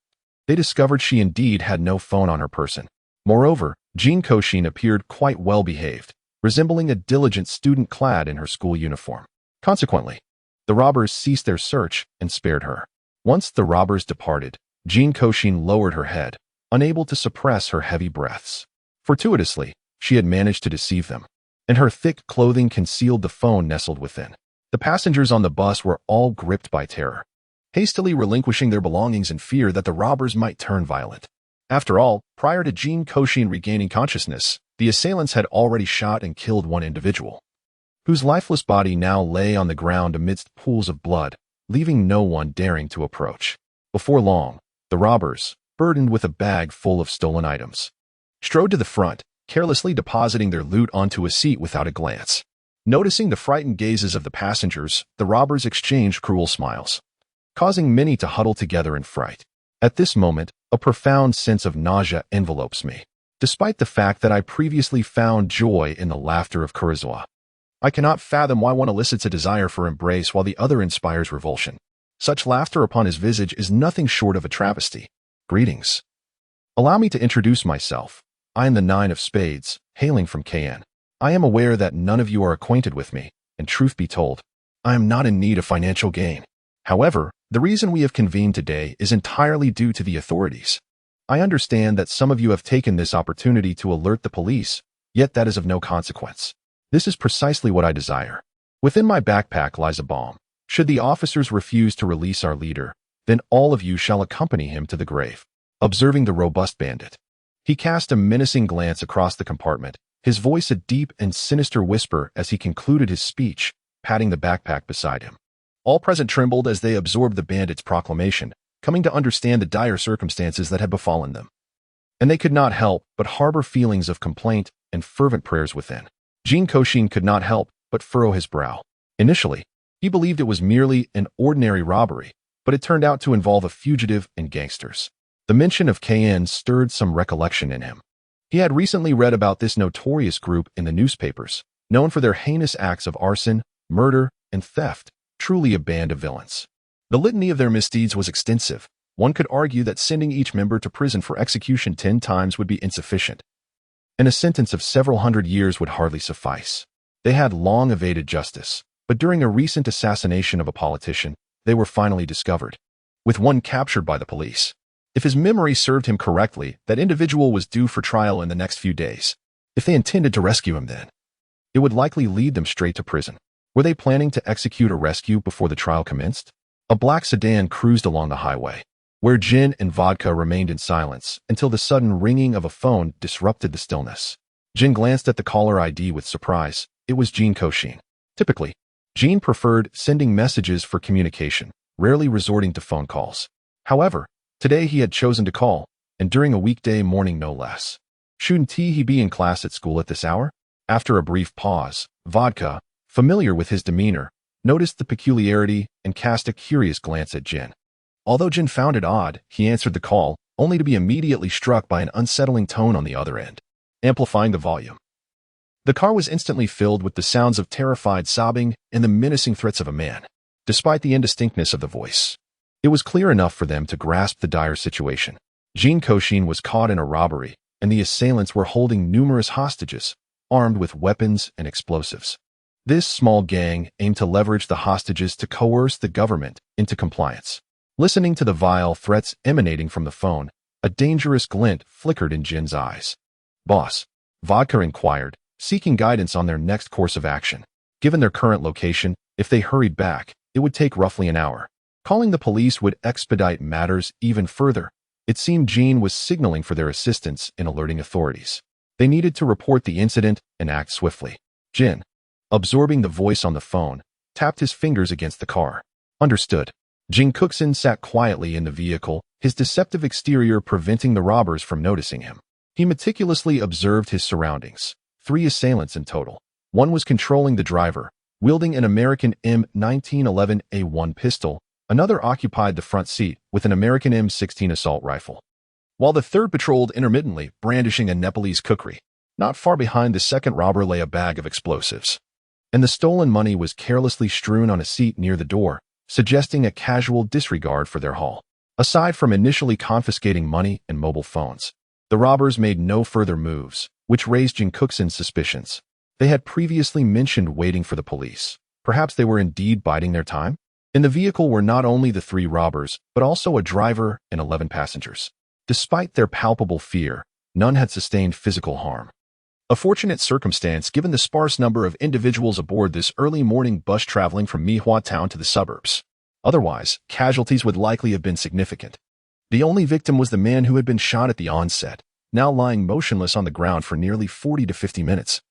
they discovered she indeed had no phone on her person. Moreover, Jin Kouxin appeared quite well behaved, resembling a diligent student clad in her school uniform. Consequently, the robbers ceased their search and spared her. Once the robbers departed, Jin Kouxin lowered her head, unable to suppress her heavy breaths. Fortuitously, she had managed to deceive them, and her thick clothing concealed the phone nestled within. The passengers on the bus were all gripped by terror, hastily relinquishing their belongings in fear that the robbers might turn violent. After all, prior to Jin Kouxin regaining consciousness, the assailants had already shot and killed one individual, whose lifeless body now lay on the ground amidst pools of blood, leaving no one daring to approach. Before long, the robbers, burdened with a bag full of stolen items, strode to the front, carelessly depositing their loot onto a seat without a glance. Noticing the frightened gazes of the passengers, the robbers exchanged cruel smiles, causing many to huddle together in fright. At this moment, a profound sense of nausea envelopes me. Despite the fact that I previously found joy in the laughter of Kurosawa, I cannot fathom why one elicits a desire for embrace while the other inspires revulsion. Such laughter upon his visage is nothing short of a travesty. Greetings. Allow me to introduce myself. I am the Nine of Spades, hailing from Conan. I am aware that none of you are acquainted with me, and truth be told, I am not in need of financial gain. However, the reason we have convened today is entirely due to the authorities. I understand that some of you have taken this opportunity to alert the police, yet that is of no consequence. This is precisely what I desire. Within my backpack lies a bomb. Should the officers refuse to release our leader, then all of you shall accompany him to the grave. Observing the robust bandit, he cast a menacing glance across the compartment, his voice a deep and sinister whisper as he concluded his speech, patting the backpack beside him. All present trembled as they absorbed the bandit's proclamation, coming to understand the dire circumstances that had befallen them. And they could not help but harbor feelings of complaint and fervent prayers within. Jin Kouxin could not help but furrow his brow. Initially, he believed it was merely an ordinary robbery, but it turned out to involve a fugitive and gangsters. The mention of Conan stirred some recollection in him. He had recently read about this notorious group in the newspapers, known for their heinous acts of arson, murder, and theft, truly a band of villains. The litany of their misdeeds was extensive. One could argue that sending each member to prison for execution 10 times would be insufficient, and a sentence of several hundred years would hardly suffice. They had long evaded justice, but during a recent assassination of a politician, they were finally discovered, with one captured by the police. If his memory served him correctly, that individual was due for trial in the next few days. If they intended to rescue him then, it would likely lead them straight to prison. Were they planning to execute a rescue before the trial commenced? A black sedan cruised along the highway, where gin and vodka remained in silence until the sudden ringing of a phone disrupted the stillness. Jin glanced at the caller ID with surprise. It was Jin Kouxin. Typically, Jin preferred sending messages for communication, rarely resorting to phone calls. However, today he had chosen to call, and during a weekday morning no less. Shouldn't he be in class at school at this hour? After a brief pause, Vodka, familiar with his demeanor, noticed the peculiarity and cast a curious glance at Jin. Although Jin found it odd, he answered the call, only to be immediately struck by an unsettling tone on the other end, amplifying the volume. The car was instantly filled with the sounds of terrified sobbing and the menacing threats of a man. Despite the indistinctness of the voice, it was clear enough for them to grasp the dire situation. Jin Kouxin was caught in a robbery, and the assailants were holding numerous hostages, armed with weapons and explosives. This small gang aimed to leverage the hostages to coerce the government into compliance. Listening to the vile threats emanating from the phone, a dangerous glint flickered in Jin's eyes. "Boss," Vodka inquired, seeking guidance on their next course of action. Given their current location, if they hurried back, it would take roughly an hour. Calling the police would expedite matters even further. It seemed Jin was signaling for their assistance in alerting authorities. They needed to report the incident and act swiftly. Jin, absorbing the voice on the phone, tapped his fingers against the car. Understood. Jin Kouxin sat quietly in the vehicle, his deceptive exterior preventing the robbers from noticing him. He meticulously observed his surroundings. 3 assailants in total. One was controlling the driver, wielding an American M1911A1 pistol. Another occupied the front seat with an American M16 assault rifle, while the third patrolled intermittently, brandishing a Nepalese kukri. Not far behind the second robber lay a bag of explosives, and the stolen money was carelessly strewn on a seat near the door, suggesting a casual disregard for their haul. Aside from initially confiscating money and mobile phones, the robbers made no further moves, which raised Jin Kouxin's suspicions. They had previously mentioned waiting for the police. Perhaps they were indeed biding their time? In the vehicle were not only the 3 robbers, but also a driver and 11 passengers. Despite their palpable fear, none had sustained physical harm. A fortunate circumstance given the sparse number of individuals aboard this early morning bus traveling from Mihua town to the suburbs. Otherwise, casualties would likely have been significant. The only victim was the man who had been shot at the onset, now lying motionless on the ground for nearly 40 to 50 minutes,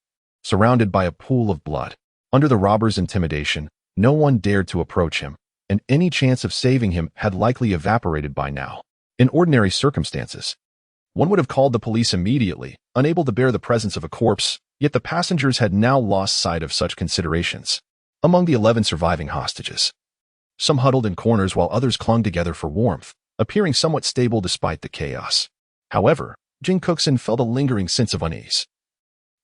surrounded by a pool of blood. Under the robbers' intimidation, no one dared to approach him, and any chance of saving him had likely evaporated by now. In ordinary circumstances, one would have called the police immediately, unable to bear the presence of a corpse, yet the passengers had now lost sight of such considerations. Among the 11 surviving hostages, some huddled in corners while others clung together for warmth, appearing somewhat stable despite the chaos. However, Jin Kouxin felt a lingering sense of unease,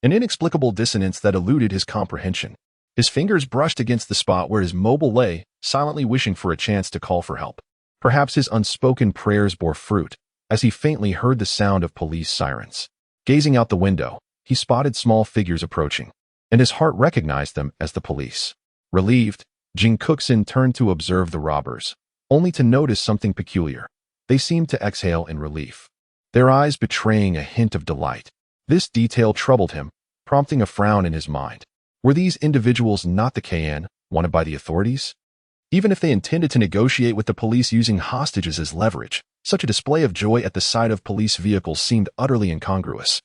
an inexplicable dissonance that eluded his comprehension. His fingers brushed against the spot where his mobile lay, silently wishing for a chance to call for help. Perhaps his unspoken prayers bore fruit, as he faintly heard the sound of police sirens. Gazing out the window, he spotted small figures approaching, and his heart recognized them as the police. Relieved, Jin Kouxin turned to observe the robbers, only to notice something peculiar. They seemed to exhale in relief, their eyes betraying a hint of delight. This detail troubled him, prompting a frown in his mind. Were these individuals not the Conan wanted by the authorities? Even if they intended to negotiate with the police using hostages as leverage, such a display of joy at the sight of police vehicles seemed utterly incongruous.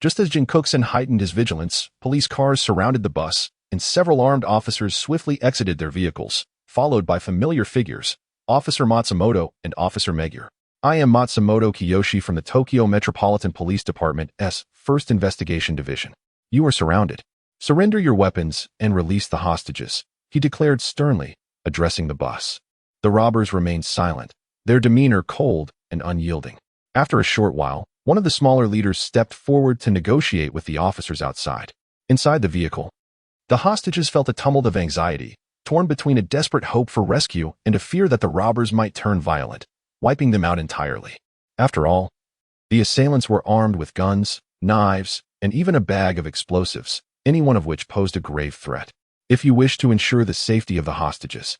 Just as Jin Kouxin heightened his vigilance, police cars surrounded the bus, and several armed officers swiftly exited their vehicles, followed by familiar figures, Officer Matsumoto and Officer Megure. "I am Matsumoto Kiyoshi from the Tokyo Metropolitan Police Department's 1st Investigation Division. You are surrounded. Surrender your weapons and release the hostages," he declared sternly, addressing the bus. The robbers remained silent, their demeanor cold and unyielding. After a short while, one of the smaller leaders stepped forward to negotiate with the officers outside. Inside the vehicle, the hostages felt a tumult of anxiety, torn between a desperate hope for rescue and a fear that the robbers might turn violent, wiping them out entirely. After all, the assailants were armed with guns, knives, and even a bag of explosives, any one of which posed a grave threat. If you wish to ensure the safety of the hostages,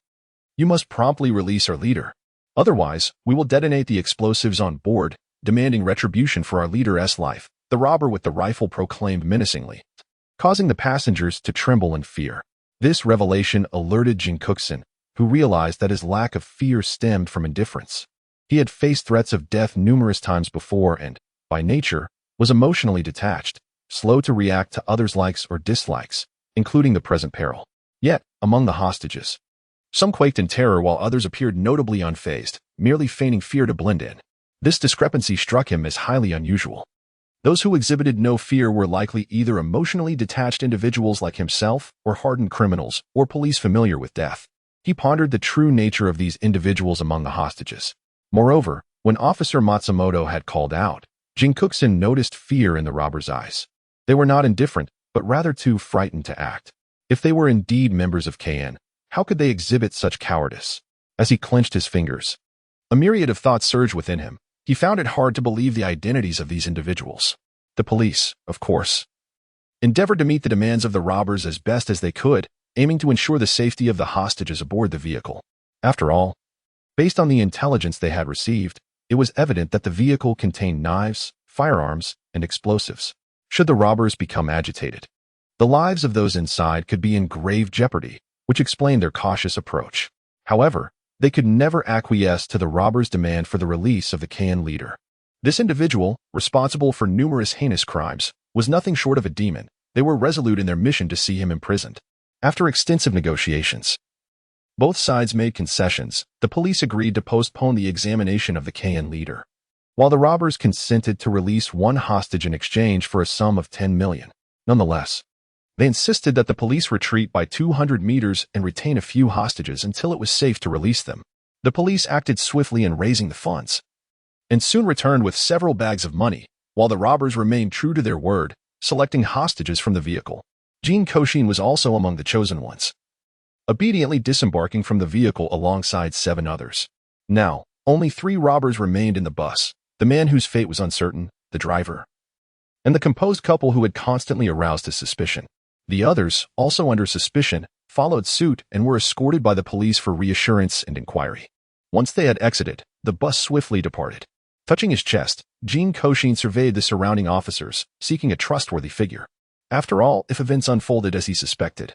you must promptly release our leader. Otherwise, we will detonate the explosives on board, demanding retribution for our leader's life, the robber with the rifle proclaimed menacingly, causing the passengers to tremble in fear. This revelation alerted Jin Kouxin, who realized that his lack of fear stemmed from indifference. He had faced threats of death numerous times before and, by nature, was emotionally detached, slow to react to others' likes or dislikes, including the present peril. Yet, among the hostages, some quaked in terror while others appeared notably unfazed, merely feigning fear to blend in. This discrepancy struck him as highly unusual. Those who exhibited no fear were likely either emotionally detached individuals like himself or hardened criminals or police familiar with death. He pondered the true nature of these individuals among the hostages. Moreover, when Officer Matsumoto had called out, Jin Kouxin noticed fear in the robbers' eyes. They were not indifferent, but rather too frightened to act. If they were indeed members of KN, how could they exhibit such cowardice? As he clenched his fingers, a myriad of thoughts surged within him. He found it hard to believe the identities of these individuals. The police, of course, endeavored to meet the demands of the robbers as best as they could, aiming to ensure the safety of the hostages aboard the vehicle. After all, based on the intelligence they had received, it was evident that the vehicle contained knives, firearms, and explosives. Should the robbers become agitated, the lives of those inside could be in grave jeopardy, which explained their cautious approach. However, they could never acquiesce to the robbers' demand for the release of the KN leader. This individual, responsible for numerous heinous crimes, was nothing short of a demon. They were resolute in their mission to see him imprisoned. After extensive negotiations, both sides made concessions. The police agreed to postpone the examination of the KN leader, while the robbers consented to release one hostage in exchange for a sum of 10 million. Nonetheless, they insisted that the police retreat by 200 meters and retain a few hostages until it was safe to release them. The police acted swiftly in raising the funds, and soon returned with several bags of money, while the robbers remained true to their word, selecting hostages from the vehicle. Jin Kouxin was also among the chosen ones, obediently disembarking from the vehicle alongside 7 others. Now, only 3 robbers remained in the bus: the man whose fate was uncertain, the driver, and the composed couple who had constantly aroused his suspicion. The others, also under suspicion, followed suit and were escorted by the police for reassurance and inquiry. Once they had exited, the bus swiftly departed. Touching his chest, Jin Kouxin surveyed the surrounding officers, seeking a trustworthy figure. After all, if events unfolded as he suspected,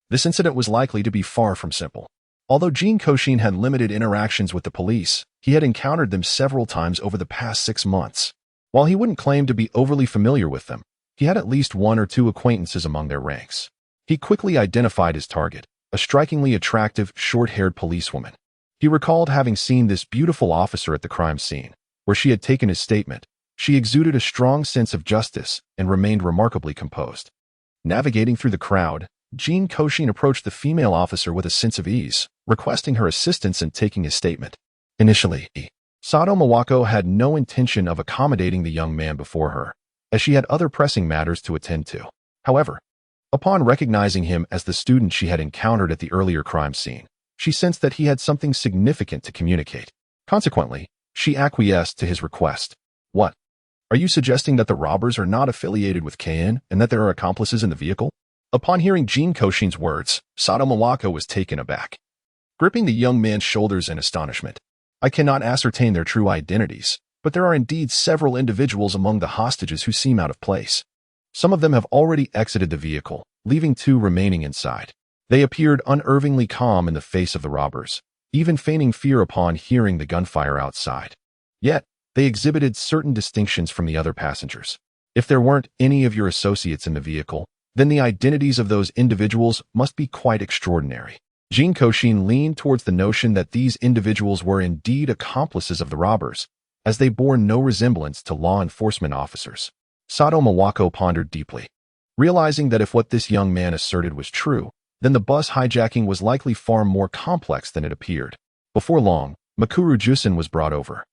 this incident was likely to be far from simple. Although Jin Kouxin had limited interactions with the police, he had encountered them several times over the past 6 months. While he wouldn't claim to be overly familiar with them, he had at least 1 or 2 acquaintances among their ranks. He quickly identified his target, a strikingly attractive, short-haired policewoman. He recalled having seen this beautiful officer at the crime scene, where she had taken his statement. She exuded a strong sense of justice and remained remarkably composed. Navigating through the crowd, Jin Kouxin approached the female officer with a sense of ease, requesting her assistance in taking his statement. Initially, Sato Mawako had no intention of accommodating the young man before her, as she had other pressing matters to attend to. However, upon recognizing him as the student she had encountered at the earlier crime scene, she sensed that he had something significant to communicate. Consequently, she acquiesced to his request. What? Are you suggesting that the robbers are not affiliated with KN and that there are accomplices in the vehicle? Upon hearing Jin Kouxin's words, Sato Mawako was taken aback, gripping the young man's shoulders in astonishment. I cannot ascertain their true identities, but there are indeed several individuals among the hostages who seem out of place. Some of them have already exited the vehicle, leaving 2 remaining inside. They appeared unervingly calm in the face of the robbers, even feigning fear upon hearing the gunfire outside. Yet, they exhibited certain distinctions from the other passengers. If there weren't any of your associates in the vehicle, then the identities of those individuals must be quite extraordinary. Jin Kouxin leaned towards the notion that these individuals were indeed accomplices of the robbers, as they bore no resemblance to law enforcement officers. Sato Mawako pondered deeply, realizing that if what this young man asserted was true, then the bus hijacking was likely far more complex than it appeared. Before long, Makuru Jusen was brought over.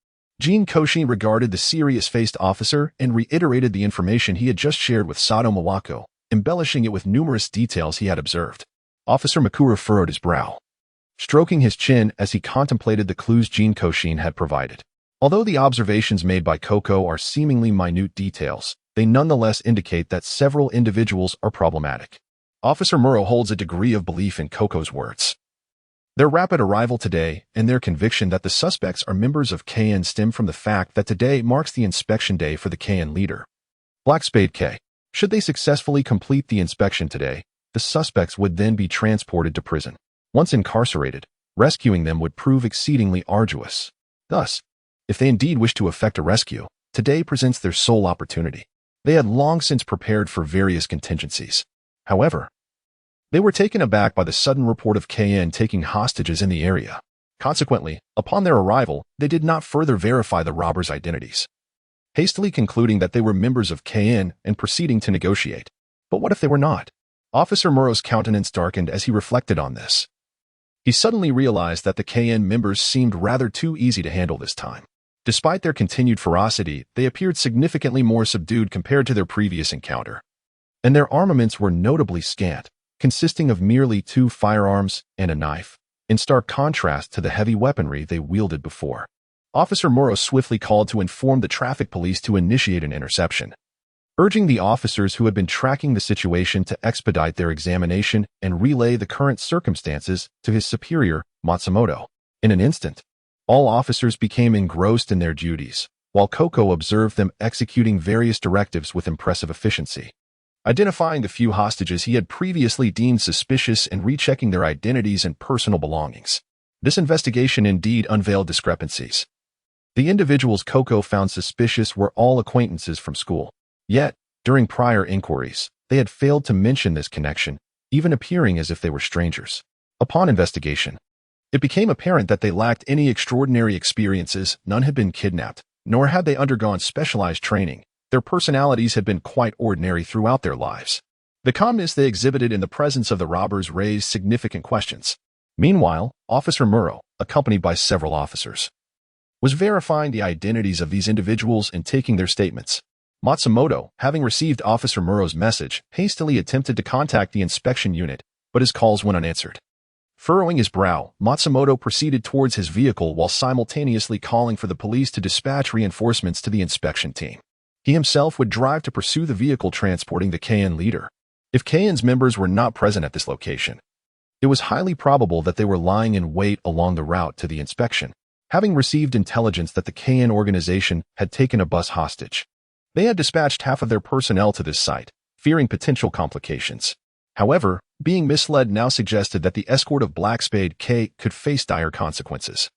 Jin Kouxin regarded the serious-faced officer and reiterated the information he had just shared with Sato Mawako, embellishing it with numerous details he had observed. Officer Makura furrowed his brow, stroking his chin as he contemplated the clues Jin Kouxin had provided. Although the observations made by Coco are seemingly minute details, they nonetheless indicate that several individuals are problematic. Officer Muro holds a degree of belief in Coco's words. Their rapid arrival today and their conviction that the suspects are members of KN stem from the fact that today marks the inspection day for the KN leader, Black Spade K. Should they successfully complete the inspection today, the suspects would then be transported to prison. Once incarcerated, rescuing them would prove exceedingly arduous. Thus, if they indeed wish to effect a rescue, today presents their sole opportunity. They had long since prepared for various contingencies. However, they were taken aback by the sudden report of KN taking hostages in the area. Consequently, upon their arrival, they did not further verify the robbers' identities, hastily concluding that they were members of KN and proceeding to negotiate. But what if they were not? Officer Muro's countenance darkened as he reflected on this. He suddenly realized that the KN members seemed rather too easy to handle this time. Despite their continued ferocity, they appeared significantly more subdued compared to their previous encounter. And their armaments were notably scant, consisting of merely 2 firearms and a knife, in stark contrast to the heavy weaponry they wielded before. Officer Muro swiftly called to inform the traffic police to initiate an interception, urging the officers who had been tracking the situation to expedite their examination and relay the current circumstances to his superior, Matsumoto. In an instant, all officers became engrossed in their duties, while Coco observed them executing various directives with impressive efficiency. Identifying the few hostages he had previously deemed suspicious and rechecking their identities and personal belongings. This investigation indeed unveiled discrepancies. The individuals Coco found suspicious were all acquaintances from school. Yet, during prior inquiries, they had failed to mention this connection, even appearing as if they were strangers. Upon investigation, it became apparent that they lacked any extraordinary experiences, none had been kidnapped, nor had they undergone specialized training. Their personalities had been quite ordinary throughout their lives. The calmness they exhibited in the presence of the robbers raised significant questions. Meanwhile, Officer Muro, accompanied by several officers, was verifying the identities of these individuals and taking their statements. Matsumoto, having received Officer Muro's message, hastily attempted to contact the inspection unit, but his calls went unanswered. Furrowing his brow, Matsumoto proceeded towards his vehicle while simultaneously calling for the police to dispatch reinforcements to the inspection team. He himself would drive to pursue the vehicle transporting the KN leader. If KN's members were not present at this location, it was highly probable that they were lying in wait along the route to the inspection, having received intelligence that the KN organization had taken a bus hostage. They had dispatched half of their personnel to this site, fearing potential complications. However, being misled now suggested that the escort of Black Spade K could face dire consequences.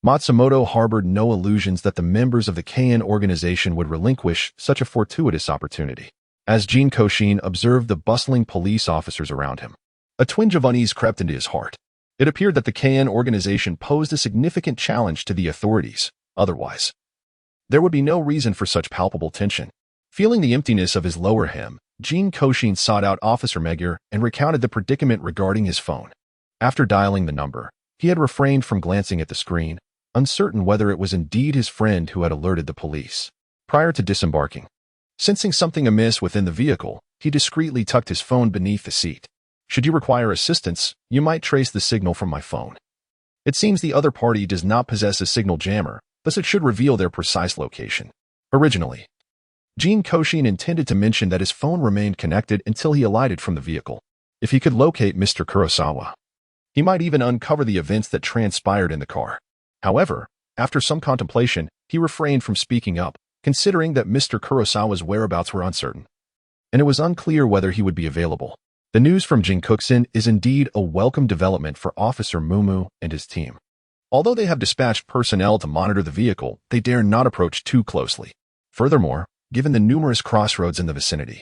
Matsumoto harbored no illusions that the members of the KN organization would relinquish such a fortuitous opportunity. As Jin Kouxin observed the bustling police officers around him, a twinge of unease crept into his heart. It appeared that the KN organization posed a significant challenge to the authorities. Otherwise, there would be no reason for such palpable tension. Feeling the emptiness of his lower hem, Jin Kouxin sought out Officer Magyar and recounted the predicament regarding his phone. After dialing the number, he had refrained from glancing at the screen, uncertain whether it was indeed his friend who had alerted the police. Prior to disembarking, sensing something amiss within the vehicle, he discreetly tucked his phone beneath the seat. Should you require assistance, you might trace the signal from my phone. It seems the other party does not possess a signal jammer, thus it should reveal their precise location. Originally, Jin Kouxin intended to mention that his phone remained connected until he alighted from the vehicle. If he could locate Mr. Kurosawa, he might even uncover the events that transpired in the car. However, after some contemplation, he refrained from speaking up, considering that Mr. Kurosawa's whereabouts were uncertain, and it was unclear whether he would be available. The news from Jin Kouxin is indeed a welcome development for Officer Mumu and his team. Although they have dispatched personnel to monitor the vehicle, they dare not approach too closely. Furthermore, given the numerous crossroads in the vicinity,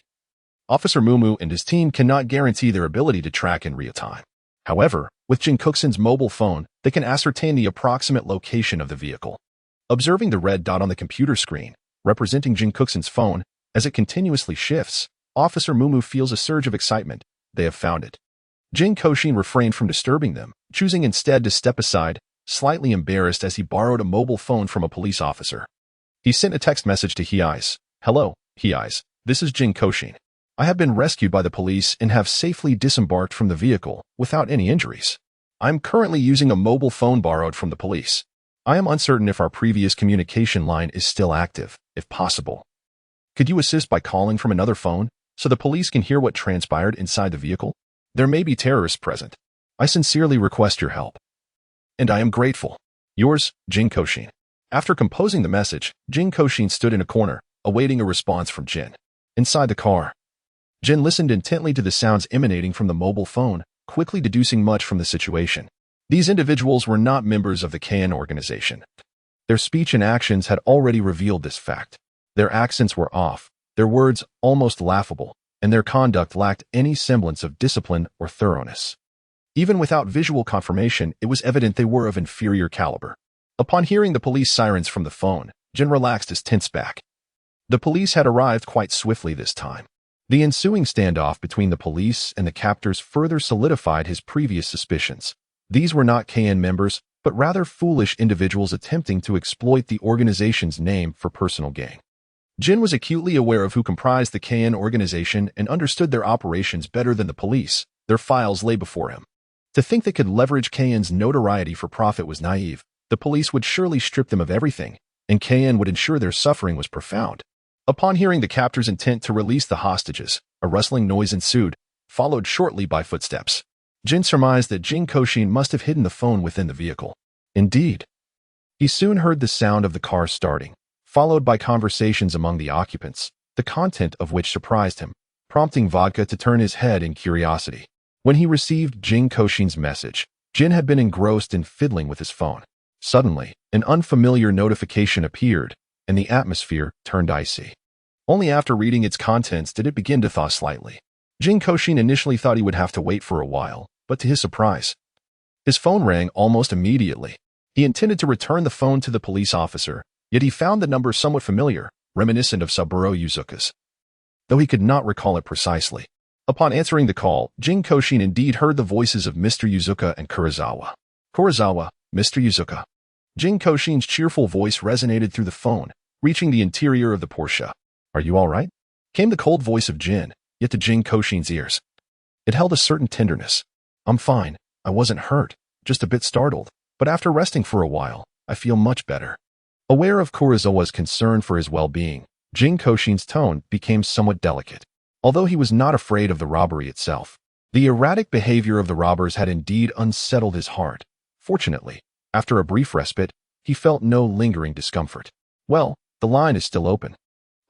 Officer Mumu and his team cannot guarantee their ability to track in real time. However, with Jin Kouxin's mobile phone, they can ascertain the approximate location of the vehicle. Observing the red dot on the computer screen, representing Jin Kouxin's phone, as it continuously shifts, Officer Mumu feels a surge of excitement. They have found it. Jin Kouxin refrained from disturbing them, choosing instead to step aside, slightly embarrassed as he borrowed a mobile phone from a police officer. He sent a text message to Heis. "Hello, Heis. This is Jin Kouxin. I have been rescued by the police and have safely disembarked from the vehicle without any injuries. I'm currently using a mobile phone borrowed from the police. I am uncertain if our previous communication line is still active, if possible. Could you assist by calling from another phone so the police can hear what transpired inside the vehicle? There may be terrorists present. I sincerely request your help. And I am grateful. Yours, Jin Kouxin." After composing the message, Jin Kouxin stood in a corner, awaiting a response from Jin. Inside the car, Jin listened intently to the sounds emanating from the mobile phone, quickly deducing much from the situation. These individuals were not members of the Conan organization. Their speech and actions had already revealed this fact. Their accents were off, their words almost laughable, and their conduct lacked any semblance of discipline or thoroughness. Even without visual confirmation, it was evident they were of inferior caliber. Upon hearing the police sirens from the phone, Jin relaxed his tense back. The police had arrived quite swiftly this time. The ensuing standoff between the police and the captors further solidified his previous suspicions. These were not Conan members, but rather foolish individuals attempting to exploit the organization's name for personal gain. Jin was acutely aware of who comprised the Conan organization and understood their operations better than the police. Their files lay before him. To think they could leverage Conan's notoriety for profit was naive. The police would surely strip them of everything, and Conan would ensure their suffering was profound. Upon hearing the captor's intent to release the hostages, a rustling noise ensued, followed shortly by footsteps. Jin surmised that Jin Kouxin must have hidden the phone within the vehicle. Indeed, he soon heard the sound of the car starting, followed by conversations among the occupants, the content of which surprised him, prompting Vodka to turn his head in curiosity. When he received Jin Kouxin's message, Jin had been engrossed in fiddling with his phone. Suddenly, an unfamiliar notification appeared, and the atmosphere turned icy. Only after reading its contents did it begin to thaw slightly. Jin Kouxin initially thought he would have to wait for a while, but to his surprise, his phone rang almost immediately. He intended to return the phone to the police officer, yet he found the number somewhat familiar, reminiscent of Saburo Yuzuka's, though he could not recall it precisely. Upon answering the call, Jin Kouxin indeed heard the voices of Mr. Yuzuka and Kurosawa. "Kurosawa, Mr. Yuzuka." Jin Kouxin's cheerful voice resonated through the phone, reaching the interior of the Porsche. "Are you all right?" came the cold voice of Jin, yet to Jin Kouxin's ears it held a certain tenderness. "I'm fine. I wasn't hurt, just a bit startled, but after resting for a while, I feel much better." Aware of Kurosawa's concern for his well-being, Jin Kouxin's tone became somewhat delicate. Although he was not afraid of the robbery itself, the erratic behavior of the robbers had indeed unsettled his heart. Fortunately, after a brief respite, he felt no lingering discomfort. "Well, the line is still open.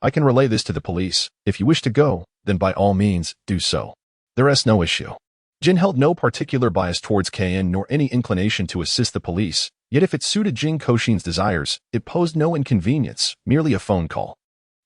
I can relay this to the police. If you wish to go, then by all means, do so. There is no issue." Jin held no particular bias towards Conan nor any inclination to assist the police, yet if it suited Jin Kouxin's desires, it posed no inconvenience, merely a phone call.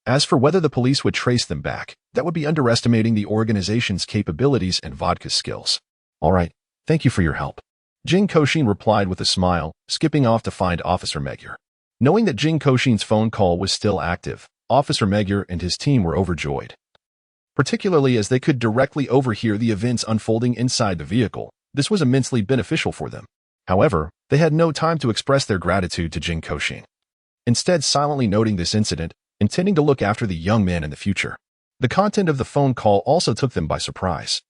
As for whether the police would trace them back, that would be underestimating the organization's capabilities and Vodka's skills. "All right, thank you for your help," Jin Kouxin replied with a smile, skipping off to find Officer Magyar. Knowing that Jin Kouxin's phone call was still active, Officer Magyar and his team were overjoyed, particularly as they could directly overhear the events unfolding inside the vehicle. This was immensely beneficial for them. However, they had no time to express their gratitude to Jin Kouxin, instead silently noting this incident, intending to look after the young man in the future. The content of the phone call also took them by surprise.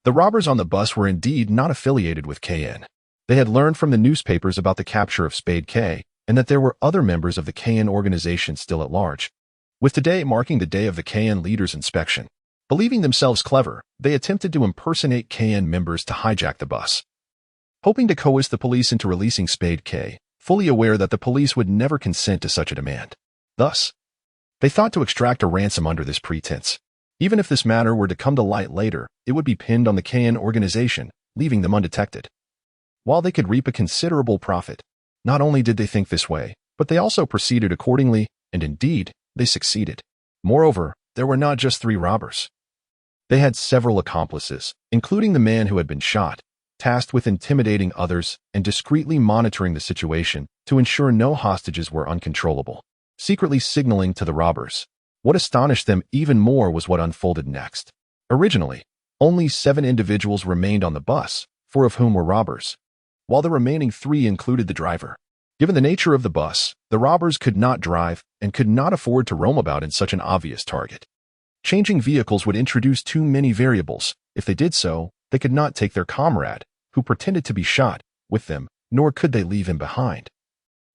The robbers on the bus were indeed not affiliated with Conan. They had learned from the newspapers about the capture of Spade K, and that there were other members of the Conan organization still at large. With today marking the day of the Conan leader's inspection, believing themselves clever, they attempted to impersonate Conan members to hijack the bus, hoping to coerce the police into releasing Spade K, fully aware that the police would never consent to such a demand. Thus, they thought to extract a ransom under this pretense. Even if this matter were to come to light later, it would be pinned on the Conan organization, leaving them undetected. While they could reap a considerable profit, not only did they think this way, but they also proceeded accordingly, and indeed, they succeeded. Moreover, there were not just 3 robbers. They had several accomplices, including the man who had been shot, tasked with intimidating others and discreetly monitoring the situation to ensure no hostages were uncontrollable, secretly signaling to the robbers. What astonished them even more was what unfolded next. Originally, only 7 individuals remained on the bus, 4 of whom were robbers, while the remaining 3 included the driver. Given the nature of the bus, the robbers could not drive and could not afford to roam about in such an obvious target. Changing vehicles would introduce too many variables. If they did so, they could not take their comrade, who pretended to be shot, with them, nor could they leave him behind,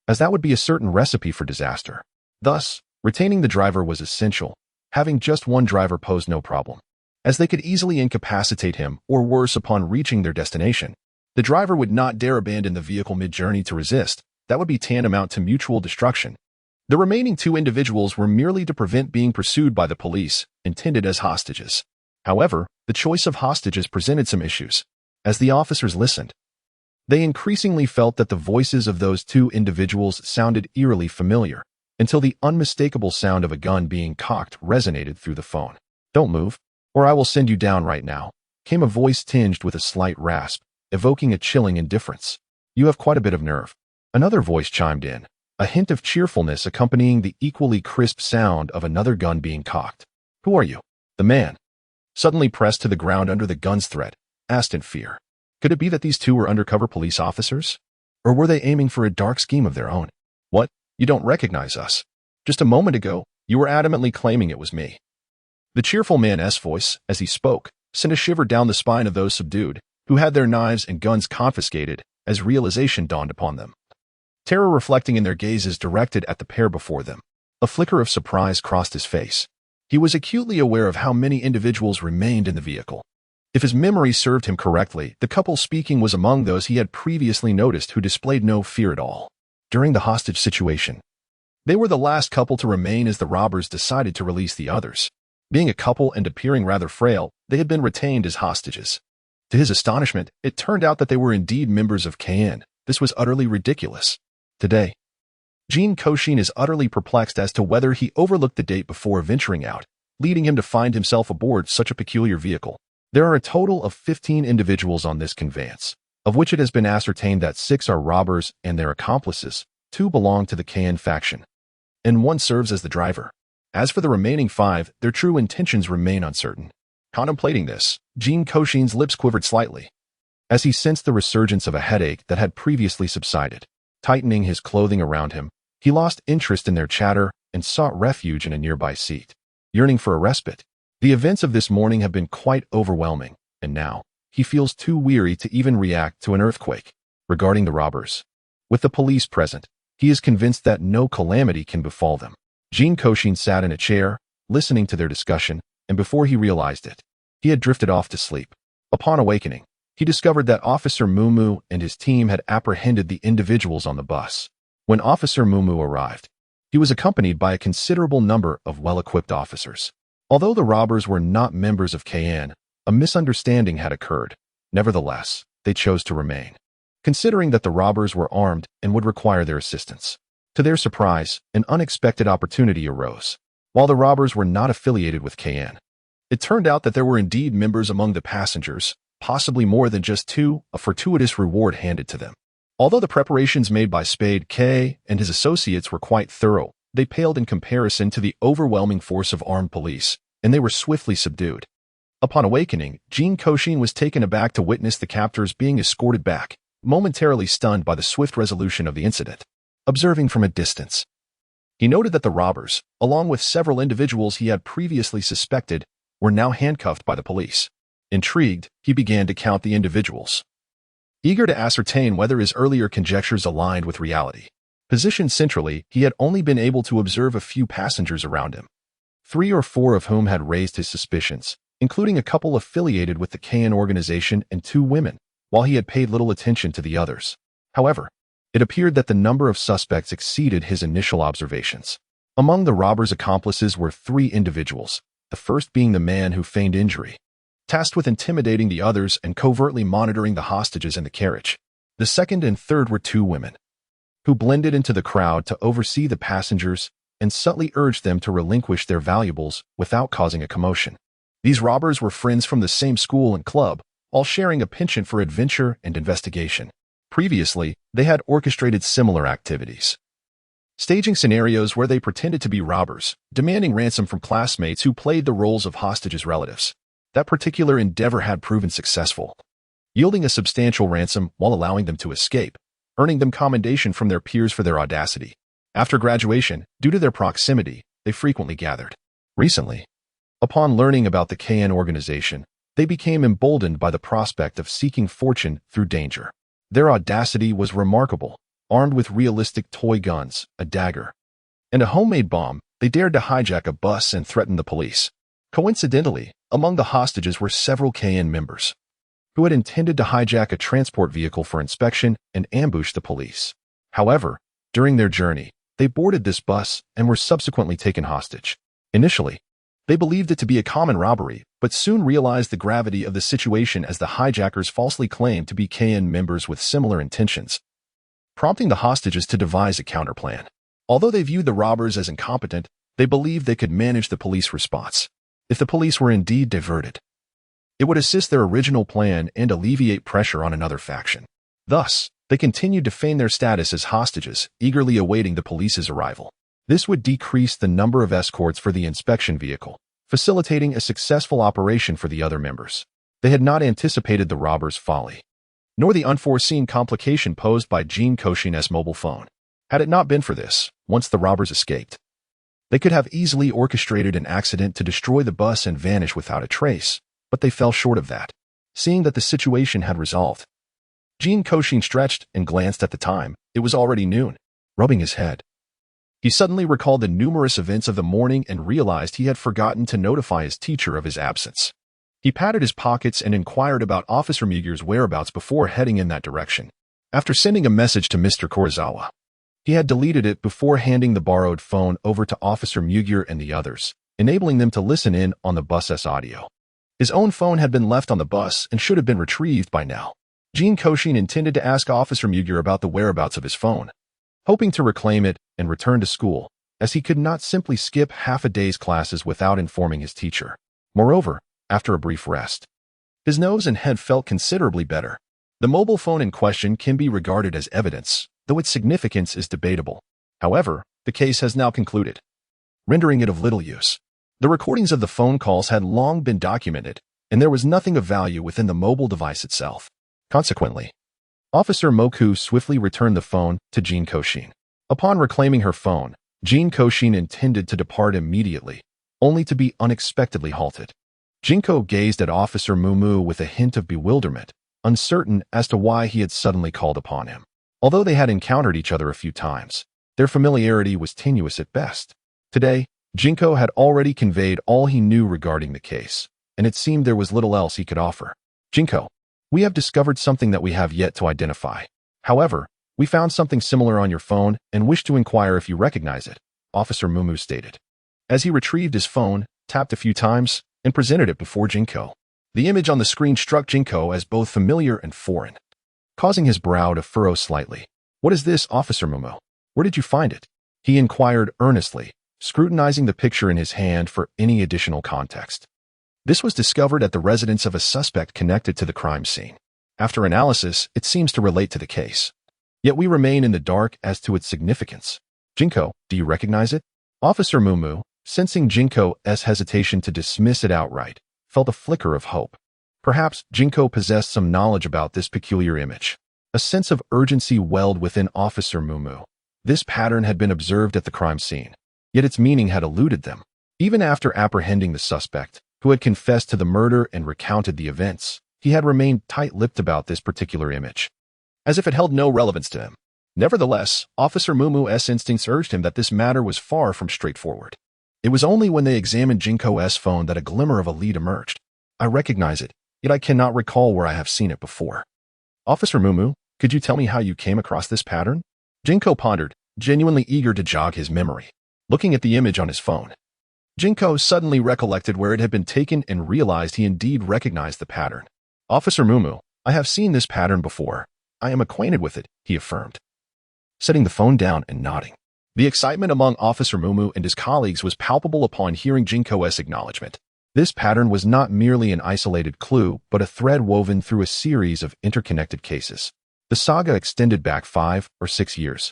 as that would be a certain recipe for disaster. Thus, retaining the driver was essential. Having just one driver posed no problem, as they could easily incapacitate him or worse upon reaching their destination. The driver would not dare abandon the vehicle mid-journey to resist. That would be tantamount to mutual destruction. The remaining 2 individuals were merely to prevent being pursued by the police, intended as hostages. However, the choice of hostages presented some issues. As the officers listened, they increasingly felt that the voices of those 2 individuals sounded eerily familiar, until the unmistakable sound of a gun being cocked resonated through the phone. "Don't move, or I will send you down right now," came a voice tinged with a slight rasp, evoking a chilling indifference. "You have quite a bit of nerve." Another voice chimed in, a hint of cheerfulness accompanying the equally crisp sound of another gun being cocked. "Who are you?" The man, suddenly pressed to the ground under the gun's threat, asked in fear. Could it be that these 2 were undercover police officers? Or were they aiming for a dark scheme of their own? "What? You don't recognize us? Just a moment ago, you were adamantly claiming it was me." The cheerful man's voice, as he spoke, sent a shiver down the spine of those subdued, who had their knives and guns confiscated, as realization dawned upon them. Terror reflecting in their gazes directed at the pair before them. A flicker of surprise crossed his face. He was acutely aware of how many individuals remained in the vehicle. If his memory served him correctly, the couple speaking was among those he had previously noticed who displayed no fear at all. During the hostage situation, they were the last couple to remain as the robbers decided to release the others. Being a couple and appearing rather frail, they had been retained as hostages. To his astonishment, it turned out that they were indeed members of Conan. This was utterly ridiculous. Today, Jin Kouxin is utterly perplexed as to whether he overlooked the date before venturing out, leading him to find himself aboard such a peculiar vehicle. There are a total of 15 individuals on this conveyance, of which it has been ascertained that 6 are robbers and their accomplices, 2 belong to the Conan faction, and 1 serves as the driver. As for the remaining 5, their true intentions remain uncertain. Contemplating this, Jin Kouxin's lips quivered slightly, as he sensed the resurgence of a headache that had previously subsided. Tightening his clothing around him, he lost interest in their chatter and sought refuge in a nearby seat, yearning for a respite. The events of this morning have been quite overwhelming, and now, he feels too weary to even react to an earthquake. Regarding the robbers, with the police present, he is convinced that no calamity can befall them. Jin Kouxin sat in a chair, listening to their discussion, and before he realized it, he had drifted off to sleep. Upon awakening, he discovered that Officer Mumu and his team had apprehended the individuals on the bus. When Officer Mumu arrived, he was accompanied by a considerable number of well-equipped officers. Although the robbers were not members of Conan, a misunderstanding had occurred. Nevertheless, they chose to remain, considering that the robbers were armed and would require their assistance. To their surprise, an unexpected opportunity arose. While the robbers were not affiliated with Conan, it turned out that there were indeed members among the passengers, possibly more than just 2, a fortuitous reward handed to them. Although the preparations made by Spade K and his associates were quite thorough, they paled in comparison to the overwhelming force of armed police, and they were swiftly subdued. Upon awakening, Jin Kouxin was taken aback to witness the captors being escorted back, momentarily stunned by the swift resolution of the incident. Observing from a distance, he noted that the robbers, along with several individuals he had previously suspected, were now handcuffed by the police. Intrigued, he began to count the individuals, eager to ascertain whether his earlier conjectures aligned with reality. Positioned centrally, he had only been able to observe a few passengers around him, 3 or 4 of whom had raised his suspicions, including a couple affiliated with the Conan organization and 2 women, while he had paid little attention to the others. However, it appeared that the number of suspects exceeded his initial observations. Among the robbers' accomplices were 3 individuals, the first being the man who feigned injury, tasked with intimidating the others and covertly monitoring the hostages in the carriage. The second and third were 2 women, who blended into the crowd to oversee the passengers and subtly urged them to relinquish their valuables without causing a commotion. These robbers were friends from the same school and club, all sharing a penchant for adventure and investigation. Previously, they had orchestrated similar activities, staging scenarios where they pretended to be robbers, demanding ransom from classmates who played the roles of hostages' relatives. That particular endeavor had proven successful. yielding a substantial ransom while allowing them to escape, earning them commendation from their peers for their audacity. After graduation, due to their proximity, they frequently gathered. Recently, upon learning about the KN organization, they became emboldened by the prospect of seeking fortune through danger. Their audacity was remarkable. Armed with realistic toy guns, a dagger, and a homemade bomb, they dared to hijack a bus and threaten the police. Coincidentally, among the hostages were several KN members who had intended to hijack a transport vehicle for inspection and ambush the police. However, during their journey, they boarded this bus and were subsequently taken hostage. Initially, they believed it to be a common robbery, but soon realized the gravity of the situation as the hijackers falsely claimed to be KN members with similar intentions, prompting the hostages to devise a counterplan. Although they viewed the robbers as incompetent, they believed they could manage the police response. If the police were indeed diverted, it would assist their original plan and alleviate pressure on another faction. Thus, they continued to feign their status as hostages, eagerly awaiting the police's arrival. This would decrease the number of escorts for the inspection vehicle, facilitating a successful operation for the other members. They had not anticipated the robbers' folly, nor the unforeseen complication posed by Jin Kouxin's mobile phone. Had it not been for this, once the robbers escaped, they could have easily orchestrated an accident to destroy the bus and vanish without a trace, but they fell short of that. Seeing that the situation had resolved, Jin Kouxin stretched and glanced at the time. It was already noon. Rubbing his head, he suddenly recalled the numerous events of the morning and realized he had forgotten to notify his teacher of his absence. He patted his pockets and inquired about Officer Mugur's whereabouts before heading in that direction. After sending a message to Mr. Kurosawa, he had deleted it before handing the borrowed phone over to Officer Mugur and the others, enabling them to listen in on the bus's audio. His own phone had been left on the bus and should have been retrieved by now. Jin Kouxin intended to ask Officer Mugur about the whereabouts of his phone, hoping to reclaim it and return to school, as he could not simply skip half a day's classes without informing his teacher. Moreover, after a brief rest, his nose and head felt considerably better. The mobile phone in question can be regarded as evidence, though its significance is debatable. However, the case has now concluded, rendering it of little use. The recordings of the phone calls had long been documented, and there was nothing of value within the mobile device itself. Consequently, Officer Moku swiftly returned the phone to Jin Kouxin. Upon reclaiming her phone, Jin Kouxin intended to depart immediately, only to be unexpectedly halted. Jinko gazed at Officer Mumu with a hint of bewilderment, uncertain as to why he had suddenly called upon him. Although they had encountered each other a few times, their familiarity was tenuous at best. Today, Jinko had already conveyed all he knew regarding the case, and it seemed there was little else he could offer. Jinko, we have discovered something that we have yet to identify. However, we found something similar on your phone and wish to inquire if you recognize it, Officer Mumu stated. As he retrieved his phone, tapped a few times, and presented it before Jinko. The image on the screen struck Jinko as both familiar and foreign, causing his brow to furrow slightly. What is this, Officer Mumu? Where did you find it? He inquired earnestly, scrutinizing the picture in his hand for any additional context. This was discovered at the residence of a suspect connected to the crime scene. After analysis, it seems to relate to the case. Yet we remain in the dark as to its significance. Jinko, do you recognize it? Officer Mumu, sensing Jinko's hesitation to dismiss it outright, felt a flicker of hope. Perhaps Jinko possessed some knowledge about this peculiar image. A sense of urgency welled within Officer Mumu. This pattern had been observed at the crime scene, yet its meaning had eluded them. Even after apprehending the suspect, who had confessed to the murder and recounted the events, he had remained tight-lipped about this particular image, as if it held no relevance to him. Nevertheless, Officer Mumu's instincts urged him that this matter was far from straightforward. It was only when they examined Jinko's phone that a glimmer of a lead emerged. I recognize it, yet I cannot recall where I have seen it before. Officer Mumu, could you tell me how you came across this pattern? Jinko pondered, genuinely eager to jog his memory. Looking at the image on his phone, Jinko suddenly recollected where it had been taken and realized he indeed recognized the pattern. Officer Mumu, I have seen this pattern before. I am acquainted with it, he affirmed, setting the phone down and nodding. The excitement among Officer Mumu and his colleagues was palpable upon hearing Jinko's acknowledgement. This pattern was not merely an isolated clue, but a thread woven through a series of interconnected cases. The saga extended back 5 or 6 years,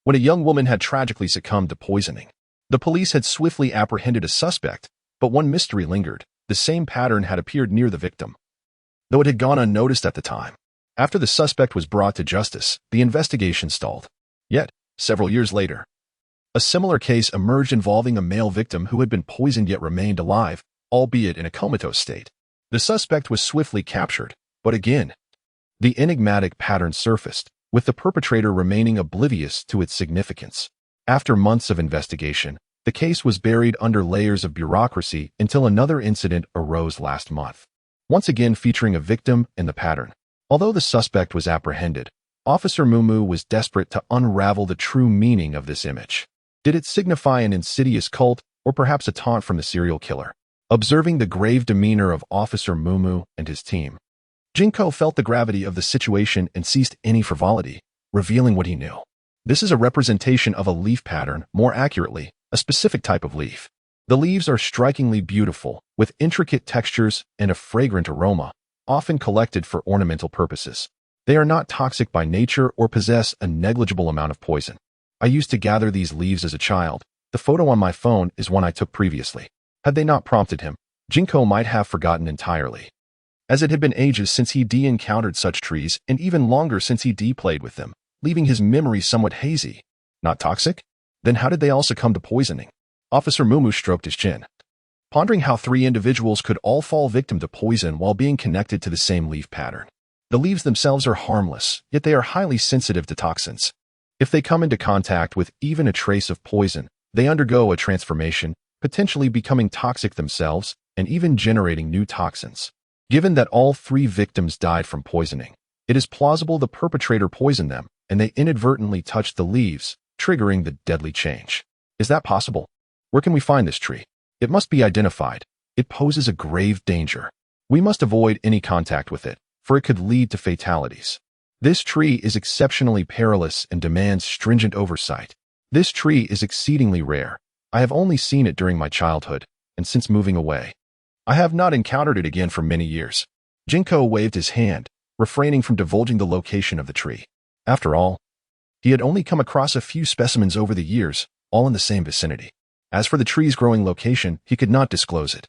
when a young woman had tragically succumbed to poisoning. The police had swiftly apprehended a suspect, but one mystery lingered. The same pattern had appeared near the victim, though it had gone unnoticed at the time. After the suspect was brought to justice, the investigation stalled. Yet, several years later, a similar case emerged involving a male victim who had been poisoned yet remained alive, albeit in a comatose state. The suspect was swiftly captured, but again, the enigmatic pattern surfaced, with the perpetrator remaining oblivious to its significance. After months of investigation, the case was buried under layers of bureaucracy until another incident arose last month, once again featuring a victim and the pattern. Although the suspect was apprehended, Officer Mumu was desperate to unravel the true meaning of this image. Did it signify an insidious cult, or perhaps a taunt from the serial killer? Observing the grave demeanor of Officer Mumu and his team, Jin Kouxin felt the gravity of the situation and ceased any frivolity, revealing what he knew. This is a representation of a leaf pattern, more accurately, a specific type of leaf. The leaves are strikingly beautiful, with intricate textures and a fragrant aroma, often collected for ornamental purposes. They are not toxic by nature or possess a negligible amount of poison. I used to gather these leaves as a child. The photo on my phone is one I took previously. Had they not prompted him, Jin Kouxin might have forgotten entirely, as it had been ages since he encountered such trees and even longer since he played with them, leaving his memory somewhat hazy. Not toxic? Then how did they all succumb to poisoning? Officer Mumu stroked his chin, pondering how 3 individuals could all fall victim to poison while being connected to the same leaf pattern. The leaves themselves are harmless, yet they are highly sensitive to toxins. If they come into contact with even a trace of poison, they undergo a transformation, potentially becoming toxic themselves and even generating new toxins. Given that all 3 victims died from poisoning, it is plausible the perpetrator poisoned them and they inadvertently touched the leaves, triggering the deadly change. Is that possible? Where can we find this tree? It must be identified. It poses a grave danger. We must avoid any contact with it, for it could lead to fatalities. This tree is exceptionally perilous and demands stringent oversight. This tree is exceedingly rare. I have only seen it during my childhood, and since moving away, I have not encountered it again for many years. Jin Kouxin waved his hand, refraining from divulging the location of the tree. After all, he had only come across a few specimens over the years, all in the same vicinity. As for the tree's growing location, he could not disclose it,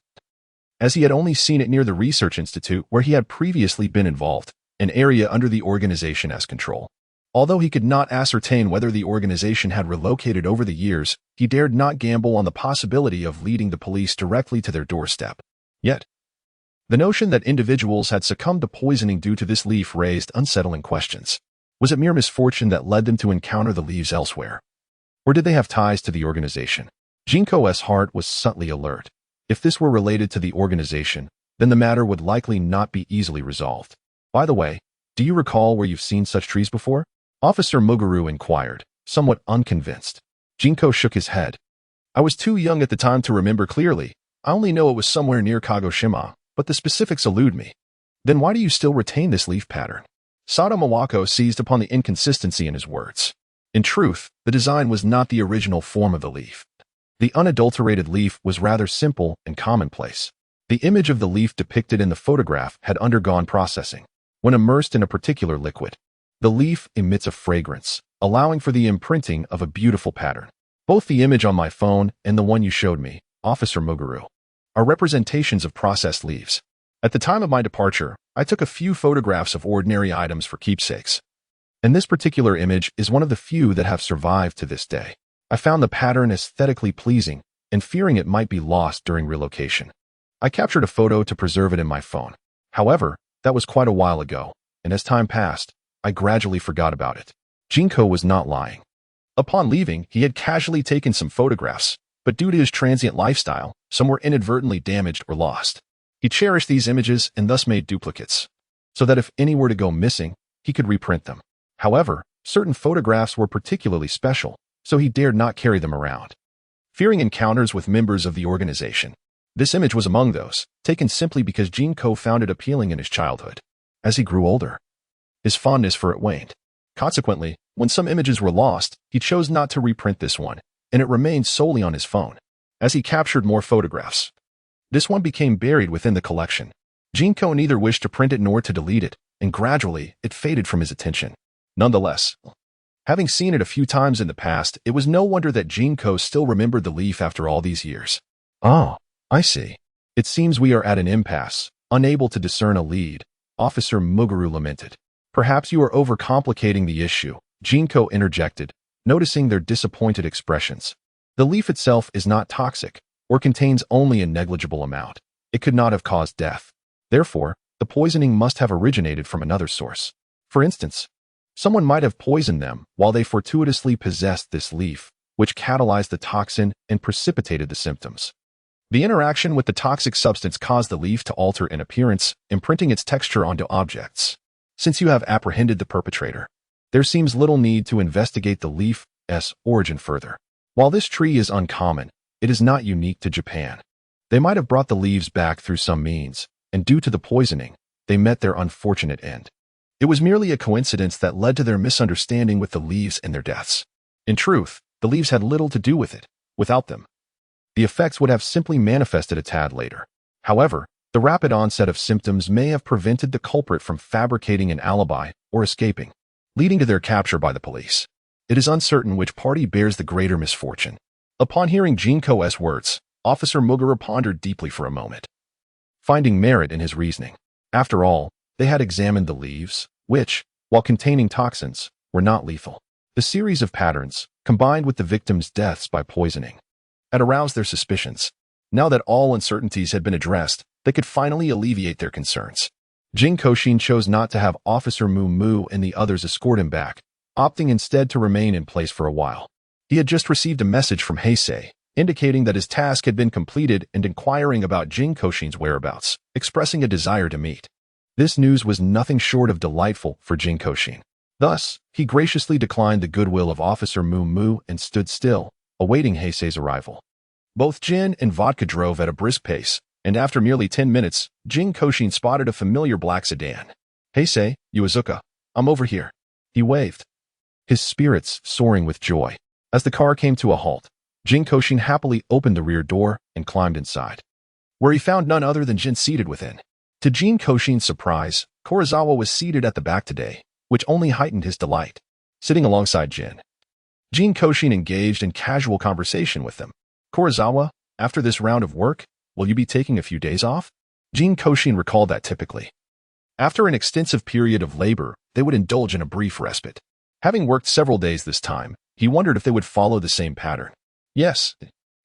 as he had only seen it near the research institute where he had previously been involved, an area under the organization as control. Although he could not ascertain whether the organization had relocated over the years, he dared not gamble on the possibility of leading the police directly to their doorstep. Yet, the notion that individuals had succumbed to poisoning due to this leaf raised unsettling questions. Was it mere misfortune that led them to encounter the leaves elsewhere? Or did they have ties to the organization? Jin Kouxin's heart was subtly alert. If this were related to the organization, then the matter would likely not be easily resolved. By the way, do you recall where you've seen such trees before? Officer Muguru inquired, somewhat unconvinced. Jin Kouxin shook his head. I was too young at the time to remember clearly. I only know it was somewhere near Kagoshima, but the specifics elude me. Then why do you still retain this leaf pattern? Sato Mawako seized upon the inconsistency in his words. In truth, the design was not the original form of the leaf. The unadulterated leaf was rather simple and commonplace. The image of the leaf depicted in the photograph had undergone processing. When immersed in a particular liquid, the leaf emits a fragrance, allowing for the imprinting of a beautiful pattern. Both the image on my phone and the one you showed me, Officer Muguru, are representations of processed leaves. At the time of my departure, I took a few photographs of ordinary items for keepsakes, and this particular image is one of the few that have survived to this day. I found the pattern aesthetically pleasing, and fearing it might be lost during relocation, I captured a photo to preserve it in my phone. However, that was quite a while ago, and as time passed, I gradually forgot about it. Jin Kouxin was not lying. Upon leaving, he had casually taken some photographs, but due to his transient lifestyle, some were inadvertently damaged or lost. He cherished these images and thus made duplicates, so that if any were to go missing, he could reprint them. However, certain photographs were particularly special, so he dared not carry them around, fearing encounters with members of the organization. This image was among those, taken simply because Jin Kouxin found it appealing in his childhood. As he grew older, his fondness for it waned. Consequently, when some images were lost, he chose not to reprint this one, and it remained solely on his phone. As he captured more photographs, this one became buried within the collection. Jin Kouxin neither wished to print it nor to delete it, and gradually, it faded from his attention. Nonetheless, having seen it a few times in the past, it was no wonder that Jin Kouxin still remembered the leaf after all these years. Oh, I see. It seems we are at an impasse, unable to discern a lead, Officer Muguru lamented. Perhaps you are overcomplicating the issue, Jinko interjected, noticing their disappointed expressions. The leaf itself is not toxic, or contains only a negligible amount. It could not have caused death. Therefore, the poisoning must have originated from another source. For instance, someone might have poisoned them while they fortuitously possessed this leaf, which catalyzed the toxin and precipitated the symptoms. The interaction with the toxic substance caused the leaf to alter in appearance, imprinting its texture onto objects. Since you have apprehended the perpetrator, there seems little need to investigate the leaf's origin further. While this tree is uncommon, it is not unique to Japan. They might have brought the leaves back through some means, and due to the poisoning, they met their unfortunate end. It was merely a coincidence that led to their misunderstanding with the leaves and their deaths. In truth, the leaves had little to do with it. Without them, the effects would have simply manifested a tad later. However, the rapid onset of symptoms may have prevented the culprit from fabricating an alibi or escaping, leading to their capture by the police. It is uncertain which party bears the greater misfortune. Upon hearing Jinko's words, Officer Muguru pondered deeply for a moment, finding merit in his reasoning. After all, they had examined the leaves, which, while containing toxins, were not lethal. The series of patterns, combined with the victims' deaths by poisoning, had aroused their suspicions. Now that all uncertainties had been addressed, they could finally alleviate their concerns. Jin Kouxin chose not to have Officer Mu and the others escort him back, opting instead to remain in place for a while. He had just received a message from Heisei, indicating that his task had been completed and inquiring about Jin Kouxin's whereabouts, expressing a desire to meet. This news was nothing short of delightful for Jin Kouxin. Thus, he graciously declined the goodwill of Officer Mu and stood still, awaiting Heisei's arrival. Both Jin and Vodka drove at a brisk pace, and after merely 10 minutes, Jin Kouxin spotted a familiar black sedan. "Heisei, Yuazuka, I'm over here," he waved, his spirits soaring with joy. As the car came to a halt, Jin Kouxin happily opened the rear door and climbed inside, where he found none other than Jin seated within. To Jin Kouxin's surprise, Kurosawa was seated at the back today, which only heightened his delight. Sitting alongside Jin Kouxin engaged in casual conversation with them. "Kurosawa, after this round of work, will you be taking a few days off?" Jin Kouxin recalled that typically, after an extensive period of labor, they would indulge in a brief respite. Having worked several days this time, he wondered if they would follow the same pattern. "Yes,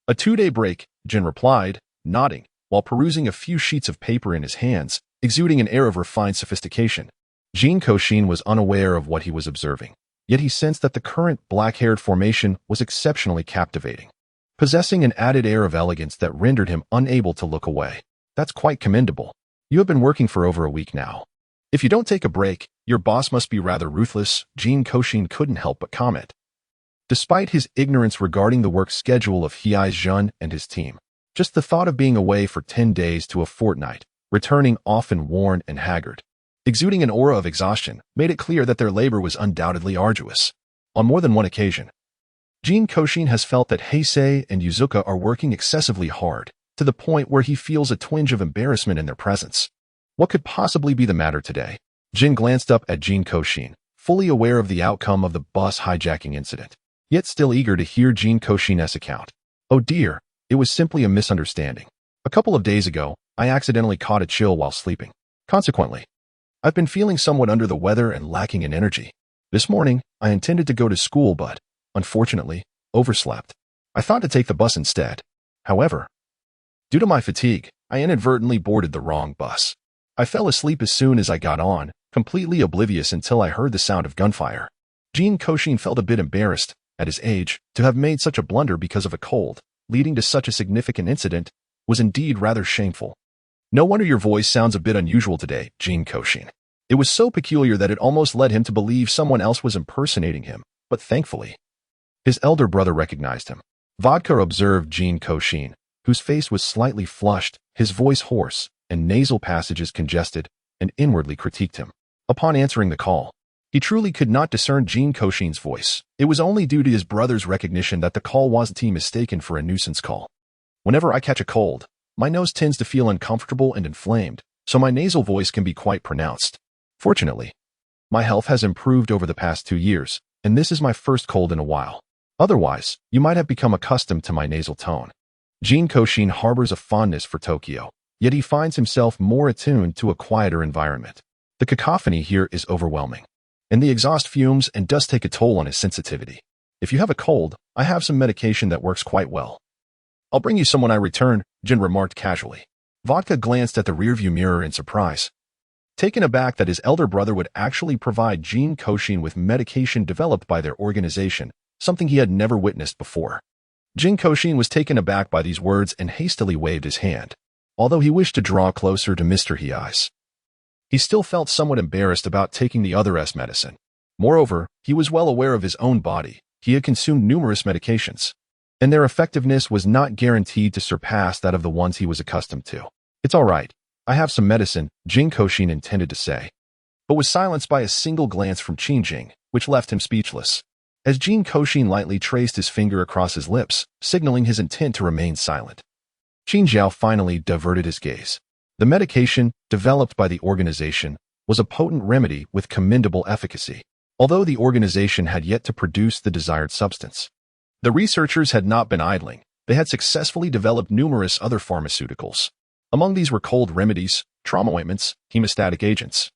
a 2-day break," Jin replied, nodding, while perusing a few sheets of paper in his hands, exuding an air of refined sophistication. Jin Kouxin was unaware of what he was observing, yet he sensed that the current black-haired formation was exceptionally captivating, possessing an added air of elegance that rendered him unable to look away. "That's quite commendable. You have been working for over a week now. If you don't take a break, your boss must be rather ruthless," Jin Kouxin couldn't help but comment. Despite his ignorance regarding the work schedule of Heisei and his team, just the thought of being away for 10 days to a fortnight, returning often worn and haggard, exuding an aura of exhaustion, made it clear that their labor was undoubtedly arduous. On more than one occasion, Jin Kouxin has felt that Heisei and Yuzuka are working excessively hard, to the point where he feels a twinge of embarrassment in their presence. What could possibly be the matter today? Jin glanced up at Jin Kouxin, fully aware of the outcome of the bus hijacking incident, yet still eager to hear Jin Kouxin's account. "Oh dear, it was simply a misunderstanding. A couple of days ago, I accidentally caught a chill while sleeping. Consequently, I've been feeling somewhat under the weather and lacking in energy. This morning, I intended to go to school but, unfortunately, overslept. I thought to take the bus instead. However, due to my fatigue, I inadvertently boarded the wrong bus. I fell asleep as soon as I got on, completely oblivious until I heard the sound of gunfire." Jin Kouxin felt a bit embarrassed, at his age, to have made such a blunder because of a cold, leading to such a significant incident, was indeed rather shameful. "No wonder your voice sounds a bit unusual today, Jin Kouxin." It was so peculiar that it almost led him to believe someone else was impersonating him, but thankfully, his elder brother recognized him. Vodka observed Jin Kouxin, whose face was slightly flushed, his voice hoarse, and nasal passages congested, and inwardly critiqued him. Upon answering the call, he truly could not discern Jin Kouxin's voice. It was only due to his brother's recognition that the call wasn't mistaken for a nuisance call. "Whenever I catch a cold, my nose tends to feel uncomfortable and inflamed, so my nasal voice can be quite pronounced. Fortunately, my health has improved over the past 2 years, and this is my first cold in a while. Otherwise, you might have become accustomed to my nasal tone." Jin Kouxin harbors a fondness for Tokyo, yet he finds himself more attuned to a quieter environment. The cacophony here is overwhelming, and the exhaust fumes and dust take a toll on his sensitivity. If you have a cold, I have some medication that works quite well. I'll bring you some when I return, Jin remarked casually. Vodka glanced at the rearview mirror in surprise, taken aback that his elder brother would actually provide Jin Kouxin with medication developed by their organization, something he had never witnessed before. Jin Kouxin was taken aback by these words and hastily waved his hand, although he wished to draw closer to Mr. Heis. He still felt somewhat embarrassed about taking the other's medicine. Moreover, he was well aware of his own body. He had consumed numerous medications, and their effectiveness was not guaranteed to surpass that of the ones he was accustomed to. It's all right. I have some medicine, Jin Kouxin intended to say, but was silenced by a single glance from Qingjing, which left him speechless. As Jin Kouxin lightly traced his finger across his lips, signaling his intent to remain silent, Qinjiao finally diverted his gaze. The medication, developed by the organization, was a potent remedy with commendable efficacy, although the organization had yet to produce the desired substance. The researchers had not been idling. They had successfully developed numerous other pharmaceuticals. Among these were cold remedies, trauma ointments, hemostatic agents,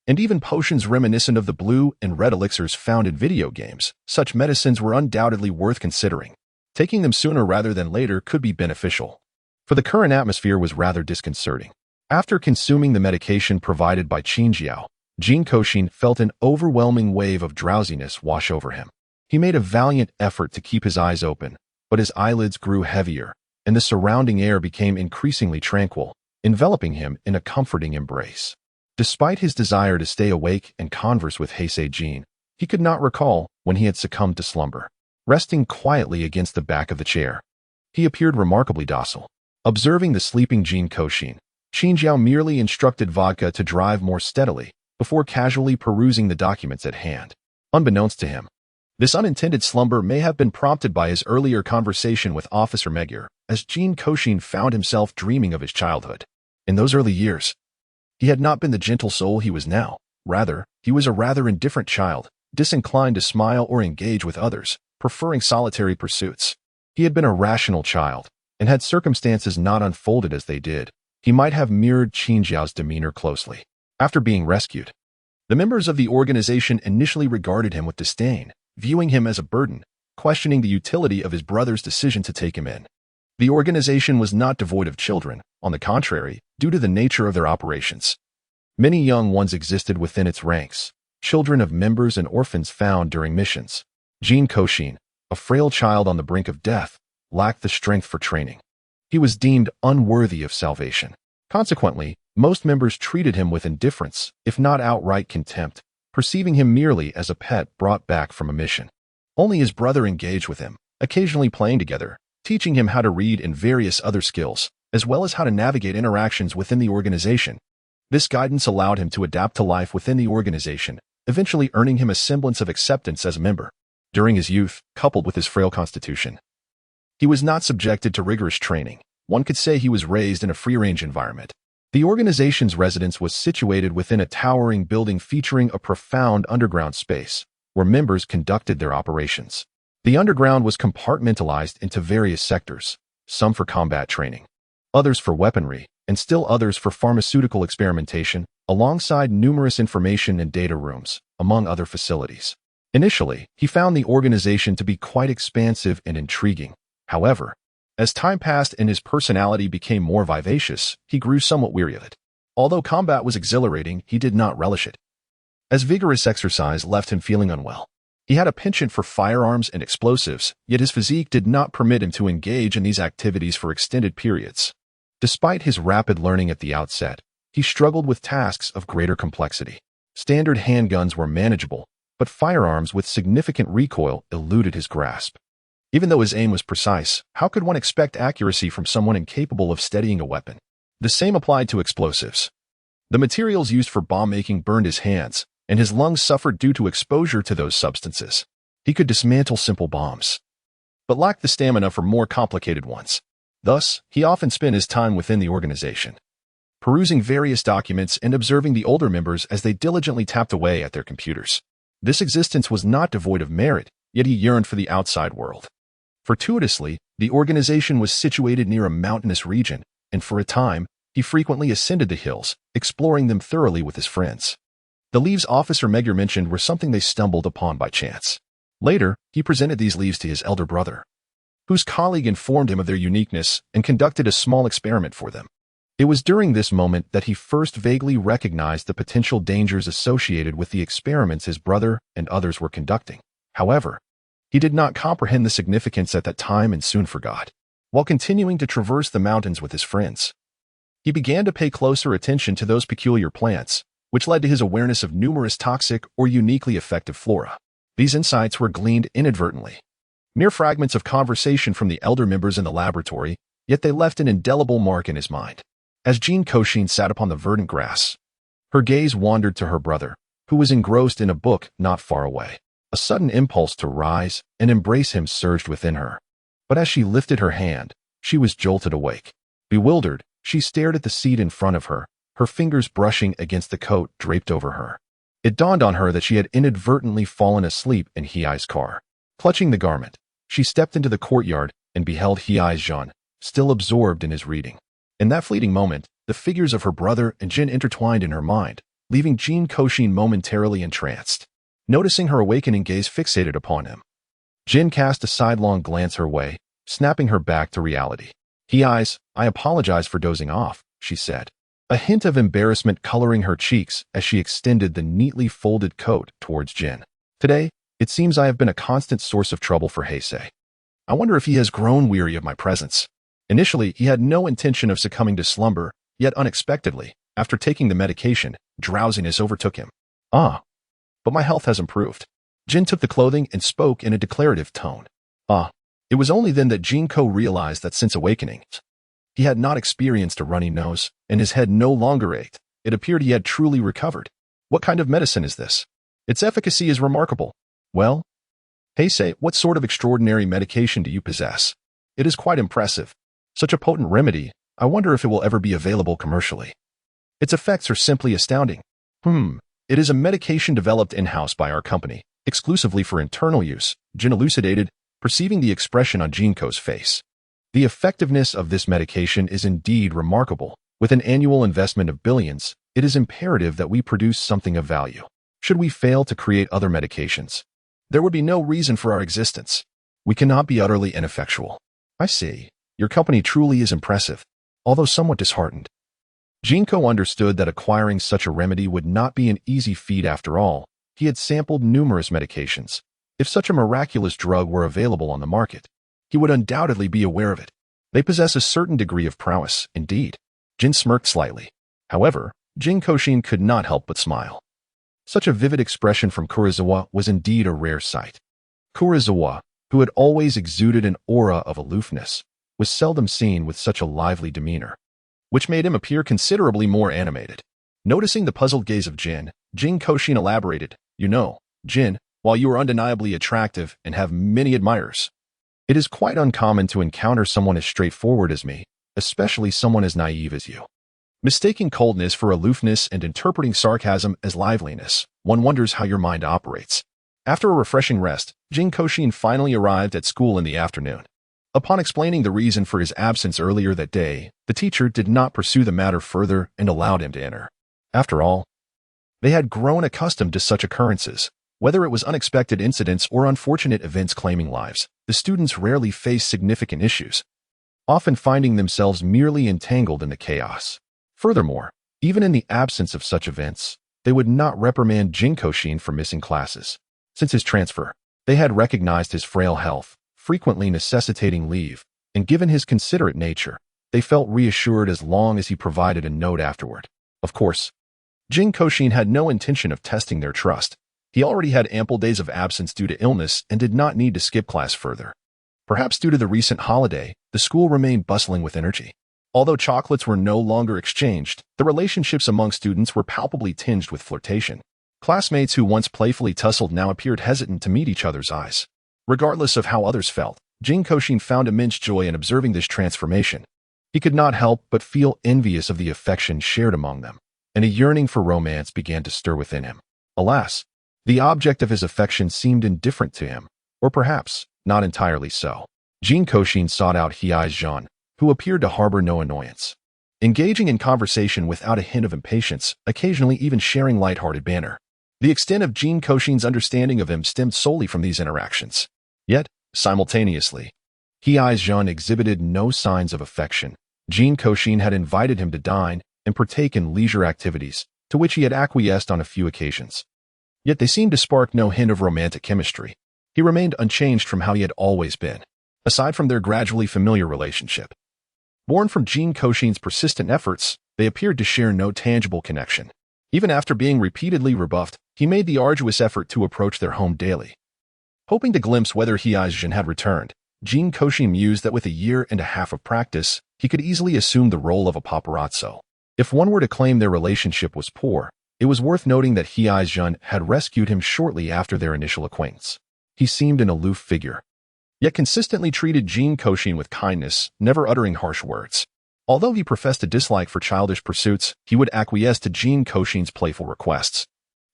and even potions reminiscent of the blue and red elixirs found in video games. Such medicines were undoubtedly worth considering. Taking them sooner rather than later could be beneficial, for the current atmosphere was rather disconcerting. After consuming the medication provided by Qinjiao, Jin Kouxin felt an overwhelming wave of drowsiness wash over him. He made a valiant effort to keep his eyes open, but his eyelids grew heavier, and the surrounding air became increasingly tranquil, enveloping him in a comforting embrace. Despite his desire to stay awake and converse with Heisei Jin, he could not recall when he had succumbed to slumber. Resting quietly against the back of the chair, he appeared remarkably docile. Observing the sleeping Jin Kouxin, Qinjiao merely instructed Vodka to drive more steadily before casually perusing the documents at hand. Unbeknownst to him, this unintended slumber may have been prompted by his earlier conversation with Officer Magyar, as Jin Kouxin found himself dreaming of his childhood. In those early years, he had not been the gentle soul he was now. Rather, he was a rather indifferent child, disinclined to smile or engage with others, preferring solitary pursuits. He had been a rational child, and had circumstances not unfolded as they did, he might have mirrored Qinjiao's demeanor closely. After being rescued, the members of the organization initially regarded him with disdain, viewing him as a burden, questioning the utility of his brother's decision to take him in. The organization was not devoid of children, on the contrary, due to the nature of their operations. Many young ones existed within its ranks, children of members and orphans found during missions. Jin Kouxin, a frail child on the brink of death, lacked the strength for training. He was deemed unworthy of salvation. Consequently, most members treated him with indifference, if not outright contempt, perceiving him merely as a pet brought back from a mission. Only his brother engaged with him, occasionally playing together, teaching him how to read and various other skills, as well as how to navigate interactions within the organization. This guidance allowed him to adapt to life within the organization, eventually earning him a semblance of acceptance as a member. During his youth, coupled with his frail constitution, he was not subjected to rigorous training. One could say he was raised in a free-range environment. The organization's residence was situated within a towering building featuring a profound underground space, where members conducted their operations. The underground was compartmentalized into various sectors, some for combat training, others for weaponry, and still others for pharmaceutical experimentation, alongside numerous information and data rooms, among other facilities. Initially, he found the organization to be quite expansive and intriguing. However, as time passed and his personality became more vivacious, he grew somewhat weary of it. Although combat was exhilarating, he did not relish it, as vigorous exercise left him feeling unwell. He had a penchant for firearms and explosives, yet his physique did not permit him to engage in these activities for extended periods. Despite his rapid learning at the outset, he struggled with tasks of greater complexity. Standard handguns were manageable, but firearms with significant recoil eluded his grasp. Even though his aim was precise, how could one expect accuracy from someone incapable of steadying a weapon? The same applied to explosives. The materials used for bomb-making burned his hands, and his lungs suffered due to exposure to those substances. He could dismantle simple bombs, but lacked the stamina for more complicated ones. Thus, he often spent his time within the organization, perusing various documents and observing the older members as they diligently tapped away at their computers. This existence was not devoid of merit, yet he yearned for the outside world. Fortuitously, the organization was situated near a mountainous region, and for a time, he frequently ascended the hills, exploring them thoroughly with his friends. The leaves Officer Megure mentioned were something they stumbled upon by chance. Later, he presented these leaves to his elder brother, whose colleague informed him of their uniqueness and conducted a small experiment for them. It was during this moment that he first vaguely recognized the potential dangers associated with the experiments his brother and others were conducting. However, he did not comprehend the significance at that time and soon forgot. While continuing to traverse the mountains with his friends, he began to pay closer attention to those peculiar plants, which led to his awareness of numerous toxic or uniquely effective flora. These insights were gleaned inadvertently, mere fragments of conversation from the elder members in the laboratory, yet they left an indelible mark in his mind. As Jin Kouxin sat upon the verdant grass, her gaze wandered to her brother, who was engrossed in a book not far away. A sudden impulse to rise and embrace him surged within her. But as she lifted her hand, she was jolted awake. Bewildered, she stared at the seat in front of her, her fingers brushing against the coat draped over her. It dawned on her that she had inadvertently fallen asleep in Hei's car. Clutching the garment, she stepped into the courtyard and beheld Hei's still absorbed in his reading. In that fleeting moment, the figures of her brother and Jin intertwined in her mind, leaving Jin Kouxin momentarily entranced. Noticing her awakening gaze fixated upon him, Jin cast a sidelong glance her way, snapping her back to reality. "I apologize for dozing off," she said, a hint of embarrassment coloring her cheeks as she extended the neatly folded coat towards Jin. "Today, it seems I have been a constant source of trouble for Heisei. I wonder if he has grown weary of my presence." Initially, he had no intention of succumbing to slumber, yet unexpectedly, after taking the medication, drowsiness overtook him. But my health has improved." Jin took the clothing and spoke in a declarative tone. It was only then that Jin Ko realized that since awakening, he had not experienced a runny nose, and his head no longer ached. It appeared he had truly recovered. "What kind of medicine is this? Its efficacy is remarkable." "Well, Heisei, what sort of extraordinary medication do you possess? It is quite impressive. Such a potent remedy, I wonder if it will ever be available commercially. Its effects are simply astounding." It is a medication developed in-house by our company, exclusively for internal use," Jin elucidated, perceiving the expression on Jin Ko's face. "The effectiveness of this medication is indeed remarkable. With an annual investment of billions, it is imperative that we produce something of value. Should we fail to create other medications, there would be no reason for our existence. We cannot be utterly ineffectual." "I see. Your company truly is impressive, although somewhat disheartened." Jin Ko understood that acquiring such a remedy would not be an easy feat after all. He had sampled numerous medications. If such a miraculous drug were available on the market, he would undoubtedly be aware of it. They possess a certain degree of prowess, indeed. Jin smirked slightly. However, Jin Kouxin could not help but smile. Such a vivid expression from Kurizawa was indeed a rare sight. Kurizawa, who had always exuded an aura of aloofness, was seldom seen with such a lively demeanor, which made him appear considerably more animated. Noticing the puzzled gaze of Jin Kouxin elaborated, "You know, Jin, while you are undeniably attractive and have many admirers, it is quite uncommon to encounter someone as straightforward as me, especially someone as naive as you. Mistaking coldness for aloofness and interpreting sarcasm as liveliness, one wonders how your mind operates." After a refreshing rest, Jin Kouxin finally arrived at school in the afternoon. Upon explaining the reason for his absence earlier that day, the teacher did not pursue the matter further and allowed him to enter. After all, they had grown accustomed to such occurrences. Whether it was unexpected incidents or unfortunate events claiming lives, the students rarely faced significant issues, often finding themselves merely entangled in the chaos. Furthermore, even in the absence of such events, they would not reprimand Jin Kouxin for missing classes. Since his transfer, they had recognized his frail health, frequently necessitating leave, and given his considerate nature, they felt reassured as long as he provided a note afterward. Of course, Jin Kouxin had no intention of testing their trust. He already had ample days of absence due to illness and did not need to skip class further. Perhaps due to the recent holiday, the school remained bustling with energy. Although chocolates were no longer exchanged, the relationships among students were palpably tinged with flirtation. Classmates who once playfully tussled now appeared hesitant to meet each other's eyes. Regardless of how others felt, Jin Kouxin found immense joy in observing this transformation. He could not help but feel envious of the affection shared among them, and a yearning for romance began to stir within him. Alas, the object of his affection seemed indifferent to him, or perhaps not entirely so. Jin Kouxin sought out Hei's, who appeared to harbor no annoyance. engaging in conversation without a hint of impatience, occasionally even sharing lighthearted banter. The extent of Jin Kouxin's understanding of him stemmed solely from these interactions. Yet, simultaneously, Heir's exhibited no signs of affection. Jin Kouxin had invited him to dine and partake in leisure activities, to which he had acquiesced on a few occasions. Yet they seemed to spark no hint of romantic chemistry. He remained unchanged from how he had always been, aside from their gradually familiar relationship. Born from Jin Kouxin's persistent efforts, they appeared to share no tangible connection. Even after being repeatedly rebuffed, he made the arduous effort to approach their home daily. Hoping to glimpse whether Heir's had returned, Jin Kouxin mused that with a year and a half of practice, he could easily assume the role of a paparazzo. If one were to claim their relationship was poor, it was worth noting that Heir's had rescued him shortly after their initial acquaintance. He seemed an aloof figure, yet consistently treated Jin Kouxin with kindness, never uttering harsh words. Although he professed a dislike for childish pursuits, he would acquiesce to Jin Kouxin's playful requests,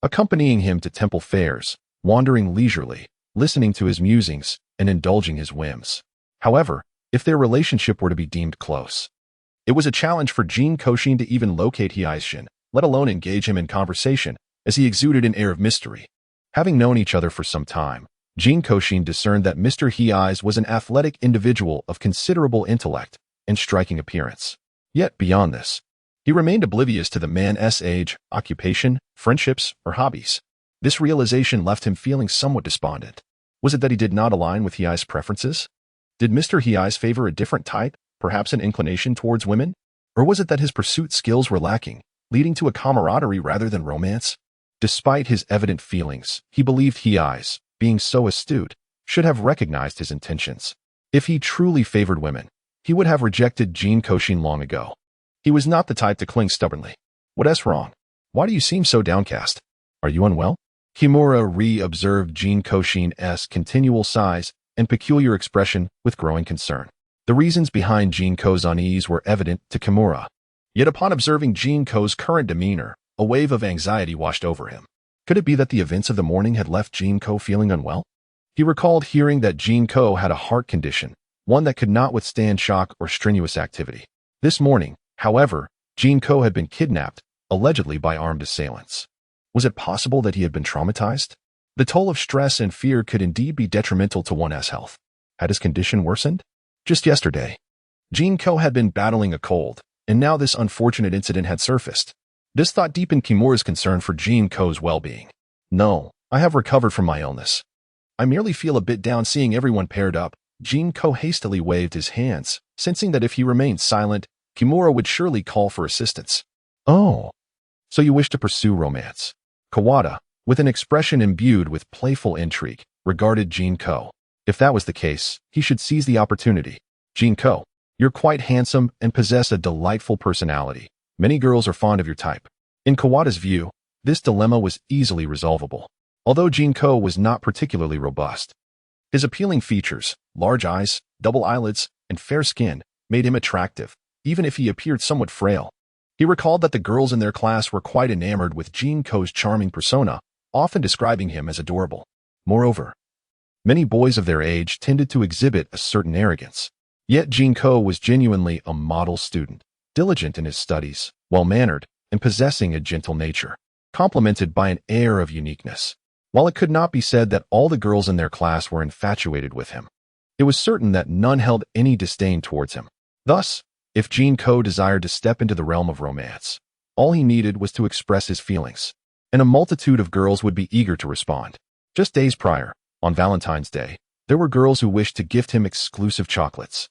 accompanying him to temple fairs, wandering leisurely, listening to his musings, and indulging his whims. However, if their relationship were to be deemed close, it was a challenge for Jin Kouxin to even locate Heir's, let alone engage him in conversation, as he exuded an air of mystery. Having known each other for some time, Jin Kouxin discerned that Mr. Heir was an athletic individual of considerable intellect and striking appearance. Yet, beyond this, he remained oblivious to the man's age, occupation, friendships, or hobbies. This realization left him feeling somewhat despondent. Was it that he did not align with Heir's preferences? Did Mr. Heir favor a different type, perhaps an inclination towards women? Or was it that his pursuit skills were lacking, leading to a camaraderie rather than romance? Despite his evident feelings, he believed Heir, being so astute, should have recognized his intentions. If he truly favored women, he would have rejected Jin Kouxin long ago. He was not the type to cling stubbornly. What's wrong? Why do you seem so downcast? Are you unwell? Kimura re-observed Jin Kouxin's continual sighs and peculiar expression with growing concern. The reasons behind Jin Kou's unease were evident to Kimura. Yet upon observing Jin Kou's current demeanor, a wave of anxiety washed over him. Could it be that the events of the morning had left Jin Kou feeling unwell? He recalled hearing that Jin Kou had a heart condition, one that could not withstand shock or strenuous activity. This morning, however, Jin Kou had been kidnapped, allegedly by armed assailants. Was it possible that he had been traumatized? The toll of stress and fear could indeed be detrimental to one's health. Had his condition worsened? Just yesterday, Jin Kou had been battling a cold, and now this unfortunate incident had surfaced. This thought deepened Kimura's concern for Jin Kou's well-being. No, I have recovered from my illness. I merely feel a bit down seeing everyone paired up. Jin Kou hastily waved his hands, sensing that if he remained silent, Kimura would surely call for assistance. Oh, so you wish to pursue romance? Kawada, with an expression imbued with playful intrigue, regarded Jin Kou. If that was the case, he should seize the opportunity. Jin Kou, you're quite handsome and possess a delightful personality. Many girls are fond of your type. In Kawada's view, this dilemma was easily resolvable. Although Jin Kou was not particularly robust, his appealing features, large eyes, double eyelids, and fair skin, made him attractive, even if he appeared somewhat frail. He recalled that the girls in their class were quite enamored with Jin Kou's charming persona, often describing him as adorable. Moreover, many boys of their age tended to exhibit a certain arrogance. Yet Jin Kou was genuinely a model student, diligent in his studies, well-mannered, and possessing a gentle nature, complemented by an air of uniqueness. While it could not be said that all the girls in their class were infatuated with him, it was certain that none held any disdain towards him. Thus, if Jin Kou desired to step into the realm of romance, all he needed was to express his feelings, and a multitude of girls would be eager to respond. Just days prior, on Valentine's Day, there were girls who wished to gift him exclusive chocolates,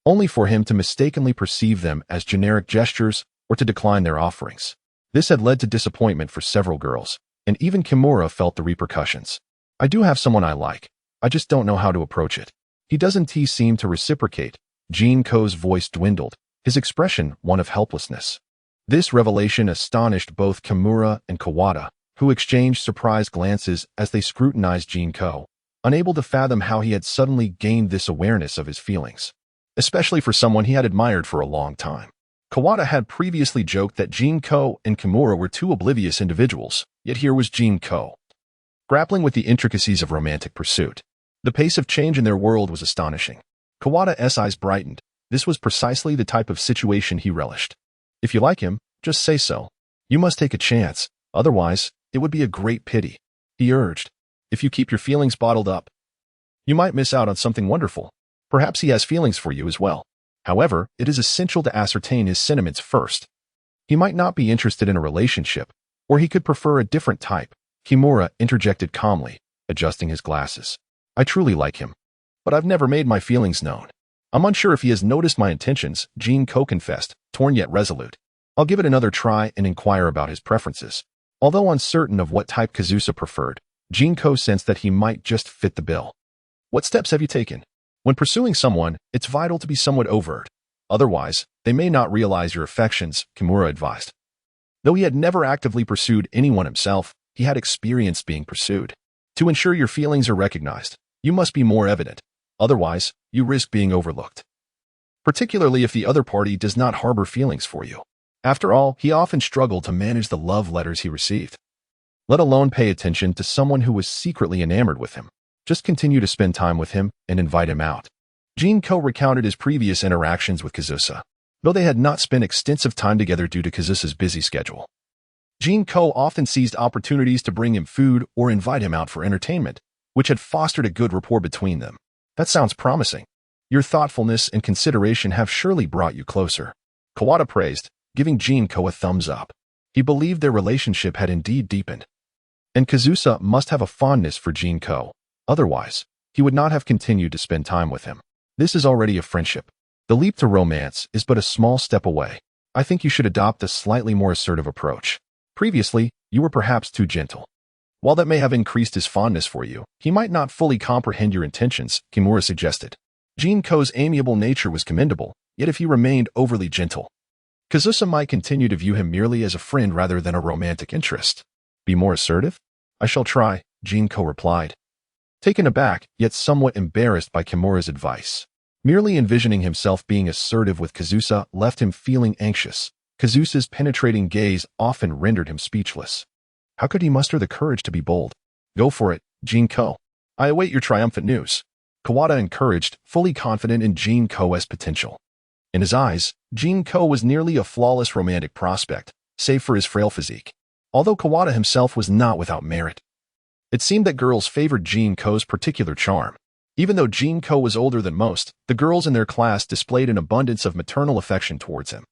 only for him to mistakenly perceive them as generic gestures or to decline their offerings. This had led to disappointment for several girls, and even Kimura felt the repercussions. I do have someone I like. I just don't know how to approach it. He doesn't seem to reciprocate. Jin Kou's voice dwindled, his expression one of helplessness. This revelation astonished both Kimura and Kawada, who exchanged surprised glances as they scrutinized Jin Kou, unable to fathom how he had suddenly gained this awareness of his feelings, especially for someone he had admired for a long time. Kawada had previously joked that Jin Kou and Kimura were two oblivious individuals, yet here was Jin Kou, grappling with the intricacies of romantic pursuit. The pace of change in their world was astonishing. Kawada's eyes brightened. This was precisely the type of situation he relished. If you like him, just say so. You must take a chance, otherwise, it would be a great pity. He urged. If you keep your feelings bottled up, you might miss out on something wonderful. Perhaps he has feelings for you as well. However, it is essential to ascertain his sentiments first. He might not be interested in a relationship, or he could prefer a different type. Kimura interjected calmly, adjusting his glasses. I truly like him, but I've never made my feelings known. I'm unsure if he has noticed my intentions, Jin Kouxin confessed, torn yet resolute. I'll give it another try and inquire about his preferences. Although uncertain of what type Kazusa preferred, Jin Kouxin sensed that he might just fit the bill. What steps have you taken? When pursuing someone, it's vital to be somewhat overt. Otherwise, they may not realize your affections, Kimura advised. Though he had never actively pursued anyone himself, he had experienced being pursued. To ensure your feelings are recognized, you must be more evident. Otherwise, you risk being overlooked. Particularly if the other party does not harbor feelings for you. After all, he often struggled to manage the love letters he received. Let alone pay attention to someone who was secretly enamored with him. Just continue to spend time with him and invite him out. Jin Kouxin recounted his previous interactions with Kazusa, though they had not spent extensive time together due to Kazusa's busy schedule. Jin Kouxin often seized opportunities to bring him food or invite him out for entertainment, which had fostered a good rapport between them. That sounds promising. Your thoughtfulness and consideration have surely brought you closer. Kawada praised, giving Jin Kouxin a thumbs up. He believed their relationship had indeed deepened. And Kazusa must have a fondness for Jin Kouxin. Otherwise, he would not have continued to spend time with him. This is already a friendship. The leap to romance is but a small step away. I think you should adopt a slightly more assertive approach. Previously, you were perhaps too gentle. While that may have increased his fondness for you, he might not fully comprehend your intentions, Kimura suggested. Jin Kouxin's amiable nature was commendable, yet if he remained overly gentle, Kazusa might continue to view him merely as a friend rather than a romantic interest. Be more assertive? I shall try, Jin Kouxin replied. Taken aback, yet somewhat embarrassed by Kimura's advice. Merely envisioning himself being assertive with Kazusa left him feeling anxious. Kazusa's penetrating gaze often rendered him speechless. How could he muster the courage to be bold? Go for it, Jin Kouxin. I await your triumphant news. Kawada encouraged, fully confident in Jin Kouxin's potential. In his eyes, Jin Kouxin was nearly a flawless romantic prospect, save for his frail physique. Although Kawada himself was not without merit. It seemed that girls favored Jin Kouxin's particular charm. Even though Jin Kouxin was older than most, the girls in their class displayed an abundance of maternal affection towards him.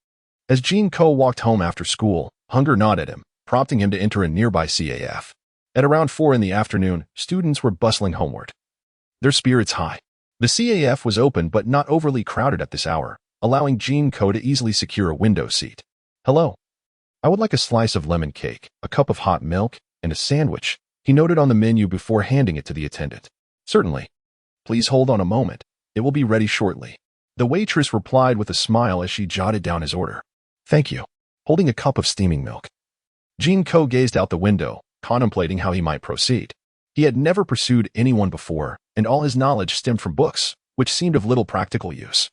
As Jin Kouxin walked home after school, hunger gnawed at him, prompting him to enter a nearby CAF. At around 4 in the afternoon, students were bustling homeward, their spirits high. The CAF was open but not overly crowded at this hour, allowing Jin Kouxin to easily secure a window seat. Hello. I would like a slice of lemon cake, a cup of hot milk, and a sandwich, he noted on the menu before handing it to the attendant. Certainly. Please hold on a moment. It will be ready shortly. The waitress replied with a smile as she jotted down his order. Thank you. Holding a cup of steaming milk. Jin Kouxin gazed out the window, contemplating how he might proceed. He had never pursued anyone before, and all his knowledge stemmed from books, which seemed of little practical use.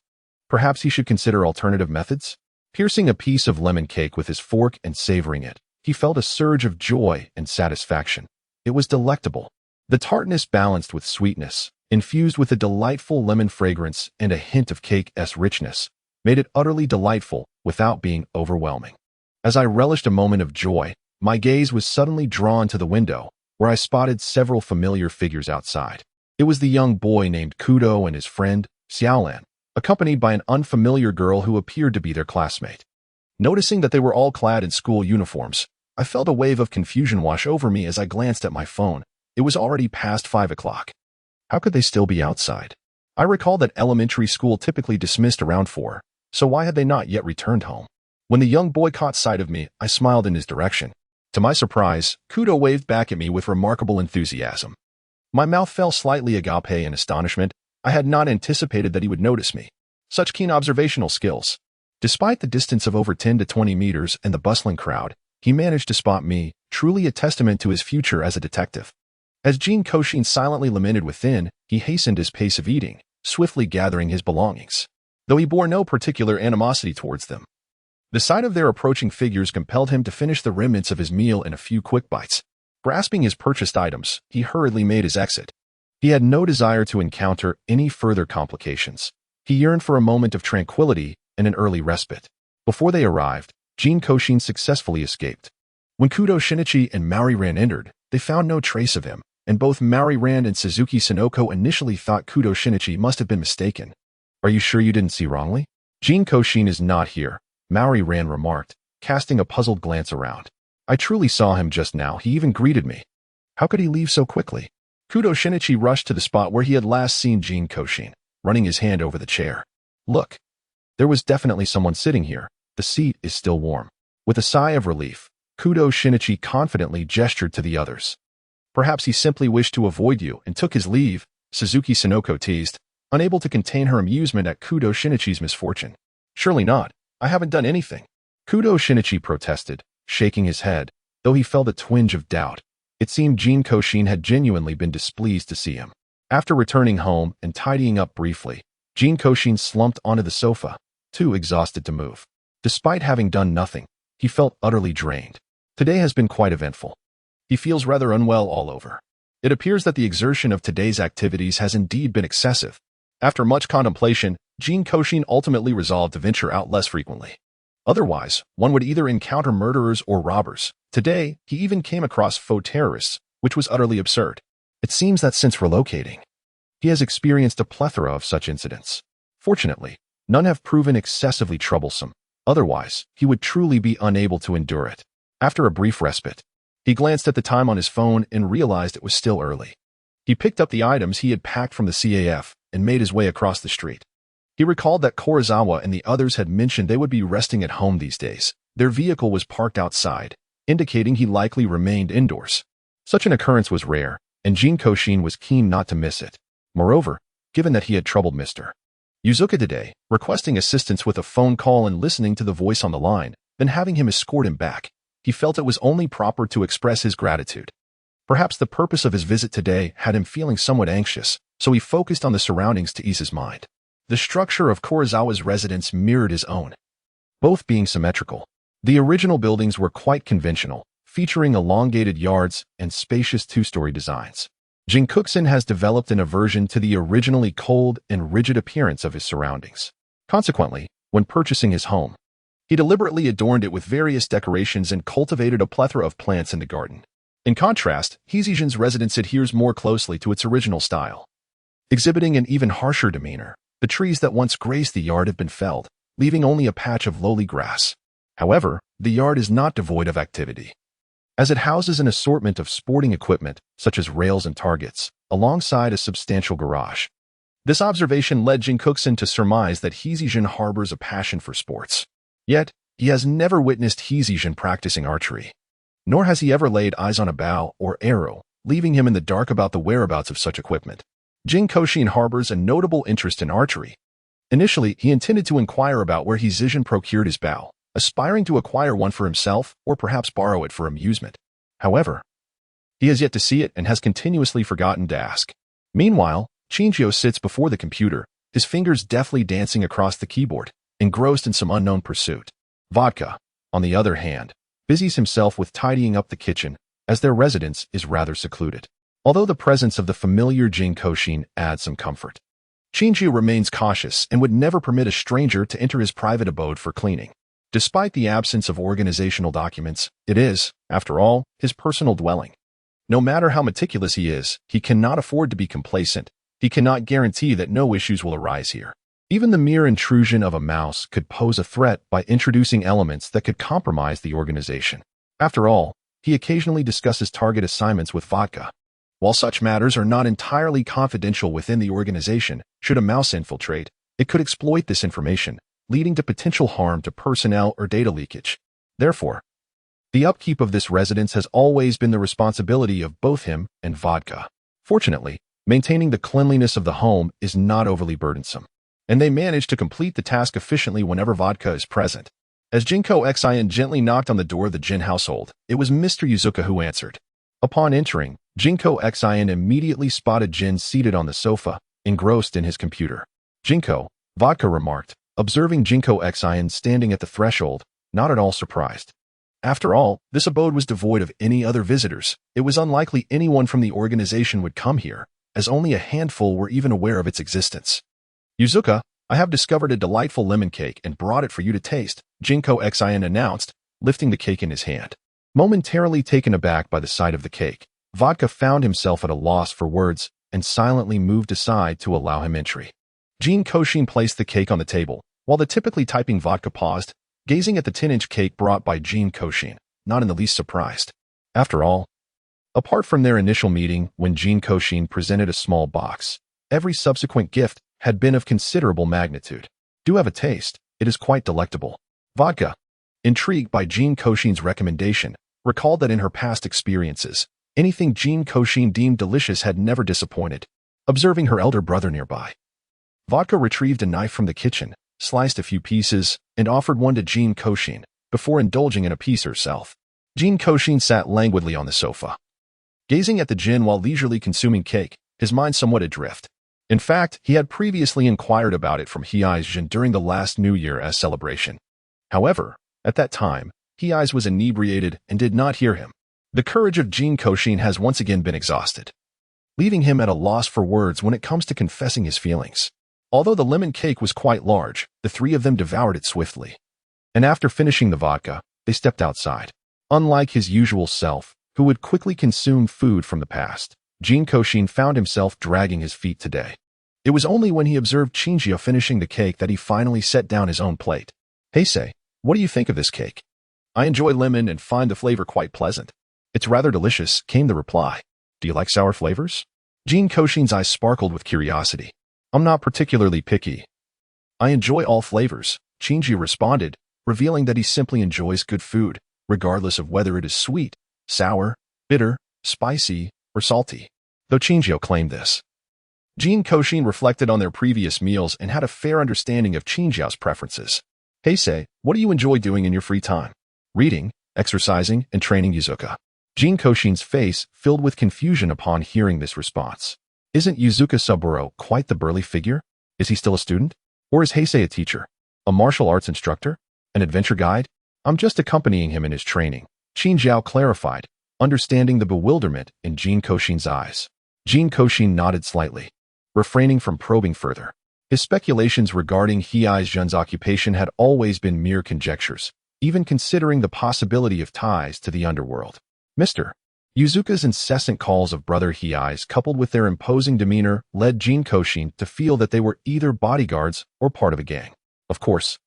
Perhaps he should consider alternative methods? Piercing a piece of lemon cake with his fork and savoring it, he felt a surge of joy and satisfaction. It was delectable. The tartness balanced with sweetness, infused with a delightful lemon fragrance and a hint of cake's richness, made it utterly delightful without being overwhelming. As I relished a moment of joy, my gaze was suddenly drawn to the window, where I spotted several familiar figures outside. It was the young boy named Kudo and his friend, Xiaolan, accompanied by an unfamiliar girl who appeared to be their classmate. Noticing that they were all clad in school uniforms, I felt a wave of confusion wash over me as I glanced at my phone. It was already past 5 o'clock. How could they still be outside? I recall that elementary school typically dismissed around 4, so why had they not yet returned home? When the young boy caught sight of me, I smiled in his direction. To my surprise, Kudo waved back at me with remarkable enthusiasm. My mouth fell slightly agape in astonishment. I had not anticipated that he would notice me. Such keen observational skills. Despite the distance of over 10 to 20 meters and the bustling crowd, he managed to spot me, truly a testament to his future as a detective. As Jin Kouxin silently lamented within, he hastened his pace of eating, swiftly gathering his belongings, though he bore no particular animosity towards them. The sight of their approaching figures compelled him to finish the remnants of his meal in a few quick bites. Grasping his purchased items, he hurriedly made his exit. He had no desire to encounter any further complications. He yearned for a moment of tranquility and an early respite. Before they arrived, Jin Kouxin successfully escaped. When Kudo Shinichi and Mariran entered, they found no trace of him, and both Mariran and Suzuki Sonoko initially thought Kudo Shinichi must have been mistaken. Are you sure you didn't see wrongly? Jin Kouxin is not here, Mariran remarked, casting a puzzled glance around. I truly saw him just now. He even greeted me. How could he leave so quickly? Kudo Shinichi rushed to the spot where he had last seen Jin Kouxin, running his hand over the chair. Look. There was definitely someone sitting here. The seat is still warm. With a sigh of relief, Kudo Shinichi confidently gestured to the others. Perhaps he simply wished to avoid you and took his leave, Suzuki Sonoko teased, unable to contain her amusement at Kudo Shinichi's misfortune. Surely not. I haven't done anything. Kudo Shinichi protested, shaking his head, though he felt a twinge of doubt. It seemed Jin Kouxin had genuinely been displeased to see him. After returning home and tidying up briefly, Jin Kouxin slumped onto the sofa, too exhausted to move. Despite having done nothing, he felt utterly drained. Today has been quite eventful. He feels rather unwell all over. It appears that the exertion of today's activities has indeed been excessive. After much contemplation, Jin Kouxin ultimately resolved to venture out less frequently. Otherwise, one would either encounter murderers or robbers. Today, he even came across faux terrorists, which was utterly absurd. It seems that since relocating, he has experienced a plethora of such incidents. Fortunately, none have proven excessively troublesome. Otherwise, he would truly be unable to endure it. After a brief respite, he glanced at the time on his phone and realized it was still early. He picked up the items he had packed from the CAF and made his way across the street. He recalled that Korizawa and the others had mentioned they would be resting at home these days. Their vehicle was parked outside, indicating he likely remained indoors. Such an occurrence was rare, and Jin Kouxin was keen not to miss it. Moreover, given that he had troubled Mr. Yuzuka today, requesting assistance with a phone call and listening to the voice on the line, then having him escort him back, he felt it was only proper to express his gratitude. Perhaps the purpose of his visit today had him feeling somewhat anxious, so he focused on the surroundings to ease his mind. The structure of Korizawa's residence mirrored his own, both being symmetrical. The original buildings were quite conventional, featuring elongated yards and spacious two-story designs. Jin Kouxin has developed an aversion to the originally cold and rigid appearance of his surroundings. Consequently, when purchasing his home, he deliberately adorned it with various decorations and cultivated a plethora of plants in the garden. In contrast, Heizijin's residence adheres more closely to its original style. Exhibiting an even harsher demeanor, the trees that once graced the yard have been felled, leaving only a patch of lowly grass. However, the yard is not devoid of activity, as it houses an assortment of sporting equipment, such as rails and targets, alongside a substantial garage. This observation led Jin Kouxin to surmise that Heizijin harbors a passion for sports. Yet, he has never witnessed Heizijin practicing archery. Nor has he ever laid eyes on a bow or arrow, leaving him in the dark about the whereabouts of such equipment. Jin Kouxin harbors a notable interest in archery. Initially, he intended to inquire about where Heizijin procured his bow, aspiring to acquire one for himself or perhaps borrow it for amusement. However, he has yet to see it and has continuously forgotten to ask. Meanwhile, Chinjio sits before the computer, his fingers deftly dancing across the keyboard, engrossed in some unknown pursuit. Vodka, on the other hand, busies himself with tidying up the kitchen, as their residence is rather secluded. Although the presence of the familiar Jin Kouxin adds some comfort, Chinjio remains cautious and would never permit a stranger to enter his private abode for cleaning. Despite the absence of organizational documents, it is, after all, his personal dwelling. No matter how meticulous he is, he cannot afford to be complacent. He cannot guarantee that no issues will arise here. Even the mere intrusion of a mouse could pose a threat by introducing elements that could compromise the organization. After all, he occasionally discusses target assignments with Vodka. While such matters are not entirely confidential within the organization, should a mouse infiltrate, it could exploit this information, leading to potential harm to personnel or data leakage. Therefore, the upkeep of this residence has always been the responsibility of both him and Vodka. Fortunately, maintaining the cleanliness of the home is not overly burdensome, and they manage to complete the task efficiently whenever Vodka is present. As Jin Kouxin gently knocked on the door of the Jin household, it was Mr. Yuzuka who answered. Upon entering, Jin Kouxin immediately spotted Jin seated on the sofa, engrossed in his computer. Jinko, Vodka remarked, observing Jin Kouxin standing at the threshold, not at all surprised. After all, this abode was devoid of any other visitors. It was unlikely anyone from the organization would come here, as only a handful were even aware of its existence. Yuzuka, I have discovered a delightful lemon cake and brought it for you to taste, Jin Kouxin announced, lifting the cake in his hand. Momentarily taken aback by the sight of the cake, Vodka found himself at a loss for words and silently moved aside to allow him entry. Jin Kouxin placed the cake on the table, while the typically typing Vodka paused, gazing at the 10-inch cake brought by Jin Kouxin, not in the least surprised. After all, apart from their initial meeting when Jin Kouxin presented a small box, every subsequent gift had been of considerable magnitude. Do have a taste, it is quite delectable. Vodka, intrigued by Jin Kouxin's recommendation, recalled that in her past experiences, anything Jin Kouxin deemed delicious had never disappointed. Observing her elder brother nearby, Vodka retrieved a knife from the kitchen, sliced a few pieces, and offered one to Jin Kouxin, before indulging in a piece herself. Jin Kouxin sat languidly on the sofa, gazing at the Jin while leisurely consuming cake, his mind somewhat adrift. In fact, he had previously inquired about it from Heir's Jin during the last New Year's celebration. However, at that time, Heir's was inebriated and did not hear him. The courage of Jin Kouxin has once again been exhausted, leaving him at a loss for words when it comes to confessing his feelings. Although the lemon cake was quite large, the three of them devoured it swiftly. And after finishing the vodka, they stepped outside. Unlike his usual self, who would quickly consume food from the past, Jin Kouxin found himself dragging his feet today. It was only when he observed Qingjiao finishing the cake that he finally set down his own plate. Heisei, what do you think of this cake? I enjoy lemon and find the flavor quite pleasant. It's rather delicious, came the reply. Do you like sour flavors? Jin Kouxin's eyes sparkled with curiosity. I'm not particularly picky. I enjoy all flavors, Qingjiao responded, revealing that he simply enjoys good food, regardless of whether it is sweet, sour, bitter, spicy, or salty. Though Qingjiao claimed this, Jin Kouxin reflected on their previous meals and had a fair understanding of Qingjiao's preferences. Heisei, what do you enjoy doing in your free time? Reading, exercising, and training Yuzuka. Jin Kouxin's face filled with confusion upon hearing this response. Isn't Yuzuka Saburo quite the burly figure? Is he still a student? Or is Heisei a teacher? A martial arts instructor? An adventure guide? I'm just accompanying him in his training, Qingjiao clarified, understanding the bewilderment in Jin Kouxin's eyes. Jin Kouxin nodded slightly, refraining from probing further. His speculations regarding Heir's Jun's occupation had always been mere conjectures, even considering the possibility of ties to the underworld. Mr. Yuzuka's incessant calls of brother Heir's coupled with their imposing demeanor led Jin Kouxin to feel that they were either bodyguards or part of a gang. Of course,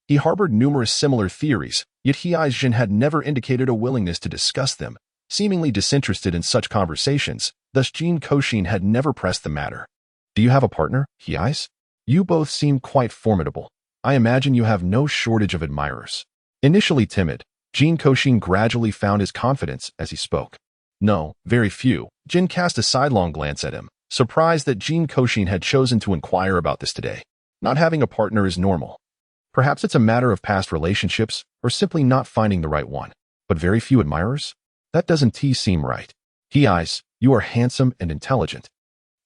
he harbored numerous similar theories, yet Heir's Jin had never indicated a willingness to discuss them, seemingly disinterested in such conversations, thus Jin Kouxin had never pressed the matter. Do you have a partner, Heir's? You both seem quite formidable. I imagine you have no shortage of admirers. Initially timid, Jin Kouxin gradually found his confidence as he spoke. No, very few. Jin cast a sidelong glance at him, surprised that Jin Kouxin had chosen to inquire about this today. Not having a partner is normal. Perhaps it's a matter of past relationships or simply not finding the right one. But very few admirers? That doesn't seem right. Heir's, you are handsome and intelligent,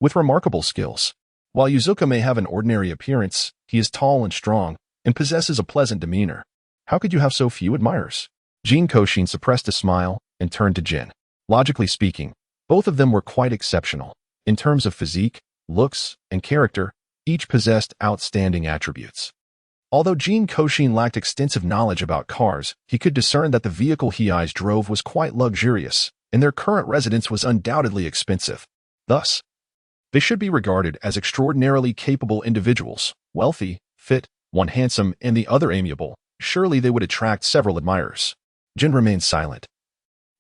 with remarkable skills. While Yuzuka may have an ordinary appearance, he is tall and strong and possesses a pleasant demeanor. How could you have so few admirers? Jin Kouxin suppressed a smile and turned to Jin. Logically speaking, both of them were quite exceptional. In terms of physique, looks, and character, each possessed outstanding attributes. Although Jin Kouxin lacked extensive knowledge about cars, he could discern that the vehicle Heir's drove was quite luxurious, and their current residence was undoubtedly expensive. Thus, they should be regarded as extraordinarily capable individuals, wealthy, fit, one handsome and the other amiable. Surely they would attract several admirers. Jin remained silent,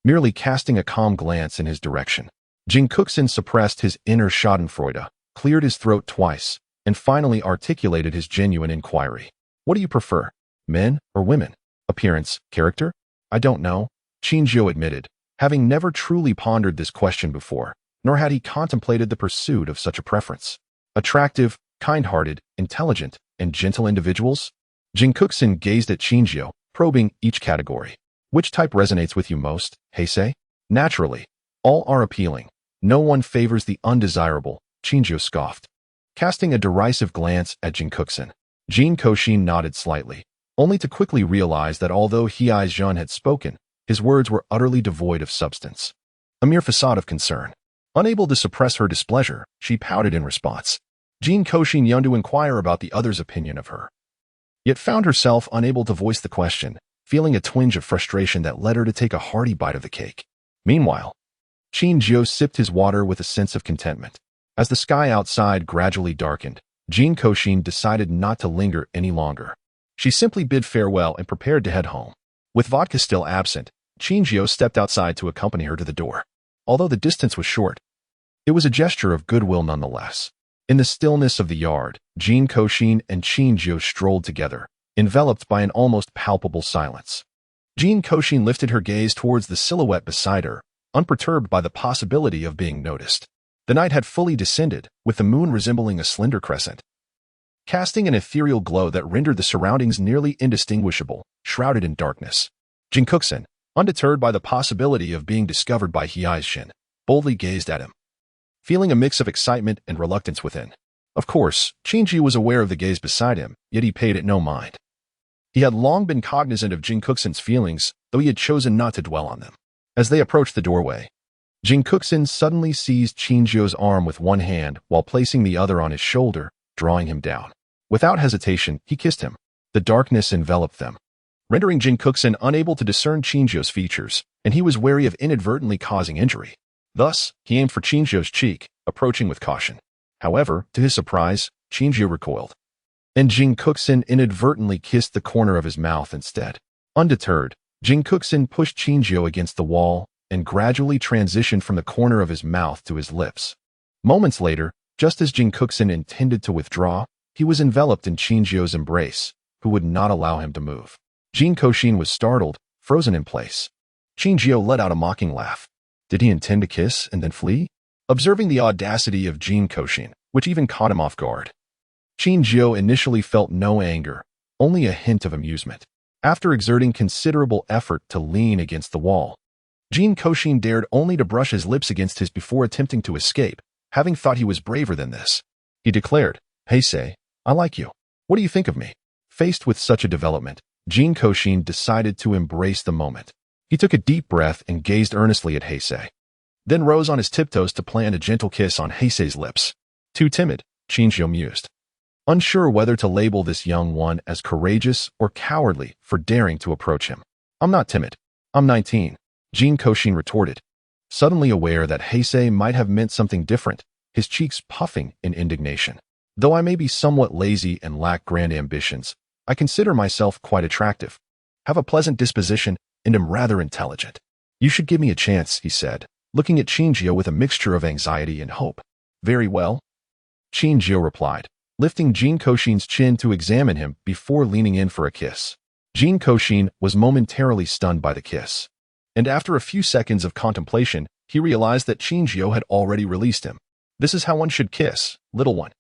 merely casting a calm glance in his direction. Jin Kouxin suppressed his inner schadenfreude, cleared his throat twice, and finally articulated his genuine inquiry. What do you prefer, men or women? Appearance, character? I don't know, Qingjiao admitted, having never truly pondered this question before, nor had he contemplated the pursuit of such a preference. Attractive, kind-hearted, intelligent, and gentle individuals? Jin Kouxin gazed at Qingjiao, probing each category. Which type resonates with you most, Heisei? Naturally, all are appealing. No one favors the undesirable, Qingjiao scoffed, casting a derisive glance at Jin Kouxin. Jin Kouxin nodded slightly, only to quickly realize that although Heir's Jin had spoken, his words were utterly devoid of substance. A mere facade of concern. Unable to suppress her displeasure, she pouted in response. Jin Kouxin yearned to inquire about the other's opinion of her. yet found herself unable to voice the question, feeling a twinge of frustration that led her to take a hearty bite of the cake. Meanwhile, Jin Kouxin sipped his water with a sense of contentment. As the sky outside gradually darkened, Jin Kouxin decided not to linger any longer. She simply bid farewell and prepared to head home. With vodka still absent, Jin Kouxin stepped outside to accompany her to the door. Although the distance was short, it was a gesture of goodwill nonetheless. In the stillness of the yard, Jin Kouxin and Jin Kouxin strolled together, enveloped by an almost palpable silence. Jin Kouxin lifted her gaze towards the silhouette beside her, unperturbed by the possibility of being noticed. The night had fully descended, with the moon resembling a slender crescent, casting an ethereal glow that rendered the surroundings nearly indistinguishable, shrouded in darkness. Jin Kouxin, undeterred by the possibility of being discovered by Heir, boldly gazed at him, feeling a mix of excitement and reluctance within. Of course, Jin Kouxin was aware of the gaze beside him, yet he paid it no mind. He had long been cognizant of Jin Kouxin's feelings, though he had chosen not to dwell on them. As they approached the doorway, Jin Kouxin suddenly seized Jin Kouxin's arm with one hand while placing the other on his shoulder, drawing him down. Without hesitation, he kissed him. The darkness enveloped them, rendering Jin Kouxin unable to discern Jin Kouxin's features, and he was wary of inadvertently causing injury. Thus, he aimed for Jin Kouxin's cheek, approaching with caution. However, to his surprise, Jin Kouxin recoiled, and Jin Kouxin inadvertently kissed the corner of his mouth instead. Undeterred, Jin Kouxin pushed Jin Kouxin against the wall and gradually transitioned from the corner of his mouth to his lips. Moments later, just as Jin Kouxin intended to withdraw, he was enveloped in Jin Kouxin's embrace, who would not allow him to move. Jin Kouxin was startled, frozen in place. Jin Kouxin let out a mocking laugh. Did he intend to kiss and then flee? Observing the audacity of Jin Kouxin, which even caught him off guard, Jin Kouxin initially felt no anger, only a hint of amusement. After exerting considerable effort to lean against the wall, Jin Kouxin dared only to brush his lips against his before attempting to escape, having thought he was braver than this. He declared, "Heisei, I like you. What do you think of me?" Faced with such a development, Jin Kouxin decided to embrace the moment. He took a deep breath and gazed earnestly at Heisei, then rose on his tiptoes to plant a gentle kiss on Heisei's lips. Too timid, Jin Kouxin mused, unsure whether to label this young one as courageous or cowardly for daring to approach him. "I'm not timid. I'm 19, Jin Kouxin retorted, suddenly aware that Heisei might have meant something different, his cheeks puffing in indignation. "Though I may be somewhat lazy and lack grand ambitions, I consider myself quite attractive, have a pleasant disposition, and am rather intelligent. You should give me a chance," he said, looking at Jin Kouxin with a mixture of anxiety and hope. "Very well," Jin Kouxin replied, lifting Jin Kouxin's chin to examine him before leaning in for a kiss. Jin Kouxin was momentarily stunned by the kiss, and after a few seconds of contemplation, he realized that Jin Kouxin had already released him. This is how one should kiss, little one.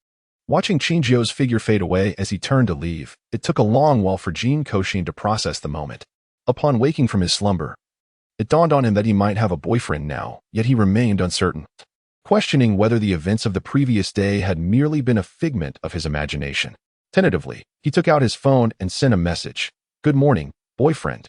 Watching Jin Kouxin's figure fade away as he turned to leave, it took a long while for Jin Kouxin to process the moment. Upon waking from his slumber, it dawned on him that he might have a boyfriend now, yet he remained uncertain, questioning whether the events of the previous day had merely been a figment of his imagination. Tentatively, he took out his phone and sent a message. "Good morning, boyfriend."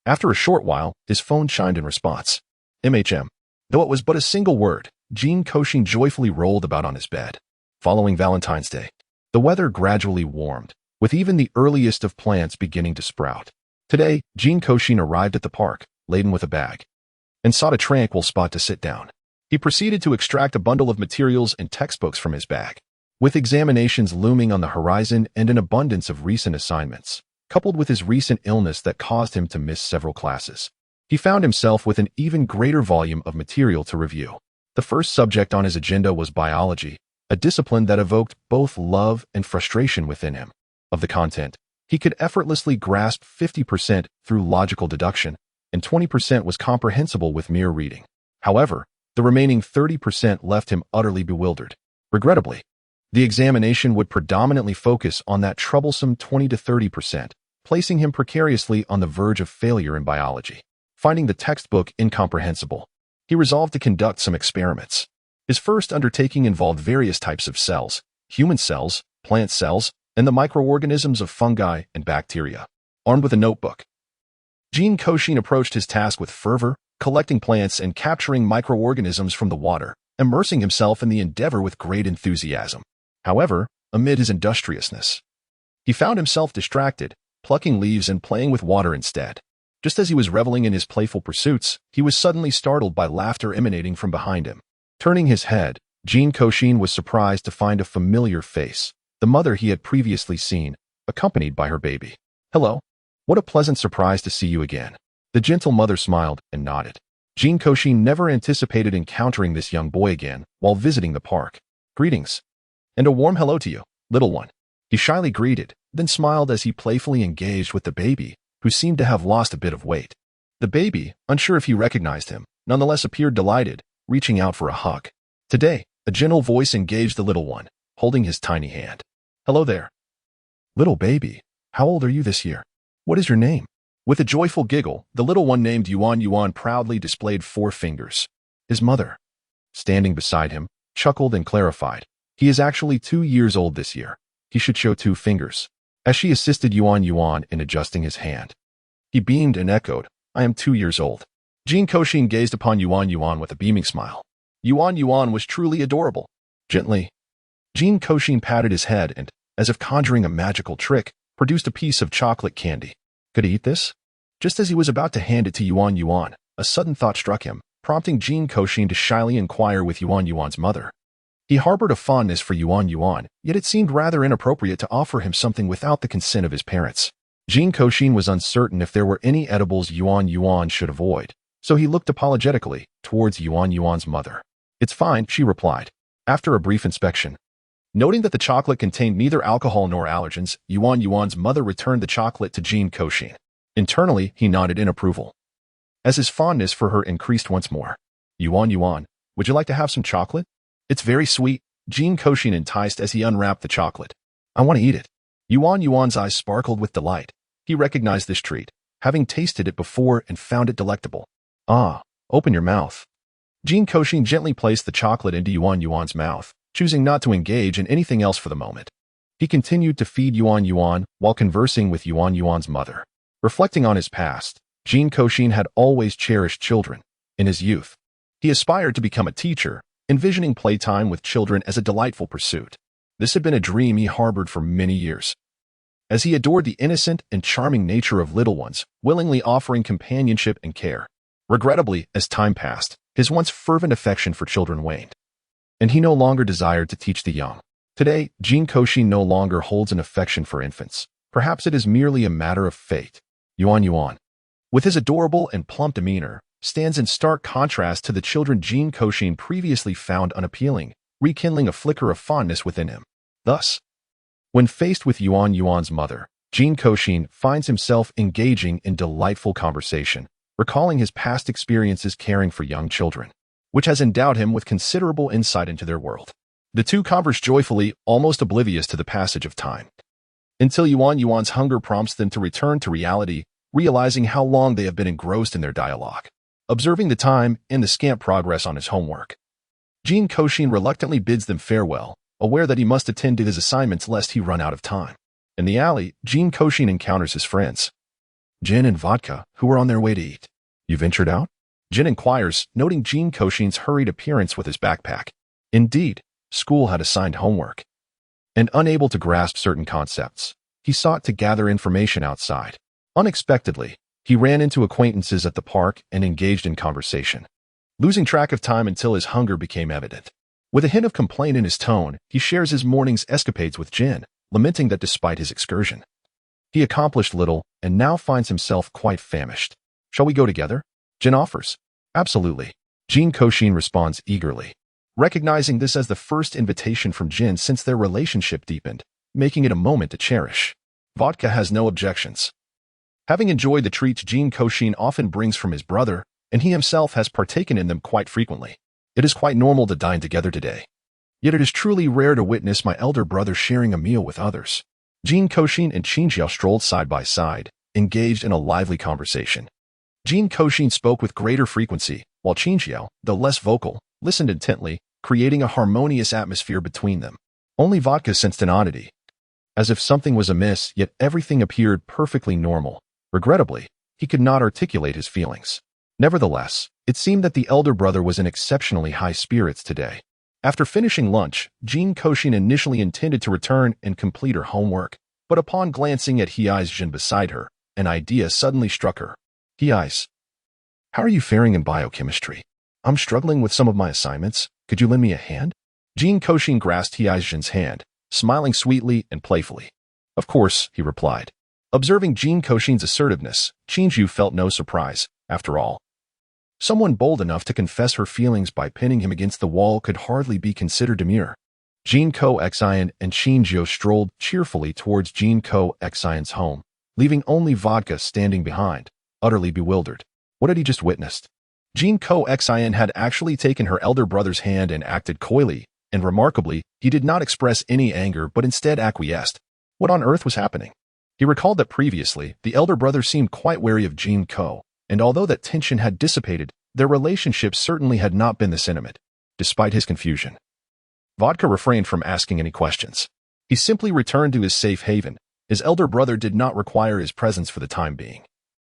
After a short while, his phone chimed in response. MHM. Though it was but a single word, Jin Kouxin joyfully rolled about on his bed. Following Valentine's Day, the weather gradually warmed, with even the earliest of plants beginning to sprout. Today, Jin Kouxin arrived at the park, laden with a bag, and sought a tranquil spot to sit down. He proceeded to extract a bundle of materials and textbooks from his bag. With examinations looming on the horizon and an abundance of recent assignments, coupled with his recent illness that caused him to miss several classes, he found himself with an even greater volume of material to review. The first subject on his agenda was biology, a discipline that evoked both love and frustration within him. Of the content, he could effortlessly grasp 50% through logical deduction, and 20% was comprehensible with mere reading. However, the remaining 30% left him utterly bewildered. Regrettably, the examination would predominantly focus on that troublesome 20 to 30%, placing him precariously on the verge of failure in biology. Finding the textbook incomprehensible, he resolved to conduct some experiments. His first undertaking involved various types of cells, human cells, plant cells, and the microorganisms of fungi and bacteria. Armed with a notebook, Jin Kouxin approached his task with fervor, collecting plants and capturing microorganisms from the water, immersing himself in the endeavor with great enthusiasm. However, amid his industriousness, He found himself distracted, plucking leaves and playing with water instead. Just as he was reveling in his playful pursuits, he was suddenly startled by laughter emanating from behind him. Turning his head, Jin Kouxin was surprised to find a familiar face, the mother he had previously seen, accompanied by her baby. "Hello. What a pleasant surprise to see you again." The gentle mother smiled and nodded. Jin Kouxin never anticipated encountering this young boy again while visiting the park. "Greetings. And a warm hello to you, little one." He shyly greeted, then smiled as he playfully engaged with the baby, who seemed to have lost a bit of weight. The baby, unsure if he recognized him, nonetheless appeared delighted, reaching out for a hug. Today, a gentle voice engaged the little one, holding his tiny hand. "Hello there. Little baby, how old are you this year? What is your name?" With a joyful giggle, the little one named Yuan proudly displayed 4 fingers. His mother, standing beside him, chuckled and clarified. "He is actually 2 years old this year. He should show 2 fingers." As she assisted Yuan in adjusting his hand. He beamed and echoed, "I am 2 years old." Jin Kouxin gazed upon Yuan with a beaming smile. Yuan was truly adorable. Gently, Jin Kouxin patted his head and, as if conjuring a magical trick, produced a piece of chocolate candy. Could he eat this? Just as he was about to hand it to Yuan, a sudden thought struck him, prompting Jin Kouxin to shyly inquire with Yuan's mother. He harbored a fondness for Yuan, yet it seemed rather inappropriate to offer him something without the consent of his parents. Jin Kouxin was uncertain if there were any edibles Yuan should avoid, so he looked apologetically towards Yuan's mother. "It's fine," she replied, after a brief inspection. Noting that the chocolate contained neither alcohol nor allergens, Yuan's mother returned the chocolate to Jin Kouxin. Internally, he nodded in approval, as his fondness for her increased once more. Yuan, would you like to have some chocolate? It's very sweet," Jin Kouxin enticed as he unwrapped the chocolate. "I want to eat it." Yuan's eyes sparkled with delight. He recognized this treat, having tasted it before and found it delectable. "Ah, open your mouth." Jin Kouxin gently placed the chocolate into Yuan's mouth, choosing not to engage in anything else for the moment. He continued to feed Yuan while conversing with Yuan's mother. Reflecting on his past, Jin Kouxin had always cherished children. In his youth, he aspired to become a teacher, envisioning playtime with children as a delightful pursuit. This had been a dream he harbored for many years. As he adored the innocent and charming nature of little ones, willingly offering companionship and care. Regrettably, as time passed, his once fervent affection for children waned, and he no longer desired to teach the young. Today, Jin Kouxin no longer holds an affection for infants. Perhaps it is merely a matter of fate. Yuan, with his adorable and plump demeanor, stands in stark contrast to the children Jin Kouxin previously found unappealing, rekindling a flicker of fondness within him. Thus, when faced with Yuan's mother, Jin Kouxin finds himself engaging in delightful conversation, recalling his past experiences caring for young children, which has endowed him with considerable insight into their world. The two converse joyfully, almost oblivious to the passage of time, until Yuan's hunger prompts them to return to reality, realizing how long they have been engrossed in their dialogue. Observing the time and the scant progress on his homework, Jin Kouxin reluctantly bids them farewell, aware that he must attend to his assignments lest he run out of time. In the alley, Jin Kouxin encounters his friends, Jin and Vodka, who are on their way to eat. "You ventured out?" Jin inquires, noting Jin Kouxin's hurried appearance with his backpack. Indeed, school had assigned homework, and unable to grasp certain concepts, he sought to gather information outside. Unexpectedly, he ran into acquaintances at the park and engaged in conversation, losing track of time until his hunger became evident. With a hint of complaint in his tone, he shares his morning's escapades with Jin, lamenting that despite his excursion, he accomplished little and now finds himself quite famished. "Shall we go together?" Jin offers. "Absolutely." Jin Kouxin responds eagerly, recognizing this as the first invitation from Jin since their relationship deepened, making it a moment to cherish. Vodka has no objections, having enjoyed the treats Jin Kouxin often brings from his brother, and he himself has partaken in them quite frequently. It is quite normal to dine together today. Yet it is truly rare to witness my elder brother sharing a meal with others. Jin Kouxin and Qinxiao strolled side by side, engaged in a lively conversation. Jin Kouxin spoke with greater frequency, while Qinxiao, though less vocal, listened intently, creating a harmonious atmosphere between them. Only Vodka sensed an oddity, as if something was amiss, yet everything appeared perfectly normal. Regrettably, he could not articulate his feelings. Nevertheless, it seemed that the elder brother was in exceptionally high spirits today. After finishing lunch, Jin Kouxin initially intended to return and complete her homework, But upon glancing at Jin beside her, an idea suddenly struck her. How are you faring in biochemistry? I'm struggling with some of my assignments. Could you lend me a hand? Jin Kouxin grasped Jin's hand, smiling sweetly and playfully. Of course, he replied. Observing Jin Kouxin's assertiveness, Qingyu felt no surprise. After all, someone bold enough to confess her feelings by pinning him against the wall could hardly be considered demure. Jin Kouxin and Qingyu strolled cheerfully towards Jin Kouxin's home, leaving only Vodka standing behind, utterly bewildered. What had he just witnessed? Jin Kouxin had actually taken her elder brother's hand and acted coyly, and remarkably, he did not express any anger but instead acquiesced. What on earth was happening? He recalled that previously, the elder brother seemed quite wary of Jin Ko, and although that tension had dissipated, their relationship certainly had not been this intimate. Despite his confusion, Vodka refrained from asking any questions. He simply returned to his safe haven. His elder brother did not require his presence for the time being.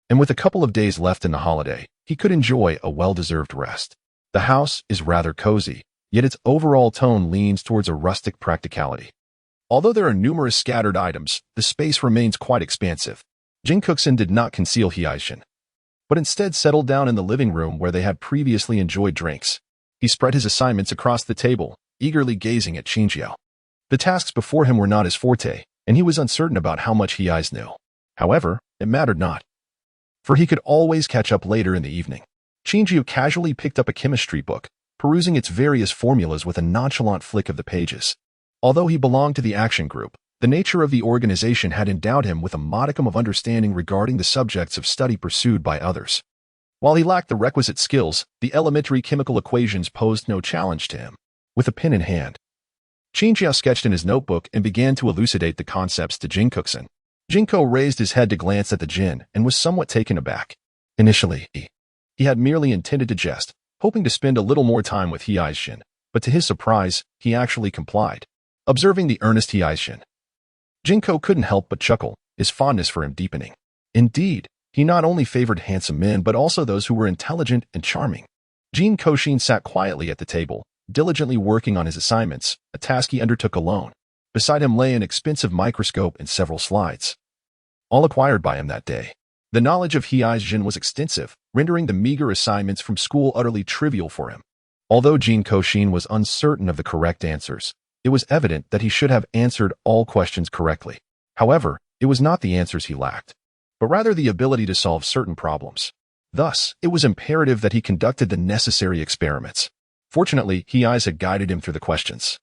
And with a couple of days left in the holiday, he could enjoy a well-deserved rest. The house is rather cozy, yet its overall tone leans towards a rustic practicality. Although there are numerous scattered items, the space remains quite expansive. Jin Kouxin did not conceal Jin, but instead settled down in the living room where they had previously enjoyed drinks. He spread his assignments across the table, eagerly gazing at Qingyu. The tasks before him were not his forte, and he was uncertain about how much Jin knew. However, it mattered not, for he could always catch up later in the evening. Qingyu casually picked up a chemistry book, perusing its various formulas with a nonchalant flick of the pages. Although he belonged to the action group, the nature of the organization had endowed him with a modicum of understanding regarding the subjects of study pursued by others. While he lacked the requisite skills, the elementary chemical equations posed no challenge to him. With a pen in hand, Qingyu sketched in his notebook and began to elucidate the concepts to Jin Kouxin. Jinko raised his head to glance at the Jin and was somewhat taken aback. Initially, he had merely intended to jest, hoping to spend a little more time with Jin, but to his surprise, he actually complied. Observing the earnest Jin, Jinko couldn't help but chuckle, his fondness for him deepening. Indeed, he not only favored handsome men but also those who were intelligent and charming. Jin Kouxin sat quietly at the table, diligently working on his assignments, a task he undertook alone. Beside him lay an expensive microscope and several slides, all acquired by him that day. The knowledge of Jin was extensive, rendering the meager assignments from school utterly trivial for him. Although Jin Kouxin was uncertain of the correct answers, it was evident that he should have answered all questions correctly. However, it was not the answers he lacked, but rather the ability to solve certain problems. Thus, it was imperative that he conducted the necessary experiments. Fortunately, had guided him through the questions,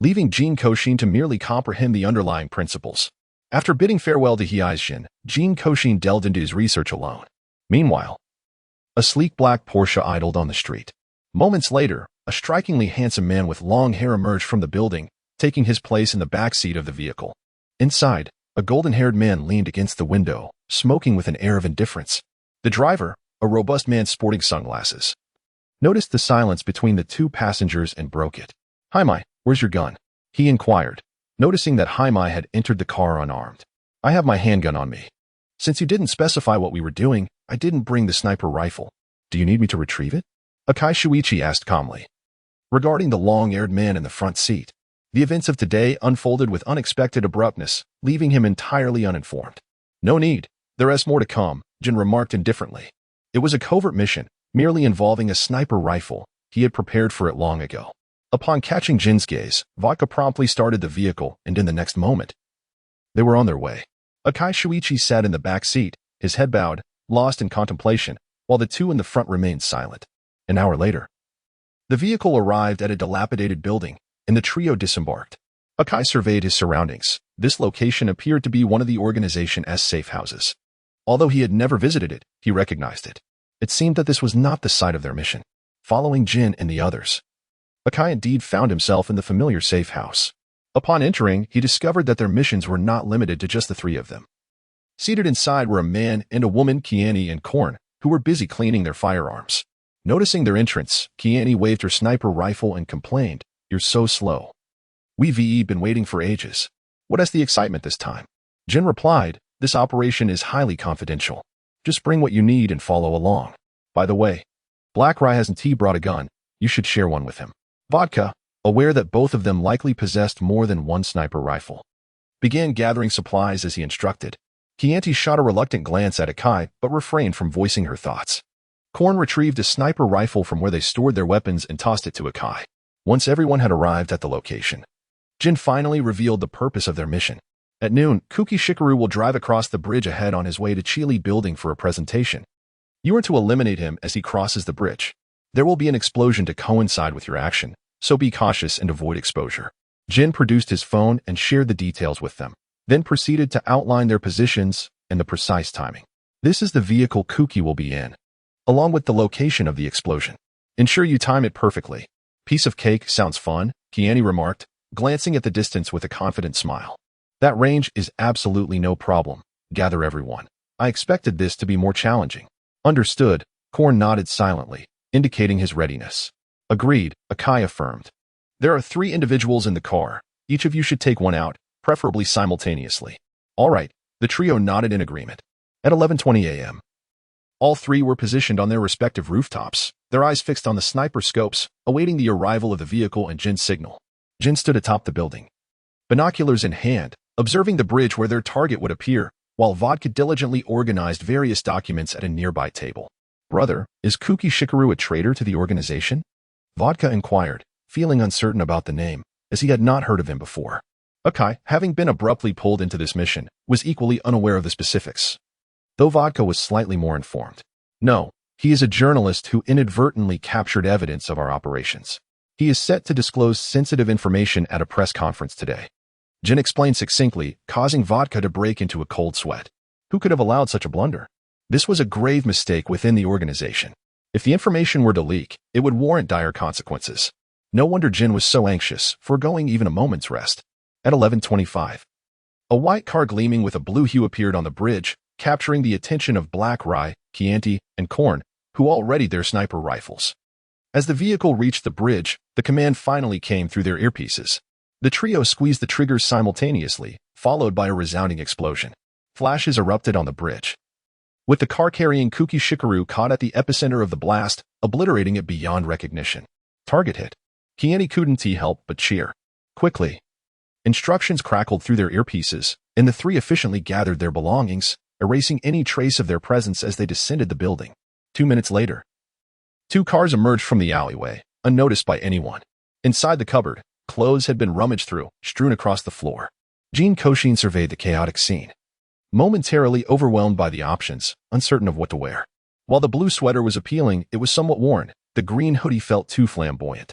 leaving Jin Kouxin to merely comprehend the underlying principles. After bidding farewell to Jin, Jin Kouxin delved into his research alone. Meanwhile, a sleek black Porsche idled on the street. Moments later, a strikingly handsome man with long hair emerged from the building, taking his place in the back seat of the vehicle. Inside, a golden-haired man leaned against the window, smoking with an air of indifference. The driver, a robust man sporting sunglasses, noticed the silence between the two passengers and broke it. "Hi, where's your gun?" he inquired, noticing that Hi had entered the car unarmed. "I have my handgun on me. Since you didn't specify what we were doing, I didn't bring the sniper rifle. Do you need me to retrieve it?" Akai Shuichi asked calmly. Regarding the long-haired man in the front seat, the events of today unfolded with unexpected abruptness, leaving him entirely uninformed. "No need. There is more to come," Jin remarked indifferently. It was a covert mission, merely involving a sniper rifle. He had prepared for it long ago. Upon catching Jin's gaze, Vodka promptly started the vehicle, and in the next moment, they were on their way. Akai Shuichi sat in the back seat, his head bowed, lost in contemplation, while the two in the front remained silent. An hour later, the vehicle arrived at a dilapidated building, and the trio disembarked. Akai surveyed his surroundings. This location appeared to be one of the organization's safe houses. Although he had never visited it, he recognized it. It seemed that this was not the site of their mission. Following Jin and the others, Akai indeed found himself in the familiar safe house. Upon entering, he discovered that their missions were not limited to just the three of them. Seated inside were a man and a woman, Kiani and Korn, who were busy cleaning their firearms. Noticing their entrance, Kiani waved her sniper rifle and complained, "You're so slow. We've been waiting for ages. What is the excitement this time?" Jin replied, "This operation is highly confidential. Just bring what you need and follow along. By the way, Black Rye hasn't brought a gun. You should share one with him." Vodka, aware that both of them likely possessed more than one sniper rifle, began gathering supplies as he instructed. Chianti shot a reluctant glance at Akai, but refrained from voicing her thoughts. Korn retrieved a sniper rifle from where they stored their weapons and tossed it to Akai. Once everyone had arrived at the location, Jin finally revealed the purpose of their mission. At noon, Kuki Shikaru will drive across the bridge ahead on his way to Chili Building for a presentation. You are to eliminate him as he crosses the bridge. There will be an explosion to coincide with your action, so be cautious and avoid exposure. Jin produced his phone and shared the details with them, then proceeded to outline their positions and the precise timing. This is the vehicle Kuki will be in, along with the location of the explosion. Ensure you time it perfectly. Piece of cake sounds fun, Chianti remarked, glancing at the distance with a confident smile. That range is absolutely no problem. Gather everyone. I expected this to be more challenging. Understood, Korn nodded silently, indicating his readiness. Agreed, Akai affirmed. There are 3 individuals in the car. Each of you should take one out, preferably simultaneously. All right, the trio nodded in agreement. At 11:20 a.m., all 3 were positioned on their respective rooftops, their eyes fixed on the sniper scopes, awaiting the arrival of the vehicle and Jin's signal. Jin stood atop the building, binoculars in hand, observing the bridge where their target would appear, while Vodka diligently organized various documents at a nearby table. Brother, is Kuki Shikaru a traitor to the organization? Vodka inquired, feeling uncertain about the name, as he had not heard of him before. Akai, having been abruptly pulled into this mission, was equally unaware of the specifics, though Vodka was slightly more informed. No, he is a journalist who inadvertently captured evidence of our operations. He is set to disclose sensitive information at a press conference today. Jin explained succinctly, causing Vodka to break into a cold sweat. Who could have allowed such a blunder? This was a grave mistake within the organization. If the information were to leak, it would warrant dire consequences. No wonder Jin was so anxious, foregoing even a moment's rest. At 11:25, a white car gleaming with a blue hue appeared on the bridge, capturing the attention of Black Rye, Chianti, and Korn, who all readied their sniper rifles. As the vehicle reached the bridge, the command finally came through their earpieces. The trio squeezed the triggers simultaneously, followed by a resounding explosion. Flashes erupted on the bridge, with the car carrying Kuki Shikaru caught at the epicenter of the blast, obliterating it beyond recognition. Target hit. Chianti couldn't help but cheer. Quickly, instructions crackled through their earpieces, and the 3 efficiently gathered their belongings, erasing any trace of their presence as they descended the building. 2 minutes later, 2 cars emerged from the alleyway, unnoticed by anyone. Inside the cupboard, clothes had been rummaged through, strewn across the floor. Jin Kouxin surveyed the chaotic scene, momentarily overwhelmed by the options, uncertain of what to wear. While the blue sweater was appealing, it was somewhat worn. The green hoodie felt too flamboyant,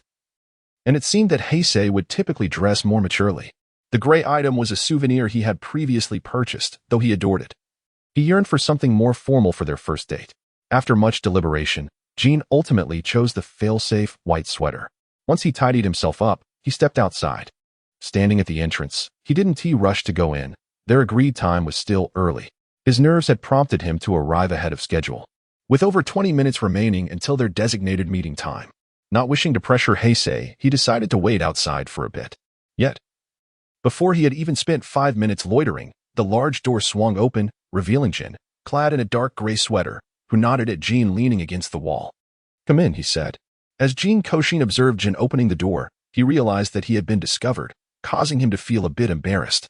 and it seemed that Heisei would typically dress more maturely. The gray item was a souvenir he had previously purchased, though he adored it. He yearned for something more formal for their first date. After much deliberation, Jin ultimately chose the fail-safe white sweater. Once he tidied himself up, he stepped outside. Standing at the entrance, he didn't rush to go in. Their agreed time was still early. His nerves had prompted him to arrive ahead of schedule, with over 20 minutes remaining until their designated meeting time. Not wishing to pressure Heisei, he decided to wait outside for a bit. Yet, before he had even spent 5 minutes loitering, the large door swung open, revealing Jin, clad in a dark gray sweater, who nodded at Jin leaning against the wall. "Come in," he said. As Jin Kouxin observed Jin opening the door, he realized that he had been discovered, causing him to feel a bit embarrassed,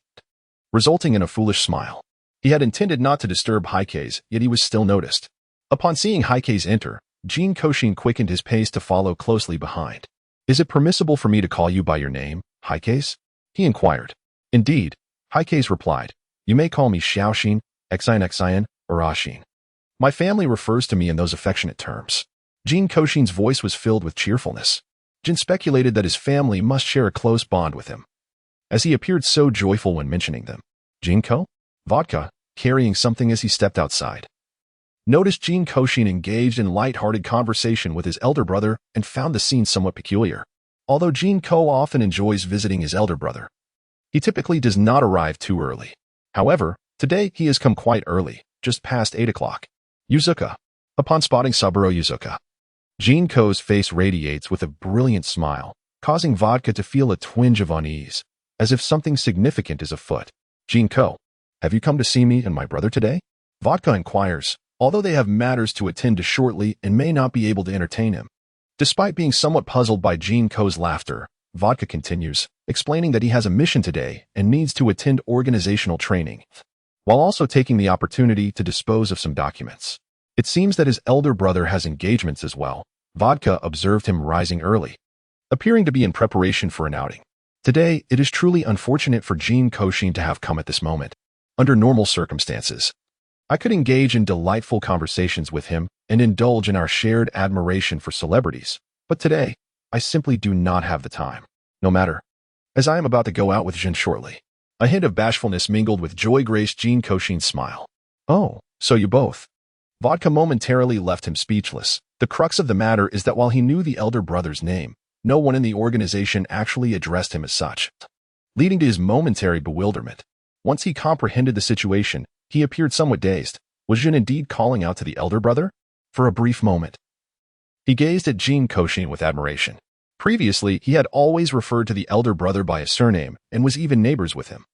resulting in a foolish smile. He had intended not to disturb Heikei's, yet he was still noticed. Upon seeing Heikei's enter, Jin Kouxin quickened his pace to follow closely behind. "Is it permissible for me to call you by your name, Heikei's?" he inquired. "Indeed," Heikei's replied. "You may call me Xiaoxin, Xian, or Ashin. My family refers to me in those affectionate terms." Jin Kouxin's voice was filled with cheerfulness. Jin speculated that his family must share a close bond with him, as he appeared so joyful when mentioning them. "Jinko?" Vodka, carrying something as he stepped outside, noticed Jin Kouxin engaged in light-hearted conversation with his elder brother and found the scene somewhat peculiar. Although Jin Ko often enjoys visiting his elder brother, he typically does not arrive too early. However, today he has come quite early, just past 8 o'clock. "Yuzuka." Upon spotting Saburo Yuzuka, Jin Ko's face radiates with a brilliant smile, causing Vodka to feel a twinge of unease, as if something significant is afoot. "Jin Ko, have you come to see me and my brother today?" Vodka inquires, although they have matters to attend to shortly and may not be able to entertain him. Despite being somewhat puzzled by Jin Ko's laughter, Vodka continues, explaining that he has a mission today and needs to attend organizational training, while also taking the opportunity to dispose of some documents. It seems that his elder brother has engagements as well. Vodka observed him rising early, appearing to be in preparation for an outing. Today, it is truly unfortunate for Jin Kouxin to have come at this moment. Under normal circumstances, I could engage in delightful conversations with him and indulge in our shared admiration for celebrities, but today, I simply do not have the time. No matter, as I am about to go out with Jin shortly. A hint of bashfulness mingled with joy graced Jin Kouxin's smile. Oh, so you both. Vodka momentarily left him speechless. The crux of the matter is that while he knew the elder brother's name, no one in the organization actually addressed him as such, leading to his momentary bewilderment. Once he comprehended the situation, he appeared somewhat dazed. Was Jin indeed calling out to the elder brother? For a brief moment, he gazed at Jin Kouxin with admiration. Previously, he had always referred to the elder brother by his surname and was even neighbors with him,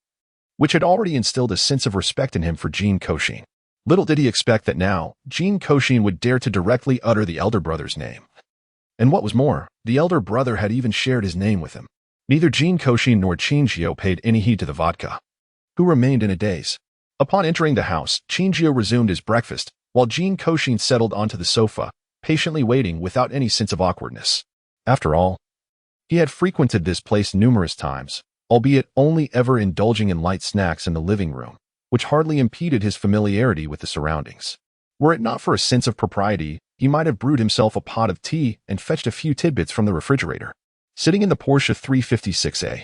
which had already instilled a sense of respect in him for Jin Kouxin. Little did he expect that now, Jin Kouxin would dare to directly utter the elder brother's name. And what was more, the elder brother had even shared his name with him. Neither Jin Kouxin nor Qingjio paid any heed to the vodka, who remained in a daze. Upon entering the house, Qingjio resumed his breakfast, while Jin Kouxin settled onto the sofa, patiently waiting without any sense of awkwardness. After all, he had frequented this place numerous times, albeit only ever indulging in light snacks in the living room, which hardly impeded his familiarity with the surroundings. Were it not for a sense of propriety, he might have brewed himself a pot of tea and fetched a few tidbits from the refrigerator. Sitting in the Porsche 356A,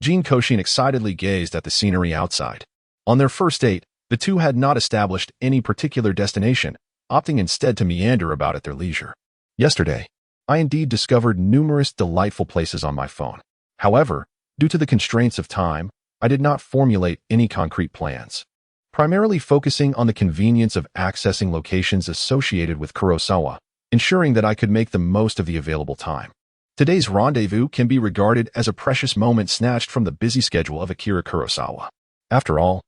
Jin Kouxin excitedly gazed at the scenery outside. On their first date, the two had not established any particular destination, opting instead to meander about at their leisure. Yesterday, I indeed discovered numerous delightful places on my phone. However, due to the constraints of time, I did not formulate any concrete plans, primarily focusing on the convenience of accessing locations associated with Kurosawa, ensuring that I could make the most of the available time. Today's rendezvous can be regarded as a precious moment snatched from the busy schedule of Akira Kurosawa. After all,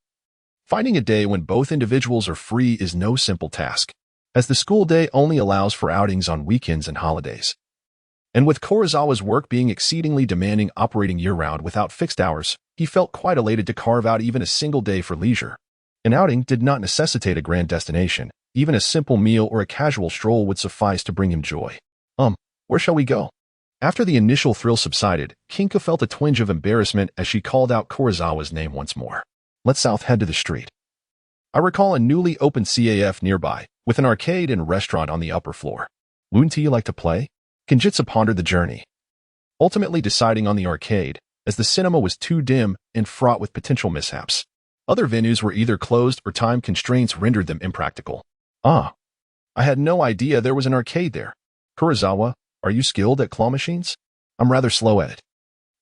finding a day when both individuals are free is no simple task, as the school day only allows for outings on weekends and holidays. And with Kurosawa's work being exceedingly demanding operating year-round without fixed hours, he felt quite elated to carve out even a single day for leisure. An outing did not necessitate a grand destination. Even a simple meal or a casual stroll would suffice to bring him joy. Where shall we go? After the initial thrill subsided, Kinka felt a twinge of embarrassment as she called out Kurosawa's name once more. Let's south head to the street. I recall a newly opened CAF nearby, with an arcade and restaurant on the upper floor. Wouldn't you like to play? Kinjitsu pondered the journey, ultimately deciding on the arcade, as the cinema was too dim and fraught with potential mishaps. Other venues were either closed or time constraints rendered them impractical. I had no idea there was an arcade there. Kurosawa, are you skilled at claw machines? I'm rather slow at it.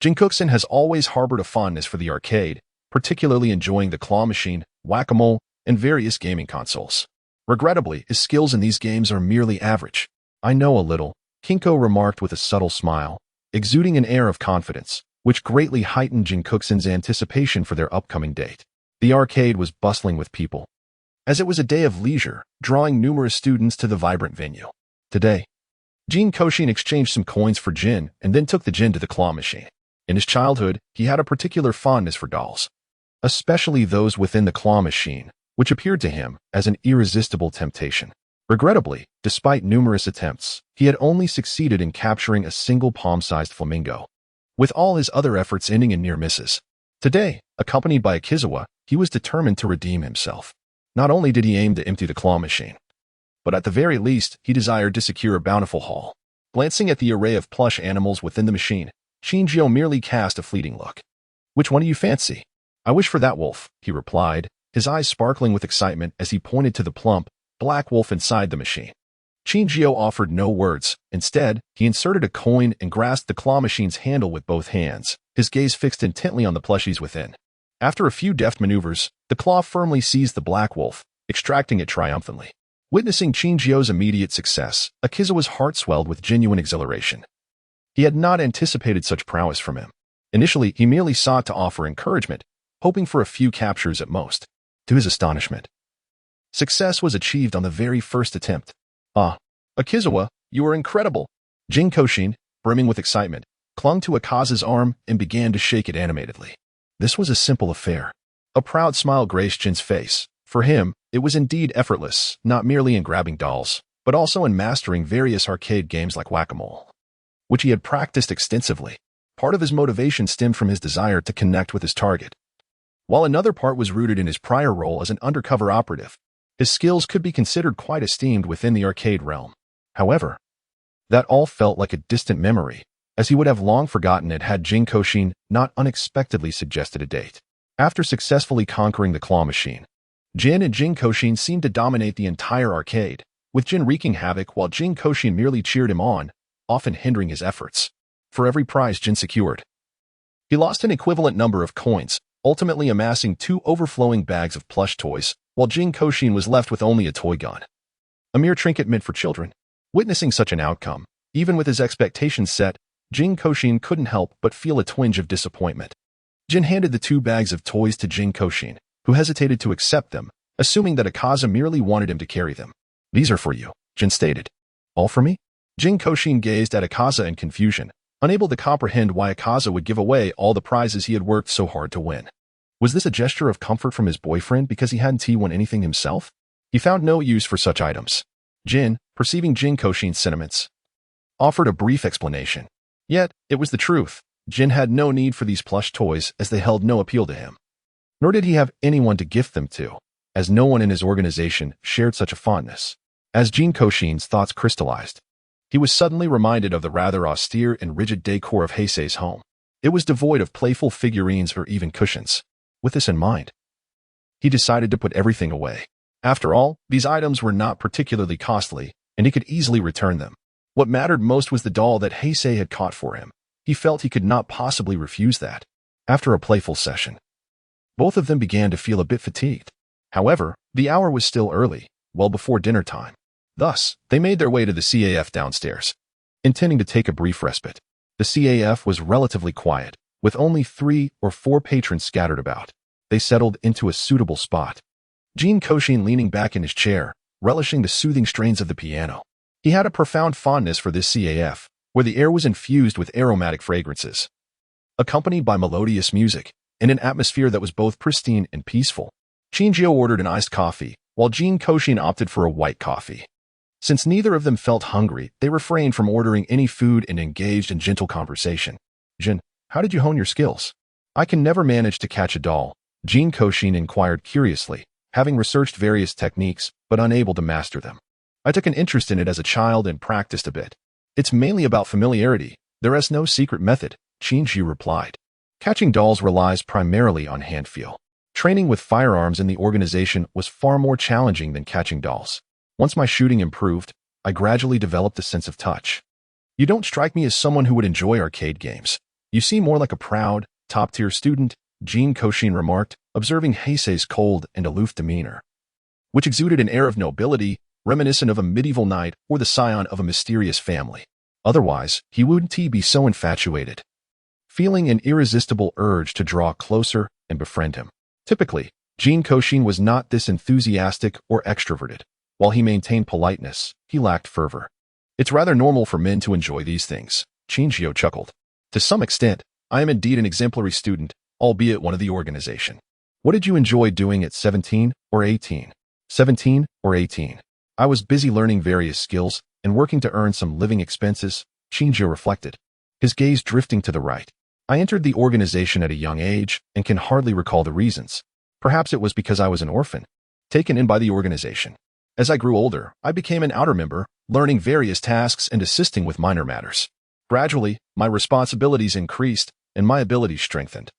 Jin Kouxin has always harbored a fondness for the arcade, particularly enjoying the claw machine, whack-a-mole, and various gaming consoles. Regrettably, his skills in these games are merely average. I know a little, Kinko remarked with a subtle smile, exuding an air of confidence, which greatly heightened Jin Kouxin's anticipation for their upcoming date. The arcade was bustling with people, as it was a day of leisure, drawing numerous students to the vibrant venue. Today, Jin Kouxin exchanged some coins for Jin and then took the Jin to the claw machine. In his childhood, he had a particular fondness for dolls, especially those within the claw machine, which appeared to him as an irresistible temptation. Regrettably, despite numerous attempts, he had only succeeded in capturing a single palm-sized flamingo, with all his other efforts ending in near misses. Today, accompanied by Akizawa, he was determined to redeem himself. Not only did he aim to empty the claw machine, but at the very least, he desired to secure a bountiful haul. Glancing at the array of plush animals within the machine, Qingjio merely cast a fleeting look. Which one do you fancy? I wish for that wolf, he replied, his eyes sparkling with excitement as he pointed to the plump, black wolf inside the machine. Qingjio offered no words. Instead, he inserted a coin and grasped the claw machine's handle with both hands, his gaze fixed intently on the plushies within. After a few deft maneuvers, the claw firmly seized the black wolf, extracting it triumphantly. Witnessing Qingjio's immediate success, Akizawa's heart swelled with genuine exhilaration. He had not anticipated such prowess from him. Initially, he merely sought to offer encouragement, hoping for a few captures at most. To his astonishment, success was achieved on the very first attempt. Akizawa, you are incredible! Jin Kouxin, brimming with excitement, clung to Akaza's arm and began to shake it animatedly. This was a simple affair. A proud smile graced Jin's face. For him, it was indeed effortless, not merely in grabbing dolls, but also in mastering various arcade games like whack-a-mole, which he had practiced extensively. Part of his motivation stemmed from his desire to connect with his target, while another part was rooted in his prior role as an undercover operative. His skills could be considered quite esteemed within the arcade realm. However, that all felt like a distant memory, as he would have long forgotten it had Jin Kouxin not unexpectedly suggested a date. After successfully conquering the claw machine, Jin and Jin Kouxin seemed to dominate the entire arcade, with Jin wreaking havoc while Jin Kouxin merely cheered him on, often hindering his efforts. For every prize Jin secured, he lost an equivalent number of coins, ultimately amassing 2 overflowing bags of plush toys, while Jin Kouxin was left with only a toy gun, a mere trinket meant for children. Witnessing such an outcome, even with his expectations set, Jin Kouxin couldn't help but feel a twinge of disappointment. Jin handed the 2 bags of toys to Jin Kouxin, who hesitated to accept them, assuming that Akaza merely wanted him to carry them. "These are for you," Jin stated. "All for me?" Jin Kouxin gazed at Akaza in confusion, unable to comprehend why Akaza would give away all the prizes he had worked so hard to win. Was this a gesture of comfort from his boyfriend because he hadn't won anything himself? He found no use for such items. Jin, perceiving Jin Kouxin's sentiments, offered a brief explanation. Yet, it was the truth. Jin had no need for these plush toys as they held no appeal to him. Nor did he have anyone to gift them to, as no one in his organization shared such a fondness. As Jin Kouxin's thoughts crystallized, he was suddenly reminded of the rather austere and rigid decor of Heisei's home. It was devoid of playful figurines or even cushions. With this in mind, he decided to put everything away. After all, these items were not particularly costly, and he could easily return them. What mattered most was the doll that Heisei had caught for him. He felt he could not possibly refuse that. After a playful session, both of them began to feel a bit fatigued. However, the hour was still early, well before dinner time. Thus, they made their way to the CAF downstairs, intending to take a brief respite. The CAF was relatively quiet, with only 3 or 4 patrons scattered about. They settled into a suitable spot. Jin Kouxin leaning back in his chair, relishing the soothing strains of the piano. He had a profound fondness for this CAF, where the air was infused with aromatic fragrances, accompanied by melodious music, and an atmosphere that was both pristine and peaceful. Shinjio ordered an iced coffee, while Jin Kouxin opted for a white coffee. Since neither of them felt hungry, they refrained from ordering any food and engaged in gentle conversation. "Jin, how did you hone your skills?" "I can never manage to catch a doll," Jin Kouxin inquired curiously, having researched various techniques, but unable to master them. "I took an interest in it as a child and practiced a bit. It's mainly about familiarity. There is no secret method," Shinjio replied. Catching dolls relies primarily on hand feel. Training with firearms in the organization was far more challenging than catching dolls. Once my shooting improved, I gradually developed a sense of touch. "You don't strike me as someone who would enjoy arcade games. You seem more like a proud, top-tier student," Jin Kouxin remarked, observing Heisei's cold and aloof demeanor, which exuded an air of nobility, reminiscent of a medieval knight or the scion of a mysterious family. Otherwise, he wouldn't be so infatuated. Feeling an irresistible urge to draw closer and befriend him. Typically, Jin Kouxin was not this enthusiastic or extroverted. While he maintained politeness, he lacked fervor. "It's rather normal for men to enjoy these things," Shinjio chuckled. "To some extent, I am indeed an exemplary student, albeit one of the organization." "What did you enjoy doing at 17 or 18? 17 or 18. I was busy learning various skills and working to earn some living expenses," Shinjio reflected, his gaze drifting to the right. "I entered the organization at a young age and can hardly recall the reasons. Perhaps it was because I was an orphan, taken in by the organization. As I grew older, I became an outer member, learning various tasks and assisting with minor matters. Gradually, my responsibilities increased and my abilities strengthened,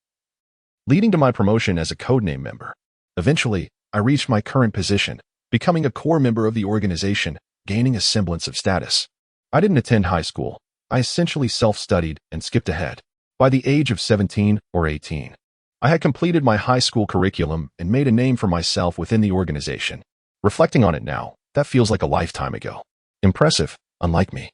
leading to my promotion as a codename member. Eventually, I reached my current position, becoming a core member of the organization, gaining a semblance of status. I didn't attend high school. I essentially self-studied and skipped ahead. By the age of 17 or 18, I had completed my high school curriculum and made a name for myself within the organization. Reflecting on it now, that feels like a lifetime ago. Impressive, unlike me,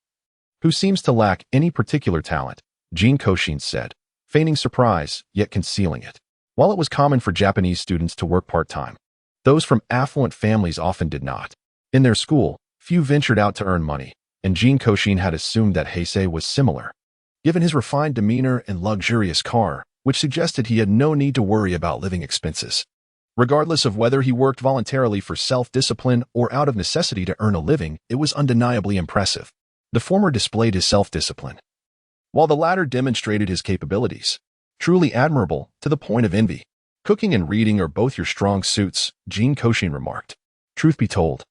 who seems to lack any particular talent," Jin Kouxin said, feigning surprise, yet concealing it. While it was common for Japanese students to work part-time, those from affluent families often did not. In their school, few ventured out to earn money, and Jin Kouxin had assumed that Heisei was similar. given his refined demeanor and luxurious car, which suggested he had no need to worry about living expenses. Regardless of whether he worked voluntarily for self-discipline or out of necessity to earn a living, it was undeniably impressive. The former displayed his self-discipline, while the latter demonstrated his capabilities. Truly admirable, to the point of envy. Cooking and reading are both your strong suits, Jin Kouxin remarked. Truth be told,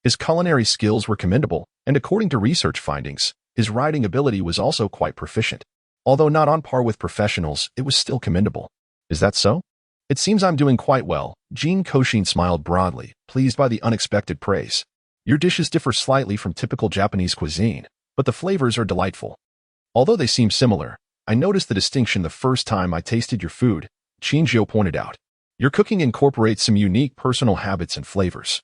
his culinary skills were commendable, and according to research findings, his writing ability was also quite proficient. Although not on par with professionals, it was still commendable. Is that so? It seems I'm doing quite well. Jin Kouxin smiled broadly, pleased by the unexpected praise. Your dishes differ slightly from typical Japanese cuisine, but the flavors are delightful. Although they seem similar, I noticed the distinction the first time I tasted your food, Chinjio pointed out. Your cooking incorporates some unique personal habits and flavors,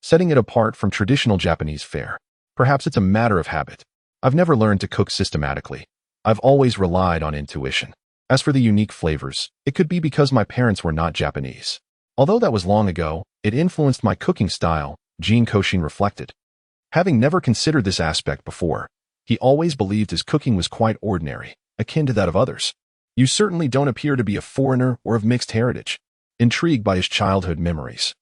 setting it apart from traditional Japanese fare. Perhaps it's a matter of habit. I've never learned to cook systematically. I've always relied on intuition. As for the unique flavors, it could be because my parents were not Japanese. Although that was long ago, it influenced my cooking style, Jin Kouxin reflected. Having never considered this aspect before, he always believed his cooking was quite ordinary, akin to that of others. You certainly don't appear to be a foreigner or of mixed heritage. Intrigued by his childhood memories,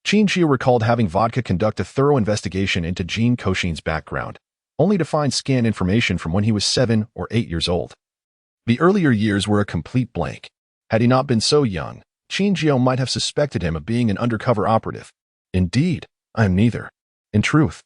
Chinjio recalled having vodka conduct a thorough investigation into Jin Kouxin's background, only to find scant information from when he was 7 or 8 years old. The earlier years were a complete blank. Had he not been so young, Chinjio might have suspected him of being an undercover operative. Indeed, I am neither. In truth,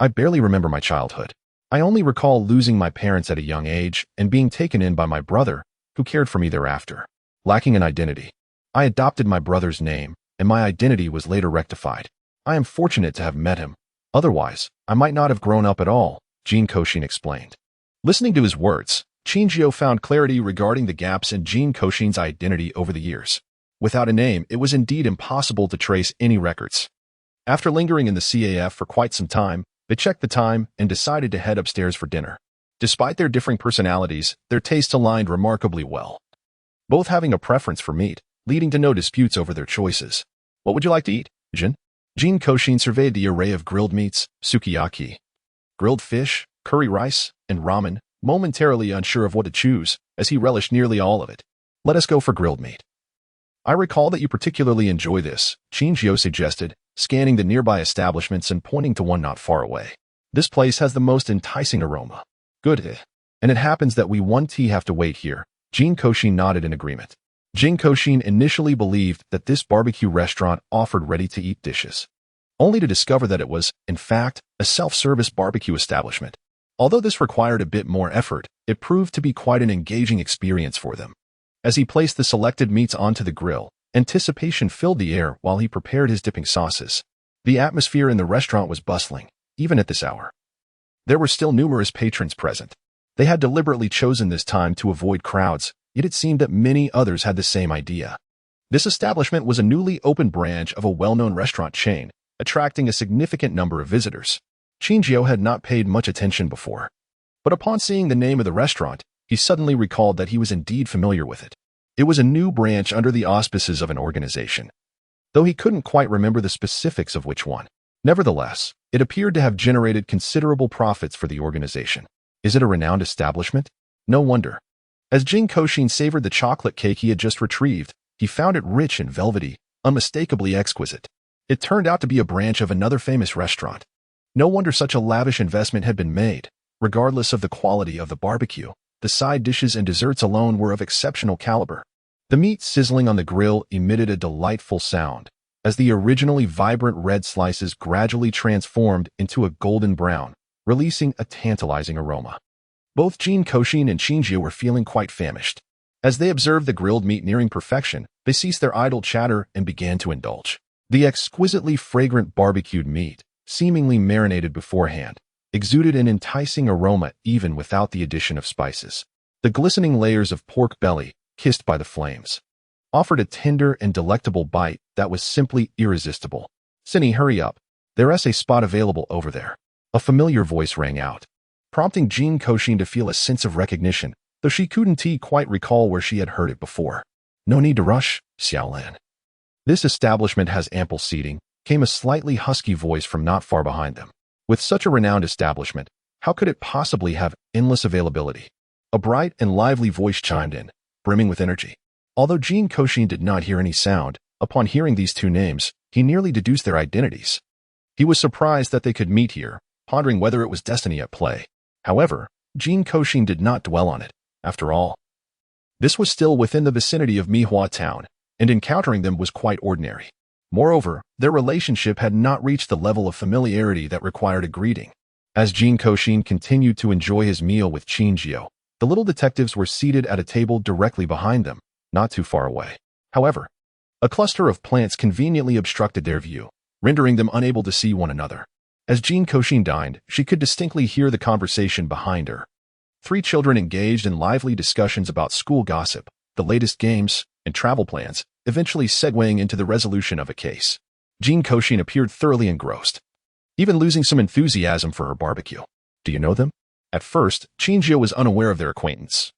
I barely remember my childhood. I only recall losing my parents at a young age and being taken in by my brother, who cared for me thereafter. Lacking an identity, I adopted my brother's name, and my identity was later rectified. I am fortunate to have met him. Otherwise, I might not have grown up at all, Jin Kouxin explained. Listening to his words, Chinjio found clarity regarding the gaps in Jin Kouxin's identity over the years. Without a name, it was indeed impossible to trace any records. After lingering in the CAF for quite some time, they checked the time and decided to head upstairs for dinner. Despite their differing personalities, their tastes aligned remarkably well, both having a preference for meat, leading to no disputes over their choices. What would you like to eat, Jin? Jin Kouxin surveyed the array of grilled meats, sukiyaki, grilled fish, curry rice, and ramen, momentarily unsure of what to choose, as he relished nearly all of it. Let us go for grilled meat. I recall that you particularly enjoy this, Chinjio suggested, scanning the nearby establishments and pointing to one not far away. This place has the most enticing aroma. Good. And it happens that we have to wait here. Jin Kouxin nodded in agreement. Jin Kouxin initially believed that this barbecue restaurant offered ready-to-eat dishes, only to discover that it was, in fact, a self-service barbecue establishment. Although this required a bit more effort, it proved to be quite an engaging experience for them. As he placed the selected meats onto the grill, anticipation filled the air while he prepared his dipping sauces. The atmosphere in the restaurant was bustling, even at this hour. There were still numerous patrons present. They had deliberately chosen this time to avoid crowds, yet it seemed that many others had the same idea. This establishment was a newly opened branch of a well-known restaurant chain, attracting a significant number of visitors. Chinjio had not paid much attention before, but upon seeing the name of the restaurant, he suddenly recalled that he was indeed familiar with it. It was a new branch under the auspices of an organization, though he couldn't quite remember the specifics of which one. Nevertheless, it appeared to have generated considerable profits for the organization. Is it a renowned establishment? No wonder. As Jin Kouxin savored the chocolate cake he had just retrieved, he found it rich and velvety, unmistakably exquisite. It turned out to be a branch of another famous restaurant. No wonder such a lavish investment had been made. Regardless of the quality of the barbecue, the side dishes and desserts alone were of exceptional caliber. The meat sizzling on the grill emitted a delightful sound, as the originally vibrant red slices gradually transformed into a golden brown, releasing a tantalizing aroma. Both Jin Kouxin and Chinjio were feeling quite famished. As they observed the grilled meat nearing perfection, they ceased their idle chatter and began to indulge. The exquisitely fragrant barbecued meat, seemingly marinated beforehand, exuded an enticing aroma even without the addition of spices. The glistening layers of pork belly, kissed by the flames, offered a tender and delectable bite that was simply irresistible. "Cindy, hurry up. There's a spot available over there." A familiar voice rang out, prompting Jin Kouxin to feel a sense of recognition, though she couldn't quite recall where she had heard it before. "No need to rush, Xiaolan. This establishment has ample seating," came a slightly husky voice from not far behind them. With such a renowned establishment, how could it possibly have endless availability? A bright and lively voice chimed in, brimming with energy. Although Jin Kouxin did not hear any sound, upon hearing these two names, he nearly deduced their identities. He was surprised that they could meet here, pondering whether it was destiny at play. However, Jin Kouxin did not dwell on it. After all, this was still within the vicinity of Mihua town, and encountering them was quite ordinary. Moreover, their relationship had not reached the level of familiarity that required a greeting. As Jin Kouxin continued to enjoy his meal with Qin Jiao, the little detectives were seated at a table directly behind them, not too far away. However, a cluster of plants conveniently obstructed their view, rendering them unable to see one another. As Jin Kouxin dined, she could distinctly hear the conversation behind her. Three children engaged in lively discussions about school gossip, the latest games, and travel plans, eventually segueing into the resolution of a case. Jin Kouxin appeared thoroughly engrossed, even losing some enthusiasm for her barbecue. Do you know them? At first, Qin Jiao was unaware of their acquaintance.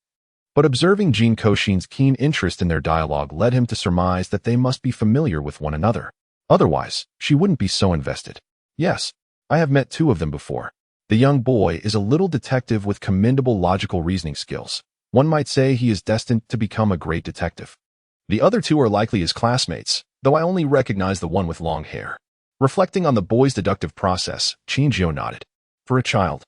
But observing Jin Kouxin's keen interest in their dialogue led him to surmise that they must be familiar with one another. Otherwise, she wouldn't be so invested. Yes, I have met two of them before. The young boy is a little detective with commendable logical reasoning skills. One might say he is destined to become a great detective. The other two are likely his classmates, though I only recognize the one with long hair. Reflecting on the boy's deductive process, Qin Jiao nodded. For a child,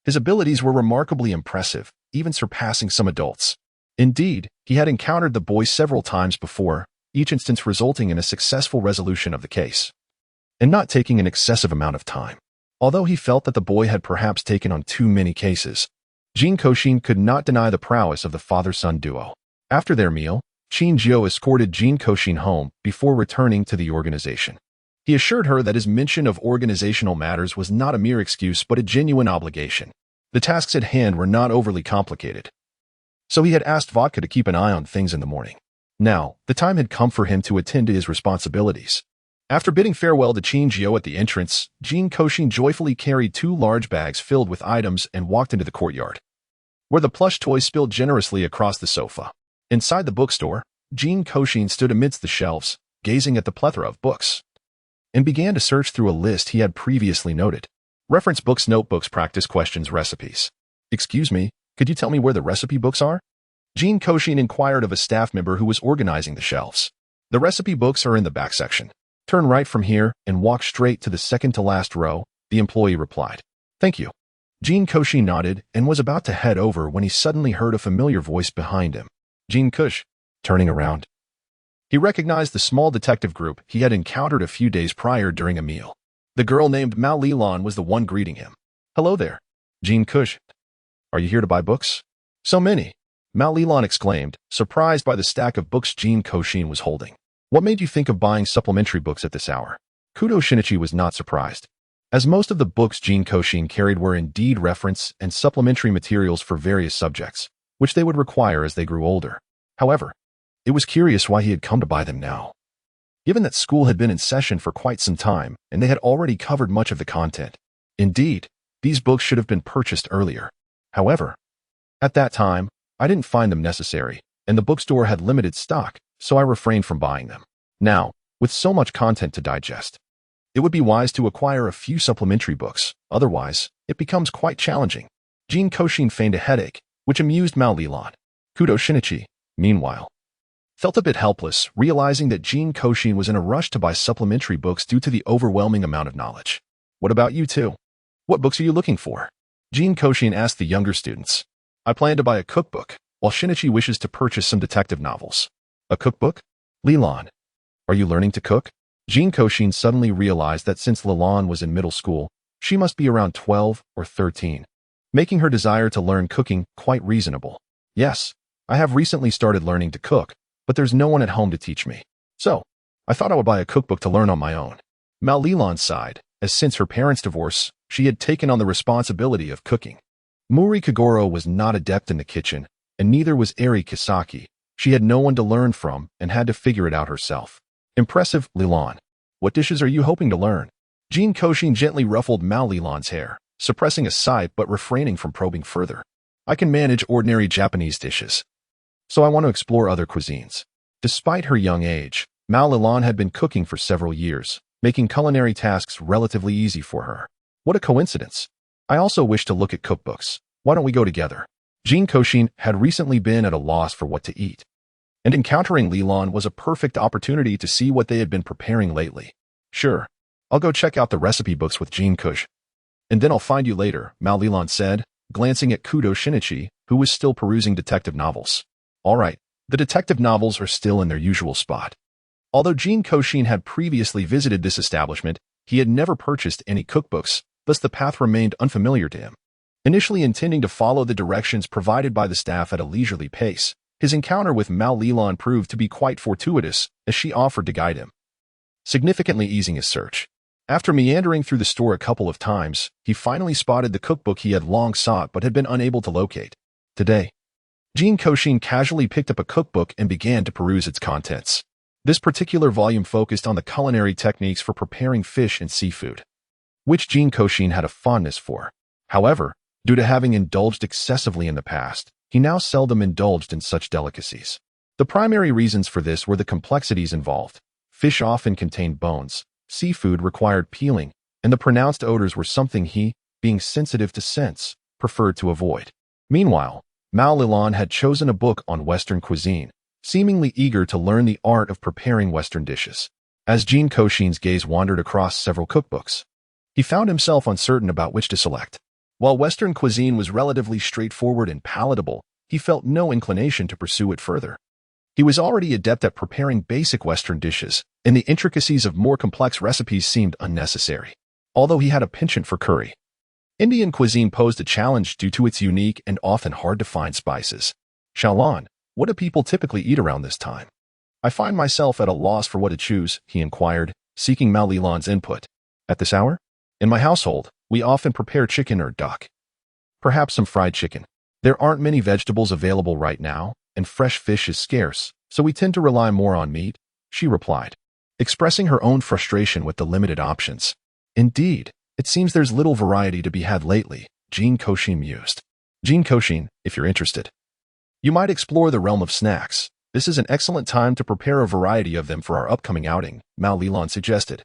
his abilities were remarkably impressive, even surpassing some adults. Indeed, he had encountered the boy several times before, each instance resulting in a successful resolution of the case, and not taking an excessive amount of time. Although he felt that the boy had perhaps taken on too many cases, Jin Kouxin could not deny the prowess of the father-son duo. After their meal, Qin Jiao escorted Jin Kouxin home before returning to the organization. He assured her that his mention of organizational matters was not a mere excuse but a genuine obligation. The tasks at hand were not overly complicated, so he had asked Vodka to keep an eye on things in the morning. Now, the time had come for him to attend to his responsibilities. After bidding farewell to Qin Jiao at the entrance, Jin Kouxin joyfully carried two large bags filled with items and walked into the courtyard, where the plush toys spilled generously across the sofa. Inside the bookstore, Jin Kouxin stood amidst the shelves, gazing at the plethora of books, and began to search through a list he had previously noted. Reference books, notebooks, practice questions, recipes. Excuse me, could you tell me where the recipe books are? Jin Kouxin inquired of a staff member who was organizing the shelves. The recipe books are in the back section. Turn right from here and walk straight to the second-to-last row, the employee replied. Thank you. Jin Kouxin nodded and was about to head over when he suddenly heard a familiar voice behind him. Jin Kouxin. Turning around, he recognized the small detective group he had encountered a few days prior during a meal. The girl named Mao Lilan was the one greeting him. Hello there, Jin Kouxin. Are you here to buy books? So many, Mao Lilan exclaimed, surprised by the stack of books Jin Kouxin was holding. What made you think of buying supplementary books at this hour? Kudo Shinichi was not surprised, as most of the books Jin Kouxin carried were indeed reference and supplementary materials for various subjects, which they would require as they grew older. However, it was curious why he had come to buy them now, given that school had been in session for quite some time and they had already covered much of the content. Indeed, these books should have been purchased earlier. However, at that time, I didn't find them necessary, and the bookstore had limited stock, so I refrained from buying them. Now, with so much content to digest, it would be wise to acquire a few supplementary books, otherwise, it becomes quite challenging. Jin Kouxin feigned a headache, which amused Mao Lilan. Kudo Shinichi, meanwhile, felt a bit helpless, realizing that Jin Kouxin was in a rush to buy supplementary books due to the overwhelming amount of knowledge. What about you two? What books are you looking for? Jin Kouxin asked the younger students. I plan to buy a cookbook, while Shinichi wishes to purchase some detective novels. A cookbook? Lilan, are you learning to cook? Jin Kouxin suddenly realized that since Lilan was in middle school, she must be around 12 or 13, making her desire to learn cooking quite reasonable. Yes, I have recently started learning to cook, but there's no one at home to teach me. So, I thought I would buy a cookbook to learn on my own. Mao Lilan sighed, as since her parents' divorce, she had taken on the responsibility of cooking. Muri Kagoro was not adept in the kitchen, and neither was Eri Kisaki. She had no one to learn from and had to figure it out herself. Impressive, Lilan. What dishes are you hoping to learn? Jin Kouxin gently ruffled Mao Lilan's hair, suppressing a sigh but refraining from probing further. I can manage ordinary Japanese dishes, so I want to explore other cuisines. Despite her young age, Mao Lilan had been cooking for several years, making culinary tasks relatively easy for her. What a coincidence. I also wish to look at cookbooks. Why don't we go together? Jin Kouxin had recently been at a loss for what to eat, and encountering Lilan was a perfect opportunity to see what they had been preparing lately. Sure, I'll go check out the recipe books with Jin Kouxin, and then I'll find you later, Mao Lilan said, glancing at Kudo Shinichi, who was still perusing detective novels. All right, the detective novels are still in their usual spot. Although Jin Kouxin had previously visited this establishment, he had never purchased any cookbooks, thus the path remained unfamiliar to him. Initially intending to follow the directions provided by the staff at a leisurely pace, his encounter with Mao Lilan proved to be quite fortuitous, as she offered to guide him, significantly easing his search. After meandering through the store a couple of times, he finally spotted the cookbook he had long sought but had been unable to locate. Today, Jin Kouxin casually picked up a cookbook and began to peruse its contents. This particular volume focused on the culinary techniques for preparing fish and seafood, which Jin Kouxin had a fondness for. However, due to having indulged excessively in the past, he now seldom indulged in such delicacies. The primary reasons for this were the complexities involved. Fish often contained bones, seafood required peeling, and the pronounced odors were something he, being sensitive to scents, preferred to avoid. Meanwhile, Mao Lilan had chosen a book on Western cuisine, seemingly eager to learn the art of preparing Western dishes. As Jin Kouxin's gaze wandered across several cookbooks, he found himself uncertain about which to select. While Western cuisine was relatively straightforward and palatable, he felt no inclination to pursue it further. He was already adept at preparing basic Western dishes, and the intricacies of more complex recipes seemed unnecessary. Although he had a penchant for curry, Indian cuisine posed a challenge due to its unique and often hard-to-find spices. Xiaolan, what do people typically eat around this time? I find myself at a loss for what to choose, he inquired, seeking Mao Lilan's input. At this hour? In my household, we often prepare chicken or duck. Perhaps some fried chicken. There aren't many vegetables available right now, and fresh fish is scarce, so we tend to rely more on meat, she replied, expressing her own frustration with the limited options. Indeed, it seems there's little variety to be had lately, Jin Kouxin mused. Jin Kouxin, if you're interested, you might explore the realm of snacks. This is an excellent time to prepare a variety of them for our upcoming outing, Mao Lilan suggested,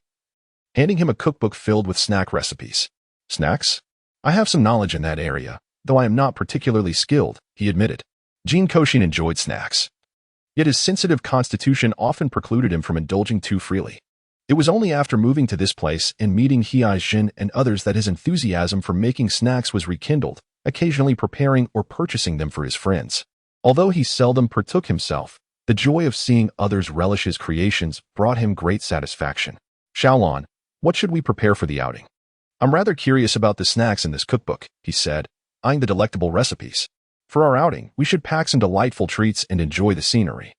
handing him a cookbook filled with snack recipes. Snacks? I have some knowledge in that area, though I am not particularly skilled, he admitted. Jin Kouxin enjoyed snacks, yet his sensitive constitution often precluded him from indulging too freely. It was only after moving to this place and meeting Heir Jin and others that his enthusiasm for making snacks was rekindled, occasionally preparing or purchasing them for his friends. Although he seldom partook himself, the joy of seeing others relish his creations brought him great satisfaction. Xiaolan, what should we prepare for the outing? I'm rather curious about the snacks in this cookbook, he said, eyeing the delectable recipes. For our outing, we should pack some delightful treats and enjoy the scenery.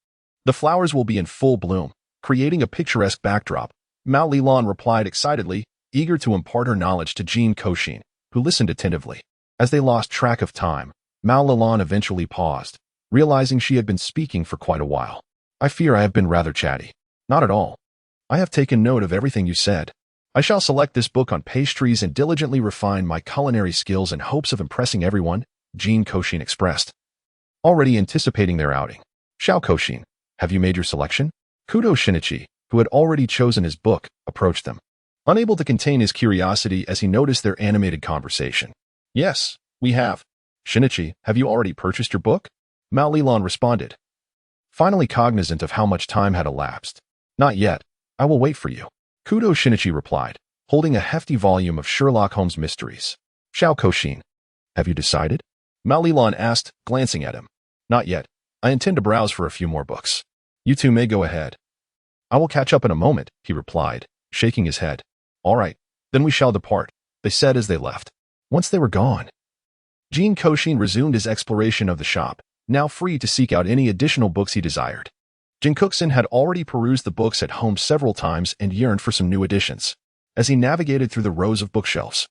The flowers will be in full bloom, creating a picturesque backdrop, Mao Lilan replied excitedly, eager to impart her knowledge to Jin Kouxin, who listened attentively. As they lost track of time, Mao Lilan eventually paused, realizing she had been speaking for quite a while. I fear I have been rather chatty. Not at all. I have taken note of everything you said. I shall select this book on pastries and diligently refine my culinary skills in hopes of impressing everyone, Jin Kouxin expressed, already anticipating their outing. Xiao Kouxin, have you made your selection? Kudo Shinichi, who had already chosen his book, approached them, unable to contain his curiosity as he noticed their animated conversation. Yes, we have. Shinichi, have you already purchased your book? Mao Lilan responded, finally cognizant of how much time had elapsed. Not yet. I will wait for you. Kudo Shinichi replied, holding a hefty volume of Sherlock Holmes mysteries. Xiao Kouxin, have you decided? Mao Lilan asked, glancing at him. Not yet. I intend to browse for a few more books. You two may go ahead. I will catch up in a moment, he replied, shaking his head. All right, then we shall depart, they said as they left. Once they were gone, Jin Kouxin resumed his exploration of the shop, now free to seek out any additional books he desired. Jin Kouxin had already perused the books at home several times and yearned for some new additions. As he navigated through the rows of bookshelves,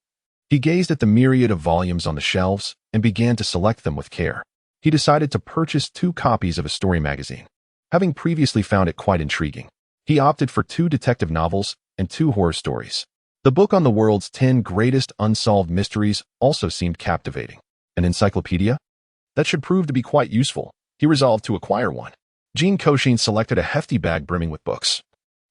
he gazed at the myriad of volumes on the shelves and began to select them with care. He decided to purchase 2 copies of a story magazine. Having previously found it quite intriguing, he opted for 2 detective novels and 2 horror stories. The book on the world's 10 greatest unsolved mysteries also seemed captivating. An encyclopedia? That should prove to be quite useful. He resolved to acquire one. Jin Kouxin selected a hefty bag brimming with books,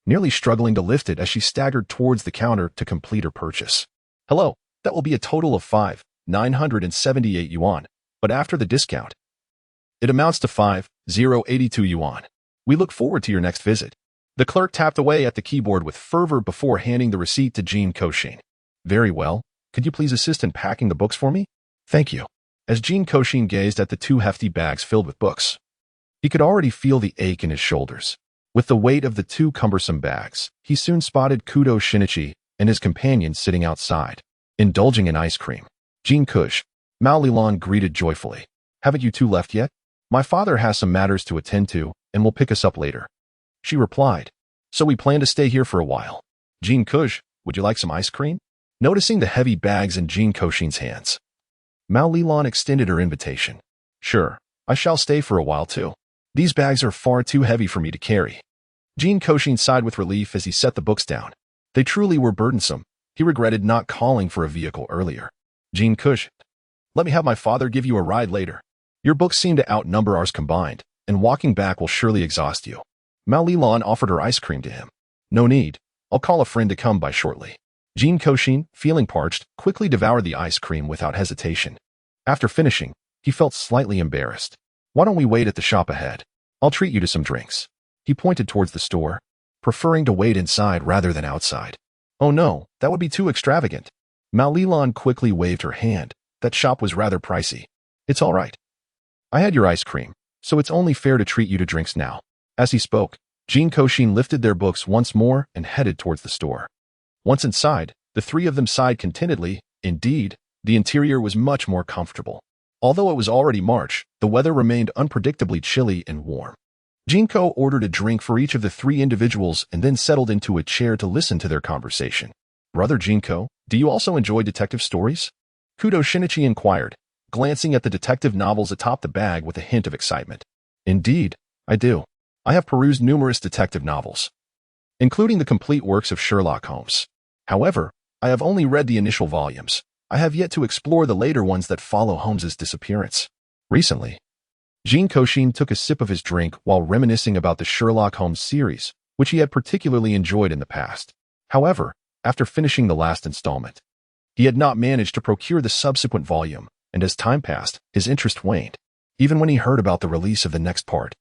nearly struggling to lift it as she staggered towards the counter to complete her purchase. Hello, that will be a total of 5,978 yuan, but after the discount, it amounts to 5,082 yuan. We look forward to your next visit. The clerk tapped away at the keyboard with fervor before handing the receipt to Jin Kouxin. Very well. Could you please assist in packing the books for me? Thank you. As Jin Kouxin gazed at the 2 hefty bags filled with books, he could already feel the ache in his shoulders. With the weight of the 2 cumbersome bags, he soon spotted Kudo Shinichi and his companions sitting outside, indulging in ice cream. Jin Kouxin, Mao Lilan greeted joyfully. Haven't you 2 left yet? My father has some matters to attend to and will pick us up later. She replied. So we plan to stay here for a while. Jin Kouxin, would you like some ice cream? Noticing the heavy bags in Jin Kouxin's hands, Mao Lilan extended her invitation. Sure, I shall stay for a while too. These bags are far too heavy for me to carry. Jin Kouxin sighed with relief as he set the books down. They truly were burdensome. He regretted not calling for a vehicle earlier. Jin Kouxin, let me have my father give you a ride later. Your books seem to outnumber ours combined, and walking back will surely exhaust you. Mao Lilan offered her ice cream to him. No need. I'll call a friend to come by shortly. Jin Kouxin, feeling parched, quickly devoured the ice cream without hesitation. After finishing, he felt slightly embarrassed. Why don't we wait at the shop ahead? I'll treat you to some drinks. He pointed towards the store, preferring to wait inside rather than outside. Oh no, that would be too extravagant. Mao Lilan quickly waved her hand. That shop was rather pricey. It's all right. I had your ice cream, so it's only fair to treat you to drinks now. As he spoke, Jin Kouxin lifted their books once more and headed towards the store. Once inside, the 3 of them sighed contentedly. Indeed, the interior was much more comfortable. Although it was already March, the weather remained unpredictably chilly and warm. Jinko ordered a drink for each of the 3 individuals and then settled into a chair to listen to their conversation. Brother Jinko, do you also enjoy detective stories? Kudo Shinichi inquired, glancing at the detective novels atop the bag with a hint of excitement. Indeed, I do. I have perused numerous detective novels, including the complete works of Sherlock Holmes. However, I have only read the initial volumes. I have yet to explore the later ones that follow Holmes's disappearance. Recently, Jin Kouxin took a sip of his drink while reminiscing about the Sherlock Holmes series, which he had particularly enjoyed in the past. However, after finishing the last installment, he had not managed to procure the subsequent volume, and as time passed, his interest waned. Even when he heard about the release of the next part,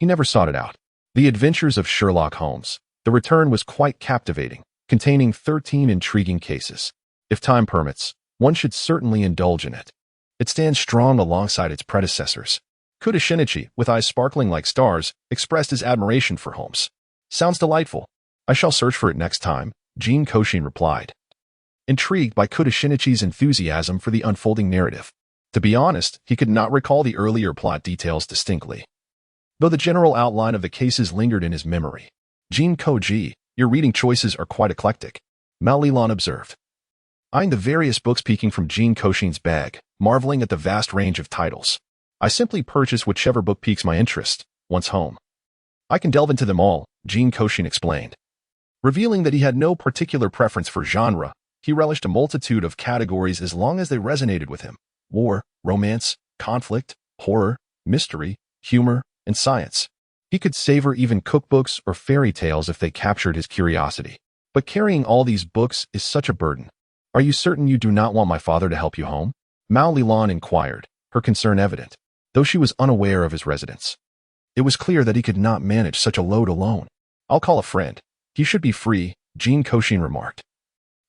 he never sought it out. The Adventures of Sherlock Holmes. The return was quite captivating, containing 13 intriguing cases. If time permits, one should certainly indulge in it. It stands strong alongside its predecessors. Kudo Shinichi, with eyes sparkling like stars, expressed his admiration for Holmes. Sounds delightful. I shall search for it next time, Jin Kouxin replied, intrigued by Kudo Shinichi's enthusiasm for the unfolding narrative. To be honest, he could not recall the earlier plot details distinctly, though the general outline of the cases lingered in his memory. Jin Kouxin, your reading choices are quite eclectic, Mao Lilan observed, eyeing the various books peeking from Jin Kouxin's bag, marveling at the vast range of titles. I simply purchase whichever book piques my interest, once home. I can delve into them all, Jin Kouxin explained. Revealing that he had no particular preference for genre, he relished a multitude of categories as long as they resonated with him. War, romance, conflict, horror, mystery, humor, and science. He could savor even cookbooks or fairy tales if they captured his curiosity. But carrying all these books is such a burden. Are you certain you do not want my father to help you home? Mao Lilan inquired, her concern evident, though she was unaware of his residence. It was clear that he could not manage such a load alone. I'll call a friend. He should be free, Jin Kouxin remarked,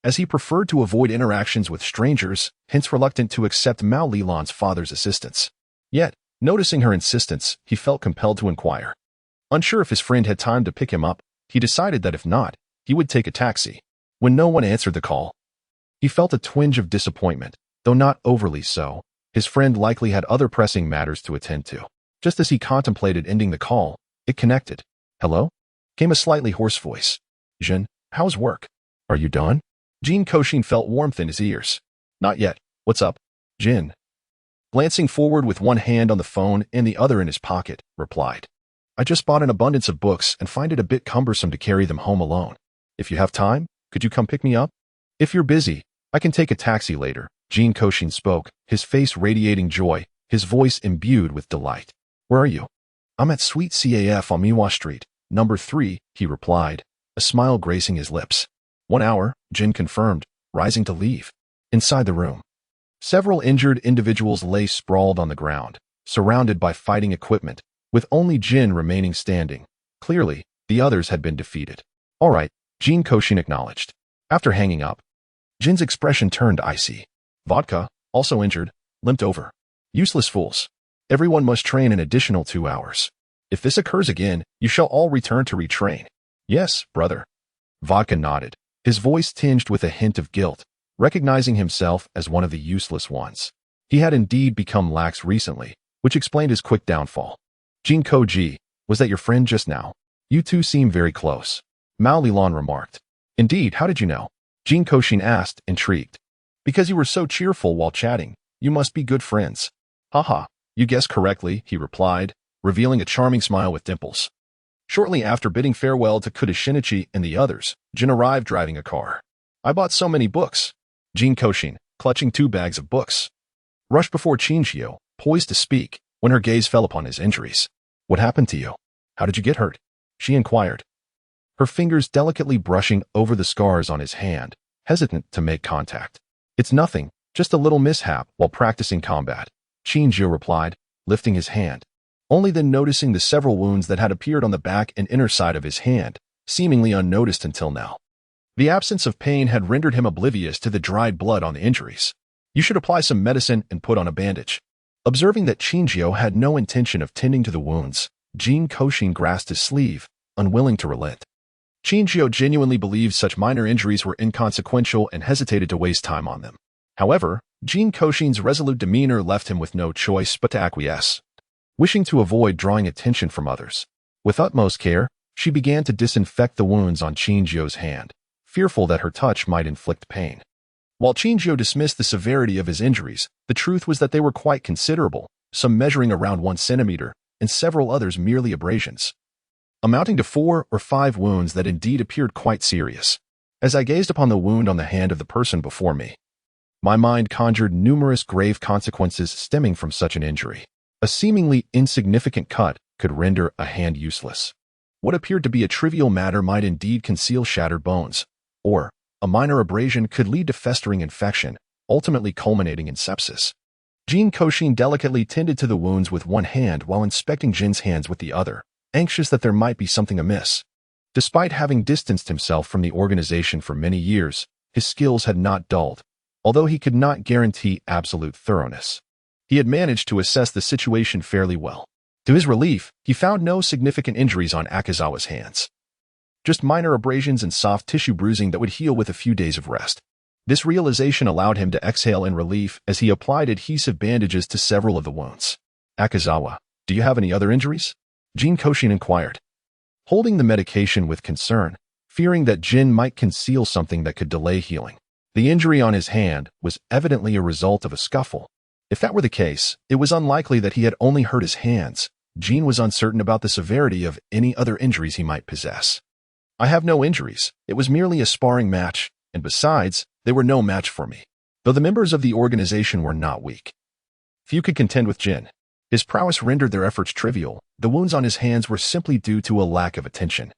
as he preferred to avoid interactions with strangers, hence reluctant to accept Mao Lilan's father's assistance. Yet, noticing her insistence, he felt compelled to inquire. Unsure if his friend had time to pick him up, he decided that if not, he would take a taxi. When no one answered the call, he felt a twinge of disappointment, though not overly so. His friend likely had other pressing matters to attend to. Just as he contemplated ending the call, it connected. Hello? Came a slightly hoarse voice. Jin, how's work? Are you done? Jin Kouxin felt warmth in his ears. Not yet. What's up? Jin, glancing forward with one hand on the phone and the other in his pocket, replied. I just bought an abundance of books and find it a bit cumbersome to carry them home alone. If you have time, could you come pick me up? If you're busy, I can take a taxi later, Jin Kouxin spoke, his face radiating joy, his voice imbued with delight. Where are you? I'm at Suite CAF on Miwa Street, number 3, he replied, a smile gracing his lips. 1 hour, Jin confirmed, rising to leave. Inside the room, Several injured individuals lay sprawled on the ground, surrounded by fighting equipment, with only Jin remaining standing. Clearly, the others had been defeated. All right, Jin Kouxin acknowledged. After hanging up, Jin's expression turned icy. Vodka, also injured, limped over. Useless fools. Everyone must train an additional 2 hours. If this occurs again, you shall all return to retrain. Yes, brother. Vodka nodded, his voice tinged with a hint of guilt, recognizing himself as one of the useless ones. He had indeed become lax recently, which explained his quick downfall. Jin Kouxin, was that your friend just now? You two seem very close. Mao Lilan remarked. Indeed, how did you know? Jin Kouxin asked, intrigued. Because you were so cheerful while chatting, you must be good friends. Haha, you guessed correctly, he replied, revealing a charming smile with dimples. Shortly after bidding farewell to Kudashinichi and the others, Jin arrived driving a car. I bought so many books. Jin Kouxin, clutching 2 bags of books, rushed before Qinxiu, poised to speak, when her gaze fell upon his injuries. What happened to you? How did you get hurt? She inquired, her fingers delicately brushing over the scars on his hand, hesitant to make contact. It's nothing, just a little mishap while practicing combat, Qinxiu replied, lifting his hand, only then noticing the several wounds that had appeared on the back and inner side of his hand, seemingly unnoticed until now. The absence of pain had rendered him oblivious to the dried blood on the injuries. You should apply some medicine and put on a bandage. Observing that Qinxiu had no intention of tending to the wounds, Jin Kouxin grasped his sleeve, unwilling to relent. Qinxiu genuinely believed such minor injuries were inconsequential and hesitated to waste time on them. However, Jin Kouxin's resolute demeanor left him with no choice but to acquiesce. Wishing to avoid drawing attention from others, with utmost care, she began to disinfect the wounds on Qinxiu's hand, fearful that her touch might inflict pain. While Qinxiu dismissed the severity of his injuries, the truth was that they were quite considerable, some measuring around 1 centimeter, and several others merely abrasions, amounting to 4 or 5 wounds that indeed appeared quite serious. As I gazed upon the wound on the hand of the person before me, my mind conjured numerous grave consequences stemming from such an injury. A seemingly insignificant cut could render a hand useless. What appeared to be a trivial matter might indeed conceal shattered bones, or a minor abrasion could lead to festering infection, ultimately culminating in sepsis. Jin Kouxin delicately tended to the wounds with one hand while inspecting Jin's hands with the other, anxious that there might be something amiss. Despite having distanced himself from the organization for many years, his skills had not dulled, although he could not guarantee absolute thoroughness. He had managed to assess the situation fairly well. To his relief, he found no significant injuries on Akazawa's hands. Just minor abrasions and soft tissue bruising that would heal with a few days of rest. This realization allowed him to exhale in relief as he applied adhesive bandages to several of the wounds. Akazawa, do you have any other injuries? Jin Kouxin inquired, holding the medication with concern, fearing that Jin might conceal something that could delay healing. The injury on his hand was evidently a result of a scuffle. If that were the case, it was unlikely that he had only hurt his hands. Jin was uncertain about the severity of any other injuries he might possess. I have no injuries. It was merely a sparring match, and besides, they were no match for me, though the members of the organization were not weak. Few could contend with Jin. His prowess rendered their efforts trivial. The wounds on his hands were simply due to a lack of attention,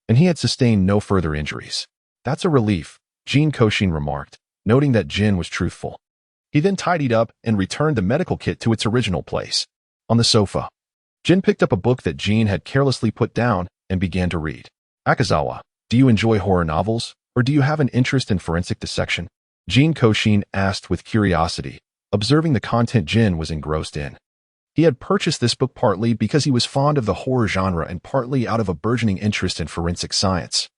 and he had sustained no further injuries. That's a relief, Jin Kouxin remarked, noting that Jin was truthful. He then tidied up and returned the medical kit to its original place. On the sofa, Jin picked up a book that Jin had carelessly put down and began to read. Akazawa, do you enjoy horror novels, or do you have an interest in forensic dissection? Jin Kouxin asked with curiosity, observing the content Jin was engrossed in. He had purchased this book partly because he was fond of the horror genre and partly out of a burgeoning interest in forensic science.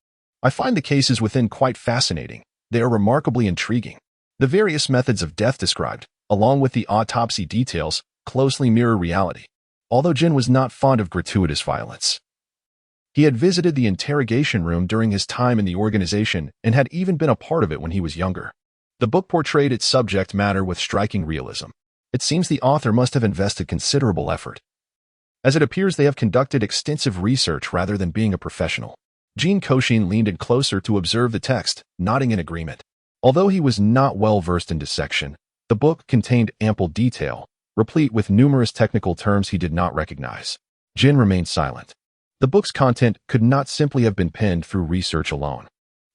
I find the cases within quite fascinating. They are remarkably intriguing. The various methods of death described, along with the autopsy details, closely mirror reality. Although Jin was not fond of gratuitous violence, he had visited the interrogation room during his time in the organization and had even been a part of it when he was younger. The book portrayed its subject matter with striking realism. It seems the author must have invested considerable effort, as it appears they have conducted extensive research rather than being a professional. Jin Kouxin leaned in closer to observe the text, nodding in agreement. Although he was not well versed in dissection, the book contained ample detail, replete with numerous technical terms he did not recognize. Jin remained silent. The book's content could not simply have been penned through research alone.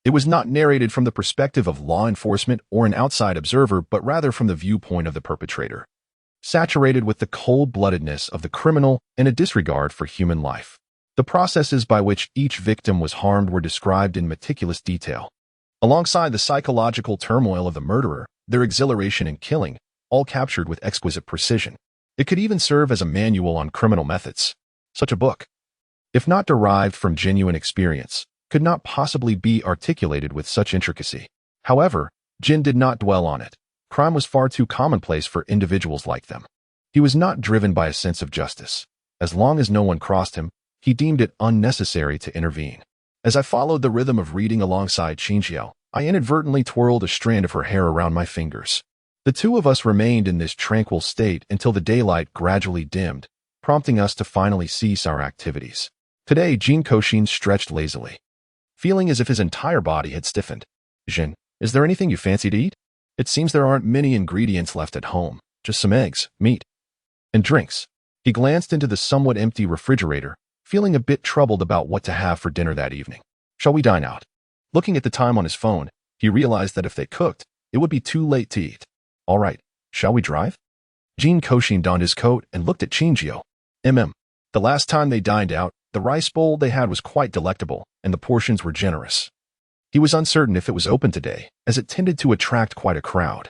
It was not narrated from the perspective of law enforcement or an outside observer, but rather from the viewpoint of the perpetrator, saturated with the cold-bloodedness of the criminal and a disregard for human life. The processes by which each victim was harmed were described in meticulous detail. Alongside the psychological turmoil of the murderer, their exhilaration in killing, all captured with exquisite precision. It could even serve as a manual on criminal methods. Such a book, if not derived from genuine experience, could not possibly be articulated with such intricacy. However, Jin did not dwell on it. Crime was far too commonplace for individuals like them. He was not driven by a sense of justice. As long as no one crossed him, he deemed it unnecessary to intervene. As I followed the rhythm of reading alongside Qingjiao, I inadvertently twirled a strand of her hair around my fingers. The two of us remained in this tranquil state until the daylight gradually dimmed, prompting us to finally cease our activities. Today, Jin Kouxin stretched lazily, feeling as if his entire body had stiffened. "Jin, is there anything you fancy to eat? It seems there aren't many ingredients left at home, just some eggs, meat, and drinks." He glanced into the somewhat empty refrigerator, feeling a bit troubled about what to have for dinner that evening. "Shall we dine out?" Looking at the time on his phone, he realized that if they cooked, it would be too late to eat. "All right, shall we drive?" Jin Kouxin donned his coat and looked at Qingjiao. The last time they dined out, the rice bowl they had was quite delectable, and the portions were generous. He was uncertain if it was open today, as it tended to attract quite a crowd.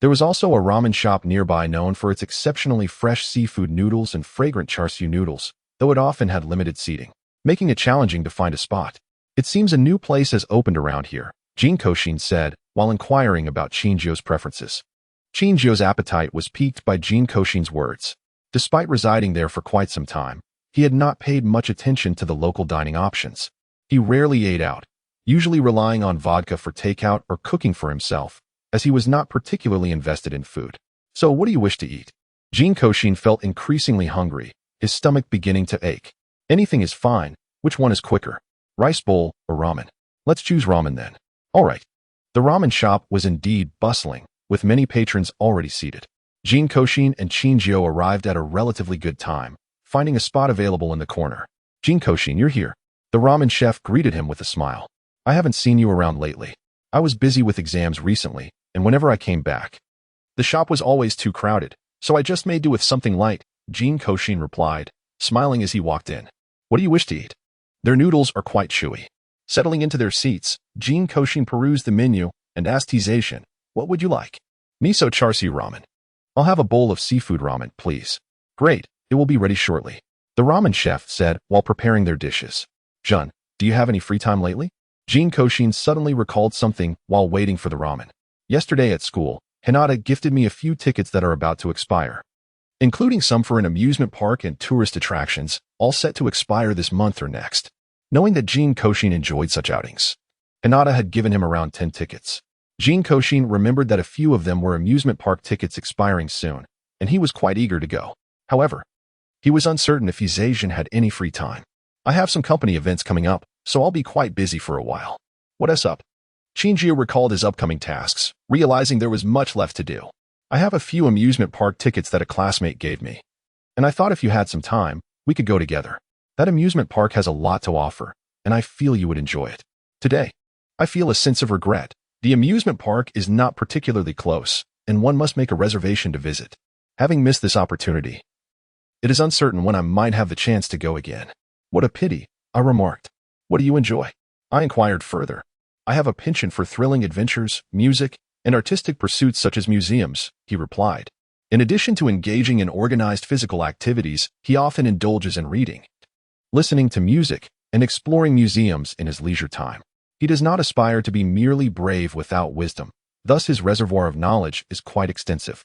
There was also a ramen shop nearby known for its exceptionally fresh seafood noodles and fragrant char siu noodles, though it often had limited seating, making it challenging to find a spot. "It seems a new place has opened around here," Jin Kouxin said, while inquiring about Qingjiao's preferences. Qingjiao's appetite was piqued by Jin Kouxin's words. Despite residing there for quite some time, he had not paid much attention to the local dining options. He rarely ate out, usually relying on vodka for takeout or cooking for himself, as he was not particularly invested in food. "So what do you wish to eat?" Jin Kouxin felt increasingly hungry, his stomach beginning to ache. "Anything is fine. Which one is quicker? Rice bowl or ramen?" "Let's choose ramen then." "All right." The ramen shop was indeed bustling, with many patrons already seated. Jin Kouxin and Qingjiao arrived at a relatively good time, finding a spot available in the corner. "Jin Kouxin, you're here." The ramen chef greeted him with a smile. "I haven't seen you around lately. I was busy with exams recently, and whenever I came back, the shop was always too crowded, so I just made do with something light," Jin Kouxin replied, smiling as he walked in. "What do you wish to eat?" Their noodles are quite chewy. Settling into their seats, Jin Kouxin perused the menu and asked Zation, "What would you like?" "Miso char siu ramen." "I'll have a bowl of seafood ramen, please." "Great, it will be ready shortly," the ramen chef said while preparing their dishes. "Jun, do you have any free time lately?" Jin Kouxin suddenly recalled something while waiting for the ramen. "Yesterday at school, Hinata gifted me a few tickets that are about to expire, including some for an amusement park and tourist attractions, all set to expire this month or next." Knowing that Jin Kouxin enjoyed such outings, Hinata had given him around 10 tickets. Jin Kouxin remembered that a few of them were amusement park tickets expiring soon, and he was quite eager to go. However, he was uncertain if Zation had any free time. "I have some company events coming up, so I'll be quite busy for a while." "What else up?" Qingjiao recalled his upcoming tasks, realizing there was much left to do. "I have a few amusement park tickets that a classmate gave me, and I thought if you had some time, we could go together. That amusement park has a lot to offer, and I feel you would enjoy it." "Today, I feel a sense of regret. The amusement park is not particularly close, and one must make a reservation to visit. Having missed this opportunity, it is uncertain when I might have the chance to go again." "What a pity," I remarked. "What do you enjoy?" I inquired further. "I have a penchant for thrilling adventures, music, and artistic pursuits such as museums," he replied. In addition to engaging in organized physical activities, he often indulges in reading, listening to music, and exploring museums in his leisure time. He does not aspire to be merely brave without wisdom, thus his reservoir of knowledge is quite extensive.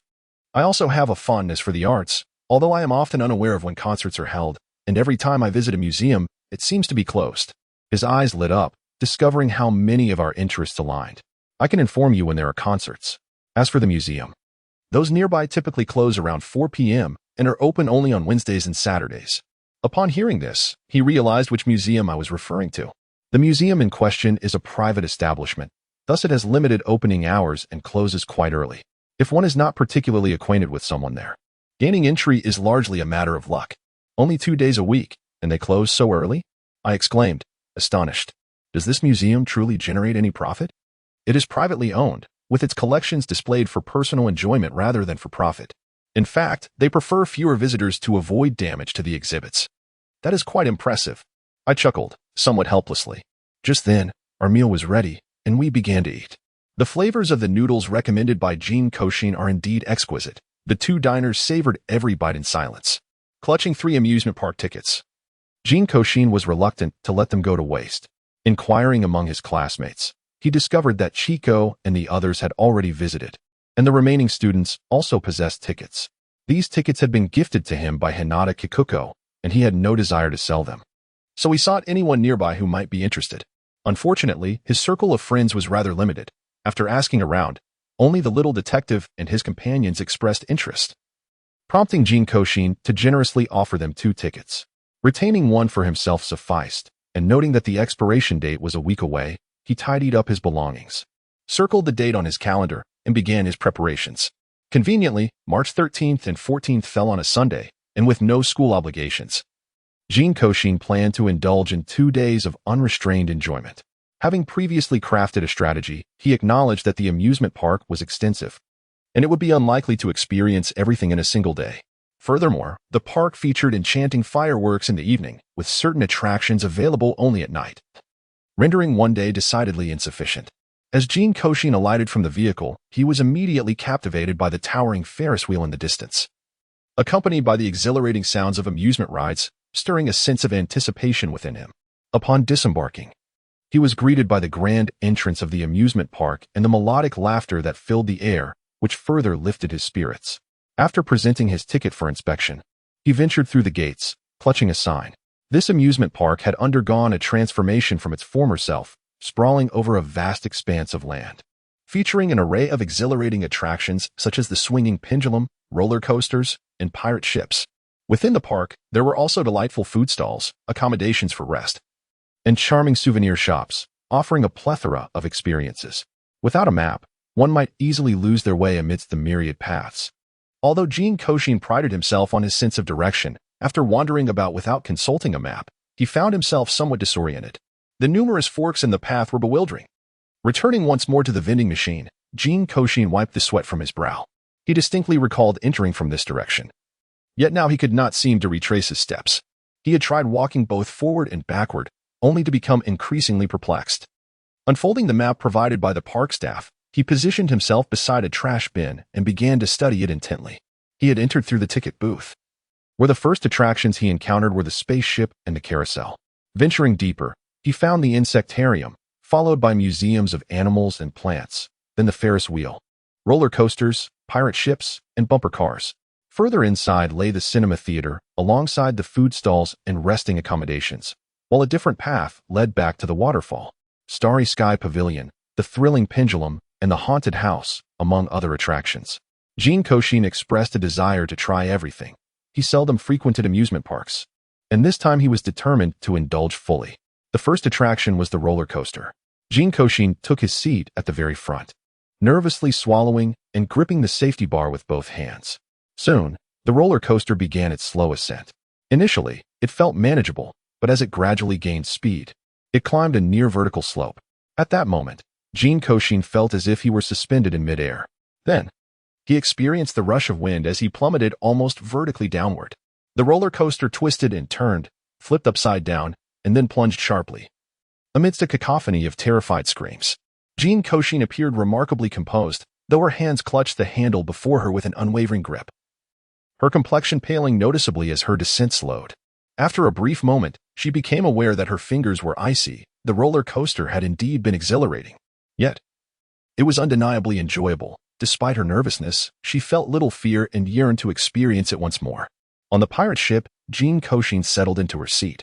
"I also have a fondness for the arts, although I am often unaware of when concerts are held, and every time I visit a museum, it seems to be closed." His eyes lit up, discovering how many of our interests aligned. "I can inform you when there are concerts. As for the museum, those nearby typically close around 4 p.m. and are open only on Wednesdays and Saturdays." Upon hearing this, he realized which museum I was referring to. The museum in question is a private establishment, thus it has limited opening hours and closes quite early. If one is not particularly acquainted with someone there, gaining entry is largely a matter of luck. "Only 2 days a week, and they close so early?" I exclaimed, astonished. Does this museum truly generate any profit? It is privately owned, with its collections displayed for personal enjoyment rather than for profit. In fact, they prefer fewer visitors to avoid damage to the exhibits. That is quite impressive. I chuckled, somewhat helplessly. Just then, our meal was ready, and we began to eat. The flavors of the noodles recommended by Jin Kouxin are indeed exquisite. The two diners savored every bite in silence, clutching 3 amusement park tickets. Jin Kouxin was reluctant to let them go to waste. Inquiring among his classmates, he discovered that Chico and the others had already visited, and the remaining students also possessed tickets. These tickets had been gifted to him by Hinata Kikuko, and he had no desire to sell them. So he sought anyone nearby who might be interested. Unfortunately, his circle of friends was rather limited. After asking around, only the little detective and his companions expressed interest, prompting Jin Kouxin to generously offer them 2 tickets. Retaining one for himself sufficed, and noting that the expiration date was a week away, he tidied up his belongings, circled the date on his calendar, and began his preparations. Conveniently, March 13th and 14th fell on a Sunday, and with no school obligations. Jin Kouxin planned to indulge in 2 days of unrestrained enjoyment. Having previously crafted a strategy, he acknowledged that the amusement park was extensive, and it would be unlikely to experience everything in a single day. Furthermore, the park featured enchanting fireworks in the evening, with certain attractions available only at night, rendering one day decidedly insufficient. As Jin Kouxin alighted from the vehicle, he was immediately captivated by the towering Ferris wheel in the distance, accompanied by the exhilarating sounds of amusement rides, stirring a sense of anticipation within him. Upon disembarking, he was greeted by the grand entrance of the amusement park and the melodic laughter that filled the air, which further lifted his spirits. After presenting his ticket for inspection, he ventured through the gates, clutching a sign. This amusement park had undergone a transformation from its former self, sprawling over a vast expanse of land, featuring an array of exhilarating attractions such as the swinging pendulum, roller coasters, and pirate ships. Within the park, there were also delightful food stalls, accommodations for rest, and charming souvenir shops, offering a plethora of experiences. Without a map, one might easily lose their way amidst the myriad paths. Although Jin Kouxin prided himself on his sense of direction, after wandering about without consulting a map, he found himself somewhat disoriented. The numerous forks in the path were bewildering. Returning once more to the vending machine, Jin Kouxin wiped the sweat from his brow. He distinctly recalled entering from this direction. Yet now he could not seem to retrace his steps. He had tried walking both forward and backward, only to become increasingly perplexed. Unfolding the map provided by the park staff, he positioned himself beside a trash bin and began to study it intently. He had entered through the ticket booth, where the first attractions he encountered were the spaceship and the carousel. Venturing deeper, he found the insectarium, followed by museums of animals and plants, then the Ferris wheel, roller coasters, pirate ships, and bumper cars. Further inside lay the cinema theater, alongside the food stalls and resting accommodations, while a different path led back to the waterfall, Starry Sky Pavilion, the thrilling pendulum, and the haunted house, among other attractions. Jin Kouxin expressed a desire to try everything. He seldom frequented amusement parks, and this time he was determined to indulge fully. The first attraction was the roller coaster. Jin Kouxin took his seat at the very front, nervously swallowing and gripping the safety bar with both hands. Soon, the roller coaster began its slow ascent. Initially, it felt manageable, but as it gradually gained speed, it climbed a near vertical slope. At that moment, Jin Kouxin felt as if he were suspended in midair. Then, he experienced the rush of wind as he plummeted almost vertically downward. The roller coaster twisted and turned, flipped upside down, and then plunged sharply. Amidst a cacophony of terrified screams, Jin Kouxin appeared remarkably composed, though her hands clutched the handle before her with an unwavering grip, her complexion paling noticeably as her descent slowed. After a brief moment, she became aware that her fingers were icy. The roller coaster had indeed been exhilarating. Yet, it was undeniably enjoyable. Despite her nervousness, she felt little fear and yearned to experience it once more. On the pirate ship, Jin Kouxin settled into her seat,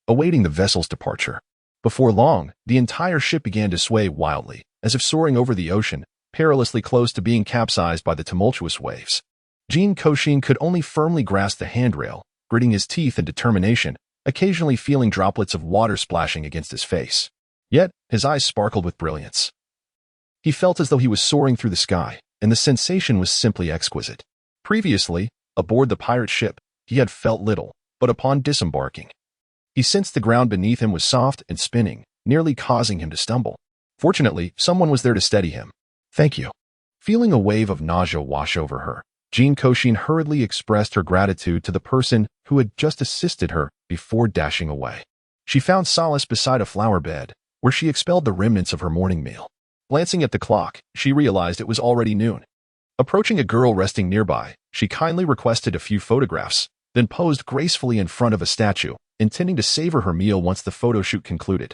awaiting the vessel's departure. Before long, the entire ship began to sway wildly, as if soaring over the ocean, perilously close to being capsized by the tumultuous waves. Jin Kouxin could only firmly grasp the handrail, gritting his teeth in determination, occasionally feeling droplets of water splashing against his face. Yet, his eyes sparkled with brilliance. He felt as though he was soaring through the sky, and the sensation was simply exquisite. Previously, aboard the pirate ship, he had felt little, but upon disembarking, he sensed the ground beneath him was soft and spinning, nearly causing him to stumble. Fortunately, someone was there to steady him. "Thank you." Feeling a wave of nausea wash over her, Jin Kouxin hurriedly expressed her gratitude to the person who had just assisted her before dashing away. She found solace beside a flower bed, where she expelled the remnants of her morning meal. Glancing at the clock, she realized it was already noon. Approaching a girl resting nearby, she kindly requested a few photographs, then posed gracefully in front of a statue, intending to savor her meal once the photo shoot concluded.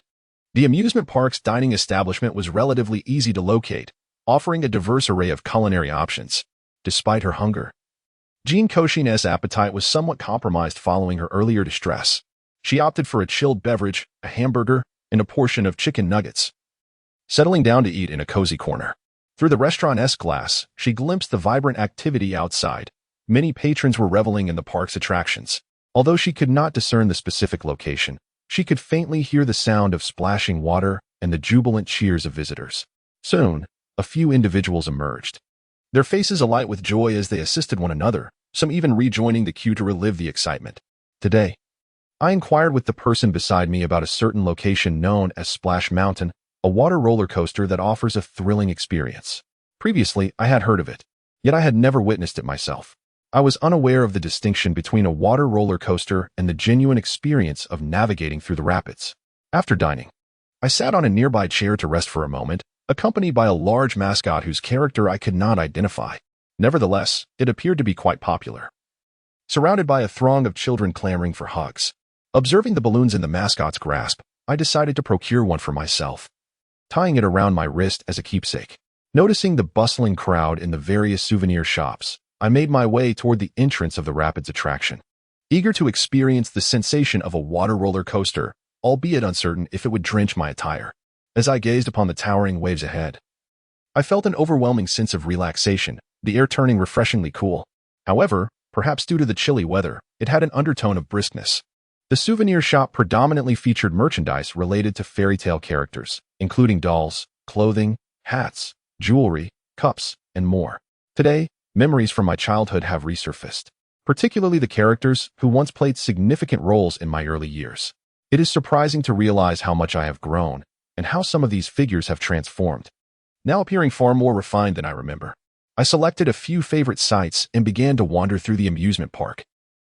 The amusement park's dining establishment was relatively easy to locate, offering a diverse array of culinary options. Despite her hunger, Jin Kouxin's appetite was somewhat compromised following her earlier distress. She opted for a chilled beverage, a hamburger, and a portion of chicken nuggets. Settling down to eat in a cozy corner. Through the restaurant's glass, she glimpsed the vibrant activity outside. Many patrons were reveling in the park's attractions. Although she could not discern the specific location, she could faintly hear the sound of splashing water and the jubilant cheers of visitors. Soon, a few individuals emerged, their faces alight with joy as they assisted one another, some even rejoining the queue to relive the excitement. Today, I inquired with the person beside me about a certain location known as Splash Mountain, a water roller coaster that offers a thrilling experience. Previously, I had heard of it, yet I had never witnessed it myself. I was unaware of the distinction between a water roller coaster and the genuine experience of navigating through the rapids. After dining, I sat on a nearby chair to rest for a moment, accompanied by a large mascot whose character I could not identify. Nevertheless, it appeared to be quite popular. Surrounded by a throng of children clamoring for hugs, observing the balloons in the mascot's grasp, I decided to procure one for myself, tying it around my wrist as a keepsake. Noticing the bustling crowd in the various souvenir shops, I made my way toward the entrance of the rapids attraction, eager to experience the sensation of a water roller coaster, albeit uncertain if it would drench my attire. As I gazed upon the towering waves ahead, I felt an overwhelming sense of relaxation, the air turning refreshingly cool. However, perhaps due to the chilly weather, it had an undertone of briskness. The souvenir shop predominantly featured merchandise related to fairy tale characters, including dolls, clothing, hats, jewelry, cups, and more. Today, memories from my childhood have resurfaced, particularly the characters who once played significant roles in my early years. It is surprising to realize how much I have grown, and how some of these figures have transformed, now appearing far more refined than I remember. I selected a few favorite sites and began to wander through the amusement park.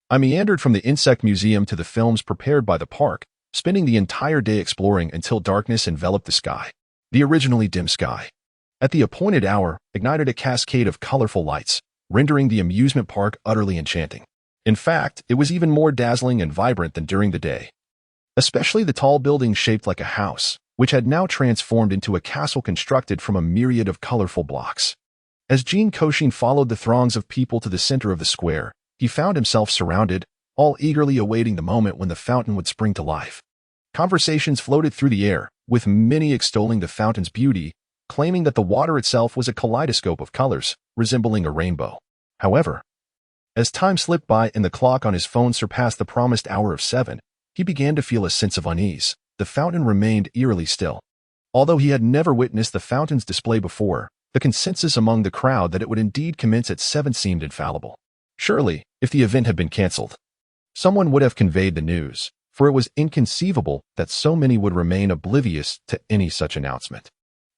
I meandered from the insect museum to the films prepared by the park, spending the entire day exploring until darkness enveloped the sky. The originally dim sky, at the appointed hour, ignited a cascade of colorful lights, rendering the amusement park utterly enchanting. In fact, it was even more dazzling and vibrant than during the day. Especially the tall buildings shaped like a house, which had now transformed into a castle constructed from a myriad of colorful blocks. As Jin Kouxin followed the throngs of people to the center of the square, he found himself surrounded, all eagerly awaiting the moment when the fountain would spring to life. Conversations floated through the air, with many extolling the fountain's beauty, claiming that the water itself was a kaleidoscope of colors, resembling a rainbow. However, as time slipped by and the clock on his phone surpassed the promised hour of 7, he began to feel a sense of unease. The fountain remained eerily still. Although he had never witnessed the fountain's display before, the consensus among the crowd that it would indeed commence at 7 seemed infallible. Surely, if the event had been cancelled, someone would have conveyed the news, for it was inconceivable that so many would remain oblivious to any such announcement.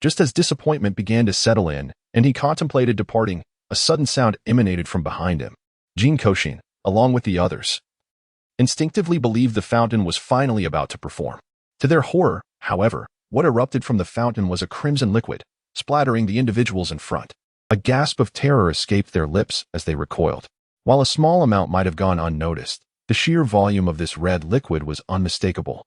Just as disappointment began to settle in, and he contemplated departing, a sudden sound emanated from behind him. Jin Kouxin, along with the others, instinctively believed the fountain was finally about to perform. To their horror, however, what erupted from the fountain was a crimson liquid, splattering the individuals in front. A gasp of terror escaped their lips as they recoiled. While a small amount might have gone unnoticed, the sheer volume of this red liquid was unmistakable.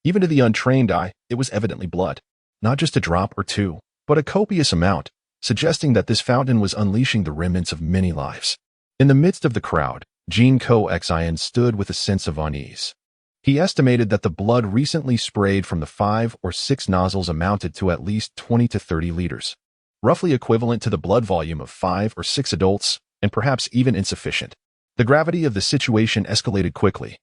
Even to the untrained eye, it was evidently blood. Not just a drop or two, but a copious amount, suggesting that this fountain was unleashing the remnants of many lives. In the midst of the crowd, Jin Kouxin stood with a sense of unease. He estimated that the blood recently sprayed from the 5 or 6 nozzles amounted to at least 20 to 30 liters, roughly equivalent to the blood volume of 5 or 6 adults, and perhaps even insufficient. The gravity of the situation escalated quickly,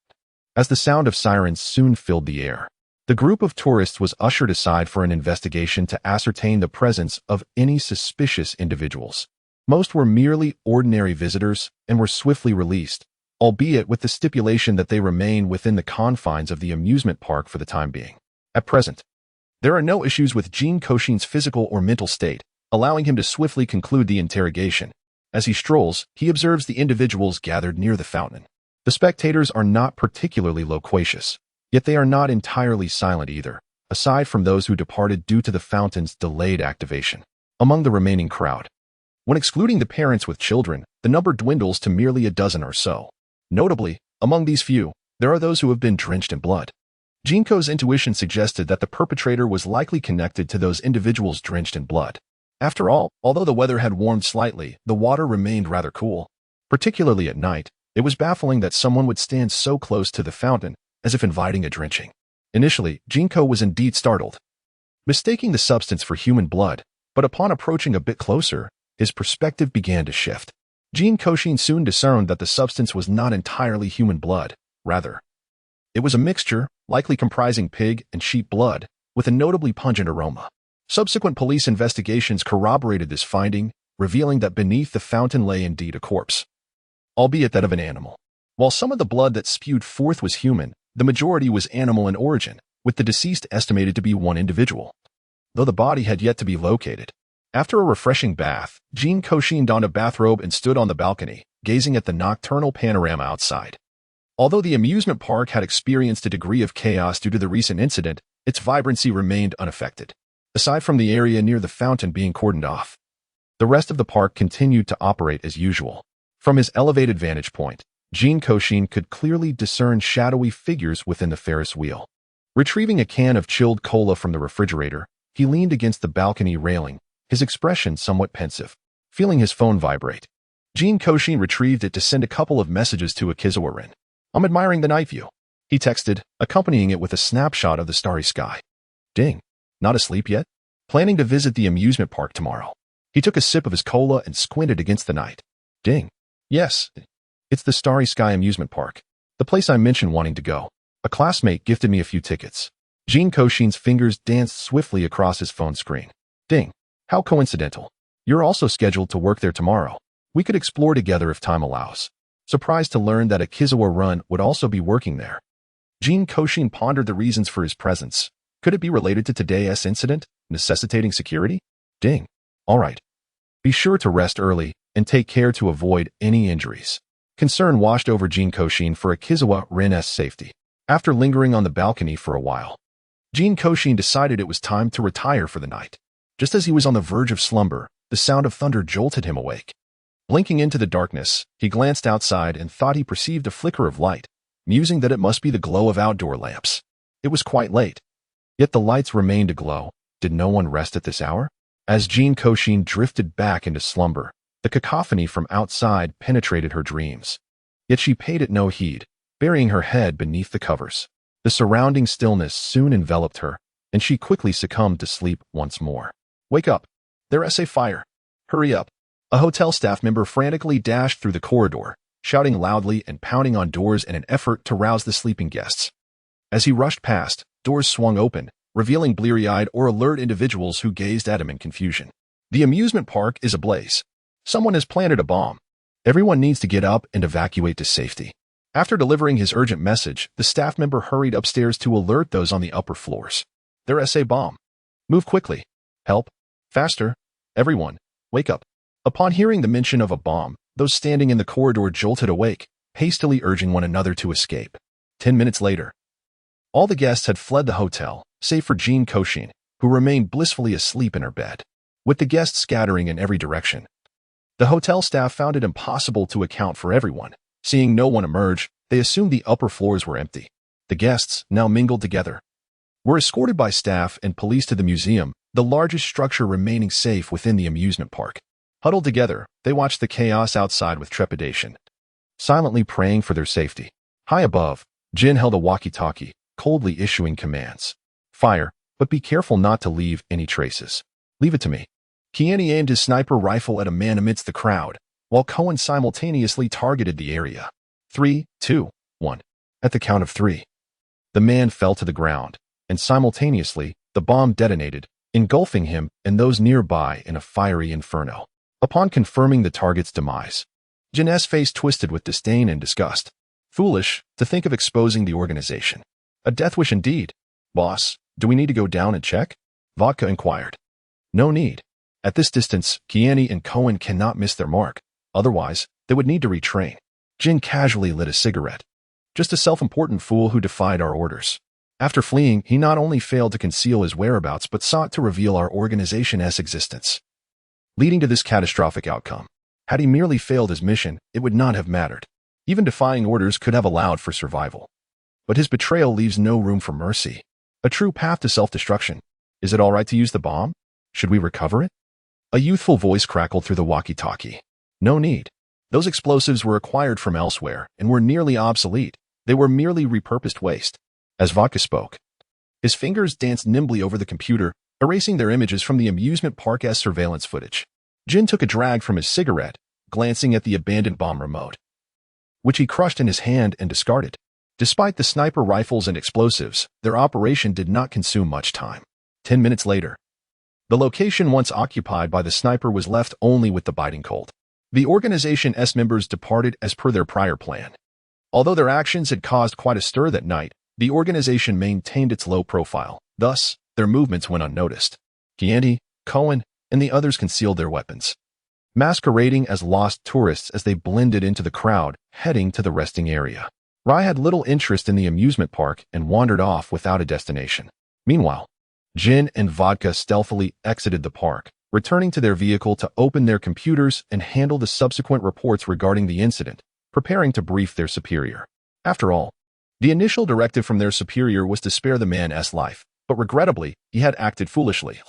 as the sound of sirens soon filled the air. The group of tourists was ushered aside for an investigation to ascertain the presence of any suspicious individuals. Most were merely ordinary visitors and were swiftly released, albeit with the stipulation that they remain within the confines of the amusement park for the time being. At present, There are no issues with Jin Kouxin's physical or mental state, allowing him to swiftly conclude the interrogation. As he strolls, he observes the individuals gathered near the fountain. The spectators are not particularly loquacious, yet they are not entirely silent either, aside from those who departed due to the fountain's delayed activation. Among the remaining crowd, when excluding the parents with children, the number dwindles to merely a dozen or so. Notably, among these few, there are those who have been drenched in blood. Jinko's intuition suggested that the perpetrator was likely connected to those individuals drenched in blood. After all, although the weather had warmed slightly, the water remained rather cool. Particularly at night, it was baffling that someone would stand so close to the fountain, as if inviting a drenching. Initially, Jinko was indeed startled, mistaking the substance for human blood, but upon approaching a bit closer, his perspective began to shift. Jin Kouxin soon discerned that the substance was not entirely human blood. Rather, it was a mixture, likely comprising pig and sheep blood, with a notably pungent aroma. Subsequent police investigations corroborated this finding, revealing that beneath the fountain lay indeed a corpse, albeit that of an animal. While some of the blood that spewed forth was human, the majority was animal in origin, with the deceased estimated to be one individual, though the body had yet to be located. After a refreshing bath, Jin Kouxin donned a bathrobe and stood on the balcony, gazing at the nocturnal panorama outside. Although the amusement park had experienced a degree of chaos due to the recent incident, its vibrancy remained unaffected. Aside from the area near the fountain being cordoned off, the rest of the park continued to operate as usual. From his elevated vantage point, Jin Kouxin could clearly discern shadowy figures within the Ferris wheel. Retrieving a can of chilled cola from the refrigerator, he leaned against the balcony railing, his expression somewhat pensive. Feeling his phone vibrate, Jin Kouxin retrieved it to send a couple of messages to Akizawa-rin. "I'm admiring the night view," he texted, accompanying it with a snapshot of the starry sky. Ding. Not asleep yet? Planning to visit the amusement park tomorrow. He took a sip of his cola and squinted against the night. Ding. Yes. It's the Starry Sky Amusement Park, the place I mentioned wanting to go. A classmate gifted me a few tickets. Jin Kouxin's fingers danced swiftly across his phone screen. Ding. How coincidental. You're also scheduled to work there tomorrow. We could explore together if time allows. Surprised to learn that Akizawa-rin would also be working there. Jin Kouxin pondered the reasons for his presence. Could it be related to today's incident, necessitating security? Ding. All right. Be sure to rest early and take care to avoid any injuries. Concern washed over Jin Kouxin for Akizawa-rin's safety. After lingering on the balcony for a while, Jin Kouxin decided it was time to retire for the night. Just as he was on the verge of slumber, the sound of thunder jolted him awake. Blinking into the darkness, he glanced outside and thought he perceived a flicker of light, musing that it must be the glow of outdoor lamps. It was quite late, yet the lights remained aglow. Did no one rest at this hour? As Jin Kouxin drifted back into slumber, the cacophony from outside penetrated her dreams. Yet she paid it no heed, burying her head beneath the covers. The surrounding stillness soon enveloped her, and she quickly succumbed to sleep once more. Wake up! There's a fire! Hurry up! A hotel staff member frantically dashed through the corridor, shouting loudly and pounding on doors in an effort to rouse the sleeping guests. As he rushed past, doors swung open, revealing bleary-eyed or alert individuals who gazed at him in confusion. The amusement park is ablaze. Someone has planted a bomb. Everyone needs to get up and evacuate to safety. After delivering his urgent message, the staff member hurried upstairs to alert those on the upper floors. There's a bomb. Move quickly. Help. Faster. Everyone, wake up. Upon hearing the mention of a bomb, those standing in the corridor jolted awake, hastily urging one another to escape. 10 minutes later, all the guests had fled the hotel, save for Jin Kouxin, who remained blissfully asleep in her bed. With the guests scattering in every direction, the hotel staff found it impossible to account for everyone. Seeing no one emerge, they assumed the upper floors were empty. The guests, now mingled together, were escorted by staff and police to the museum, the largest structure remaining safe within the amusement park. Huddled together, they watched the chaos outside with trepidation, silently praying for their safety. High above, Jin held a walkie-talkie, coldly issuing commands. Fire, but be careful not to leave any traces. Leave it to me. Kiani aimed his sniper rifle at a man amidst the crowd, while Conan simultaneously targeted the area. 3, 2, 1. At the count of 3, the man fell to the ground, and simultaneously, the bomb detonated, engulfing him and those nearby in a fiery inferno. Upon confirming the target's demise, Jin's face twisted with disdain and disgust. Foolish to think of exposing the organization. A death wish indeed. Boss, Do we need to go down and check? Vodka inquired. No need. At this distance, Kiani and Cohen cannot miss their mark. Otherwise, they would need to retrain. Jin casually lit a cigarette. Just a self-important fool who defied our orders. After fleeing, he not only failed to conceal his whereabouts but sought to reveal our organization's existence, leading to this catastrophic outcome. Had he merely failed his mission, it would not have mattered. Even defying orders could have allowed for survival. But his betrayal leaves no room for mercy. A true path to self-destruction. Is it all right to use the bomb? Should we recover it? A youthful voice crackled through the walkie-talkie. No need. Those explosives were acquired from elsewhere and were nearly obsolete. They were merely repurposed waste. As Vodka spoke, his fingers danced nimbly over the computer, erasing their images from the amusement park's surveillance footage. Jin took a drag from his cigarette, glancing at the abandoned bomb remote, which he crushed in his hand and discarded. Despite the sniper rifles and explosives, their operation did not consume much time. 10 minutes later, the location once occupied by the sniper was left only with the biting cold. The organization's members departed as per their prior plan. Although their actions had caused quite a stir that night, the organization maintained its low profile. Thus, their movements went unnoticed. Kiani, Cohen, and the others concealed their weapons, masquerading as lost tourists as they blended into the crowd, heading to the resting area. Rai had little interest in the amusement park and wandered off without a destination. Meanwhile, Jin and Vodka stealthily exited the park, returning to their vehicle to open their computers and handle the subsequent reports regarding the incident, preparing to brief their superior. After all, the initial directive from their superior was to spare the man's life, but regrettably, he had acted foolishly,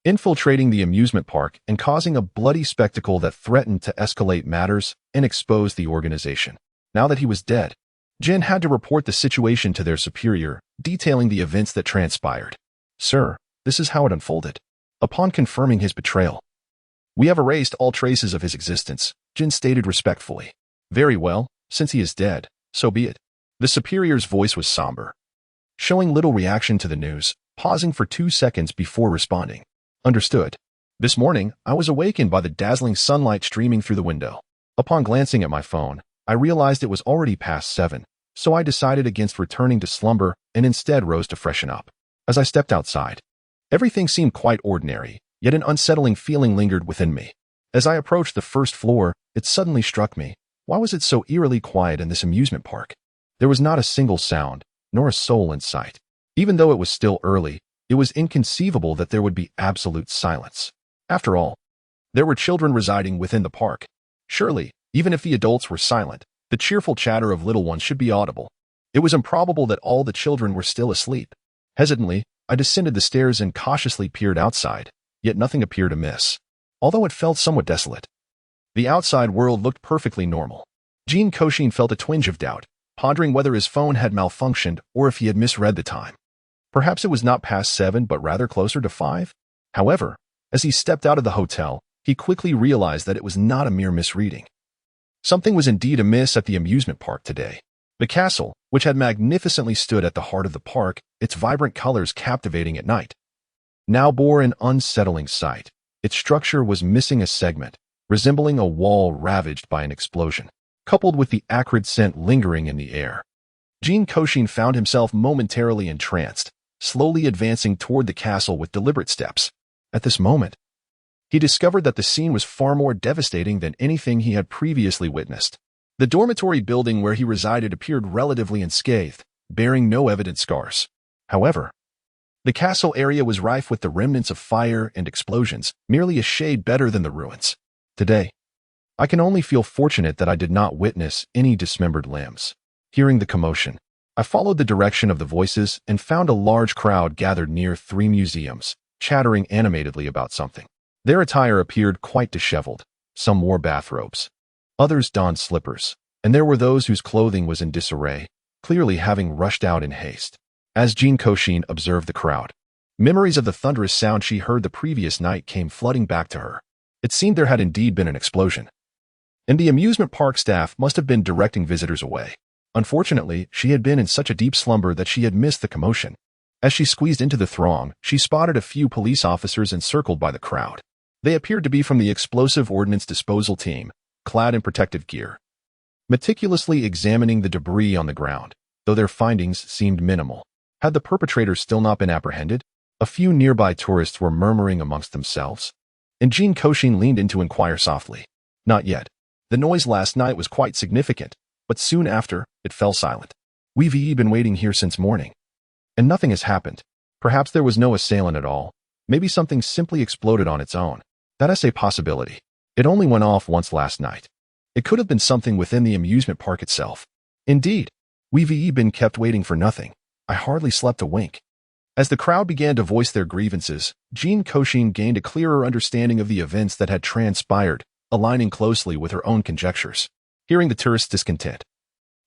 infiltrating the amusement park and causing a bloody spectacle that threatened to escalate matters and expose the organization. Now that he was dead, Jin had to report the situation to their superior, detailing the events that transpired. Sir, this is how it unfolded. Upon confirming his betrayal, we have erased all traces of his existence, Jin stated respectfully. Very well, since he is dead, so be it. The superior's voice was somber, showing little reaction to the news, pausing for 2 seconds before responding. Understood. This morning, I was awakened by the dazzling sunlight streaming through the window. Upon glancing at my phone, I realized it was already past 7, so I decided against returning to slumber and instead rose to freshen up. As I stepped outside, everything seemed quite ordinary, yet an unsettling feeling lingered within me. As I approached the first floor, it suddenly struck me. Why was it so eerily quiet in this amusement park? There was not a single sound, nor a soul in sight. Even though it was still early, it was inconceivable that there would be absolute silence. After all, there were children residing within the park. Surely, even if the adults were silent, the cheerful chatter of little ones should be audible. It was improbable that all the children were still asleep. Hesitantly, I descended the stairs and cautiously peered outside, yet nothing appeared amiss, although it felt somewhat desolate. The outside world looked perfectly normal. Jin Kouxin felt a twinge of doubt, pondering whether his phone had malfunctioned or if he had misread the time. Perhaps it was not past 7 but rather closer to 5? However, as he stepped out of the hotel, he quickly realized that it was not a mere misreading. Something was indeed amiss at the amusement park today. The castle, which had magnificently stood at the heart of the park, its vibrant colors captivating at night, now bore an unsettling sight. Its structure was missing a segment, resembling a wall ravaged by an explosion, coupled with the acrid scent lingering in the air. Jin Kouxin found himself momentarily entranced, slowly advancing toward the castle with deliberate steps. At this moment, he discovered that the scene was far more devastating than anything he had previously witnessed. The dormitory building where he resided appeared relatively unscathed, bearing no evident scars. However, the castle area was rife with the remnants of fire and explosions, merely a shade better than the ruins. Today, I can only feel fortunate that I did not witness any dismembered limbs. Hearing the commotion, I followed the direction of the voices and found a large crowd gathered near 3 museums, chattering animatedly about something. Their attire appeared quite disheveled. Some wore bathrobes. Others donned slippers, and there were those whose clothing was in disarray, clearly having rushed out in haste. As Jin Kouxin observed the crowd, memories of the thunderous sound she heard the previous night came flooding back to her. It seemed there had indeed been an explosion, and the amusement park staff must have been directing visitors away. Unfortunately, she had been in such a deep slumber that she had missed the commotion. As she squeezed into the throng, she spotted a few police officers encircled by the crowd. They appeared to be from the explosive ordnance disposal team, clad in protective gear, meticulously examining the debris on the ground, though their findings seemed minimal. Had the perpetrators still not been apprehended? A few nearby tourists were murmuring amongst themselves, and Jin Kouxin leaned in to inquire softly. Not yet. The noise last night was quite significant, but soon after, it fell silent. We've been waiting here since morning, and nothing has happened. Perhaps there was no assailant at all. Maybe something simply exploded on its own. That's a possibility. It only went off once last night. It could have been something within the amusement park itself. Indeed, we've been kept waiting for nothing. I hardly slept a wink. As the crowd began to voice their grievances, Jin Kouxin gained a clearer understanding of the events that had transpired, aligning closely with her own conjectures. Hearing the tourists' discontent,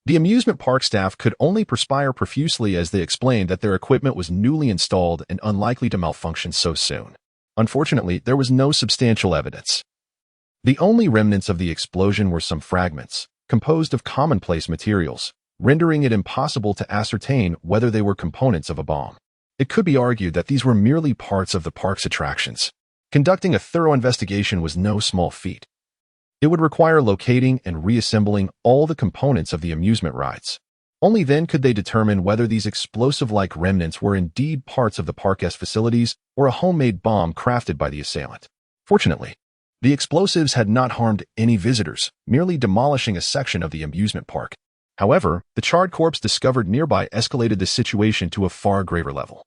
the amusement park staff could only perspire profusely as they explained that their equipment was newly installed and unlikely to malfunction so soon. Unfortunately, there was no substantial evidence. The only remnants of the explosion were some fragments, composed of commonplace materials, rendering it impossible to ascertain whether they were components of a bomb. It could be argued that these were merely parts of the park's attractions. Conducting a thorough investigation was no small feat. It would require locating and reassembling all the components of the amusement rides. Only then could they determine whether these explosive-like remnants were indeed parts of the park's facilities or a homemade bomb crafted by the assailant. Fortunately, the explosives had not harmed any visitors, merely demolishing a section of the amusement park. However, the charred corpse discovered nearby escalated the situation to a far graver level,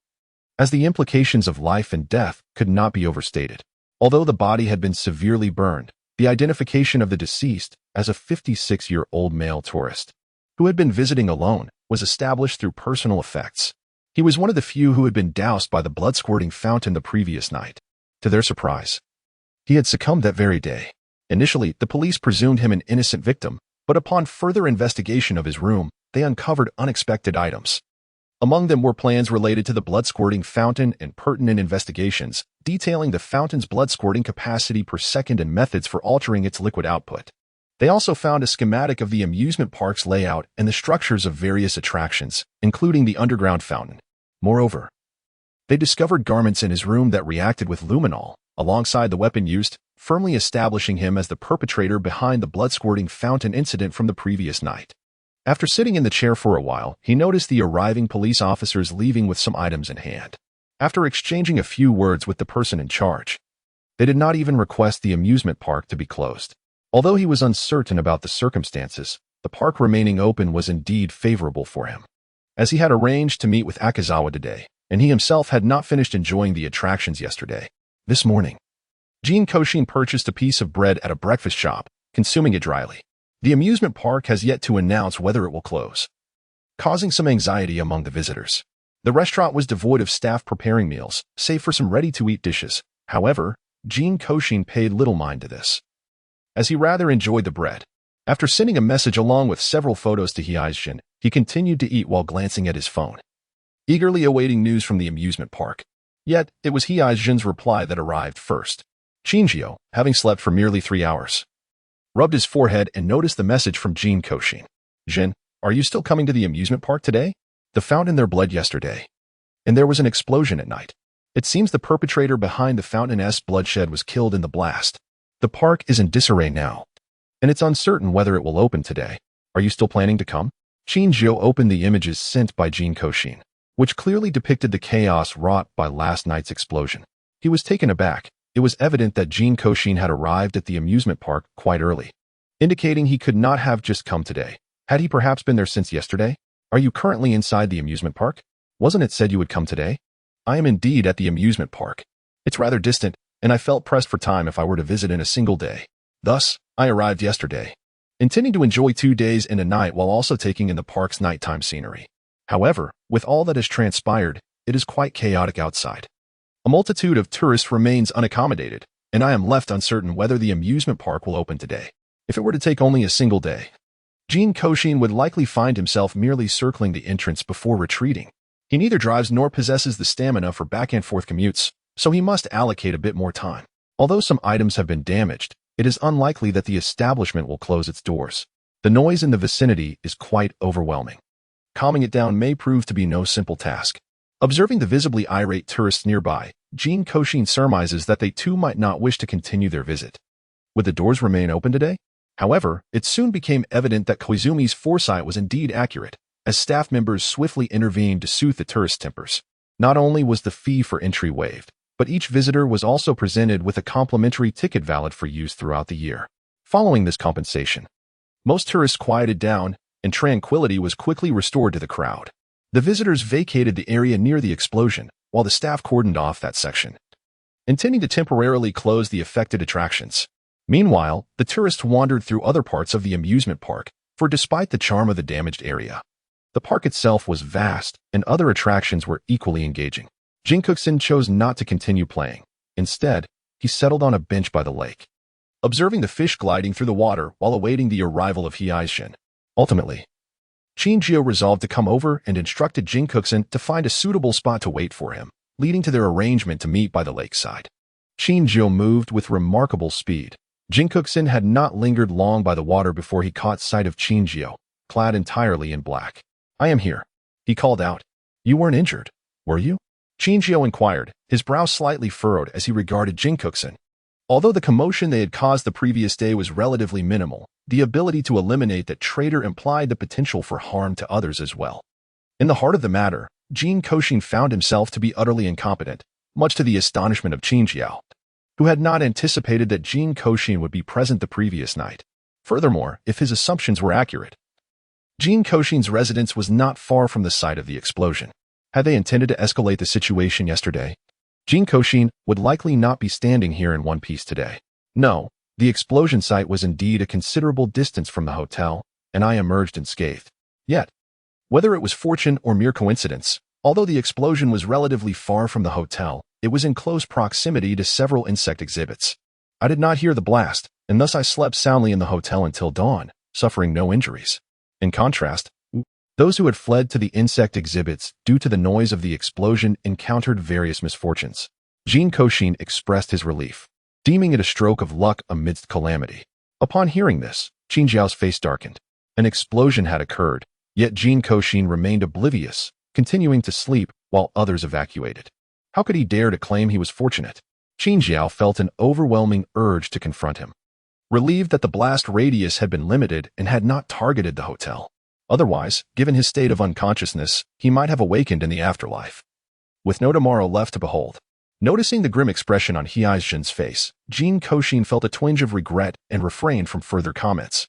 as the implications of life and death could not be overstated. Although the body had been severely burned, the identification of the deceased as a 56-year-old male tourist who had been visiting alone was established through personal effects. He was one of the few who had been doused by the blood-squirting fountain the previous night. To their surprise, he had succumbed that very day. Initially, the police presumed him an innocent victim, but upon further investigation of his room, they uncovered unexpected items. Among them were plans related to the blood-squirting fountain and pertinent investigations, detailing the fountain's blood-squirting capacity per second and methods for altering its liquid output. They also found a schematic of the amusement park's layout and the structures of various attractions, including the underground fountain. Moreover, they discovered garments in his room that reacted with luminol, alongside the weapon used, firmly establishing him as the perpetrator behind the blood-squirting fountain incident from the previous night. After sitting in the chair for a while, he noticed the arriving police officers leaving with some items in hand. After exchanging a few words with the person in charge, they did not even request the amusement park to be closed. Although he was uncertain about the circumstances, the park remaining open was indeed favorable for him, as he had arranged to meet with Akazawa today, and he himself had not finished enjoying the attractions yesterday. This morning, Jin Kouxin purchased a piece of bread at a breakfast shop, consuming it dryly. The amusement park has yet to announce whether it will close, causing some anxiety among the visitors. The restaurant was devoid of staff preparing meals, save for some ready-to-eat dishes. However, Jin Kouxin paid little mind to this, as he rather enjoyed the bread. After sending a message along with several photos to Heizjin, he continued to eat while glancing at his phone, eagerly awaiting news from the amusement park. Yet, it was Heizjin's reply that arrived first. Chinjio, having slept for merely 3 hours, rubbed his forehead and noticed the message from Jin Kouxin. Jin, are you still coming to the amusement park today? The fountain there bled yesterday, and there was an explosion at night. It seems the perpetrator behind the fountain's bloodshed was killed in the blast. The park is in disarray now, and it's uncertain whether it will open today. Are you still planning to come? Chinjio opened the images sent by Jin Kouxin, which clearly depicted the chaos wrought by last night's explosion. He was taken aback. It was evident that Jin Kouxin had arrived at the amusement park quite early, indicating he could not have just come today. Had he perhaps been there since yesterday? Are you currently inside the amusement park? Wasn't it said you would come today? I am indeed at the amusement park. It's rather distant, and I felt pressed for time if I were to visit in a single day. Thus, I arrived yesterday, intending to enjoy 2 days and a night while also taking in the park's nighttime scenery. However, with all that has transpired, it is quite chaotic outside. A multitude of tourists remains unaccommodated, and I am left uncertain whether the amusement park will open today. If it were to take only a single day, Jin Kouxin would likely find himself merely circling the entrance before retreating. He neither drives nor possesses the stamina for back-and-forth commutes, so he must allocate a bit more time. Although some items have been damaged, it is unlikely that the establishment will close its doors. The noise in the vicinity is quite overwhelming. Calming it down may prove to be no simple task. Observing the visibly irate tourists nearby, Jin Kouxin surmises that they too might not wish to continue their visit. Would the doors remain open today? However, it soon became evident that Koizumi's foresight was indeed accurate, as staff members swiftly intervened to soothe the tourist tempers. Not only was the fee for entry waived, but each visitor was also presented with a complimentary ticket valid for use throughout the year. Following this compensation, most tourists quieted down, and tranquility was quickly restored to the crowd. The visitors vacated the area near the explosion, while the staff cordoned off that section, intending to temporarily close the affected attractions. Meanwhile, the tourists wandered through other parts of the amusement park, for despite the charm of the damaged area, the park itself was vast, and other attractions were equally engaging. Jin Kouxin chose not to continue playing. Instead, he settled on a bench by the lake, observing the fish gliding through the water while awaiting the arrival of heir. Ultimately, Qin resolved to come over and instructed Jin Kouxin to find a suitable spot to wait for him, leading to their arrangement to meet by the lakeside. Qin moved with remarkable speed. Jin Kouxin had not lingered long by the water before he caught sight of Qin, clad entirely in black. "I am here," he called out. "You weren't injured, were you?" Qin inquired, his brow slightly furrowed as he regarded Jin Kouxin. Although the commotion they had caused the previous day was relatively minimal, the ability to eliminate that traitor implied the potential for harm to others as well. In the heart of the matter, Jin Kouxin found himself to be utterly incompetent, much to the astonishment of Qin, who had not anticipated that Jin Kouxin would be present the previous night. Furthermore, if his assumptions were accurate, Jin Kouxin's residence was not far from the site of the explosion. Had they intended to escalate the situation yesterday, Jin Kouxin would likely not be standing here in one piece today. No, the explosion site was indeed a considerable distance from the hotel, and I emerged unscathed. Yet, whether it was fortune or mere coincidence, although the explosion was relatively far from the hotel, it was in close proximity to several insect exhibits. I did not hear the blast, and thus I slept soundly in the hotel until dawn, suffering no injuries. In contrast, those who had fled to the insect exhibits due to the noise of the explosion encountered various misfortunes. Jin Kouxin expressed his relief, deeming it a stroke of luck amidst calamity. Upon hearing this, Qin's face darkened. An explosion had occurred, yet Jin Kouxin remained oblivious, continuing to sleep while others evacuated. How could he dare to claim he was fortunate? Qin felt an overwhelming urge to confront him, relieved that the blast radius had been limited and had not targeted the hotel. Otherwise, given his state of unconsciousness, he might have awakened in the afterlife, with no tomorrow left to behold. Noticing the grim expression on heir's face, Jin Kouxin felt a twinge of regret and refrained from further comments.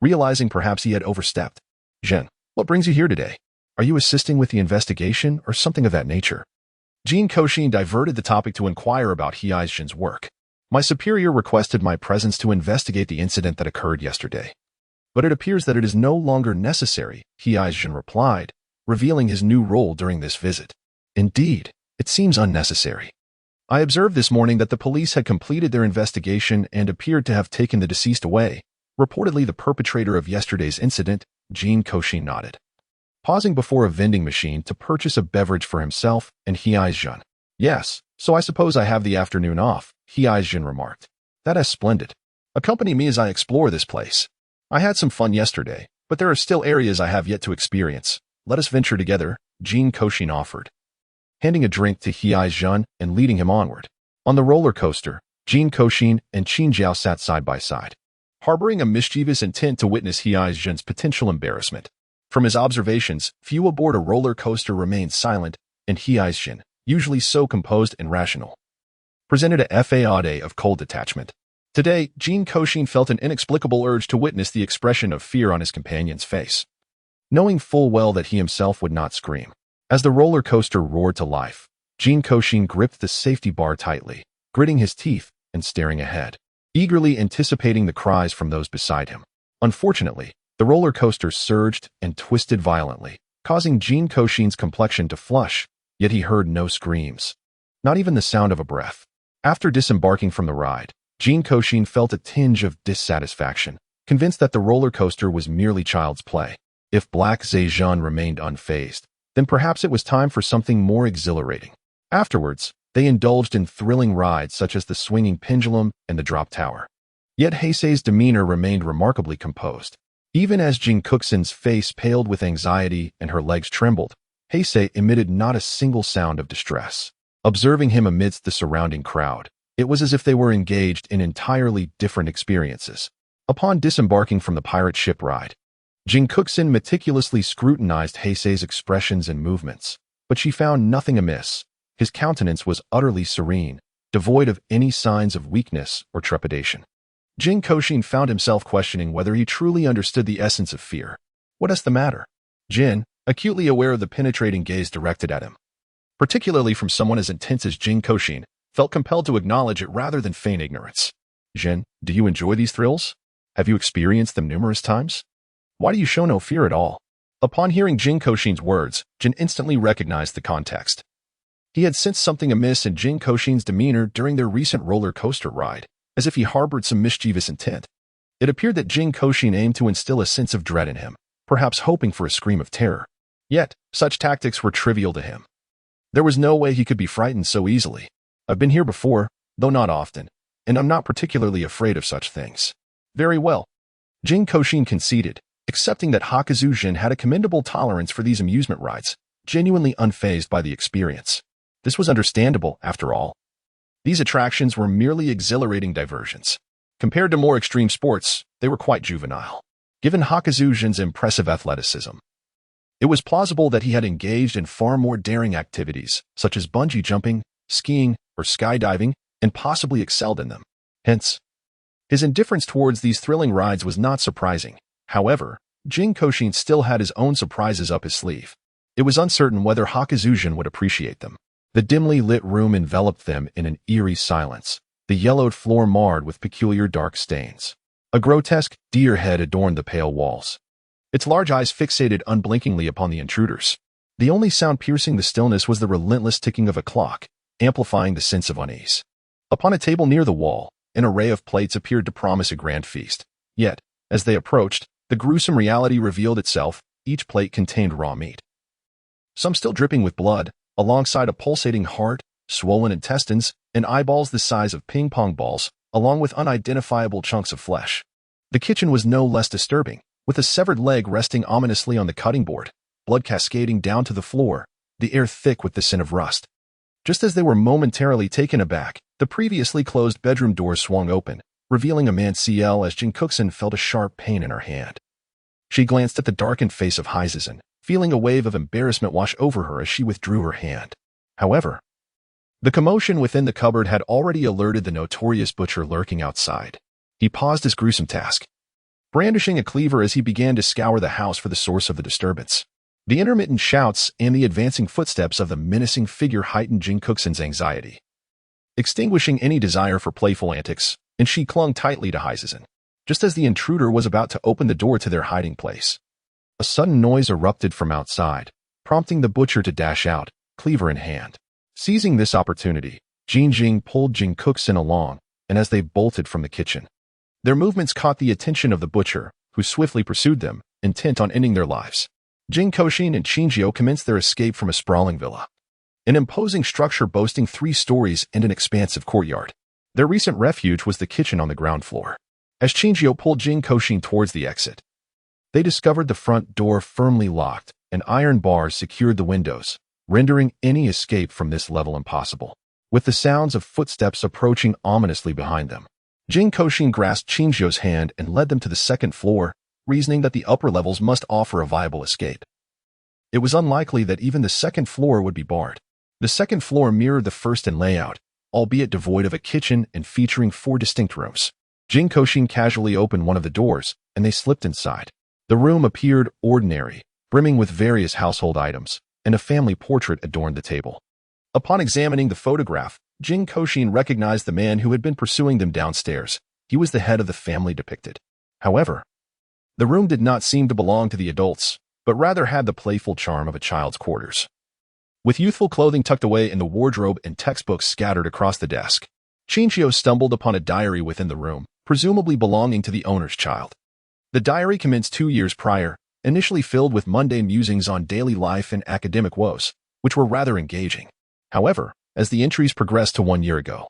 Realizing perhaps he had overstepped, "Jin, what brings you here today? Are you assisting with the investigation or something of that nature?" Jin Kouxin diverted the topic to inquire about heir's work. "My superior requested my presence to investigate the incident that occurred yesterday. But it appears that it is no longer necessary," heir replied, revealing his new role during this visit. "Indeed, it seems unnecessary. I observed this morning that the police had completed their investigation and appeared to have taken the deceased away, reportedly the perpetrator of yesterday's incident." Jin Kouxin nodded, pausing before a vending machine to purchase a beverage for himself and heir. "Yes, so I suppose I have the afternoon off," heir remarked. "That is splendid. Accompany me as I explore this place. I had some fun yesterday, but there are still areas I have yet to experience. Let us venture together," Jin Kouxin offered, handing a drink to heir and leading him onward. On the roller coaster, Jin Kouxin and Qin sat side by side, harboring a mischievous intent to witness heir's potential embarrassment. From his observations, few aboard a roller coaster remained silent, and heir, usually so composed and rational, presented a facade of cold detachment. Today, Jin Kouxin felt an inexplicable urge to witness the expression of fear on his companion's face, knowing full well that he himself would not scream. As the roller coaster roared to life, Jin Kouxin gripped the safety bar tightly, gritting his teeth and staring ahead, eagerly anticipating the cries from those beside him. Unfortunately, the roller coaster surged and twisted violently, causing Jin Kouxin's complexion to flush, yet he heard no screams, not even the sound of a breath. After disembarking from the ride, Jin Kouxin felt a tinge of dissatisfaction, convinced that the roller coaster was merely child's play. If Black Zhejian remained unfazed, then perhaps it was time for something more exhilarating. Afterwards, they indulged in thrilling rides such as the swinging pendulum and the drop tower. Yet Heisei's demeanor remained remarkably composed. Even as Jin Kouxin's face paled with anxiety and her legs trembled, Heisei emitted not a single sound of distress. Observing him amidst the surrounding crowd, it was as if they were engaged in entirely different experiences. Upon disembarking from the pirate ship ride, Jin Kouxin meticulously scrutinized Heisei's expressions and movements, but she found nothing amiss. His countenance was utterly serene, devoid of any signs of weakness or trepidation. Jin Kouxin found himself questioning whether he truly understood the essence of fear. What is the matter? Jin, acutely aware of the penetrating gaze directed at him, particularly from someone as intense as Jin Kouxin, felt compelled to acknowledge it rather than feign ignorance. Jin, do you enjoy these thrills? Have you experienced them numerous times? Why do you show no fear at all? Upon hearing Jin Kouxin's words, Jin instantly recognized the context. He had sensed something amiss in Jin Kouxin's demeanor during their recent roller coaster ride, as if he harbored some mischievous intent. It appeared that Jin Kouxin aimed to instill a sense of dread in him, perhaps hoping for a scream of terror. Yet, such tactics were trivial to him. There was no way he could be frightened so easily. I've been here before, though not often, and I'm not particularly afraid of such things. Very well. Jin Kouxin conceded, accepting that Hakuzu Jin had a commendable tolerance for these amusement rides, genuinely unfazed by the experience. This was understandable, after all. These attractions were merely exhilarating diversions. Compared to more extreme sports, they were quite juvenile. Given Hakuzu Jin's impressive athleticism, it was plausible that he had engaged in far more daring activities, such as bungee jumping, skiing, or skydiving, and possibly excelled in them. Hence, his indifference towards these thrilling rides was not surprising. However, Jin Kouxin still had his own surprises up his sleeve. It was uncertain whether Hakuzu Jin would appreciate them. The dimly lit room enveloped them in an eerie silence, the yellowed floor marred with peculiar dark stains. A grotesque deer head adorned the pale walls, its large eyes fixated unblinkingly upon the intruders. The only sound piercing the stillness was the relentless ticking of a clock, amplifying the sense of unease. Upon a table near the wall, an array of plates appeared to promise a grand feast. Yet, as they approached, the gruesome reality revealed itself. Each plate contained raw meat, some still dripping with blood, alongside a pulsating heart, swollen intestines, and eyeballs the size of ping-pong balls, along with unidentifiable chunks of flesh. The kitchen was no less disturbing, with a severed leg resting ominously on the cutting board, blood cascading down to the floor, the air thick with the scent of rust. Just as they were momentarily taken aback, the previously closed bedroom door swung open, revealing a man's CL as Jin Kouxin felt a sharp pain in her hand. She glanced at the darkened face of Heisei, feeling a wave of embarrassment wash over her as she withdrew her hand. However, the commotion within the cupboard had already alerted the notorious butcher lurking outside. He paused his gruesome task, brandishing a cleaver as he began to scour the house for the source of the disturbance. The intermittent shouts and the advancing footsteps of the menacing figure heightened Jin Kouxin's anxiety, extinguishing any desire for playful antics, and she clung tightly to Heisei, just as the intruder was about to open the door to their hiding place. A sudden noise erupted from outside, prompting the butcher to dash out, cleaver in hand. Seizing this opportunity, Jin pulled Jin Kouxin along, and as they bolted from the kitchen, their movements caught the attention of the butcher, who swiftly pursued them, intent on ending their lives. Jin Kouxin and Qinjiu commenced their escape from a sprawling villa, an imposing structure boasting 3 stories and an expansive courtyard. Their recent refuge was the kitchen on the ground floor. As Qinjiu pulled Jin Kouxin towards the exit, they discovered the front door firmly locked, and iron bars secured the windows, rendering any escape from this level impossible. With the sounds of footsteps approaching ominously behind them, Jin Kouxin grasped Qinjiu's hand and led them to the second floor, reasoning that the upper levels must offer a viable escape. It was unlikely that even the second floor would be barred. The second floor mirrored the first in layout, albeit devoid of a kitchen and featuring 4 distinct rooms. Jin Kouxin casually opened one of the doors, and they slipped inside. The room appeared ordinary, brimming with various household items, and a family portrait adorned the table. Upon examining the photograph, Jin Kouxin recognized the man who had been pursuing them downstairs. He was the head of the family depicted. However, the room did not seem to belong to the adults, but rather had the playful charm of a child's quarters. With youthful clothing tucked away in the wardrobe and textbooks scattered across the desk, Qinjiu stumbled upon a diary within the room, presumably belonging to the owner's child. The diary commenced 2 years prior, initially filled with mundane musings on daily life and academic woes, which were rather engaging. However, as the entries progressed to 1 year ago,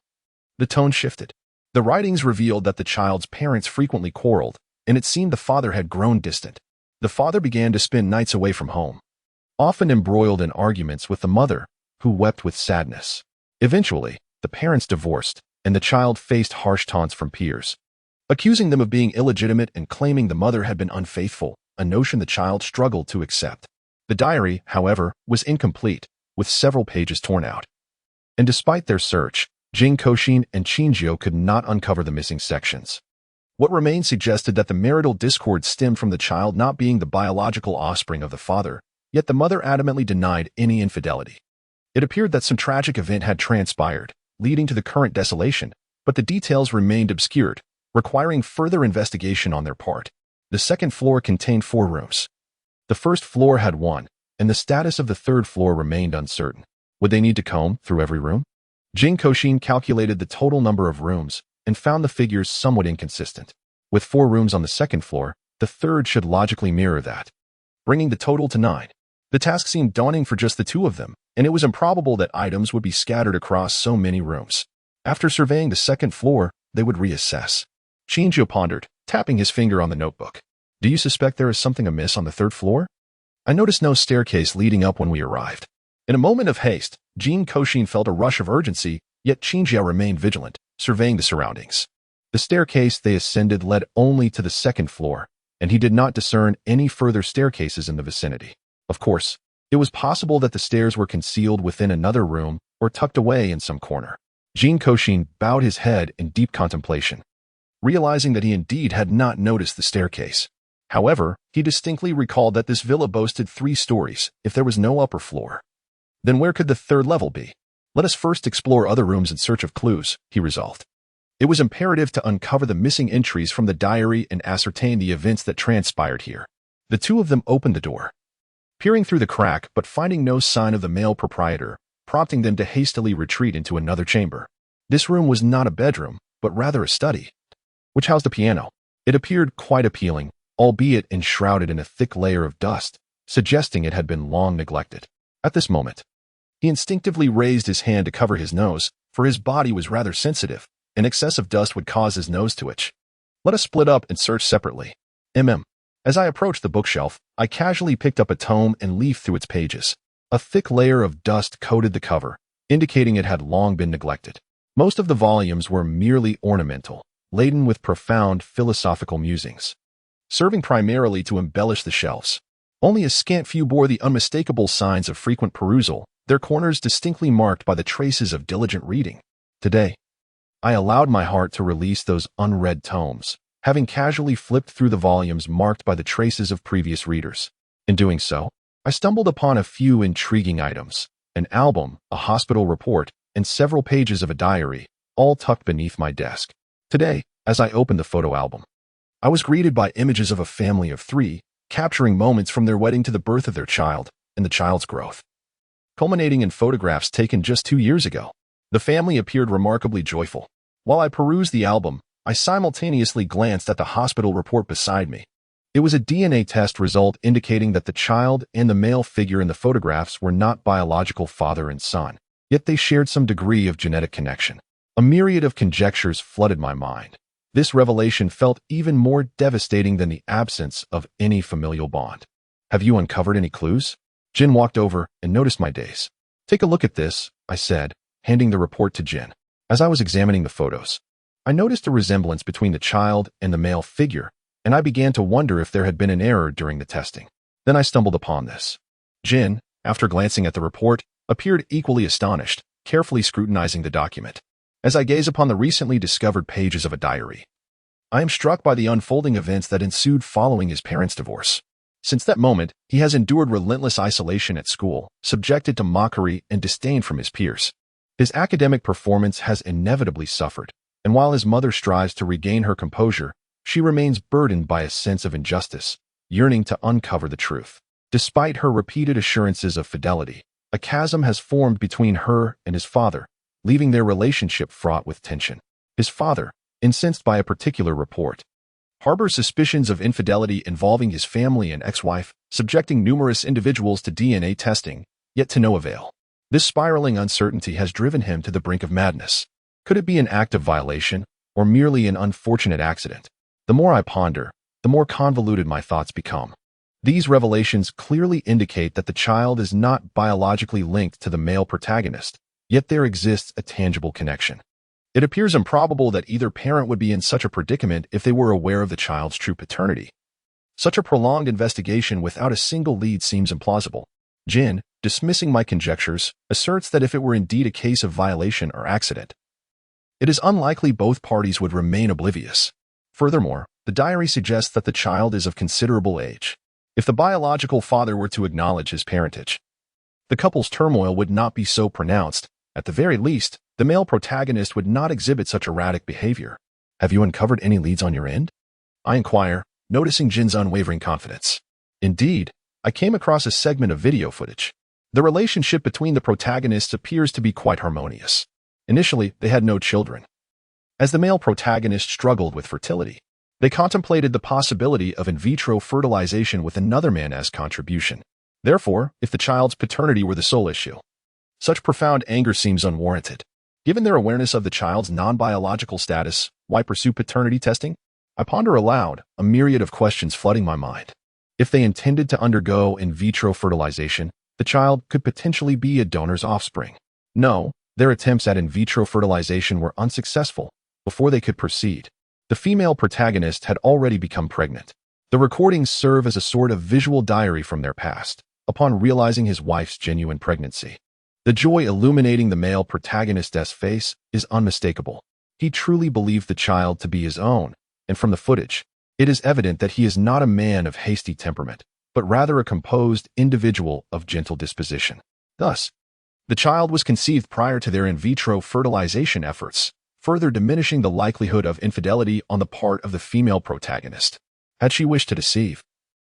the tone shifted. The writings revealed that the child's parents frequently quarreled, and it seemed the father had grown distant. The father began to spend nights away from home, often embroiled in arguments with the mother, who wept with sadness. Eventually, the parents divorced, and the child faced harsh taunts from peers, accusing them of being illegitimate and claiming the mother had been unfaithful, a notion the child struggled to accept. The diary, however, was incomplete, with several pages torn out. And despite their search, Jin Kouxin and Qinjiu could not uncover the missing sections. What remained suggested that the marital discord stemmed from the child not being the biological offspring of the father, yet the mother adamantly denied any infidelity. It appeared that some tragic event had transpired, leading to the current desolation, but the details remained obscured, requiring further investigation on their part. The second floor contained 4 rooms. The first floor had 1, and the status of the third floor remained uncertain. Would they need to comb through every room? Jin Kouxin calculated the total number of rooms and found the figures somewhat inconsistent. With 4 rooms on the second floor, the third should logically mirror that, bringing the total to 9. The task seemed daunting for just the 2 of them, and it was improbable that items would be scattered across so many rooms. After surveying the second floor, they would reassess. Qinjiu pondered, tapping his finger on the notebook. Do you suspect there is something amiss on the third floor? I noticed no staircase leading up when we arrived. In a moment of haste, Jin Kouxin felt a rush of urgency, yet Qinjiu remained vigilant, surveying the surroundings. The staircase they ascended led only to the second floor, and he did not discern any further staircases in the vicinity. Of course, it was possible that the stairs were concealed within another room or tucked away in some corner. Jin Kouxin bowed his head in deep contemplation, realizing that he indeed had not noticed the staircase. However, he distinctly recalled that this villa boasted 3 stories if there was no upper floor. Then where could the third level be? Let us first explore other rooms in search of clues, he resolved. It was imperative to uncover the missing entries from the diary and ascertain the events that transpired here. The 2 of them opened the door, peering through the crack but finding no sign of the male proprietor, prompting them to hastily retreat into another chamber. This room was not a bedroom, but rather a study, which housed a piano. It appeared quite appealing, albeit enshrouded in a thick layer of dust, suggesting it had been long neglected. At this moment, he instinctively raised his hand to cover his nose, for his body was rather sensitive, and excessive dust would cause his nose to itch. Let us split up and search separately. As I approached the bookshelf, I casually picked up a tome and leafed through its pages. A thick layer of dust coated the cover, indicating it had long been neglected. Most of the volumes were merely ornamental, laden with profound philosophical musings, serving primarily to embellish the shelves. Only a scant few bore the unmistakable signs of frequent perusal, their corners distinctly marked by the traces of diligent reading. Today, I allowed my heart to release those unread tomes, having casually flipped through the volumes marked by the traces of previous readers. In doing so, I stumbled upon a few intriguing items: an album, a hospital report, and several pages of a diary, all tucked beneath my desk. Today, as I opened the photo album, I was greeted by images of a family of 3, capturing moments from their wedding to the birth of their child and the child's growth, culminating in photographs taken just 2 years ago. The family appeared remarkably joyful. While I perused the album, I simultaneously glanced at the hospital report beside me. It was a DNA test result indicating that the child and the male figure in the photographs were not biological father and son, yet they shared some degree of genetic connection. A myriad of conjectures flooded my mind. This revelation felt even more devastating than the absence of any familial bond. Have you uncovered any clues? Jin walked over and noticed my daze. Take a look at this, I said, handing the report to Jin. As I was examining the photos, I noticed a resemblance between the child and the male figure, and I began to wonder if there had been an error during the testing. Then I stumbled upon this. Jin, after glancing at the report, appeared equally astonished, carefully scrutinizing the document. As I gaze upon the recently discovered pages of a diary, I am struck by the unfolding events that ensued following his parents' divorce. Since that moment, he has endured relentless isolation at school, subjected to mockery and disdain from his peers. His academic performance has inevitably suffered, and while his mother strives to regain her composure, she remains burdened by a sense of injustice, yearning to uncover the truth. Despite her repeated assurances of fidelity, a chasm has formed between her and his father, leaving their relationship fraught with tension. His father, incensed by a particular report, harbors suspicions of infidelity involving his family and ex-wife, subjecting numerous individuals to DNA testing, yet to no avail. This spiraling uncertainty has driven him to the brink of madness. Could it be an act of violation, or merely an unfortunate accident? The more I ponder, the more convoluted my thoughts become. These revelations clearly indicate that the child is not biologically linked to the male protagonist, yet there exists a tangible connection. It appears improbable that either parent would be in such a predicament if they were aware of the child's true paternity. Such a prolonged investigation without a single lead seems implausible. Jin, dismissing my conjectures, asserts that if it were indeed a case of violation or accident, it is unlikely both parties would remain oblivious. Furthermore, the diary suggests that the child is of considerable age. If the biological father were to acknowledge his parentage, the couple's turmoil would not be so pronounced. At the very least, the male protagonist would not exhibit such erratic behavior. Have you uncovered any leads on your end? I inquire, noticing Jin's unwavering confidence. Indeed, I came across a segment of video footage. The relationship between the protagonists appears to be quite harmonious. Initially, they had no children. As the male protagonist struggled with fertility, they contemplated the possibility of in vitro fertilization with another man as contribution. Therefore, if the child's paternity were the sole issue, such profound anger seems unwarranted. Given their awareness of the child's non-biological status, why pursue paternity testing? I ponder aloud, a myriad of questions flooding my mind. If they intended to undergo in vitro fertilization, the child could potentially be a donor's offspring. No, their attempts at in vitro fertilization were unsuccessful. Before they could proceed, the female protagonist had already become pregnant. The recordings serve as a sort of visual diary from their past. Upon realizing his wife's genuine pregnancy, the joy illuminating the male protagonist's face is unmistakable. He truly believed the child to be his own, and from the footage, it is evident that he is not a man of hasty temperament, but rather a composed individual of gentle disposition. Thus, the child was conceived prior to their in vitro fertilization efforts, further diminishing the likelihood of infidelity on the part of the female protagonist. Had she wished to deceive,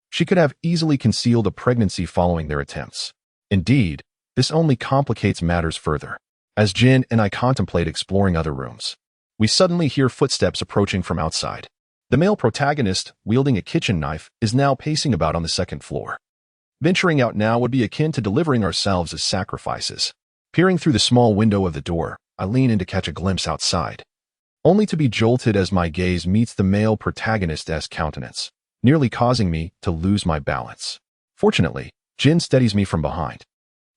she could have easily concealed a pregnancy following their attempts. Indeed, this only complicates matters further. As Jin and I contemplate exploring other rooms, we suddenly hear footsteps approaching from outside. The male protagonist, wielding a kitchen knife, is now pacing about on the second floor. Venturing out now would be akin to delivering ourselves as sacrifices. Peering through the small window of the door, I lean in to catch a glimpse outside, only to be jolted as my gaze meets the male protagonist's countenance, nearly causing me to lose my balance. Fortunately, Jin steadies me from behind.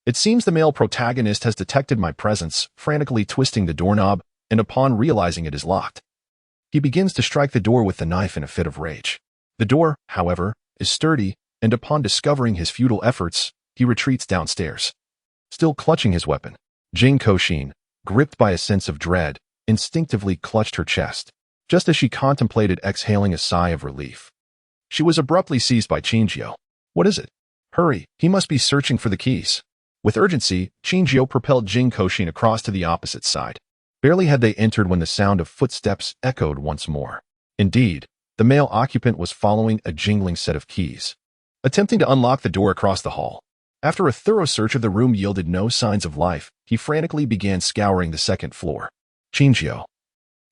It seems the male protagonist has detected my presence, frantically twisting the doorknob, and upon realizing it is locked, he begins to strike the door with the knife in a fit of rage. The door, however, is sturdy, and upon discovering his futile efforts, he retreats downstairs. Still clutching his weapon, Jin Kouxin, gripped by a sense of dread, instinctively clutched her chest, just as she contemplated exhaling a sigh of relief. She was abruptly seized by Qinjiu. What is it? Hurry, he must be searching for the keys. With urgency, Qinjiu propelled Jin Kouxin across to the opposite side. Barely had they entered when the sound of footsteps echoed once more. Indeed, the male occupant was following a jingling set of keys, attempting to unlock the door across the hall. After a thorough search of the room yielded no signs of life, he frantically began scouring the second floor. Qinjiu,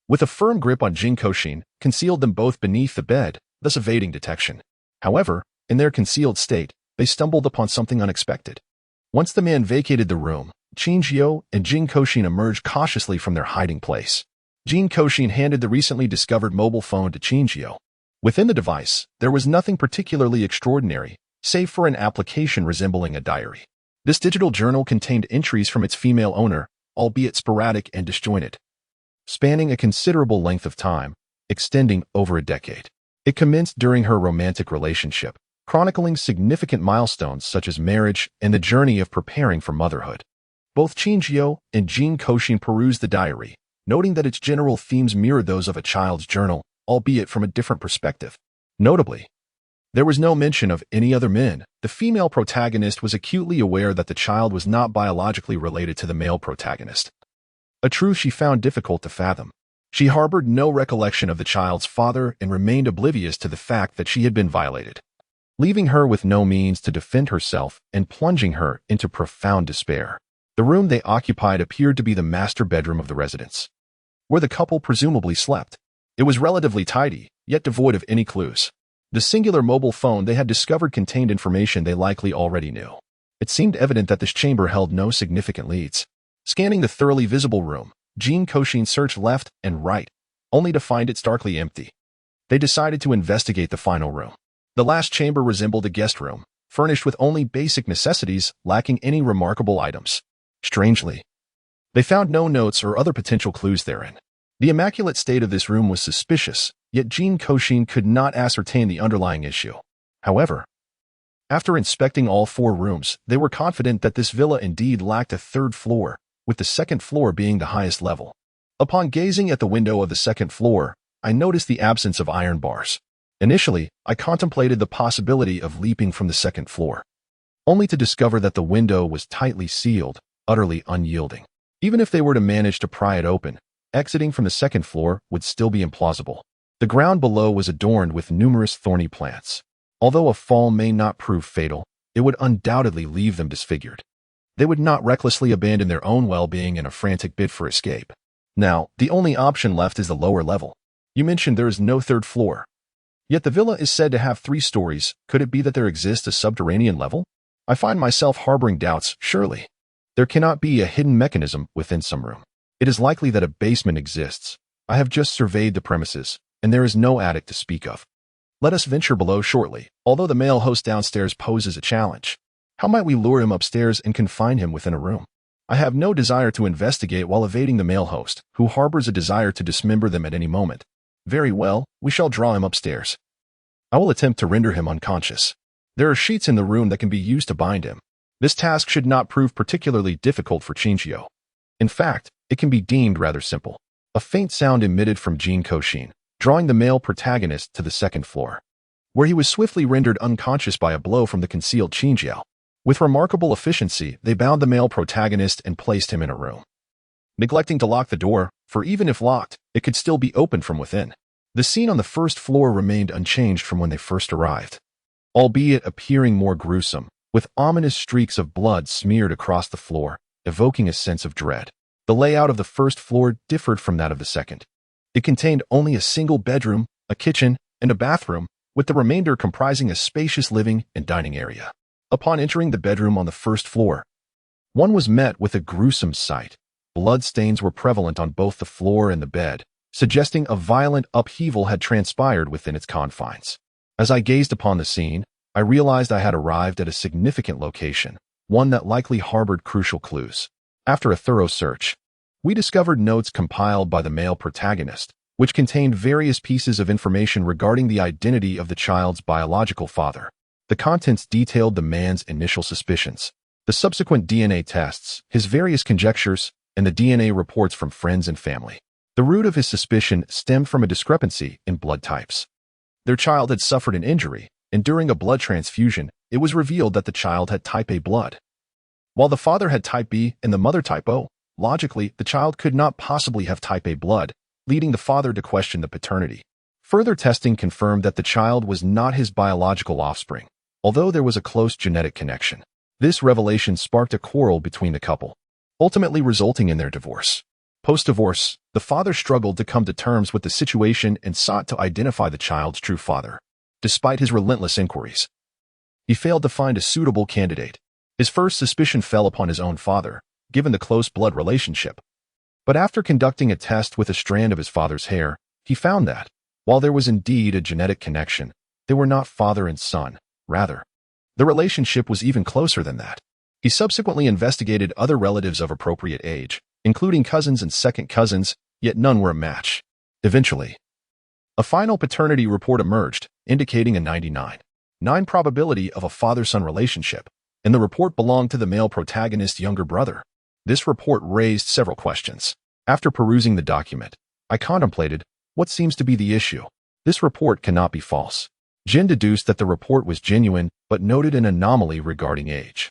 with a firm grip on Jin Kouxin, concealed them both beneath the bed, thus evading detection. However, in their concealed state, they stumbled upon something unexpected. Once the man vacated the room, Qinjiu and Jin Kouxin emerged cautiously from their hiding place. Jin Kouxin handed the recently discovered mobile phone to Qinjiu. Within the device, there was nothing particularly extraordinary, save for an application resembling a diary. This digital journal contained entries from its female owner, albeit sporadic and disjointed, spanning a considerable length of time, extending over a decade. It commenced during her romantic relationship, chronicling significant milestones such as marriage and the journey of preparing for motherhood. Both Qinjiu and Jin Kouxin perused the diary, noting that its general themes mirrored those of a child's journal, albeit from a different perspective. Notably, there was no mention of any other men. The female protagonist was acutely aware that the child was not biologically related to the male protagonist, a truth she found difficult to fathom. She harbored no recollection of the child's father and remained oblivious to the fact that she had been violated, leaving her with no means to defend herself and plunging her into profound despair. The room they occupied appeared to be the master bedroom of the residence, where the couple presumably slept. It was relatively tidy, yet devoid of any clues. The singular mobile phone they had discovered contained information they likely already knew. It seemed evident that this chamber held no significant leads. Scanning the thoroughly visible room, Jin Kouxin searched left and right, only to find it starkly empty. They decided to investigate the final room. The last chamber resembled a guest room, furnished with only basic necessities, lacking any remarkable items. Strangely, they found no notes or other potential clues therein. The immaculate state of this room was suspicious, yet Jin Kouxin could not ascertain the underlying issue. However, after inspecting all 4 rooms, they were confident that this villa indeed lacked a 3rd floor, with the 2nd floor being the highest level. Upon gazing at the window of the 2nd floor, I noticed the absence of iron bars. Initially, I contemplated the possibility of leaping from the 2nd floor, only to discover that the window was tightly sealed, utterly unyielding. Even if they were to manage to pry it open, exiting from the 2nd floor would still be implausible. The ground below was adorned with numerous thorny plants. Although a fall may not prove fatal, it would undoubtedly leave them disfigured. They would not recklessly abandon their own well-being in a frantic bid for escape. Now, the only option left is the lower level. You mentioned there is no 3rd floor. Yet the villa is said to have 3 stories. Could it be that there exists a subterranean level? I find myself harboring doubts. Surely, there cannot be a hidden mechanism within some room. It is likely that a basement exists. I have just surveyed the premises, and there is no attic to speak of. Let us venture below shortly, although the male host downstairs poses a challenge. How might we lure him upstairs and confine him within a room? I have no desire to investigate while evading the male host, who harbors a desire to dismember them at any moment. Very well, we shall draw him upstairs. I will attempt to render him unconscious. There are sheets in the room that can be used to bind him. This task should not prove particularly difficult for Chinchio. In fact, it can be deemed rather simple. A faint sound emitted from Jin Kouxin, drawing the male protagonist to the 2nd floor, where he was swiftly rendered unconscious by a blow from the concealed Chinchio. With remarkable efficiency, they bound the male protagonist and placed him in a room, neglecting to lock the door, for even if locked, it could still be opened from within. The scene on the 1st floor remained unchanged from when they first arrived, albeit appearing more gruesome, with ominous streaks of blood smeared across the floor, evoking a sense of dread. The layout of the 1st floor differed from that of the 2nd. It contained only a single bedroom, a kitchen, and a bathroom, with the remainder comprising a spacious living and dining area. Upon entering the bedroom on the 1st floor, one was met with a gruesome sight. Blood stains were prevalent on both the floor and the bed, suggesting a violent upheaval had transpired within its confines. As I gazed upon the scene, I realized I had arrived at a significant location, one that likely harbored crucial clues. After a thorough search, we discovered notes compiled by the male protagonist, which contained various pieces of information regarding the identity of the child's biological father. The contents detailed the man's initial suspicions, the subsequent DNA tests, his various conjectures, and the DNA reports from friends and family. The root of his suspicion stemmed from a discrepancy in blood types. Their child had suffered an injury, and during a blood transfusion, it was revealed that the child had type A blood, while the father had type B and the mother type O. Logically, the child could not possibly have type A blood, leading the father to question the paternity. Further testing confirmed that the child was not his biological offspring, although there was a close genetic connection. This revelation sparked a quarrel between the couple, ultimately resulting in their divorce. Post-divorce, the father struggled to come to terms with the situation and sought to identify the child's true father. Despite his relentless inquiries, he failed to find a suitable candidate. His first suspicion fell upon his own father, given the close blood relationship. But after conducting a test with a strand of his father's hair, he found that, while there was indeed a genetic connection, they were not father and son. Rather, the relationship was even closer than that. He subsequently investigated other relatives of appropriate age, including cousins and second cousins, yet none were a match. Eventually, a final paternity report emerged, indicating a 99.9% probability of a father-son relationship, and the report belonged to the male protagonist's younger brother. This report raised several questions. After perusing the document, I contemplated what seems to be the issue. This report cannot be false. Jin deduced that the report was genuine, but noted an anomaly regarding age.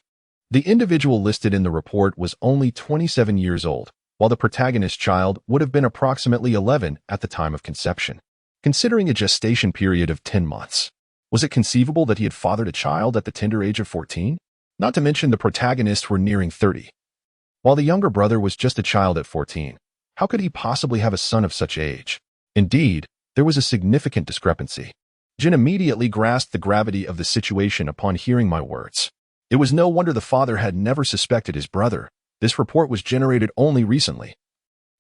The individual listed in the report was only 27 years old, while the protagonist's child would have been approximately 11 at the time of conception. Considering a gestation period of 10 months, was it conceivable that he had fathered a child at the tender age of 14? Not to mention the protagonists were nearing 30. While the younger brother was just a child at 14, how could he possibly have a son of such age? Indeed, there was a significant discrepancy. Jin immediately grasped the gravity of the situation upon hearing my words. It was no wonder the father had never suspected his brother. This report was generated only recently.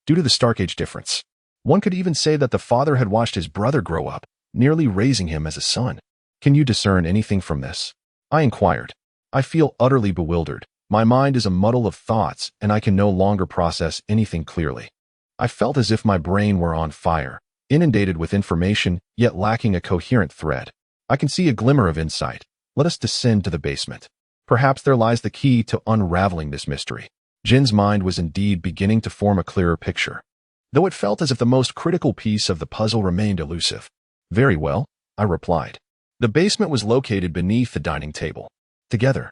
Due to the stark age difference, one could even say that the father had watched his brother grow up, nearly raising him as a son. Can you discern anything from this? I inquired. I feel utterly bewildered. My mind is a muddle of thoughts, and I can no longer process anything clearly. I felt as if my brain were on fire, inundated with information, yet lacking a coherent thread. I can see a glimmer of insight. Let us descend to the basement. Perhaps there lies the key to unraveling this mystery. Jin's mind was indeed beginning to form a clearer picture, though it felt as if the most critical piece of the puzzle remained elusive. Very well, I replied. The basement was located beneath the dining table. Together,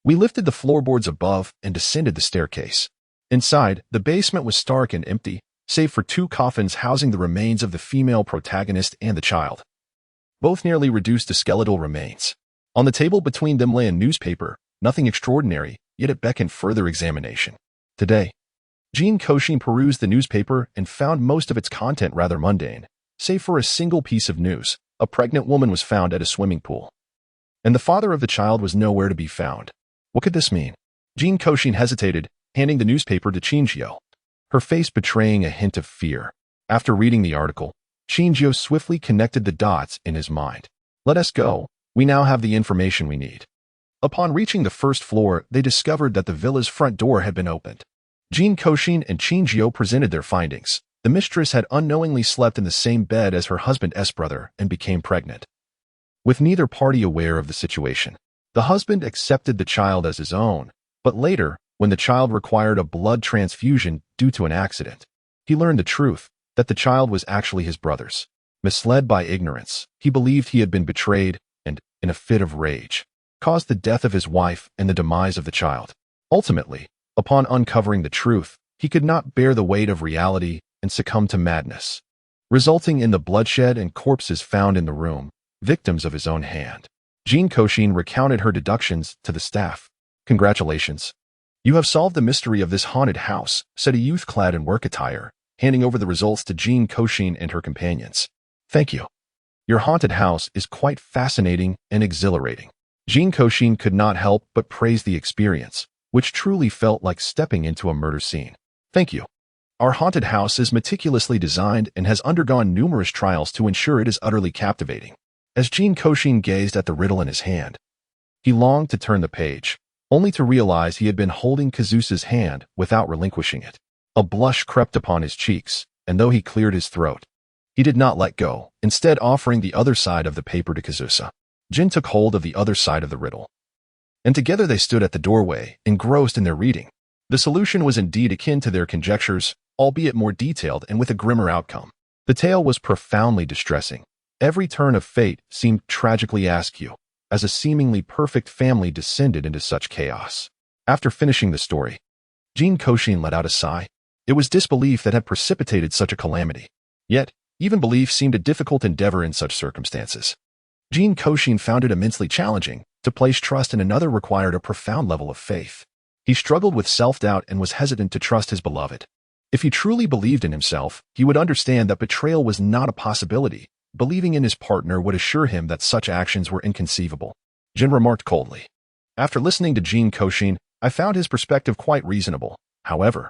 we lifted the floorboards above and descended the staircase. Inside, the basement was stark and empty, save for 2 coffins housing the remains of the female protagonist and the child, both nearly reduced to skeletal remains. On the table between them lay a newspaper, nothing extraordinary, yet it beckoned further examination. Today, Jin Kouxin perused the newspaper and found most of its content rather mundane, save for a single piece of news. A pregnant woman was found at a swimming pool, and the father of the child was nowhere to be found. What could this mean? Jin Kouxin hesitated, handing the newspaper to Qinjiu, her face betraying a hint of fear. After reading the article, Qinjiu swiftly connected the dots in his mind. Let us go. We now have the information we need. Upon reaching the first floor, they discovered that the villa's front door had been opened. Jin Kouxin and Qinjiu presented their findings. The mistress had unknowingly slept in the same bed as her husband's brother and became pregnant, with neither party aware of the situation. The husband accepted the child as his own, but later, when the child required a blood transfusion due to an accident, he learned the truth, that the child was actually his brother's. Misled by ignorance, he believed he had been betrayed and, in a fit of rage, caused the death of his wife and the demise of the child. Ultimately, upon uncovering the truth, he could not bear the weight of reality and succumbed to madness, resulting in the bloodshed and corpses found in the room, victims of his own hand. Jin Kouxin recounted her deductions to the staff. Congratulations. You have solved the mystery of this haunted house, said a youth clad in work attire, handing over the results to Jin Kouxin and her companions. Thank you. Your haunted house is quite fascinating and exhilarating. Jin Kouxin could not help but praise the experience, which truly felt like stepping into a murder scene. Thank you. Our haunted house is meticulously designed and has undergone numerous trials to ensure it is utterly captivating. As Jin Kouxin gazed at the riddle in his hand, he longed to turn the page, only to realize he had been holding Kazusa's hand without relinquishing it. A blush crept upon his cheeks, and though he cleared his throat, he did not let go, instead offering the other side of the paper to Kazusa. Jin took hold of the other side of the riddle, and together they stood at the doorway, engrossed in their reading. The solution was indeed akin to their conjectures, albeit more detailed and with a grimmer outcome. The tale was profoundly distressing. Every turn of fate seemed tragically askew, as a seemingly perfect family descended into such chaos. After finishing the story, Jin Kouxin let out a sigh. It was disbelief that had precipitated such a calamity. Yet, even belief seemed a difficult endeavor in such circumstances. Jin Kouxin found it immensely challenging. To place trust in another required a profound level of faith. He struggled with self-doubt and was hesitant to trust his beloved. If he truly believed in himself, he would understand that betrayal was not a possibility. Believing in his partner would assure him that such actions were inconceivable. Jin remarked coldly. After listening to Jin Kouxin, I found his perspective quite reasonable. However,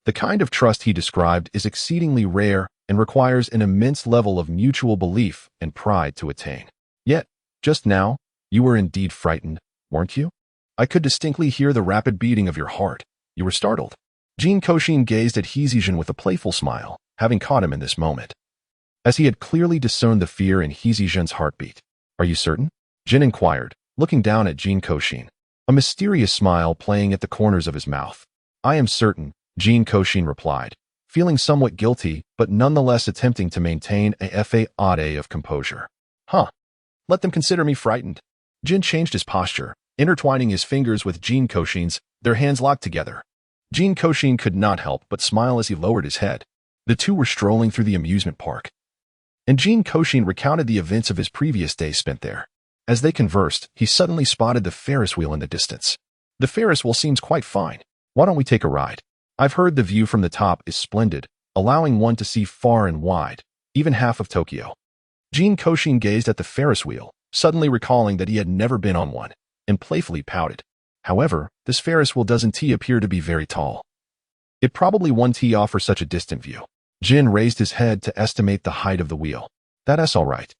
the kind of trust he described is exceedingly rare and requires an immense level of mutual belief and pride to attain. Yet, just now, you were indeed frightened, weren't you? I could distinctly hear the rapid beating of your heart. You were startled. Jin Kouxin gazed at Hezijin with a playful smile, having caught him in this moment, as he had clearly discerned the fear in Hezijin's heartbeat. Are you certain? Jin inquired, looking down at Jin Kouxin, a mysterious smile playing at the corners of his mouth. I am certain, Jin Kouxin replied, feeling somewhat guilty but nonetheless attempting to maintain a facade of composure. Huh. Let them consider me frightened. Jin changed his posture, intertwining his fingers with Jin Kouxin's, their hands locked together. Jin Kouxin could not help but smile as he lowered his head. The two were strolling through the amusement park, and Jin Kouxin recounted the events of his previous day spent there. As they conversed, he suddenly spotted the Ferris wheel in the distance. The Ferris wheel seems quite fine. Why don't we take a ride? I've heard the view from the top is splendid, allowing one to see far and wide, even half of Tokyo. Jin Kouxin gazed at the Ferris wheel, suddenly recalling that he had never been on one, and playfully pouted. However, this Ferris wheel doesn't appear to be very tall. It probably won't tee off for such a distant view. Jin raised his head to estimate the height of the wheel. That's all right.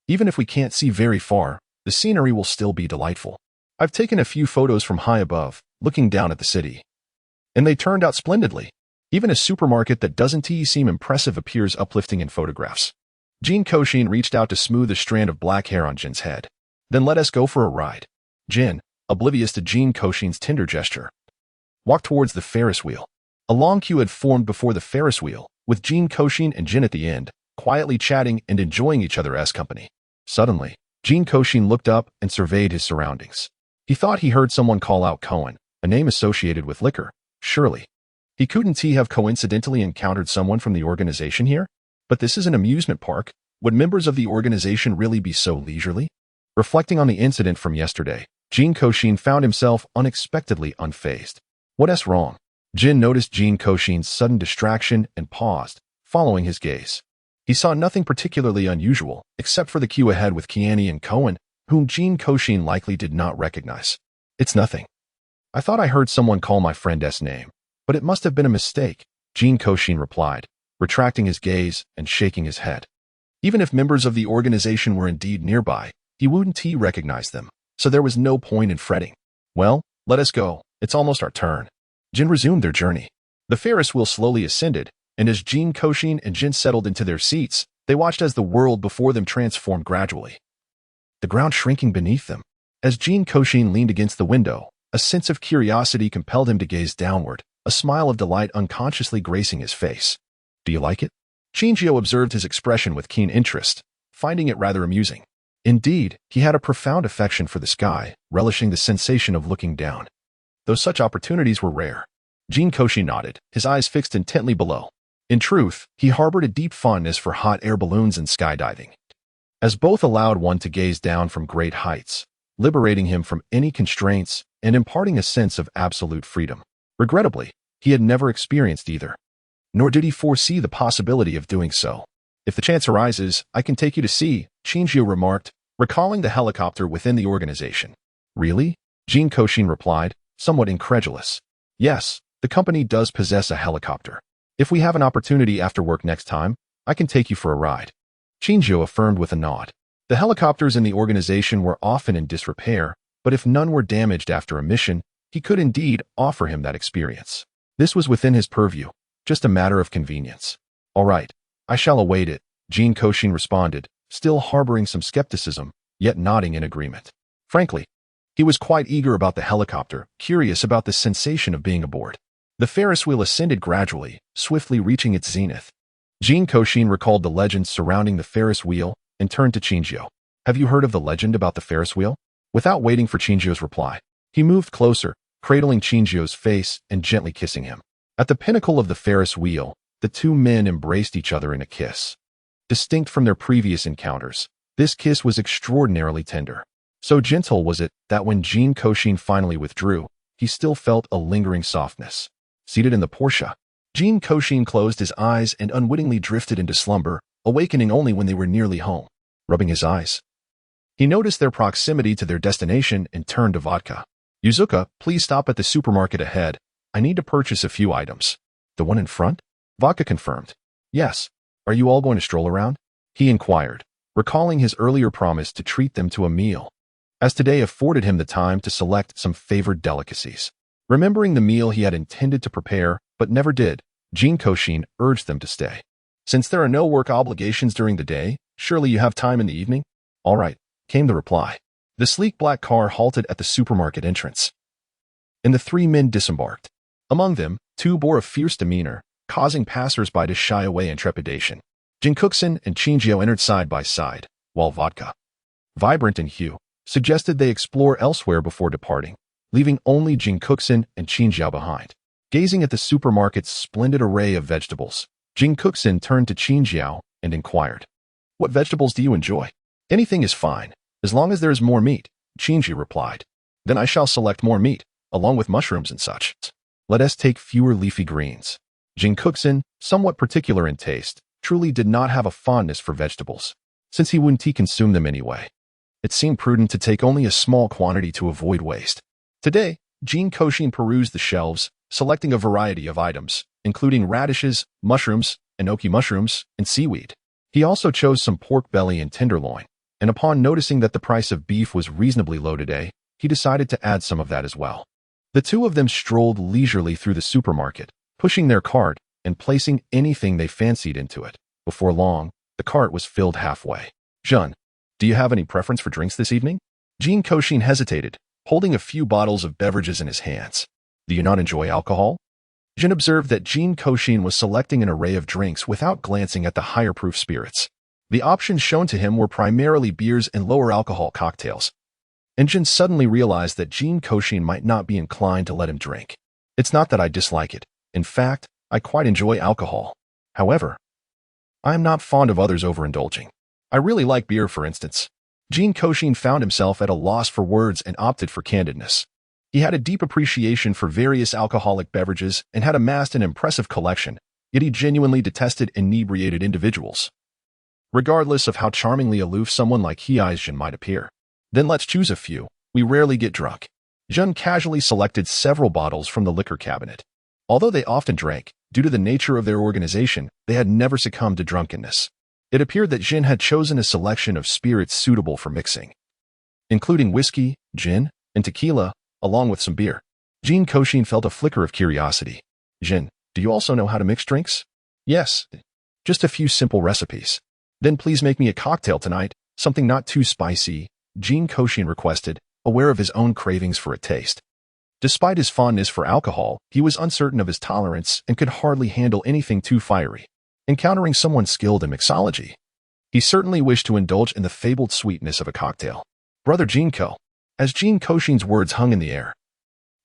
Even if we can't see very far, the scenery will still be delightful. I've taken a few photos from high above, looking down at the city, and they turned out splendidly. Even a supermarket that doesn't seem impressive appears uplifting in photographs. Jin Kouxin reached out to smooth a strand of black hair on Jin's head. Then let us go for a ride. Jin, oblivious to Jin Kouxin's tender gesture, walked towards the Ferris wheel. A long queue had formed before the Ferris wheel, with Jin Kouxin and Jin at the end, quietly chatting and enjoying each other's company. Suddenly, Jin Kouxin looked up and surveyed his surroundings. He thought he heard someone call out Conan, a name associated with liquor. Surely, he couldn't have coincidentally encountered someone from the organization here? But this is an amusement park. Would members of the organization really be so leisurely? Reflecting on the incident from yesterday, Jin Kouxin found himself unexpectedly unfazed. What's wrong? Jin noticed Jin Kouxin's sudden distraction and paused, following his gaze. He saw nothing particularly unusual, except for the queue ahead with Kiani and Conan, whom Jin Kouxin likely did not recognize. It's nothing. I thought I heard someone call my friend's name, but it must have been a mistake, Jin Kouxin replied, retracting his gaze and shaking his head. Even if members of the organization were indeed nearby, he wouldn't recognize them, so there was no point in fretting. Well, let us go. It's almost our turn. Jin resumed their journey. The Ferris wheel slowly ascended, and as Jin Kouxin and Jin settled into their seats, they watched as the world before them transformed gradually, the ground shrinking beneath them. As Jin Kouxin leaned against the window, a sense of curiosity compelled him to gaze downward, a smile of delight unconsciously gracing his face. Do you like it? Qingjiu observed his expression with keen interest, finding it rather amusing. Indeed, he had a profound affection for the sky, relishing the sensation of looking down. Though such opportunities were rare. Jin Kouxin nodded, his eyes fixed intently below. In truth, he harbored a deep fondness for hot air balloons and skydiving, as both allowed one to gaze down from great heights, liberating him from any constraints and imparting a sense of absolute freedom. Regrettably, he had never experienced either, nor did he foresee the possibility of doing so. If the chance arises, I can take you to see, Qingjiu remarked, recalling the helicopter within the organization. Really? Jin Kouxin replied, somewhat incredulous. Yes, the company does possess a helicopter. If we have an opportunity after work next time, I can take you for a ride. Qingjiu affirmed with a nod. The helicopters in the organization were often in disrepair, but if none were damaged after a mission, he could indeed offer him that experience. This was within his purview, just a matter of convenience. All right, I shall await it, Jin Kouxin responded, still harboring some skepticism, yet nodding in agreement. Frankly, he was quite eager about the helicopter, curious about the sensation of being aboard. The Ferris wheel ascended gradually, swiftly reaching its zenith. Jin Kouxin recalled the legends surrounding the Ferris wheel and turned to Qingjiu. Have you heard of the legend about the Ferris wheel? Without waiting for Qingjiu's reply, he moved closer, cradling Qingjiu's face and gently kissing him. At the pinnacle of the Ferris wheel, the two men embraced each other in a kiss. Distinct from their previous encounters, this kiss was extraordinarily tender. So gentle was it that when Jin Kouxin finally withdrew, he still felt a lingering softness. Seated in the Porsche, Jin Kouxin closed his eyes and unwittingly drifted into slumber, awakening only when they were nearly home. Rubbing his eyes, he noticed their proximity to their destination and turned to Vodka. Yuzuka, please stop at the supermarket ahead. I need to purchase a few items. The one in front? Vodka confirmed. Yes. Are you all going to stroll around? He inquired, recalling his earlier promise to treat them to a meal, as today afforded him the time to select some favored delicacies. Remembering the meal he had intended to prepare, but never did, Jin Kouxin urged them to stay. Since there are no work obligations during the day, surely you have time in the evening? All right, came the reply. The sleek black car halted at the supermarket entrance, and the three men disembarked. Among them, two bore a fierce demeanor, causing passers-by to shy away in trepidation. Jin Kouxin and Qingjiu entered side by side, while Vodka, vibrant in hue, suggested they explore elsewhere before departing, leaving only Jin Kouxin and Qingjiu behind. Gazing at the supermarket's splendid array of vegetables, Jin Kouxin turned to Qingjiu and inquired, "What vegetables do you enjoy?" "Anything is fine, as long as there is more meat," Qingjiu replied. "Then I shall select more meat, along with mushrooms and such. Let us take fewer leafy greens." Jin Kouxin, somewhat particular in taste, truly did not have a fondness for vegetables, since he wouldn't consume them anyway. It seemed prudent to take only a small quantity to avoid waste. Today, Jin Kouxin perused the shelves, selecting a variety of items, including radishes, mushrooms, enoki mushrooms, and seaweed. He also chose some pork belly and tenderloin, and upon noticing that the price of beef was reasonably low today, he decided to add some of that as well. The two of them strolled leisurely through the supermarket, pushing their cart and placing anything they fancied into it. Before long, the cart was filled halfway. Jin, do you have any preference for drinks this evening? Jin Kouxin hesitated, holding a few bottles of beverages in his hands. Do you not enjoy alcohol? Jin observed that Jin Kouxin was selecting an array of drinks without glancing at the higher-proof spirits. The options shown to him were primarily beers and lower-alcohol cocktails. And Jin suddenly realized that Jin Kouxin might not be inclined to let him drink. It's not that I dislike it. In fact, I quite enjoy alcohol. However, I am not fond of others overindulging. I really like beer, for instance. Jin Kouxin found himself at a loss for words and opted for candidness. He had a deep appreciation for various alcoholic beverages and had amassed an impressive collection, yet he genuinely detested inebriated individuals. Regardless of how charmingly aloof someone like Jin might appear. Then let's choose a few. We rarely get drunk. Jin casually selected several bottles from the liquor cabinet. Although they often drank, due to the nature of their organization, they had never succumbed to drunkenness. It appeared that Jin had chosen a selection of spirits suitable for mixing, including whiskey, gin, and tequila, along with some beer. Jin Kouxin felt a flicker of curiosity. Jin, do you also know how to mix drinks? Yes, just a few simple recipes. Then please make me a cocktail tonight, something not too spicy, Jin Kouxin requested, aware of his own cravings for a taste. Despite his fondness for alcohol, he was uncertain of his tolerance and could hardly handle anything too fiery. Encountering someone skilled in mixology, he certainly wished to indulge in the fabled sweetness of a cocktail. Brother Jinko. As Jin Kouxin's words hung in the air,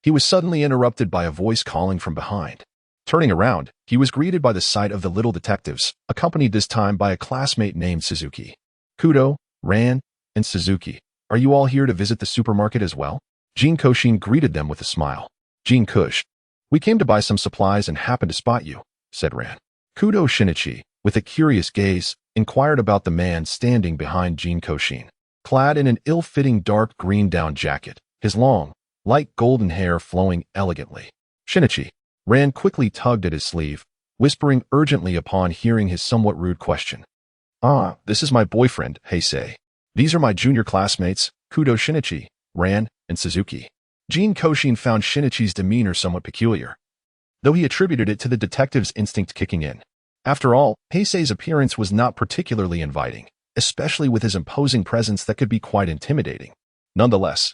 he was suddenly interrupted by a voice calling from behind. Turning around, he was greeted by the sight of the little detectives, accompanied this time by a classmate named Suzuki. Kudo, Ran, and Suzuki, are you all here to visit the supermarket as well? Jin Kouxin greeted them with a smile. Jin Kouxin, we came to buy some supplies and happened to spot you, said Ran. Kudo Shinichi, with a curious gaze, inquired about the man standing behind Jin Kouxin. Clad in an ill-fitting dark green down jacket, his long, light golden hair flowing elegantly. Shinichi. Ran quickly tugged at his sleeve, whispering urgently upon hearing his somewhat rude question. Ah, this is my boyfriend, Heisei. These are my junior classmates, Kudo Shinichi, Ran, and Suzuki. Jin Kouxin found Shinichi's demeanor somewhat peculiar, though he attributed it to the detective's instinct kicking in. After all, Heisei's appearance was not particularly inviting, especially with his imposing presence that could be quite intimidating. Nonetheless,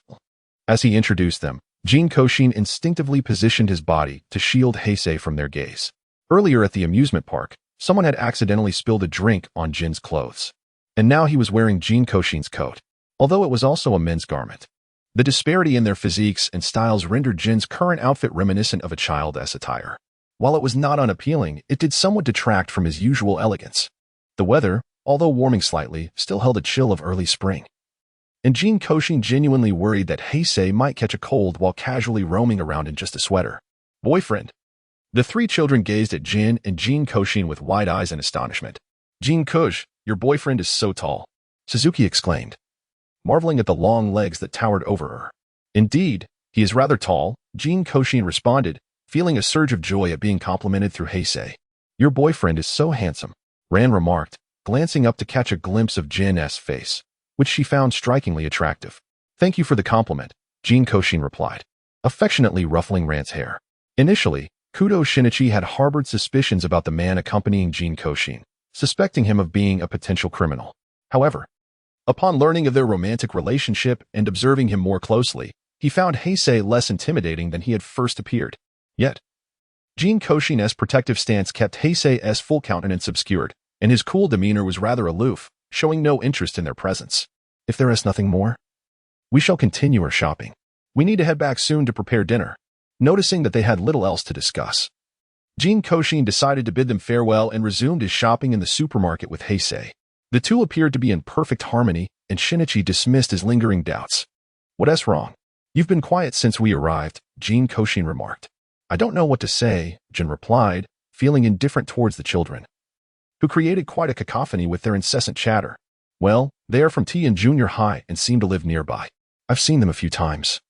as he introduced them, Jin Kouxin instinctively positioned his body to shield Heisei from their gaze. Earlier at the amusement park, someone had accidentally spilled a drink on Jin's clothes, and now he was wearing Jin Kouxin's coat, although it was also a men's garment. The disparity in their physiques and styles rendered Jin's current outfit reminiscent of a child's attire. While it was not unappealing, it did somewhat detract from his usual elegance. The weather, although warming slightly, still held a chill of early spring. And Jin Kouxin genuinely worried that Heisei might catch a cold while casually roaming around in just a sweater. Boyfriend. The three children gazed at Jin and Jin Kouxin with wide eyes in astonishment. Jin Kouxin, your boyfriend is so tall, Suzuki exclaimed, marveling at the long legs that towered over her. Indeed, he is rather tall, Jin Kouxin responded, feeling a surge of joy at being complimented through Heisei. Your boyfriend is so handsome, Ran remarked, glancing up to catch a glimpse of Jin's face, which she found strikingly attractive. Thank you for the compliment, Jin Kouxin replied, affectionately ruffling Ran's hair. Initially, Kudo Shinichi had harbored suspicions about the man accompanying Jin Kouxin, suspecting him of being a potential criminal. However, upon learning of their romantic relationship and observing him more closely, he found Heisei less intimidating than he had first appeared. Yet, Jin Kouxin's protective stance kept Heisei's full countenance obscured, and his cool demeanor was rather aloof, showing no interest in their presence. If there is nothing more, we shall continue our shopping. We need to head back soon to prepare dinner. Noticing that they had little else to discuss, Jin Kouxin decided to bid them farewell and resumed his shopping in the supermarket with Heisei. The two appeared to be in perfect harmony, and Shinichi dismissed his lingering doubts. What's wrong? You've been quiet since we arrived, Jin Kouxin remarked. I don't know what to say, Jin replied, feeling indifferent towards the children, who created quite a cacophony with their incessant chatter. Well, they are from Tian Junior High and seem to live nearby. I've seen them a few times,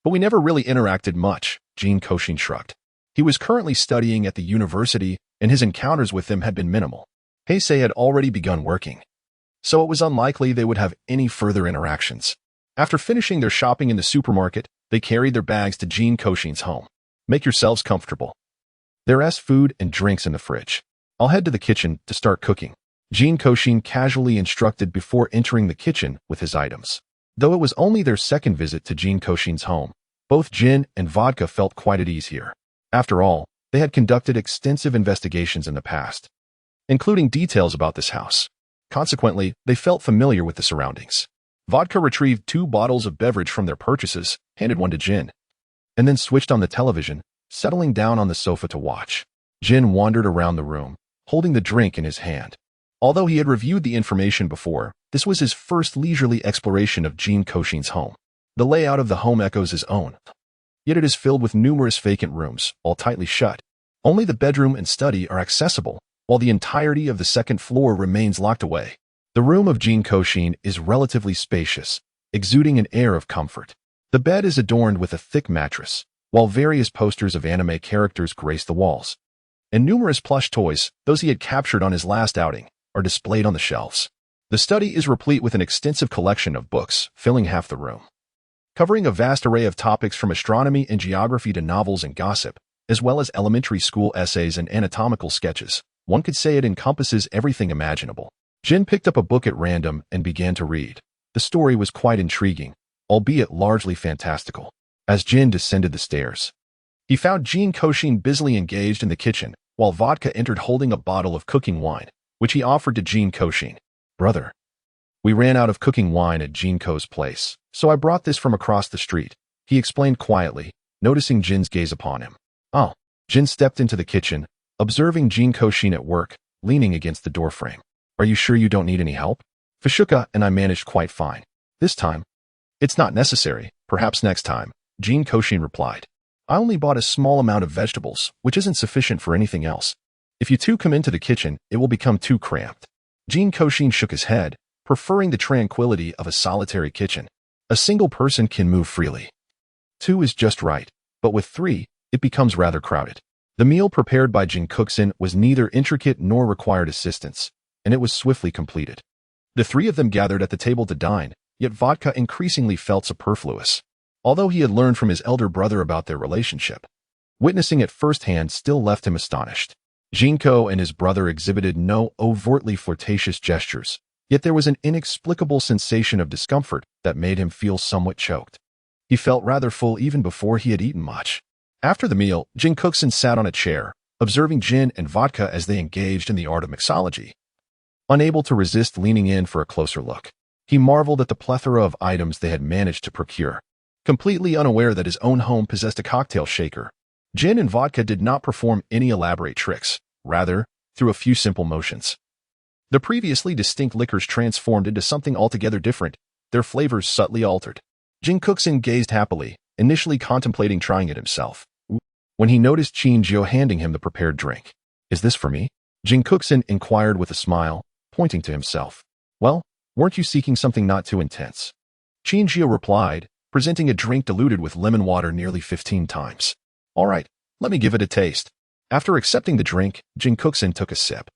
but we never really interacted much, Jin Kouxin shrugged. He was currently studying at the university, and his encounters with them had been minimal. Heisei had already begun working, so it was unlikely they would have any further interactions. After finishing their shopping in the supermarket, they carried their bags to Jin Kouxin's home. Make yourselves comfortable. There's food and drinks in the fridge. I'll head to the kitchen to start cooking. Jin Kouxin casually instructed before entering the kitchen with his items. Though it was only their second visit to Jin Kouxin's home, both Jin and Vodka felt quite at ease here. After all, they had conducted extensive investigations in the past, including details about this house. Consequently, they felt familiar with the surroundings. Vodka retrieved 2 bottles of beverage from their purchases, handed one to Jin, and then switched on the television, settling down on the sofa to watch. Jin wandered around the room, holding the drink in his hand. Although he had reviewed the information before, this was his first leisurely exploration of Jin Kouxin's home. The layout of the home echoes his own, yet it is filled with numerous vacant rooms, all tightly shut. Only the bedroom and study are accessible, while the entirety of the second floor remains locked away. The room of Jin Kouxin is relatively spacious, exuding an air of comfort. The bed is adorned with a thick mattress, while various posters of anime characters grace the walls. And numerous plush toys, those he had captured on his last outing, are displayed on the shelves. The study is replete with an extensive collection of books, filling half the room, covering a vast array of topics from astronomy and geography to novels and gossip, as well as elementary school essays and anatomical sketches. One could say it encompasses everything imaginable. Jin picked up a book at random and began to read. The story was quite intriguing, albeit largely fantastical. As Jin descended the stairs, he found Jin Kouxin busily engaged in the kitchen, while Vodka entered holding a bottle of cooking wine, which he offered to Jin Kouxin. Brother, we ran out of cooking wine at Jin Kou's place, so I brought this from across the street, he explained quietly, noticing Jin's gaze upon him. Oh. Jin stepped into the kitchen, observing Jin Kouxin at work, leaning against the doorframe. Are you sure you don't need any help? Fashuka and I managed quite fine. This time? It's not necessary, perhaps next time, Jin Kouxin replied. I only bought a small amount of vegetables, which isn't sufficient for anything else. If you two come into the kitchen, it will become too cramped. Jin Kouxin shook his head, preferring the tranquility of a solitary kitchen. A single person can move freely. 2 is just right, but with 3, it becomes rather crowded. The meal prepared by Jin Kouxin was neither intricate nor required assistance, and it was swiftly completed. The 3 of them gathered at the table to dine, yet Vodka increasingly felt superfluous. Although he had learned from his elder brother about their relationship, witnessing it firsthand still left him astonished. Jin Kouxin and his brother exhibited no overtly flirtatious gestures, yet there was an inexplicable sensation of discomfort that made him feel somewhat choked. He felt rather full even before he had eaten much. After the meal, Jin Kouxin sat on a chair, observing Jin and Vodka as they engaged in the art of mixology. Unable to resist leaning in for a closer look, he marveled at the plethora of items they had managed to procure. Completely unaware that his own home possessed a cocktail shaker, Jin and Vodka did not perform any elaborate tricks, rather, through a few simple motions. The previously distinct liquors transformed into something altogether different, their flavors subtly altered. Jin Kouxin gazed happily, initially contemplating trying it himself, when he noticed Qin Jiao handing him the prepared drink. Is this for me? Jin Kouxin inquired with a smile, pointing to himself. Well, weren't you seeking something not too intense? Qin Jiao replied, presenting a drink diluted with lemon water nearly 15 times. All right, let me give it a taste. After accepting the drink, Jin Kouxin took a sip,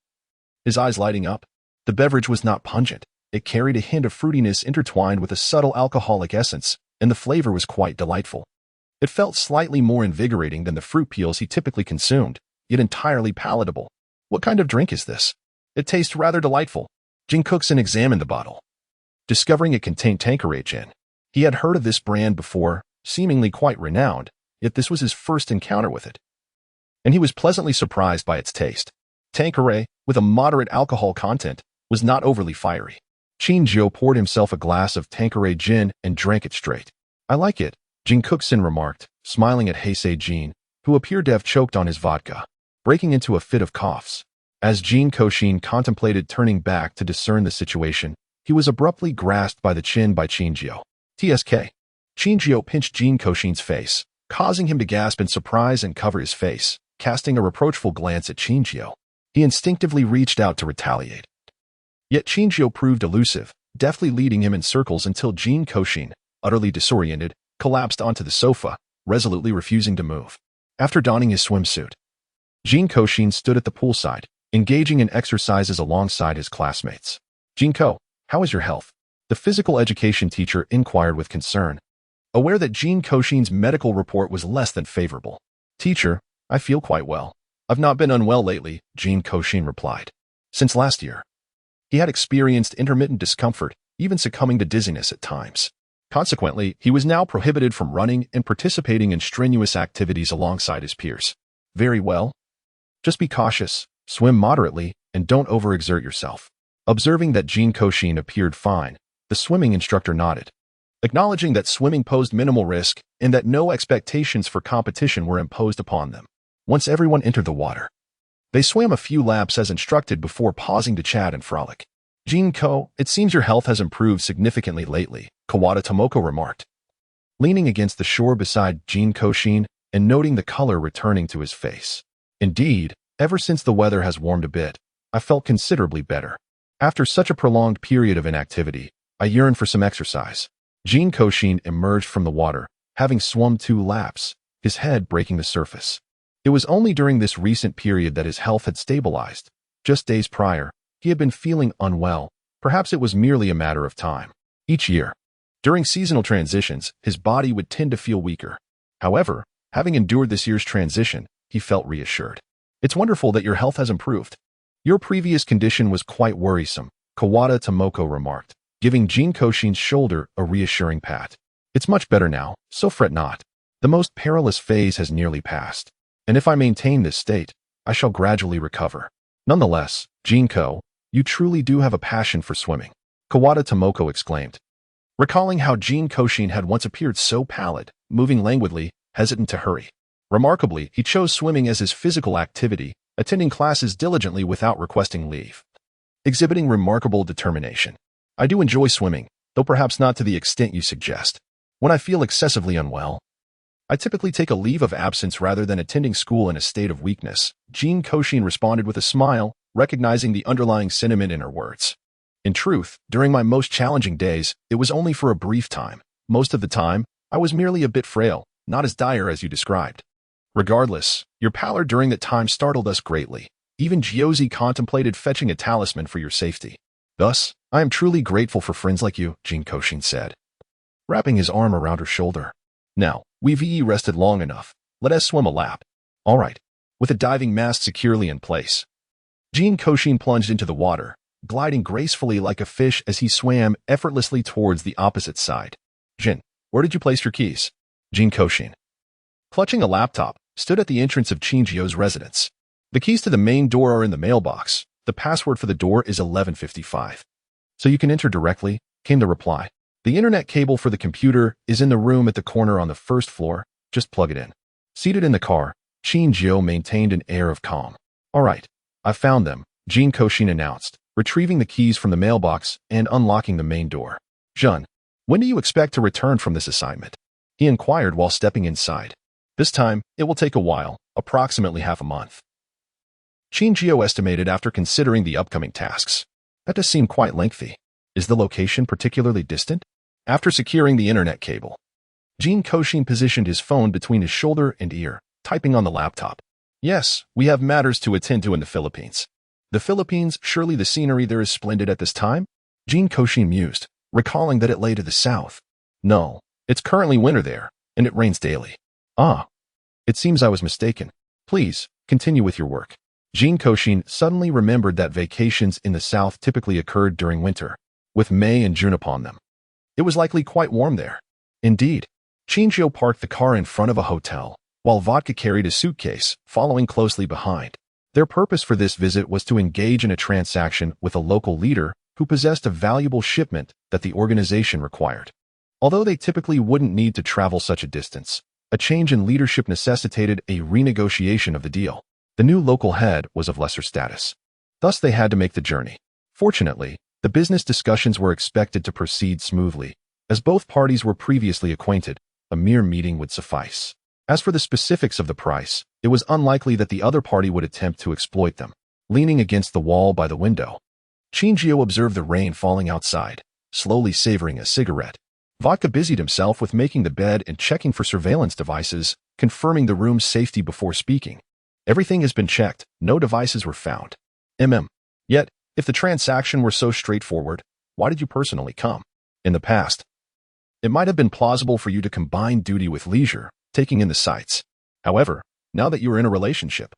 his eyes lighting up. The beverage was not pungent. It carried a hint of fruitiness intertwined with a subtle alcoholic essence, and the flavor was quite delightful. It felt slightly more invigorating than the fruit peels he typically consumed, yet entirely palatable. What kind of drink is this? It tastes rather delightful. Jin Kouxin examined the bottle, discovering it contained Tanqueray gin. He had heard of this brand before, seemingly quite renowned, yet this was his first encounter with it, and he was pleasantly surprised by its taste. Tanqueray, with a moderate alcohol content, was not overly fiery. Qin Jiao poured himself a glass of Tanqueray gin and drank it straight. I like it, Jin Kouxin remarked, smiling at Heisei Jin, who appeared to have choked on his vodka, breaking into a fit of coughs. As Jin Kouxin contemplated turning back to discern the situation, he was abruptly grasped by the chin by Qin Jiao. TSK. Qin Jiao pinched Jin Kouxin's face, causing him to gasp in surprise and cover his face, casting a reproachful glance at Qin Jiao. He instinctively reached out to retaliate. Yet Qin Jiao proved elusive, deftly leading him in circles until Jin Kouxin, utterly disoriented, collapsed onto the sofa, resolutely refusing to move. After donning his swimsuit, Jin Kouxin stood at the poolside, engaging in exercises alongside his classmates. Jin Kou, how is your health? The physical education teacher inquired with concern, aware that Jin Kouxin's medical report was less than favorable. Teacher, I feel quite well. I've not been unwell lately, Jin Kouxin replied. Since last year. He had experienced intermittent discomfort, even succumbing to dizziness at times. Consequently, he was now prohibited from running and participating in strenuous activities alongside his peers. Very well. Just be cautious, swim moderately, and don't overexert yourself. Observing that Jin Kouxin appeared fine, the swimming instructor nodded, acknowledging that swimming posed minimal risk and that no expectations for competition were imposed upon them. Once everyone entered the water, they swam a few laps as instructed before pausing to chat and frolic. Jin Ko, it seems your health has improved significantly lately, Kawada Tomoko remarked. Leaning against the shore beside Jin Kouxin and noting the color returning to his face. Indeed, ever since the weather has warmed a bit, I felt considerably better. After such a prolonged period of inactivity, I yearn for some exercise. Jin Kouxin emerged from the water, having swum 2 laps, his head breaking the surface. It was only during this recent period that his health had stabilized. Just days prior, he had been feeling unwell. Perhaps it was merely a matter of time. Each year, during seasonal transitions, his body would tend to feel weaker. However, having endured this year's transition, he felt reassured. It's wonderful that your health has improved. Your previous condition was quite worrisome, Kawada Tomoko remarked, giving Jin Kouxin's shoulder a reassuring pat. It's much better now, so fret not. The most perilous phase has nearly passed. And if I maintain this state, I shall gradually recover. Nonetheless, Jin Ko, you truly do have a passion for swimming, Kawada Tomoko exclaimed. Recalling how Jin Kouxin had once appeared so pallid, moving languidly, hesitant to hurry. Remarkably, he chose swimming as his physical activity, attending classes diligently without requesting leave. Exhibiting remarkable determination. I do enjoy swimming, though perhaps not to the extent you suggest. When I feel excessively unwell, I typically take a leave of absence rather than attending school in a state of weakness. Jin Kouxin responded with a smile, recognizing the underlying sentiment in her words. In truth, during my most challenging days, it was only for a brief time. Most of the time, I was merely a bit frail, not as dire as you described. Regardless, your pallor during that time startled us greatly. Even Giozi contemplated fetching a talisman for your safety. Thus, I am truly grateful for friends like you, Jin Kouxin said, wrapping his arm around her shoulder. Now, we've rested long enough. Let us swim a lap. All right. With a diving mask securely in place, Jin Kouxin plunged into the water, gliding gracefully like a fish as he swam effortlessly towards the opposite side. Jin, where did you place your keys? Jin Kouxin, clutching a laptop, stood at the entrance of Qingjio's residence. The keys to the main door are in the mailbox. The password for the door is 1155. So you can enter directly, came the reply. The internet cable for the computer is in the room at the corner on the first floor. Just plug it in. Seated in the car, Qingjio maintained an air of calm. All right, I found them, Jin Kouxin announced, retrieving the keys from the mailbox and unlocking the main door. Jun, when do you expect to return from this assignment? He inquired while stepping inside. This time, it will take a while, approximately half a month. Qingjio estimated after considering the upcoming tasks. That does seem quite lengthy. Is the location particularly distant? After securing the internet cable, Jin Kouxin positioned his phone between his shoulder and ear, typing on the laptop. Yes, we have matters to attend to in the Philippines. The Philippines, surely the scenery there is splendid at this time? Jin Kouxin mused, recalling that it lay to the south. No, it's currently winter there, and it rains daily. Ah, it seems I was mistaken. Please, continue with your work. Jin Kouxin suddenly remembered that vacations in the south typically occurred during winter, with May and June upon them. It was likely quite warm there. Indeed, Qingjio parked the car in front of a hotel, while Vodka carried a suitcase, following closely behind. Their purpose for this visit was to engage in a transaction with a local leader who possessed a valuable shipment that the organization required. Although they typically wouldn't need to travel such a distance, a change in leadership necessitated a renegotiation of the deal. The new local head was of lesser status. Thus they had to make the journey. Fortunately, the business discussions were expected to proceed smoothly. As both parties were previously acquainted, a mere meeting would suffice. As for the specifics of the price, it was unlikely that the other party would attempt to exploit them. Leaning against the wall by the window, Qingjio observed the rain falling outside, slowly savoring a cigarette. Vodka busied himself with making the bed and checking for surveillance devices, confirming the room's safety before speaking. Everything has been checked, no devices were found. Yet, if the transaction were so straightforward, why did you personally come? In the past, it might have been plausible for you to combine duty with leisure, taking in the sights. However, now that you are in a relationship,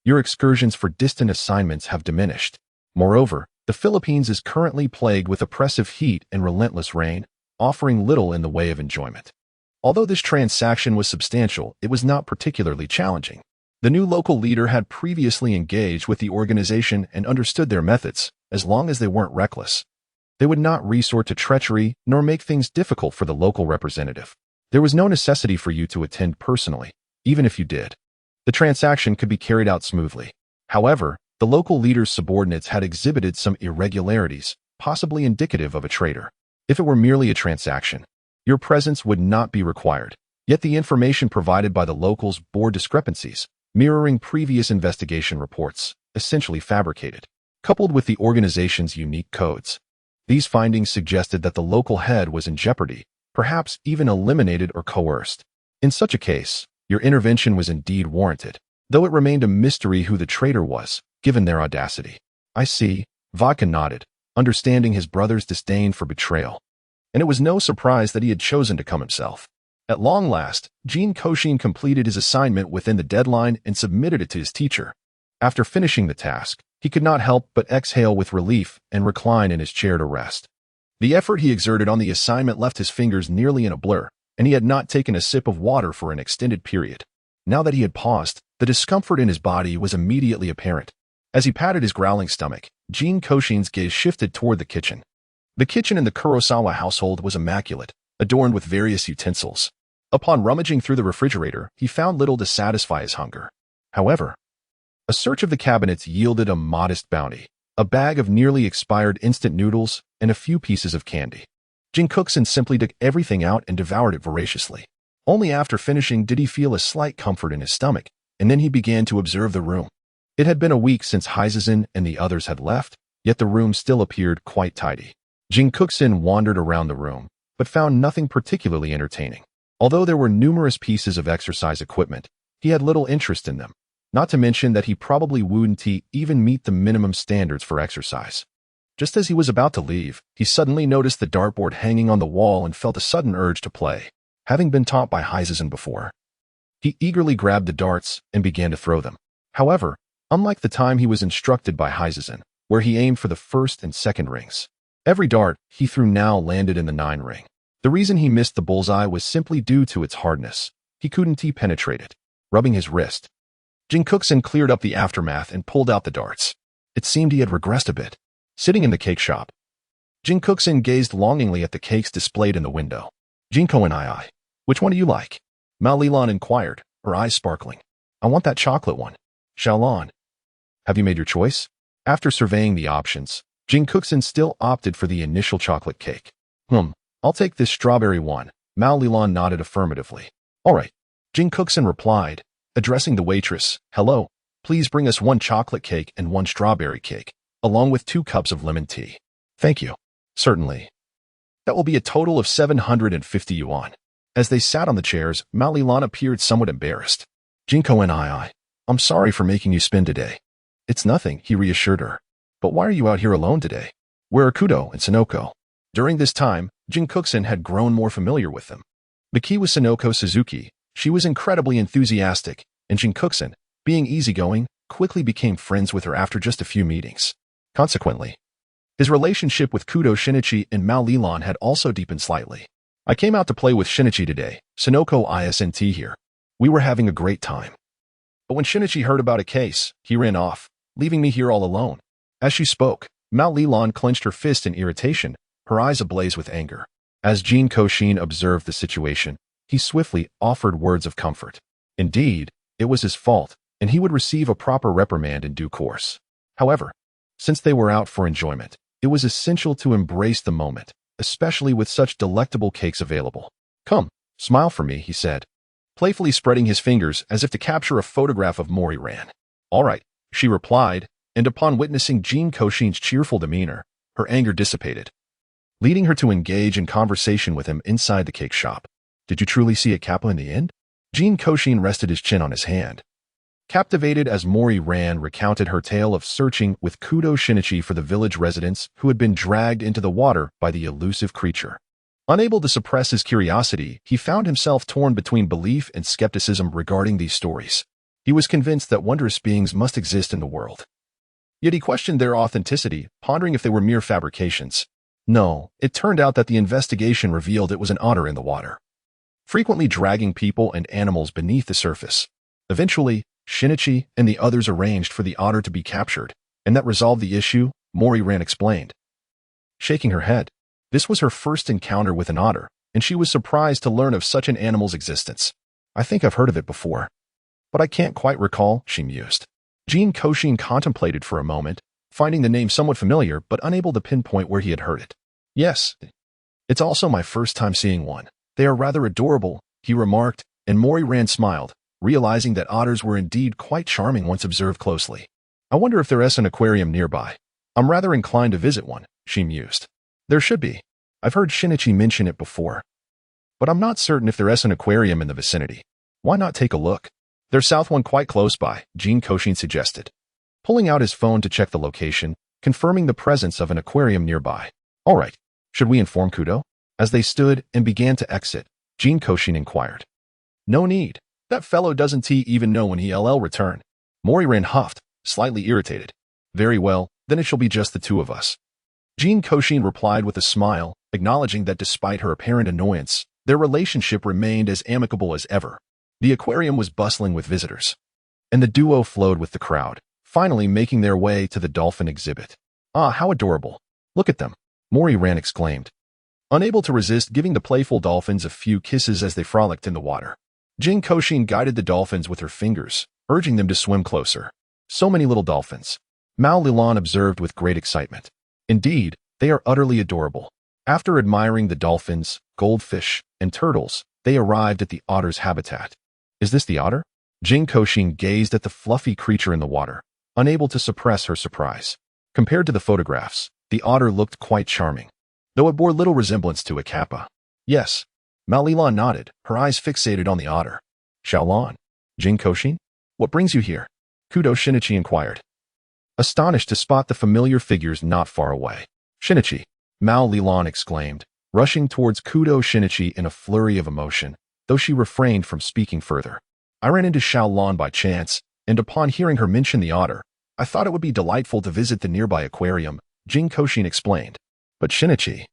Your excursions for distant assignments have diminished. Moreover, the Philippines is currently plagued with oppressive heat and relentless rain, offering little in the way of enjoyment. Although this transaction was substantial, it was not particularly challenging. The new local leader had previously engaged with the organization and understood their methods, as long as they weren't reckless. They would not resort to treachery nor make things difficult for the local representative. There was no necessity for you to attend personally, even if you did. The transaction could be carried out smoothly. However, the local leader's subordinates had exhibited some irregularities, possibly indicative of a traitor. If it were merely a transaction, your presence would not be required. Yet the information provided by the locals bore discrepancies, mirroring previous investigation reports, essentially fabricated, coupled with the organization's unique codes. These findings suggested that the local head was in jeopardy, perhaps even eliminated or coerced. In such a case, your intervention was indeed warranted, though it remained a mystery who the traitor was, given their audacity. I see, Vodka nodded, understanding his brother's disdain for betrayal. And it was no surprise that he had chosen to come himself. At long last, Jin Kouxin completed his assignment within the deadline and submitted it to his teacher. After finishing the task, he could not help but exhale with relief and recline in his chair to rest. The effort he exerted on the assignment left his fingers nearly in a blur, and he had not taken a sip of water for an extended period. Now that he had paused, the discomfort in his body was immediately apparent. As he patted his growling stomach, Jin Kouxin's gaze shifted toward the kitchen. The kitchen in the Kurosawa household was immaculate, adorned with various utensils. Upon rummaging through the refrigerator, he found little to satisfy his hunger. However, a search of the cabinets yielded a modest bounty, a bag of nearly expired instant noodles and a few pieces of candy. Jin Kouxin simply took everything out and devoured it voraciously. Only after finishing did he feel a slight comfort in his stomach, and then he began to observe the room. It had been a week since Heizazin and the others had left, yet the room still appeared quite tidy. Jin Kouxin wandered around the room, but found nothing particularly entertaining. Although there were numerous pieces of exercise equipment, he had little interest in them, not to mention that he probably wouldn't even meet the minimum standards for exercise. Just as he was about to leave, he suddenly noticed the dartboard hanging on the wall and felt a sudden urge to play. Having been taught by Heizazin before, he eagerly grabbed the darts and began to throw them. However, unlike the time he was instructed by Heizazin, where he aimed for the first and second rings, every dart he threw now landed in the 9 ring. The reason he missed the bullseye was simply due to its hardness. He couldn't penetrate it. Rubbing his wrist, Jin Kouxin cleared up the aftermath and pulled out the darts. It seemed he had regressed a bit. Sitting in the cake shop, Jin Kouxin gazed longingly at the cakes displayed in the window. Jinko and I, which one do you like? Mao Lilan inquired, her eyes sparkling. I want that chocolate one. Xiaolan. Have you made your choice? After surveying the options, Jin Kouxin still opted for the initial chocolate cake. I'll take this strawberry one. Mao Lilan nodded affirmatively. All right. Jin Kouxin replied, addressing the waitress. Hello, please bring us 1 chocolate cake and 1 strawberry cake, along with 2 cups of lemon tea. Thank you. Certainly. That will be a total of 750 yuan. As they sat on the chairs, Mao Lilan appeared somewhat embarrassed. Jinko and I'm sorry for making you spend today. It's nothing, he reassured her. But why are you out here alone today? Where are Kudo and Sonoko? During this time, Jin Kouxin had grown more familiar with them. The key was Sonoko Suzuki. She was incredibly enthusiastic, and Jin Kouxin, being easygoing, quickly became friends with her after just a few meetings. Consequently, his relationship with Kudo Shinichi and Mao Lilan had also deepened slightly. I came out to play with Shinichi today, Sonoko isn't here. We were having a great time. But when Shinichi heard about a case, he ran off, leaving me here all alone. As she spoke, Mao Lilan clenched her fist in irritation, her eyes ablaze with anger. As Jin Kouxin observed the situation, he swiftly offered words of comfort. Indeed, it was his fault, and he would receive a proper reprimand in due course. However, since they were out for enjoyment, it was essential to embrace the moment, especially with such delectable cakes available. Come, smile for me, he said, playfully spreading his fingers as if to capture a photograph of Mori Ran. All right, she replied, and upon witnessing Jin Kouxin's cheerful demeanor, her anger dissipated, leading her to engage in conversation with him inside the cake shop. Did you truly see a kappa in the end? Jin Kouxin rested his chin on his hand, captivated as Mori Ran recounted her tale of searching with Kudo Shinichi for the village residents who had been dragged into the water by the elusive creature. Unable to suppress his curiosity, he found himself torn between belief and skepticism regarding these stories. He was convinced that wondrous beings must exist in the world. Yet he questioned their authenticity, pondering if they were mere fabrications. No, it turned out that the investigation revealed it was an otter in the water, frequently dragging people and animals beneath the surface. Eventually, Shinichi and the others arranged for the otter to be captured, and that resolved the issue, Mori-ran explained, shaking her head. This was her first encounter with an otter, and she was surprised to learn of such an animal's existence. I think I've heard of it before, but I can't quite recall, she mused. Jin Kouxin contemplated for a moment, finding the name somewhat familiar but unable to pinpoint where he had heard it. Yes, it's also my first time seeing one. They are rather adorable, he remarked, and Mori-ran smiled, realizing that otters were indeed quite charming once observed closely. I wonder if there is an aquarium nearby. I'm rather inclined to visit one, she mused. There should be. I've heard Shinichi mention it before, but I'm not certain if there is an aquarium in the vicinity. Why not take a look? There's south one quite close by, Jin Kouxin suggested, pulling out his phone to check the location, confirming the presence of an aquarium nearby. All right, should we inform Kudo? As they stood and began to exit, Jin Kouxin inquired. No need. That fellow doesn't even know when he'll return. Mori-ran huffed, slightly irritated. Very well, then it shall be just the two of us. Jin Kouxin replied with a smile, acknowledging that despite her apparent annoyance, their relationship remained as amicable as ever. The aquarium was bustling with visitors, and the duo flowed with the crowd, finally making their way to the dolphin exhibit. Ah, how adorable. Look at them, Mori-ran exclaimed, unable to resist giving the playful dolphins a few kisses as they frolicked in the water. Jin Kouxin guided the dolphins with her fingers, urging them to swim closer. So many little dolphins, Mao Lilan observed with great excitement. Indeed, they are utterly adorable. After admiring the dolphins, goldfish, and turtles, they arrived at the otter's habitat. Is this the otter? Jin Kouxin gazed at the fluffy creature in the water, unable to suppress her surprise. Compared to the photographs, the otter looked quite charming, though it bore little resemblance to a kappa. Yes, Mao Lilan nodded, her eyes fixated on the otter. Xiaolan, Jin Kouxin, what brings you here? Kudo Shinichi inquired, astonished to spot the familiar figures not far away. Shinichi, Mao Lilan exclaimed, rushing towards Kudo Shinichi in a flurry of emotion, though she refrained from speaking further. I ran into Xiaolan by chance, and upon hearing her mention the otter, I thought it would be delightful to visit the nearby aquarium, Jin Kouxin explained. But Shinichi,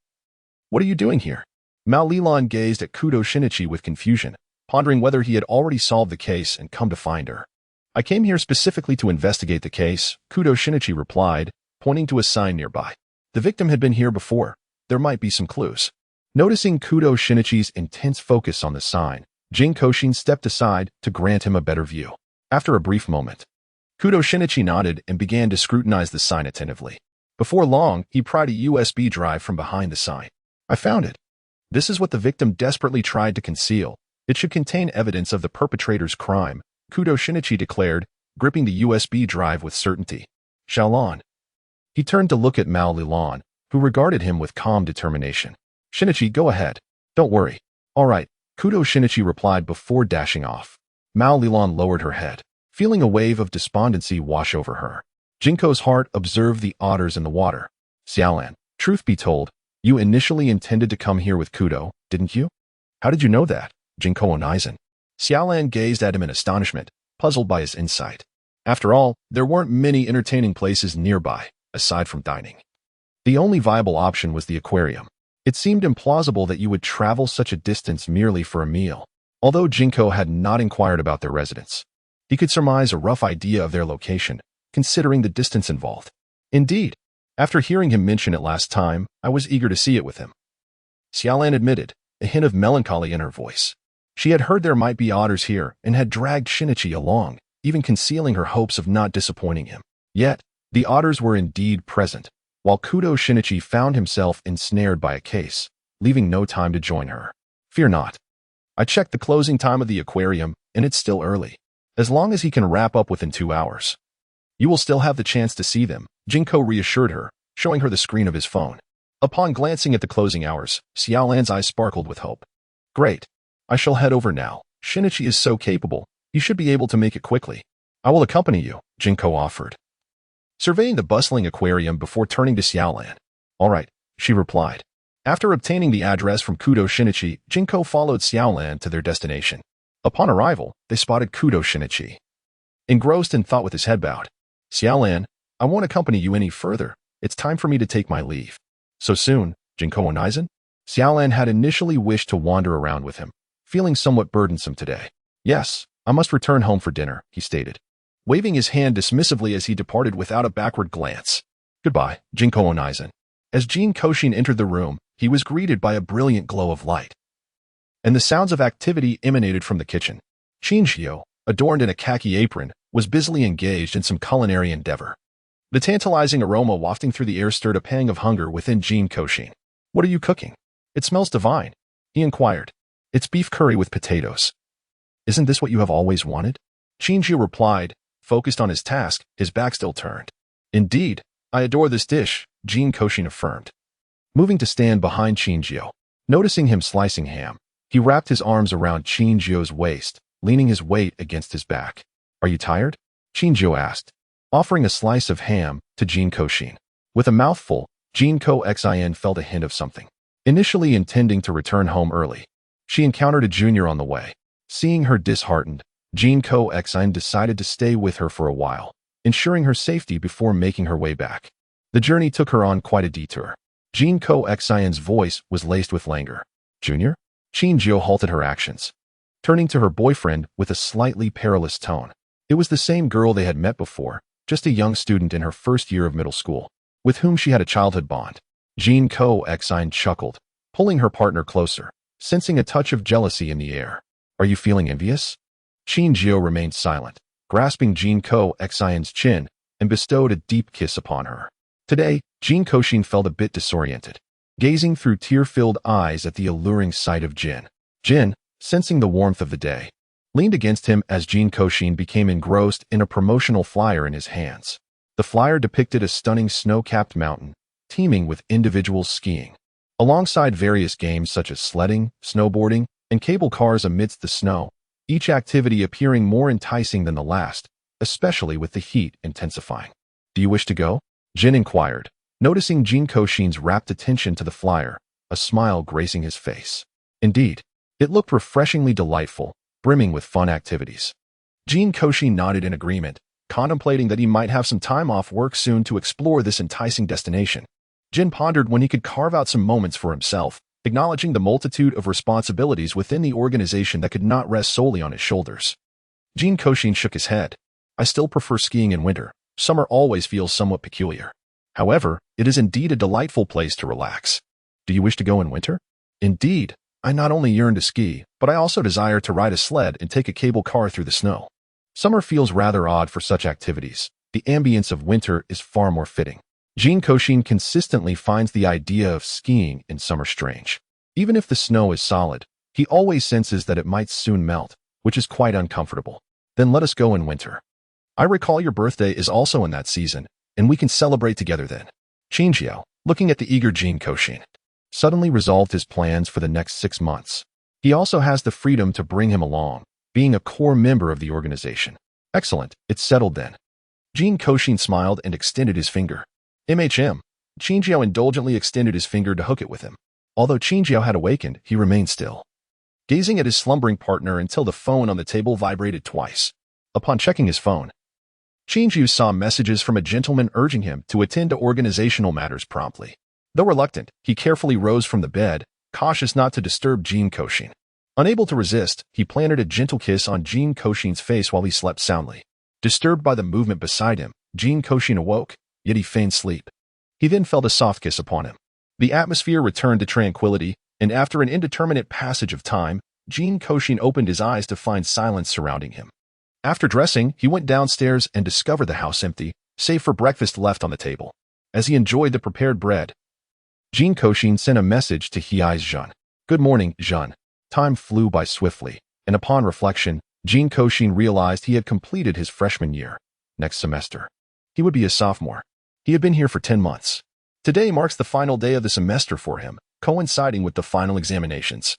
what are you doing here? Mao Lilan gazed at Kudo Shinichi with confusion, pondering whether he had already solved the case and come to find her. I came here specifically to investigate the case, Kudo Shinichi replied, pointing to a sign nearby. The victim had been here before. There might be some clues. Noticing Kudo Shinichi's intense focus on the sign, Jin Kouxin stepped aside to grant him a better view. After a brief moment, Kudo Shinichi nodded and began to scrutinize the sign attentively. Before long, he pried a USB drive from behind the sign. I found it. This is what the victim desperately tried to conceal. It should contain evidence of the perpetrator's crime, Kudo Shinichi declared, gripping the USB drive with certainty. Xiaolan. He turned to look at Mao Lilan, who regarded him with calm determination. Shinichi, go ahead. Don't worry. All right, Kudo Shinichi replied before dashing off. Mao Lilan lowered her head, feeling a wave of despondency wash over her. Jinko's heart observed the otters in the water. Xiaolan, truth be told, you initially intended to come here with Kudo, didn't you? How did you know that? Jinko Onizen. Xiaolan gazed at him in astonishment, puzzled by his insight. After all, there weren't many entertaining places nearby, aside from dining. The only viable option was the aquarium. It seemed implausible that you would travel such a distance merely for a meal. Although Jinko had not inquired about their residence, he could surmise a rough idea of their location, considering the distance involved. Indeed, after hearing him mention it last time, I was eager to see it with him. Xiaolan admitted, a hint of melancholy in her voice. She had heard there might be otters here and had dragged Shinichi along, even concealing her hopes of not disappointing him. Yet, the otters were indeed present, while Kudo Shinichi found himself ensnared by a case, leaving no time to join her. Fear not. I checked the closing time of the aquarium, and it's still early. As long as he can wrap up within 2 hours, you will still have the chance to see them, Jinko reassured her, showing her the screen of his phone. Upon glancing at the closing hours, Xiaolan's eyes sparkled with hope. Great. I shall head over now. Shinichi is so capable, you should be able to make it quickly. I will accompany you, Jinko offered, surveying the bustling aquarium before turning to Xiaolan. All right, she replied. After obtaining the address from Kudo Shinichi, Jinko followed Xiaolan to their destination. Upon arrival, they spotted Kudo Shinichi, engrossed in thought with his head bowed. Xiaolan, I won't accompany you any further. It's time for me to take my leave. So soon, Jin Kouxin? Xiaolan had initially wished to wander around with him, feeling somewhat burdensome today. Yes, I must return home for dinner, he stated, waving his hand dismissively as he departed without a backward glance. Goodbye, Jin Kouxin. As Jin Kouxin entered the room, he was greeted by a brilliant glow of light, and the sounds of activity emanated from the kitchen. Qinjiu, adorned in a khaki apron, was busily engaged in some culinary endeavor. The tantalizing aroma wafting through the air stirred a pang of hunger within Jin Kouxin. What are you cooking? It smells divine, he inquired. It's beef curry with potatoes. Isn't this what you have always wanted? Qinjiu replied, focused on his task, his back still turned. Indeed, I adore this dish, Jin Kouxin affirmed. Moving to stand behind Qinjiu, noticing him slicing ham, he wrapped his arms around Qinjiu's waist, leaning his weight against his back. Are you tired? Qinjiu asked, offering a slice of ham to Jin Kouxin. With a mouthful, Jin Kouxin felt a hint of something. Initially intending to return home early, she encountered a junior on the way. Seeing her disheartened, Jin Kouxin decided to stay with her for a while, ensuring her safety before making her way back. The journey took her on quite a detour. Jin Kouxin's voice was laced with languor. Junior? Qinjiu halted her actions, turning to her boyfriend with a slightly perilous tone. It was the same girl they had met before, just a young student in her first year of middle school, with whom she had a childhood bond. Jin Kouxin chuckled, pulling her partner closer, sensing a touch of jealousy in the air. Are you feeling envious? Qinjiu remained silent, grasping Jin Kouxin's chin, and bestowed a deep kiss upon her. Today, Jin Kouxin felt a bit disoriented, gazing through tear-filled eyes at the alluring sight of Jin. Jin, sensing the warmth of the day, leaned against him as Jin Kouxin became engrossed in a promotional flyer in his hands. The flyer depicted a stunning snow-capped mountain, teeming with individuals skiing, alongside various games such as sledding, snowboarding, and cable cars amidst the snow, each activity appearing more enticing than the last, especially with the heat intensifying. Do you wish to go? Jin inquired, noticing Jin Kouxin's rapt attention to the flyer, a smile gracing his face. Indeed, it looked refreshingly delightful, brimming with fun activities. Jin Kouxin nodded in agreement, contemplating that he might have some time off work soon to explore this enticing destination. Jin pondered when he could carve out some moments for himself, acknowledging the multitude of responsibilities within the organization that could not rest solely on his shoulders. Jin Kouxin shook his head. I still prefer skiing in winter. Summer always feels somewhat peculiar. However, it is indeed a delightful place to relax. Do you wish to go in winter? Indeed, I not only yearn to ski, but I also desire to ride a sled and take a cable car through the snow. Summer feels rather odd for such activities. The ambience of winter is far more fitting. Jin Kouxin consistently finds the idea of skiing in summer strange. Even if the snow is solid, he always senses that it might soon melt, which is quite uncomfortable. Then let us go in winter. I recall your birthday is also in that season, and we can celebrate together then. Qinjiu, looking at the eager Jin Kouxin, suddenly resolved his plans for the next 6 months. He also has the freedom to bring him along, being a core member of the organization. Excellent, it's settled then. Jin Kouxin smiled and extended his finger. Qinjiu indulgently extended his finger to hook it with him. Although Qinjiu had awakened, he remained still, gazing at his slumbering partner until the phone on the table vibrated twice. Upon checking his phone, Qinjiu saw messages from a gentleman urging him to attend to organizational matters promptly. Though reluctant, he carefully rose from the bed, cautious not to disturb Jin Kouxin. Unable to resist, he planted a gentle kiss on Jin Kouxin's face while he slept soundly. Disturbed by the movement beside him, Jin Kouxin awoke, yet he feigned sleep. He then felt a soft kiss upon him. The atmosphere returned to tranquility, and after an indeterminate passage of time, Jin Kouxin opened his eyes to find silence surrounding him. After dressing, he went downstairs and discovered the house empty, save for breakfast left on the table. As he enjoyed the prepared bread, Jin Kouxin sent a message to Hei's Jean. Good morning, Jean. Time flew by swiftly, and upon reflection, Jin Kouxin realized he had completed his freshman year. Next semester, he would be a sophomore. He had been here for 10 months. Today marks the final day of the semester for him, coinciding with the final examinations.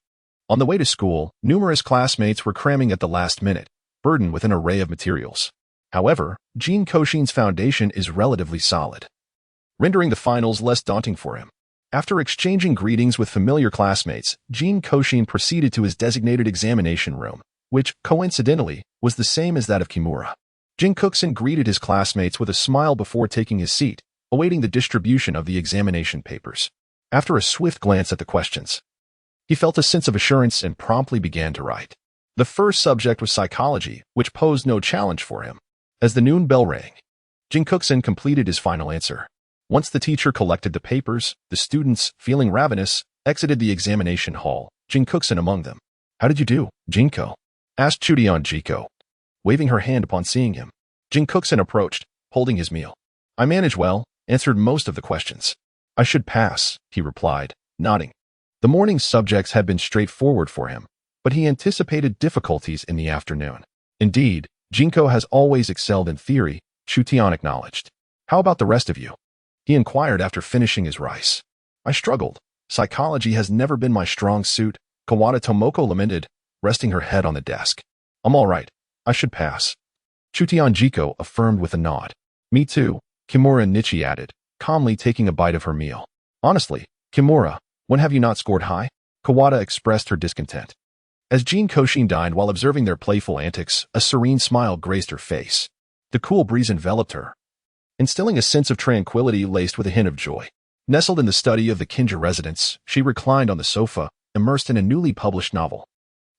On the way to school, numerous classmates were cramming at the last minute, burdened with an array of materials. However, Jin Kouxin's foundation is relatively solid, rendering the finals less daunting for him. After exchanging greetings with familiar classmates, Jin Kouxin proceeded to his designated examination room, which, coincidentally, was the same as that of Kimura. Jin Kouxin greeted his classmates with a smile before taking his seat, awaiting the distribution of the examination papers. After a swift glance at the questions, he felt a sense of assurance and promptly began to write. The first subject was psychology, which posed no challenge for him. As the noon bell rang, Jin Kouxin completed his final answer. Once the teacher collected the papers, the students, feeling ravenous, exited the examination hall, Jin Kouxin among them. "How did you do, Jinko?" asked Chudian Jiko, waving her hand upon seeing him. Jin Kouxin approached, holding his meal. "I managed well, answered most of the questions. I should pass," he replied, nodding. The morning's subjects had been straightforward for him, but he anticipated difficulties in the afternoon. "Indeed, Jinko has always excelled in theory," Chutian acknowledged. "How about the rest of you?" he inquired after finishing his rice. "I struggled. Psychology has never been my strong suit," Kawada Tomoko lamented, resting her head on the desk. "I'm all right. I should pass." Chutian Jiko affirmed with a nod. "Me too," Kimura Nichi added, calmly taking a bite of her meal. "Honestly, Kimura, when have you not scored high?" Kawada expressed her discontent. As Jin Kouxin dined while observing their playful antics, a serene smile graced her face. The cool breeze enveloped her, instilling a sense of tranquility laced with a hint of joy. Nestled in the study of the Kinja residence, she reclined on the sofa, immersed in a newly published novel.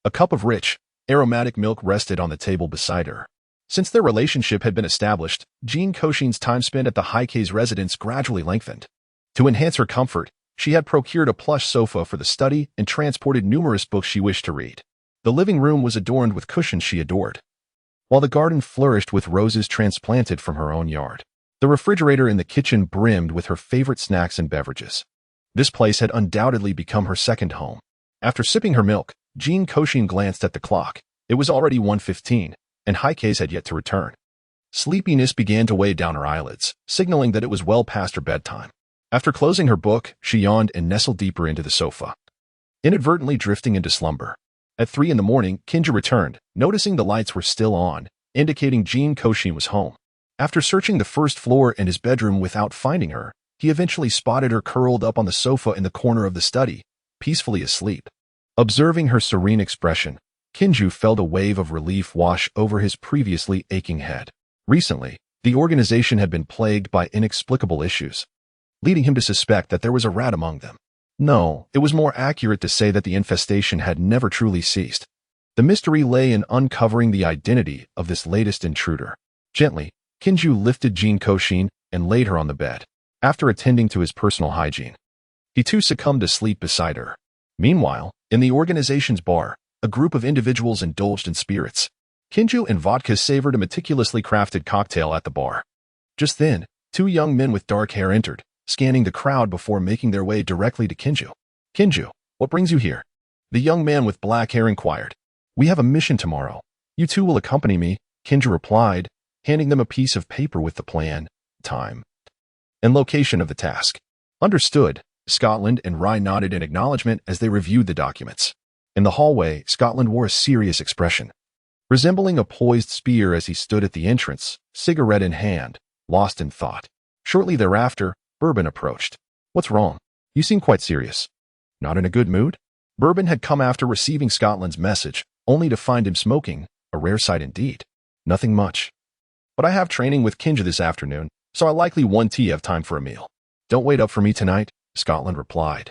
A cup of rich, aromatic milk rested on the table beside her. Since their relationship had been established, Jin Kouxin's time spent at the Heike's residence gradually lengthened. To enhance her comfort, she had procured a plush sofa for the study and transported numerous books she wished to read. The living room was adorned with cushions she adored, while the garden flourished with roses transplanted from her own yard. The refrigerator in the kitchen brimmed with her favorite snacks and beverages. This place had undoubtedly become her second home. After sipping her milk, Jin Kouxin glanced at the clock. It was already 1:15, and Heike's had yet to return. Sleepiness began to weigh down her eyelids, signaling that it was well past her bedtime. After closing her book, she yawned and nestled deeper into the sofa, inadvertently drifting into slumber. At 3 in the morning, Kinja returned, noticing the lights were still on, indicating Jin Kouxin was home. After searching the first floor and his bedroom without finding her, he eventually spotted her curled up on the sofa in the corner of the study, peacefully asleep. Observing her serene expression, Kinju felt a wave of relief wash over his previously aching head. Recently, the organization had been plagued by inexplicable issues, leading him to suspect that there was a rat among them. No, it was more accurate to say that the infestation had never truly ceased. The mystery lay in uncovering the identity of this latest intruder. Gently, Kinju lifted Jin Kouxin and laid her on the bed. After attending to his personal hygiene, he too succumbed to sleep beside her. Meanwhile, in the organization's bar, a group of individuals indulged in spirits. Kinju and vodka savored a meticulously crafted cocktail at the bar. Just then, 2 young men with dark hair entered, scanning the crowd before making their way directly to Kinju. "Kinju, what brings you here?" the young man with black hair inquired. "We have a mission tomorrow. You two will accompany me," Kinju replied, handing them a piece of paper with the plan, time, and location of the task. "Understood." Scotland and Rye nodded in acknowledgement as they reviewed the documents. In the hallway, Scotland wore a serious expression, resembling a poised spear as he stood at the entrance, cigarette in hand, lost in thought. Shortly thereafter, Bourbon approached. "What's wrong? You seem quite serious." "Not in a good mood?" Bourbon had come after receiving Scotland's message, only to find him smoking, a rare sight indeed. "Nothing much. But I have training with Kinja this afternoon, so I likely won't have time for a meal." "Don't wait up for me tonight," Scotland replied,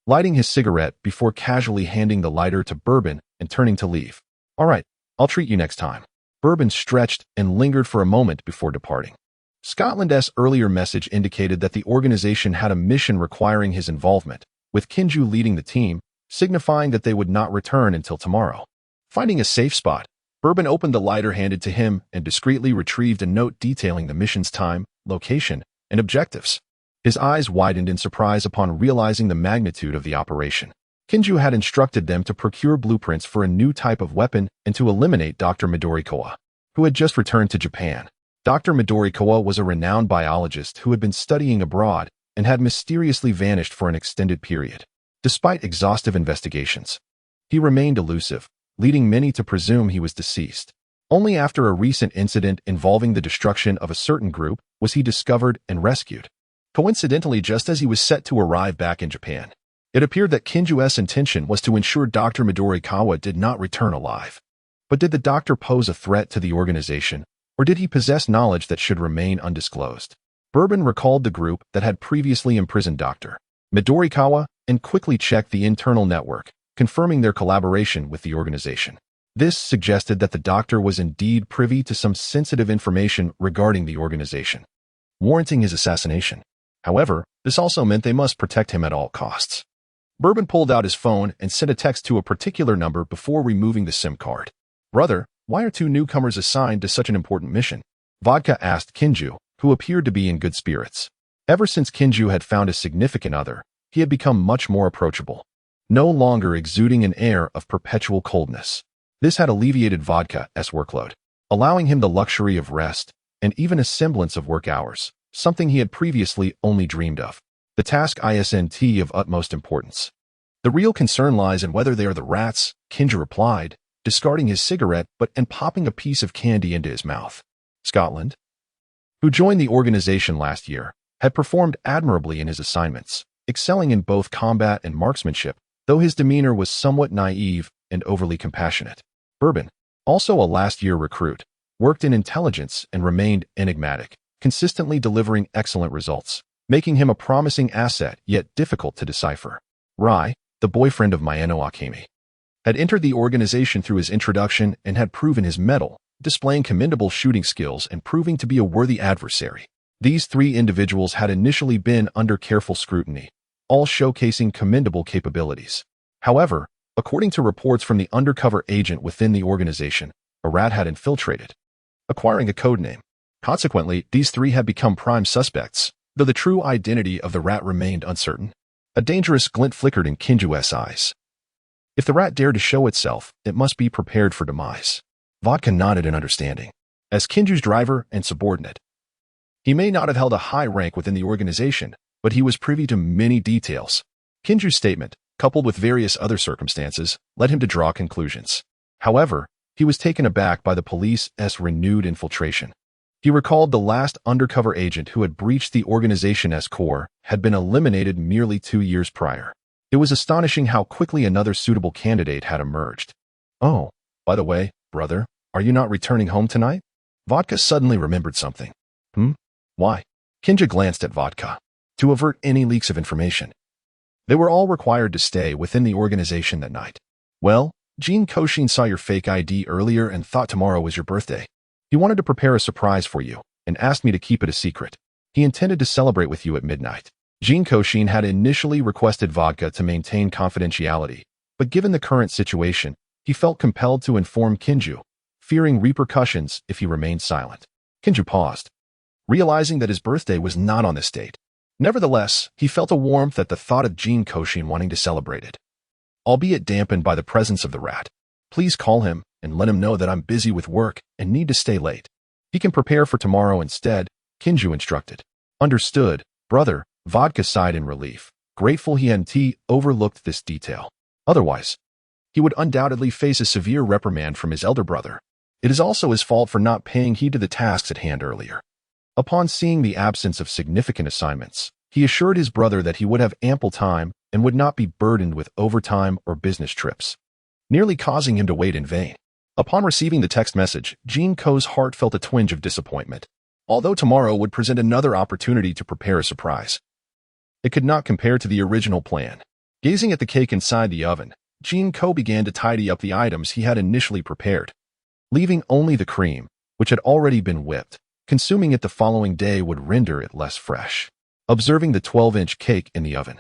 lighting his cigarette before casually handing the lighter to Bourbon and turning to leave. "All right, I'll treat you next time." Bourbon stretched and lingered for a moment before departing. Scotland's earlier message indicated that the organization had a mission requiring his involvement, with Kinju leading the team, signifying that they would not return until tomorrow. Finding a safe spot, Bourbon opened the lighter handed to him and discreetly retrieved a note detailing the mission's time, location, and objectives. His eyes widened in surprise upon realizing the magnitude of the operation. Kinju had instructed them to procure blueprints for a new type of weapon and to eliminate Dr. Midorikawa, who had just returned to Japan. Dr. Midorikawa was a renowned biologist who had been studying abroad and had mysteriously vanished for an extended period. Despite exhaustive investigations, he remained elusive, leading many to presume he was deceased. Only after a recent incident involving the destruction of a certain group was he discovered and rescued. Coincidentally, just as he was set to arrive back in Japan, it appeared that Kinju's intention was to ensure Dr. Midorikawa did not return alive. But did the doctor pose a threat to the organization, or Or did he possess knowledge that should remain undisclosed? Bourbon recalled the group that had previously imprisoned Dr. Midorikawa and quickly checked the internal network, confirming their collaboration with the organization. This suggested that the doctor was indeed privy to some sensitive information regarding the organization, warranting his assassination. However, this also meant they must protect him at all costs. Bourbon pulled out his phone and sent a text to a particular number before removing the SIM card. "Brother, why are two newcomers assigned to such an important mission?" Vodka asked Kinju, who appeared to be in good spirits. Ever since Kinju had found a significant other, he had become much more approachable, no longer exuding an air of perpetual coldness. This had alleviated Vodka's workload, allowing him the luxury of rest and even a semblance of work hours, something he had previously only dreamed of. The task isn't of utmost importance. The real concern lies in whether they are the rats, Kinju replied, discarding his cigarette and popping a piece of candy into his mouth. Scotland, who joined the organization last year, had performed admirably in his assignments, excelling in both combat and marksmanship, though his demeanor was somewhat naive and overly compassionate. Bourbon, also a last-year recruit, worked in intelligence and remained enigmatic, consistently delivering excellent results, making him a promising asset yet difficult to decipher. Rai, the boyfriend of Mayano Akemi, had entered the organization through his introduction and had proven his mettle, displaying commendable shooting skills and proving to be a worthy adversary. These three individuals had initially been under careful scrutiny, all showcasing commendable capabilities. However, according to reports from the undercover agent within the organization, a rat had infiltrated, acquiring a codename. Consequently, these three had become prime suspects, though the true identity of the rat remained uncertain. A dangerous glint flickered in Kinju's eyes. If the rat dared to show itself, it must be prepared for demise. Vodka nodded in understanding. As Kinju's driver and subordinate, he may not have held a high rank within the organization, but he was privy to many details. Kinju's statement, coupled with various other circumstances, led him to draw conclusions. However, he was taken aback by the police's renewed infiltration. He recalled the last undercover agent who had breached the organization's core had been eliminated merely 2 years prior. It was astonishing how quickly another suitable candidate had emerged. "Oh, by the way, brother, are you not returning home tonight?" Vodka suddenly remembered something. Why? Kinja glanced at Vodka. To avert any leaks of information. They were all required to stay within the organization that night. "Well, Jin Kouxin saw your fake ID earlier and thought tomorrow was your birthday. He wanted to prepare a surprise for you and asked me to keep it a secret. He intended to celebrate with you at midnight." Jin Kouxin had initially requested Vodka to maintain confidentiality, but given the current situation, he felt compelled to inform Kinju, fearing repercussions if he remained silent. Kinju paused, realizing that his birthday was not on this date. Nevertheless, he felt a warmth at the thought of Jin Kouxin wanting to celebrate it, albeit dampened by the presence of the rat. "Please call him and let him know that I'm busy with work and need to stay late. He can prepare for tomorrow instead," Kinju instructed. "Understood, brother," Vodka sighed in relief, grateful he hadn't overlooked this detail. Otherwise, he would undoubtedly face a severe reprimand from his elder brother. It is also his fault for not paying heed to the tasks at hand earlier. Upon seeing the absence of significant assignments, he assured his brother that he would have ample time and would not be burdened with overtime or business trips, nearly causing him to wait in vain. Upon receiving the text message, Jin Ko's heart felt a twinge of disappointment. Although tomorrow would present another opportunity to prepare a surprise, it could not compare to the original plan. Gazing at the cake inside the oven, Jin Ko began to tidy up the items he had initially prepared, leaving only the cream, which had already been whipped. Consuming it the following day would render it less fresh. Observing the 12-inch cake in the oven,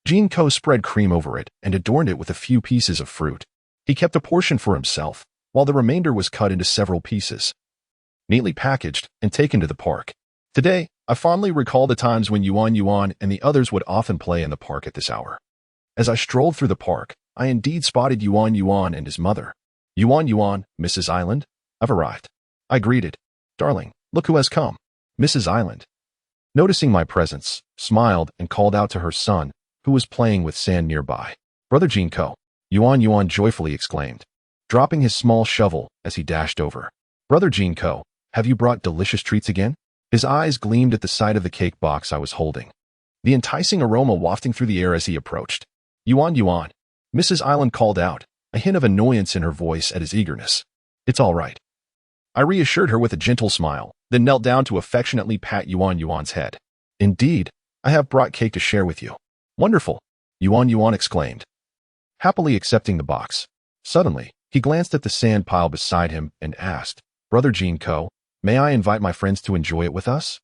Jin Ko spread cream over it and adorned it with a few pieces of fruit. He kept a portion for himself, while the remainder was cut into several pieces, neatly packaged and taken to the park. Today, I fondly recall the times when Yuan and the others would often play in the park at this hour. As I strolled through the park, I indeed spotted Yuan and his mother. "Yuan, Mrs. Island, I've arrived," I greeted. "Darling, look who has come." Mrs. Island, noticing my presence, smiled and called out to her son, who was playing with sand nearby. "Brother Jin Ko," Yuan joyfully exclaimed, dropping his small shovel as he dashed over. "Brother Jin Ko, have you brought delicious treats again?" His eyes gleamed at the sight of the cake box I was holding, the enticing aroma wafting through the air as he approached. Yuan, Mrs. Island called out, a hint of annoyance in her voice at his eagerness. "It's all right. I reassured her with a gentle smile, then knelt down to affectionately pat Yuan's head. Indeed, I have brought cake to share with you. Wonderful, Yuan exclaimed, happily accepting the box. Suddenly, he glanced at the sand pile beside him and asked, Brother Jin Ko, may I invite my friends to enjoy it with us?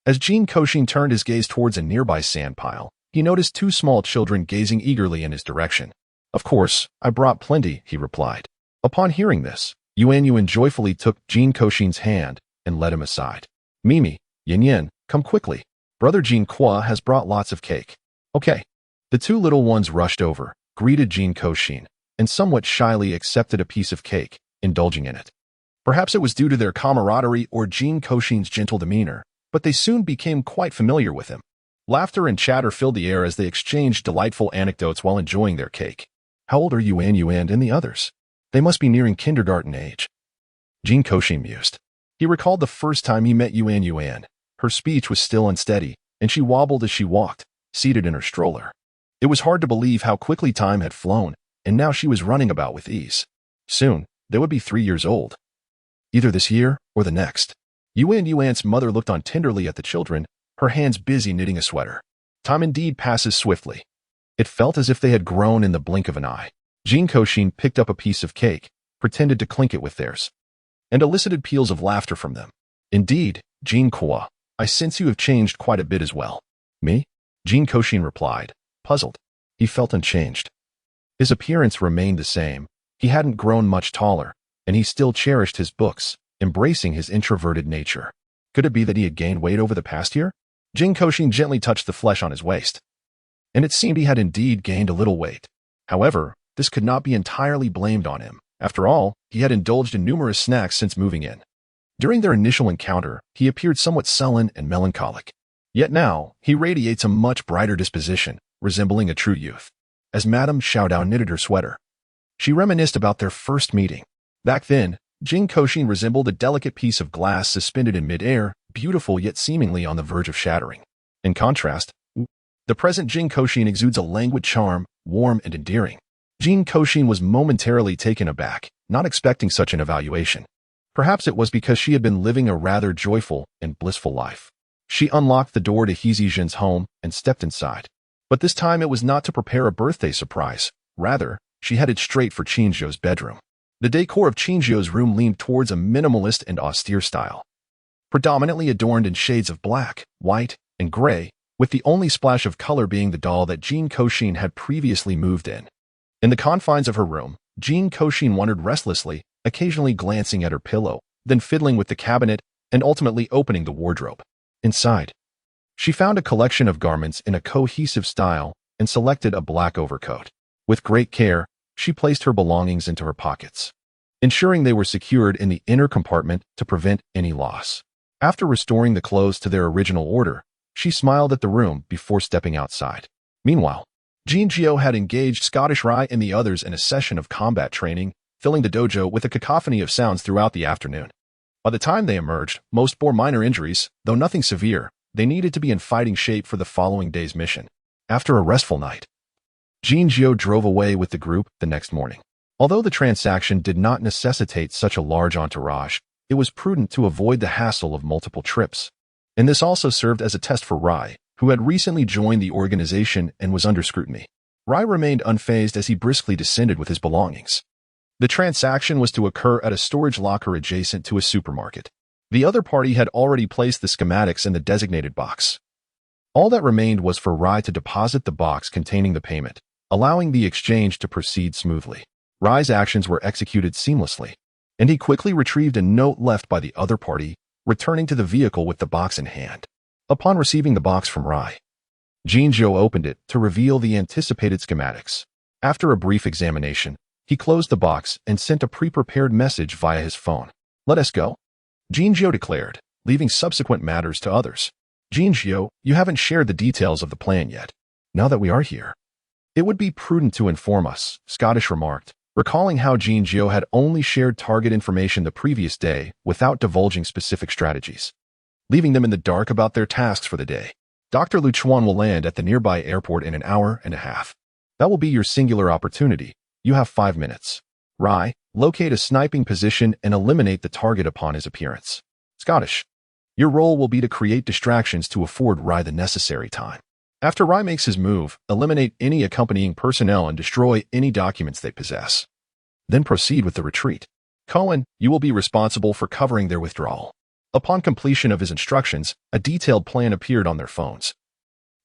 As Jin Kouxin turned his gaze towards a nearby sand pile, he noticed two small children gazing eagerly in his direction. Of course, I brought plenty, he replied. Upon hearing this, Yuan joyfully took Jin Kouxin's hand and led him aside. Mimi, Yin, come quickly. Brother Jin Kouxin has brought lots of cake. Okay. The two little ones rushed over, greeted Jin Kouxin, and somewhat shyly accepted a piece of cake, indulging in it. Perhaps it was due to their camaraderie or Jin Kouxin's gentle demeanor, but they soon became quite familiar with him. Laughter and chatter filled the air as they exchanged delightful anecdotes while enjoying their cake. How old are Yuan and the others? They must be nearing kindergarten age. Jin Kouxin mused. He recalled the first time he met Yuan. Her speech was still unsteady, and she wobbled as she walked, seated in her stroller. It was hard to believe how quickly time had flown, and now she was running about with ease. Soon, they would be 3 years old. Either this year or the next. Yuan's mother looked on tenderly at the children, her hands busy knitting a sweater. Time indeed passes swiftly. It felt as if they had grown in the blink of an eye. Jin Kouxin picked up a piece of cake, pretended to clink it with theirs, and elicited peals of laughter from them. Indeed, Jin Kouxin, I sense you have changed quite a bit as well. Me? Jin Kouxin replied, puzzled. He felt unchanged. His appearance remained the same. He hadn't grown much taller, and he still cherished his books, embracing his introverted nature. Could it be that he had gained weight over the past year? Jin Kouxin gently touched the flesh on his waist, and it seemed he had indeed gained a little weight. However, this could not be entirely blamed on him. After all, he had indulged in numerous snacks since moving in. During their initial encounter, he appeared somewhat sullen and melancholic. Yet now, he radiates a much brighter disposition, resembling a true youth. As Madame Xiaodao knitted her sweater, she reminisced about their first meeting. Back then, Jin Kouxin resembled a delicate piece of glass suspended in midair, beautiful yet seemingly on the verge of shattering. In contrast, the present Jin Kouxin exudes a languid charm, warm and endearing. Jin Kouxin was momentarily taken aback, not expecting such an evaluation. Perhaps it was because she had been living a rather joyful and blissful life. She unlocked the door to Jin's home and stepped inside. But this time it was not to prepare a birthday surprise. Rather, she headed straight for Qinzhou's bedroom. The decor of Qinzhou's room leaned towards a minimalist and austere style, predominantly adorned in shades of black, white, and gray, with the only splash of color being the doll that Jin Kouxin had previously moved in. In the confines of her room, Jin Kouxin wandered restlessly, occasionally glancing at her pillow, then fiddling with the cabinet, and ultimately opening the wardrobe. Inside, she found a collection of garments in a cohesive style and selected a black overcoat. With great care, she placed her belongings into her pockets, ensuring they were secured in the inner compartment to prevent any loss. After restoring the clothes to their original order, she smiled at the room before stepping outside. Meanwhile, Jinzhou had engaged Scottish Rai and the others in a session of combat training, filling the dojo with a cacophony of sounds throughout the afternoon. By the time they emerged, most bore minor injuries, though nothing severe. They needed to be in fighting shape for the following day's mission. After a restful night, Jinzhou drove away with the group the next morning. Although the transaction did not necessitate such a large entourage, it was prudent to avoid the hassle of multiple trips. And this also served as a test for Rai, who had recently joined the organization and was under scrutiny. Rai remained unfazed as he briskly descended with his belongings. The transaction was to occur at a storage locker adjacent to a supermarket. The other party had already placed the schematics in the designated box. All that remained was for Rai to deposit the box containing the payment, allowing the exchange to proceed smoothly. Rai's actions were executed seamlessly, and he quickly retrieved a note left by the other party, returning to the vehicle with the box in hand. Upon receiving the box from Rai, Jinzhou opened it to reveal the anticipated schematics. After a brief examination, he closed the box and sent a pre-prepared message via his phone. "Let us go," Jinzhou declared, leaving subsequent matters to others. "Jinzhou, you haven't shared the details of the plan yet. Now that we are here, it would be prudent to inform us," Scottish remarked, recalling how Jinzhou had only shared target information the previous day without divulging specific strategies, leaving them in the dark about their tasks for the day. "Dr. Luchuan will land at the nearby airport in an hour and a half. That will be your singular opportunity. You have 5 minutes." Rai, locate a sniping position and eliminate the target upon his appearance. Scottish. Your role will be to create distractions to afford Rye the necessary time. After Rye makes his move, eliminate any accompanying personnel and destroy any documents they possess. Then proceed with the retreat. Cohen, you will be responsible for covering their withdrawal. Upon completion of his instructions, a detailed plan appeared on their phones,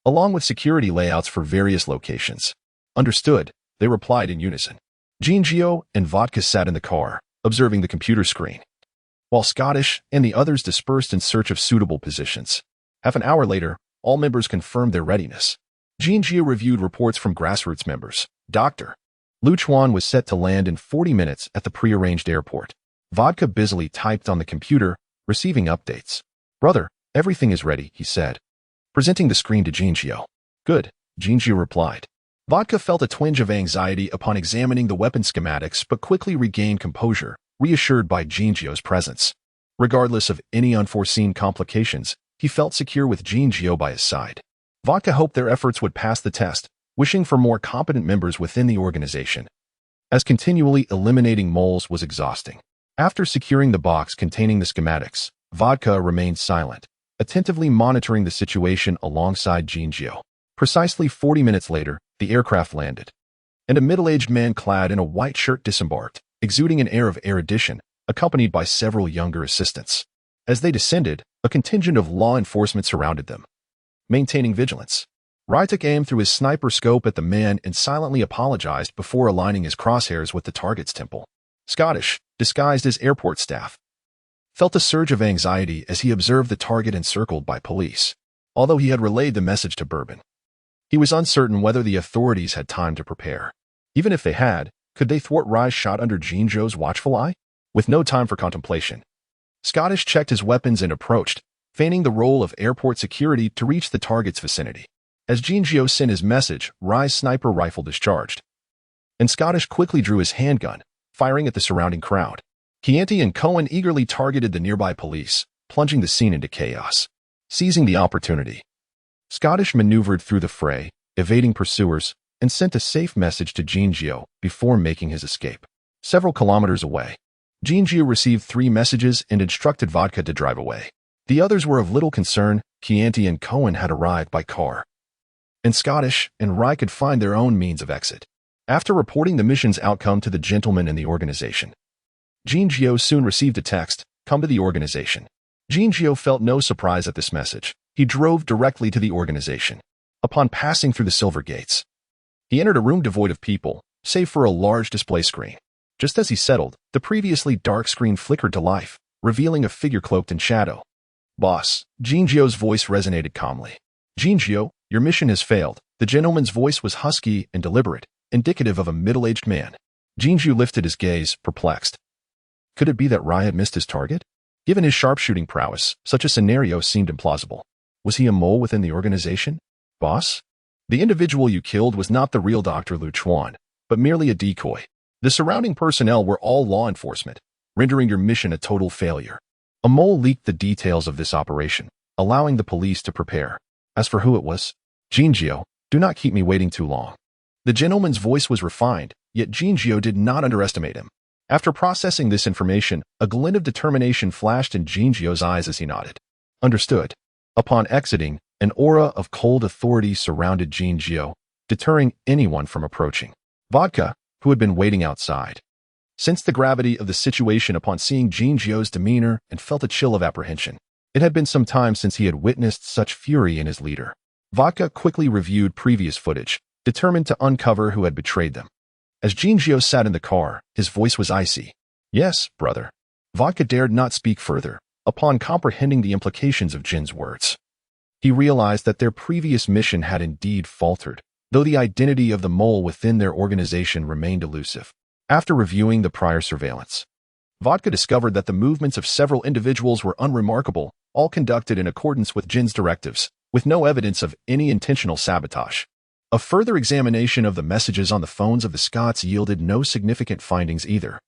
along with security layouts for various locations. Understood, they replied in unison. Jin Kouxin and Vodka sat in the car, observing the computer screen, while Scottish and the others dispersed in search of suitable positions. Half an hour later, all members confirmed their readiness. Jin Kouxin reviewed reports from grassroots members. Dr. Luchuan was set to land in 40 minutes at the prearranged airport. Vodka busily typed on the computer, receiving updates. Brother, everything is ready, he said, presenting the screen to Jin Kouxin. Good, Jin Kouxin replied. Vodka felt a twinge of anxiety upon examining the weapon schematics but quickly regained composure, reassured by Jin Kouxin's presence. Regardless of any unforeseen complications, he felt secure with Jin Kouxin by his side. Vodka hoped their efforts would pass the test, wishing for more competent members within the organization, as continually eliminating moles was exhausting. After securing the box containing the schematics, Vodka remained silent, attentively monitoring the situation alongside Jin Kouxin. Precisely 40 minutes later, the aircraft landed, and a middle-aged man clad in a white shirt disembarked, exuding an air of erudition, accompanied by several younger assistants. As they descended, a contingent of law enforcement surrounded them, maintaining vigilance. Rye took aim through his sniper scope at the man and silently apologized before aligning his crosshairs with the target's temple. Scottish, disguised as airport staff, felt a surge of anxiety as he observed the target encircled by police. Although he had relayed the message to Bourbon, he was uncertain whether the authorities had time to prepare. Even if they had, could they thwart Rye's shot under Jin Kouxin's watchful eye? With no time for contemplation, Scottish checked his weapons and approached, feigning the role of airport security to reach the target's vicinity. As Jin Kouxin sent his message, Rye's sniper rifle discharged, and Scottish quickly drew his handgun, firing at the surrounding crowd. Chianti and Cohen eagerly targeted the nearby police, plunging the scene into chaos. Seizing the opportunity, Scottish maneuvered through the fray, evading pursuers, and sent a safe message to Jin Kouxin before making his escape. Several kilometers away, Jin Kouxin received 3 messages and instructed Vodka to drive away. The others were of little concern. Chianti and Cohen had arrived by car, and Scottish and Rye could find their own means of exit. After reporting the mission's outcome to the gentlemen in the organization, Jin Kouxin soon received a text, "Come to the organization." Jin Kouxin felt no surprise at this message. He drove directly to the organization. Upon passing through the silver gates, he entered a room devoid of people, save for a large display screen. Just as he settled, the previously dark screen flickered to life, revealing a figure cloaked in shadow. "Boss," Jin Kouxin's voice resonated calmly. "Jin Kouxin, your mission has failed." The gentleman's voice was husky and deliberate, indicative of a middle-aged man. Jin Kouxin lifted his gaze, perplexed. Could it be that Rye had missed his target? Given his sharpshooting prowess, such a scenario seemed implausible. Was he a mole within the organization? "Boss? The individual you killed was not the real Dr. Luchuan, but merely a decoy. The surrounding personnel were all law enforcement, rendering your mission a total failure." A mole leaked the details of this operation, allowing the police to prepare. As for who it was, Jin Kouxin, do not keep me waiting too long. The gentleman's voice was refined, yet Jin Kouxin did not underestimate him. After processing this information, a glint of determination flashed in Jin Kouxin's eyes as he nodded. Understood. Upon exiting, an aura of cold authority surrounded Jin Kouxin, deterring anyone from approaching. Vodka, who had been waiting outside, sensed the gravity of the situation upon seeing Jin Kouxin's demeanor and felt a chill of apprehension. It had been some time since he had witnessed such fury in his leader. Vodka quickly reviewed previous footage, determined to uncover who had betrayed them. As Jin Kouxin sat in the car, his voice was icy. "Yes, brother." Vodka dared not speak further, upon comprehending the implications of Jin's words. He realized that their previous mission had indeed faltered, though the identity of the mole within their organization remained elusive. After reviewing the prior surveillance, Vodka discovered that the movements of several individuals were unremarkable, all conducted in accordance with Jin's directives, with no evidence of any intentional sabotage. A further examination of the messages on the phones of the Scots yielded no significant findings either.